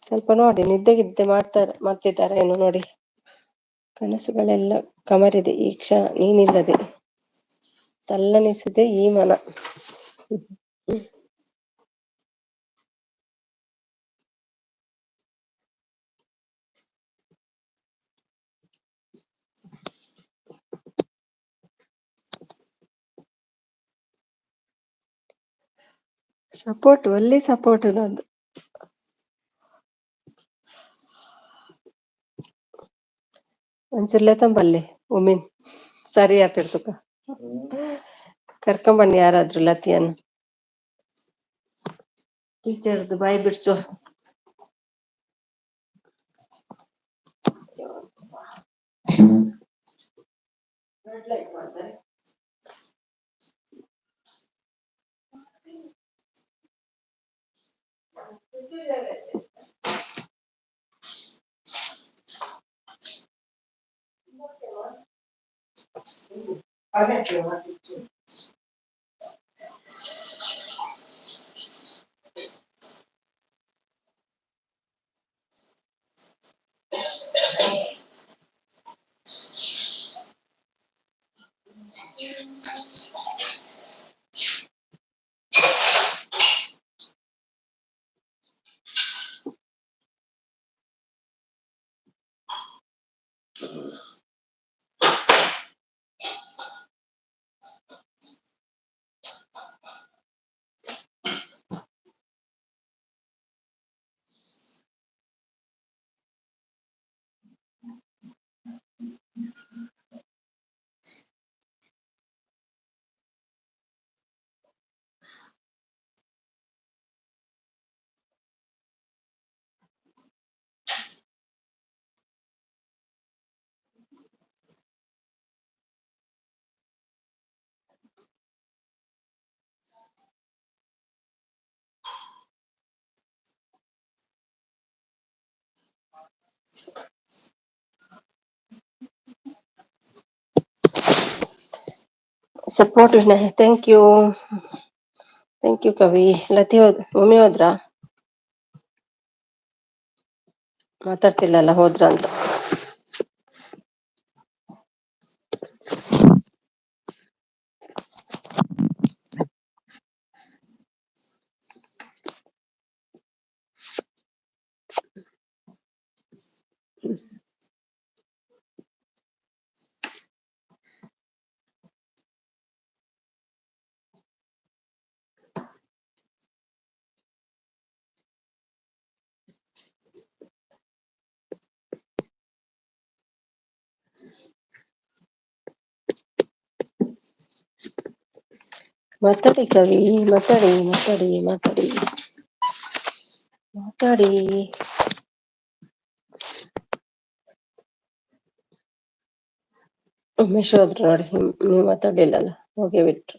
ಸ್ವಲ್ಪ ನೋಡಿ, ನಿದ್ದೆ ಮಾಡ್ತಿದ್ದಾರೆ ಏನು ನೋಡಿ. ಕನಸುಗಳೆಲ್ಲ ಕಮರಿದೆ ಈ ಕ್ಷಣ ನೀನಿಲ್ಲದೆ, ತಲ್ಲಣಿಸಿದೆ ಈ ಮನ. ಸಪೋರ್ಟ್, ಒಳ್ಳೆ ಸಪೋರ್ಟ್ ನಂದು. ಒಂಚೂರು ಲೆತಂಬಲ್ಲಿ ಉಮ್ಮಿನ್ ಸರಿ ಆಪಿರ್ತಕ ಕರ್ಕೊಂಬನ್ನಿ ಯಾರಾದ್ರೂ ಲತಿಯನ್ನು. ಟೀಚರ್ದು ಬಾಯಿ ಬಿಡ್ಸುವ. ಸಪೋರ್ಟ್ ವಿನಯ್, ಥ್ಯಾಂಕ್ ಯು ಕವಿ. ಲತಿ ಮಮ್ಮಿ ಹೋದ್ರಾ? ಮಾತಾಡ್ತಿಲ್ಲಲ್ಲ, ಹೋದ್ರ ಅಂತ. ಮಾತಾಡಿ ಕವಿ, ಮಾತಾಡಿ ಮಾತಾಡಿ ಮಾತಾಡಿ ಮಾತಾಡಿ. ಉಮೇಶ್ ಹೋದ್ರು ನೋಡಿ, ನೀವು ಮಾತಾಡ್ಲಿಲ್ಲಲ್ಲ, ಹೋಗೇ ಬಿಟ್ರು.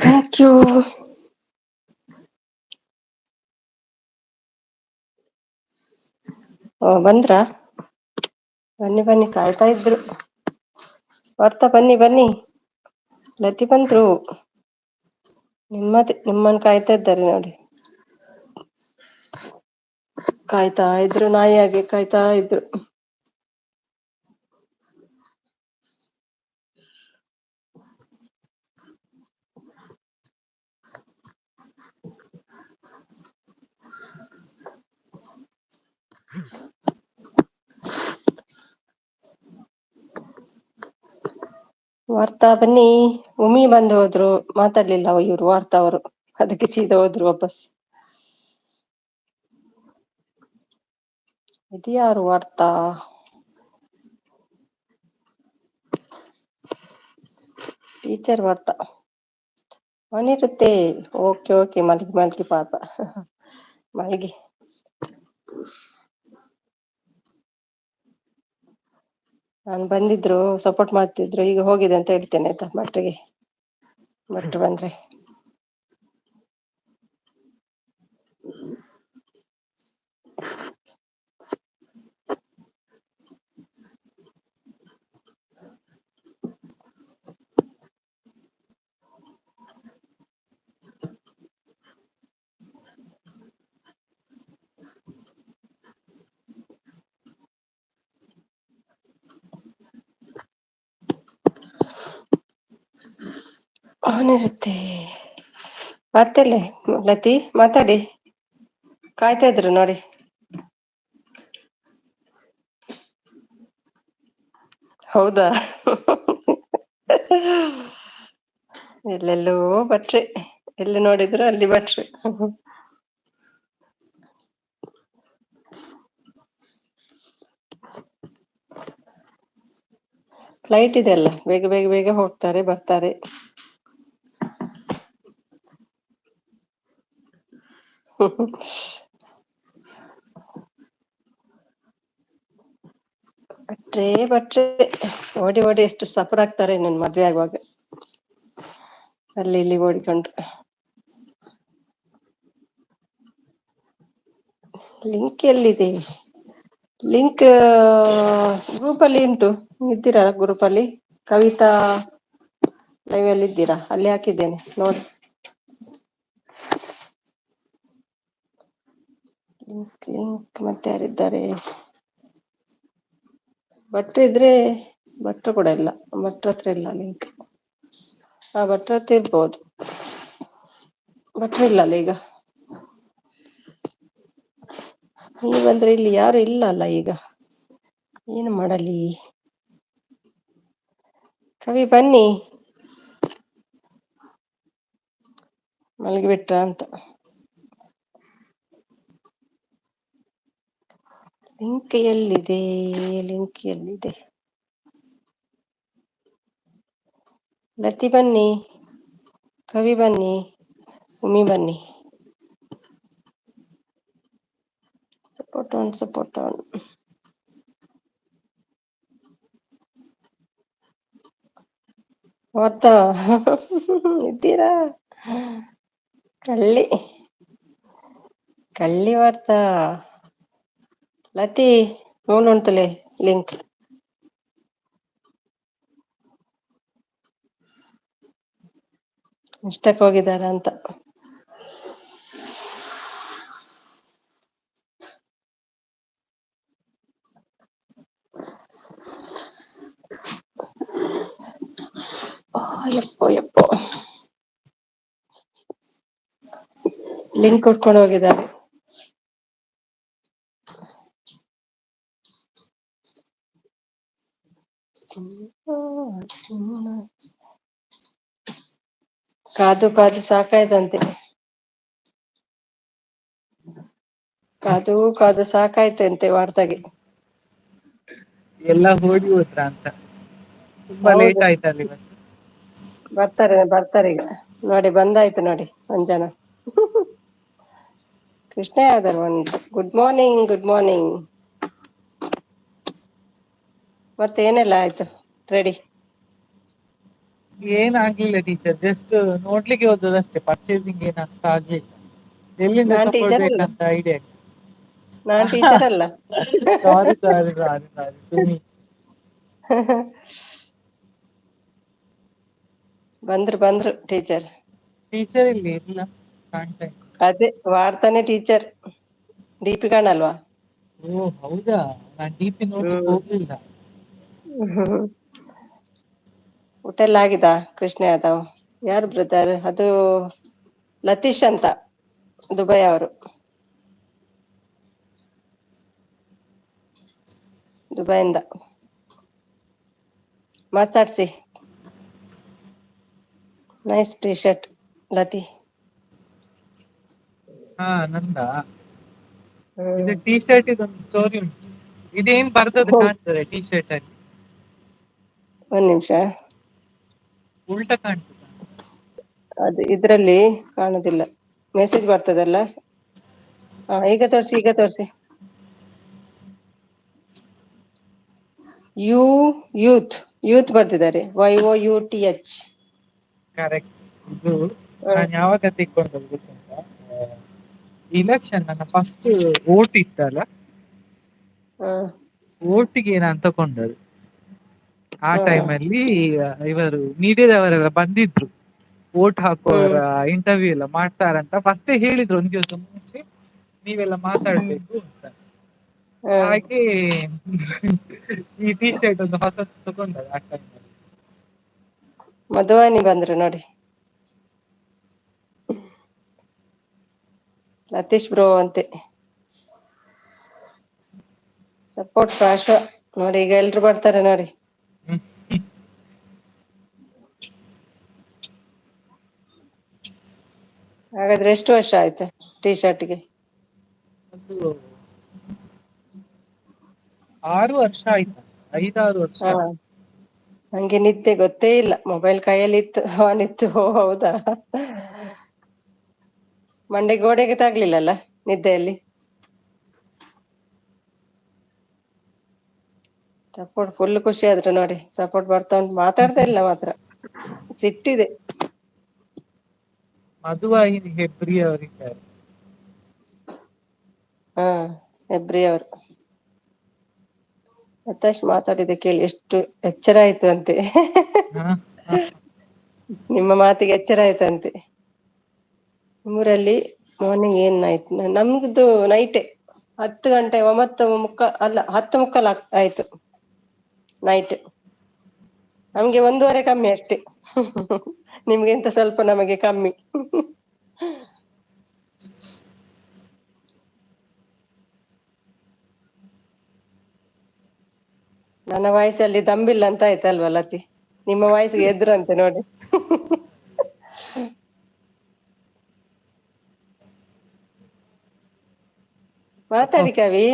Thank you. ಬಂದ್ರಾ? ಬನ್ನಿ ಬನ್ನಿ, ಕಾಯ್ತಾ ಇದ್ರು. ಬರ್ತಾ, ಬನ್ನಿ ಬನ್ನಿ. ಲತಿ ಬಂದ್ರು. ನಿಮ್ಮನ್ನ ಕಾಯ್ತಾ ಇದ್ದಾರೆ ನೋಡಿ. ಕಾಯ್ತಾ ಇದ್ರು, ನಾಯಿಯಾಗೆ ಕಾಯ್ತಾ ಇದ್ರು. ವಾರ್ತಾ ಬನ್ನಿ. ಉಮಿ ಬಂದು ಹೋದ್ರು, ಮಾತಾಡ್ಲಿಲ್ಲ ಇವ್ರು ವಾರ್ತಾ ಅವರು, ಅದಕ್ಕೆ ಸೀದಾ ಹೋದ್ರು ವಾಪಸ್. ಇದು ಯಾರು ವಾರ್ತಾ? ಟೀಚರ್ ವಾರ್ತಾ. ಅವನಿರುತ್ತೆ. ಓಕೆ ಓಕೆ, ಮಲ್ಗಿ ಮಲ್ಗಿ ಪಾಪ, ಮಲ್ಗಿ. ನಾನು ಬಂದಿದ್ರು, ಸಪೋರ್ಟ್ ಮಾಡ್ತಿದ್ರು, ಈಗ ಹೋಗಿದೆ ಅಂತ ಹೇಳ್ತೇನೆ ಆಯ್ತಾ. ಭಟ್ರು ಬಂದ್ರೆ. ಅವನಿರುತ್ತೆ. ಮತ್ತೆಲ್ಲ ಲತಿ ಮಾತಾಡಿ, ಕಾಯ್ತಾ ಇದ್ರು ನೋಡಿ. ಹೌದಾ? ಎಲ್ಲೆಲ್ಲೋ ಭಟ್ರೆ, ಎಲ್ಲಿ ನೋಡಿದ್ರು ಅಲ್ಲಿ ಭಟ್ರೆ. ಫ್ಲೈಟ್ ಇದೆ ಅಲ್ಲ, ಬೇಗ ಬೇಗ ಬೇಗ ಹೋಗ್ತಾರೆ ಬರ್ತಾರೆ. ಭಟ್ರೆ ಭಟ್ರೆ, ಓಡಿ ಓಡಿ ಎಷ್ಟು ಸಫರ್ ಆಗ್ತಾರೆ ನನ್ ಮದ್ವೆ ಆಗುವಾಗ, ಅಲ್ಲಿ ಇಲ್ಲಿ ಓಡಿಕೊಂಡು. ಲಿಂಕ್ ಎಲ್ಲಿದೆ? ಲಿಂಕ್ ಗ್ರೂಪ್ ಅಲ್ಲಿ ಉಂಟು, ಇದ್ದೀರಾ ಗ್ರೂಪ್ ಅಲ್ಲಿ? ಕವಿತಾ ಲೈವ್ ಅಲ್ಲಿ ಇದ್ದೀರಾ? ಅಲ್ಲಿ ಹಾಕಿದ್ದೇನೆ ನೋಡಿ. ಲಿಂಕ್ ಲಿಂಕ್ ಮತ್ತೆ ಯಾರಿದ್ದಾರೆ? ಭಟ್ರು ಇದ್ರೆ, ಭಟ್ರು ಕೂಡ ಇಲ್ಲ, ಭಟ್ರ ಹತ್ರ ಇಲ್ಲ ಲಿಂಕ್. ಭಟ್ರ ಹತ್ರ ಇರ್ಬೋದು, ಭಟ್ರು ಇಲ್ಲಲ್ಲ ಈಗ. ನೀವು ಬಂದ್ರೆ ಇಲ್ಲಿ ಯಾರು ಇಲ್ಲ ಅಲ್ಲ ಈಗ, ಏನು ಮಾಡಲಿ? ಕವಿ ಬನ್ನಿ. ಮಲಗಿ ಬಿಟ್ರ ಅಂತ. ಲಿಂಕ್ ಎಲ್ಲಿದೆ? ಲಿಂಕ್ ಎಲ್ಲಿದೆ? ಲತಿ ಬನ್ನಿ, ಕವಿ ಬನ್ನಿ, ಉಮಿ ಬನ್ನಿ. Support on support on. ವಾರ್ತಾ ಇದ್ದೀರಾ? ಕಳ್ಳಿ ಕಳ್ಳಿ ವಾರ್ತಾ. ಲತಿ ಮೂಲು ಉಂಟಲೆ ಲಿಂಕ್. ಇಷ್ಟಕ್ಕೆ ಹೋಗಿದಾರ ಅಂತ. ಯಪ್ಪೋ ಯಪ್ಪೋ, ಲಿಂಕ್ ಕೊಟ್ಕೊಂಡು ಹೋಗಿದ್ದಾರೆ. ಕಾದು ಕಾದು ಸಾಕಾಯ್ತಂತೆ, ಕಾದು ಕಾದು ಸಾಕಾಯ್ತಂತೆ ವಾರ್ತೆಗೆ. ಎಲ್ಲ ಓಡಿ ಹೋದ್ರ ಅಂತ, ತುಂಬಾ ಲೇಟ್ ಹೌದು, ಆಯ್ತಲ್ಲ ಇವತ್ತು. ಬರ್ತಾರೆ ಬರ್ತಾರೆ ಈಗ ನೋಡಿ, ಬಂದಾಯ್ತು ನೋಡಿ ಒಂದ್ ಜನ. ಕೃಷ್ಣ ಯಾದವ್ ಒಂದು ಗುಡ್ ಮಾರ್ನಿಂಗ್ ಗುಡ್ ಮಾರ್ನಿಂಗ್. ಮತ್ತೆ ಏನೆಲ್ಲ ಆಯ್ತು ರೆಡಿ? ಏನ್ ಆಗ್ಲಿಲ್ಲ ಟೀಚರ್, ಜಸ್ಟ್ ನೋಡ್ಲಿಕ್ಕೆ ಹೋದದಷ್ಟೇ, ಪರ್ಚೇಸಿಂಗ್ ಏನ್ ಅಷ್ಟ ಆಗ್ಲಿಲ್ಲ. ಎಲ್ಲಿಂದ ನಾನ್ ಟೀಚರ್ ಅಲ್ಲ, ತಕೊಳ್ಬೇಕಂತ ಐಡಿಯಾ ಇಲ್ಲ. ನಾನ್ ಟೀಚರ್ ಅಲ್ಲ. ಸಾರಿ ಸಾರಿ ಸಾರಿ ಸಾರಿ ಸುನಿ. ಬಂದ್ರು ಬಂದ್ರು ಟೀಚರ್. ಟೀಚರ್ ಇಲ್ಲಿ ಇಲ್ಲ, ಕಾಣ್ತಾ ಇಲ್ಲ. ಅದೇ ವಾರ್ತಾನೆ ಟೀಚರ್, ಡಿಪಿ ಕಾಣಲ್ವಾ? ಓ ಹೌದಾ, ನಾನ್ ಡಿಪಿ ನೋಡ್ಲಿಕ್ಕೆ ಹ್ಮ್ ಹೋಗ್ಲಿಲ್ಲ. ಊಟ ಎಲ್ಲ ಆಗಿದ? ಕೃಷ್ಣ ಯಾದವ್ ಯಾರು ಬ್ರದರ್? ಅದು ಲತೀಶ್ ಅಂತ, ದುಬೈ ಅವರು. ದುಬೈಯಿಂದ ಮಾತಾಡ್ಸಿ. Nice T shirt Lati. ಹಾ ನಂದಾ? ಹ್ಮ್ ಇದು ಟೀ ಶರ್ಟ್ ಇದೊಂದು ಸ್ಟೋರಿ ಉಂಟು. ಇದೇನ್ ಬರ್ದದ್ದು ಕಾಣ್ತದೆ ಟೀ ಶರ್ಟ್ ಅಲ್ಲಿ? ಒಂದ್ ನಿಮಿಷ, ಉಲ್ಟಾ ಕಾಣ್ತದ. ಅದು ಇದ್ರಲ್ಲಿ ಕಾಣುದಿಲ್ಲ, ಮೆಸೇಜ್ ಬರ್ತದಲ್ಲ. ಈಗ ತೋರ್ಸಿ ಈಗ ತೋರ್ಸಿ. ಯು ಯೂತ್ ಯೂತ್ ಬರ್ತಿದ್ದಾರೆ, YOUTH. ಕರೆಕ್ಟ್. ಇದು ನಾನು ಯಾವಾಗ ತೆಕ್ಕೊಂಡದ್ದು ಗೊತ್ತುಂಟಾ? ಇಲೆಕ್ಷನ್ ನನ್ನ ಫಸ್ಟ್ ವೋಟ್ ಇತ್ತಲ್ಲ, ವೋಟಿಗೆ ನಾನು ತಕೊಂಡದ್ದು. ಆ ಟೈಮ್ ಅಲ್ಲಿ ಇವರು ಮೀಡಿಯಾದವರೆಲ್ಲ ಬಂದಿದ್ರು, ವೋಟ್ ಹಾಕುವವರ ಇಂಟರ್ವ್ಯೂ ಎಲ್ಲ ಮಾಡ್ತಾರಂತ ಫಸ್ಟೇ ಹೇಳಿದ್ರು ಒಂದ್ ದಿವಸ ಮುಂಚೆ, ನೀವೆಲ್ಲ ಮಾತಾಡ್ಬೇಕು ಅಂತ. ಹಾಗೆ ಈ ಟೀ ಶರ್ಟ್ ಒಂದು ಹೊಸತು ತಗೊಂಡದ್ದು ಆ ಟೈಮ್ ಅಲ್ಲಿ. ಮಧುವಾನಿ ಬಂದ್ರು ನೋಡಿ, ಲತೀಶ್ ಬ್ರೋ ಅಂತೆ. ಸಪೋರ್ಟ್ ಪಾಶ ನೋಡಿ, ಈಗ ಎಲ್ರು ಬರ್ತಾರೆ ನೋಡಿ. ಹಾಗಾದ್ರೆ ಎಷ್ಟು ವರ್ಷ ಆಯ್ತು ಟೀ ಶರ್ಟ್ಗೆ? ಒಂದು 6 ವರ್ಷ ಆಯ್ತು, 5-6 ವರ್ಷ ಹಾ, ಆಯ್ತು. ನಂಗೆ ನಿದ್ದೆ ಗೊತ್ತೇ ಇಲ್ಲ. ಮೊಬೈಲ್ ಕೈಯಲ್ಲಿ ಇತ್ತು, ಆನ್ ಇತ್ತು. ಓ ಹೌದಾ, ಮಂಡೆ ಗೋಡೆಗೆ ತಾಗ್ಲಿಲ್ಲಲ್ಲ ನಿದ್ದೆಯಲ್ಲಿ? ಸಪೋರ್ಟ್ ಫುಲ್ ಖುಷಿ ಆದ್ರೆ ನೋಡಿ, ಸಪೋರ್ಟ್ ಬರ್ತಾ ಉಂಟು. ಮಾತಾಡ್ತಾ ಇಲ್ಲ ಮಾತ್ರ, ಸಿಟ್ಟಿದೆ. ಮಧುವಾಹಿನಿ ಹೆಬ್ರಿ ಅವರಿದ್ದಾರೆ. ಹಾ, ಹೆಬ್ರಿ ಅವರು ಮತ್ತಷ್ಟು ಮಾತಾಡಿದೆ ಕೇಳಿ, ಎಷ್ಟು ಎಚ್ಚರ ಆಯ್ತು ಅಂತೆ. ಹಾ, ಹಾ. ನಿಮ್ಮ ಮಾತಿಗೆ ಎಚ್ಚರ ಆಯ್ತಂತೆ. ನಿಮ್ಮೂರಲ್ಲಿ ಮಾರ್ನಿಂಗ್ ಏನ್ ನೈಟ್? ನಮ್ದು ನೈಟೇ 10 ಗಂಟೆ 9 ಮುಕ್ಕಾಲ್ ಅಲ್ಲ 10 ಮುಕ್ಕಾಲ್ ಆಯ್ತು ನೈಟ್. ನಮ್ಗೆ 1:30 ಕಮ್ಮಿ ಅಷ್ಟೇ. ನಿಮ್ಗಿಂತ ಸ್ವಲ್ಪ ನಮಗೆ ಕಮ್ಮಿ. ನನ್ನ ವಯಸ್ಸಲ್ಲಿ ದಂಬಿಲ್ಲ ಅಂತ ಆಯ್ತಲ್ವಾ ಲತಿ? ನಿಮ್ಮ ವಯಸ್ಸಿಗೆ ಎದ್ರಂತೆ ನೋಡಿ. ಮಾತಾಡಿ ಕವಿ,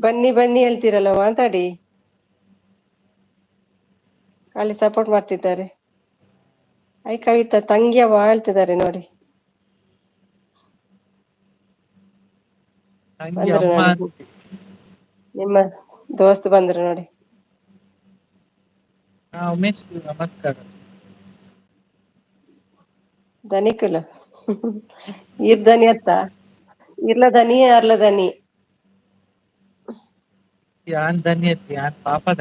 ಬನ್ನಿ ಬನ್ನಿ ಹೇಳ್ತೀರಲ್ಲ, ಮಾತಾಡಿ. ಖಾಲಿ ಸಪೋರ್ಟ್ ಮಾಡ್ತಿದ್ದಾರೆ. ಐ ಕವಿತಾ ತಂಗಿಯವ್ವ ಹೇಳ್ತಿದ್ದಾರೆ ನೋಡಿ. ನಂಗೆ ಬಂದ್ರು ಅಮ್ಮ ನೋಡಿ, ಅಂತೆ. ನಿಮ್ಮ ದೋಸ್ತ್ ಬಂದ್ರು ನೋಡಿ. ಹಾ, ಉಮೇಶ್ ನಮಸ್ಕಾರ. ಧನಿಕುಲ ಈರ್ ಧನಿ ಅತ್ತ, ಇರ್ಲ ಧನಿ ಅರ್ಲ ಧನಿ. ಯಾನ್ ಧನಿ ಅತ್ತಿ ಯಾನ್ ಪಾಪದ.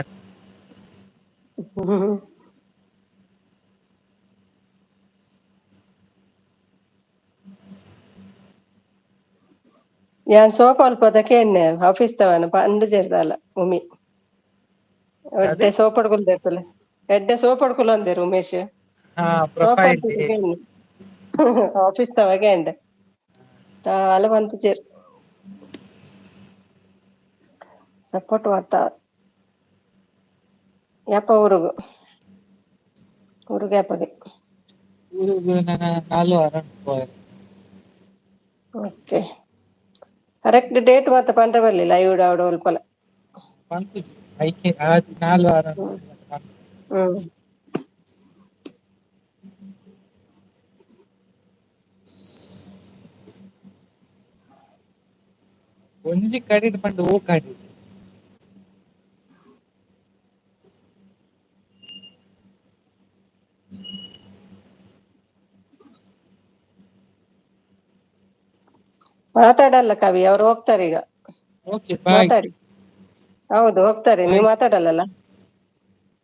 ಯಾನ್ ಸೋಪ ಅಲ್ಪದಕ್ಕೆ ಎಣ್ಣೆ ಆಫೀಸ್ ತವನ ಪಂಡು ಸೇರ್ದಲ್ಲ ಉಮಿ ಅದೇ ಎಡ್ಡೆ ಸೋಪಡ್ಕೊಲ್ದಿರ್ತಲ್ಲ, ಎಡ್ಡೆ ಸೋಪಡ್ಕೊಲ್ ಅಂದೇರು ಉಮೇಶ್. ಹಾ, ಸೋಪ್ ಪ್ರೊಫೈಲ್ ಅಲ್ಪದಕ್ಕೆ ಎಣ್ಣೆ ಆಫೀಸ್ ತವಗೆ ಎಂಡೆ ತಾಲ ಬಂತು ಚೇರ್ ಸಪೋರ್ಟ್ ಮಾಡ್ತಾ. ಯಪ್ಪ ಊರುಗು ಊರುಗ್ಯಾಪಗೆ ನಾಲು ವಾರ ಓಕೆ, ಕರೆಕ್ಟ್ ಡೇಟ್ ಮಾತ್ರ ಪಂಡ ಬರ್ಲಿಲ್ಲ ಐವುಡ ಅವಡ ಉಲ್ಪಲ. ಹ್ಮ್ ಹ್ಮ್ ಒಂಜಿ ಕಡಿಡ್ ಪಂಡ ಓ ಕಡಿ ಮಾತಾಡಲ್ಲ ಕವಿ, ಅವ್ರು ಹೋಗ್ತಾರೆ ಈಗ. ಓಕೆ ಬಾಯ್ ಮಾತಾಡಿ. ಹೌದು ಹೋಗ್ತಾರೆ, ನೀವ್ ಬಾಯ್. ಮಾತಾಡಲ್ಲಲ್ಲ.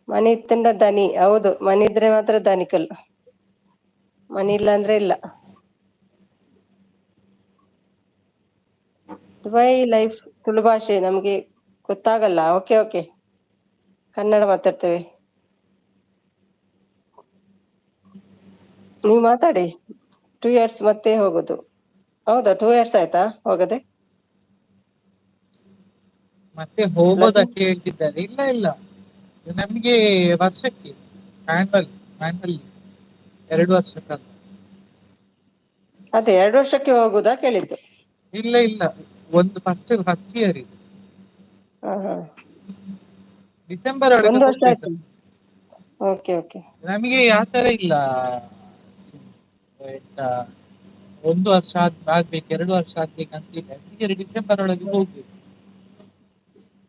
ಮನಿ ಇತ್ತಂಡ ದನಿ, ಹೌದು ಮನಿ ಇದ್ರೆ ಮಾತ್ರ ಧನಿಕಲ್, ಮನಿ ಇಲ್ಲ ಅಂದ್ರೆ ಇಲ್ಲ. ದುಬೈ ಲೈಫ್ ತುಳು ಭಾಷೆ ನಮ್ಗೆ ಗೊತ್ತಾಗಲ್ಲ. ಓಕೆ ಓಕೆ, ಕನ್ನಡ ಮಾತಾಡ್ತೇವೆ. ನೀವ್ ಮಾತಾಡಿ. 2 years ಮತ್ತೆ ಹೋಗುದು. ಹೌದಾ, 2 years ಆಯ್ತಾ ಹೋಗದೆ? ಮತ್ತೆ ಲತಿ ಹೋಗೋದಕ್ಕೆ ಹೇಳ್ತಿದ್ದಾರೆ. ಇಲ್ಲ ಇಲ್ಲ, ನಮ್ಗೆ ವರ್ಷಕ್ಕೆ ಆನ್ಯುವಲ್ 2 ವರ್ಷಕ್ಕ. ಅದೇ 2 ವರ್ಷಕ್ಕೆ ಹೋಗುದಾ ಕೇಳಿದ್ದು. ಇಲ್ಲ ಇಲ್ಲ, ಒಂದು ಫಸ್ಟ್ ಇಯರ್ ಇದು. ಹ ಹಾ, ಡಿಸೆಂಬರ್ ಒಳಗೆ 1 ವರ್ಷ ಹೋಗ್ಬೇಕು. ಆಯ್ತು. Okay okay. ನಮಗೆ ಯಾತರ ಇಲ್ಲ, ಆಯ್ತಾ 1 ವರ್ಷ ಆಗ್ಬೇಕು 2 ವರ್ಷ ಆಗ್ಬೇಕು ಅಂತಿಲ್ಲ. ಈಗ ಡಿಸೆಂಬರ್ ಒಳಗೆ ಹೋಗ್ಬೇಕು.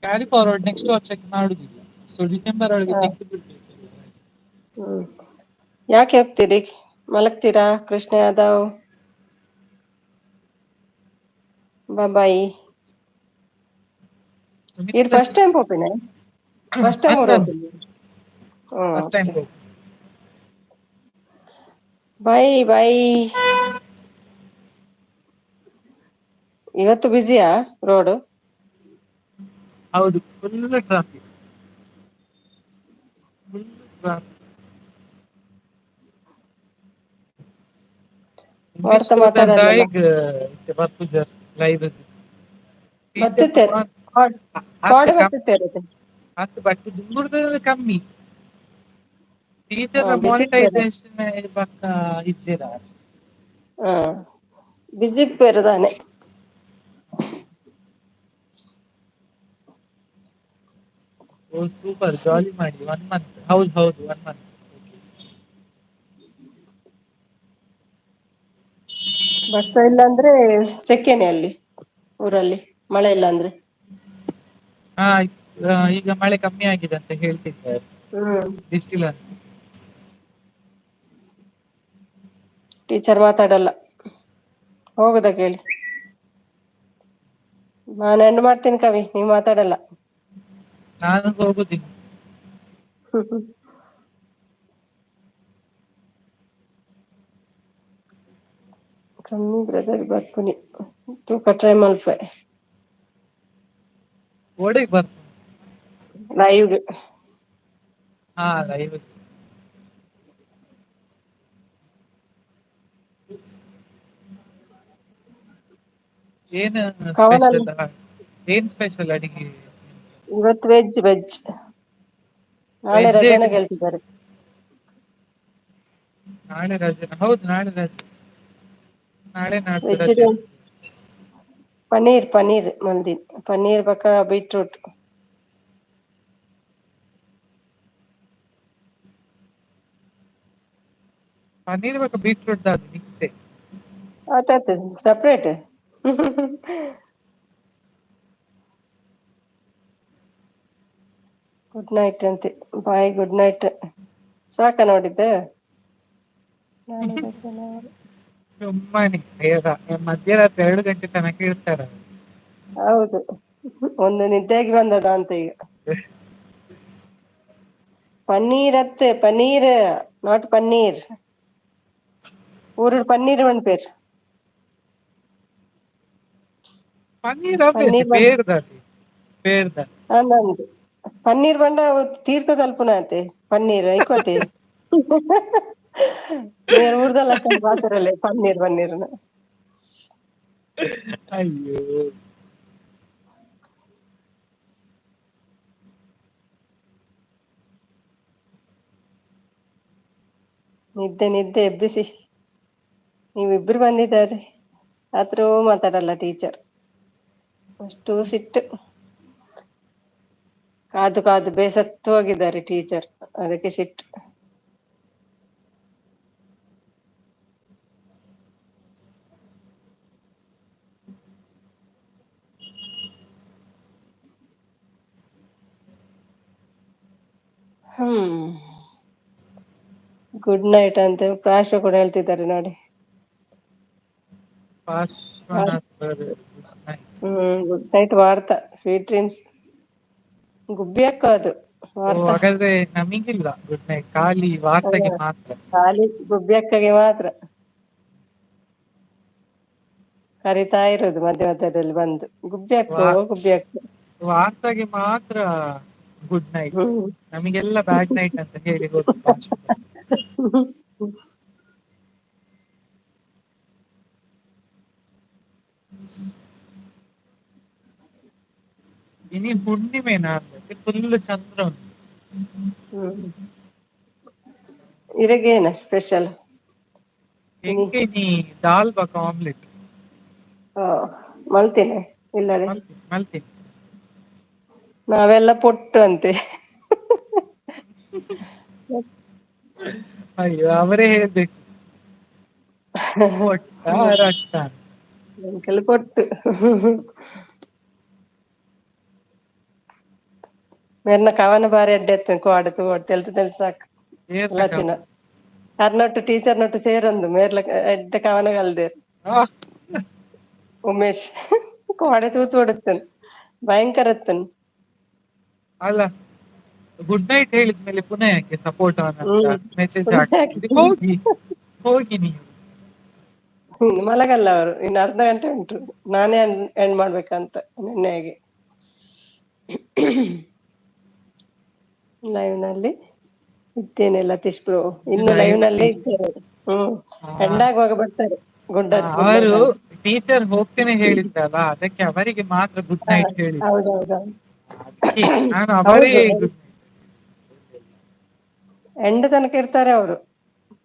ಕ್ಯಾರಿ ಫಾರ್ವರ್ಡ್ ನೆಕ್ಸ್ಟ್ ವರ್ಷಕ್ಕೆ ಮಾಡುದಿಲ್ಲ. ಸೊ ಡಿಸೆಂಬರ್ ಒಳಗೆ ಹ ತೆಗೆದು ಬಿಡ್ಬೇಕು. ಹ್ಮ್, ಯಾಕೆ ಹೋಗ್ತೀರಿ? ಮಲಗ್ತೀರಾ ಕೃಷ್ಣ ಯಾದವ್? ಬಾಯ್. ಇದು ಫಸ್ಟ್ ಟೈಮ್ ಹೋಪಿನ? ಫಸ್ಟ್ ಟೈಮ್ ಅಲ್ಲ ಊರು ಹೋಪಿನ? First time okay. Bye bye. ಇವತ್ತು ಬಿಸಿಯಾ ರೋಡ್? ಹೌದು, ಫುಲ್ ಟ್ರಾಫಿಕ್. ಇಂಗ್ಲಿಷ್ ಮಾಡ್ತಾ ಸ್ಟೂಡೆಂಟ್ ಮಾತಾಡಲ್ಲಲ್ಲ. ಆಯ್ಗ ಪೂಜಾರ್ ಲೈವ್ ಟೀಚರ್ ಬತ್ತುತ್ತೇರು ಕೋಡೆ ಬತ್ತುತ್ತೇರು. ಹತ್ತು ಬಟ್ಟು ದುಂಬುಡ್ದ ಕಮ್ಮಿ. ಹಾ ಟೀಚರ್ ಬಿಸಿತ್ತೇರು. ಮಾನಿಟೈಸೇಷನ್ ಪಕ್ಕ ಇಜ್ಜಿರ. ಹಾ, ವಿಸಿಟ್ ಪೇರುದಾನೆ. ಓ ಸೂಪರ್, ಜಾಲಿ ಮಾಡಿ 1 ಮಂತ್. ಹೌದು 1 ಮಂತ್. ಬರ್ತಾ ಇಲ್ಲ ಅಂದ್ರೆ ಸೆಕೆನೆ ಅಲ್ಲಿ ಊರಲ್ಲಿ, ಮಳೆ ಇಲ್ಲ ಅಂದ್ರೆ. ಹಾ ಈಗ ಮಳೆ ಕಮ್ಮಿ ಆಗಿದೆ ಅಂತ ಹೇಳ್ತಿದ್ದಾರೆ, ಬಿಸಿಲ. ಟೀಚರ್ ಮಾತಾಡಲ್ಲ, ಹೋಗುದ ಕೇಳಿ. ನಾನು ಎಂಡ್ ಮಾಡ್ತೀನಿ ಕವಿ, ನೀವ್ ಮಾತಾಡಲ್ಲ. ನಾನು ಹೋಗುದಿನಿ. ಕಮ್ಮಿ ಬ್ರದರ್ ಬರ್ಪುನಿ ತೂಕ ಟ್ರೈ ಮಲ್ಪೆ ಓಡಿಗ್ ಬರ್ ಲೈವ್ಗೆ. ಹಾ ಲೈವ್. ಏನ್ ಕವನಲ್ಲಿ ಸ್ಪೆಷಲ್, ಏನ್ ಸ್ಪೆಷಲ್ ಅಡಿಗೆ? ಇವತ್ತು ವೆಜ್. ನಾಳೆ ವೆಜ್ಜೇ ರಜಾನ ಇದೆ. ಹೇಳ್ತಿದ್ದಾರೆ. ನಾಳೆ ರಜೆ, ಹೌದು ನಾಳೆ ರಜೆ. ನಾಳೆ ನಾಡ್ದು ವೆಜ್ ರಜೆ. ಪನೀರ್ ಮಂದಿ, ಪನೀರ್ ಬಕ ಬೀಟ್ರೂಟ್. ಪನ್ನೀರ್ ಬಕ ಬೀಟ್ರೂಟ್ ದಾಲ್ ಮಿಕ್ಸೆ. ಆತ ಸಪ್ರೇಟ್. ಗುಡ್ ನೈಟ್ ಅಂತೆ, ಬಾಯ್ ಗುಡ್ ನೈಟ್. ಸಾಕ ನೋಡಿದ್ದ? ನಾಳೆ ರಜೆ ಸುಮ್ಮನೆ ಮಧ್ಯರಾತ್ರಿ 2 ಗಂಟೆ ತನಕ ಇರ್ತಾರ. ಹೌದು, ಒಂದು ನಿದ್ದೆಗೆ ಬಂದದ ಅಂತ ಈಗ. Paneer not paneer. Paneer one pair. Paneer ಪೇರ್ದ ನಂದು ಪನ್ನೀರ್ ಬಂಡ ತೀರ್ಥ ತಲ್ಪುನತೆ ಪನ್ನೀರ್ ಐಕೋತಿ. ನೀರ್ ಊರ್ದಲ್ಲಕ್ಕ ಬಾತಾರಲ್ಲ ಪನ್ನೀರ್ನ. ಅಯ್ಯೋ. ನಿದ್ದೆ ಎಬ್ಬಿಸಿ. ನೀವಿಬ್ರು ಬಂದಿದ್ದಾರೆ ಆದ್ರೂ ಮಾತಾಡಲ್ಲ ಟೀಚರ್, ಅಷ್ಟು ಸಿಟ್ಟು. ಕಾದು ಬೇಸತ್ತು ಹೋಗಿದ್ದಾರೆ ಟೀಚರ್, ಅದಕ್ಕೆ ಸಿಟ್ಟು. ಗುಡ್ ನೈಟ್ ಅಂತ ಪ್ರಾಶ ಕೂಡ ಹೇಳ್ತಿದ್ದಾರೆ ನೋಡಿ. ಗುಡ್ ನೈಟ್ ವಾರ್ತಾ, ಸ್ವೀಟ್ ಡ್ರೀಮ್ಸ್. ಗುಬ್ಬಿ ಅಕ್ಕ ಅದು ವಾರ್ತಾ. ಹಾಗಾದ್ರೆ ನಮಿಗಿಲ್ಲ ಗುಡ್ ನೈಟ್, ಖಾಲಿ ವಾರ್ತೆಗೆ ಮಾತ್ರ. ಖಾಲಿ ಗುಬ್ಬಿ ಅಕ್ಕಗೆ ಮಾತ್ರ ಕರಿತಾ ಇರೋದು ಮಧ್ಯದಲ್ಲಿ ಬಂದು, ಗುಬ್ಬಿ ಅಕ್ಕ. ವಾರ್ತಾಗೆ ಮಾತ್ರ ಗುಡ್ ನೈಟ್, ನಮಗೆಲ್ಲ ಬ್ಯಾಡ್ ನೈಟ್ ಅಂತ ಹೇಳಿ ಹೋದ್ರು. ಇನಿ ಹುಣ್ಣಿಮೆನಾ ಫುಲ್ ಚಂದ್ರ ಉಂಟು. ಇರೆಗೇನ ಸ್ಪೆಷಲ್? ಎಂಕೆ ನೀ ದಾಲ್ ಬಕ ಆಮ್ಲೆಟ್. ಮಲ್ತೇನೆ ಇಲ್ಲಡೆ ಮಲ್ತೀನಿ. ನಾವೆಲ್ಲ ಪೊಟ್ಟು ಅಂತೆ. ಅಯ್ಯೋ ಅವರೇ ಹೇಳ್ಬೇಕು. ಪೊಟ್ಟ ರಟ್ಟ ಅಂಕಲ್ ಪೊಟ್ಟು. ಮೇರ್ನ ಕವನ ಬಾರಿ ಅಡ್ಡೆ ಎತ್ತ ಕೋಡೆ ತೂಡ್ ತೆಲ್ತು ಸಾಕು ಏರ್ಲಕ ಎಲ್ಲತ್ತಿನ. ಅರ್ನೊಟ್ಟು ಟೀಚರ್ ನೊಟ್ಟು ಸೇರೊಂದು ಮೇರ್ಲ ಎಡ್ಡೆ ಕವನ ಕಲ್ದೇರ್. ಉಮೇಶ್ ಕೋಡೆ ತೂತ್ ಒಡುತ್ತನ್ ಭಯಂಕರ ಎತ್ತನ್. ಅಲ್ಲ ಗುಡ್ ನೈಟ್ ಹೇಳಿದ್ಮೇಲೆ ಪುನಃ ಯಾಕೆ ಸಪೋರ್ಟ್ ಅಂತ ಮೆಸೇಜ್ ಹಾಕ್ತಿದ್ದೀರಿ, ಹೋಗಿ ನೀವು. ಮಲಗಲ್ಲ ಅವರು, ಇನ್ನು ಅರ್ಧ ಗಂಟೆ ಉಂಟು, ನಾನೇ ಎಂಡ್ ಮಾಡ್ಬೇಕಂತ ನಿನ್ನೆಗೆ. ಲೈವ್ ನಲ್ಲಿ ಇದ್ದೇನೆ ಲತೀಶ್ ಬ್ರೋ, ಇನ್ನು ಲೈವ್ ನಲ್ಲೇ ಇದ್ದೇನೆ. ಎಂಡ್ ಆಗುವಾಗ ಬರ್ತಾರೆ ಗುಡ್ ಅವರು ನೈಟ್ ಅಂತ. ಟೀಚರ್ ಹೋಗ್ತೇನೆ ಹೇಳಿದ್ರಲ್ಲ, ಅದಕ್ಕೆ ಅವರಿಗೆ ಮಾತ್ರ ಗುಡ್ ನೈಟ್ ಹೇಳಿದ್ರು. ಹೌದೌದು ಅದಕ್ಕೆ ನಾನು ಅವರೇ ಹೌದು ಎಂಡ್ ತನಕ ಇರ್ತಾರೆ ಅವರು,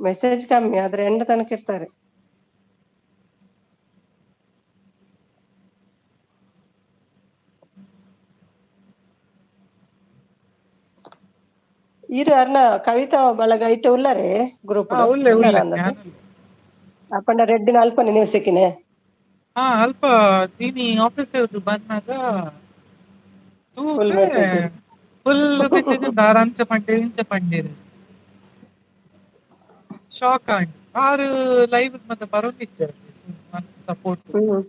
ಮೆಸೇಜ್ ಕಮ್ಮಿ ಆದ್ರೆ ಎಂಡ್ ತನಕ ಇರ್ತಾರೆ. ಇರು ಅರ್ನ ಕವಿತಾ ಬಳಗ ಇಟ್ಟು ಉಳ್ಳರೆ ಗ್ರೂಪ್ ಉಲ್ಲೆ ಉಳ್ಳಾರ ಉಲ್ಲೆ ಅಂದಾಜು ನಾನು ಅಪ್ಪಂಡ ರೆಡ್ಡಿನ ಅಲ್ಪನೆ ನೀವು ಸಿಕ್ಕಿನೆ ಅಲ್ಪ ನೀನಿ ಆಫೀಸ್ ಬಂದಾಗ ಫುಲ್ ತೂತೆ ಮೆಸೇಜ್ ಫುಲ್ ಮೆಸೇಜ್ ಉಂಟು ಆರ ಅಂಚ ಪಂಡೆ ಇಂಚ ಪಂಡೇರು ಶಾಕ್ ಆಂಡ್ ಆರು ಲೈವ್ ಮತ್ತೆ ಬರೋದಿತ್ತು ಮಸ್ತ್ ಸಪೋರ್ಟ್ ಹ್ಮ್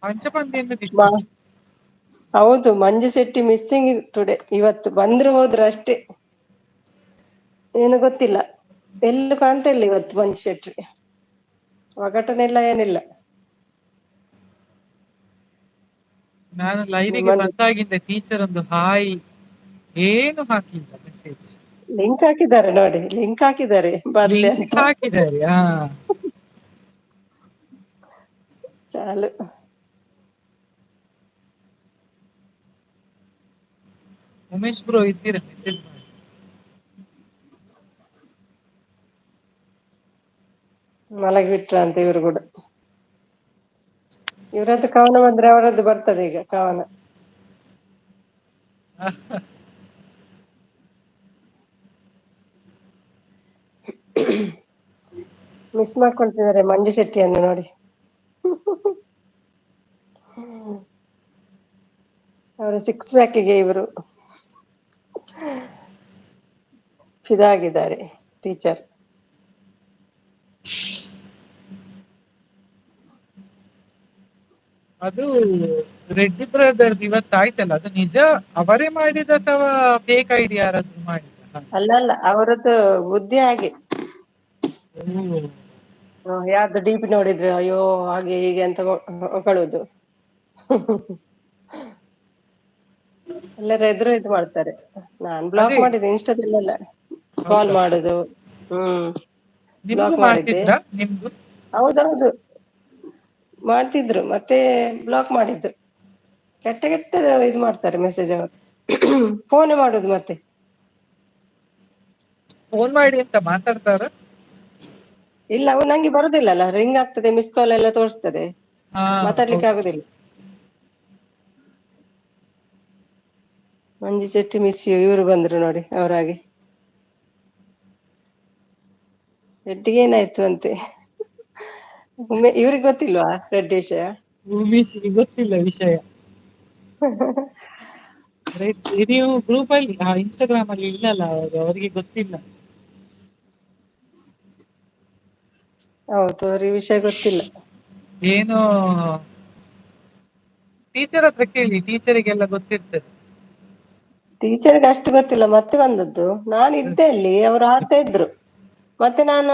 ಅಂಚ ಪಂದೆ ದಿಕ್ಕು ಹೌದು ಮಂಜು ಶೆಟ್ಟಿ ಮಿಸ್ಸಿಂಗ್ ಟುಡೇ ಇವತ್ತು ಬಂದ್ರು ಹೋದ್ರು ಅಷ್ಟೇ ಏನು ಗೊತ್ತಿಲ್ಲ ಎಲ್ಲೂ ಕಾಣ್ತಾ ಇಲ್ಲ ಇವತ್ತು ಮಂಜು ಶೆಟ್ಟಿ ಒಗಟನೆ ಇಲ್ಲ ಏನಿಲ್ಲ ನಾನು ಲೈವ್ಗೆ ಮಂಜು ಬಂದಾಗಿಂದ ಟೀಚರ್ ಒಂದು ಹಾಯ್ ಏನು ಹಾಕಿಲ್ಲ ಮೆಸೇಜ್ ಲಿಂಕ್ ಹಾಕಿದ್ದಾರೆ ನೋಡಿ ಲಿಂಕ್ ಹಾಕಿದ್ದಾರೆ ಬರ್ಲಿ ಲಿಂಕ್ ಅಂತ ಹಾಕಿದ್ದಾರೆ ಚಾಲು ಉಮೇಶ್ ಬ್ರೋ ಇದ್ದೀರ ಮೆಸೇಜ್ ಮಾಡಿ ಮಲಗಿ ಬಿಟ್ರ ಅಂತ ಇವ್ರು ಕೂಡ ಇವರದ್ದು ಕವನ ಬಂದ್ರೆ ಅವರದ್ದು ಬರ್ತದೆ ಈಗ ಕವನ ಮಿಸ್ ಮಾಡ್ಕೊಳ್ತಿದ್ದಾರೆ ಮಂಜು ಶೆಟ್ಟಿಯನ್ನು ನೋಡಿ ಅವರ 6 ಪ್ಯಾಕಿಗೆ ಇವರು ಫಿದಾ ಆಗಿದ್ದಾರೆ ಟೀಚರ್ ಅದು ರೆಡ್ಡಿ ಬ್ರದರ್ದು ಇವತ್ತು ಆಯ್ತಲ್ಲ ಅದು ನಿಜ ಅವರೇ ಮಾಡಿದ ಅಥವಾ ಫೇಕ್ ಐಡಿ ಯಾರಾದ್ರೂ ಮಾಡಿದ ಅಲ್ಲ ಅಲ್ಲ ಅವರದ್ದು ಬುದ್ಧಿ ಹಾಗೆ ಯಾರ್ದು ಡಿಪಿ ನೋಡಿದ್ರೆ ಅಯ್ಯೋ ಹಾಗೆ ಹೀಗೆ ಅಂತ ಹೊಗಳುದು ಎಲ್ಲರ ಎದುರು ಇದು ಮಾಡ್ತಾರೆ ನಾನ್ ಬ್ಲಾಕ್ ಅದೇ ಮಾಡಿದ್ದೆ ಇನ್ಸ್ಟಾದಲ್ಲೆಲ್ಲ ಕಾಲ್ ಹೌದಾ ಮಾಡುದು ನಿಮ್ಗೂ ಬ್ಲಾಕ್ ಮಾಡಿದ್ದೆ ಮಾಡ್ತಿದ್ರಾ ನಿಮ್ಗೂ ಹೌದೌದು ಮಾಡ್ತಿದ್ರು ಮತ್ತೆ ಬ್ಲಾಕ್ ಮಾಡಿದ್ದು ಕೆಟ್ಟ ಕೆಟ್ಟ ಇದು ಮಾಡ್ತಾರೆ ಮೆಸೇಜ್ ಅವರು ಫೋನ್ ಮಾಡುದು ಮತ್ತೆ ಫೋನ್ ಮಾಡಿ ಅಂತ ಮಾತಾಡ್ತಾರ ಇಲ್ಲ ಅವು ನಂಗೆ ಬರುದಿಲ್ಲಲ್ಲ ರಿಂಗ್ ಆಗ್ತದೆ ಮಿಸ್ ಕಾಲ್ ಎಲ್ಲ ತೋರಿಸ್ತದೆ ಹಾ ಮಾತಾಡ್ಲಿಕ್ಕೆ ಆಗುದಿಲ್ಲ ಮಂಜು ಶೆಟ್ಟಿ ಮಿಸ್ ಯು ಇವರು ಬಂದ್ರು ನೋಡಿ ಅವರಾಗೆ ರೆಡ್ಡಿಗೆ ಏನಾಯ್ತು ಅಂತೆ ಇವ್ರಿಗೆ ಗೊತ್ತಿಲ್ವಾ ರೆಡ್ಡಿ ವಿಷಯ ಉಮೇಶ್ಗೆ ಗೊತ್ತಿಲ್ಲ ವಿಷಯ ನೀವು ಗ್ರೂಪ್ ಅಲ್ಲಿ ಇನ್ಸ್ಟಾಗ್ರಾಮ್ ಅಲ್ಲಿ ಇಲ್ಲಲ್ಲ ಅವರಿಗೆ ಗೊತ್ತಿಲ್ಲ ಹೌದು ಅವ್ರಿಗೆ ವಿಷಯ ಗೊತ್ತಿಲ್ಲ ಏನು ಟೀಚರ್ ಹತ್ರ ಕೇಳಿ ಟೀಚರಿಗೆಲ್ಲ ಗೊತ್ತಿರ್ತದೆ ಟೀಚರ್ಗೆ ಅಷ್ಟು ಗೊತ್ತಿಲ್ಲ ಮತ್ತೆ ಬಂದದ್ದು ನಾನು ಇದ್ದೆ ಅಲ್ಲಿ ಅವರು ಆಡ್ತಾ ಇದ್ರು ಮತ್ತೆ ನಾನು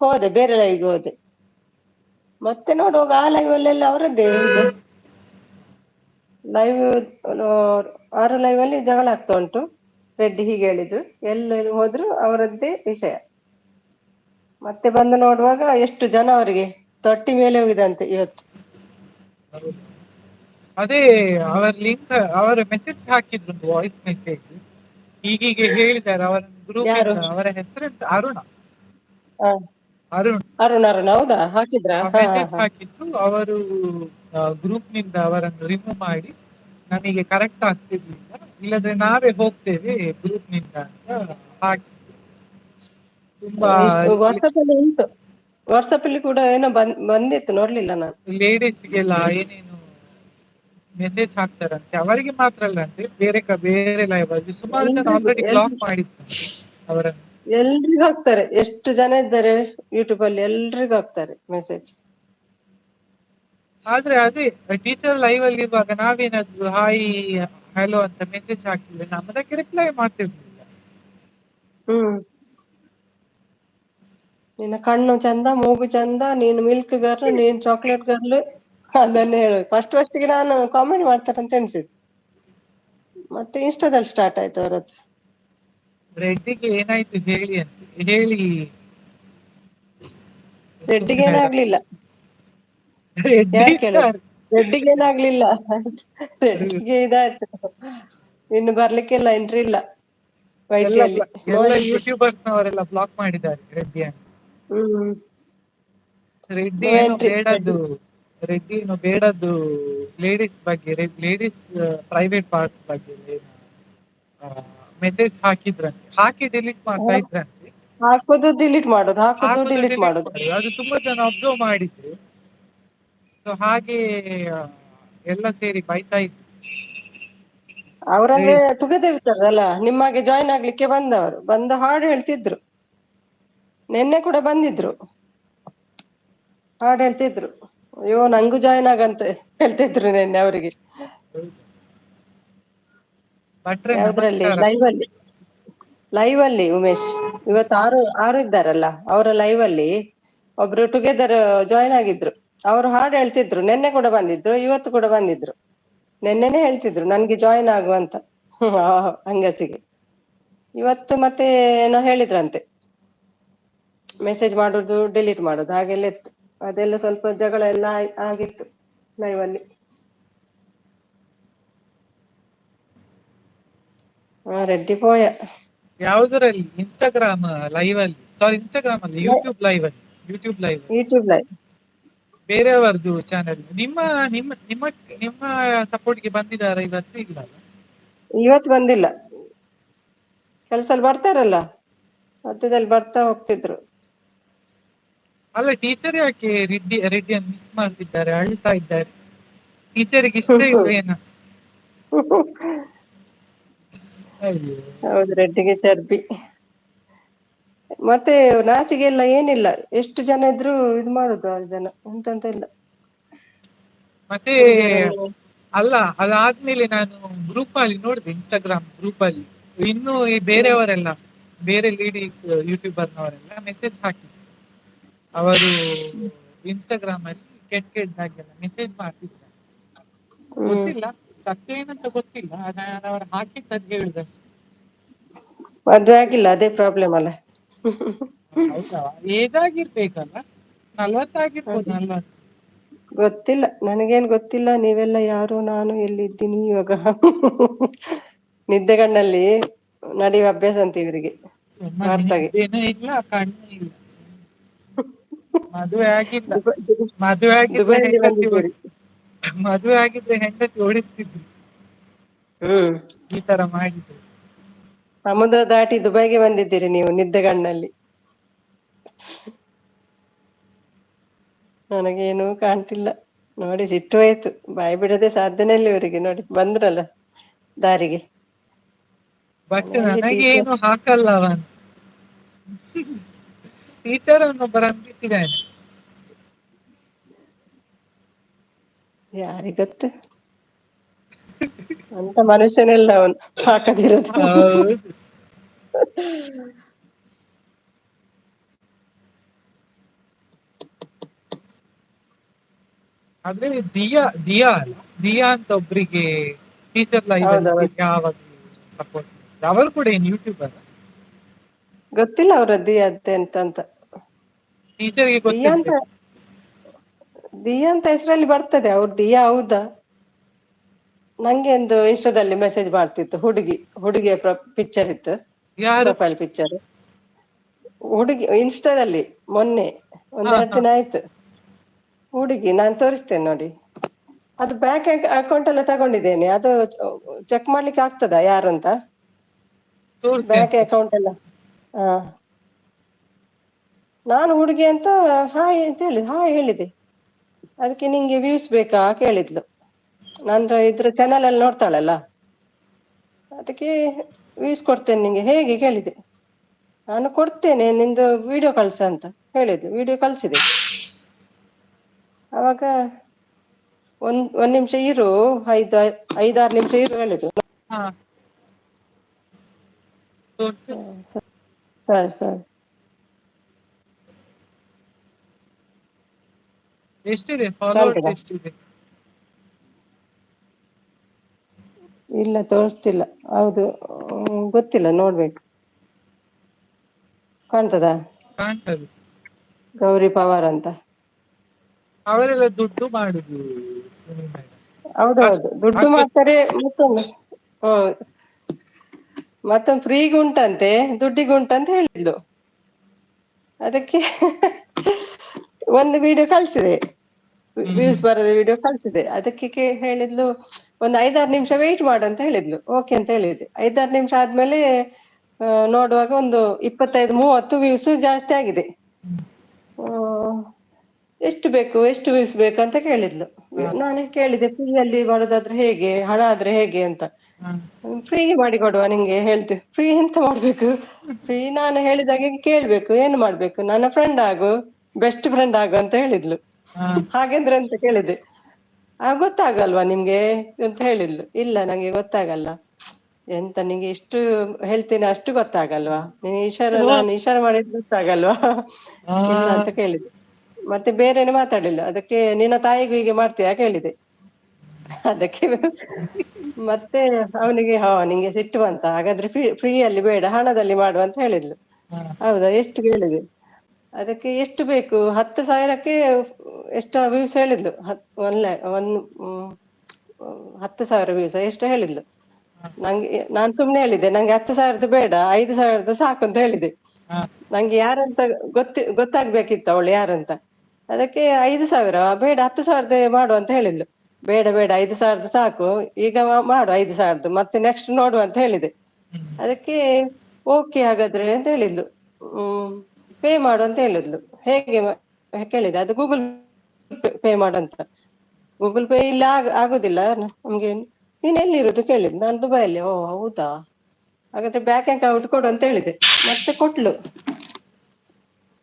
ಹೋದೆ ಬೇರೆ ಲೈವ್ಗೆ ಹೋದೆ ಮತ್ತೆ ನೋಡುವಾಗ ಆ ಲೈವ್ ಅಲ್ಲೆಲ್ಲ ಅವರದ್ದೇ ಇದು ಲೈವ್ 6 ಲೈವ್ ಅಲ್ಲಿ ಜಗಳ ಆಗ್ತಾ ಉಂಟು ರೆಡ್ಡಿ ಹೀಗೆ ಹೇಳಿದ್ರು ಎಲ್ಲರೂ ಹೋದ್ರು ಅವರದ್ದೇ ವಿಷಯ ಮತ್ತೆ ಬಂದು ನೋಡುವಾಗ ಎಷ್ಟು ಜನ ಅವರಿಗೆ ತೊಟ್ಟಿ ಮೇಲೆ ಹೋಗಿದಂತೆ ಇವತ್ತು ಅದೇ ಅವರ ಲಿಂಕ್ ಅವರ ಮೆಸೇಜ್ ಹಾಕಿದ್ರು ವಾಯ್ಸ್ ಮೆಸೇಜ್ ಹೀಗೀಗೆ ಹೇಳಿದ್ದಾರೆ ಅವರ ಗ್ರೂಪ್ ಯಾರು ಇಂದ ಅವರ ಹೆಸರೆಂತ ಅರುಣ ಹ ಅರುಣ್ ಅರುಣ್ ಹೌದಾ ಹಾಕಿದ್ರಾ ಹಾ ಹಾ ಮೆಸೇಜ್ ಹಾ ಹಾಕಿದ್ದು ಅವರು ಗ್ರೂಪ್ ನಿಂದ ಅವರನ್ನು ರಿಮೂವ್ ಮಾಡಿ ನಮಗೆ ಕರೆಕ್ಟ್ ಆಗ್ತಿರ್ಲಿಲ್ಲ ಇಲ್ಲದ್ರೆ ನಾವೇ ಹೋಗ್ತೇವೆ ಗ್ರೂಪ್ ನಿಂದ ಅಂತ ಹಾಕಿ ತುಂಬಾ ವಾಟ್ಸಪ್ ಅಲ್ಲಿ ಉಂಟು ವಾಟ್ಸಪ್ ಅಲ್ಲಿ ಕೂಡ ಏನೋ ಬಂದಿತ್ತು ನೋಡ್ಲಿಲ್ಲ ನಾನು ಲೇಡೀಸ್ಗೆಲ್ಲ ಏನೇನು ಮೆಸೇಜ್ ಹಾಕ್ತಾರಂತೆ ಅವರಿಗೆ ಮಾತ್ರ ಅಲ್ಲ ಅಂತೆ ಬೇರೆ ಲೈವ್ ಅಲ್ಲಿ ಸುಮಾರು ಜನ ಎಲ್ರಿಗೂ ಆಲ್ರೆಡಿ ಬ್ಲಾಕ್ ಮಾಡಿದ್ದಾರೆ ಅವರನ್ನು ಎಲ್ರಿಗೂ ಹಾಕ್ತಾರೆ ಎಷ್ಟು ಜನ ಇದ್ದಾರೆ ಯೂಟ್ಯೂಬ್ ಅಲ್ಲಿ ಎಲ್ರಿಗೂ ಹಾಕ್ತಾರೆ ಮೆಸೇಜ್ ಆದ್ರೆ ಅದೇ ಟೀಚರ್ ಲೈವ್ ಅಲ್ಲಿ ಇರುವಾಗ ನಾವೇನಾದ್ರು ಹಾಯ್ ಹಲೋ ಅಂತ ಮೆಸೇಜ್ ಹಾಕಿದ್ರೆ ನಮ್ಮದಕ್ಕೆ ರಿಪ್ಲೈ ಮಾಡ್ತಿರ್ಲಿಲ್ಲ ಹ್ಮ್ ನಿನ್ನ ಕಣ್ಣು ಚಂದ ಮೂಗು ಚಂದ ನೀನು ಮಿಲ್ಕ್ ಗರ್ಲ್ ನೀನ್ ಚಾಕ್ಲೇಟ್ ಗರ್ಲ್ ಅದನ್ನೇ ಹೇಳುದು ಫಸ್ಟ್ ಗೆ ನಾನು ಕಾಮಿಡಿ ಮಾಡ್ತಾರೆ ಅಂತ ಎಣಿಸಿದ್ದು ಮತ್ತೆ ಇನ್ಸ್ಟಾದಲ್ಲಿ ಸ್ಟಾರ್ಟ್ ಆಯ್ತು ಅವರದ್ದು ರೆಡ್ಡಿಗೆ ಏನಾಯ್ತು ಹೇಳಿ ಅಂತ ಹೇಳಿ ರೆಡ್ಡಿಗೆ ಸುಮ್ಮನೆ ಏನಾಗ್ಲಿಲ್ಲ ರೆಡ್ಡಿ ಯಾರ್ ಕೇಳುದು ರೆಡ್ಡಿಗೆ ಏನಾಗ್ಲಿಲ್ಲ ರೆಡ್ಡಿಗೆ ಇದಾಯ್ತು ಇನ್ನು ಬರ್ಲಿಕ್ಕಿಲ್ಲ ಎಂಟ್ರಿ ಇಲ್ಲ ಎಲ್ಲ ವೈಟಿಯಲ್ಲಿ ಎಲ್ಲ ನೋಡಿದ್ರು ಯೂಟ್ಯೂಬರ್ಸ್ ನವರೆಲ್ಲ ಬ್ಲಾಕ್ ಮಾಡಿದ್ದಾರೆ ರೆಡ್ಡಿಯನ್ನು ಹ್ಮ್ ರೆಡ್ಡಿ ನೋ ಏನೋ ಎಂಟ್ರಿ ರೆಡ್ಡಿ ಬೇಡದ್ದು ರೆಡ್ಡಿ ಏನೋ ಬೇಡದ್ದು ಲೇಡೀಸ್ ಬಗ್ಗೆ ಲೇಡೀಸ್ ಪ್ರೈವೇಟ್ ಪಾರ್ಟ್ಸ್ ಬಗ್ಗೆ ಮೆಸೇಜ್ ಹಾಕಿದ್ರಂತೆ, ಹಾಕಿ ಡಿಲೀಟ್ ಮಾಡ್ತಾ ಇದ್ರಂತೆ. ಹಾಕೋದು ಡಿಲೀಟ್ ಮಾಡೋದು, ಹಾಕೋದು ಹಾಕೋದು ಡಿಲೀಟ್ ಡಿಲೀಟ್ ಮಾಡೋದು. ಮಾಡೋದು, ಅದು ತುಂಬಾ ಜನ ಅಬ್ಸರ್ವ್ ಮಾಡಿದ್ರು. ಸೊ ಹಾಗೆ ಆ, ಎಲ್ಲ ಸೇರಿ ಬೈತಾ ಇದ್ರು. ಅವರಂದ್ರೆ ಟುಗೆದರ್ ಇರ್ತಾರಲ್ಲ, ನಿಮ್ಮಾಗೆ ಜಾಯಿನ್ ಆಗ್ಲಿಕ್ಕೆ ಬಂದವರು, ಬಂದು ಹಾಡು ಹೇಳ್ತಿದ್ರು. ನಿನ್ನೆ ಕೂಡ ಬಂದಿದ್ರು, ಹಾಡು ಹೇಳ್ತಿದ್ರು. ಅಯ್ಯೋ ನಂಗೂ ಜಾಯಿನ್ ಆಗಂತ ಹೇಳ್ತಿದ್ರು ನಿನ್ನೆ ಅವರಿಗೆ. ಭಟ್ರೆ ಯಾವ್ದ್ರಲ್ಲಿ? ನಮಸ್ಕಾರ. ಲೈವ್ ಅಲ್ಲಿ ಉಮೇಶ್, ಇವತ್ತು ಆರು ಇದ್ದಾರಲ್ಲ, ಅವರ ಲೈವ್ ಅಲ್ಲಿ ಒಬ್ರು ಟುಗೆದರ್ ಜಾಯಿನ್ ಆಗಿದ್ರು. ಅವರು ಹಾಡು ಹೇಳ್ತಿದ್ರು. ನಿನ್ನೆ ಕೂಡ ಬಂದಿದ್ರು, ಇವತ್ತು ಕೂಡ ಬಂದಿದ್ರು. ನಿನ್ನೆನೆ ಹೇಳ್ತಿದ್ರು ನನ್ಗೆ ಜಾಯಿನ್ ಆಗುವಂತ ಹಂಗಸಿಗೆ. ಇವತ್ತು ಮತ್ತೆ ಏನೋ ಹೇಳಿದ್ರಂತೆ, ಮೆಸೇಜ್ ಮಾಡುದು ಡಿಲೀಟ್ ಮಾಡುದು ಹಾಗೆಲ್ಲ ಇತ್ತು. ಅದೆಲ್ಲ ಸ್ವಲ್ಪ ಜಗಳ ಎಲ್ಲ ಆಗಿತ್ತು ಲೈವ್ ಅಲ್ಲಿ. ರೆಡ್ಡಿ ಪೋಯ. ಯಾವುದರಲ್ಲಿ? ಇನ್ಸ್ಟಾಗ್ರಾಮ್ ಲೈವ್ ಅಲ್ಲಿ, ಸಾರಿ ಇನ್ಸ್ಟಾಗ್ರಾಮ್ ಅಲ್ಲಿ, ಯೂಟ್ಯೂಬ್ ಲೈವ್ ಅಲ್ಲಿ. YouTube live YouTube live. ಬೇರೆಯವರದ್ದು ಚಾನೆಲ್. ನಿಮ್ಮ ನಿಮ್ಮ ನಿಮ್ಮ ನಿಮ್ಮ ಸಪೋರ್ಟ್ಗೆ ಬಂದಿದ್ದಾರ ಇವತ್ತು? ಇಲ್ಲ ಅಲ್ಲ? ಇವತ್ತು ಬಂದಿಲ್ಲ, ಕೆಲ್ಸಲ್ಲಿ ಬರ್ತಾರಲ್ಲ ಮಧ್ಯದಲ್ಲಿ ಬರ್ತಾ ಹೋಗ್ತಿದ್ರು. ಅಲ್ಲ, ಟೀಚರ್ ಯಾಕೆ ರೆಡ್ಡಿಯನ್ನು ಮಿಸ್ ಮಾಡ್ತಿದ್ದಾರೆ, ಅಳ್ತಾ ಇದ್ದಾರೆ? ಟೀಚರಿಗೆ ಇಷ್ಟ ಇಲ್ವೇನ? ಅಯ್ಯೋ. ಹೌದು, ರೆಡ್ಡಿಗೆ ಚರ್ಬಿ. ಮತ್ತೆ ನಾಚಿಗೆ ಏನಿಲ್ಲ, ಎಷ್ಟು ಜನ ಇದ್ರು ಇದು ಮಾಡುದು, 6 ಜನ ಎಂತಂತ ಇಲ್ಲ. ಮತ್ತೆ ಹುಡುಗಿಯರೆಲ್ಲ ಅಲ್ಲ, ಅದಾದ್ಮೇಲೆ ನಾನು ಗ್ರೂಪ್ ಅಲ್ಲಿ ನೋಡಿದೆ, ಇನ್ಸ್ಟಾಗ್ರಾಮ್ ಗ್ರೂಪ್ ಅಲ್ಲಿ ಇನ್ನು ಈ ಬೇರೆಯವರೆಲ್ಲ, ಬೇರೆ ಲೇಡೀಸ್ ಯೂಟ್ಯೂಬರ್ನವರೆಲ್ಲ ಮೆಸೇಜ್ ಹಾಕಿದ್ರು. ಅವರು ಇನ್ಸ್ಟಾಗ್ರಾಮ್ ಅಲ್ಲಿ ಕೆಟ್ಟದಾಗೆಲ್ಲ ಮೆಸೇಜ್ ಮಾಡ್ತಿದ್ರು. ಗೊತ್ತಿಲ್ಲ ಸತ್ಯ ಏನಂತ ಗೊತ್ತಿಲ್ಲ, ನಾನು ಅವ್ರು ಹಾಕಿದ್ದದ್ದು ಹೇಳುದಷ್ಟೇ. ಮದ್ವೆ ಆಗಿಲ್ಲ, ಅದೇ ಪ್ರಾಬ್ಲಮ್ ಅಲ್ಲ. ಹೌದಾ? ಏಜ್ ಆಗಿರ್ಬೇಕಲ್ಲ, 40 ಆಗಿರ್ಬೋದು, ಅದೇ 40. ಗೊತ್ತಿಲ್ಲ, ನನಗೇನ್ ಗೊತ್ತಿಲ್ಲ. ನೀವೆಲ್ಲ ಯಾರು, ನಾನು ಎಲ್ಲಿದ್ದೀನಿ ಇವಾಗ? ನಿದ್ದೆಗಣ್ಣಲ್ಲಿ ನಡೆಯುವ ಅಭ್ಯಾಸ ಅಂತ ಇವರಿಗೆ. ಸುಮ್ಮನೆ ವಾರ್ತಾಗೆ ನಿದ್ದೇನೂ ಇಲ್ಲ, ಕಣ್ಣು ಇಲ್ಲ. ಮದುವೆ ಆಗಿಲ್ಲ. ದುಬೈ ಮದುವೆ ಆಗಿದ್ರೆ ದುಬೈಯಲ್ಲಿ ಹೆಂಡತಿ ಬಂದಿದ್ದೀರಿ. ಮದುವೆ ಆಗಿದ್ರೆ ಹೆಂಡತಿ ಓಡಿಸ್ತಿದ್ರು, ಈ ತರ ಮಾಡಿದ್ರು. ಸಮುದ್ರ ದಾಟಿ ದುಬೈಗೆ ಬಂದಿದ್ದೀರಿ ನೀವು ನಿದ್ದೆಗಣ್ಣಲ್ಲಿ. ನನಗೇನು ಕಾಣ್ತಿಲ್ಲ ನೋಡಿ, ಸಿಟ್ಟು ಆಯ್ತು. ಬಾಯಿ ಬಿಡದೆ ಸಾಧ್ಯನೇ ಇಲ್ಲ ಇವರಿಗೆ. ನೋಡಿ ಬಂದ್ರಲ್ಲ ದಾರಿಗೆ. ಬಟ್ ಮನೆಯಲ್ಲಿ ನನಗೆ ಟೀಚರ್ ಏನು ಹಾಕಲ್ಲ ಅವನು. ಟೀಚರ್ ಅನ್ನೊಬ್ಬರ ಅಂತಿದ್ದಾನೆ. ಯಾರಿಗೊತ್ತು, ಅಂತ ಮನುಷ್ಯನೆಲ್ಲ ಅವನು ಹಾಕದಿರೋದು. ಹೌದು. ಆದ್ರೆ ದಿಯಾ ಅಲ್ಲ, ದಿಯಾ ಅಂತ ಒಬ್ರಿಗೆ ಟೀಚರ್ ಲೈವ್ ಅಲ್ಲಿ ಹೌದೌದು, ಯಾವಾಗ ಸಪೋರ್ಟ್. ಅವರು ಕೂಡ ಏನು ಯೂಟ್ಯೂಬರ್? ಗೊತ್ತಿಲ್ಲ ಅವರದ್ದು ಅತ್ತೆ ಅಂತ. ಟೀಚರ್ಗೆ ದಿಯಾ ಅಂತ, ಗೊತ್ತಿರ್ಬೇಕು. ದಿಯಾ ಅಂತ ಹೆಸರಲ್ಲಿ ಬರ್ತದೆ. ಅವ್ರ ದಿಯಾ ಹೌದಾ? ನಂಗೆ ಒಂದು ಇನ್ಸ್ಟಾದಲ್ಲಿ ಮೆಸೇಜ್ ಮಾಡ್ತಿತ್ತು ಹುಡುಗಿಯ ಪಿಕ್ಚರ್ ಇತ್ತು, ಯಾರು? Profile picture. ಹುಡುಗಿ ಇನ್ಸ್ಟಾದಲ್ಲಿ ಮೊನ್ನೆ ಹಾ ಒಂದೆರಡು ಹಾ, ದಿನ ಆಯ್ತು. ಹುಡುಗಿ, ನಾನು ತೋರಿಸ್ತೇನೆ ನೋಡಿ. ಅದು ಬ್ಯಾಂಕ್ ಅಕೌಂಟ್ ಎಲ್ಲ ತಗೊಂಡಿದ್ದೇನೆ. ಅದು ಚೆಕ್ ಮಾಡ್ಲಿಕ್ಕೆ ಆಗ್ತದಾ ಯಾರು ಅಂತ? ತೋರಿಸಿ ಬ್ಯಾಂಕ್ ಅಂತ. ಅಕೌಂಟ್ ಎಲ್ಲ. ಹಾ, ನಾನು ಹುಡುಗಿ ಅಂತ ಹಾಯ್ ಅಂತ ಹೇಳಿದೆ. ಅದಕ್ಕೆ ನಿಂಗೆ ವ್ಯೂಸ್ ಬೇಕಾ ಕೇಳಿದ್ಲು. ನಾನು ಇದ್ರ ಚಾನಲ್ ಅಲ್ಲಿ ನೋಡ್ತಾಳಲ್ಲ, ಅದಕ್ಕೆ ವ್ಯೂಸ್ ಕೊಡ್ತೇನೆ ನಿಂಗೆ ಹೇಗೆ ಕೇಳಿದೆ. ನಾನು ಕೊಡ್ತೇನೆ, ನಿಂದು ವಿಡಿಯೋ ಕಳ್ಸ ಅಂತ ಹೇಳಿದ್ಲು. ವಿಡಿಯೋ ಕಳ್ಸಿದೆ. ಅವಾಗ ಒಂದ್ ನಿಮಿಷ ಇರು, 5-6 ನಿಮಿಷ ಇರು ಹೇಳಿದ್ರು. ಹಾ, ತೋರ್ಸು. ಸರಿ ಸರಿ. ಎಷ್ಟಿದೆ ಫಾಲೋವರ್ಸ್, ಕಾಣ್ತದಾ? ಎಷ್ಟಿದೆ? ಇಲ್ಲ ತೋರಿಸ್ತಿಲ್ಲ. ಹೌದು, ಗೊತ್ತಿಲ್ಲ, ನೋಡ್ಬೇಕು. ಕಾಣ್ತದಾ? ಕಾಣ್ತದೆ. ಗೌರಿ ಪವಾರ್ ಅಂತ. ಅವರೆಲ್ಲ ದುಡ್ಡು ಮಾಡುದು ಸುನಿ ಮೇಡಮ್. ಹೌದೌದು, ಅಷ್ಟು ದುಡ್ಡು ಅಷ್ಟು ಮಾಡ್ತಾರೆ. ಮತ್ತೊಂದು ಫ್ರೀಗ ಉಂಟಂತೆ, ದುಡ್ಡಿಗೆ ಉಂಟಂತ ಹೇಳಿದ್ಲು. ಅದಕ್ಕೆ ಒಂದು ವಿಡಿಯೋ ಕಳ್ಸಿದೆ, ಹ್ಮ್ ವ್ಯೂಸ್ ಬರದ ವಿಡಿಯೋ ಕಳ್ಸಿದೆ. ಅದಕ್ಕೆ ಹೇಳಿದ್ಲು, ಒಂದು 5-6 ನಿಮಿಷ ವೆಯ್ಟ್ ಮಾಡು ಅಂತ ಹೇಳಿದ್ಲು. ಓಕೆ ಅಂತ ಹೇಳಿದೆ. 5-6 ನಿಮಿಷ ಆದ್ಮೇಲೆ ನೋಡುವಾಗ ಒಂದು 25-30 ವ್ಯೂಸ್ ಜಾಸ್ತಿ ಆಗಿದೆ. ಎಷ್ಟು ಬೇಕು, ಎಷ್ಟು ವ್ಯೂಸ್ ಬೇಕು ಅಂತ ಕೇಳಿದ್ಲು. ನಾನು ಕೇಳಿದೆ, ಫ್ರೀಯಲ್ಲಿ ಮಾಡೋದಾದ್ರೆ ಹೇಗೆ, ಹಣ ಆದ್ರೆ ಹೇಗೆ ಅಂತ. ಫ್ರೀಗೆ ಮಾಡಿ ಕೊಡುವ ನಿಂಗೆ ಹೇಳ್ತೇವೆ. ಫ್ರೀ ಎಂತ ಮಾಡ್ಬೇಕು, ಫ್ರೀ ನಾನು ಹೇಳಿದಾಗೆ ಕೇಳ್ಬೇಕು, ಏನು ಮಾಡ್ಬೇಕು, ನನ್ನ ಫ್ರೆಂಡ್ ಆಗು, ಬೆಸ್ಟ್ ಫ್ರೆಂಡ್ ಆಗು ಅಂತ ಹೇಳಿದ್ಲು. ಹಾಗೆಂದ್ರೆ ಅಂತ ಕೇಳಿದೆ. ಗೊತ್ತಾಗಲ್ವಾ ನಿಮ್ಗೆ ಅಂತ ಹೇಳಿದ್ಲು. ಇಲ್ಲ ನಂಗೆ ಗೊತ್ತಾಗಲ್ಲ. ಎಂತ ನಿಂಗೆ ಇಷ್ಟು ಹೇಳ್ತೀನಿ ಅಷ್ಟು ಗೊತ್ತಾಗಲ್ವಾ, ನೀನ್ ನಾನು ಇಶಾರ ಮಾಡಿದ್ ಗೊತ್ತಾಗಲ್ವಾ ಇಲ್ಲ ಅಂತ ಕೇಳಿದೆ. ಮತ್ತೆ ಬೇರೆನೆ ಮಾತಾಡಿಲ್ಲ. ಅದಕ್ಕೆ ನಿನ್ನ ತಾಯಿಗೂ ಹೀಗೆ ಮಾಡ್ತೀಯಾ ಕೇಳಿದೆ. ಅದಕ್ಕೆ ಮತ್ತೆ ಅವನಿಗೆ ನಿಂಗೆ ಸಿಟ್ಟು ಬಂತ, ಹಾಗಾದ್ರೆ ಫ್ರೀಯಲ್ಲಿ ಬೇಡ ಹಣದಲ್ಲಿ ಮಾಡು ಅಂತ ಹೇಳಿದ್ಲು. ಹೌದಾ, ಎಷ್ಟು ಕೇಳಿದೆ. ಅದಕ್ಕೆ ಎಷ್ಟು ಬೇಕು, 10,000ಕ್ಕೆ ಎಷ್ಟು ವ್ಯೂಸ್ ಹೇಳಿದ್ಲು. 10,000 ವ್ಯೂಸ್ ಎಷ್ಟು ಹೇಳಿದ್ಲು. ನಾನ್ ಸುಮ್ನೆ ಹೇಳಿದ್ದೆ, ನಂಗೆ 10,000 ಬೇಡ, 5,000 ಸಾಕು ಅಂತ ಹೇಳಿದೆ. ನಂಗೆ ಯಾರಂತ ಗೊತ್ತಾಗ್ಬೇಕಿತ್ತು ಅವಳು ಯಾರಂತ. ಅದಕ್ಕೆ 5,000 ಬೇಡ, 10,000 ಮಾಡು ಅಂತ ಹೇಳಿದ್ಲು. ಬೇಡ ಬೇಡ, 5,000 ಸಾಕು, ಈಗ ಮಾಡು 5,000 ಮತ್ತೆ ನೆಕ್ಸ್ಟ್ ನೋಡು ಅಂತ ಹೇಳಿದೆ. ಅದಕ್ಕೆ ಓಕೆ ಹಾಗಾದ್ರೆ ಅಂತ ಹೇಳಿದ್ಲು. ಪೇ ಮಾಡು ಅಂತ ಹೇಳಿದ್ಲು. ಹೇಗೆ ಕೇಳಿದೆ, ಅದು ಗೂಗಲ್ ಪೇ ಮಾಡಂತ. ಗೂಗಲ್ ಪೇ ಇಲ್ಲ ಆಗುದಿಲ್ಲ ನಮ್ಗೆ, ನೀನ್ ಎಲ್ಲಿರುದು ಕೇಳಿದ್. ನಾನು ದುಬೈಯಲ್ಲಿ. ಓ ಹೌದಾ, ಹಾಗಾದ್ರೆ ಬ್ಯಾಂಕ್ ಅಕೌಂಟ್ ಕೊಡು ಅಂತ ಹೇಳಿದೆ. ಮತ್ತೆ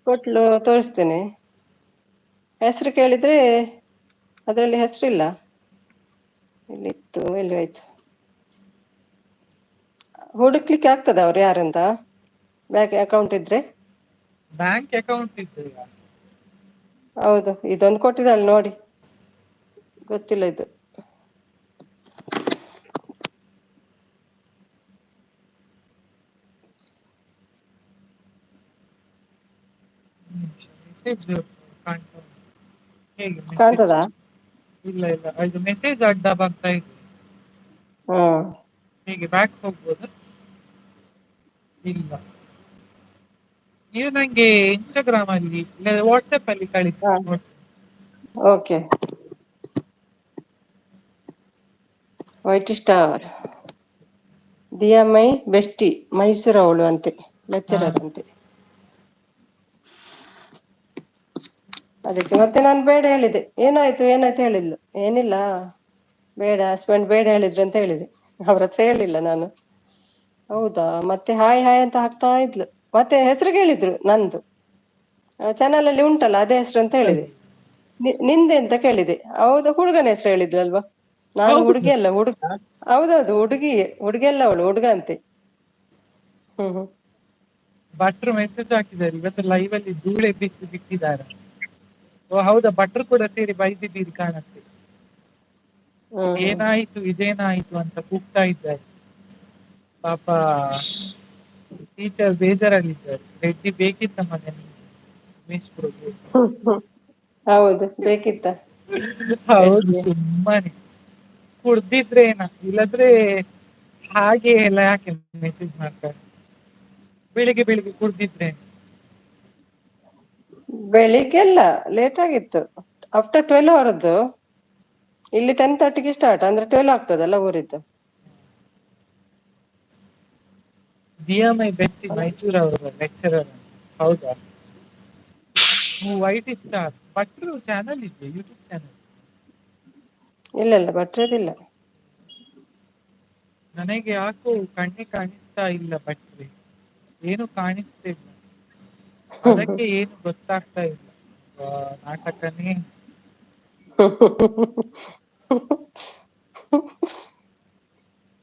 ಕೊಟ್ಲು ತೋರಿಸ್ತೇನೆ. ಹೆಸರು ಕೇಳಿದ್ರೆ ಅದ್ರಲ್ಲಿ ಹೆಸರಿಲ್ಲ. ಎಲ್ಲಿತ್ತು, ಎಲ್ಲಿ ಹೋಯ್ತು, ಹುಡುಕ್ಲಿಕ್ಕೆ ಆಗ್ತದ ಅವ್ರು ಯಾರಂತ ಬ್ಯಾಂಕ್ ಅಕೌಂಟ್ ಇದ್ರೆ? ಬ್ಯಾಂಕ್ ಅಕೌಂಟ್ ಇದ್ರೆ ಹೌದು, ಇದೊಂದು ಕೊಟ್ಟಿದ್ದಾಳೆ ನೋಡಿ, ಗೊತ್ತಿಲ್ಲ ಇದು. ಮೆಸೇಜ್ ಹೇಗೆ ಮೆಸೇಜ್? ಕಾಣ್ತದಾ? ಇಲ್ಲ ಇಲ್ಲ, ಇದು ಮೆಸೇಜ್ ಅಡ್ಡ ಬರ್ತಾ ಇದೆ. ಹಾ, ಹೇಗೆ ಬ್ಯಾಕ್ ಹೋಗ್ಬೋದಾ? ಇಲ್ಲ, ನೀವು ನಂಗೆ ಇನ್ಸ್ಟಾಗ್ರಾಮ್ ಅಲ್ಲಿ ಇಲ್ಲ ವಾಟ್ಸ್ಆಪ್ ಅಲ್ಲಿ ಕಳಿಸಿ. ಓಕೆ. ವೈಟ್ ಸ್ಟಾರ್ ದಿಯಾ ಮೈ ಬೆಸ್ಟಿ, ಮೈಸೂರು ಅವಳು ಅಂತೆ, ಲೆಕ್ಚರರ್ ಅಂತೆ. ಅದಕ್ಕೆ ಮತ್ತೆ ನಾನು ಬೇಡ ಹೇಳಿದೆ. ಏನಾಯ್ತು ಏನಾಯ್ತು ಹೇಳಿದ್ಲು. ಏನಿಲ್ಲ, ಬೇಡ ಹಸ್ಬೆಂಡ್ ಬೇಡ ಹೇಳಿದ್ರು ಅಂತ ಹೇಳಿದೆ. ಅವ್ರ ಹತ್ರ ಹೇಳಿಲ್ಲ ನಾನು. ಹೌದಾ, ಮತ್ತೆ ಹಾಯ್ ಹಾಯ್ ಅಂತ ಹಾಕ್ತಾ ಇದ್ಲು. ಮತ್ತೆ ಹೆಸರು ಕೇಳಿದ್ರು ನಂದು, ಚಾನಲ್ ಅಲ್ಲಿ ಉಂಟಲ್ಲ ಅದೇ ಹೆಸರು ಅಂತ ಹೇಳಿದೆ. ನಿಂದೆ ಅಂತ ಕೇಳಿದೆ. ಹೌದು, ಹುಡುಗನ ಹೆಸರು ಹೇಳಿದ್ಲಲ್ವಾ. ನಾನು ಹೌದು, ಹುಡುಗಿ ಅಲ್ಲ ಹುಡುಗ. ಹೌದೌದು, ಹುಡುಗಿ ಅಲ್ಲ ಅವಳು ಹುಡುಗ ಅಂತೆ. ಹ್ಮ್. ಭಟ್ರು ಮೆಸೇಜ್ ಹಾಕಿದ್ದಾರೆ, ಇವತ್ತು ಲೈವ್ ಅಲ್ಲಿ ಧೂಳು ಎಬ್ಬಿಸಿ ಬಿಟ್ಟಿದ್ದಾರೆ. ಓ ಹೌದಾ, ಭಟ್ರು ಕೂಡ ಸೇರಿ ಬೈದಿದ್ದೀರಿ ಕಾಣತ್ತೆ. ಹ್ಮ್. ಏನಾಯ್ತು ಇದೇನಾಯ್ತು ಅಂತ ಕೂಗ್ತಾ ಇದ್ದಾರೆ ಪಾಪ. ಟೀಚರ್ ಬೇಜಾರಾಗಿದ್ದಾರೆ. ರೆಡ್ಡಿ ಬೇಕಿತ್ತ ಮನೆ ಹೌದು, ಬೇಕಿತ್ತ. ಹೌದು, ರೆಡ್ಡಿ ಸುಮ್ಮನೆ ಕುಡ್ದಿದ್ರೇನ, ಇಲ್ಲದ್ರೆ ಹಾಗೆ ಎಲ್ಲ ಯಾಕೆ ಮೆಸೇಜ್ ಮಾಡ್ತಾರೆ. ಬೆಳಿಗ್ಗೆ ಬೆಳಿಗ್ಗೆ ಕುಡ್ದಿದ್ರೆ ಬೆಳಿಗ್ಗೆಲ್ಲ ಲೇಟ್ ಆಗಿತ್ತು. ಆಫ್ಟರ್ 12 ಅವರದ್ದು. ಇಲ್ಲಿ 10:30ಗೆ ಸ್ಟಾರ್ಟ್, ಅಂದ್ರೆ 12 ಆಗ್ತದಲ್ಲ ಊರಿದ್ದು. ದಿಯಾ ಮೈ ಬೆಸ್ಟಿ ಮೈಸೂರು ಅವರು ಲೆಕ್ಚರರ್. ಹೌದಾ, ವೈಟ್ ಸ್ಟಾರ್ ಭಟ್ರು ಚಾನಲ್ ಇದೆ, ಯೂಟ್ಯೂಬ್ ಚಾನಲ್. ಇಲ್ಲ ಇಲ್ಲ, ಭಟ್ರದಿಲ್ಲ. ನನಗೆ ಯಾಕೋ ಕಣ್ಣೆ ಕಾಣಿಸ್ತಾ ಇಲ್ಲ ಭಟ್ರೆ, ಏನು ಕಾಣಿಸ್ತಿಲ್ಲ. ಅದಕ್ಕೆ ಏನು ಗೊತ್ತಾಗ್ತಾ ಇಲ್ಲ. ನಾಟಕನೇ.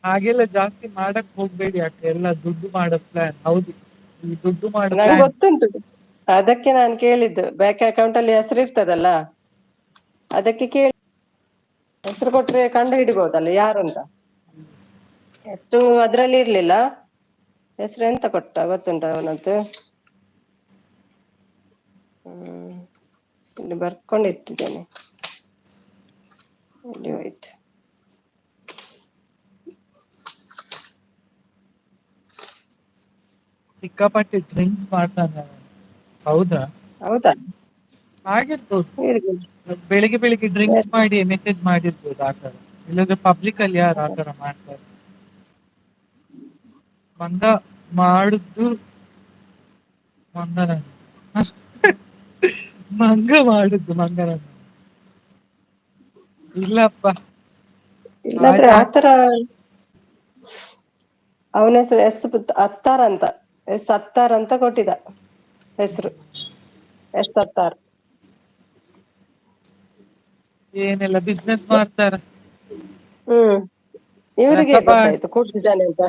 ಹಾಗೆಲ್ಲ ಜಾಸ್ತಿ ಮಾಡಕ್ ಹೋಗ್ಬೇಡಿ, ಯಾಕೆ ಎಲ್ಲ ದುಡ್ಡು ಮಾಡೋ ಪ್ಲಾನ್. ಹೌದು, ಈ ದುಡ್ಡು ಮಾಡೋ ನಂಗೆ ಪ್ಲಾನ್. ಗೊತ್ತುಂಟು, ಅದಕ್ಕೆ ನಾನು ಕೇಳಿದ್ದು. ಬ್ಯಾಂಕ್ ಅಕೌಂಟ್ ಅಲ್ಲಿ ಹೆಸರು ಇರ್ತದಲ್ಲ, ಅದಕ್ಕೆ ಕೇಳಿ. ಹೆಸರು ಕೊಟ್ರೆ ಕಂಡು ಹಿಡಿಬಹುದಲ್ಲ ಯಾರು ಅಂತ. ಎಷ್ಟು ಅದ್ರಲ್ಲಿ ಇರ್ಲಿಲ್ಲ. ಹೆಸರು ಎಂತ ಕೊಟ್ಟ ಗೊತ್ತುಂಟ ಅವನದ್ದು? ಇಲ್ಲಿ ಬರ್ಕೊಂಡಿಟ್ಟಿದ್ದೇನೆ, ಎಲ್ಲಿ ಹೋಯ್ತು. ಸಿಕ್ಕಾಪಟ್ಟೆ ಡ್ರಿಂಕ್ಸ್ ಮಾಡ್ತಾನೆ. ಹೌದಾ? ಹೌದಾ, ಆಗಿರ್ಬೋದು, ಇರ್ಬೋದು. ಬೆಳಿಗ್ಗೆ ಬೆಳಿಗ್ಗೆ ಡ್ರಿಂಕ್ಸ್ ಮಾಡಿ ಮೆಸೇಜ್ ಮಾಡಿರ್ಬೋದು ಆ ತರ. ಇಲ್ಲದ್ರೆ ಪಬ್ಲಿಕ್ ಅಲ್ಲಿ ಯಾರು ಆತರ ಮಾಡ್ತಾರೆ. ಮಂಗ ಮಾಡುದು ಮಂಗನ ಮಂಗ ಮಾಡುದು ಮಂಗನನ್ನು. ಇಲ್ಲಪ್ಪ ಇಲ್ಲಾದ್ರೆ ಹಾಗೆ ಆತರ ಅವನ ಹೆಸರು ಅತ್ತಾರ್ ಅಂತ ಅತ್ತಾರ್ ಅಂತ ಕೊಟ್ಟಿದ ಹೆಸರು. ಅತ್ತಾರ್. ಏನೆಲ್ಲ ಬಿಸ್ನೆಸ್ ಮಾಡ್ತಾರ. ಹ್ಮ್ ಇವ್ರಿಗೆ ರಸಬಾಳ್ ಗೊತ್ತಾಯ್ತು ಕುಡ್ದಿದ್ದಾನೆ ಅಂತ.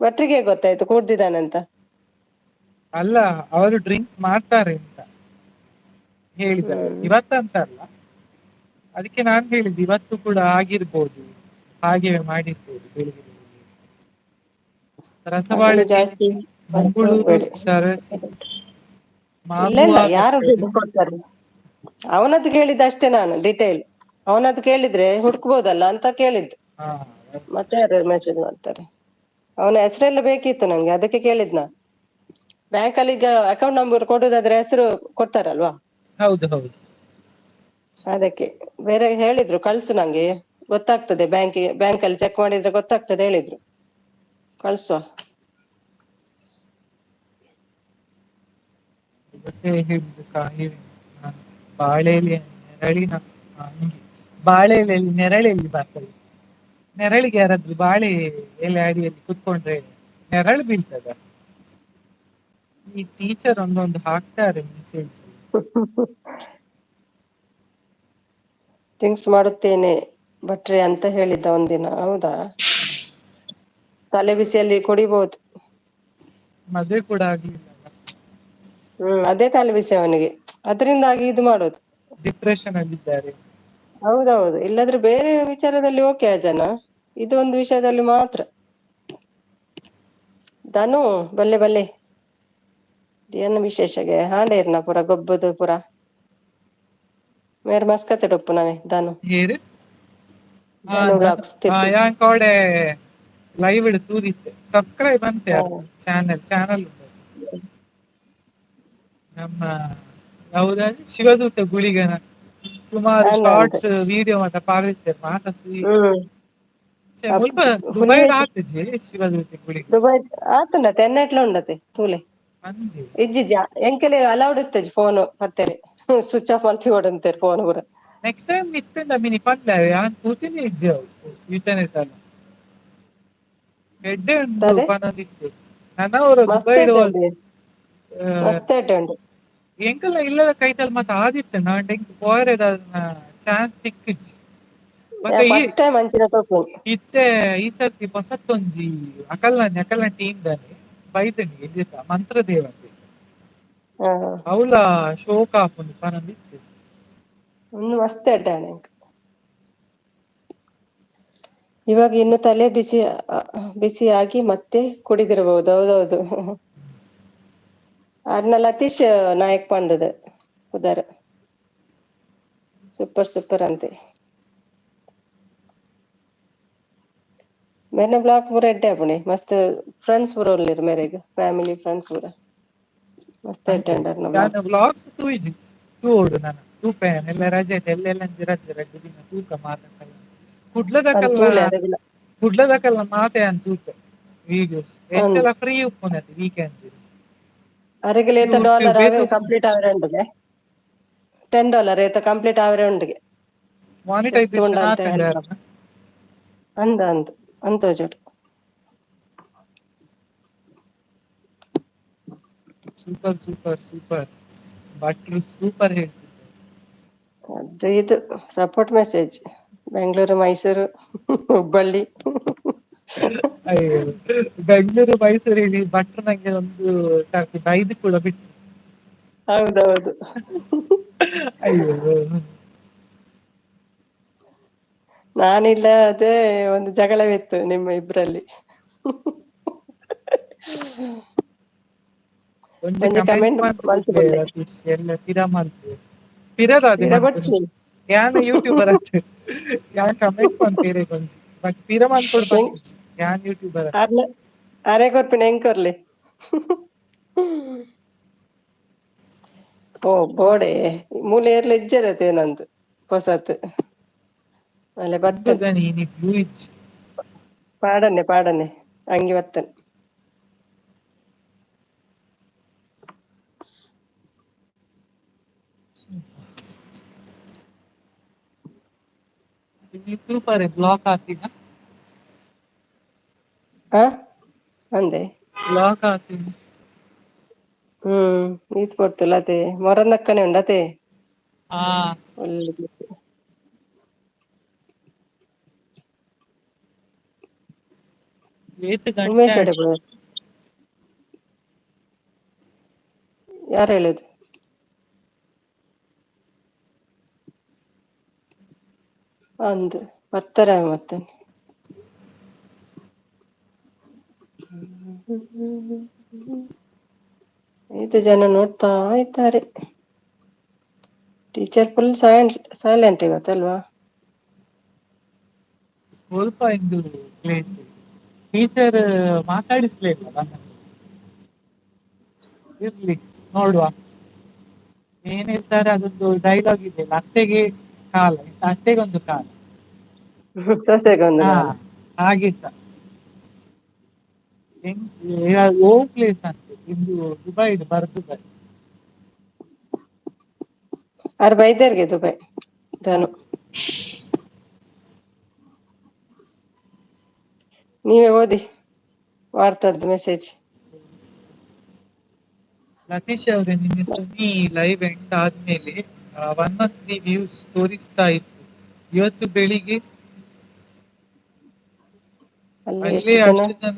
ಭಟ್ರಿಗೆ ಗೊತ್ತಾಯ್ತು ಕುಡ್ದಿದ್ದಾನೆ ಅಂತ. ಅಲ್ಲ ಅವರು ಡ್ರಿಂಕ್ಸ್ ಮಾಡ್ತಾರೆ ಅಂತ ಹೇಳಿದ್ದಾರೆ ಹ್ಮ್ ಇವತ್ತ ಅಂತ ಅಲ್ಲ. ಅದಕ್ಕೆ ನಾನ್ ಹೇಳಿದ್ದು ಇವತ್ತು ಕೂಡ ಆಗಿರ್ಬೋದು, ಹಾಗೆ ಮಾಡಿರ್ಬೋದು ಬೆಳಿಗ್ಗೆ ಬೆಳಿಗ್ಗೆ. ರಸಬಾಳೆ ಅದನ್ನು ಜಾಸ್ತಿ ತಿನ್ನಿಸಿ ಮಾಡಕ್ ಮಂಗಳೂರು ಹೋಗ್ಬೇಡಿ. ಸರಸಿ ಇಲ್ಲ ಇಲ್ಲ ಮಾಗುವ ಯಾರು ಬೆಟ್ಟದಲ್ಲಿ. ದುಡ್ಡು ಕೊಡ್ತಾರೆ. ಅವನದ್ದು ಕೇಳಿದ್ದ ಅಷ್ಟೇ ನಾನು ಡೀಟೇಲ್. ಅವನದ್ದು ಕೇಳಿದ್ರೆ ಹುಡ್ಕ್ಬೋದಲ್ಲ ಅಂತ ಕೇಳಿದ್ದು. ಹಾ ಮತ್ತೆ ಯಾರು ಮೆಸೇಜ್ ಮಾಡ್ತಾರೆ. ಅವನ ಹೆಸರೆಲ್ಲ ಬೇಕಿತ್ತು ನಂಗೆ ಅದಕ್ಕೆ ಕೇಳಿದ್ನ. ಬ್ಯಾಂಕ್ ಅಲ್ಲಿ ಈಗ ಅಕೌಂಟ್ ನಂಬರ್ ಕೊಡುದಾದ್ರೆ ಹೆಸರು ಕೊಡ್ತಾರಲ್ವಾ. ಹೌದು ಹೌದು. ಅದಕ್ಕೆ ಬೇರೆ ಹೇಳಿದ್ರು ಕಳ್ಸು ನಂಗೆ ಗೊತ್ತಾಗ್ತದೆ ಬ್ಯಾಂಕ್ ಅಲ್ಲಿ ಚೆಕ್ ಮಾಡಿದ್ರೆ ಗೊತ್ತಾಗ್ತದೆ ಹೇಳಿದ್ರು. ಕಳ್ಸುವ. ಬಾಳೆಲೆ ನೆರಳಿನ ಬಾಳೆಲೆಯಲ್ಲಿ ನೆರಳಲ್ಲಿ ಬರ್ತದೆ. ನೆರಳಿಗೆ ಯಾರಾದ್ರೂ ಬಾಳೆ ಎಲೆ ಅಡಿಯಲ್ಲಿ ಕುತ್ಕೊಂಡ್ರೆ ನೆರಳು ಬೀಳ್ತದ. ಈ ಟೀಚರ್ ಒಂದೊಂದು ಹಾಕ್ತಾರೆ ಮೆಸೇಜ್. ಡ್ರಿಂಕ್ಸ್ ಮಾಡುತ್ತೇನೆ ಭಟ್ರೆ ಅಂತ ಹೇಳಿದ್ದ ಒಂದಿನ. ಹೌದಾ ತಲೆ ಬಿಸಿಯಲ್ಲಿ ಕುಡಿಬಹುದು. ಮದ್ವೆ ಕೂಡ ಆಗ್ಲಿಲ್ಲ. ಅದೇ ತಲೆ ಬಿಸಿ ಅವನಿಗೆ ಅದ್ರಿಂದಾಗಿ ಇದು ಮಾಡೋದು. ಡಿಪ್ರೆಷನ್ ಅಲ್ಲಿದ್ದಾರೆ. ಹೌದೌದು ಇಲ್ಲಾದ್ರೆ ಬೇರೆ ವಿಚಾರದಲ್ಲಿ ಓಕೆ ಜನ, ಇದು ಒಂದು ವಿಷಯದಲ್ಲಿ ಮಾತ್ರ. ಧನು ಬಲ್ಲೆ ಬಲ್ಲೆ ಏನು ವಿಶೇಷಗೆ ಹಾಂಡೇರ್ನ ಪೂರ ಗೊಬ್ಬದು ಪೂರ ಮೇರ್ ಮಸ್ಕತೆ ಡೊಪ್ಪು ನವೆ ಧನು. ಹೇರು ಧನು ವ್ಲಾಗ್ಸ್ ತಿರ್ಪಿ ಯಾಂಕವಡೆ ಲೈವ್ ಇಡು ತೂದಿತ್ತೆ ಸಬ್ಸ್ಕ್ರೈಬ್ ಅಂತೆ ಹಾ. ಅದು ಚಾನಲ್ ನಮ್ಮ ಯಾವುದು ಶಿವದೂತ ಗುಳಿಗನ ಸುಮಾರು ಅಂದ ಅಂದ ಶಾರ್ಟ್ಸ್ ವೀಡಿಯೋ ಮತ್ತ ಪಾವಿತ್ತೆ ಮಾತ ಹ್ಮ್ ಮುಲ್ಪ ಹುಲಿ ದುಬೈ ವೇಷ ಆತಜಿ ಶಿವದೂತ ಗುಳಿಗ ದುಬೈ ಆತುಂಡ ತೆನ್ನೆಟ್ಲ ಉಂಡತೆ ತೂಲೆ ಅಂದೆ ಇಜ್ಜಿಜ ಎಂಕೆಲೆ ಅಲೌಡ್ ಇತ್ತಜಿ ಫೋನ್ ಪತ್ತೆರೆ ಸ್ವಿಚ್ ಆಫ್ ಅಂತ ಓಡಂತೇರಿ ಫೋನ್ ಪೂರ. ನೆಕ್ಸ್ಟ್ ಟೈಮ್ ಮಿತ್ತಂಡ ಮಿನಿ ಪಂಡ ಯಾನ್ ತೂತಿನಿ ಇಜ್ಜಿ ಈತನೆಟಲ್ಲ ಎಡ್ಡೆ ಉಂದು ಅದೇ ಪನದಿತ್ತು ನನವರ ಮಸ್ತ್ ದುಬೈ ಎಡ್ಡೆ ಉಂಡು ಮಸ್ತ್ ಎಡ್ಡೆ ಉಂಡು ಎಂಕಲ್ಲ ಇಲ್ಲದ ಕೈತಲ್ ಮತ್ತ ಆದಿತ್ತ ನಾ ಪೋಯರದ ಚಾನ್ಸ್ ಸಿಕ್ಕಿಜಿ ಯಾ ಮತ್ತೆ ಫಸ್ಟ್ ಟೈಮ್ ಅಂಚಿನ ತೂಪುನು ಇತ್ತೆ ಈ ಸರ್ತಿ ಹೊಸತ್ತೊಂಜಿ ಅಕಲ್ನ ಟೀಮ್ ದಾನೆ ಬೈತಂಡಿ ಎದ್ದಿತ್ತ ಮಂತ್ರದೇವ ಹಾ ಅವಳ ಶೋಕ ಆಪುಂಡು ಪನಂದಿತ್ತು ಒಂದು ಮಸ್ತ್ ಎಡ್ಡೆ ಇವಾಗ ಇನ್ನು ತಲೆ ಬಿಸಿಯಾಗಿ ಮತ್ತೆ ಕುಡಿದಿರಬಹುದು. ಹೌದೌದು ಅರ್ನ ಲತೀಶ್ ನಾಯಕ್ ಪಂಡದ ಉದಾರ ಸೂಪರ್ ಅಂತೆ. मैंने ब्लॉग पूरा एड्डे अपने मस्त फ्रेंड्स पूरा उल्लेर मेरे फैमिली फ्रेंड्स पूरा मस्त एड्डे अंडर ना ब्लॉग ವ್ಲಾಗ್ಸ್ ತೂಜಿ ತೂಡು ನಾನು ತೂಪೇನ ಎಲ್ಲ ರಜೆ ಎಲ್ಲೆಲ್ಲಂಜಿ ರಜೆ ದಿನ ತೂಕ ಮಾತ ಅಂದ್ ತೂಲೆ ಅರೆಗಿನ ಕುಡ್ಲದಕಲ್ಲ ಮಾತೆ ಅಂತ ತೂತೆ ವೀಡಿಯೋಸ್ ಅಂದ್ ಎಂತೆಲ್ಲ ಫ್ರೀ ಉಪ್ಪುನತಿ ವೀಕೆಂಡ್ ಅರೆಗಿಲ ಡಾಲರ್ ಬೇತೆ ಅವೇ ಉಪ್ಪುನ ಕಂಪ್ಲೀಟ್ ಅವರೆ ಉಂಡಿಗೆ $10 ಏತ ಕಂಪ್ಲೀಟ್ ಅವರೆ ಉಂಡಿಗೆ ಎಷ್ಟು ಮಾನಿಟೈಸೇಷನ್ ಉಂಡಂತೆ ಆತಂಡ ಹೆಲ್ಪ್ ಯಾರನ್ನ ಅಂದ್ ಅಂತೋಜುಡು ಸೂಪರ್ ಭಟ್ರು ಸೂಪರ್ ಹೇಳ್ ಅದು ಇದು ಸಪೋರ್ಟ್ ಮೆಸೇಜ್ ಬೆಂಗಳೂರು ಮೈಸೂರು ಹುಬ್ಬಳ್ಳಿ ಅಯ್ಯೋ ಬೆಂಗಳೂರು ಮೈಸೂರು ಹೇಳಿ ಭಟ್ರು ನಂಗೆ ಒಂದು ಸರ್ತಿ ಬೈದು ಕೂಡ ಬಿಟ್ರು. ಹೌದೌದು ಅಯ್ಯೋ ನಾನಿಲ್ಲ ಅದೇ ಒಂದು ಜಗಳವಿತ್ತು ನಿಮ್ಮ ಇಬ್ರಲ್ಲಿ ಒಂಜಿ ಒಂಜಿ ಕಮೆಂಟ್ ಮಂತ್ ಮಾಡ್ತಿದ್ಲೆ ಬುಡ್ಡೆ ರತೀಶ್ ಎಲ್ಲ ಪಿರದಾದೆ ಪಿರ ಮನ್ಪುನು ಬುಡ್ಚಿ ಯಾನ್ ಯೂಟ್ಯೂಬರ್ ಅತ್ ಯಾನ್ ಕಮೆಂಟ್ ಮನ್ಪೆರೆ ಗೊಂಜಿ ಬಟ್ ಪಿರ ಮನ್ಪೊಡು ಪನ್ಪುಜಿ ಯಾನ್ ಯೂಟ್ಯೂಬರ್ ಅತ್ ಅರೆ ಕೊರ್ಪಿನ ಹೆಂಗ್ ಕೊರ್ಲಿ ಓ ಬೋಡೆ ಮೂಲೆ ಏರ್ಲ ಇಜ್ಜೆರತೆ ನಂದು ಹೊಸತ್ ಅಲ್ಲೇ ಬತ್ತನ್ ಗಣಿ ನೀ ಬ್ಲೂ ಇಚ್ ಪಾಡನೆ ಅಂಗಿ ಬತ್ತನ್. ಸೂಪರ್ ಬ್ಲಾಕ್ ಹಾಕಿನ ಹ ಅಂದೆ ಬ್ಲಾಕ್ ಹಾಕಿನ ಈತ್ ಕೊಡ್ತುಲತೆ ಮೊರನ್ನಕ್ಕನೆ ಉಂಡತೆ ಹಾ ಏತ್ ಗಂಟೆ ಉಮೇಶ್ ಎಡೆ ಆಯ್ತು. ಯಾರು ಹೇಳಿದು? ಅಂದು ಬರ್ತಾರೆ ಮತ್ತೆ. ಐದು ಜನ ನೋಡ್ತಾ ಇದ್ದಾರೆ. ಟೀಚರ್ ಫುಲ್ ಸೈಲೆಂಟ್ ಇವತ್ತಲ್ವಾ? ಸ್ವಲ್ಪ ಇಂದು ಪ್ಲೇಸ್ ಟೀಚರ್ ಮಾತಾಡಿಸ್ಲಿಲ್ಲ ನನ್ನನ್ನು. ಇರ್ಲಿ ನೋಡುವ ಏನ್ ಹೇಳ್ತಾರೆ. ಅದೊಂದು ಡೈಲಾಗ್ ಇದೆ, ಅತ್ತೆಗೆ ಕಾಲ ಅತ್ತೆಗೊಂದು ಕಾಲ. ಸೊಸೆಗೊಂದು ಹಾ ಕಾಲ. ಹಾಗಿತ್ತ ಓ ಪ್ಲೇಸ್ ಅಂತೆ ಇಂದು ದುಬೈ ದುಬೈ ಅವ್ರ ಬೈದರ್ಗೆ ದುಬೈ ಧನು. ನೀವೇ ಓದಿ ವಾರ್ತದ್ದು ಮೆಸೇಜ್. ಲತೀಶ್ ಅವ್ರೆ, ನಿನ್ನೆ ಸುನಿ ಲೈವ್ ಎಂಡ್ ಆದ್ಮೇಲೆ 113 ವ್ಯೂಸ್ ತೋರಿಸ್ತಾ ಇತ್ತು. ಇವತ್ತು ಬೆಳಿಗ್ಗೆ ಅಲ್ಲಿ ಅಲ್ಲೇ ಎಷ್ಟು ಜನ? ಅಷ್ಟು ಜನ.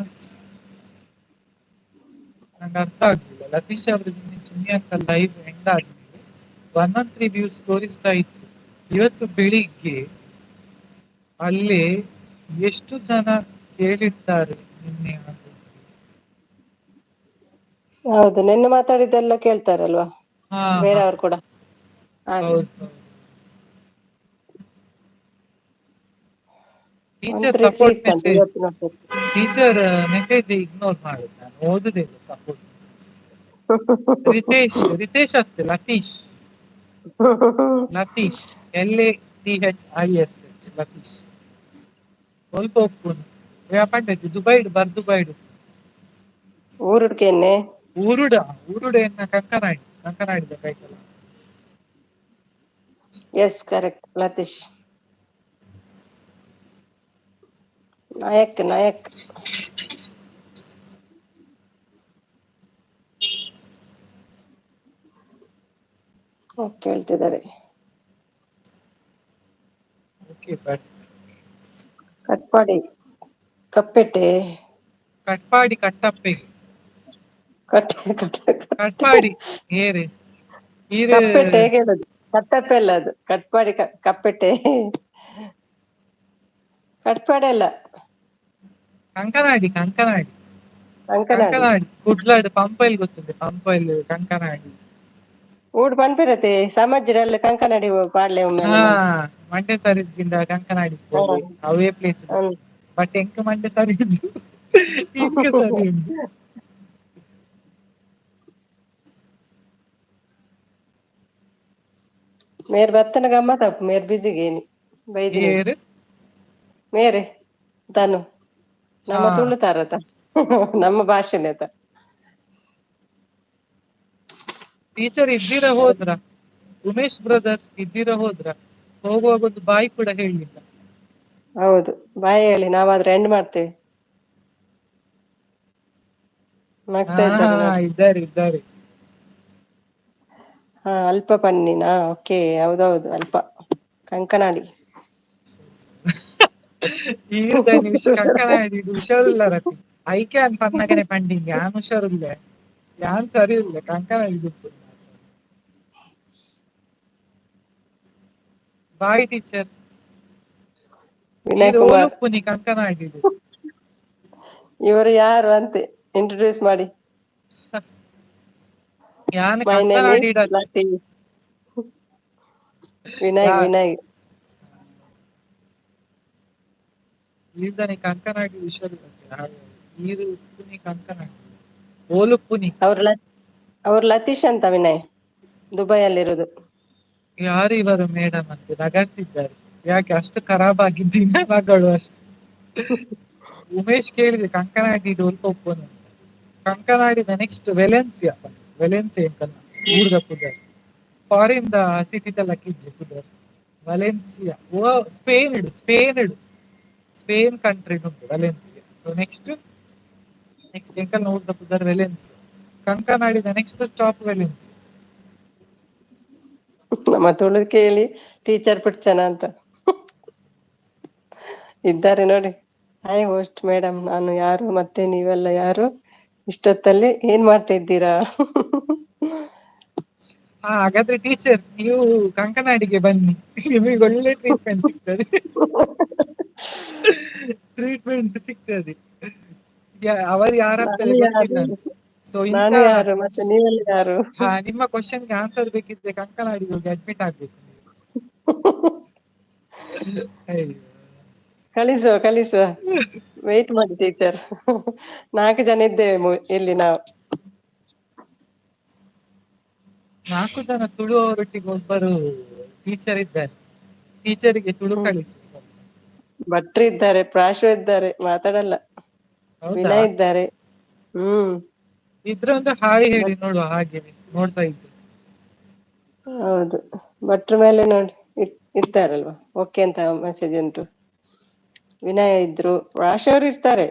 ನಂಗೆ ಅರ್ಥ ಆಗ್ಲಿಲ್ಲ. ಲತೀಶ್ ಅವ್ರೆ, ನಿನ್ನೆ ಸುನಿ ಅಂತ ಲೈವ್ ಎಂಡ್ ಆದ್ಮೇಲೆ 113 ವ್ಯೂಸ್ ತೋರಿಸ್ತಾ ಇತ್ತು. ಇವತ್ತು ಬೆಳಿಗ್ಗೆ ಅಲ್ಲೇ ಎಷ್ಟು ಜನ ಕೇಳಿರ್ತಾರೆ ನಿನ್ನೆ ಅದು. ಹೌದು, ನಿನ್ನೆ ಮಾತಾಡಿದ್ದೆಲ್ಲ ಕೇಳ್ತಾರಲ್ವಾ ಹಾ ಹಾ ಬೇರೆಯವರು ಕೂಡ ಹಾಗೆ. ಹೌದು. ಟೀಚರ್ 133 ಸಪೋರ್ಟ್ ಇತ್ತಂತೆ ಮೆಸೇಜ್, ಇವತ್ತು ನೋಡ್ಬೇಕು. ಟೀಚರ್ ಮೆಸೇಜ್ ಇಗ್ನೋರ್ ಮಾಡುದು. ನಾನು ಓದುದಿಲ್ಲ ಸಪೋರ್ಟ್ ಮೆಸೇಜ್. ರಿತೇಶ್ ಅಷ್ಟೇ, ಲತೀಶ್ LATHISH ಲತೀಶ್ ಸ್ವಲ್ಪ ಒಪ್ಪುನು ಪಂಡೈತಿ ದುಬೈಡ್ ಬರ್ದುಬೈಡು ಊರುಡ್ಕೆನ್ನೆ ಊರುಡ ಎನ್ನ ಕಂಕನಾಡಿ ಕೈತಲ್ಲ. ಎಸ್ ಕರೆಕ್ಟ್ ಲತೀಶ್ ನಾಯಕ್ ಕೇಳ್ತಿದ್ದಾರೆ. ಓಕೆ ಬಟ್ ಕಟ್ಪಾಡಿ ಕಪ್ಪೆಟ್ಟೆ ಕಟ್ಪಾಡಿ ಕಟ್ಟಪ್ಪೆ ಕಟ್ಟೆಪೆಟ್ಟೆ ಕಟ್ಪಾಡಿ ಏರೆ ಈರು ಕಪ್ಪೆಟ್ಟೆ ಹೇಗೆ ಹೇಳುದು? ಕಟ್ಟಪ್ಪೆ ಅಲ್ಲ ಅದು, ಕಟ್ಪಾಡಿ ಕಪ್ಪೆಟ್ಟೆ. ಕಟ್ಪಾಡಿ ಅಲ್ಲ, ಕಂಕನಾಡಿ ಅಂಕನಾಡಿ. ಕುಡ್ಲಾಡ್ ಪಂಪೈಲ್ ಗೊತ್ತದೆ, ಪಂಪೈಲ್ ಕಂಕನಾಡಿ ಊಡ್ ಪನ್ಪಿರತೆ ಸಮಜ್ರಲ್ಲ ಕಂಕನಾಡಿ ಪಾಡ್ಲೆ ಹಾ ಒಮ್ಮೆಲೆ ಮಂತ್. ಮಂಡ್ಯ ಸರಿಜಿಂದ ಹಾ ಕಂಕನಾಡಿ ಅವೇ ಪ್ಲೇಸ್ ಹ್ಮ್. ಬಟ್ ಎಂಕ್ ಮಂಡ್ಯ ಸರಿ ಉಂಟು ಇಂಕ್ ಸರಿ ಉಂಟು. ಮೇರ್ ಬತ್ತನ ಗಮ್ಮತ್ ಆಪು ಮೇರ್ ಬಿಜಿಗೇನಿ ಬೈದಿನಿಂಚ ಏರ್ ಮೇರೆ ಧನು ಹಾ ನಮ್ಮ ತುಳುತಾರತ ನಮ್ಮ ಭಾಷೆನೆತ. ಟೀಚರ್ ಇದ್ದೀರಾ ಹೋದ್ರ? ಉಮೇಶ್ ಬ್ರದರ್ ಇದ್ದೀರ ಹೋದ್ರ? ಹೋಗುವಾಗ ಒಂದು ಬಾಯ್ ಕೂಡ ಹೇಳಲಿಲ್ಲ. ಹೌದು, ಬಾಯ್ ಹೇಳಿ ನಾವಾದ್ರೆ ಎಂಡ್ ಮಾಡ್ತೇವೆ. ನಗ್ತಾ ಇದ್ದಾರೆ ನೋಡಿ. ಇದ್ದಾರೆ ಅಲ್ಪ ಪನ್ನಿನಾ ಓಕೆ ಹೌದೌದು ಅಲ್ಪ ಕಂಕನಾಡಿ. ಈರ್ದ ನಿಮಿಷ ಕಂಕನಾಡಿ ಹುಷಾರಿಲ್ಲ ಐಕೆ ಅಂತ ಪನ್ನಗನೆ ಪಂಡಿಂಗ್ ಯಾನ್ ಹುಷಾರಿಲ್ಲ, ಯಾನ್ ಸರಿ ಇಲ್ಲ ಕಂಕನಾಡಿ. ಬಾಯ್ ಟೀಚರ್ ವಿನಯ್ ಕುಮಾರ್ ಓಲುಪ್ಪುನಿ ಕಂಕನಾಡಿಡು. ಇವರು ಯಾರು ಅಂತೆ ಇಂಟ್ರೊಡ್ಯೂಸ್ ಮಾಡಿ. ಯಾನ್ ಮೈ ನೇಮ್ ಈಸ್ ಕಂಕನಾಡಿಡ ಲತಿ. ವಿನಯ್ ಈರ್ದನೆ ಕಂಕನಾಡಿ ಹುಷಾರಿಲ್ಲ ಕಂಕನಾಡಿ ಓಲುಪ್ಪುನಿ. ಅವ್ರು ಲತೀಶ್ ಅಂತ ವಿನಯ್ ದುಬೈ ಅಲ್ಲಿ ಇರುದು. ಯಾರು ಇವರು ಮೇಡಮ್ ಅಂತ ನಗಾಡ್ತಿದ್ದಾರೆ. ಯಾಕೆ ಅಷ್ಟು ಖರಾಬ್ ಆಗಿದ್ದೀನ ಮಗಳು ಅಷ್ಟು. ಉಮೇಶ್ ಕೇಳಿದೆ ಕಂಕನಾಡಿ ಡೋಲ್ಪ ಒಪ್ಪೋನು. ಕಂಕನಾಡಿದ ನೆಕ್ಸ್ಟ್ ವೆಲೆನ್ಸಿಯಾ ಎಂಕಲ್ನ ಊರ್ದ ಪುದರ್ ಫಾರಿನ್ ದ ಸಿಟಿ ಲಕ್ಕಿಜ್ಜೆ ಪುದರ್ ವಲೆನ್ಸಿಯಾ ಓ ಸ್ಪೇನ್ ಕಂಟ್ರಿ ಉಂಟು ವಲೆನ್ಸಿಯಾ. ಸೊ ನೆಕ್ಸ್ಟ್ ಎಂಕಲ್ನ ಊರ್ದ ಪುದರ್ ವೆಲೆನ್ಸಿಯಾ. ಕಂಕನಾಡಿದ ನೆಕ್ಸ್ಟ್ ಸ್ಟಾಪ್ ವೆಲೆನ್ಸಿಯಾ. ನಮ್ಮ ತುಳು ಕೇಳಿ ಟೀಚರ್ ಬಿಡ್ಚನ ಅಂತ ಇದ್ದಾರೆ ನೋಡಿ. ಹಾಯ್ ಹೋಸ್ಟ್ ಮೇಡಮ್, ನಾನು ಯಾರು ಮತ್ತೆ ನೀವೆಲ್ಲ ಯಾರು, ಇಷ್ಟೊತ್ತಲ್ಲಿ ಏನ್ ಮಾಡ್ತಾ ಇದ್ದೀರಾ? ಹಾಗಾದ್ರೆ ಟೀಚರ್ ನೀವು ಕಂಕನಾಡಿಗೆ ಬನ್ನಿ, ನಿಮಗೆ ಒಳ್ಳೆ ಟ್ರೀಟ್ಮೆಂಟ್ ಸಿಗ್ತದೆ. ಅವರು ಯಾರಂತ ನಾನು ಗೊತ್ತಿಲ್ಲ. ಯಾರು ಸೊ ಇಂತ ನಾನು ಯಾರು ಮತ್ತೆ ನೀವೆಲ್ಲ ಯಾರು? ನಿಮ್ಮ ಕ್ವಶನ್ಗೆ ಆನ್ಸರ್ ಬೇಕಿದ್ರೆ ಕಂಕನಾಡಿಗೆ ಹೋಗಿ ಅಡ್ಮಿಟ್ ಆಗ್ಬೇಕು. ಕಳಿಸುವ ವೇಟ್ ಮಾಡಿ ಟೀಚರ್. 4 ಜನ ಇದ್ದೇವೆ ಇಲ್ಲಿ ನಾವು. 4 ಜನ ತುಳುವವರೊಟ್ಟಿಗೆ ಒಬ್ಬರು ಟೀಚರ್ ಇದ್ದಾರೆ. ಟೀಚರಿಗೆ ತುಳು ಕಳಿಸಿ. ಭಟ್ರು ಇದ್ದಾರೆ, ಪ್ರಾಶು ಇದ್ದಾರೆ, ಮಾತಾಡಲ್ಲ. ಹೌದಾ? ವಿನಯ್ ಇದ್ದಾರೆ. ಇದ್ರೆ ಒಂದು ಹಾಯ್ ಹೇಳಿ ನೋಡುವ. ಹಾಗೆ ನೋಡ್ತಾ ಇದ್ದೆ. ಹೌದು, ಭಟ್ರ ಮೇಲೆ ನೋಡಿ ಇದ್ದಾರಲ್ವಾ, ಓಕೆ ಅಂತ ಮೆಸೇಜ್ ಉಂಟು. ವಿನಯ ಇದ್ರು, ಪ್ರಾಶ್ ಅವರು ಇರ್ತಾರೆ.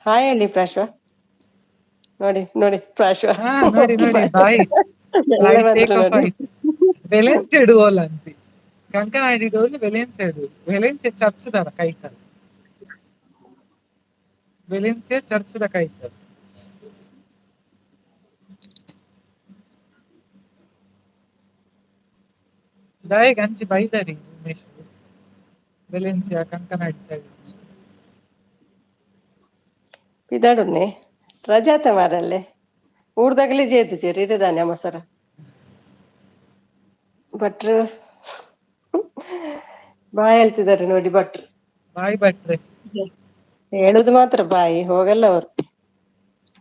ಹಾಯ್ ಹೇಳಿ ಪ್ರಾಶ್ವ. ನೋಡಿ ಪ್ರಾಶ್ವ ನೋಡಿ ಬಾಯ್ ಎಲ್ಲ ಫ್ಲೈಟ್ ಬಂದ್ರು ಟೇಕ್ ಆಫ್ ನೋಡಿ. ಆಯ್ತು. ವೆಲೆನ್ಸ್ ಓಲ್ ಅಂತೆ ಕಂಕನಾಡಿದೋದು ವೆಲೆನ್ಸ್ ಚರ್ಚ್ದಾರ ಕೈತಾರೆ. ವೆಲೆನ್ಸಿಯಾ ಚರ್ಚ್ದ ಕೈತಾರೆ. ದಾಯಿಗೆ ಹಂಚಿ ಬೈದಾರಿ ಉಮೇಶ್ ವೆಲೆನ್ಸಿಯಾ ಕಂಕನಾಡಿ ಸೈಡ್. ಪಿದಾಡುನ್ನೆ ರಜಾತ ಮಾರಲ್ಲೇ ಊರ್ದಾಗಲಿ ಜೇದು ಚೇರಿ ಇರದಾನೆ ಅಮ್ಮಸರ ಭಟ್ರು ಬಾಯ್ ಹೇಳ್ತಿದ್ದಾರೆ ನೋಡಿ ಭಟ್ರು. ಬಾಯ್ ಭಟ್ರೆ ಹೇಳುದು ಮಾತ್ರ, ಬಾಯಿ ಹೋಗಲ್ಲ ಅವರು.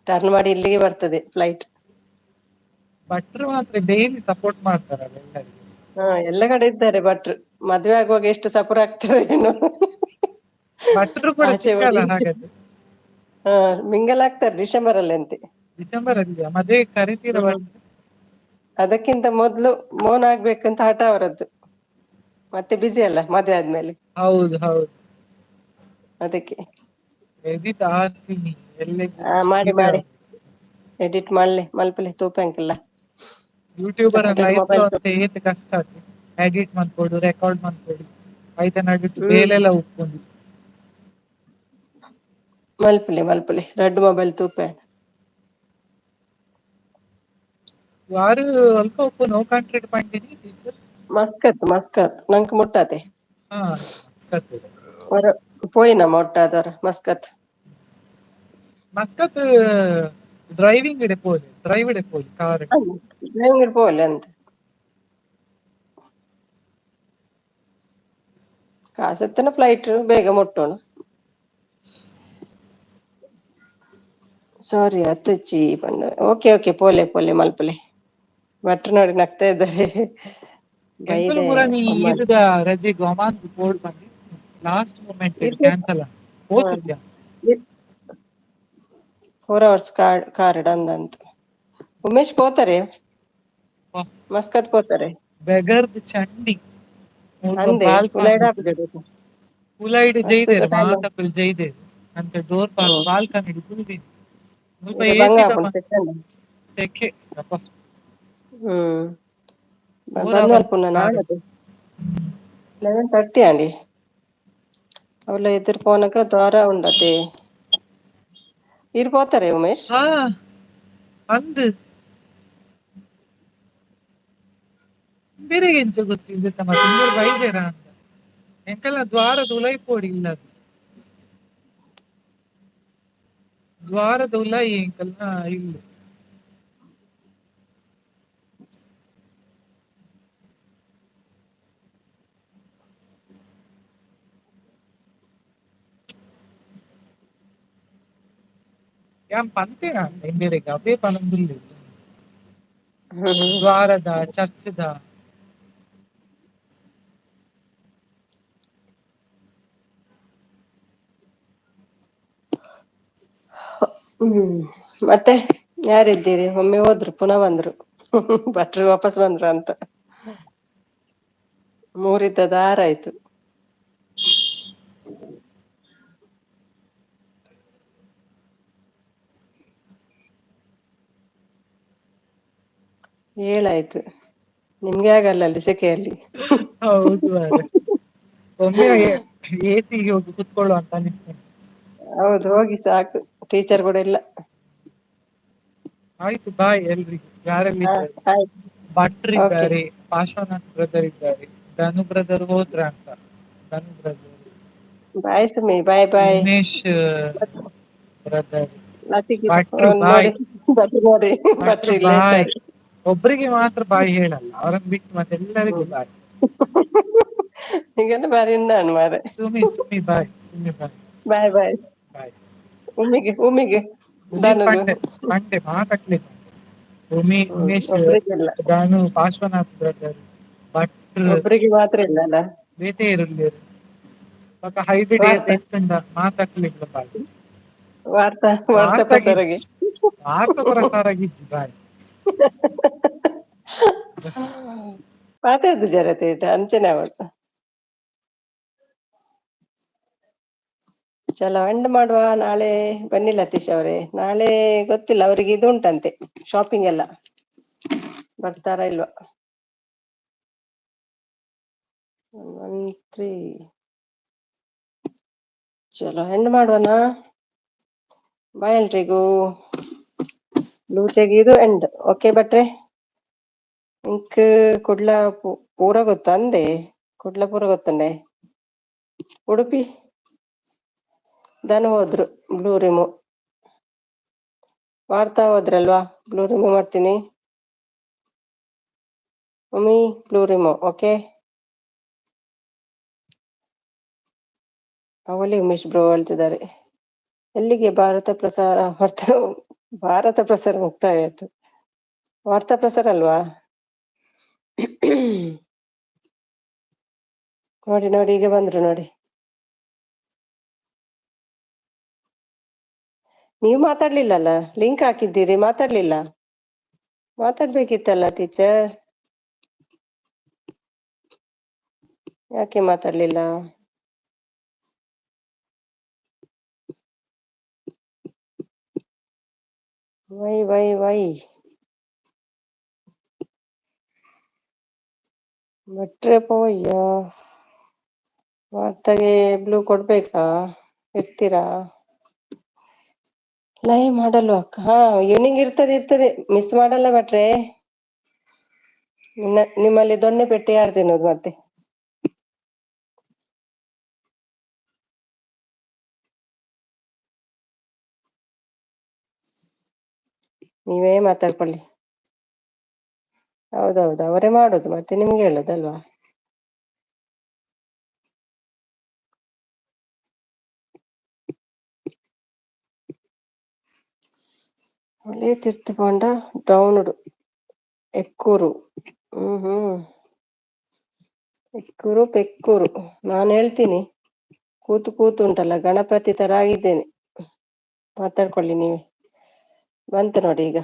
ಟರ್ನ್ ಮಾಡಿ ಇಲ್ಲಿಗೆ ಬರ್ತದೆ ಫ್ಲೈಟ್. ಭಟ್ರು ಮಾತ್ರ ಡೈಲಿ ಸಪೋರ್ಟ್ ಮಾಡ್ತಾರಲ್ಲ ಎಲ್ಲರಿಗೆ. ಎಲ್ಲ ಕಡೆ ಇದ್ದಾರೆ ಭಟ್ರು. ಮದ್ವೆ ಆಗುವಾಗ ಎಷ್ಟು ಸಪುರ ಆಗ್ತಾರೆ ಏನೋ. ಭಟ್ರು ಕೂಡ ಆಚೆ ಸಿಕ್ಕಲ್ಲ ಹೋಗಿ ಈಚೆ ಹಾಗಾದ್ರೆ. ಮಿಂಗಲ್ ಆಗ್ತಾರೆ ಡಿಸೆಂಬರ್ ಅಲ್ಲಿ ಅಂತೆ. ಡಿಸೆಂಬರ್ ಅಲ್ಲಿ ಮದ್ವೆ ಕರಿತೀರ ಭಟ್ರು? ಅದಕ್ಕಿಂತ ಮೊದ್ಲು ಮೌನ ಆಗ್ಬೇಕಂತ ಹಠ ಅವರದ್ದು. ಮತ್ತೆ ಬಿಸಿ ಅಲ್ಲ ಮದ್ವೆ ಆದ್ಮೇಲೆ. ಹೌದು ಅದಕ್ಕೆ ಎಡಿಟ್ ಆಗ್ತೀನಿ ಮಾಡಿ ಎಡಿಟ್ ಮಾಡ್ಲಿ ಮಲ್ಪಲಿ ತೂಪಂಕಿಲ್ಲ. ಯೂಟ್ಯೂಬರ್ ಎಲ್ಲ ಇದ್ರು ಮೊಬೈಲ್ ಅಷ್ಟೇ ಏತ್ ಕಷ್ಟ ಆಗ್ತದೆ. ಎಡಿಟ್ ಮಾಡ್ಕೊಡು, ರೆಕಾರ್ಡ್ ಮಾಡ್ಕೊಡು, ಐತ ನಡುಟ್ಟು ಹ್ಮ್ ಬೇಲೆಲ್ಲ ಉಪ್ಕೊಂಡು. ಮಲ್ಪಲಿ ರೆಡ್ ಮೊಬೈಲ್ ತೂಪೆ ವಾರು ಅಲ್ಪ ಉಪ್ಪು ನೋ ಕಾಂಟ್ರೇಟ್ ಪಾಂಡಿನಿ ಟೀಚರ್. ಮಸ್ಕತ್ ನಂಗೆ ಮುಟ್ಟತೆ ಹಾ ಮಸ್ಕತ್ ಪೋಯಿನ ಮೊಟ್ಟಾದರ ಮಸ್ಕತ್ ಡ್ರೈವಿಂಗ್ ಡ್ರೈವ್ ಕಾರ್ പോലെ ಅಂತ ಕಾಸತ್ತಿನ ಫ್ಲೈಟ್ ಬೇಗ ಮುಟ್ಟೋಣ. ಸಾರಿ ಅತ್ತಚ್ಚಿ ಪಂಡ ಓಕೆ ಪೋಲೆ ಮಲ್ಪಲೆ ಭಟ್ರು ನೋಡಿ ನಗ್ತಾ ಇದ್ದಾರೆ. ಎಂಕುಲು ಬೈದೆ ಮುರನಿ ಅಮ್ಮ ಈದುದ ರಜೆಗ್ ಒಮಾನ್ ಪೋಡ್ ಬನ್ನಿ. ಲಾಸ್ಟ್ ಮೂಮೆಂಟ್ ಕ್ಯಾನ್ಸಲ್ ಹೋತಿದ್ಯಾ? 4 hours ಕಾರಿಡ ಅಂದಂತ ಉಮೇಶ್ ಪೋತಾರೆ ಮಸ್ಕತ್ ಪೋತಾರೆ ಬೆಗರ್ದು ಚಂಡಿ ಅಂದೆ ಉಲೈಡ ಉಲಾಯಿಡ್ ಮಸ್ತ್ ಜೈದೇರು ಟೈಮ್ ಮಾತಕ್ಕಲು ಜೈದೇರು ಅಂಚ ಡೋರ್ ಬಾಲ್ಕನಿ ಕೂಲ್ದಿನಿ ಮುಲ್ಪ ಈಗ ಬಂಗ ಎಸಿ ಹಾಕೊಂಡು ದಮ್ಮ ಸೆಕೆ ಅಪ್ಪ ಬಂದು ಪೂರ ಅಲ್ಪುನ ಕಾರು. ನಾಳದು 11:30 అండి ಅವಳ ಎದುರು పోనక ದ್ವಾರ ఉండತೆ ಇರ್ಬೋತಾರೆ ಉಮೇಶ್. ಹಾ ಅಂದ್ ಬೇರೆಗೆ ಎಂಚ ಗೊತ್ತಿಲ್ಲ ಮತ್ತೆ ಬೈದೇರ ಅಂತ ಎಂಕಲ್ಲ ದ್ವಾರದ ಉಲೈಪೋಡಿ ಇಲ್ಲ ಅದು ದ್ವಾರದ ಉಲಾಯಿ ಎಂಕಲ್ನ ಇಲ್ಲ. ಯಾನ್ ಪನ್ಪೇರ ಎಂದೆರೆಗ ಅವೇ ಪನೊಂದುಲ್ಲೆ ದ್ವಾರದ ಚರ್ಚ್ದ ಹ್ಮ್ ಮತ್ತೆ ಯಾರಿದ್ದೀರಿ? ಒಮ್ಮೆ ಹೋದ್ರು ಪುನಃ ಬಂದ್ರು. ಭಟ್ರು ವಾಪಸ್ ಬಂದ್ರು ಅಂತ. ಮೂರಿದ್ದ ದಾರ ಆಯ್ತು. ಏಳಾಯ್ತು. ನಿಮ್ಗೆ ಆಗಲ್ಲ ಅಲ್ಲಿ ಸೆಕೆಯಲ್ಲಿ. ಹೌದು ಮಾರ್ರೆ. ಒಮ್ಮೆ AC ಗೆ ಹೋಗಿ ಕುತ್ಕೊಳ್ಳುವ ಅಂತ ಅನಿಸ್ತದೆ. ಹೌದು ಹೋಗಿ ಸಾಕು, ಟೀಚರ್ ಕೂಡ ಇಲ್ಲ. ಆಯ್ತು ಬಾಯ್ ಎಲ್ರಿಗೂ. ಯಾರೆಲ್ಲ ಹಾ ಇದ್ದಾರೆ? ಆಯ್ತು. ಭಟ್ರು ಓಕೆ ಇದ್ದಾರೆ, ಪಾರ್ಶ್ವನಾಥ್ ಬ್ರದರ್ ಇದ್ದಾರೆ, ಧನು ಬ್ರದರ್ ಹೋದ್ರ ಅಂತ. ಧನು ಬ್ರದರ್, ಬಾಯ್ ಸುಮಿ, ಬಾಯ್ ಬಾಯ್. ಉಮೇಶ್ ಬ್ರದರ್, ಲತಿಗೆ ಭಟ್ರು ಬಾಯ್. ನೋಡಿ, ಭಟ್ರು ನೋಡಿ, ಭಟ್ರು ಭಟ್ರು ಇಲ್ಲೇ ಬಾಯ್. ಇದ್ದಾರೆ. ಒಬ್ರಿಗೆ ಮಾತ್ರ ಬಾಯ್ ಹೇಳಲ್ಲ, ಅವ್ರನ್ನ ಬಿಟ್ಟು ಮತ್ತೆ ಎಲ್ಲರಿಗೂ ಬಾಯ್. ಈಗೆಲ್ಲ ಬಾರಿ ನಾನು ಮಾರೆ. ಸುಮಿ ಬಾಯ್, ಸುಮಿ ಬಾಯ್. ಬಾಯ್ ಬಾಯ್. ಬಾಯ್. ಉಮಿಗೆ ಪಂಡೆ ಧನುಗು. ಪಂಡೆ ಮಾತಾಡ್ಲಿ. ಉಮೇಶ್, ಒಬ್ರಿಗಿಲ್ಲ, ಧನು, ಪಾರ್ಶ್ವನಾಥ್ ಬ್ರದರ್, ಭಟ್ರು, ಒಬ್ರಿಗೆ ಮಾತ್ರ ಇಲ್ಲ ಅಲ್ಲ. ಬೇಟೆ ಇರಲಿ ಹೈಬ್ರಿಡ್ ವಾರ್ತ ಎಂತ ಮಾತಾಡ್ಲಿಲ್ಲ ಬಾಯ್. ವಾರ್ತಾ ಪ್ರಸಾರಗೆ. ವಾರ್ತ ಪ್ರಸಾರಾಗಿಜ್ಜಿ ಬಾಯ್. ಮಾತಾಡ್ದು ಜರತೇಟ ಅಂಚನೆ ಅವತ್ತು. ಚಲೋ ಎಂಡ್ ಮಾಡುವ. ನಾಳೆ ಬನ್ನಿ ಲತೀಶ್ ಅವ್ರೆ. ನಾಳೆ ಗೊತ್ತಿಲ್ಲ, ಅವ್ರಿಗೆ ಇದು ಉಂಟಂತೆ ಶಾಪಿಂಗ್ ಎಲ್ಲ, ಬರ್ತಾರ ಇಲ್ವಾ. 1 3 ಚಲೋ ಎಂಡ್ ಮಾಡುವನಾ. ಬಾಯ್ ಎಲ್ರಿಗೂ. ಬ್ಲೂ ತೆಗೆಯುದು ಎಂಡ್. ಓಕೆ ಭಟ್ರೆ. ಇಂಕ್ ಕುಡ್ಲ ಪೂರ ಗೊತ್ತಂದೆ. ಕುಡ್ಲ ಪೂರ ಗೊತ್ತಂಡೆ. ಉಡುಪಿ ಧನು ಹೋದ್ರು ಬ್ಲೂ ರಿಮೂವ್. ವಾರ್ತಾ ಹೋದ್ರಲ್ವಾ, ಬ್ಲೂ ರಿಮೂವ್ ಮಾಡ್ತೀನಿ. ಉಮಿ ಬ್ಲೂ ರಿಮೂವ್. ಓಕೆ. ಅವಳಿ ಉಮೇಶ್ ಬ್ರೋ ಹೇಳ್ತಿದ್ದಾರೆ. ಎಲ್ಲಿಗೆ ಭಾರತ ಪ್ರಸಾರ ಮುಕ್ತಾಯ ಆಯ್ತು. ವಾರ್ತಾ ಪ್ರಸಾರ ಅಲ್ವಾ. ನೋಡಿ ನೋಡಿ ಈಗ ಬಂದ್ರು ನೋಡಿ. ನೀವು ಮಾತಾಡ್ಲಿಲ್ಲಲ್ಲ, ಲಿಂಕ್ ಹಾಕಿದ್ದೀರಿ, ಮಾತಾಡ್ಲಿಲ್ಲ. ಮಾತಾಡ್ಬೇಕಿತ್ತಲ್ಲ ಟೀಚರ್, ಯಾಕೆ ಮಾತಾಡ್ಲಿಲ್ಲ? ವೈ ಭಟ್ರೆ ಪೋಯ್ಯ. ವಾರ್ತೆಗೆ ಬ್ಲೂ ಕೊಡ್ಬೇಕಾ? ಇರ್ತೀರಾ? ಲೈವ್ ಮಾಡಲ್ವಾ ಅಕ್ಕ? ಹಾ, ಈವ್ನಿಂಗ್ ಇರ್ತದೆ, ಮಿಸ್ ಮಾಡಲ್ಲ ಭಟ್ರೆ. ನಿಮ್ಮಲ್ಲಿ ದೊನ್ನೆ ಪೆಟ್ಟಿ ಆಡ್ತೀನಿ ಮತ್ತೆ. ನೀವೇ ಮಾತಾಡ್ಕೊಳ್ಳಿ. ಹೌದೌದು, ಅವರೇ ಮಾಡುದು, ಮತ್ತೆ ನಿಮ್ಗೆ ಹೇಳುದಲ್ವಾ. ಒಳ್ಳೆ ತೀರ್ಥಕೊಂಡ ಡೌನ್ಡ್ ಎಕ್ಕೂರು. ಎಕ್ಕೂರು ಪೆಕ್ಕೂರು. ನಾನು ಹೇಳ್ತೀನಿ, ಕೂತು ಉಂಟಲ್ಲ, ಗಣಪತಿ ತರ ಆಗಿದ್ದೇನೆ. ಮಾತಾಡ್ಕೊಳ್ಳಿ ನೀವೇ. ಬಂತು ನೋಡಿ ಈಗ.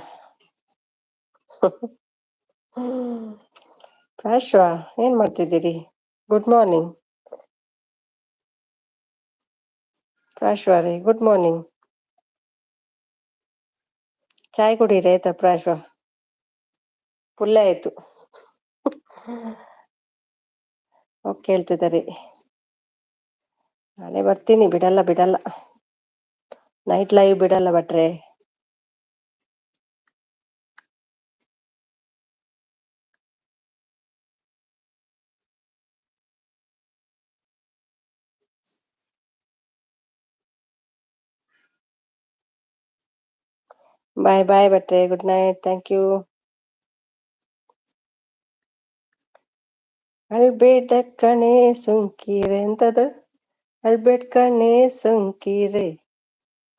ಪ್ರಾಶ್ವ ಏನ್ ಮಾಡ್ತಿದ್ದೀರಿ? ಗುಡ್ ಮಾರ್ನಿಂಗ್ ಪ್ರಾಶ್ವರಿ, ಗುಡ್ ಮಾರ್ನಿಂಗ್. ಚಾಯ್ ಕುಡೀರಿ ಆಯ್ತಾ ಪ್ರಾಶ್ವ? ಫುಲ್ ಆಯ್ತು. ಓಕೆ ಹೇಳ್ತಿದ್ದಾರೆ. ನಾಳೆ ಬರ್ತೀನಿ, ಬಿಡಲ್ಲ. ನೈಟ್ ಲೈವ್ ಬಿಡಲ್ಲ ಭಟ್ರೆ. ಬಾಯ್ ಭಟ್ರೆ, ಗುಡ್ ನೈಟ್, ಥ್ಯಾಂಕ್ ಯು. ಅಳ್ಬೇಡ ಕಣೆ ಸುಂಕೀರೆ ಎಂತದು? ಅಳ್ಬೇಡ ಕಣೆ ಸುಂಕೀರೆ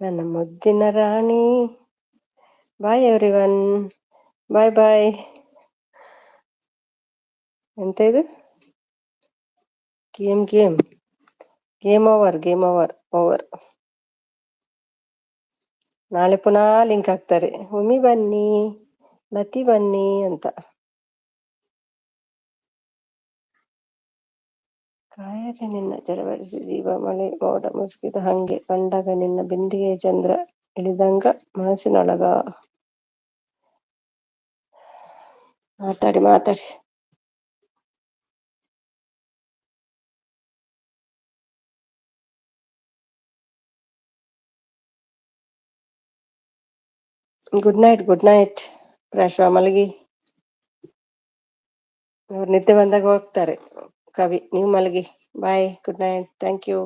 ನನ್ನ ಮುದ್ದಿನ ರಾಣಿ. ಬಾಯ್ ಎವ್ರಿವನ್, ಬಾಯ್. ಎಂತ ಇದು? Game over. ನಾಳೆ ಪುನಃ ಲಿಂಕ್ ಹಾಕ್ತಾರೆ, ಉಮಿ ಬನ್ನಿ, ಲತಿ ಬನ್ನಿ ಅಂತ. ಕಾಯಜ ನಿನ್ನ ಚಳವಳಿಸಿ ಜೀವ ಮಳೆ ಮೋಡ ಮುಸುಕಿದ ಹಂಗೆ ಕಂಡಾಗ ನಿನ್ನ ಬಿಂದಿಗೆ ಚಂದ್ರ ಇಳಿದಂಗ ಮನಸ್ಸಿನೊಳಗ. ಮಾತಾಡಿ ಮಾತಾಡಿ. Good night, good night. Prashva ಮಲಗಿ. ಅವ್ರು ನಿದ್ದೆ ಬಂದಾಗ ಹೋಗ್ತಾರೆ. ಕವಿ, ನೀವು ಮಲಗಿ. Bye, good night, thank you.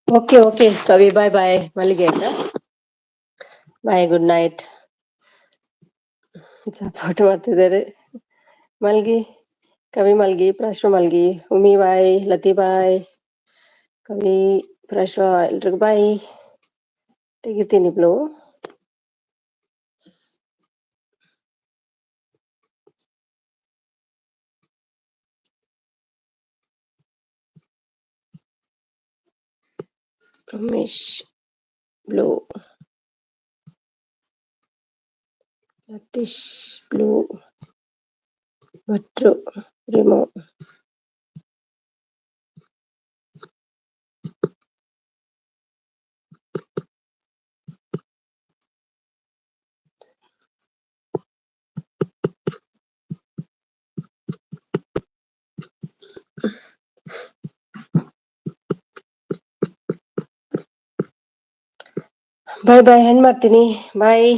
Okay okay Kavi, bye ಬಾಯ್, ಮಲ್ಲಿಗೆ ಆಯ್ತಾ. ಬಾಯ್, ಗುಡ್ ನೈಟ್. ಸಪೋರ್ಟ್ ಮಾಡ್ತಿದ್ದಾರೆ. ಮಲ್ಗಿ ಕವಿ, ಮಲ್ಗಿ. ಪ್ರಾಶ್ವ ಮಲ್ಗಿ. ಉಮಿ ಬಾಯ್, ಲತಿ ಬಾಯ್, ಕವಿ, ಪ್ರಾಶ್ವ, ಎಲ್ರಿಗೂ ಬಾಯ್. ತೆಗಿತೀನಿ blue. Umesh blue, Lateesh blue, ಭಟ್ರು ರಿಮೋ. ಬಾಯ್ ಬಾಯ್, ಹೆಣ್ ಮಾಡ್ತೀನಿ. ಬಾಯ್.